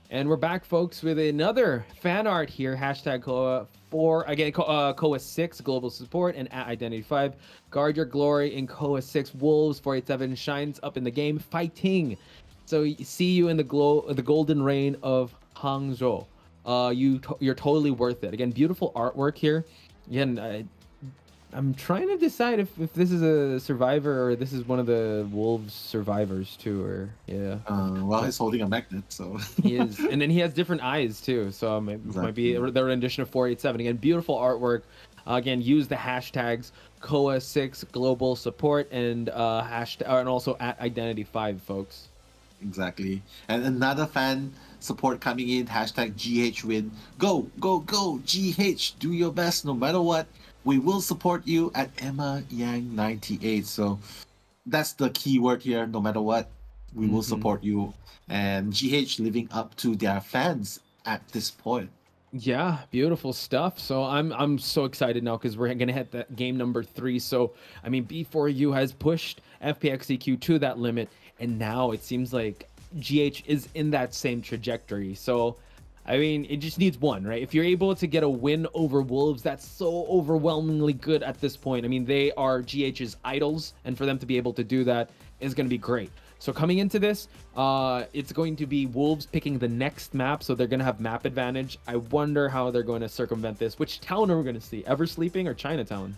And we're back, folks, with another fan art here. Hashtag COA4, again, COA6 global support, and at Identity 5. Guard your glory in COA6. Wolves 487 shines up in the game, fighting. So see you in the golden reign of Hangzhou. You're totally worth it. Again, beautiful artwork here. Again, I'm trying to decide if this is a survivor or this is one of the Wolves survivors too, or yeah. Well, he's holding a magnet, so he is, and then he has different eyes too. So might be the rendition of 487. Again, beautiful artwork. Again, use the hashtags COA6 global support and and also at Identity 5, folks. Exactly. And another fan support coming in. Hashtag GH win. Go, go, go, GH. Do your best no matter what. We will support you at Emma Yang 98. So that's the key word here. No matter what, we will support you. And GH living up to their fans at this point. Yeah, beautiful stuff. So I'm so excited now because we're gonna hit that game number 3. So I mean, B4U has pushed FPX.ZQ to that limit, and now it seems like GH is in that same trajectory. So I mean, it just needs one, right? If you're able to get a win over Wolves, that's so overwhelmingly good at this point. I mean, they are GH's idols, and for them to be able to do that is going to be great. So coming into this, it's going to be Wolves picking the next map, so they're going to have map advantage. I wonder how they're going to circumvent this. Which town are we going to see? Ever Sleeping or Chinatown?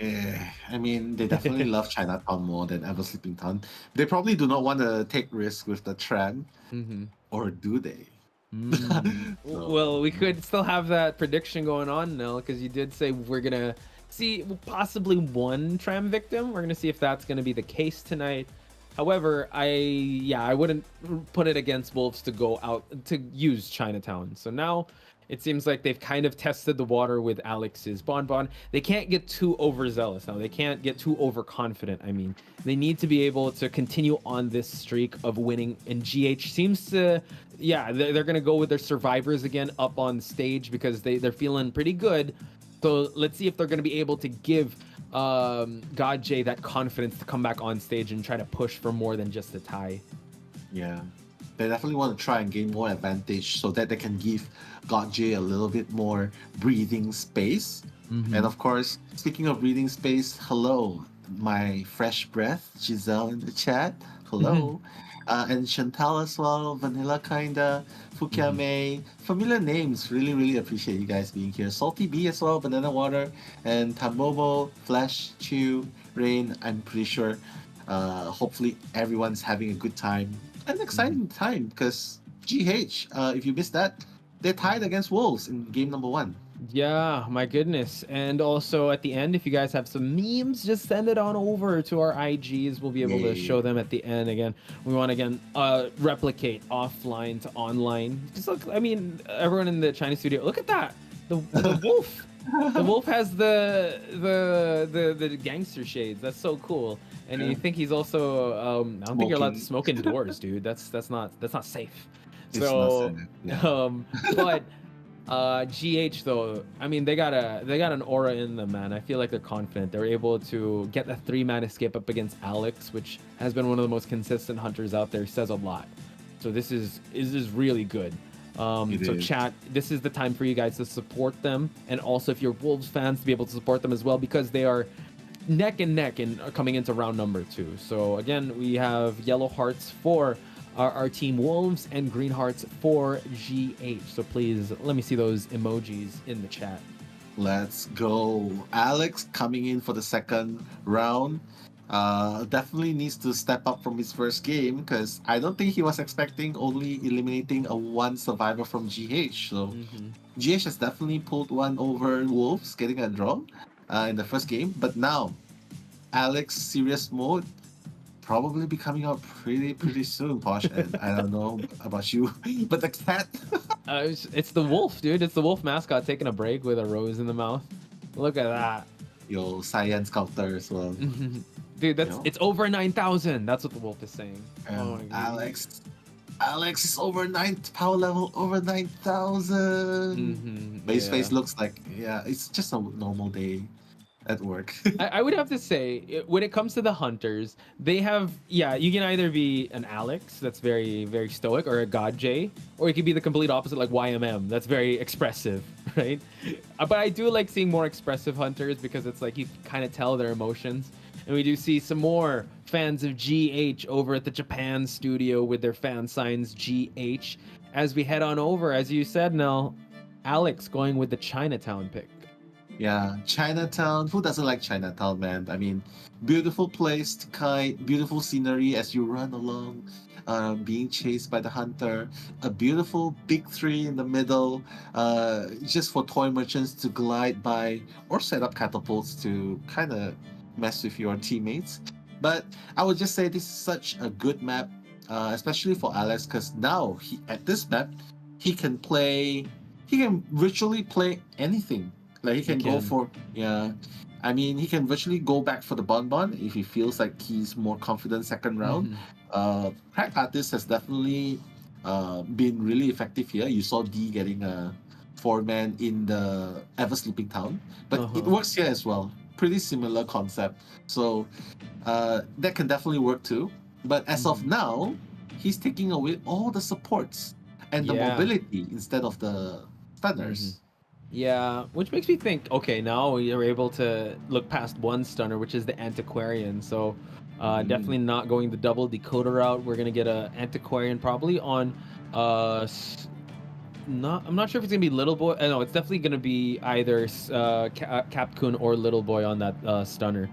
I mean, they definitely love Chinatown more than Ever Sleeping Town. They probably do not want to take risk with the tram, or do they? Well, we could still have that prediction going on now, because you did say we're gonna see possibly one tram victim. We're gonna see if that's gonna be the case tonight. However, I wouldn't put it against Wolves to go out to use Chinatown. So now it seems like they've kind of tested the water with Alex's bonbon. They can't get too overzealous now. They can't get too overconfident. I mean, they need to be able to continue on this streak of winning. And GH seems to, they're going to go with their survivors again up on stage because they're feeling pretty good. So let's see if they're going to be able to give God J that confidence to come back on stage and try to push for more than just a tie. Yeah. They definitely want to try and gain more advantage so that they can give God J a little bit more breathing space. And of course, speaking of breathing space, hello, my fresh breath, Giselle in the chat. Hello. And Chantal as well, Vanilla Kinda, Fukia May. Familiar names. Really, really appreciate you guys being here. Salty B as well, Banana Water, and Tambobo, Flash, Chew, Rain. I'm pretty sure hopefully everyone's having a good time. An exciting time because GH, if you missed that, they tied against Wolves in game number 1. Yeah, my goodness. And also at the end, if you guys have some memes, just send it on over to our IGs. We'll be able to show them at the end. Again, we want to replicate offline to online. Just look, I mean, everyone in the China studio, look at that. The wolf. The wolf has the gangster shades. That's so cool. And you think he's also I don't think you're allowed to smoke indoors, dude. That's not safe. So but GH though, I mean they got an aura in them, man. I feel like they're confident. They're able to get the 3-man escape up against Alex, which has been one of the most consistent hunters out there. Says a lot. So this is really good. So chat, this is the time for you guys to support them, and also if you're Wolves fans to be able to support them as well, because they are neck and neck and coming into round number 2. So again, we have yellow hearts for our team Wolves and green hearts for GH. So please let me see those emojis in the chat. Let's go. Alex coming in for the second round. Definitely needs to step up from his first game because I don't think he was expecting only eliminating a 1 survivor from GH. So GH has definitely pulled one over Wolves, getting a draw in the first game. But now, Alex serious mode probably be coming out pretty soon, Posh. And I don't know about you, but the cat. It's the wolf, dude. It's the wolf mascot taking a break with a rose in the mouth. Look at that. Yo, Cyan Sculptor as well. Dude, it's over 9,000. That's what the wolf is saying. Oh my God. Alex is over power level over 9,000. Base face looks like it's just a normal day at work. I would have to say, when it comes to the hunters, they have you can either be an Alex that's very, very stoic, or a God J, or you could be the complete opposite like YMM that's very expressive, right? But I do like seeing more expressive hunters because it's like you kind of tell their emotions. And we do see some more fans of GH over at the Japan studio with their fan signs GH. As we head on over, as you said, Nell, Alex going with the Chinatown pick. Yeah, Chinatown. Who doesn't like Chinatown, man? I mean, beautiful place to kite, beautiful scenery as you run along, being chased by the hunter. A beautiful big tree in the middle, just for toy merchants to glide by or set up catapults to kind of mess with your teammates. But I would just say this is such a good map, especially for Alex, because now at this map he can virtually play anything. Like he can go for I mean, he can virtually go back for the bonbon if he feels like he's more confident second round. Crack Artist has definitely been really effective here. You saw D getting a 4-man in the Ever Sleeping Town, but it works here as well. Pretty similar concept. So that can definitely work too. But as of now, he's taking away all the supports and the mobility instead of the stunners. Yeah, which makes me think, okay, now you're able to look past one stunner, which is the Antiquarian. So definitely not going the double decoder route. We're going to get a Antiquarian probably on, I'm not sure if it's going to be Little Boy. No, it's definitely going to be either Capcoon or Little Boy on that stunner.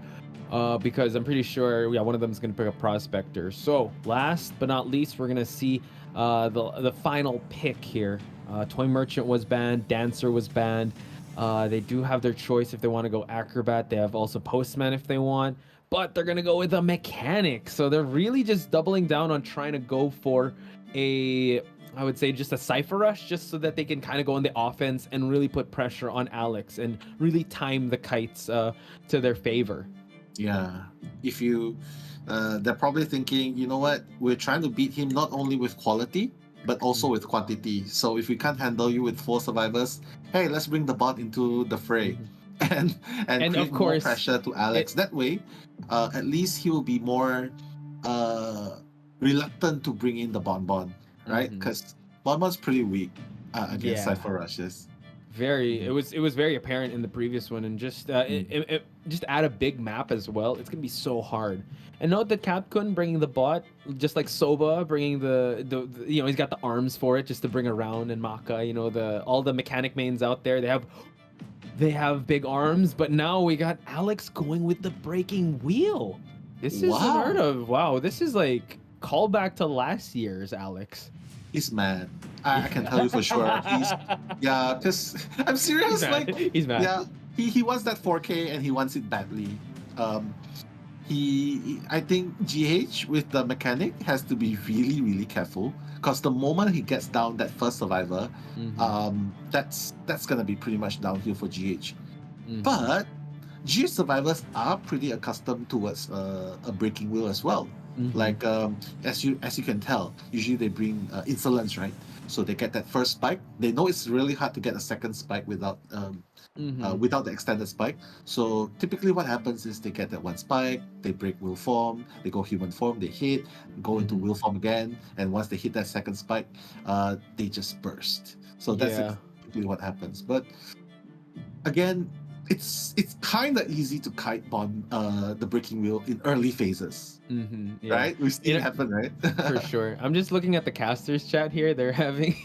Because I'm pretty sure, one of them is going to pick up Prospector. So last but not least, we're going to see the final pick here. Toy Merchant was banned, Dancer was banned. They do have their choice if they want to go Acrobat. They have also Postman if they want, but they're going to go with a Mechanic. So they're really just doubling down on trying to go for I would say just a Cypher Rush, just so that they can kind of go on the offense and really put pressure on Alex and really time the kites to their favor. Yeah, if you, they're probably thinking, you know what, we're trying to beat him not only with quality, but also with quantity. So if we can't handle you with 4 survivors, hey, let's bring the bot into the fray and create of course, more pressure to Alex. That way, at least he will be more reluctant to bring in the Bonbon, right? Because Bonbon's pretty weak against Cypher Rushes. It was very apparent in the previous one, and just just add a big map as well. It's gonna be so hard. And note that Capcoon bringing the bot, just like Soba bringing the he's got the arms for it just to bring around, and Maka, all the mechanic mains out there, they have big arms. But now we got Alex going with the breaking wheel. This is unheard of. Wow, this is like callback to last year's Alex. He's mad. I can tell you for sure. Because I'm serious. He's mad. Yeah, he wants that 4K and he wants it badly. I think GH with the mechanic has to be really, really careful, because the moment he gets down that first survivor, that's gonna be pretty much downhill for GH. But GH survivors are pretty accustomed towards a breaking wheel as well. Like as you can tell, usually they bring insolence, right? So they get that first spike. They know it's really hard to get a second spike without the extended spike. So typically what happens is they get that one spike, they break wheel form, they go human form, they hit, go into wheel form again, and once they hit that second spike, they just burst. So that's typically what happens. But again, it's kind of easy to kite bomb the breaking wheel in early phases. Right? We've seen it happen, right? For sure. I'm just looking at the casters chat here. They're having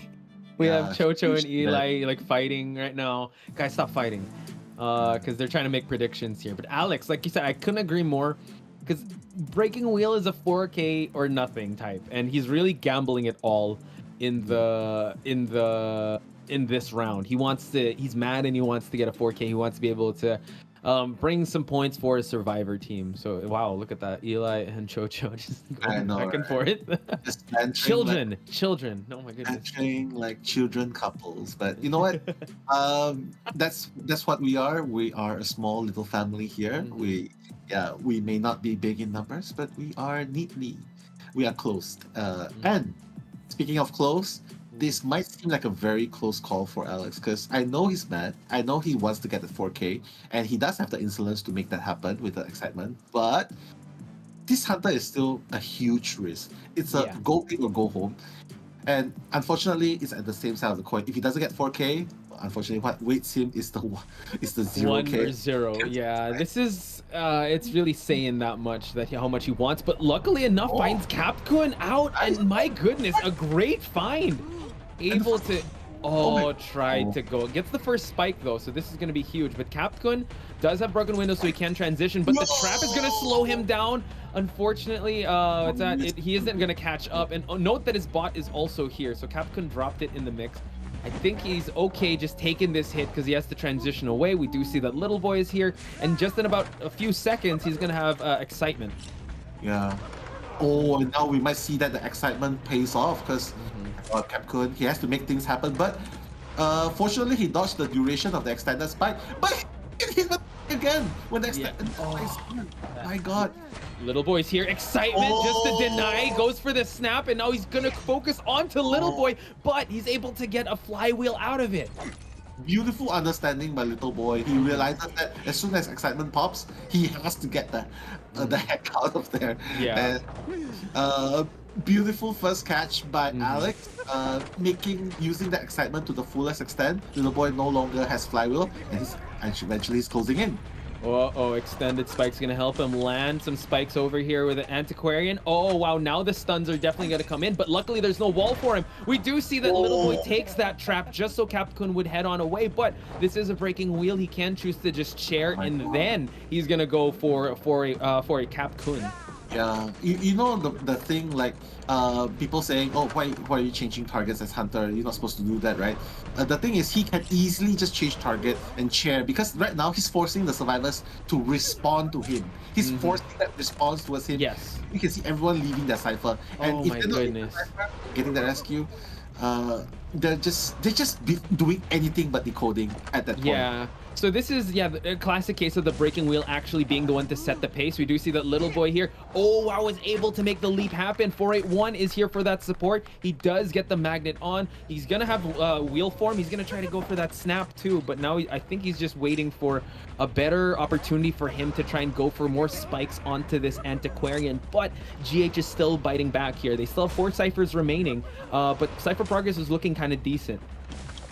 we have Chocho and Eli like fighting right now. Guys, stop fighting. Because they're trying to make predictions here. But Alex, like you said, I couldn't agree more. Because breaking wheel is a 4K or nothing type, and he's really gambling it all in this round. He's mad and he wants to get a 4K. He wants to be able to bring some points for his survivor team. So wow, look at that. Eli and Chocho just going back and forth. Children. Oh my goodness. Entering like children couples. But you know what? That's what we are. We are a small little family here. We may not be big in numbers, but we are close. And speaking of close, this might seem like a very close call for Alex, because I know he's mad. I know he wants to get the 4K, and he does have the insolence to make that happen with the excitement. But this Hunter is still a huge risk. It's a go big or go home. And unfortunately, it's at the same side of the coin. If he doesn't get 4K, unfortunately, what waits him is the 0K. 1 or 0. Yeah, this is it's really saying that much, that how much he wants. But luckily enough, finds Capcoon out, and my goodness, a great find. Able to try to go, gets the first spike though, so this is going to be huge. But Capcoon does have broken windows, so he can transition, but the trap is going to slow him down. Unfortunately, he isn't going to catch up. And note that his bot is also here, so Capcoon dropped it in the mix. I think he's okay just taking this hit because he has to transition away. We do see that Little Boy is here, and just in about a few seconds, he's going to have excitement. Yeah. Oh, and now we might see that the excitement pays off, because Capcoon, he has to make things happen. But Fortunately, he dodged the duration of the extended spike, but he hit again when the extended spike. My God. Little Boy's here. Excitement just to deny. Goes for the snap, and now he's going to focus onto Little Boy, but he's able to get a flywheel out of it. Beautiful understanding by Little Boy. He realizes that as soon as excitement pops, he has to get the heck out of there. Yeah. And, beautiful first catch by Alex, using the excitement to the fullest extent. Little Boy no longer has flywheel, and eventually he's closing in. Extended spike's gonna help him land some spikes over here with an Antiquarian. Oh, wow, now the stuns are definitely gonna come in, but luckily there's no wall for him. We do see that Little Boy takes that trap just so Capcom would head on away, but this is a breaking wheel. He can choose to just chair, and then he's gonna go for a Capcom. Yeah, you know the thing, like people saying, oh, why are you changing targets as Hunter? You're not supposed to do that, right? The thing is, he can easily just change target and chair, because right now he's forcing the survivors to respond to him. He's forcing that response towards him. Yes. You can see everyone leaving their cipher, and if my they're not goodness. getting the rescue, they're just doing anything but decoding at that point. Yeah. So this is, a classic case of the breaking wheel actually being the one to set the pace. We do see that Little Boy here, was able to make the leap happen. 481 is here for that support. He does get the magnet on. He's going to have wheel form. He's going to try to go for that snap too, but now I think he's just waiting for a better opportunity for him to try and go for more spikes onto this Antiquarian, but GH is still biting back here. They still have 4 ciphers remaining, but cipher progress is looking kind of decent.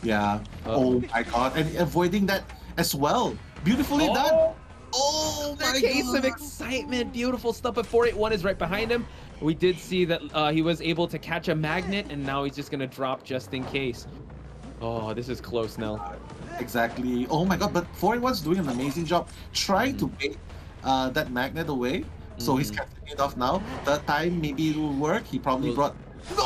Yeah. Oh my God. And avoiding that as well. Beautifully done. Oh my case God. of excitement. Beautiful stuff, but 481 is right behind him. We did see that he was able to catch a magnet, and now he's just going to drop just in case. Oh, this is close now. Exactly. Oh my God, but 481's doing an amazing job trying to bait that magnet away. So he's casting it off now. Third time, maybe it will work. He probably brought... No!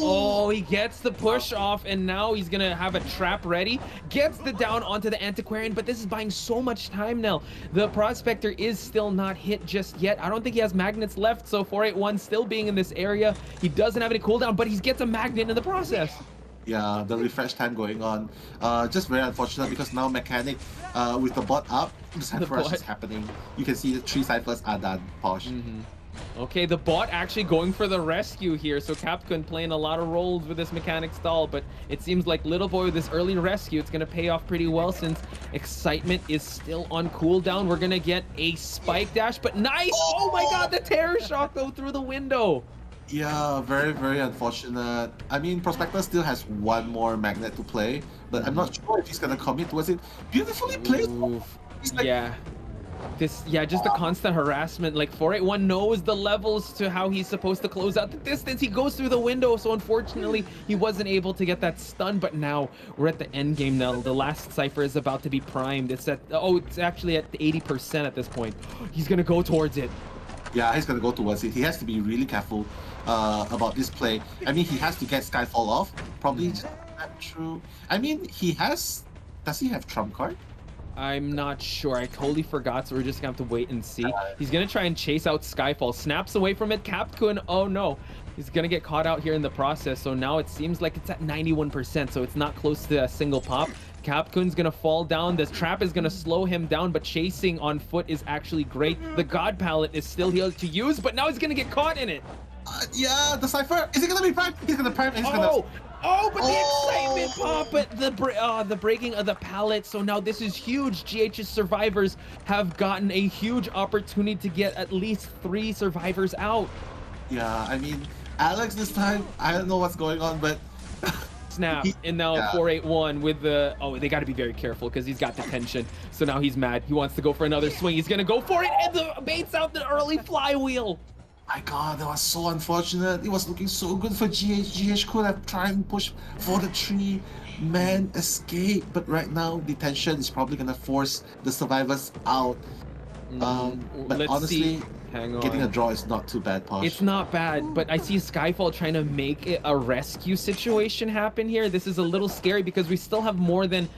Oh, he gets the push off, and now he's gonna have a trap ready. Gets the down onto the Antiquarian, but this is buying so much time now. The Prospector is still not hit just yet. I don't think he has magnets left, so 481 still being in this area. He doesn't have any cooldown, but he gets a magnet in the process. Yeah, the refresh time going on. Just very unfortunate, because now Mechanic, with the bot up, the cipher rush is happening. You can see the 3 ciphers are done, Posh. Okay, the bot actually going for the rescue here, so Capcom playing a lot of roles with this Mechanic stall, but it seems like Little Boy with this early rescue, it's going to pay off pretty well since Excitement is still on cooldown. We're going to get a spike dash, but nice! Oh my God, the Terror Shock though through the window! Yeah, very, very unfortunate. I mean, Prospector still has 1 more magnet to play, but I'm not sure if he's going to commit towards it. Beautifully played! Yeah. Just the constant harassment. Like 481 knows the levels to how he's supposed to close out the distance. He goes through the window, so unfortunately he wasn't able to get that stun. But now we're at the end game now. The last cipher is about to be primed. It's actually at 80% at this point. He's gonna go towards it. Yeah, he's gonna go towards it. He has to be really careful about this play. I mean, he has to get Skyfall off. Probably just not true. I mean, does he have trump card? I'm not sure. I totally forgot, so we're just gonna have to wait and see. He's gonna try and chase out Skyfall. Snaps away from it. Capcom, oh no. He's gonna get caught out here in the process. So now it seems like it's at 91%, so it's not close to a single pop. Capcom's gonna fall down. This trap is gonna slow him down, but chasing on foot is actually great. The God Palette is still here to use, but now he's gonna get caught in it. Yeah, the cipher. Is he gonna be primed? He's gonna prime. Oh, but the excitement pop, but the breaking of the pallet. So now this is huge. GH's survivors have gotten a huge opportunity to get at least 3 survivors out. Yeah, I mean, Alex this time, I don't know what's going on, but... Snap, and now 481 with the... Oh, they got to be very careful because he's got detention. So now he's mad. He wants to go for another swing. He's going to go for it, and the baits out the early flywheel. My God, that was so unfortunate. It was looking so good for GH. GH could have tried and push for the 3-man escape, but right now detention is probably gonna force the survivors out. But honestly, getting a draw is not too bad, Posh. It's not bad, but I see Skyfall trying to make it a rescue situation happen here. This is a little scary because we still have more than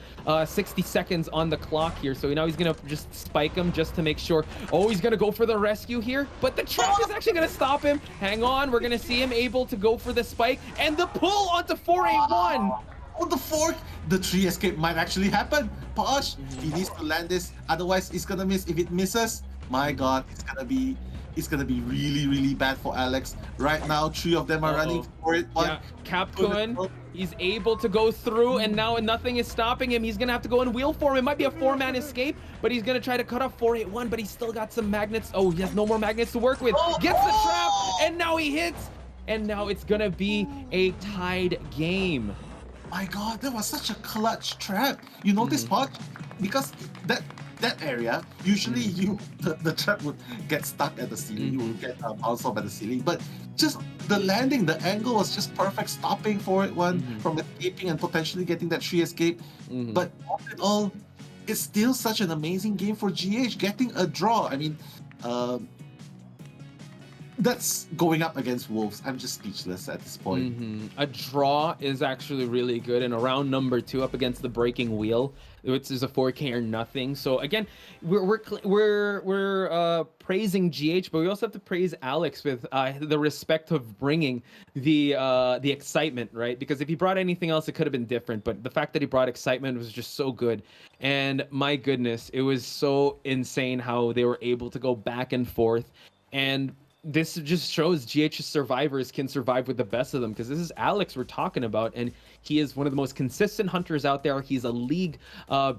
60 seconds on the clock here. So now he's going to just spike him just to make sure. Oh, he's going to go for the rescue here, but the trap is actually going to stop him. Hang on, we're going to see him able to go for the spike and the pull onto 481. Oh, the fork! The tree escape might actually happen. Posh, he needs to land this, otherwise it's gonna miss. If it misses, my god, it's gonna be really, really bad for Alex. Right now, 3 of them are running for it. Yeah, Capcoin, he's able to go through, and now nothing is stopping him. He's gonna have to go in wheel form. It might be a 4-man escape, but he's gonna try to cut off 481, but he's still got some magnets. Oh, he has no more magnets to work with. Gets the trap, and now he hits, and now it's gonna be a tied game. My god, that was such a clutch trap. You notice, Posh? Because that area, usually the trap would get stuck at the ceiling. You would get bounced off at the ceiling. But just the landing, the angle was just perfect, stopping for it from escaping and potentially getting that tree escape. But all in all, it's still such an amazing game for GH, getting a draw. I mean, that's going up against Wolves. I'm just speechless at this point. A draw is actually really good, and a round number 2 up against the breaking wheel, which is a 4K or nothing. So again, we're praising GH, but we also have to praise Alex with the respect of bringing the excitement, right? Because if he brought anything else, it could have been different. But the fact that he brought excitement was just so good. And my goodness, it was so insane how they were able to go back and forth. And this just shows GH's survivors can survive with the best of them, because this is Alex we're talking about, and he is one of the most consistent hunters out there. He's a league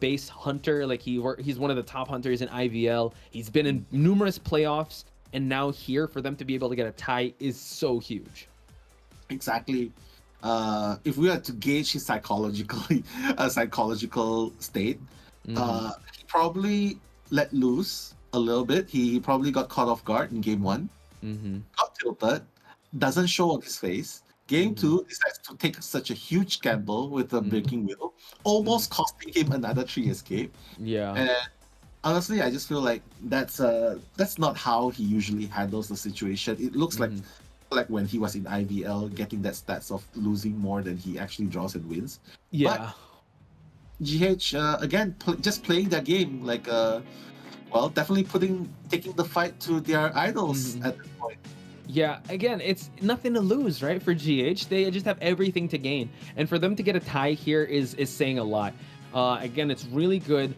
based hunter. Like he's one of the top hunters in IVL. He's been in numerous playoffs, and now here for them to be able to get a tie is so huge. Exactly. If we were to gauge his psychological state, he probably let loose a little bit. He probably got caught off guard in game 1. Got tilted, doesn't show on his face. Game 2 decides to take such a huge gamble with the breaking wheel, almost costing him another tree escape. Yeah. And honestly, I just feel like that's not how he usually handles the situation. It looks like when he was in IVL, getting that stats of losing more than he actually draws and wins. Yeah. But GH again, just playing their game like well, definitely taking the fight to their idols at this point. Yeah, again, it's nothing to lose, right? For GH, they just have everything to gain, and for them to get a tie here is saying a lot. Again, it's really good.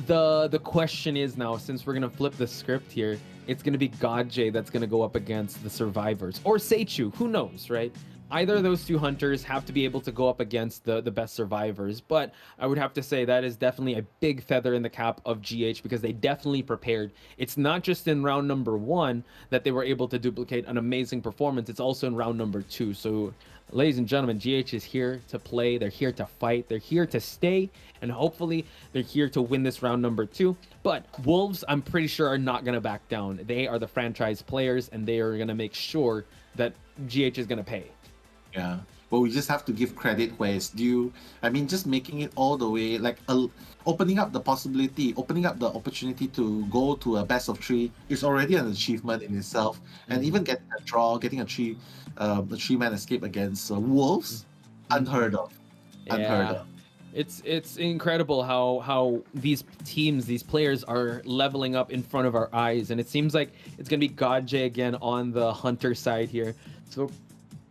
The question is now, since we're gonna flip the script here, it's gonna be GodJ that's gonna go up against the survivors, or Seichu, who knows, right? Either of those 2 hunters have to be able to go up against the best survivors, but I would have to say that is definitely a big feather in the cap of GH, because they definitely prepared. It's not just in round number 1 that they were able to duplicate an amazing performance, it's also in round number 2. So ladies and gentlemen, GH is here to play, they're here to fight, they're here to stay, and hopefully they're here to win this round number 2. But Wolves, I'm pretty sure, are not going to back down. They are the franchise players, and they are going to make sure that GH is going to pay. Yeah, but we just have to give credit where it's due. I mean, just making it all the way, like opening up the possibility, opening up the opportunity to go to a best of 3 is already an achievement in itself. And even getting a draw, getting a 3-man escape against Wolves, unheard of. Unheard of. It's incredible how these teams, these players are leveling up in front of our eyes, and it seems like it's gonna be GodJ again on the hunter side here. So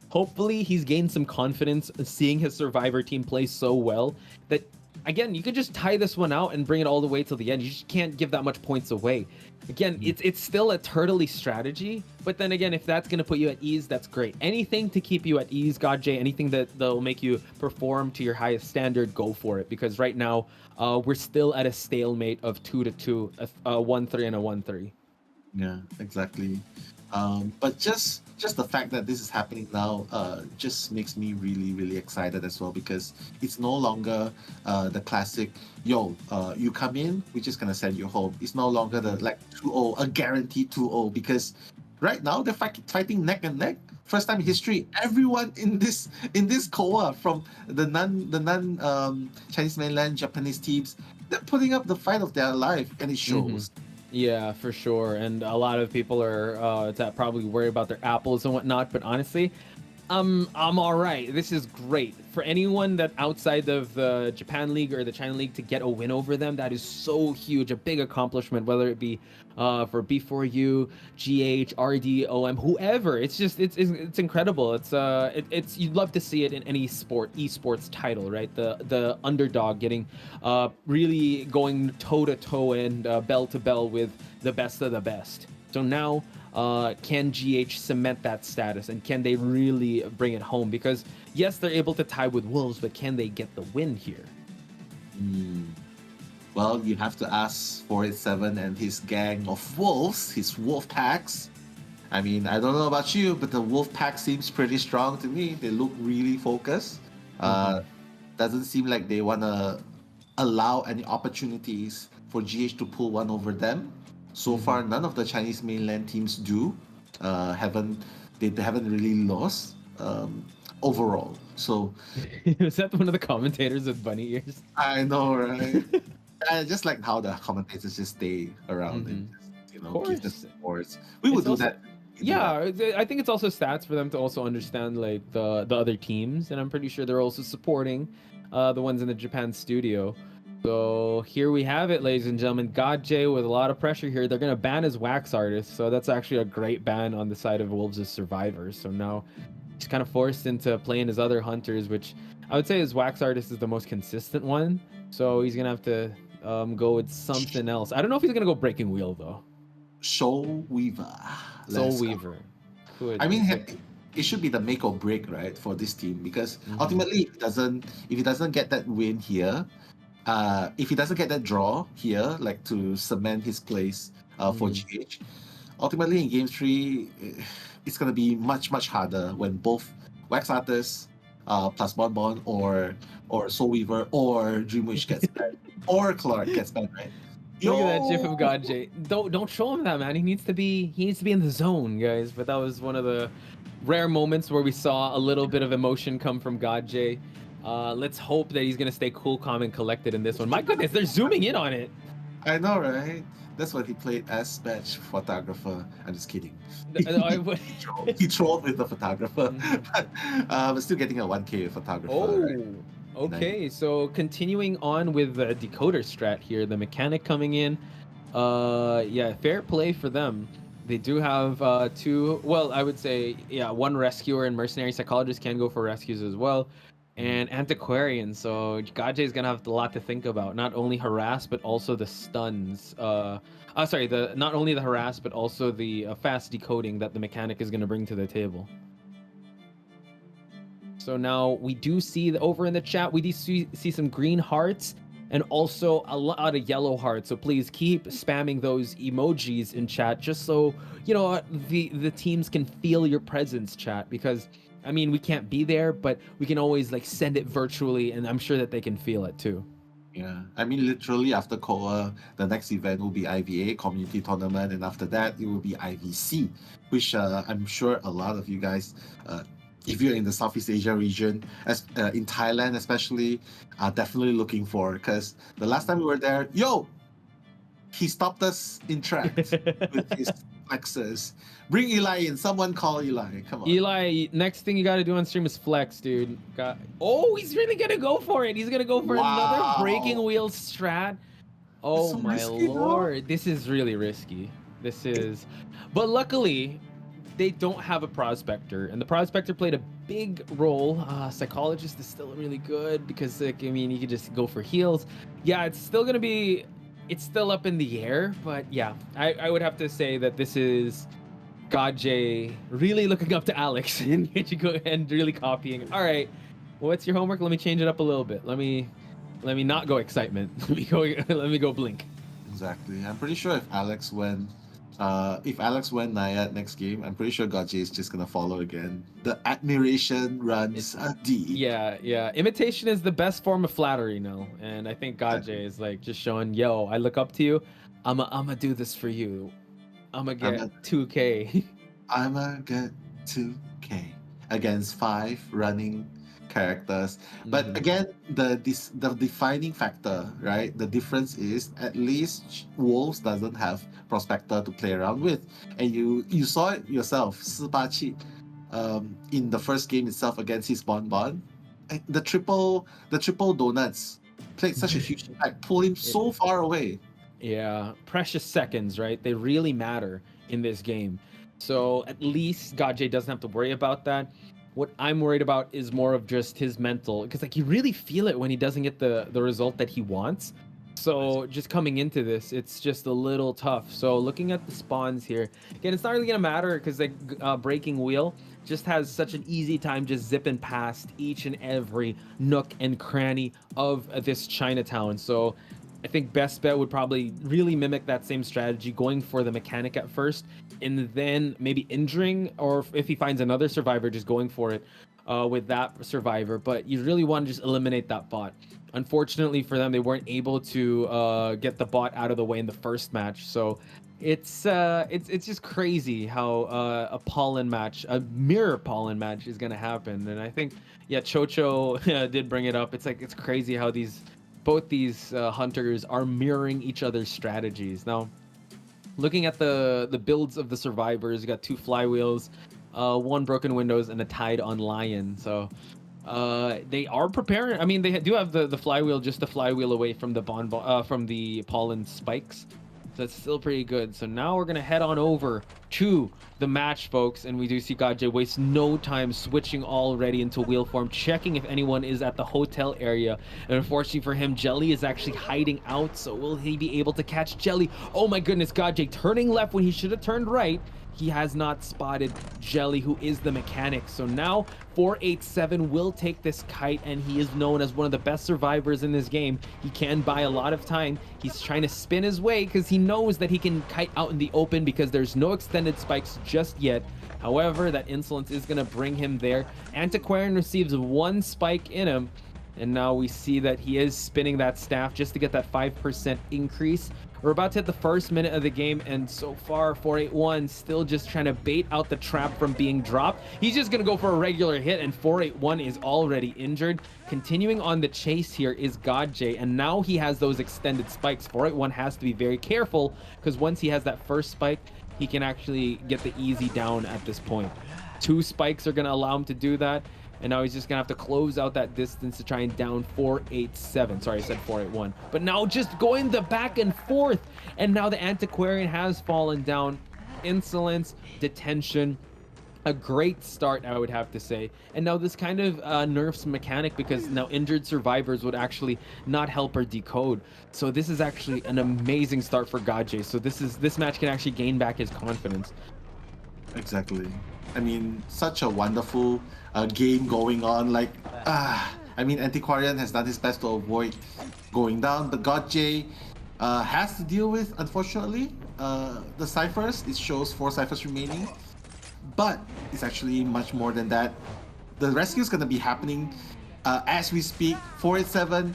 hopefully he's gained some confidence seeing his survivor team play so well that, again, you could just tie this one out and bring it all the way till the end. You just can't give that much points away. Again, it's still a turtley strategy, but then again, if that's going to put you at ease, that's great. Anything to keep you at ease, GodJ, anything that'll make you perform to your highest standard, go for it. Because right now, we're still at a stalemate of 2-2, a 1-3 and a 1-3. Yeah, exactly. But just the fact that this is happening now just makes me really, really excited as well, because it's no longer the classic, you come in, we're just gonna send you home. It's no longer the 2-0, a guaranteed 2-0, because right now they're fighting neck and neck. First time in history, everyone in this COA, from the non Chinese mainland, Japanese teams, they're putting up the fight of their life, and it shows. Yeah, for sure. And a lot of people are probably worried about their apples and whatnot. But honestly, I'm all right. This is great for anyone that outside of the Japan League or the China League to get a win over them. That is so huge, a big accomplishment. Whether it be for B4U, GH, RD, OM, whoever. It's just it's incredible. It's you'd love to see it in any esports title, right? The underdog getting really going toe to toe and bell to bell with the best of the best. So now. Can GH cement that status, and can they really bring it home? Because yes, they're able to tie with Wolves, but can they get the win here? Well, you have to ask 487 and his gang of wolves, his wolf packs. I mean, I don't know about you, but the wolf pack seems pretty strong to me. They look really focused. Doesn't seem like they want to allow any opportunities for GH to pull one over them. So far, none of the Chinese mainland teams do. They haven't really lost overall. So is that one of the commentators with bunny ears? I know, right? I just like how the commentators just stay around and just, give the supports. We would do that. Yeah, I think it's also stats for them to also understand like the other teams, and I'm pretty sure they're also supporting the ones in the Japan studio. So here we have it, ladies and gentlemen. GODJ with a lot of pressure here. They're going to ban his wax artist. So that's actually a great ban on the side of Wolves' survivors. So now he's kind of forced into playing his other hunters, which I would say his wax artist is the most consistent one. So he's going to have to go with something else. I don't know if he's going to go Breaking Wheel, though. Soul Weaver. Soul Weaver. I mean, it should be the make or break, right, for this team. Because ultimately, if he doesn't get that win here, if he doesn't get that draw here, like to cement his place for GH, ultimately in Game 3, it's going to be much, much harder when both Wax Artist plus Bonbon or Soul Weaver or Dreamwish gets banned or Clark gets banned, right? Look at that gif of GODJ. Don't show him that, man. He needs to be in the zone, guys. But that was one of the rare moments where we saw a little bit of emotion come from GODJ. Let's hope that he's gonna stay cool, calm, and collected in this one. My goodness, they're zooming in on it. I know, right? That's what he played as match photographer. I'm just kidding. He trolled with the photographer, but still getting a 1K photographer. Oh, right? okay. So continuing on with the decoder strat here, the mechanic coming in. Yeah, fair play for them. They do have two. Well, I would say one rescuer and mercenary psychologist can go for rescues as well. And Antiquarian, so GODJ is gonna have a lot to think about. Not only harass, but also the stuns. Not only the harass, but also the fast decoding that the mechanic is gonna bring to the table. So now we do see over in the chat, we do see some green hearts and also a lot of yellow hearts. So please keep spamming those emojis in chat, just so the teams can feel your presence, chat, because. I mean, we can't be there, but we can always like send it virtually, and I'm sure that they can feel it too. Yeah, I mean, literally after COA, the next event will be IVA Community Tournament, and after that, it will be IVC, which I'm sure a lot of you guys, if you're in the Southeast Asia region, in Thailand especially, are definitely looking for. Because the last time we were there, he stopped us in tracks with his flexes. Bring Eli in. Someone call Eli. Come on. Eli, next thing you got to do on stream is flex, dude. He's really going to go for it. He's going to go for another breaking wheel strat. Oh, so my lord. This is really risky. But luckily, they don't have a prospector. And the prospector played a big role. Psychologist is still really good because, you could just go for heals. Yeah, it's still going to be... It's still up in the air, but yeah, I would have to say that this is GODJ really looking up to Alex and really copying. All right, well, what's your homework? Let me change it up a little bit. Let me not go excitement. Let me go blink. Exactly. I'm pretty sure if Alex went Nayat next game, I'm pretty sure GODJ is just gonna follow again. The admiration runs deep. Yeah. Imitation is the best form of flattery now, and I think GODJ is like just showing, I look up to you. I'ma do this for you. I'ma get 2K. I'ma get 2K against 5 running characters. But again, the defining factor, right? The difference is at least Wolves doesn't have Prospector to play around with. And you saw it yourself, 487 in the first game itself against his Bonbon. The triple donuts played such a huge impact, pulled him so far away. Yeah, precious seconds, right? They really matter in this game. So at least Gajay doesn't have to worry about that. What I'm worried about is more of just his mental, because like you really feel it when he doesn't get the result that he wants. So just coming into this, it's just a little tough. So looking at the spawns here, again, it's not really gonna matter because like Breaking Wheel just has such an easy time just zipping past each and every nook and cranny of this Chinatown. So I think best bet would probably really mimic that same strategy, going for the mechanic at first, and then maybe injuring, or if he finds another survivor, just going for it with that survivor. But you really want to just eliminate that bot. Unfortunately for them, they weren't able to get the bot out of the way in the first match. So it's just crazy how a pollen match, a mirror pollen match, is gonna happen. And I think, yeah, Chocho did bring it up. It's like, it's crazy how both these hunters are mirroring each other's strategies. Now, looking at the builds of the survivors, you got 2 flywheels, 1 broken windows, and a tied on lion. So they are preparing. I mean, they do have the flywheel, just the flywheel away from the from the pollen spikes. So it's still pretty good. So now we're gonna head on over to the match, folks, and we do see Gajay waste no time switching already into wheel form, checking if anyone is at the hotel area. And unfortunately for him, Jelly is actually hiding out. So will he be able to catch Jelly? Oh my goodness, Gajay turning left when he should have turned right. He has not spotted Jelly, who is the mechanic. So now 487 will take this kite, and he is known as one of the best survivors in this game. He can buy a lot of time. He's trying to spin his way because he knows that he can kite out in the open because there's no extended spikes just yet. However, that insolence is going to bring him there. Antiquarian receives 1 spike in him, and now we see that he is spinning that staff just to get that 5% increase. We're about to hit the first minute of the game, and so far 481 still just trying to bait out the trap from being dropped. He's just gonna go for a regular hit, and 481 is already injured. Continuing on the chase here is Gajay, and now he has those extended spikes. 481 has to be very careful because once he has that first spike, he can actually get the easy down at this point. 2 spikes are gonna allow him to do that. And now he's just gonna have to close out that distance to try and down 487. Sorry, I said 481. But now just going the back and forth. And now the Antiquarian has fallen down. Insolence, detention. A great start, I would have to say. And now this kind of nerfs mechanic because now injured survivors would actually not help or decode. So this is actually an amazing start for Gajay. So this match can actually gain back his confidence. Exactly. I mean, such a wonderful game going on. Like, I mean, Antiquarian has done his best to avoid going down, but Gajay has to deal with, unfortunately, the ciphers. It shows 4 ciphers remaining, but it's actually much more than that. The rescue is going to be happening as we speak. 487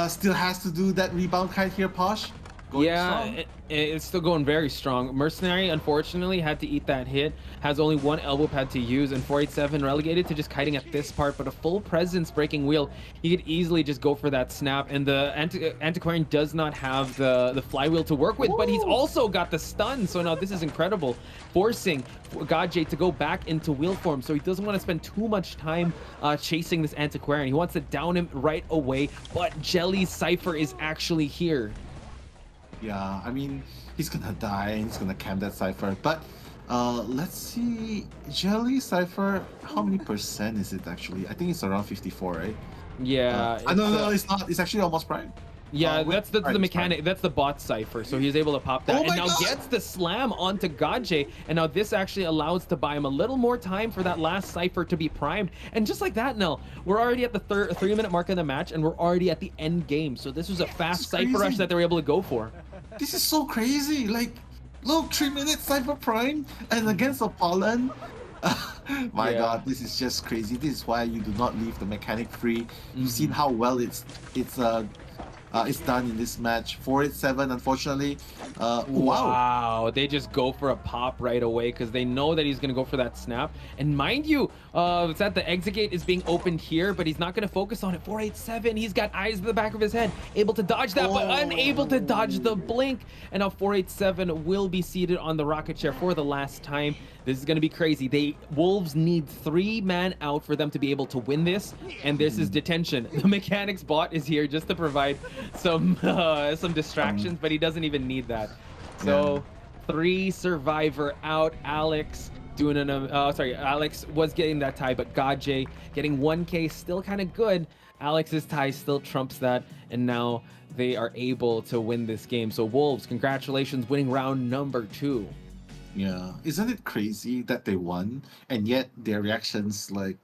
still has to do that rebound kite here, Posh. Yeah, it's still going very strong. Mercenary, unfortunately, had to eat that hit. Has only 1 elbow pad to use, and 487 relegated to just kiting at this part, but a full presence breaking wheel. He could easily just go for that snap, and the Antiquarian does not have the flywheel to work with, but he's also got the stun. So now this is incredible, forcing Gajay to go back into wheel form. So he doesn't want to spend too much time chasing this Antiquarian. He wants to down him right away, but Jelly's Cypher is actually here. Yeah, I mean, he's gonna die and he's gonna camp that Cypher. But let's see, Jelly Cypher, how many percent is it actually? I think it's around 54, right? Yeah. No, it's not. It's actually almost prime. Yeah, that's the mechanic. That's the bot Cypher. So he's able to pop that, and now gets the slam onto Gajay. And now this actually allows to buy him a little more time for that last Cypher to be primed. And just like that, Nell, we're already at the 3-minute mark of the match, and we're already at the end game. So this was a fast Cypher rush that they were able to go for. This is so crazy. Like, look, 3-minute Cypher prime, and against a Pollen. My God, this is just crazy. This is why you do not leave the mechanic free. You've seen how well it's done in this match. 487, unfortunately. Wow, they just go for a pop right away because they know that he's going to go for that snap. And mind you, it's that the exit gate is being opened here, but he's not going to focus on it. 487, he's got eyes in the back of his head, able to dodge that, but unable to dodge the blink. And now 487 will be seated on the rocket chair for the last time. This is going to be crazy. Wolves need 3 man out for them to be able to win this, and this is detention. The mechanics bot is here just to provide some distractions, but he doesn't even need that. So 3 survivor out. Alex doing Alex was getting that tie, but Gaje getting 1K, still kind of good. Alex's tie still trumps that, and now they are able to win this game. So Wolves, congratulations, winning round number 2. Yeah, isn't it crazy that they won and yet their reactions like,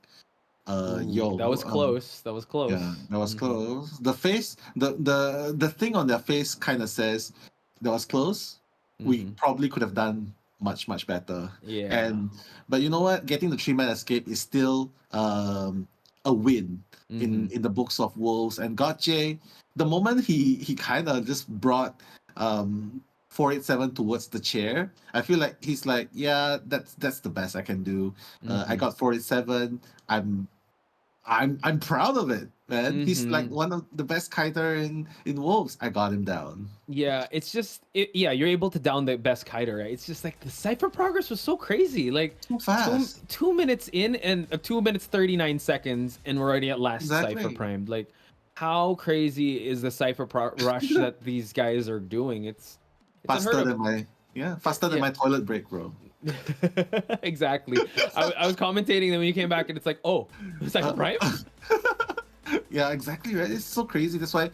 yo, that was close. That was close. Yeah, that was close. The face, the thing on their face kind of says that was close. We probably could have done much better. Yeah. But you know what? Getting the 3-man escape is still a win in the books of Wolves. And Gotye, the moment he kind of just brought 487 towards the chair, I feel like he's like, yeah, that's the best I can do. I got 487. I'm proud of it, man. He's like one of the best kiter in Wolves. I got him down. Yeah, it's just you're able to down the best kiter, right? It's just like the cipher progress was so crazy. Like too fast. 2 minutes in and 2 minutes 39 seconds, and we're already at last Exactly. cipher primed. Like, how crazy is the cipher rush that these guys are doing? It's Faster than my toilet break, bro. Exactly. I was commentating, then when you came back and it's like, oh, cipher prime. Yeah, exactly right. It's so crazy. That's why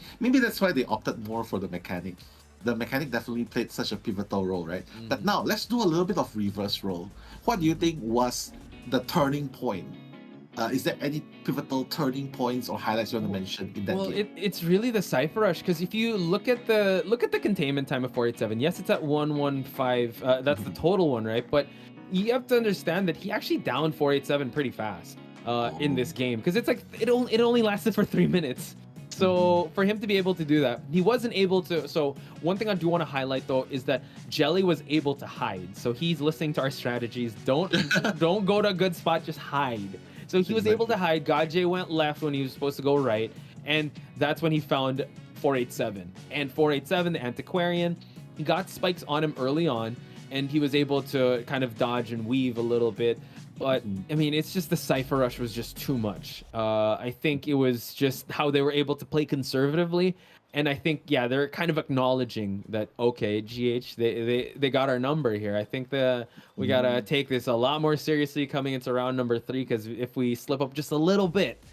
they opted more for the mechanic. The mechanic definitely played such a pivotal role, right? But now let's do a little bit of reverse role. What do you think was the turning point? Is there any pivotal turning points or highlights you want to mention in that game? It's really the cipher rush, because if you look at the containment time of 487, yes, it's at 115. That's the total one, right? But you have to understand that he actually downed 487 pretty fast in this game, because it's like it only lasted for 3 minutes. So for him to be able to do that, he wasn't able to. So one thing I do want to highlight though is that Jelly was able to hide. So he's listening to our strategies. Don't go to a good spot, just hide. So he was able to hide. Gaje went left when he was supposed to go right, and that's when he found 487. And 487, the Antiquarian, he got spikes on him early on, and he was able to kind of dodge and weave a little bit. But I mean, it's just the cipher rush was just too much. I think it was just how they were able to play conservatively, and I think they're kind of acknowledging that, okay, GH, they got our number here. I think we gotta take this a lot more seriously coming into round number 3, because if we slip up just a little bit,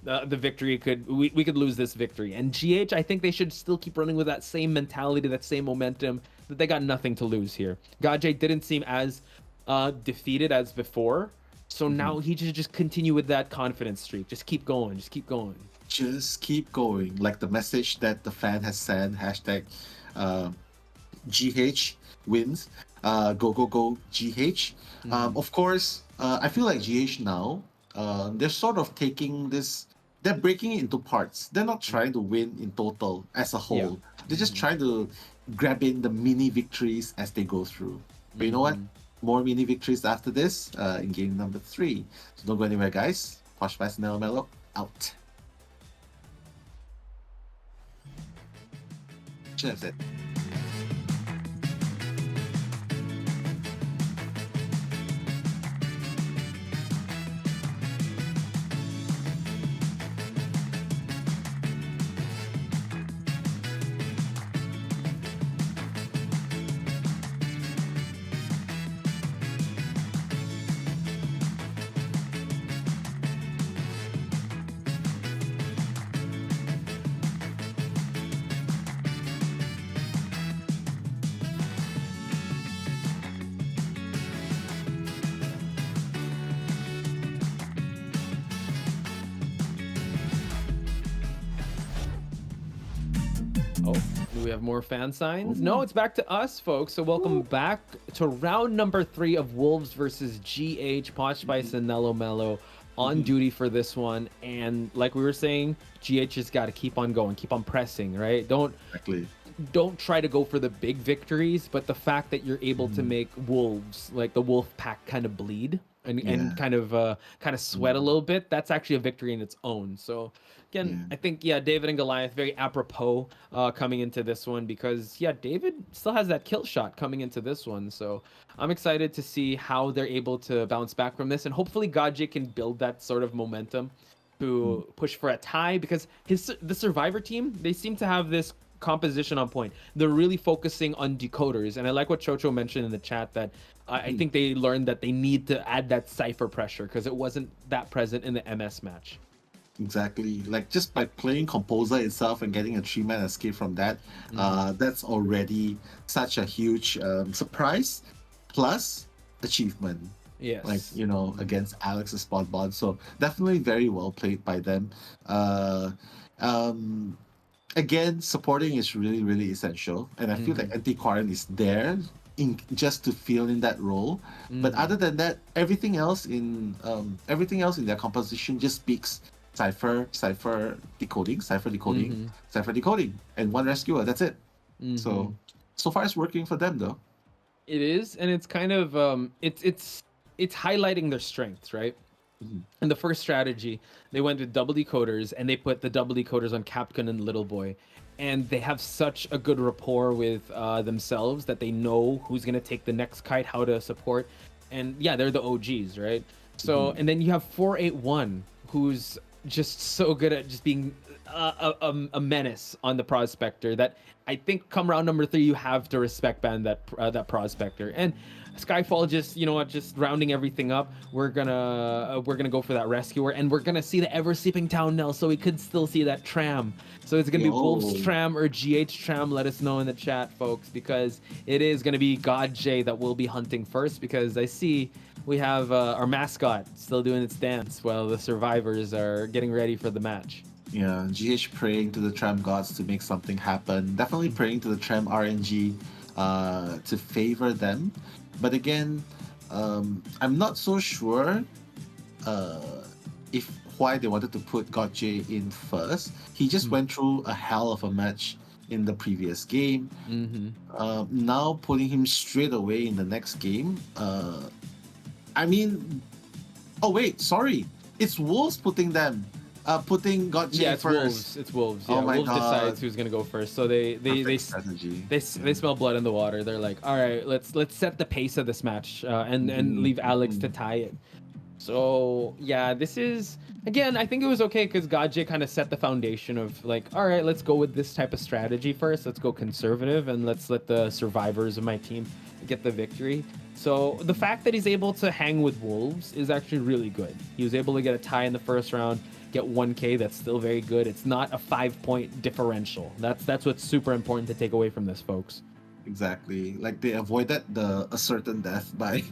the victory we could lose this victory. And GH, I think they should still keep running with that same mentality, that same momentum, that they got nothing to lose here. Gaje didn't seem as defeated as before, so now he should just continue with that confidence streak. Just keep going. Just keep going. Just keep going. Like the message that the fan has sent, hashtag GH wins. Go, go, go, GH. Of course, I feel like GH now, they're sort of taking this, they're breaking it into parts. They're not trying to win in total as a whole. They're just trying to grab in the mini victories as they go through. But you know what? More mini victories after this in game number 3. So don't go anywhere, guys. Posh Spice and Mellow out. That's it. Oh, do we have more fan signs? No, it's back to us, folks. So welcome back to round number 3 of Wolves versus GH. Posh Spice and Nello Mello on duty for this one. And like we were saying, GH has got to keep on going, keep on pressing, right? Don't try to go for the big victories, but the fact that you're able to make Wolves, like the Wolf Pack, kind of bleed and kind of sweat a little bit, that's actually a victory in its own. So again, I think David and Goliath very apropos coming into this one, because David still has that kill shot coming into this one. So I'm excited to see how they're able to bounce back from this, and hopefully Gaji can build that sort of momentum to push for a tie, because the Survivor team, they seem to have this composition on point. They're really focusing on decoders, and I like what Chocho mentioned in the chat, that I think they learned that they need to add that Cypher pressure, because it wasn't that present in the MS match. Exactly. Like, just by playing Composer itself and getting a 3-man escape from that, that's already such a huge surprise plus achievement. Yes. Like, you know, against Alex's spawn bot. So definitely very well played by them. Again, supporting is really, really essential. And I feel like Anti-Quarren is there just to fill in that role. But other than that, everything else in their composition just speaks Cypher decoding, and one rescuer. That's it. So far it's working for them though. It is, and it's kind of it's highlighting their strengths, right? In the first strategy, they went with double decoders, and they put the double decoders on Capcom and Little Boy, and they have such a good rapport with themselves that they know who's gonna take the next kite, how to support, and they're the OGs, right? So and then you have 481, who's just so good at just being a menace on the Prospector, that I think come round number 3 you have to respect ban that Prospector. And Skyfall just, you know what, just rounding everything up, we're gonna go for that rescuer, and we're gonna see the ever sleeping town Nell, so we could still see that tram. So it's gonna be Wolves Tram or GH Tram. Let us know in the chat, folks, because it is gonna be God J that will be hunting first, because I see we have our mascot still doing its dance while the survivors are getting ready for the match. Yeah, GH praying to the tram gods to make something happen. Definitely praying to the tram RNG to favor them. But again, I'm not so sure why they wanted to put Gotje in first. He just went through a hell of a match in the previous game. Now putting him straight away in the next game. I mean, oh wait, sorry, it's Wolves putting Gotje it's first. It's Wolves. Oh my Wolves God. decides who's gonna go first. So they smell blood in the water. They're like, all right, let's set the pace of this match and leave Alex to tie it. So this is, again, I think it was okay, because Gotje kind of set the foundation of like, all right, let's go with this type of strategy first. Let's go conservative, and let's let the survivors of my team get the victory. So the fact that he's able to hang with Wolves is actually really good. He was able to get a tie in the first round, get 1K. That's still very good. It's not a 5-point differential. That's what's super important to take away from this, folks. Exactly. Like, they avoided a certain death by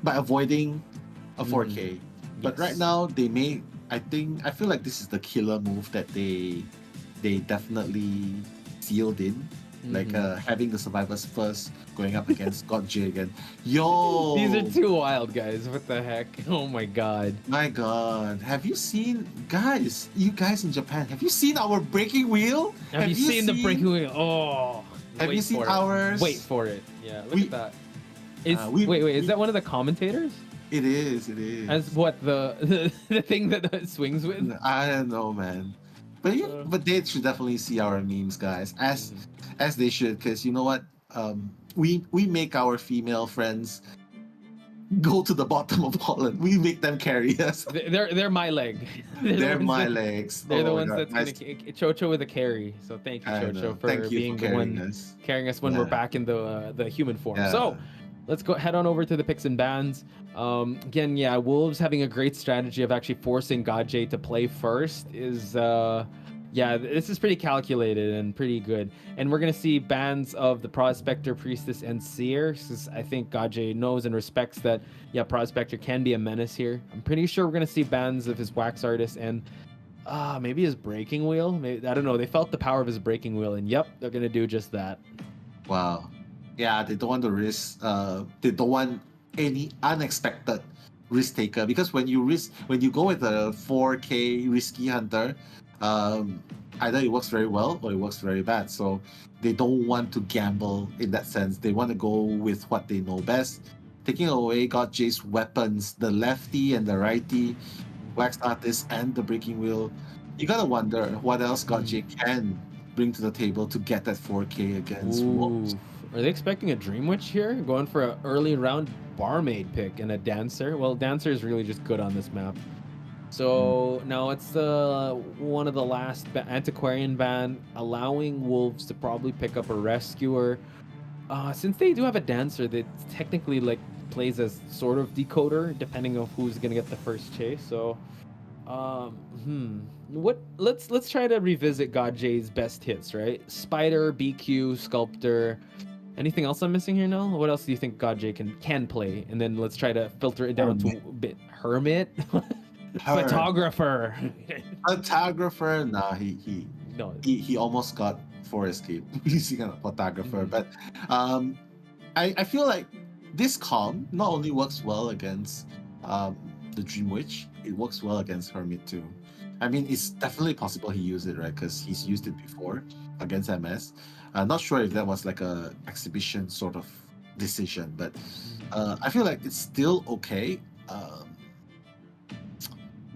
avoiding a 4K. But right now I feel like this is the killer move that they definitely sealed in. Like having the survivors first, going up against Gotje again. Yo! These are too wild, guys. What the heck? Oh my god. My god. Have you seen, you guys in Japan, have you seen our breaking wheel? Have you seen the breaking wheel? Oh. Have you seen ours? Wait for it. Yeah, look at that. Wait, is that one of the commentators? It is. As what, the thing that swings with? I don't know, man. But they should definitely see our memes, guys, as they should, because you know what? We make our female friends go to the bottom of Holland. We make them carry us. They're my leg. They're my legs. They're the ones that's gonna Chocho with a carry. So thank you, Chocho, for being the one carrying us when we're back in the human form. Yeah. So let's go head on over to the picks and bans. Again, Wolves having a great strategy of actually forcing Gotje to play first is this is pretty calculated and pretty good. And we're gonna see bans of the Prospector, Priestess, and Seer, because I think Gotje knows and respects that Prospector can be a menace here. I'm pretty sure we're gonna see bans of his Wax Artist and maybe his Breaking Wheel. Maybe, I don't know. They felt the power of his Breaking Wheel, and they're gonna do just that. Wow. Yeah, they don't want to risk. They don't want any unexpected risk taker, because when you go with a 4K risky hunter, either it works very well or it works very bad. So they don't want to gamble in that sense. They want to go with what they know best. Taking away God J's weapons, the lefty and the righty, Wax Artist and the Breaking Wheel, you gotta wonder what else God J can bring to the table to get that 4K against Wolves. Are they expecting a Dream Witch here? Going for an early round Barmaid pick and a Dancer? Well, Dancer is really just good on this map. So now it's one of the last Antiquarian ban, allowing Wolves to probably pick up a Rescuer. Since they do have a Dancer that technically like plays as sort of decoder, depending on who's gonna get the first chase. So, let's try to revisit God J's best hits, right? Spider, BQ, Sculptor. Anything else I'm missing here, Nell? What else do you think God J can play? And then let's try to filter it down to a bit. Hermit. Photographer. Photographer. Nah, he almost got 4 escape using a photographer. But I feel like this calm not only works well against the Dream Witch, it works well against Hermit too. I mean, it's definitely possible he used it, right? Because he's used it before against MS. I'm not sure if that was like a exhibition sort of decision, but I feel like it's still okay.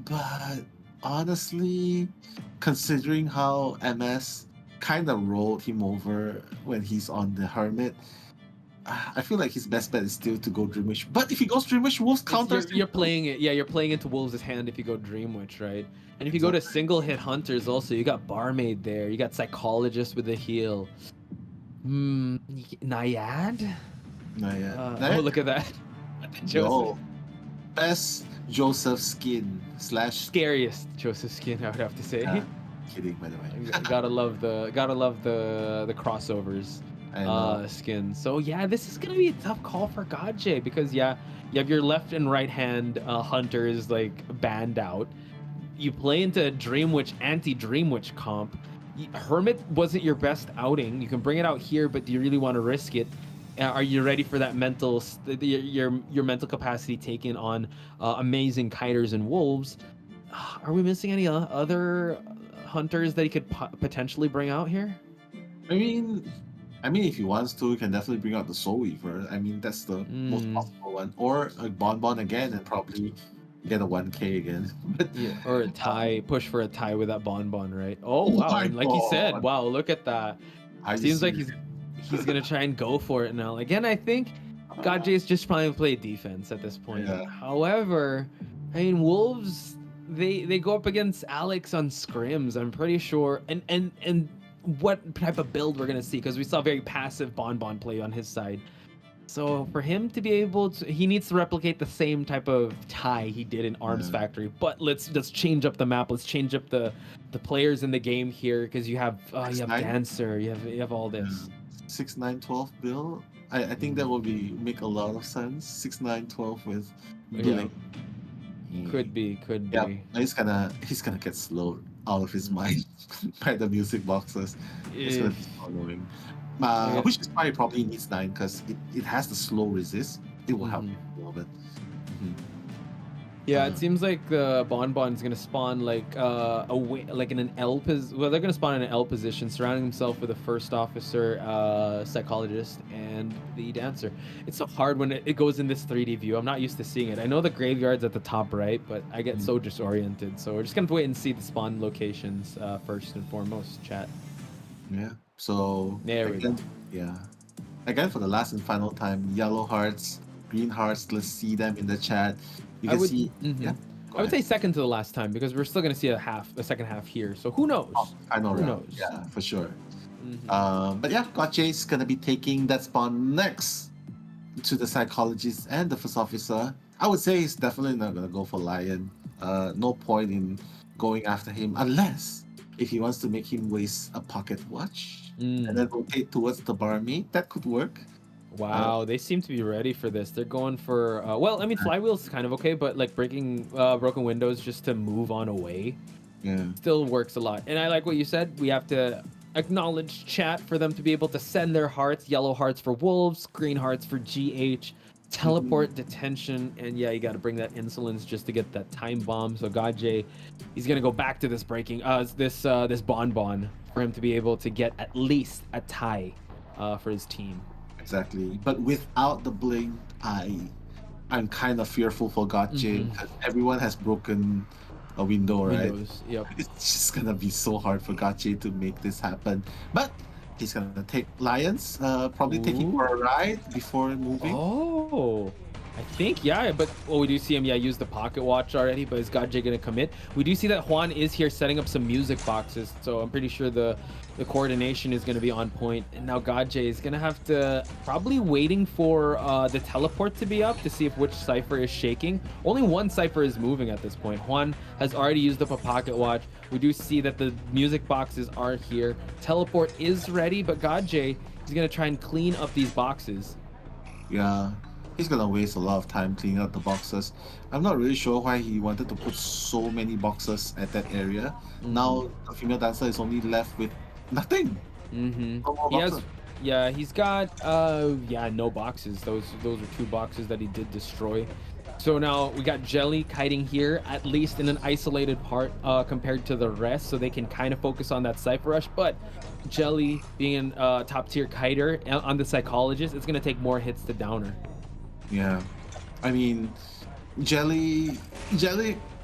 But honestly, considering how MS kind of rolled him over when he's on the Hermit, I feel like his best bet is still to go Dream Witch. But if he goes Dream Witch, Wolves counters. You're playing it. Yeah, you're playing into Wolves' hand if you go Dream Witch, right? And if you go to single hit Hunters, also you got Barmaid there. You got Psychologist with a heal. Naiad. Oh, look at that. Yo, best Joseph skin / scariest Joseph skin, I would have to say. Kidding, by the way. gotta love the crossovers skin. So yeah, this is gonna be a tough call for God J, because you have your left and right hand hunters like banned out. You play into Dream Witch, anti-Dream Witch comp. Hermit wasn't your best outing. You can bring it out here, but do you really want to risk it? Are you ready for that mental your mental capacity taken on amazing kiters and wolves? Are we missing any other hunters that he could potentially bring out here? I mean, if he wants to, he can definitely bring out the Soul Weaver. I mean, that's the most possible one. Or a Bonbon again and probably get a 1K again. Yeah, or a tie, push for a tie with that Bonbon, right? Oh, wow. And like he said, wow, look at that. Seems like he's going to try and go for it now. Again, I think God J is just trying to play defense at this point. Yeah. However, I mean, Wolves, they go up against Alex on scrims, I'm pretty sure. And what type of build we're going to see, because we saw very passive Bonbon play on his side. So for him to be able to, he needs to replicate the same type of tie he did in Arms Factory. But let's change up the map. Let's change up the players in the game here, because you have Dancer, you have all this. 6-9-12 build. I think that will make a lot of sense. 6-9-12 with Blink. Yeah. Could be. Yeah, he's gonna get slowed out of his mind by the music boxes. It's gonna be so annoying. Which is why it probably needs 9, because it has the slow resist. It will help a little bit. Yeah, it seems like the Bonbon is gonna spawn like away, like in an L position. Well, they're gonna spawn in an L position, surrounding himself with a first officer, psychologist, and the dancer. It's so hard when it goes in this 3D view. I'm not used to seeing it. I know the graveyard's at the top right, but I get so disoriented. So we're just gonna wait and see the spawn locations first and foremost, chat. Yeah. So there we go. Yeah. Again, for the last and final time, yellow hearts, green hearts. Let's see them in the chat. You can see. Yeah. I would say second to the last time, because we're still gonna see a second half here. So who knows? Final round. Knows? Yeah, for sure. But yeah, Gotche's gonna be taking that spawn next to the psychologist and the first officer. I would say he's definitely not gonna go for Lion. No point in going after him unless if he wants to make him waste a pocket watch and then rotate towards the Barmaid. That could work. Wow, they seem to be ready for this. They're going for well, I mean, Flywheel's kind of okay, but like breaking broken windows just to move on away still works a lot. And I like what you said. We have to acknowledge chat for them to be able to send their hearts. Yellow hearts for Wolves, green hearts for GH. teleport, detention, and yeah, you got to bring that insolence just to get that time bomb. So Gaje, he's gonna go back to this this bonbon for him to be able to get at least a tie for his team. Exactly, but without the blink, I'm kind of fearful for Gaje because everyone has broken a window, right? Yep. It's just gonna be so hard for Gache to make this happen. But he's gonna take Lions, probably taking for a ride before moving. Oh, I think, yeah, but we do see him, use the pocket watch already, but is Gaje gonna commit? We do see that Juan is here setting up some music boxes, so I'm pretty sure the coordination is gonna be on point. And now Gaje is gonna have to probably waiting for the teleport to be up to see if which cipher is shaking. Only one cipher is moving at this point. Juan has already used up a pocket watch. We do see that the music boxes are here. Teleport is ready, but Gaje is gonna try and clean up these boxes. Yeah. He's gonna waste a lot of time cleaning up the boxes. I'm not really sure why he wanted to put so many boxes at that area. Now the female dancer is only left with nothing. No more boxes. He's got no boxes. Those are 2 boxes that he did destroy. So now we got Jelly kiting here, at least in an isolated part compared to the rest, so they can kind of focus on that Cypher Rush. But Jelly being a top tier kiter on the Psychologist, it's gonna take more hits to down her. Yeah, I mean, Jelly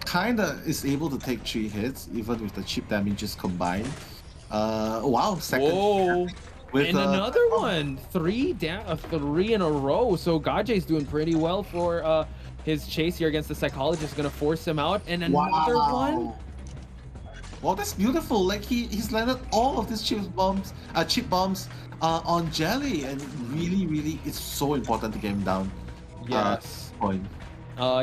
kinda is able to take 3 hits even with the chip damages combined. Wow, second. Whoa. With, and another one, 3 in a row. So Gaje's doing pretty well for his chase here against the Psychologist. Gonna force him out, and another one. Well, that's beautiful. Like he's landed all of these chip bombs on Jelly, and really, it's so important to get him down. Yes. Point.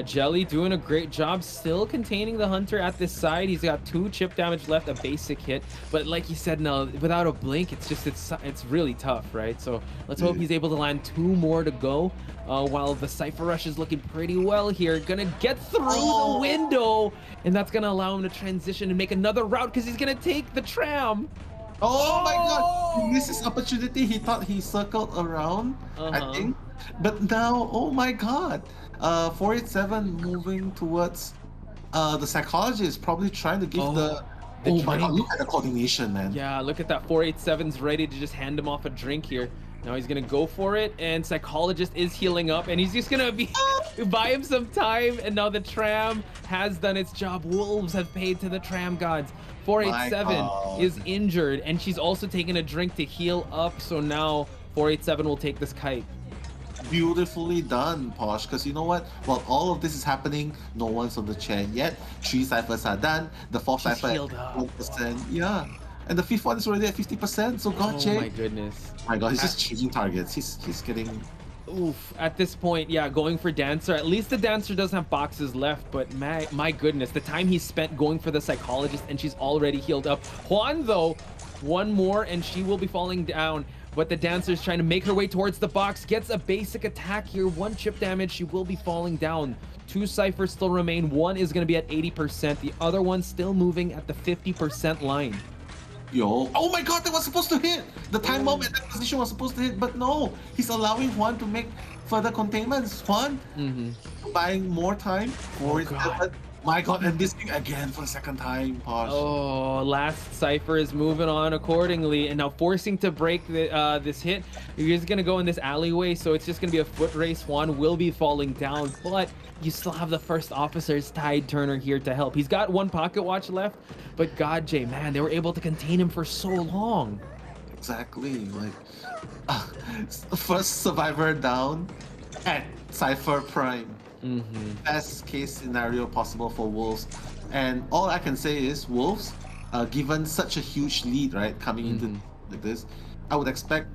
Jelly doing a great job still containing the Hunter at this side. He's got 2 chip damage left, a basic hit, but like you said, no, without a blink, it's really tough, right? So let's hope he's able to land 2 more to go, while the Cypher Rush is looking pretty well here. Gonna get through the window, and that's gonna allow him to transition and make another route because he's gonna take the tram. Oh my god, he missed his opportunity. He thought he circled around, I think, but now, oh my god. 487 moving towards the Psychologist, probably trying to give the oh my god, look at the coordination, man. Yeah, look at that. 487's ready to just hand him off a drink here. Now he's gonna go for it, and Psychologist is healing up, and he's just gonna buy him some time. And now the tram has done its job. Wolves have paid to the tram gods. 487 is injured, and she's also taking a drink to heal up. So now 487 will take this kite. Beautifully done, Posh, because you know what? While all of this is happening, no one's on the chair yet. 3 ciphers are done. The 4th cipher at 1%. Yeah. And the 5th one is already at 50%. So Gache. Oh my goodness. My god, he's just changing targets. He's getting. Oof. At this point, yeah, going for Dancer. At least the Dancer doesn't have boxes left, but my goodness, the time he spent going for the Psychologist, and she's already healed up. Juan, though, 1 more, and she will be falling down. But the Dancer is trying to make her way towards the box, gets a basic attack here, 1 chip damage, she will be falling down. 2 ciphers still remain, 1 is going to be at 80%, the other one still moving at the 50% line. Yo, oh my god, that was supposed to hit! The time bomb at that position was supposed to hit, but no! He's allowing Juan to make further containments. Juan, buying more time for it. My god, and this thing again for the 2nd time, Posh. Oh, last cipher is moving on accordingly, and now forcing to break this hit. You're just gonna go in this alleyway, so it's just gonna be a foot race. Juan will be falling down, but you still have the 1st officer's Tide Turner here to help. He's got 1 pocket watch left, but Gaje, man, they were able to contain him for so long. Exactly, like first survivor down at Cypher Prime. Best case scenario possible for Wolves, and all I can say is Wolves, given such a huge lead, right, coming into like this, I would expect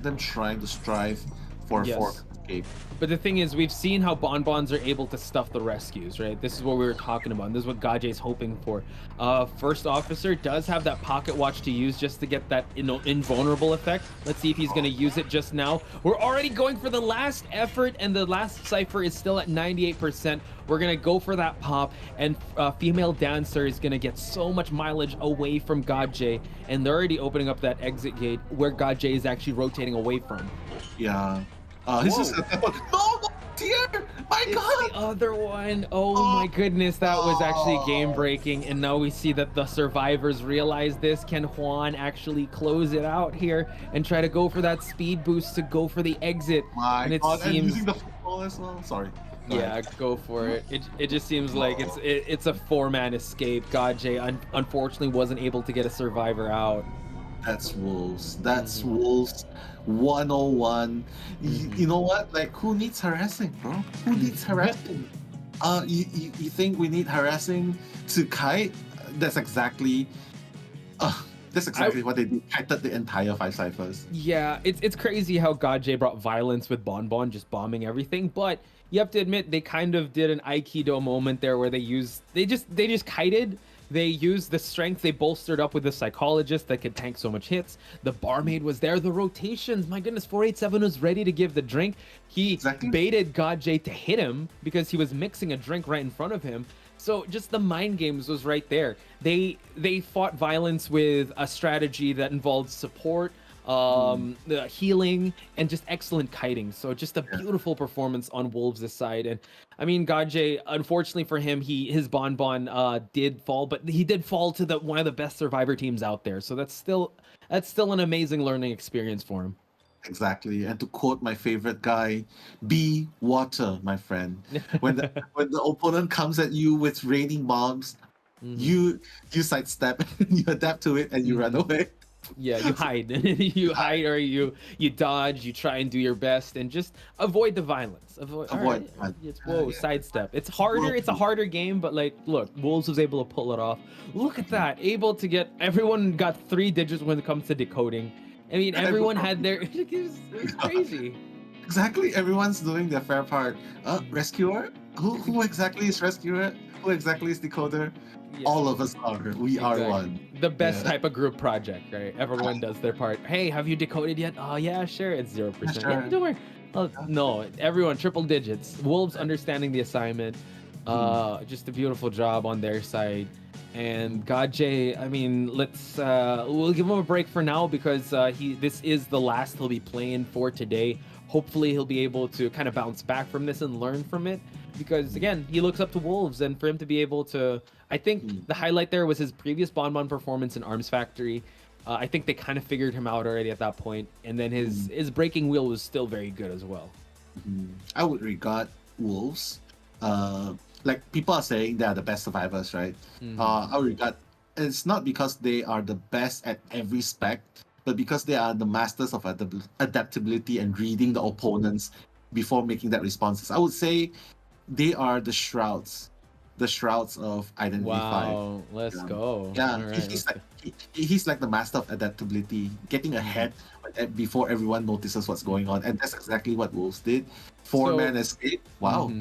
them trying to strive for a 4th escape. But the thing is, we've seen how bonbons are able to stuff the rescues, right? This is what we were talking about. And this is what Gaje's hoping for. 1st officer does have that pocket watch to use just to get that invulnerable effect. Let's see if he's going to use it just now. We're already going for the last effort, and the last cipher is still at 98%. We're going to go for that pop, and female Dancer is going to get so much mileage away from Gaje, and they're already opening up that exit gate where Gaje is actually rotating away from. Yeah. He's just no! tier. My It's God. the other one. Oh my goodness, that was actually game breaking. And now we see that the survivors realize this. Can Juan actually close it out here and try to go for that speed boost to go for the exit? My And it God, and seems using the football as well. Sorry. Go yeah, ahead. go for it. It just seems like it's a 4-man escape. GodJ unfortunately wasn't able to get a survivor out. That's Wolves. That's Wolves 101. You know what? Like, who needs harassing, bro? Who needs harassing? You think we need harassing to kite? That's exactly what they did. Kited the entire 5 ciphers. Yeah, it's crazy how GodJ brought violence with Bonbon just bombing everything, but you have to admit they kind of did an Aikido moment there where they just kited. They used the strength they bolstered up with the psychologist that could tank so much hits. The barmaid was there. The rotations, my goodness, 487 was ready to give the drink. He baited GodJ to hit him because he was mixing a drink right in front of him. So just the mind games was right there. They fought violence with a strategy that involved support, the healing, and just excellent kiting. So just a beautiful performance on Wolves' side. And I mean, GodJ, unfortunately for him, his Bonbon did fall, but he did fall to one of the best survivor teams out there. So that's still an amazing learning experience for him. Exactly. And to quote my favorite guy, be water, my friend. When the opponent comes at you with raining bombs, you sidestep, you adapt to it, and you run away. Yeah, you hide. You hide, or you dodge, you try and do your best and just avoid the violence. Avoid sidestep. It's harder, it's a harder game, but like, look, Wolves was able to pull it off. Look at that. Able to get, everyone got 3 digits when it comes to decoding. I mean, everyone had their, it's crazy. Exactly, everyone's doing their fair part. Rescuer? Who exactly is Rescuer? Who exactly is Decoder? Yeah. All of us are. We are one. The best type of group project, right? Everyone does their part. Hey, have you decoded yet? Oh yeah, sure. It's 0%. Sure. Yeah, don't worry. Oh, no, everyone triple digits. Wolves understanding the assignment. Just a beautiful job on their side. And GodJ, I mean, we'll give him a break for now because this is the last he'll be playing for today. Hopefully he'll be able to kind of bounce back from this and learn from it. Because again, he looks up to Wolves, and for him to be able to, I think the highlight there was his previous Bonbon performance in Arms Factory. I think they kind of figured him out already at that point, and then his breaking wheel was still very good as well. I would regard Wolves, like people are saying they are the best survivors, right? I would regard, it's not because they are the best at every spec, but because they are the masters of adaptability and reading the opponents before making that responses. I would say they are the shrouds of Identity 5. Wow, let's go. Yeah, Right, he's like the master of adaptability, getting ahead before everyone notices what's going on, and that's exactly what Wolves did. 4-man escape. Wow.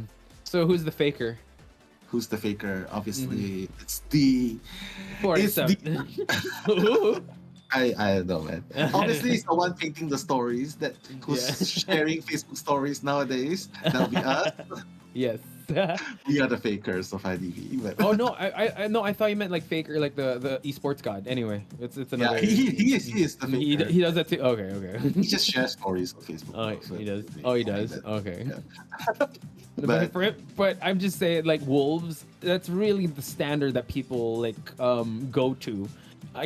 So who's the faker? Who's the faker? Obviously, it's the. 487. I don't know, man. Obviously, it's the one painting the stories who's sharing Facebook stories nowadays. That'll be us. Yes. We are the fakers of IDV. But... Oh no, I thought you meant like faker, like the esports god. Anyway, it's another. Yeah, he is the faker. He does that too. Okay. He just shares stories on Facebook. Oh, so he does. Oh, he does. Okay. Yeah. But I'm just saying, like Wolves, that's really the standard that people like go to.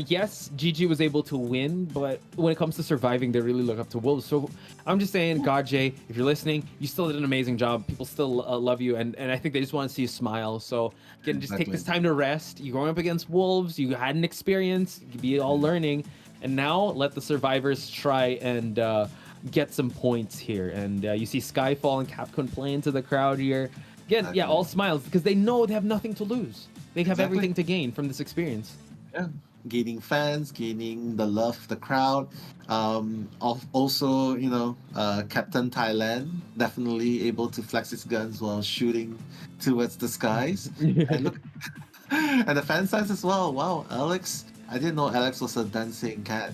Yes, GG was able to win, but when it comes to surviving, they really look up to Wolves. So I'm just saying, GodJ, if you're listening, you still did an amazing job. People still love you, and I think they just want to see you smile. So again, just take this time to rest. You're going up against Wolves. You had an experience. You could be all learning. And now let the survivors try and get some points here. And you see Skyfall and Capcom playing to the crowd here. Again, yeah, all smiles because they know they have nothing to lose. They have everything to gain from this experience. Yeah. Gaining fans, gaining the love of the crowd. Also, Captain Thailand definitely able to flex his guns while shooting towards the skies. And look, and the fan size as well. Wow, Alex! I didn't know Alex was a dancing cat.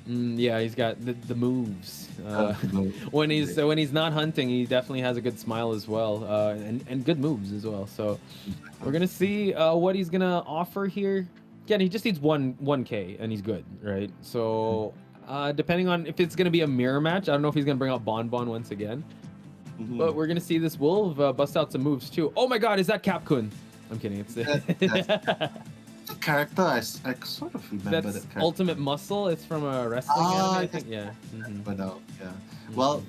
Yeah, he's got the moves. When he's not hunting, he definitely has a good smile as well, and good moves as well. So we're gonna see what he's gonna offer here. Again, he just needs 1K and he's good, right? So depending on if it's gonna be a mirror match, I don't know if he's gonna bring out Bonbon once again. But we're gonna see this Wolf bust out some moves too. Oh my God, is that Capcun? I'm kidding. It's The character, I sort of remember that's that character. Ultimate Muscle. It's from a wrestling anime, I think. Yeah. But no, yeah. Well,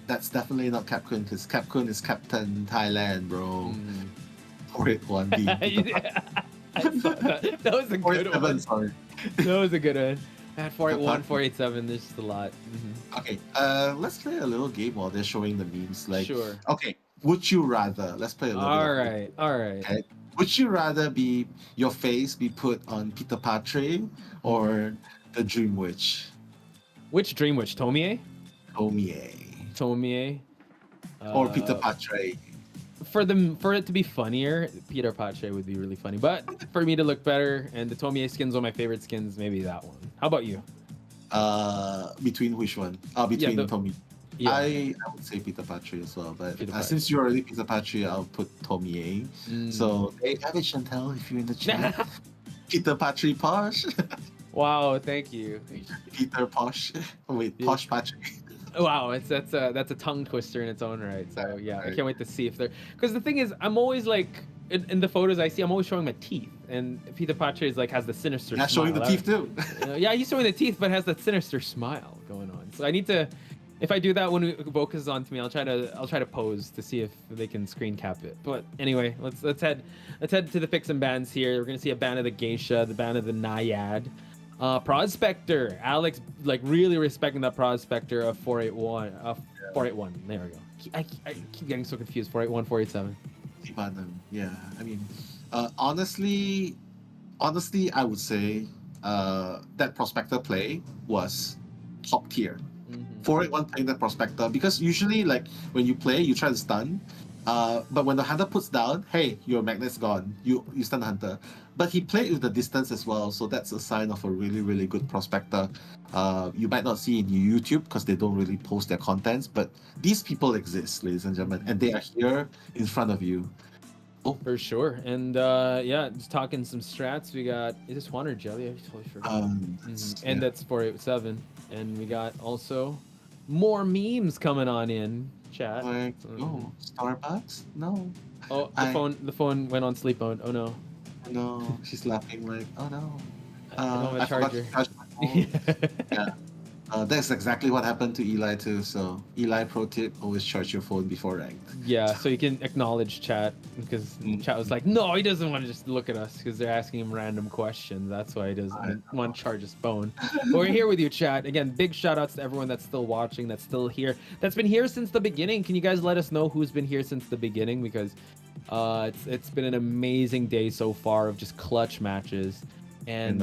that's definitely not Capcun because Capcun is Captain Thailand, bro. 481 B. That was a good one. Sorry. That was a good one. I had 481, 487. There's just a lot. Okay, let's play a little game while they're showing the memes. Like, Sure. Okay, would you rather? Let's play a little. All bit of right, all right. Okay. Would you rather be your face be put on Peter Patre or the Dream Witch? Which Dream Witch? Tomie? Tomie. Or Peter Patre. For it to be funnier, Peter Patre would be really funny. But for me to look better, and the Tomie skin's one of my favorite skins, maybe that one. How about you? Between which one? Between Tomie. Yeah. I would say Peter Patre as well, but since you're already Peter Patre, I'll put Tomie. So, hey, have it, Chantel, if you're in the chat. Peter Patre Posh. Wow, thank you. Peter Posh. Wait, Posh Patre. Wow, that's a tongue twister in its own right. So yeah, I can't wait to see if they're, because the thing is, I'm always like in the photos I see, I'm always showing my teeth, and Peter Patre is like has the sinister. Yeah, smile. showing the teeth too. Yeah, he's showing the teeth, but has that sinister smile going on. So I need to, if I do that when it focuses on to me, I'll try to pose to see if they can screen cap it. But anyway, let's head to the picks and bans here. We're gonna see a ban of the Geisha, the ban of the Naiad. Prospector, Alex, like really respecting that Prospector of 481. 481. There we go. I keep getting so confused. 481, 487. Yeah, I mean, honestly, I would say that Prospector play was top tier. 481 playing that Prospector, because usually like when you play, you try to stun. But when the hunter puts down, hey, your magnet's gone. You stun the hunter. But he played with the distance as well, so that's a sign of a really, really good Prospector. You might not see in YouTube because they don't really post their contents, but these people exist, ladies and gentlemen, and they are here in front of you. Oh, for sure. And yeah, just talking some strats. We got, is this one or Jelly? I totally forgot. And that's 487. And we got also more memes coming on in chat. Like, oh, Starbucks? No. Oh, the phone went on sleep mode. Oh no. No, she's laughing like, oh no. I don't have a charger. Forgot to charge my phone. Yeah. That's exactly what happened to Eli too. So Eli, pro tip: always charge your phone before ranked. Yeah, so you can acknowledge chat, because chat was like, no, he doesn't want to just look at us because they're asking him random questions. That's why he doesn't want to charge his phone. But we're here with you, chat. Again, big shout outs to everyone that's still watching, that's still here, that's been here since the beginning. Can you guys let us know who's been here since the beginning? Because it's been an amazing day so far of just clutch matches. And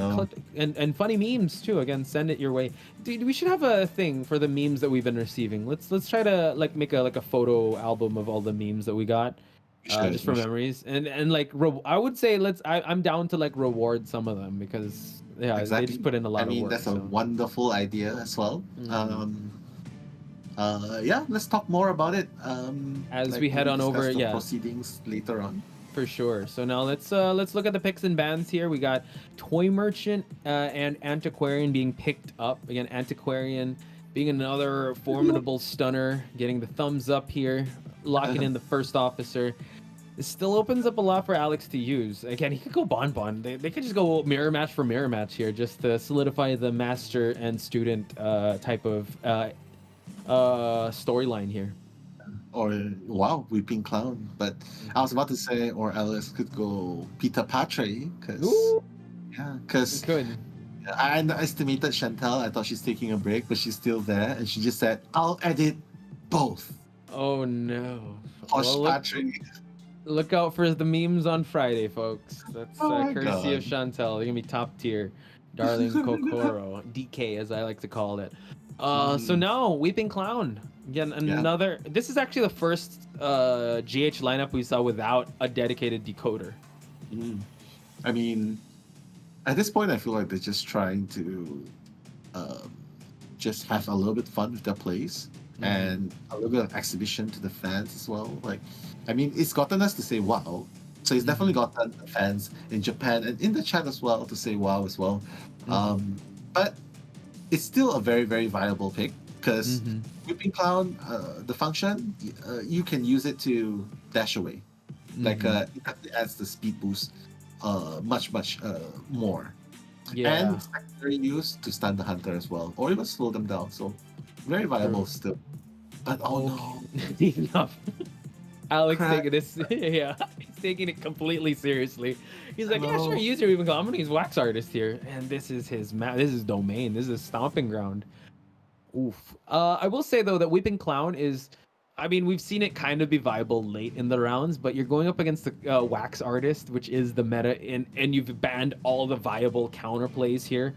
funny memes too. Again, send it your way. Dude, we should have a thing for the memes that we've been receiving. Let's try to like make a photo album of all the memes that we got, just for memories. And like I would say I'm down to like reward some of them, because yeah, they just put in a lot of work. That's a wonderful idea as well. Yeah, let's talk more about it as we head on over. The proceedings later on. For sure. So now let's look at the picks and bans here. We got Toy Merchant and Antiquarian being picked up. Again, Antiquarian being another formidable stunner, getting the thumbs up here, locking in the first officer. It still opens up a lot for Alex to use. Again, he could go Bon. They could just go mirror match for mirror match here, just to solidify the master and student type of storyline here. Or wow, Weeping Clown. But I was about to say, or Alice could go Peter Patre, because I underestimated Chantel. I thought she's taking a break, but she's still there, and she just said, "I'll edit both." Oh no! Posh Patre. Look out for the memes on Friday, folks. That's courtesy of Chantel. They're gonna be top tier, darling Kokoro, DK as I like to call it. So now Weeping Clown. Again, another. This is actually the first GH lineup we saw without a dedicated decoder. I mean, at this point, I feel like they're just trying to just have a little bit fun with their plays and a little bit of exhibition to the fans as well. Like, I mean, it's gotten us to say wow. So it's definitely gotten the fans in Japan and in the chat as well to say wow as well. But it's still a very, very viable pick, because Whipping Clown, the function, you can use it to dash away. Like it adds the speed boost much more. Yeah. And secondary use to stun the hunter as well, or even slow them down. So very viable still. But no. Enough. Alex taking this, yeah, he's taking it completely seriously. He's like, yeah, sure, use your Weeping Clown. I'm gonna use Wax Artist here, and this is his this is domain. This is his stomping ground. Oof. I will say though that Weeping Clown is, I mean, we've seen it kind of be viable late in the rounds, but you're going up against the Wax Artist, which is the meta, and you've banned all the viable counterplays here.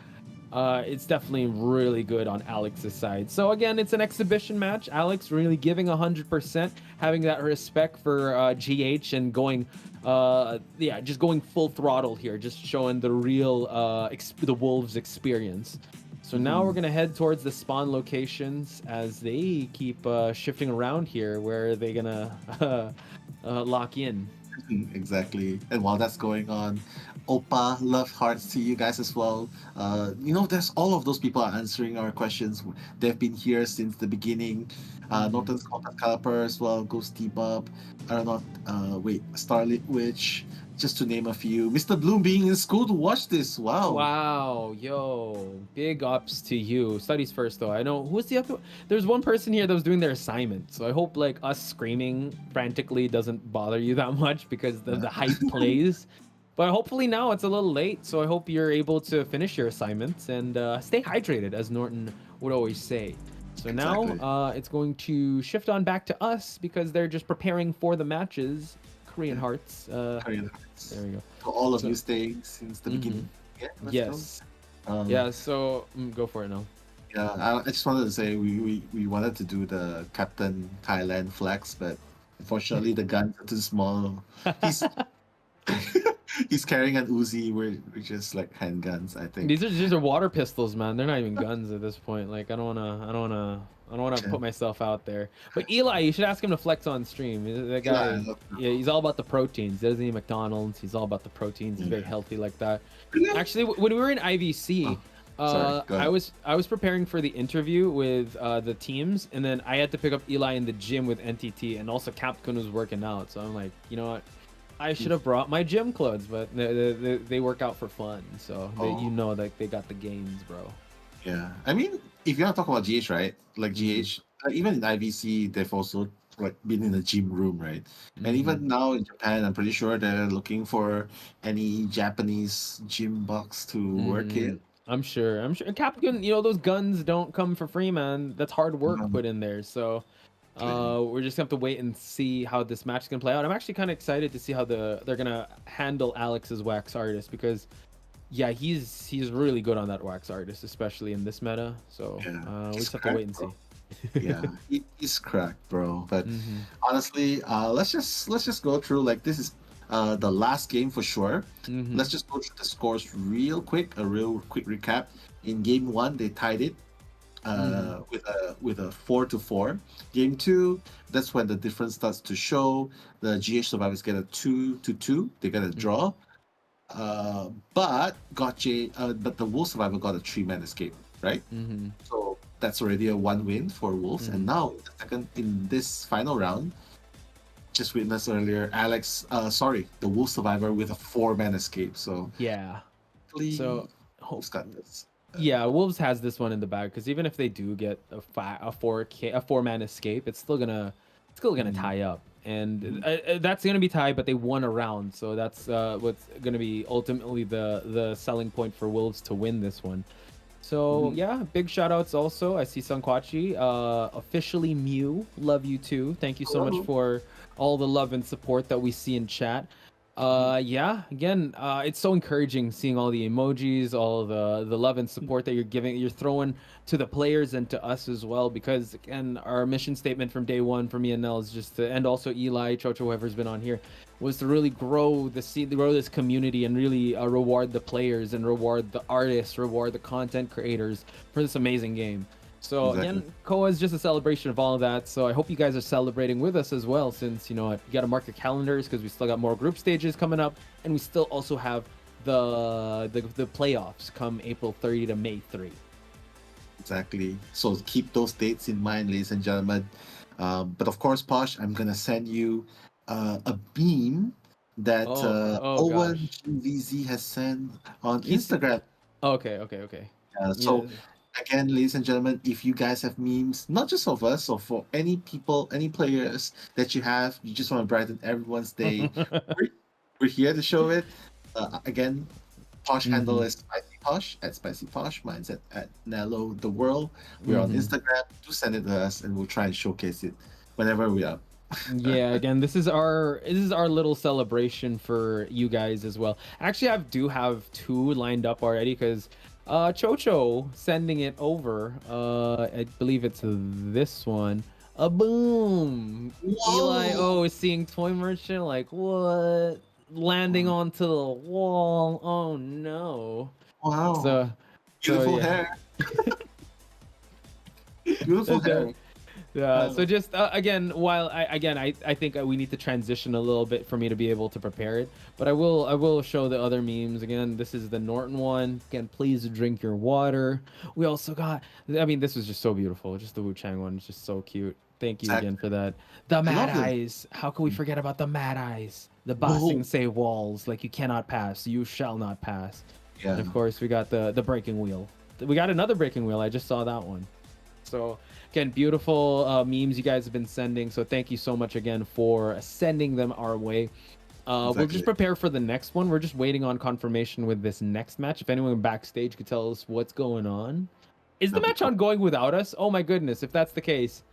It's definitely really good on Alex's side. So again, it's an exhibition match. Alex really giving 100%, having that respect for GH and going, just going full throttle here, just showing the real the Wolves experience. So now we're gonna head towards the spawn locations as they keep shifting around here. Where are they gonna lock in? Exactly. And while that's going on, Oppa, love hearts to you guys as well. There's all of those people are answering our questions. They've been here since the beginning. Norton's Contact Caliper as well, Ghost Debub, Starlit Witch, just to name a few. Mr. Bloom being in school to watch this. Wow. Wow, yo, big ups to you. Studies first though. I know who's the other. There's one person here that was doing their assignment. So I hope like us screaming frantically doesn't bother you that much because the hype plays. But hopefully now it's a little late, so I hope you're able to finish your assignments and stay hydrated, as Norton would always say. So now it's going to shift on back to us because they're just preparing for the matches. Korean Hearts. Korean Hearts. There we go. For all of you staying since the beginning. Yeah, yes. So go for it now. Yeah, I just wanted to say we wanted to do the Captain Thailand flex, but unfortunately the guns are too small. He's carrying an Uzi. We're just like handguns, I think. These are water pistols, man. They're not even guns at this point. Like I don't wanna put myself out there. But Eli, you should ask him to flex on stream. That guy, yeah, he's all about the proteins. He doesn't eat McDonald's. He's all about the proteins. He's very healthy like that. Actually, when we were in IVC, I was preparing for the interview with the teams, and then I had to pick up Eli in the gym with NTT, and also Capcom was working out. So I'm like, you know what? I should have brought my gym clothes, but they work out for fun, so they got the gains, bro. Yeah, I mean, if you want to talk about GH, right? Like GH, even in IVC, they've also like been in the gym room, right? And even now in Japan, I'm pretty sure they're looking for any Japanese gym box to work in. I'm sure. Capcom, those guns don't come for free, man. That's hard work put in there. So we're just gonna have to wait and see how this match is gonna play out. I'm actually kind of excited to see how they're gonna handle Alex's Wax Artist because, yeah, he's really good on that Wax Artist, especially in this meta. So we just have to wait and see. Yeah, he's cracked, bro. But honestly, let's just go through, like, this is the last game for sure. Let's just go through the scores real quick. A real quick recap. In game 1, they tied it with a 4-4. Game 2, that's when the difference starts to show. The GH survivors get a 2-2. They get a draw. But the Wolf survivor got a 3-man escape, right? So that's already a 1 win for Wolves. And now in this final round, just witnessed earlier, the Wolf survivor with a 4-man escape. So yeah, so Wolves got this. Yeah, Wolves has this one in the bag because even if they do get a 4-man escape, it's still gonna tie up, and that's gonna be tied. But they won a round, so that's what's gonna be ultimately the selling point for Wolves to win this one. So yeah, big shout outs also. I see Sunkwachi, officially Mew, love you too. Thank you so much for all the love and support that we see in chat. Yeah, again, it's so encouraging seeing all the emojis, all the love and support that you're throwing to the players and to us as well, because again, our mission statement from day one for me and Nell is just to, and also Eli, Chocho, whoever's been on here, was to really grow this community and really reward the players and reward the artists, reward the content creators for this amazing game. So again, COA is just a celebration of all of that. So I hope you guys are celebrating with us as well, since, you got to mark your calendars because we still got more group stages coming up, and we still also have the playoffs come April 30 to May 3. Exactly. So keep those dates in mind, ladies and gentlemen. But of course, Posh, I'm gonna send you a meme that Owen Gosh. GVZ has sent on He's Instagram. okay. So Yeah. again, ladies and gentlemen, if you guys have memes, not just of us, or for any people, any players that you have, you just want to brighten everyone's day, we're here to show it. Again, Posh handle is Spicy Posh at Spicy Posh. Mine's at Nello the World. We're on Instagram. Do send it to us, and we'll try and showcase it whenever we are. Yeah, again, this is our little celebration for you guys as well. Actually, I do have 2 lined up already because Chocho sending it over. I believe it's this one. A boom. Eli O is seeing Toy Merchant, like what? Landing onto the wall. Oh no. Wow. So Beautiful yeah. hair. Beautiful hair. Yeah. So just again, while I think we need to transition a little bit for me to be able to prepare it, but I will show the other memes again. This is the Norton one. Again, please drink your water. We also got. I mean, this was just so beautiful. Just the Wu Chang one is just so cute. Thank you again for that. The Mad Eyes. How can we forget about the Mad Eyes? The bossing say walls like you cannot pass. You shall not pass. Yeah. And of course, we got the breaking wheel. We got another breaking wheel. I just saw that one. So again, beautiful memes you guys have been sending. So thank you so much again for sending them our way. We'll just prepare for the next one. We're just waiting on confirmation with this next match. If anyone backstage could tell us what's going on. Is the match ongoing without us? Oh my goodness, if that's the case.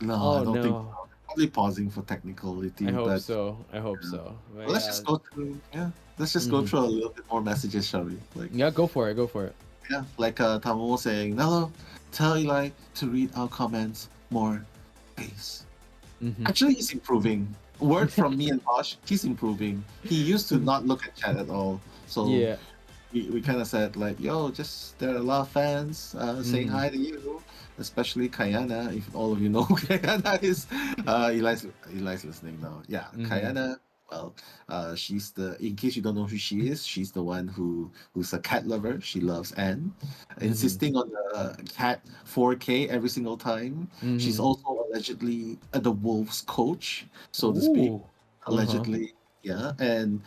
No, I don't think so. Probably pausing for technicality. I hope but, so. I hope so. But let's just go through. Yeah, let's just go through a little bit more messages, shall we? Like, yeah, go for it. Go for it. Yeah, like Tamo saying, Nello, tell Eli to read our comments more, please. Actually, he's improving. Word from me and Posh, he's improving. He used to not look at chat at all. So yeah, we kind of said like, yo, just there are a lot of fans saying hi to you, especially Kayana. If all of you know who Kayana is, Eli's listening now. Yeah, Kayana. Well, she's the. In case you don't know who she is, she's the one who's a cat lover. She loves Anne, insisting on the cat 4K every single time. She's also allegedly the Wolves coach, so to speak. Allegedly, yeah, and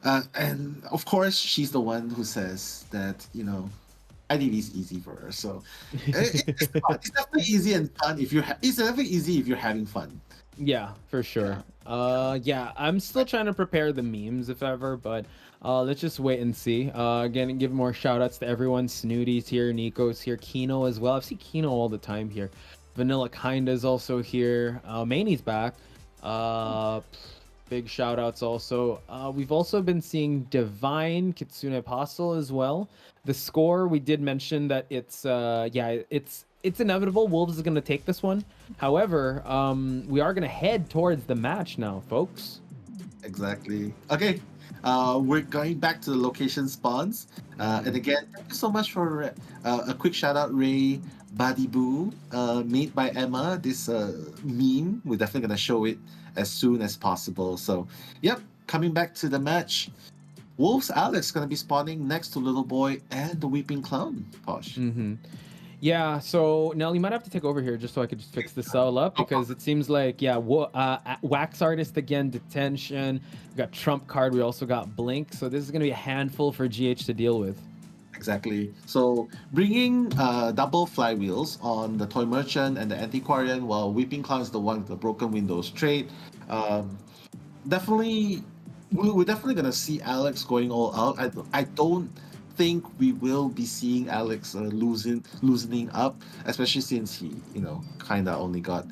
of course she's the one who says that IDV is easy for her. So it's fun. It's definitely easy and fun if you're. It's definitely easy if you're having fun. Yeah, for sure. Yeah, I'm still trying to prepare the memes if ever, but let's just wait and see. Again, give more shout outs to everyone. Snooty's here, Nico's here, Kino as well. I see Kino all the time here. Vanilla Kinda is also here. Maney's back. Big shout outs also. We've also been seeing Divine, Kitsune Apostle as well. The score, we did mention that it's it's inevitable. Wolves is going to take this one. However, we are going to head towards the match now, folks. Exactly. Okay. We're going back to the location spawns. And again, thank you so much for a quick shout out, Ray Badiboo, made by Emma. This meme, we're definitely going to show it as soon as possible. So, yep, coming back to the match. Wolves Alex going to be spawning next to Little Boy and the Weeping Clown, Posh. Yeah, so Nell, you might have to take over here just so I could just fix this all up because it seems like, Wax Artist again, Detention. We got Trump Card. We also got Blink. So this is going to be a handful for GH to deal with. Exactly. So bringing double flywheels on the Toy Merchant and the Antiquarian, while Weeping Clown is the one with the broken windows trait. Definitely, we're definitely going to see Alex going all out. I don't think we will be seeing Alex loosening up, especially since he, kind of only got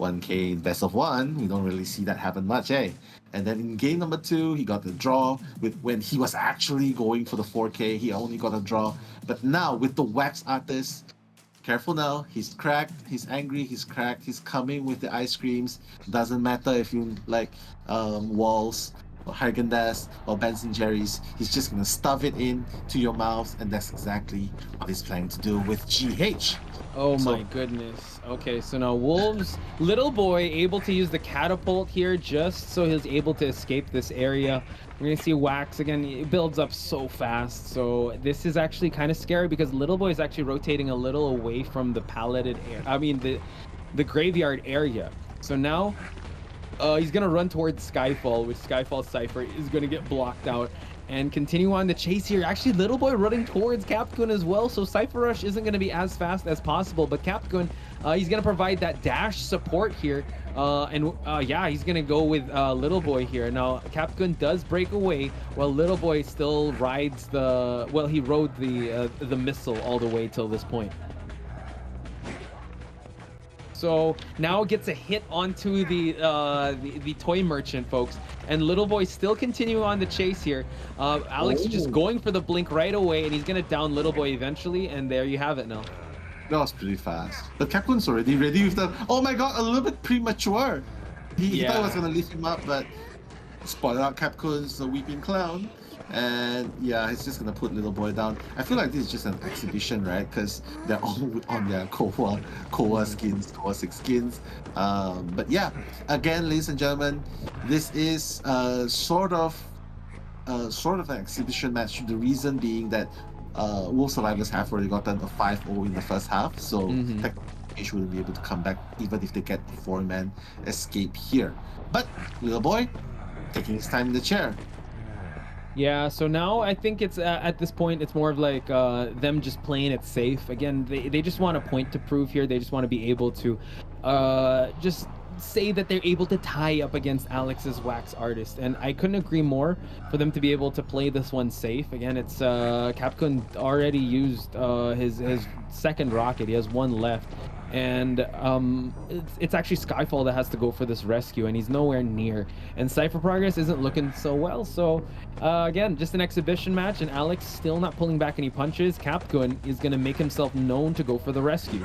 1K in best of one. We don't really see that happen much, eh? And then in game number 2, he got the draw when he was actually going for the 4K. He only got a draw. But now with the Wax Artist, careful now. He's cracked. He's angry. He's cracked. He's coming with the ice creams. Doesn't matter if you like walls. or Haagen-Dazs or Ben & Jerry's. He's just gonna stuff it in to your mouth, and that's exactly what he's planning to do with GH. Oh my goodness. Okay, so now Wolves, little boy able to use the catapult here just so he's able to escape this area. We're gonna see Wax again. It builds up so fast. So this is actually kind of scary because little boy is actually rotating a little away from the palleted air. I mean the graveyard area. So now he's gonna run towards Skyfall, which Skyfall Cypher is gonna get blocked out and continue on the chase here. Actually, little boy running towards Capgun as well, so Cypher Rush isn't going to be as fast as possible, but Capgun, he's going to provide that dash support here, yeah, he's going to go with little boy here. Now Capgun does break away while little boy still rides he rode the missile all the way till this point. So now gets a hit onto the toy merchant, folks, and little boy still continuing on the chase here. Alex is just going for the blink right away, and he's gonna down little boy eventually, and there you have it now. That was pretty fast. But Capgun's already ready with the, oh my god, a little bit premature. He thought he was gonna lift him up, but spoiler out, Capgun's a weeping clown. And yeah, he's just gonna put little boy down. I feel like this is just an exhibition, right? Because they're all on their COA skins, COA 6 skins. But yeah, again, ladies and gentlemen, this is sort of an exhibition match. The reason being that Wolf Survivors have already gotten a 5-0 in the first half, so technically they wouldn't be able to come back even if they get the 4-man escape here. But little boy taking his time in the chair. Yeah, so now I think it's at this point it's more of like them just playing it safe. Again, they just want a point to prove here. They just want to be able to just say that they're able to tie up against Alex's Wax Artist, and I couldn't agree more for them to be able to play this one safe. Again, it's Capcom already used his second rocket. He has one left, and it's actually Skyfall that has to go for this rescue, and he's nowhere near, and Cypher Progress isn't looking so well. So again, just an exhibition match, and Alex still not pulling back any punches. Capcom is going to make himself known to go for the rescue.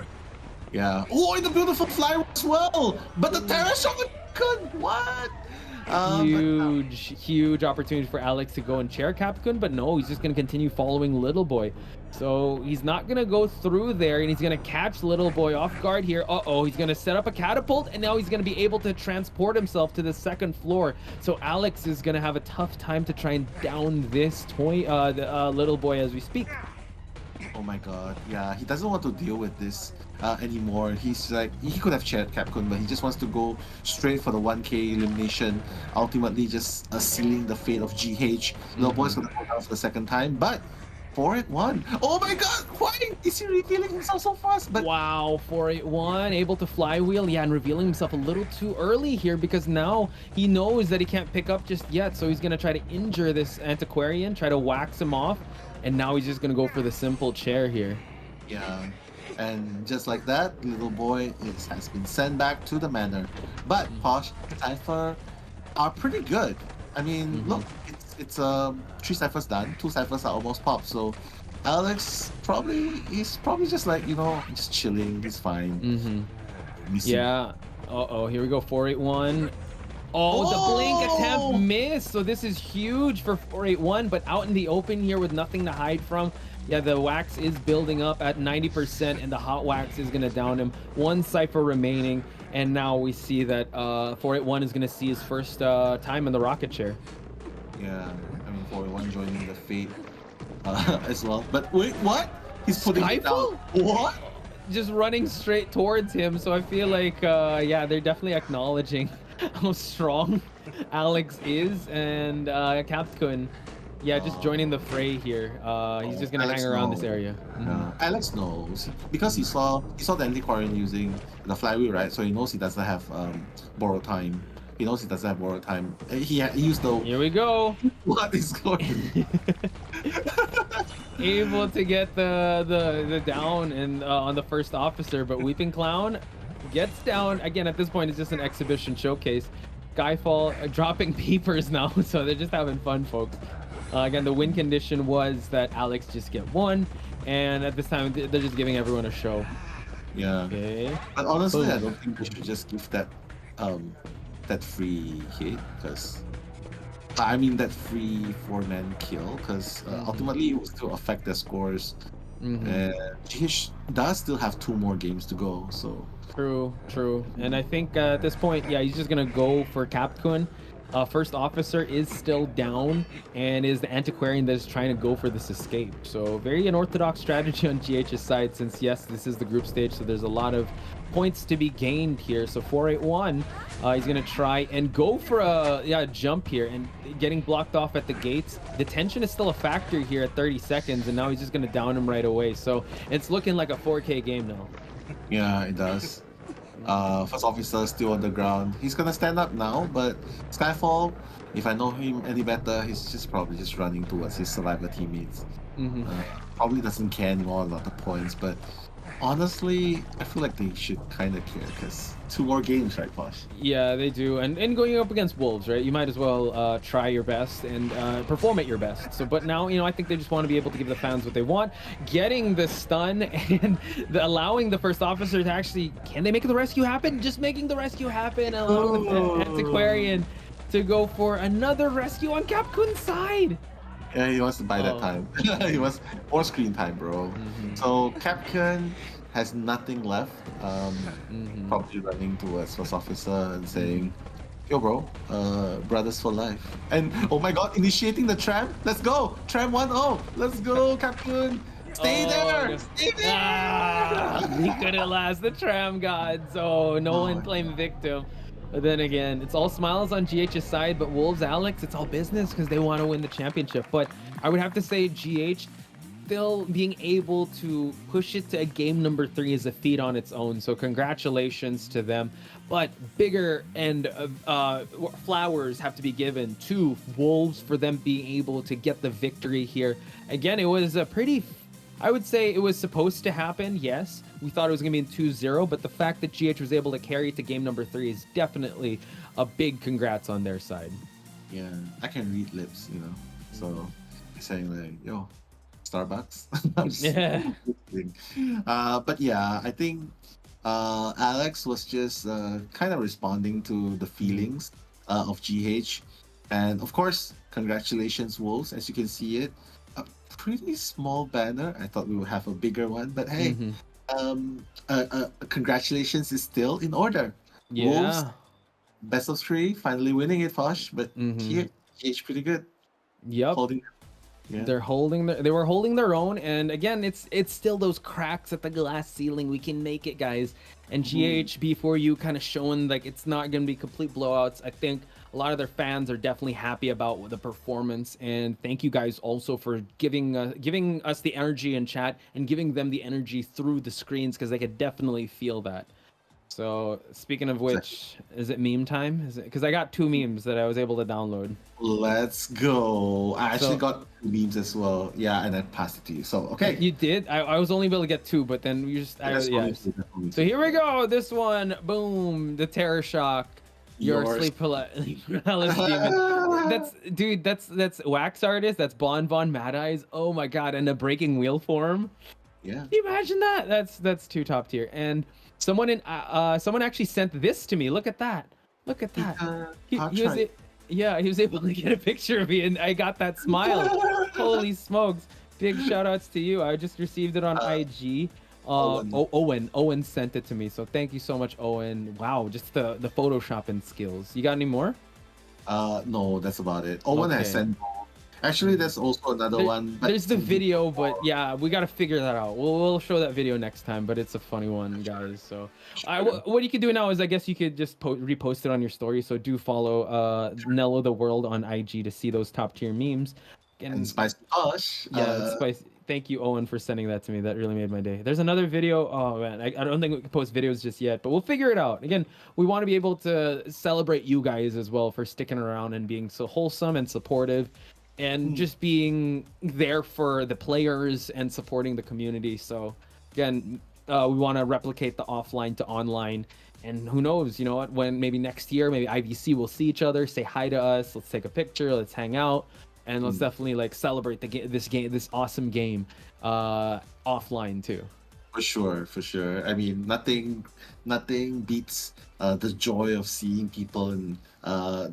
Yeah. Oh, and the beautiful fly as well. But the Terra shot could what? Huge opportunity for Alex to go and chair Capcom, but no, he's just going to continue following little boy. So he's not going to go through there, and he's going to catch little boy off guard here. He's going to set up a catapult, and now he's going to be able to transport himself to the second floor. So Alex is going to have a tough time to try and down this little boy as we speak. Oh my god, yeah, he doesn't want to deal with this anymore. He's like, he could have chaired Capcom, but he just wants to go straight for the 1k elimination, ultimately just sealing the fate of GH. Little boy's gonna go down for the second time, but 4-8-1. Oh my god, why is he revealing himself so fast? But wow, 4-8-1, able to flywheel, yeah, and revealing himself a little too early here because now he knows that he can't pick up just yet, so he's gonna try to injure this Antiquarian, try to wax him off, and now he's just gonna go for the simple chair here. Yeah, and just like that, little boy has been sent back to the manor. But Posh, Cypher are pretty good. I mean, look, it's 3 Cyphers done, 2 Cyphers are almost popped, so Alex he's probably just like, you know, just chilling, he's fine. Yeah. Here we go, 4-8-1. The blink attempt missed, so this is huge for 4-8-1, but out in the open here with nothing to hide from. Yeah, the wax is building up at 90%, and the hot wax is going to down him. 1 Cypher remaining, and now we see that 4-8-1 is going to see his first time in the rocket chair. Yeah, I mean, 4-8-1 joining the fate as well. But wait, what? He's putting it down. What? Just running straight towards him, so I feel like, yeah, they're definitely acknowledging how strong Alex is, and Capcom, yeah, just joining the fray here. He's just gonna hang around this area. Alex knows because he saw the Antiquarian using the flywheel, right? So he knows he doesn't have borrow time. He knows he doesn't have borrow time. He used the. Here we go. What is going? Able to get the down and on the first officer, but Weeping Clown gets down again. At this point, it's just an exhibition showcase. Skyfall dropping peepers now, so they're just having fun, folks. Again, the win condition was that Alex just get 1, and at this time they're just giving everyone a show. Yeah. Okay. But honestly, I don't think we should just give that that free hit, because I mean that free 4-man kill, because ultimately it will still affect their scores. And GH does still have 2 more games to go, so. True. And I think at this point, yeah, he's just gonna go for Capcom. First officer is still down and is the antiquarian that is trying to go for this escape. So very unorthodox strategy on GH's side, since yes, this is the group stage, so there's a lot of points to be gained here. So 481, he's gonna try and go for a jump here, and getting blocked off at the gates. The tension is still a factor here at 30 seconds, and now he's just gonna down him right away. So it's looking like a 4K game now. Yeah, it does. First officer still on the ground. He's gonna stand up now, but Skyfall, if I know him any better, he's just probably just running towards his survivor teammates. Probably doesn't care anymore about the points, but honestly, I feel like they should kind of care, because 2 more games, right, Posh? Yeah, they do. And going up against Wolves, right? You might as well try your best and perform at your best. So, but now, I think they just want to be able to give the fans what they want. Getting the stun and allowing the first officer to actually, can they make the rescue happen? Just making the rescue happen, allowing the antiquarian to go for another rescue on Capcom's side. Yeah, he wants to buy that time. He wants more screen time, bro. So Capcom has nothing left. Probably running towards first officer and saying, "Yo, bro, brothers for life." And oh my God, initiating the tram. Let's go, tram 1-0. Let's go, Capcom. Stay there. Stay there. He couldn't last the tram gods. Oh, no one claimed victim. But then again, it's all smiles on GH's side, but Wolves, Alex, it's all business because they want to win the championship. But I would have to say GH still being able to push it to a game number 3 is a feat on its own. So congratulations to them. But bigger and flowers have to be given to Wolves for them being able to get the victory here. Again, it was a pretty... I would say it was supposed to happen, yes. We thought it was going to be in 2-0, but the fact that GH was able to carry it to game number 3 is definitely a big congrats on their side. Yeah, I can read lips, So he's saying like, yo, Starbucks. Yeah. But yeah, I think Alex was just kind of responding to the feelings of GH. And of course, congratulations, Wolves, as you can see it. Pretty small banner. I thought we would have a bigger one, but hey, congratulations is still in order. Yeah. Wolves, best of 3, finally winning it, Fosh. But here, GH pretty good. Yep. Yeah. They were holding their own, and again, it's still those cracks at the glass ceiling. We can make it, guys. And GH before you kind of showing like it's not going to be complete blowouts. I think a lot of their fans are definitely happy about the performance, and thank you guys also for giving us the energy in chat and giving them the energy through the screens, because they could definitely feel that. So speaking of which, is it meme time? Is it, because I got 2 memes that I was able to download. Let's go. I actually got 2 memes as well. Yeah, and I passed it to you. So okay. You did? I was only able to get 2, but then you just yeah. So here we go. This one, boom, the terror shock. Your sleep paralysis demon. That's wax artist. That's Von Mad Eyes. Oh my God, and a breaking wheel form. Yeah. Can you imagine that? That's 2 top tier. And someone actually sent this to me. Look at that. Look at that. He was able to get a picture of me, and I got that smile. Holy smokes! Big shout outs to you. I just received it on IG. Owen sent it to me, so thank you so much, Owen. Wow, just the photoshopping skills. You got any more? No, that's about it. Owen has sent. Actually, there's also another one. But there's the video, but yeah, we got to figure that out. We'll show that video next time, but it's a funny one, guys. So what you could do now is I guess you could just repost it on your story. So do follow Nello the World on IG to see those top tier memes. And Spicy Posh. Yeah, Spicy. Thank you, Owen, for sending that to me. That really made my day. There's another video. Oh, man. I don't think we can post videos just yet, but we'll figure it out. Again, we want to be able to celebrate you guys as well for sticking around and being so wholesome and supportive and just being there for the players and supporting the community. So, again, we want to replicate the offline to online. And who knows, you know what, when maybe next year, maybe IVC will see each other, say hi to us, let's take a picture, let's hang out. And let's definitely like celebrate this awesome game offline too. For sure, for sure. I mean, nothing beats the joy of seeing people and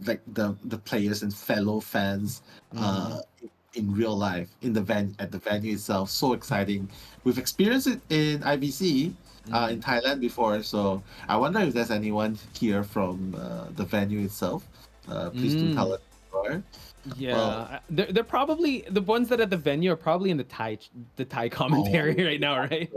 like the players and fellow fans in real life in the at the venue itself. So exciting. We've experienced it in IBC in Thailand before, so I wonder if there's anyone here from the venue itself. Please do tell us. Yeah, they're probably the ones that at the venue are probably in the Thai commentary right now, right?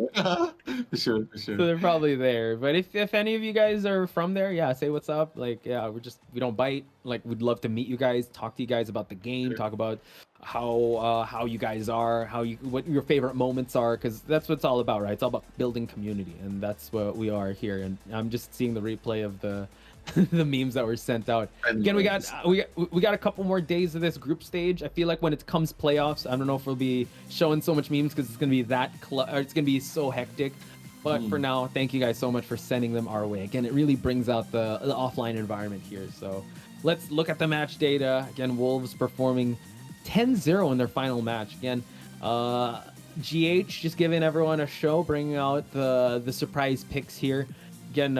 For sure, for So sure. they're probably there. But if any of you guys are from there, yeah, say what's up. Like, yeah, we don't bite. Like, we'd love to meet you guys, talk to you guys about the game, talk about how you guys are, what your favorite moments are, because that's what it's all about, right? It's all about building community, and that's what we are here. And I'm just seeing the replay of the the memes that were sent out. Again, we got a couple more days of this group stage. I feel like when it comes playoffs, I don't know if we'll be showing so much memes because it's gonna be it's gonna be so hectic. But for now, thank you guys so much for sending them our way. Again, it really brings out the offline environment here. So let's look at the match data. Again, Wolves performing 10-0 in their final match. Again, GH just giving everyone a show, bringing out the surprise picks here. Again,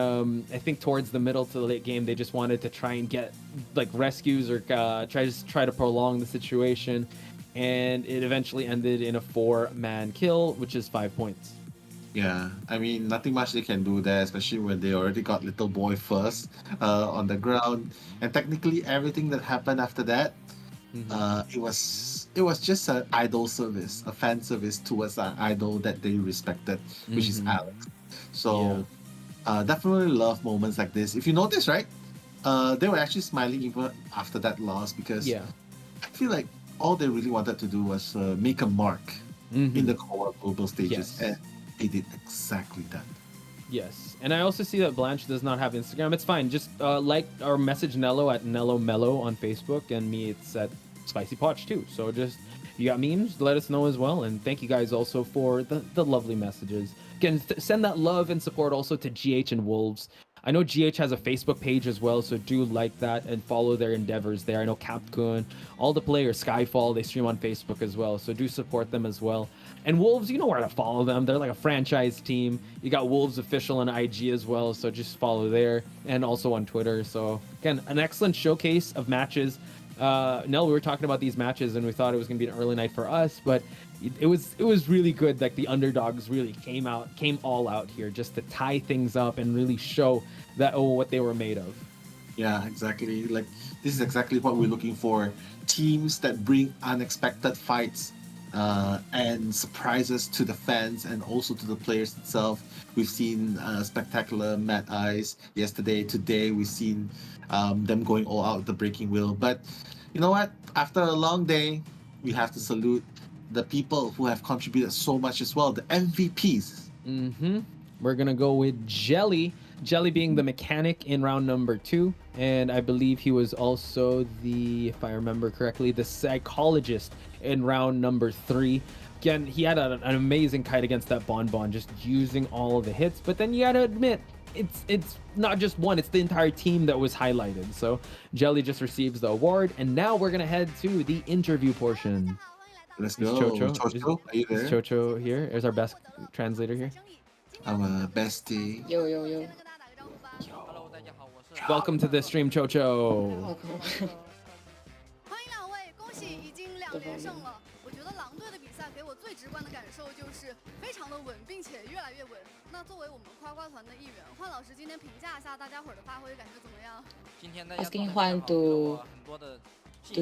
I think towards the middle to the late game, they just wanted to try and get like rescues or try to prolong the situation, and it eventually ended in a 4-man kill, which is 5 points. Yeah, I mean, nothing much they can do there, especially when they already got Little Boy first on the ground. And technically, everything that happened after that, it was just an idol service, a fan service towards an idol that they respected, which is Alex. So definitely love moments like this. If you notice, right, they were actually smiling even after that loss because I feel like all they really wanted to do was make a mark in the core global stages, and they did exactly that. Yes, and I also see that Blanche does not have Instagram. It's fine. Just like or message Nello at Nello Mello on Facebook, and me it's at Spicy Potch too. So just if you got memes, let us know as well. And thank you guys also for the lovely messages. Again, send that love and support also to GH and Wolves. I know GH has a Facebook page as well, so do like that and follow their endeavors there. I know Capcom, all the players, Skyfall, they stream on Facebook as well, so do support them as well. And Wolves, you know where to follow them. They're like a franchise team. You got Wolves Official on IG as well, so just follow there, and also on Twitter. So again, an excellent showcase of matches. Nell, we were talking about these matches, and we thought it was going to be an early night for us, but it was really good. Like the underdogs really came all out here just to tie things up and really show that what they were made of. Yeah, exactly. Like this is exactly what we're looking for. Teams that bring unexpected fights and surprises to the fans and also to the players itself. We've seen spectacular Mad Eyes yesterday. Today we've seen them going all out with the breaking wheel. But you know what? After a long day, we have to salute the people who have contributed so much as well, the MVPs. We're gonna go with Jelly being the mechanic in round number 2, and I believe he was also if I remember correctly, the psychologist in round number 3. Again, he had an amazing kite against that Bonbon, just using all of the hits, but then you gotta admit, it's not just one, it's the entire team that was highlighted. So Jelly just receives the award, and now we're gonna head to the interview portion. Let's Is go. Chocho, are you there? Is Chocho here? Is our best translator here? I'm a bestie. Yo. Welcome to the stream, Chocho. 欢迎两位，恭喜已经2连胜了。我觉得狼队的比赛给我最直观的感受就是非常的稳，并且越来越稳。那作为我们夸夸团的一员，焕老师今天评价一下大家伙儿的发挥，感觉怎么样？ Asking Juan to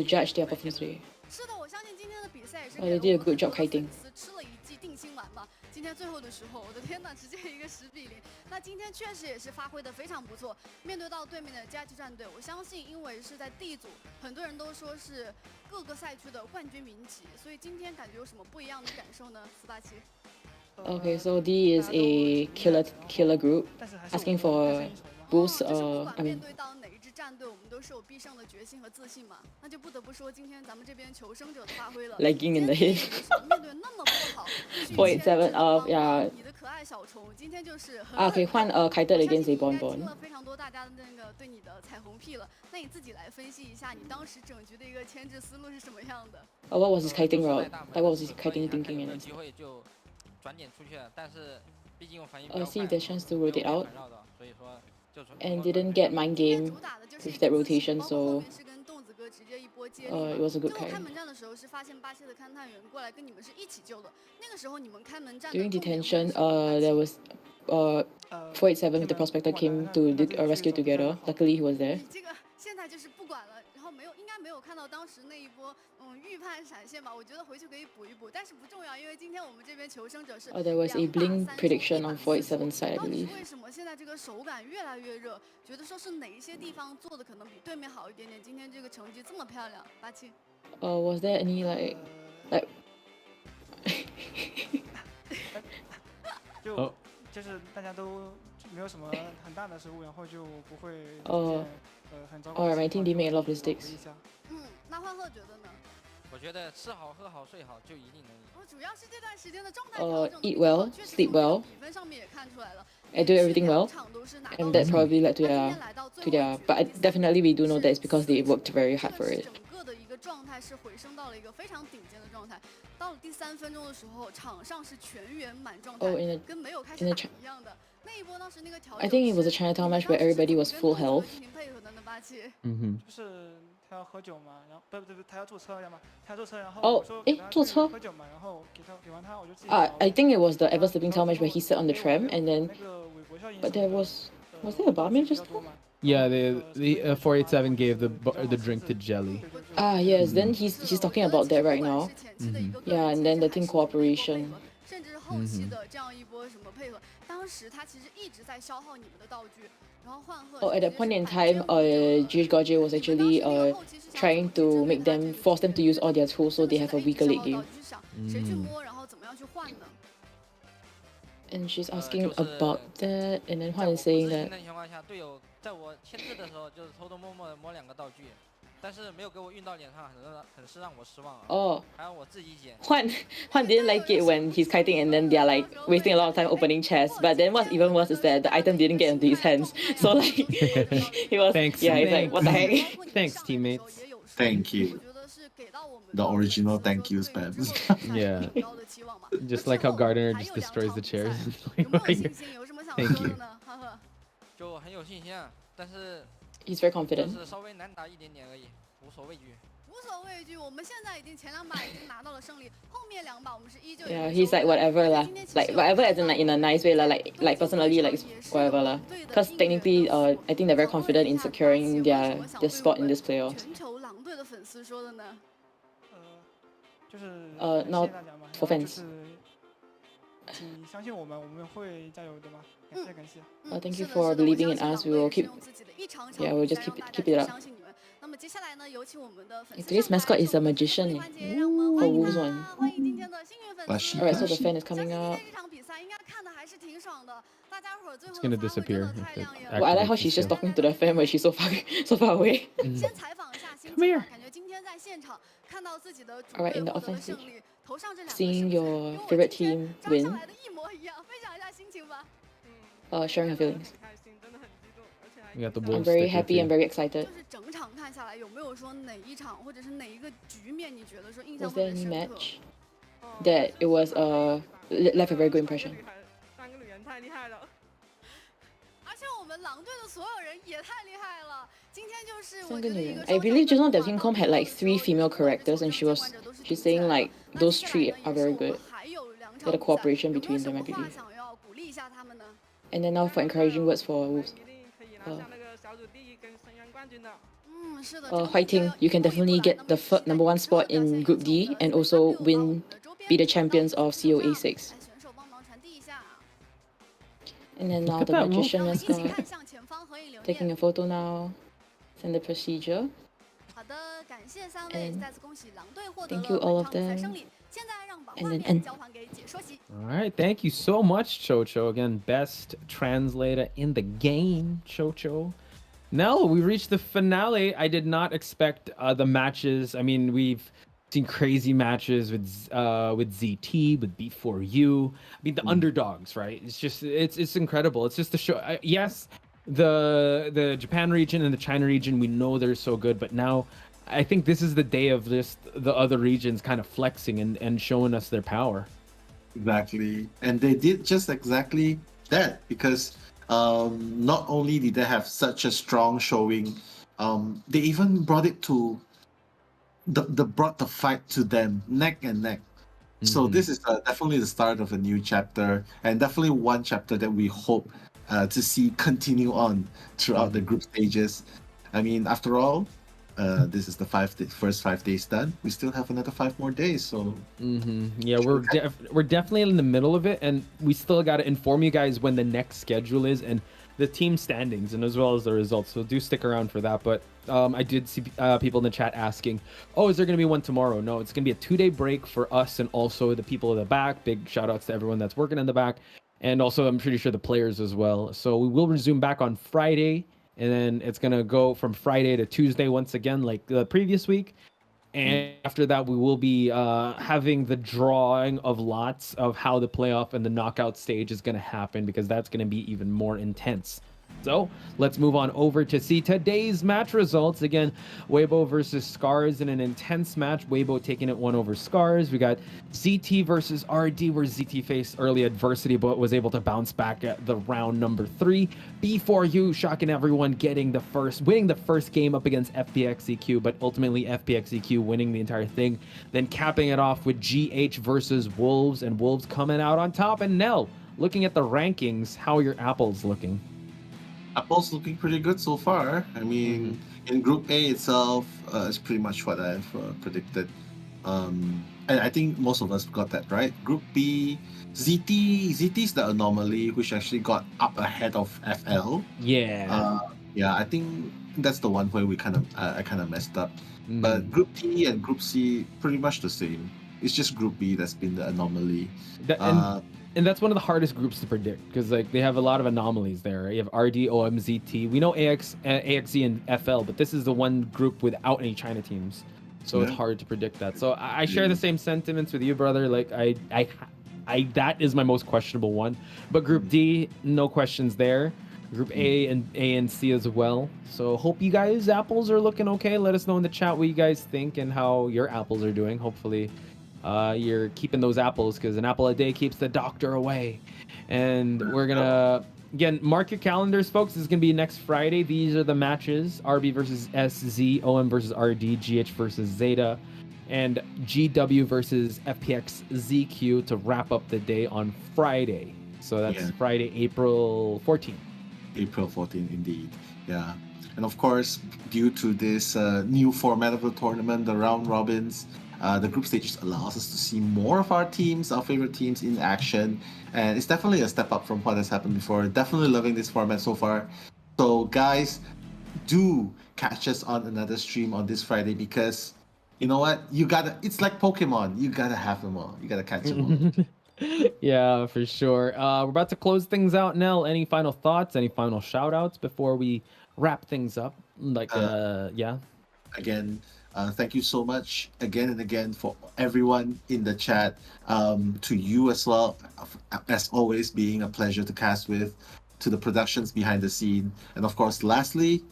judge their performance today. 是的，我相信今天的比赛也是 They did a good job kiting. 吃了一剂定心丸吧。今天最后的时候，我的天呐，直接一个10比0。那今天确实也是发挥的非常不错。面对到对面的 GH 战队，我相信因为是在 D 组，很多人都说是各个赛区的冠军云集，所以今天感觉有什么不一样的感受呢？487。 Okay, so D is a killer group, asking for boost. I mean. 战队我们都是有必胜的决心和自信嘛，那就不得不说今天咱们这边求生者的发挥了。Lagging in the head. 面对那么不好 .7 yeah. 你的可爱小虫今天就是很 Okay, Juan kited against a Bonbon. 听了非常多大家的那个对你的彩虹屁了，那你自己来分析一下你当时整局的一个牵制思路是什么样的？ What was his kiting route? Like what was his kiting thinking? 机会就转点出去了，但是 see if there's chance to rotate out. And didn't get mind game with that rotation, so it was a good carry. During detention, there was 487 with the prospector came to rescue together. Luckily, he was there. 现在就是不管了，然后应该没有看到当时那一波预判闪现吧？我觉得回去可以补一补，但是不重要，因为今天我们这边求生者是。There was a blink prediction on 487 side, I believe. 为什么现在这个手感越来越热？觉得说是哪一些地方做的可能比对面好一点点？今天这个成绩这么漂亮，87。Was there any like 就是大家都没有什么很大的失误，然后就不会很糟糕。Alright, my team did make a lot of mistakes. 那焕赫觉得呢？我觉得吃好喝好睡好就一定能赢。主要是这段时间的状态调整。Eat well, sleep well. 比分上面也看出来了。I do everything well, and that probably led to their. But definitely we do know that it's because they worked very hard for it. 整个的一个状态是回升到了一个非常顶尖的状态。到了第3分钟的时候，场上是全员满状态，跟没有开始打一样的。那一波当时那个调整。I think it was a Chinatown match where everybody was full health. 就是他要喝酒嘛，然后不，他要坐车嘛，他要坐车，然后我说坐车喝酒嘛，然后给完他，我就自己。I think it was the Ever Slipping Town match where he sat on the tram and then. But there was there a barman just there? Yeah, the 487 gave the drink to Jelly. Yes. Then he's talking about that right now. Yeah, and then the team cooperation. 甚至是后期的这样一波什么配合，当时他其实一直在消耗你们的道具，然后焕赫。At that point in time, Gorge was actually trying to force them to use all their tools so they have a weaker late game. 谁去摸，然后怎么样去换呢？ And she's asking about that, and then Huan is saying that. 情况下，队友在我签字的时候就是偷偷摸摸的摸2个道具，但是没有给我运到脸上，很是让我失望啊。还要我自己捡。Huan didn't like it when he's kiting and then they're like wasting a lot of time opening chests. But then what's even worse is that the item didn't get into his hands. So like he was. Thanks. Yeah, he's like, what the heck? Thanks, teammates. Thank you. The original thank you spams. Yeah. Just like how Gardner just destroys the chairs. Thank you. 就很有信心啊，但是 He's very confident. 就是稍微难打一点点而已，无所畏惧。无所畏惧，我们现在已经前2把已经拿到了胜利，后面2把我们是依旧。Yeah, he's like whatever lah, like whatever as in like in a nice way lah, like personally like whatever lah. Because technically, I think they're very confident in securing their spot in this playoff. 全球狼队的粉丝说的呢？就是now for fans. 请相信我们，我们会加油的嘛。感谢。Thank you for believing in us. We will keep. Yeah, we'll just keep it up. 那么接下来呢，有请我们的粉丝。Today's mascot is a magician. For Wolves one. Alright, so the fan is coming up. 这场比赛应该看的还是挺爽的，大家伙最后。 It's gonna disappear. Well, I like how she's just talking to the fan when she's so far away. 先采访一下心情，感觉今天在现场看到自己的主队获得了胜利，头上这2个 Seeing your favorite team win. 来的一模一样，分享一下心情吧。Sharing her feelings. We got the I'm very happy and very excited. 就是整场看下来，有没有说哪一场或者是哪一个局面，你觉得说印象 Was 特 there 别 any 深刻？ match that it was left a very good impression? 3个女人太厉害了，而且我们狼队的所有人也太厉害了。今天就是我觉得一个 I believe just now Teamcom had like 3 female characters, and she's saying like those 3 are very good. That the cooperation between them, I believe. 想要鼓励一下他们呢？ And then now for encouraging words for Wolves. Fighting, you can definitely get the number 1 spot in Group D and also be the champions of COA6. And then now the magician mascot taking a photo now. Send the procedure. 好的，感谢3位，再次恭喜狼队获得了 Thank you all of 本场比赛 them. 胜利。现在让把 And 画 then 面 end. 交还给解说席。 All right, thank you so much, Chocho. Again, best translator in the game, Chocho. Now we reached the finale. I did not expect the matches. I mean, we've seen crazy matches with ZT, with B4U. I mean, the underdogs, right? It's just it's incredible. It's just the show. Yes, the Japan region and the China region, we know they're so good, but now I think this is the day of the other regions kind of flexing and showing us their power. Exactly. And they did just exactly that because not only did they have such a strong showing, they even brought it to brought the fight to them neck and neck. So this is definitely the start of a new chapter, and definitely one chapter that we hope to see continue on throughout the group stages. I mean, after all, this is the first 5 days done. We still have another 5 more days, so Yeah, we're definitely in the middle of it, and we still got to inform you guys when the next schedule is and the team standings, and as well as the results. So do stick around for that. But I did see people in the chat asking, "Oh, is there going to be one tomorrow?" No, it's going to be a 2-day break for us and also the people in the back. Big shout outs to everyone that's working in the back, and also I'm pretty sure the players as well. So we will resume back on Friday. And then it's going to go from Friday to Tuesday once again, like the previous week. And after that, we will be having the drawing of lots of how the playoff and the knockout stage is going to happen, because that's going to be even more intense. So let's move on over to see today's match results. Again, Weibo versus Scars in an intense match. Weibo taking it 1 over Scars. We got ZT versus RD, where ZT faced early adversity but was able to bounce back at the round number 3. B4U shocking everyone, winning the first game up against FPX.ZQ, but ultimately FPX.ZQ winning the entire thing. Then capping it off with GH versus Wolves, and Wolves coming out on top. And Nell, looking at the rankings, how are your apples looking? Apple's looking pretty good so far. I mean, in Group A itself, it's pretty much what I've predicted. And I think most of us got that right. Group B, ZT's the anomaly, which actually got up ahead of FL. Yeah. Yeah, I think that's the one where I kind of messed up. But Group D and Group C, pretty much the same. It's just Group B that's been the anomaly. And that's one of the hardest groups to predict, because like they have a lot of anomalies there. Right? You have RD, OM, ZT. We know AXZ and FL, but this is the one group without any China teams, so it's hard to predict that. So I share the same sentiments with you, brother. Like I that is my most questionable one. But Group D, no questions there. Group A and C as well. So hope you guys apples are looking okay. Let us know in the chat what you guys think and how your apples are doing. Hopefully you're keeping those apples, because an apple a day keeps the doctor away. And we're gonna again mark your calendars, folks. This is gonna be next Friday. These are the matches: RB versus SZ, OM versus RD, GH versus Zeta, and GW versus FPX.ZQ to wrap up the day on Friday. So that's Friday, April 14th. April 14th, indeed. Yeah. And of course, due to this new format of the tournament, the round robins, the group stages allows us to see more of our teams, our favorite teams in action. And it's definitely a step up from what has happened before. Definitely loving this format so far. So guys, do catch us on another stream on this Friday, because you know what? It's like Pokemon. You gotta have them all. You gotta catch them all. Yeah, for sure. We're about to close things out. Nell, any final thoughts, any final shout outs before we wrap things up? Again, thank you so much again and again for everyone in the chat. To you as well, as always, being a pleasure to cast with, to the productions behind the scene. And of course, lastly,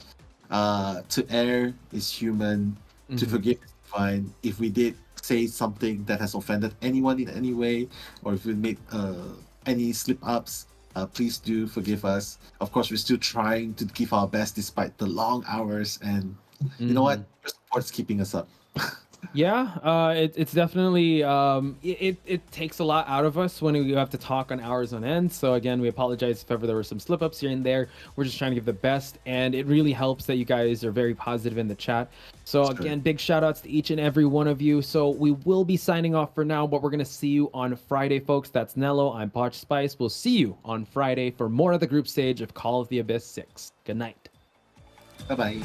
to err is human, to forgive is fine. If we did say something that has offended anyone in any way, or if we made any slip-ups, please do forgive us. Of course, we're still trying to give our best despite the long hours, and you know what? Your support's keeping us up. Yeah, it's definitely it takes a lot out of us when we have to talk on hours on end. So again, we apologize if ever there were some slip ups here and there. We're just trying to give the best, and it really helps that you guys are very positive in the chat. So again, big shout outs to each and every one of you. So we will be signing off for now, but we're gonna see you on Friday, folks. That's Nello. I'm Potch Spice. We'll see you on Friday for more of the group stage of Call of the Abyss 6. Good night. Bye bye.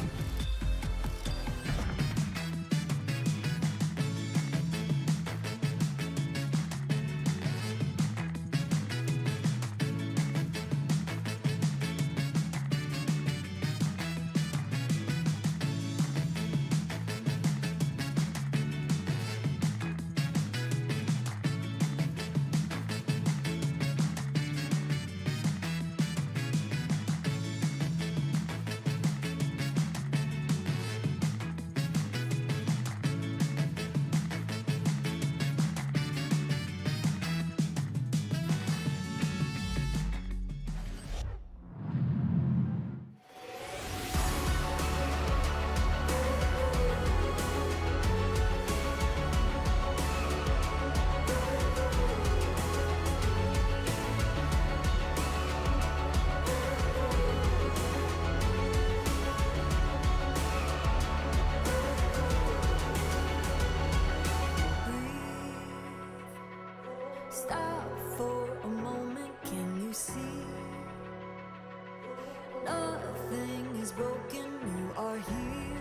are here.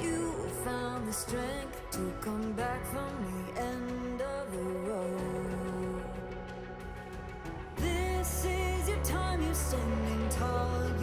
You found the strength to come back from the end of the road. This is your time, you're standing tall.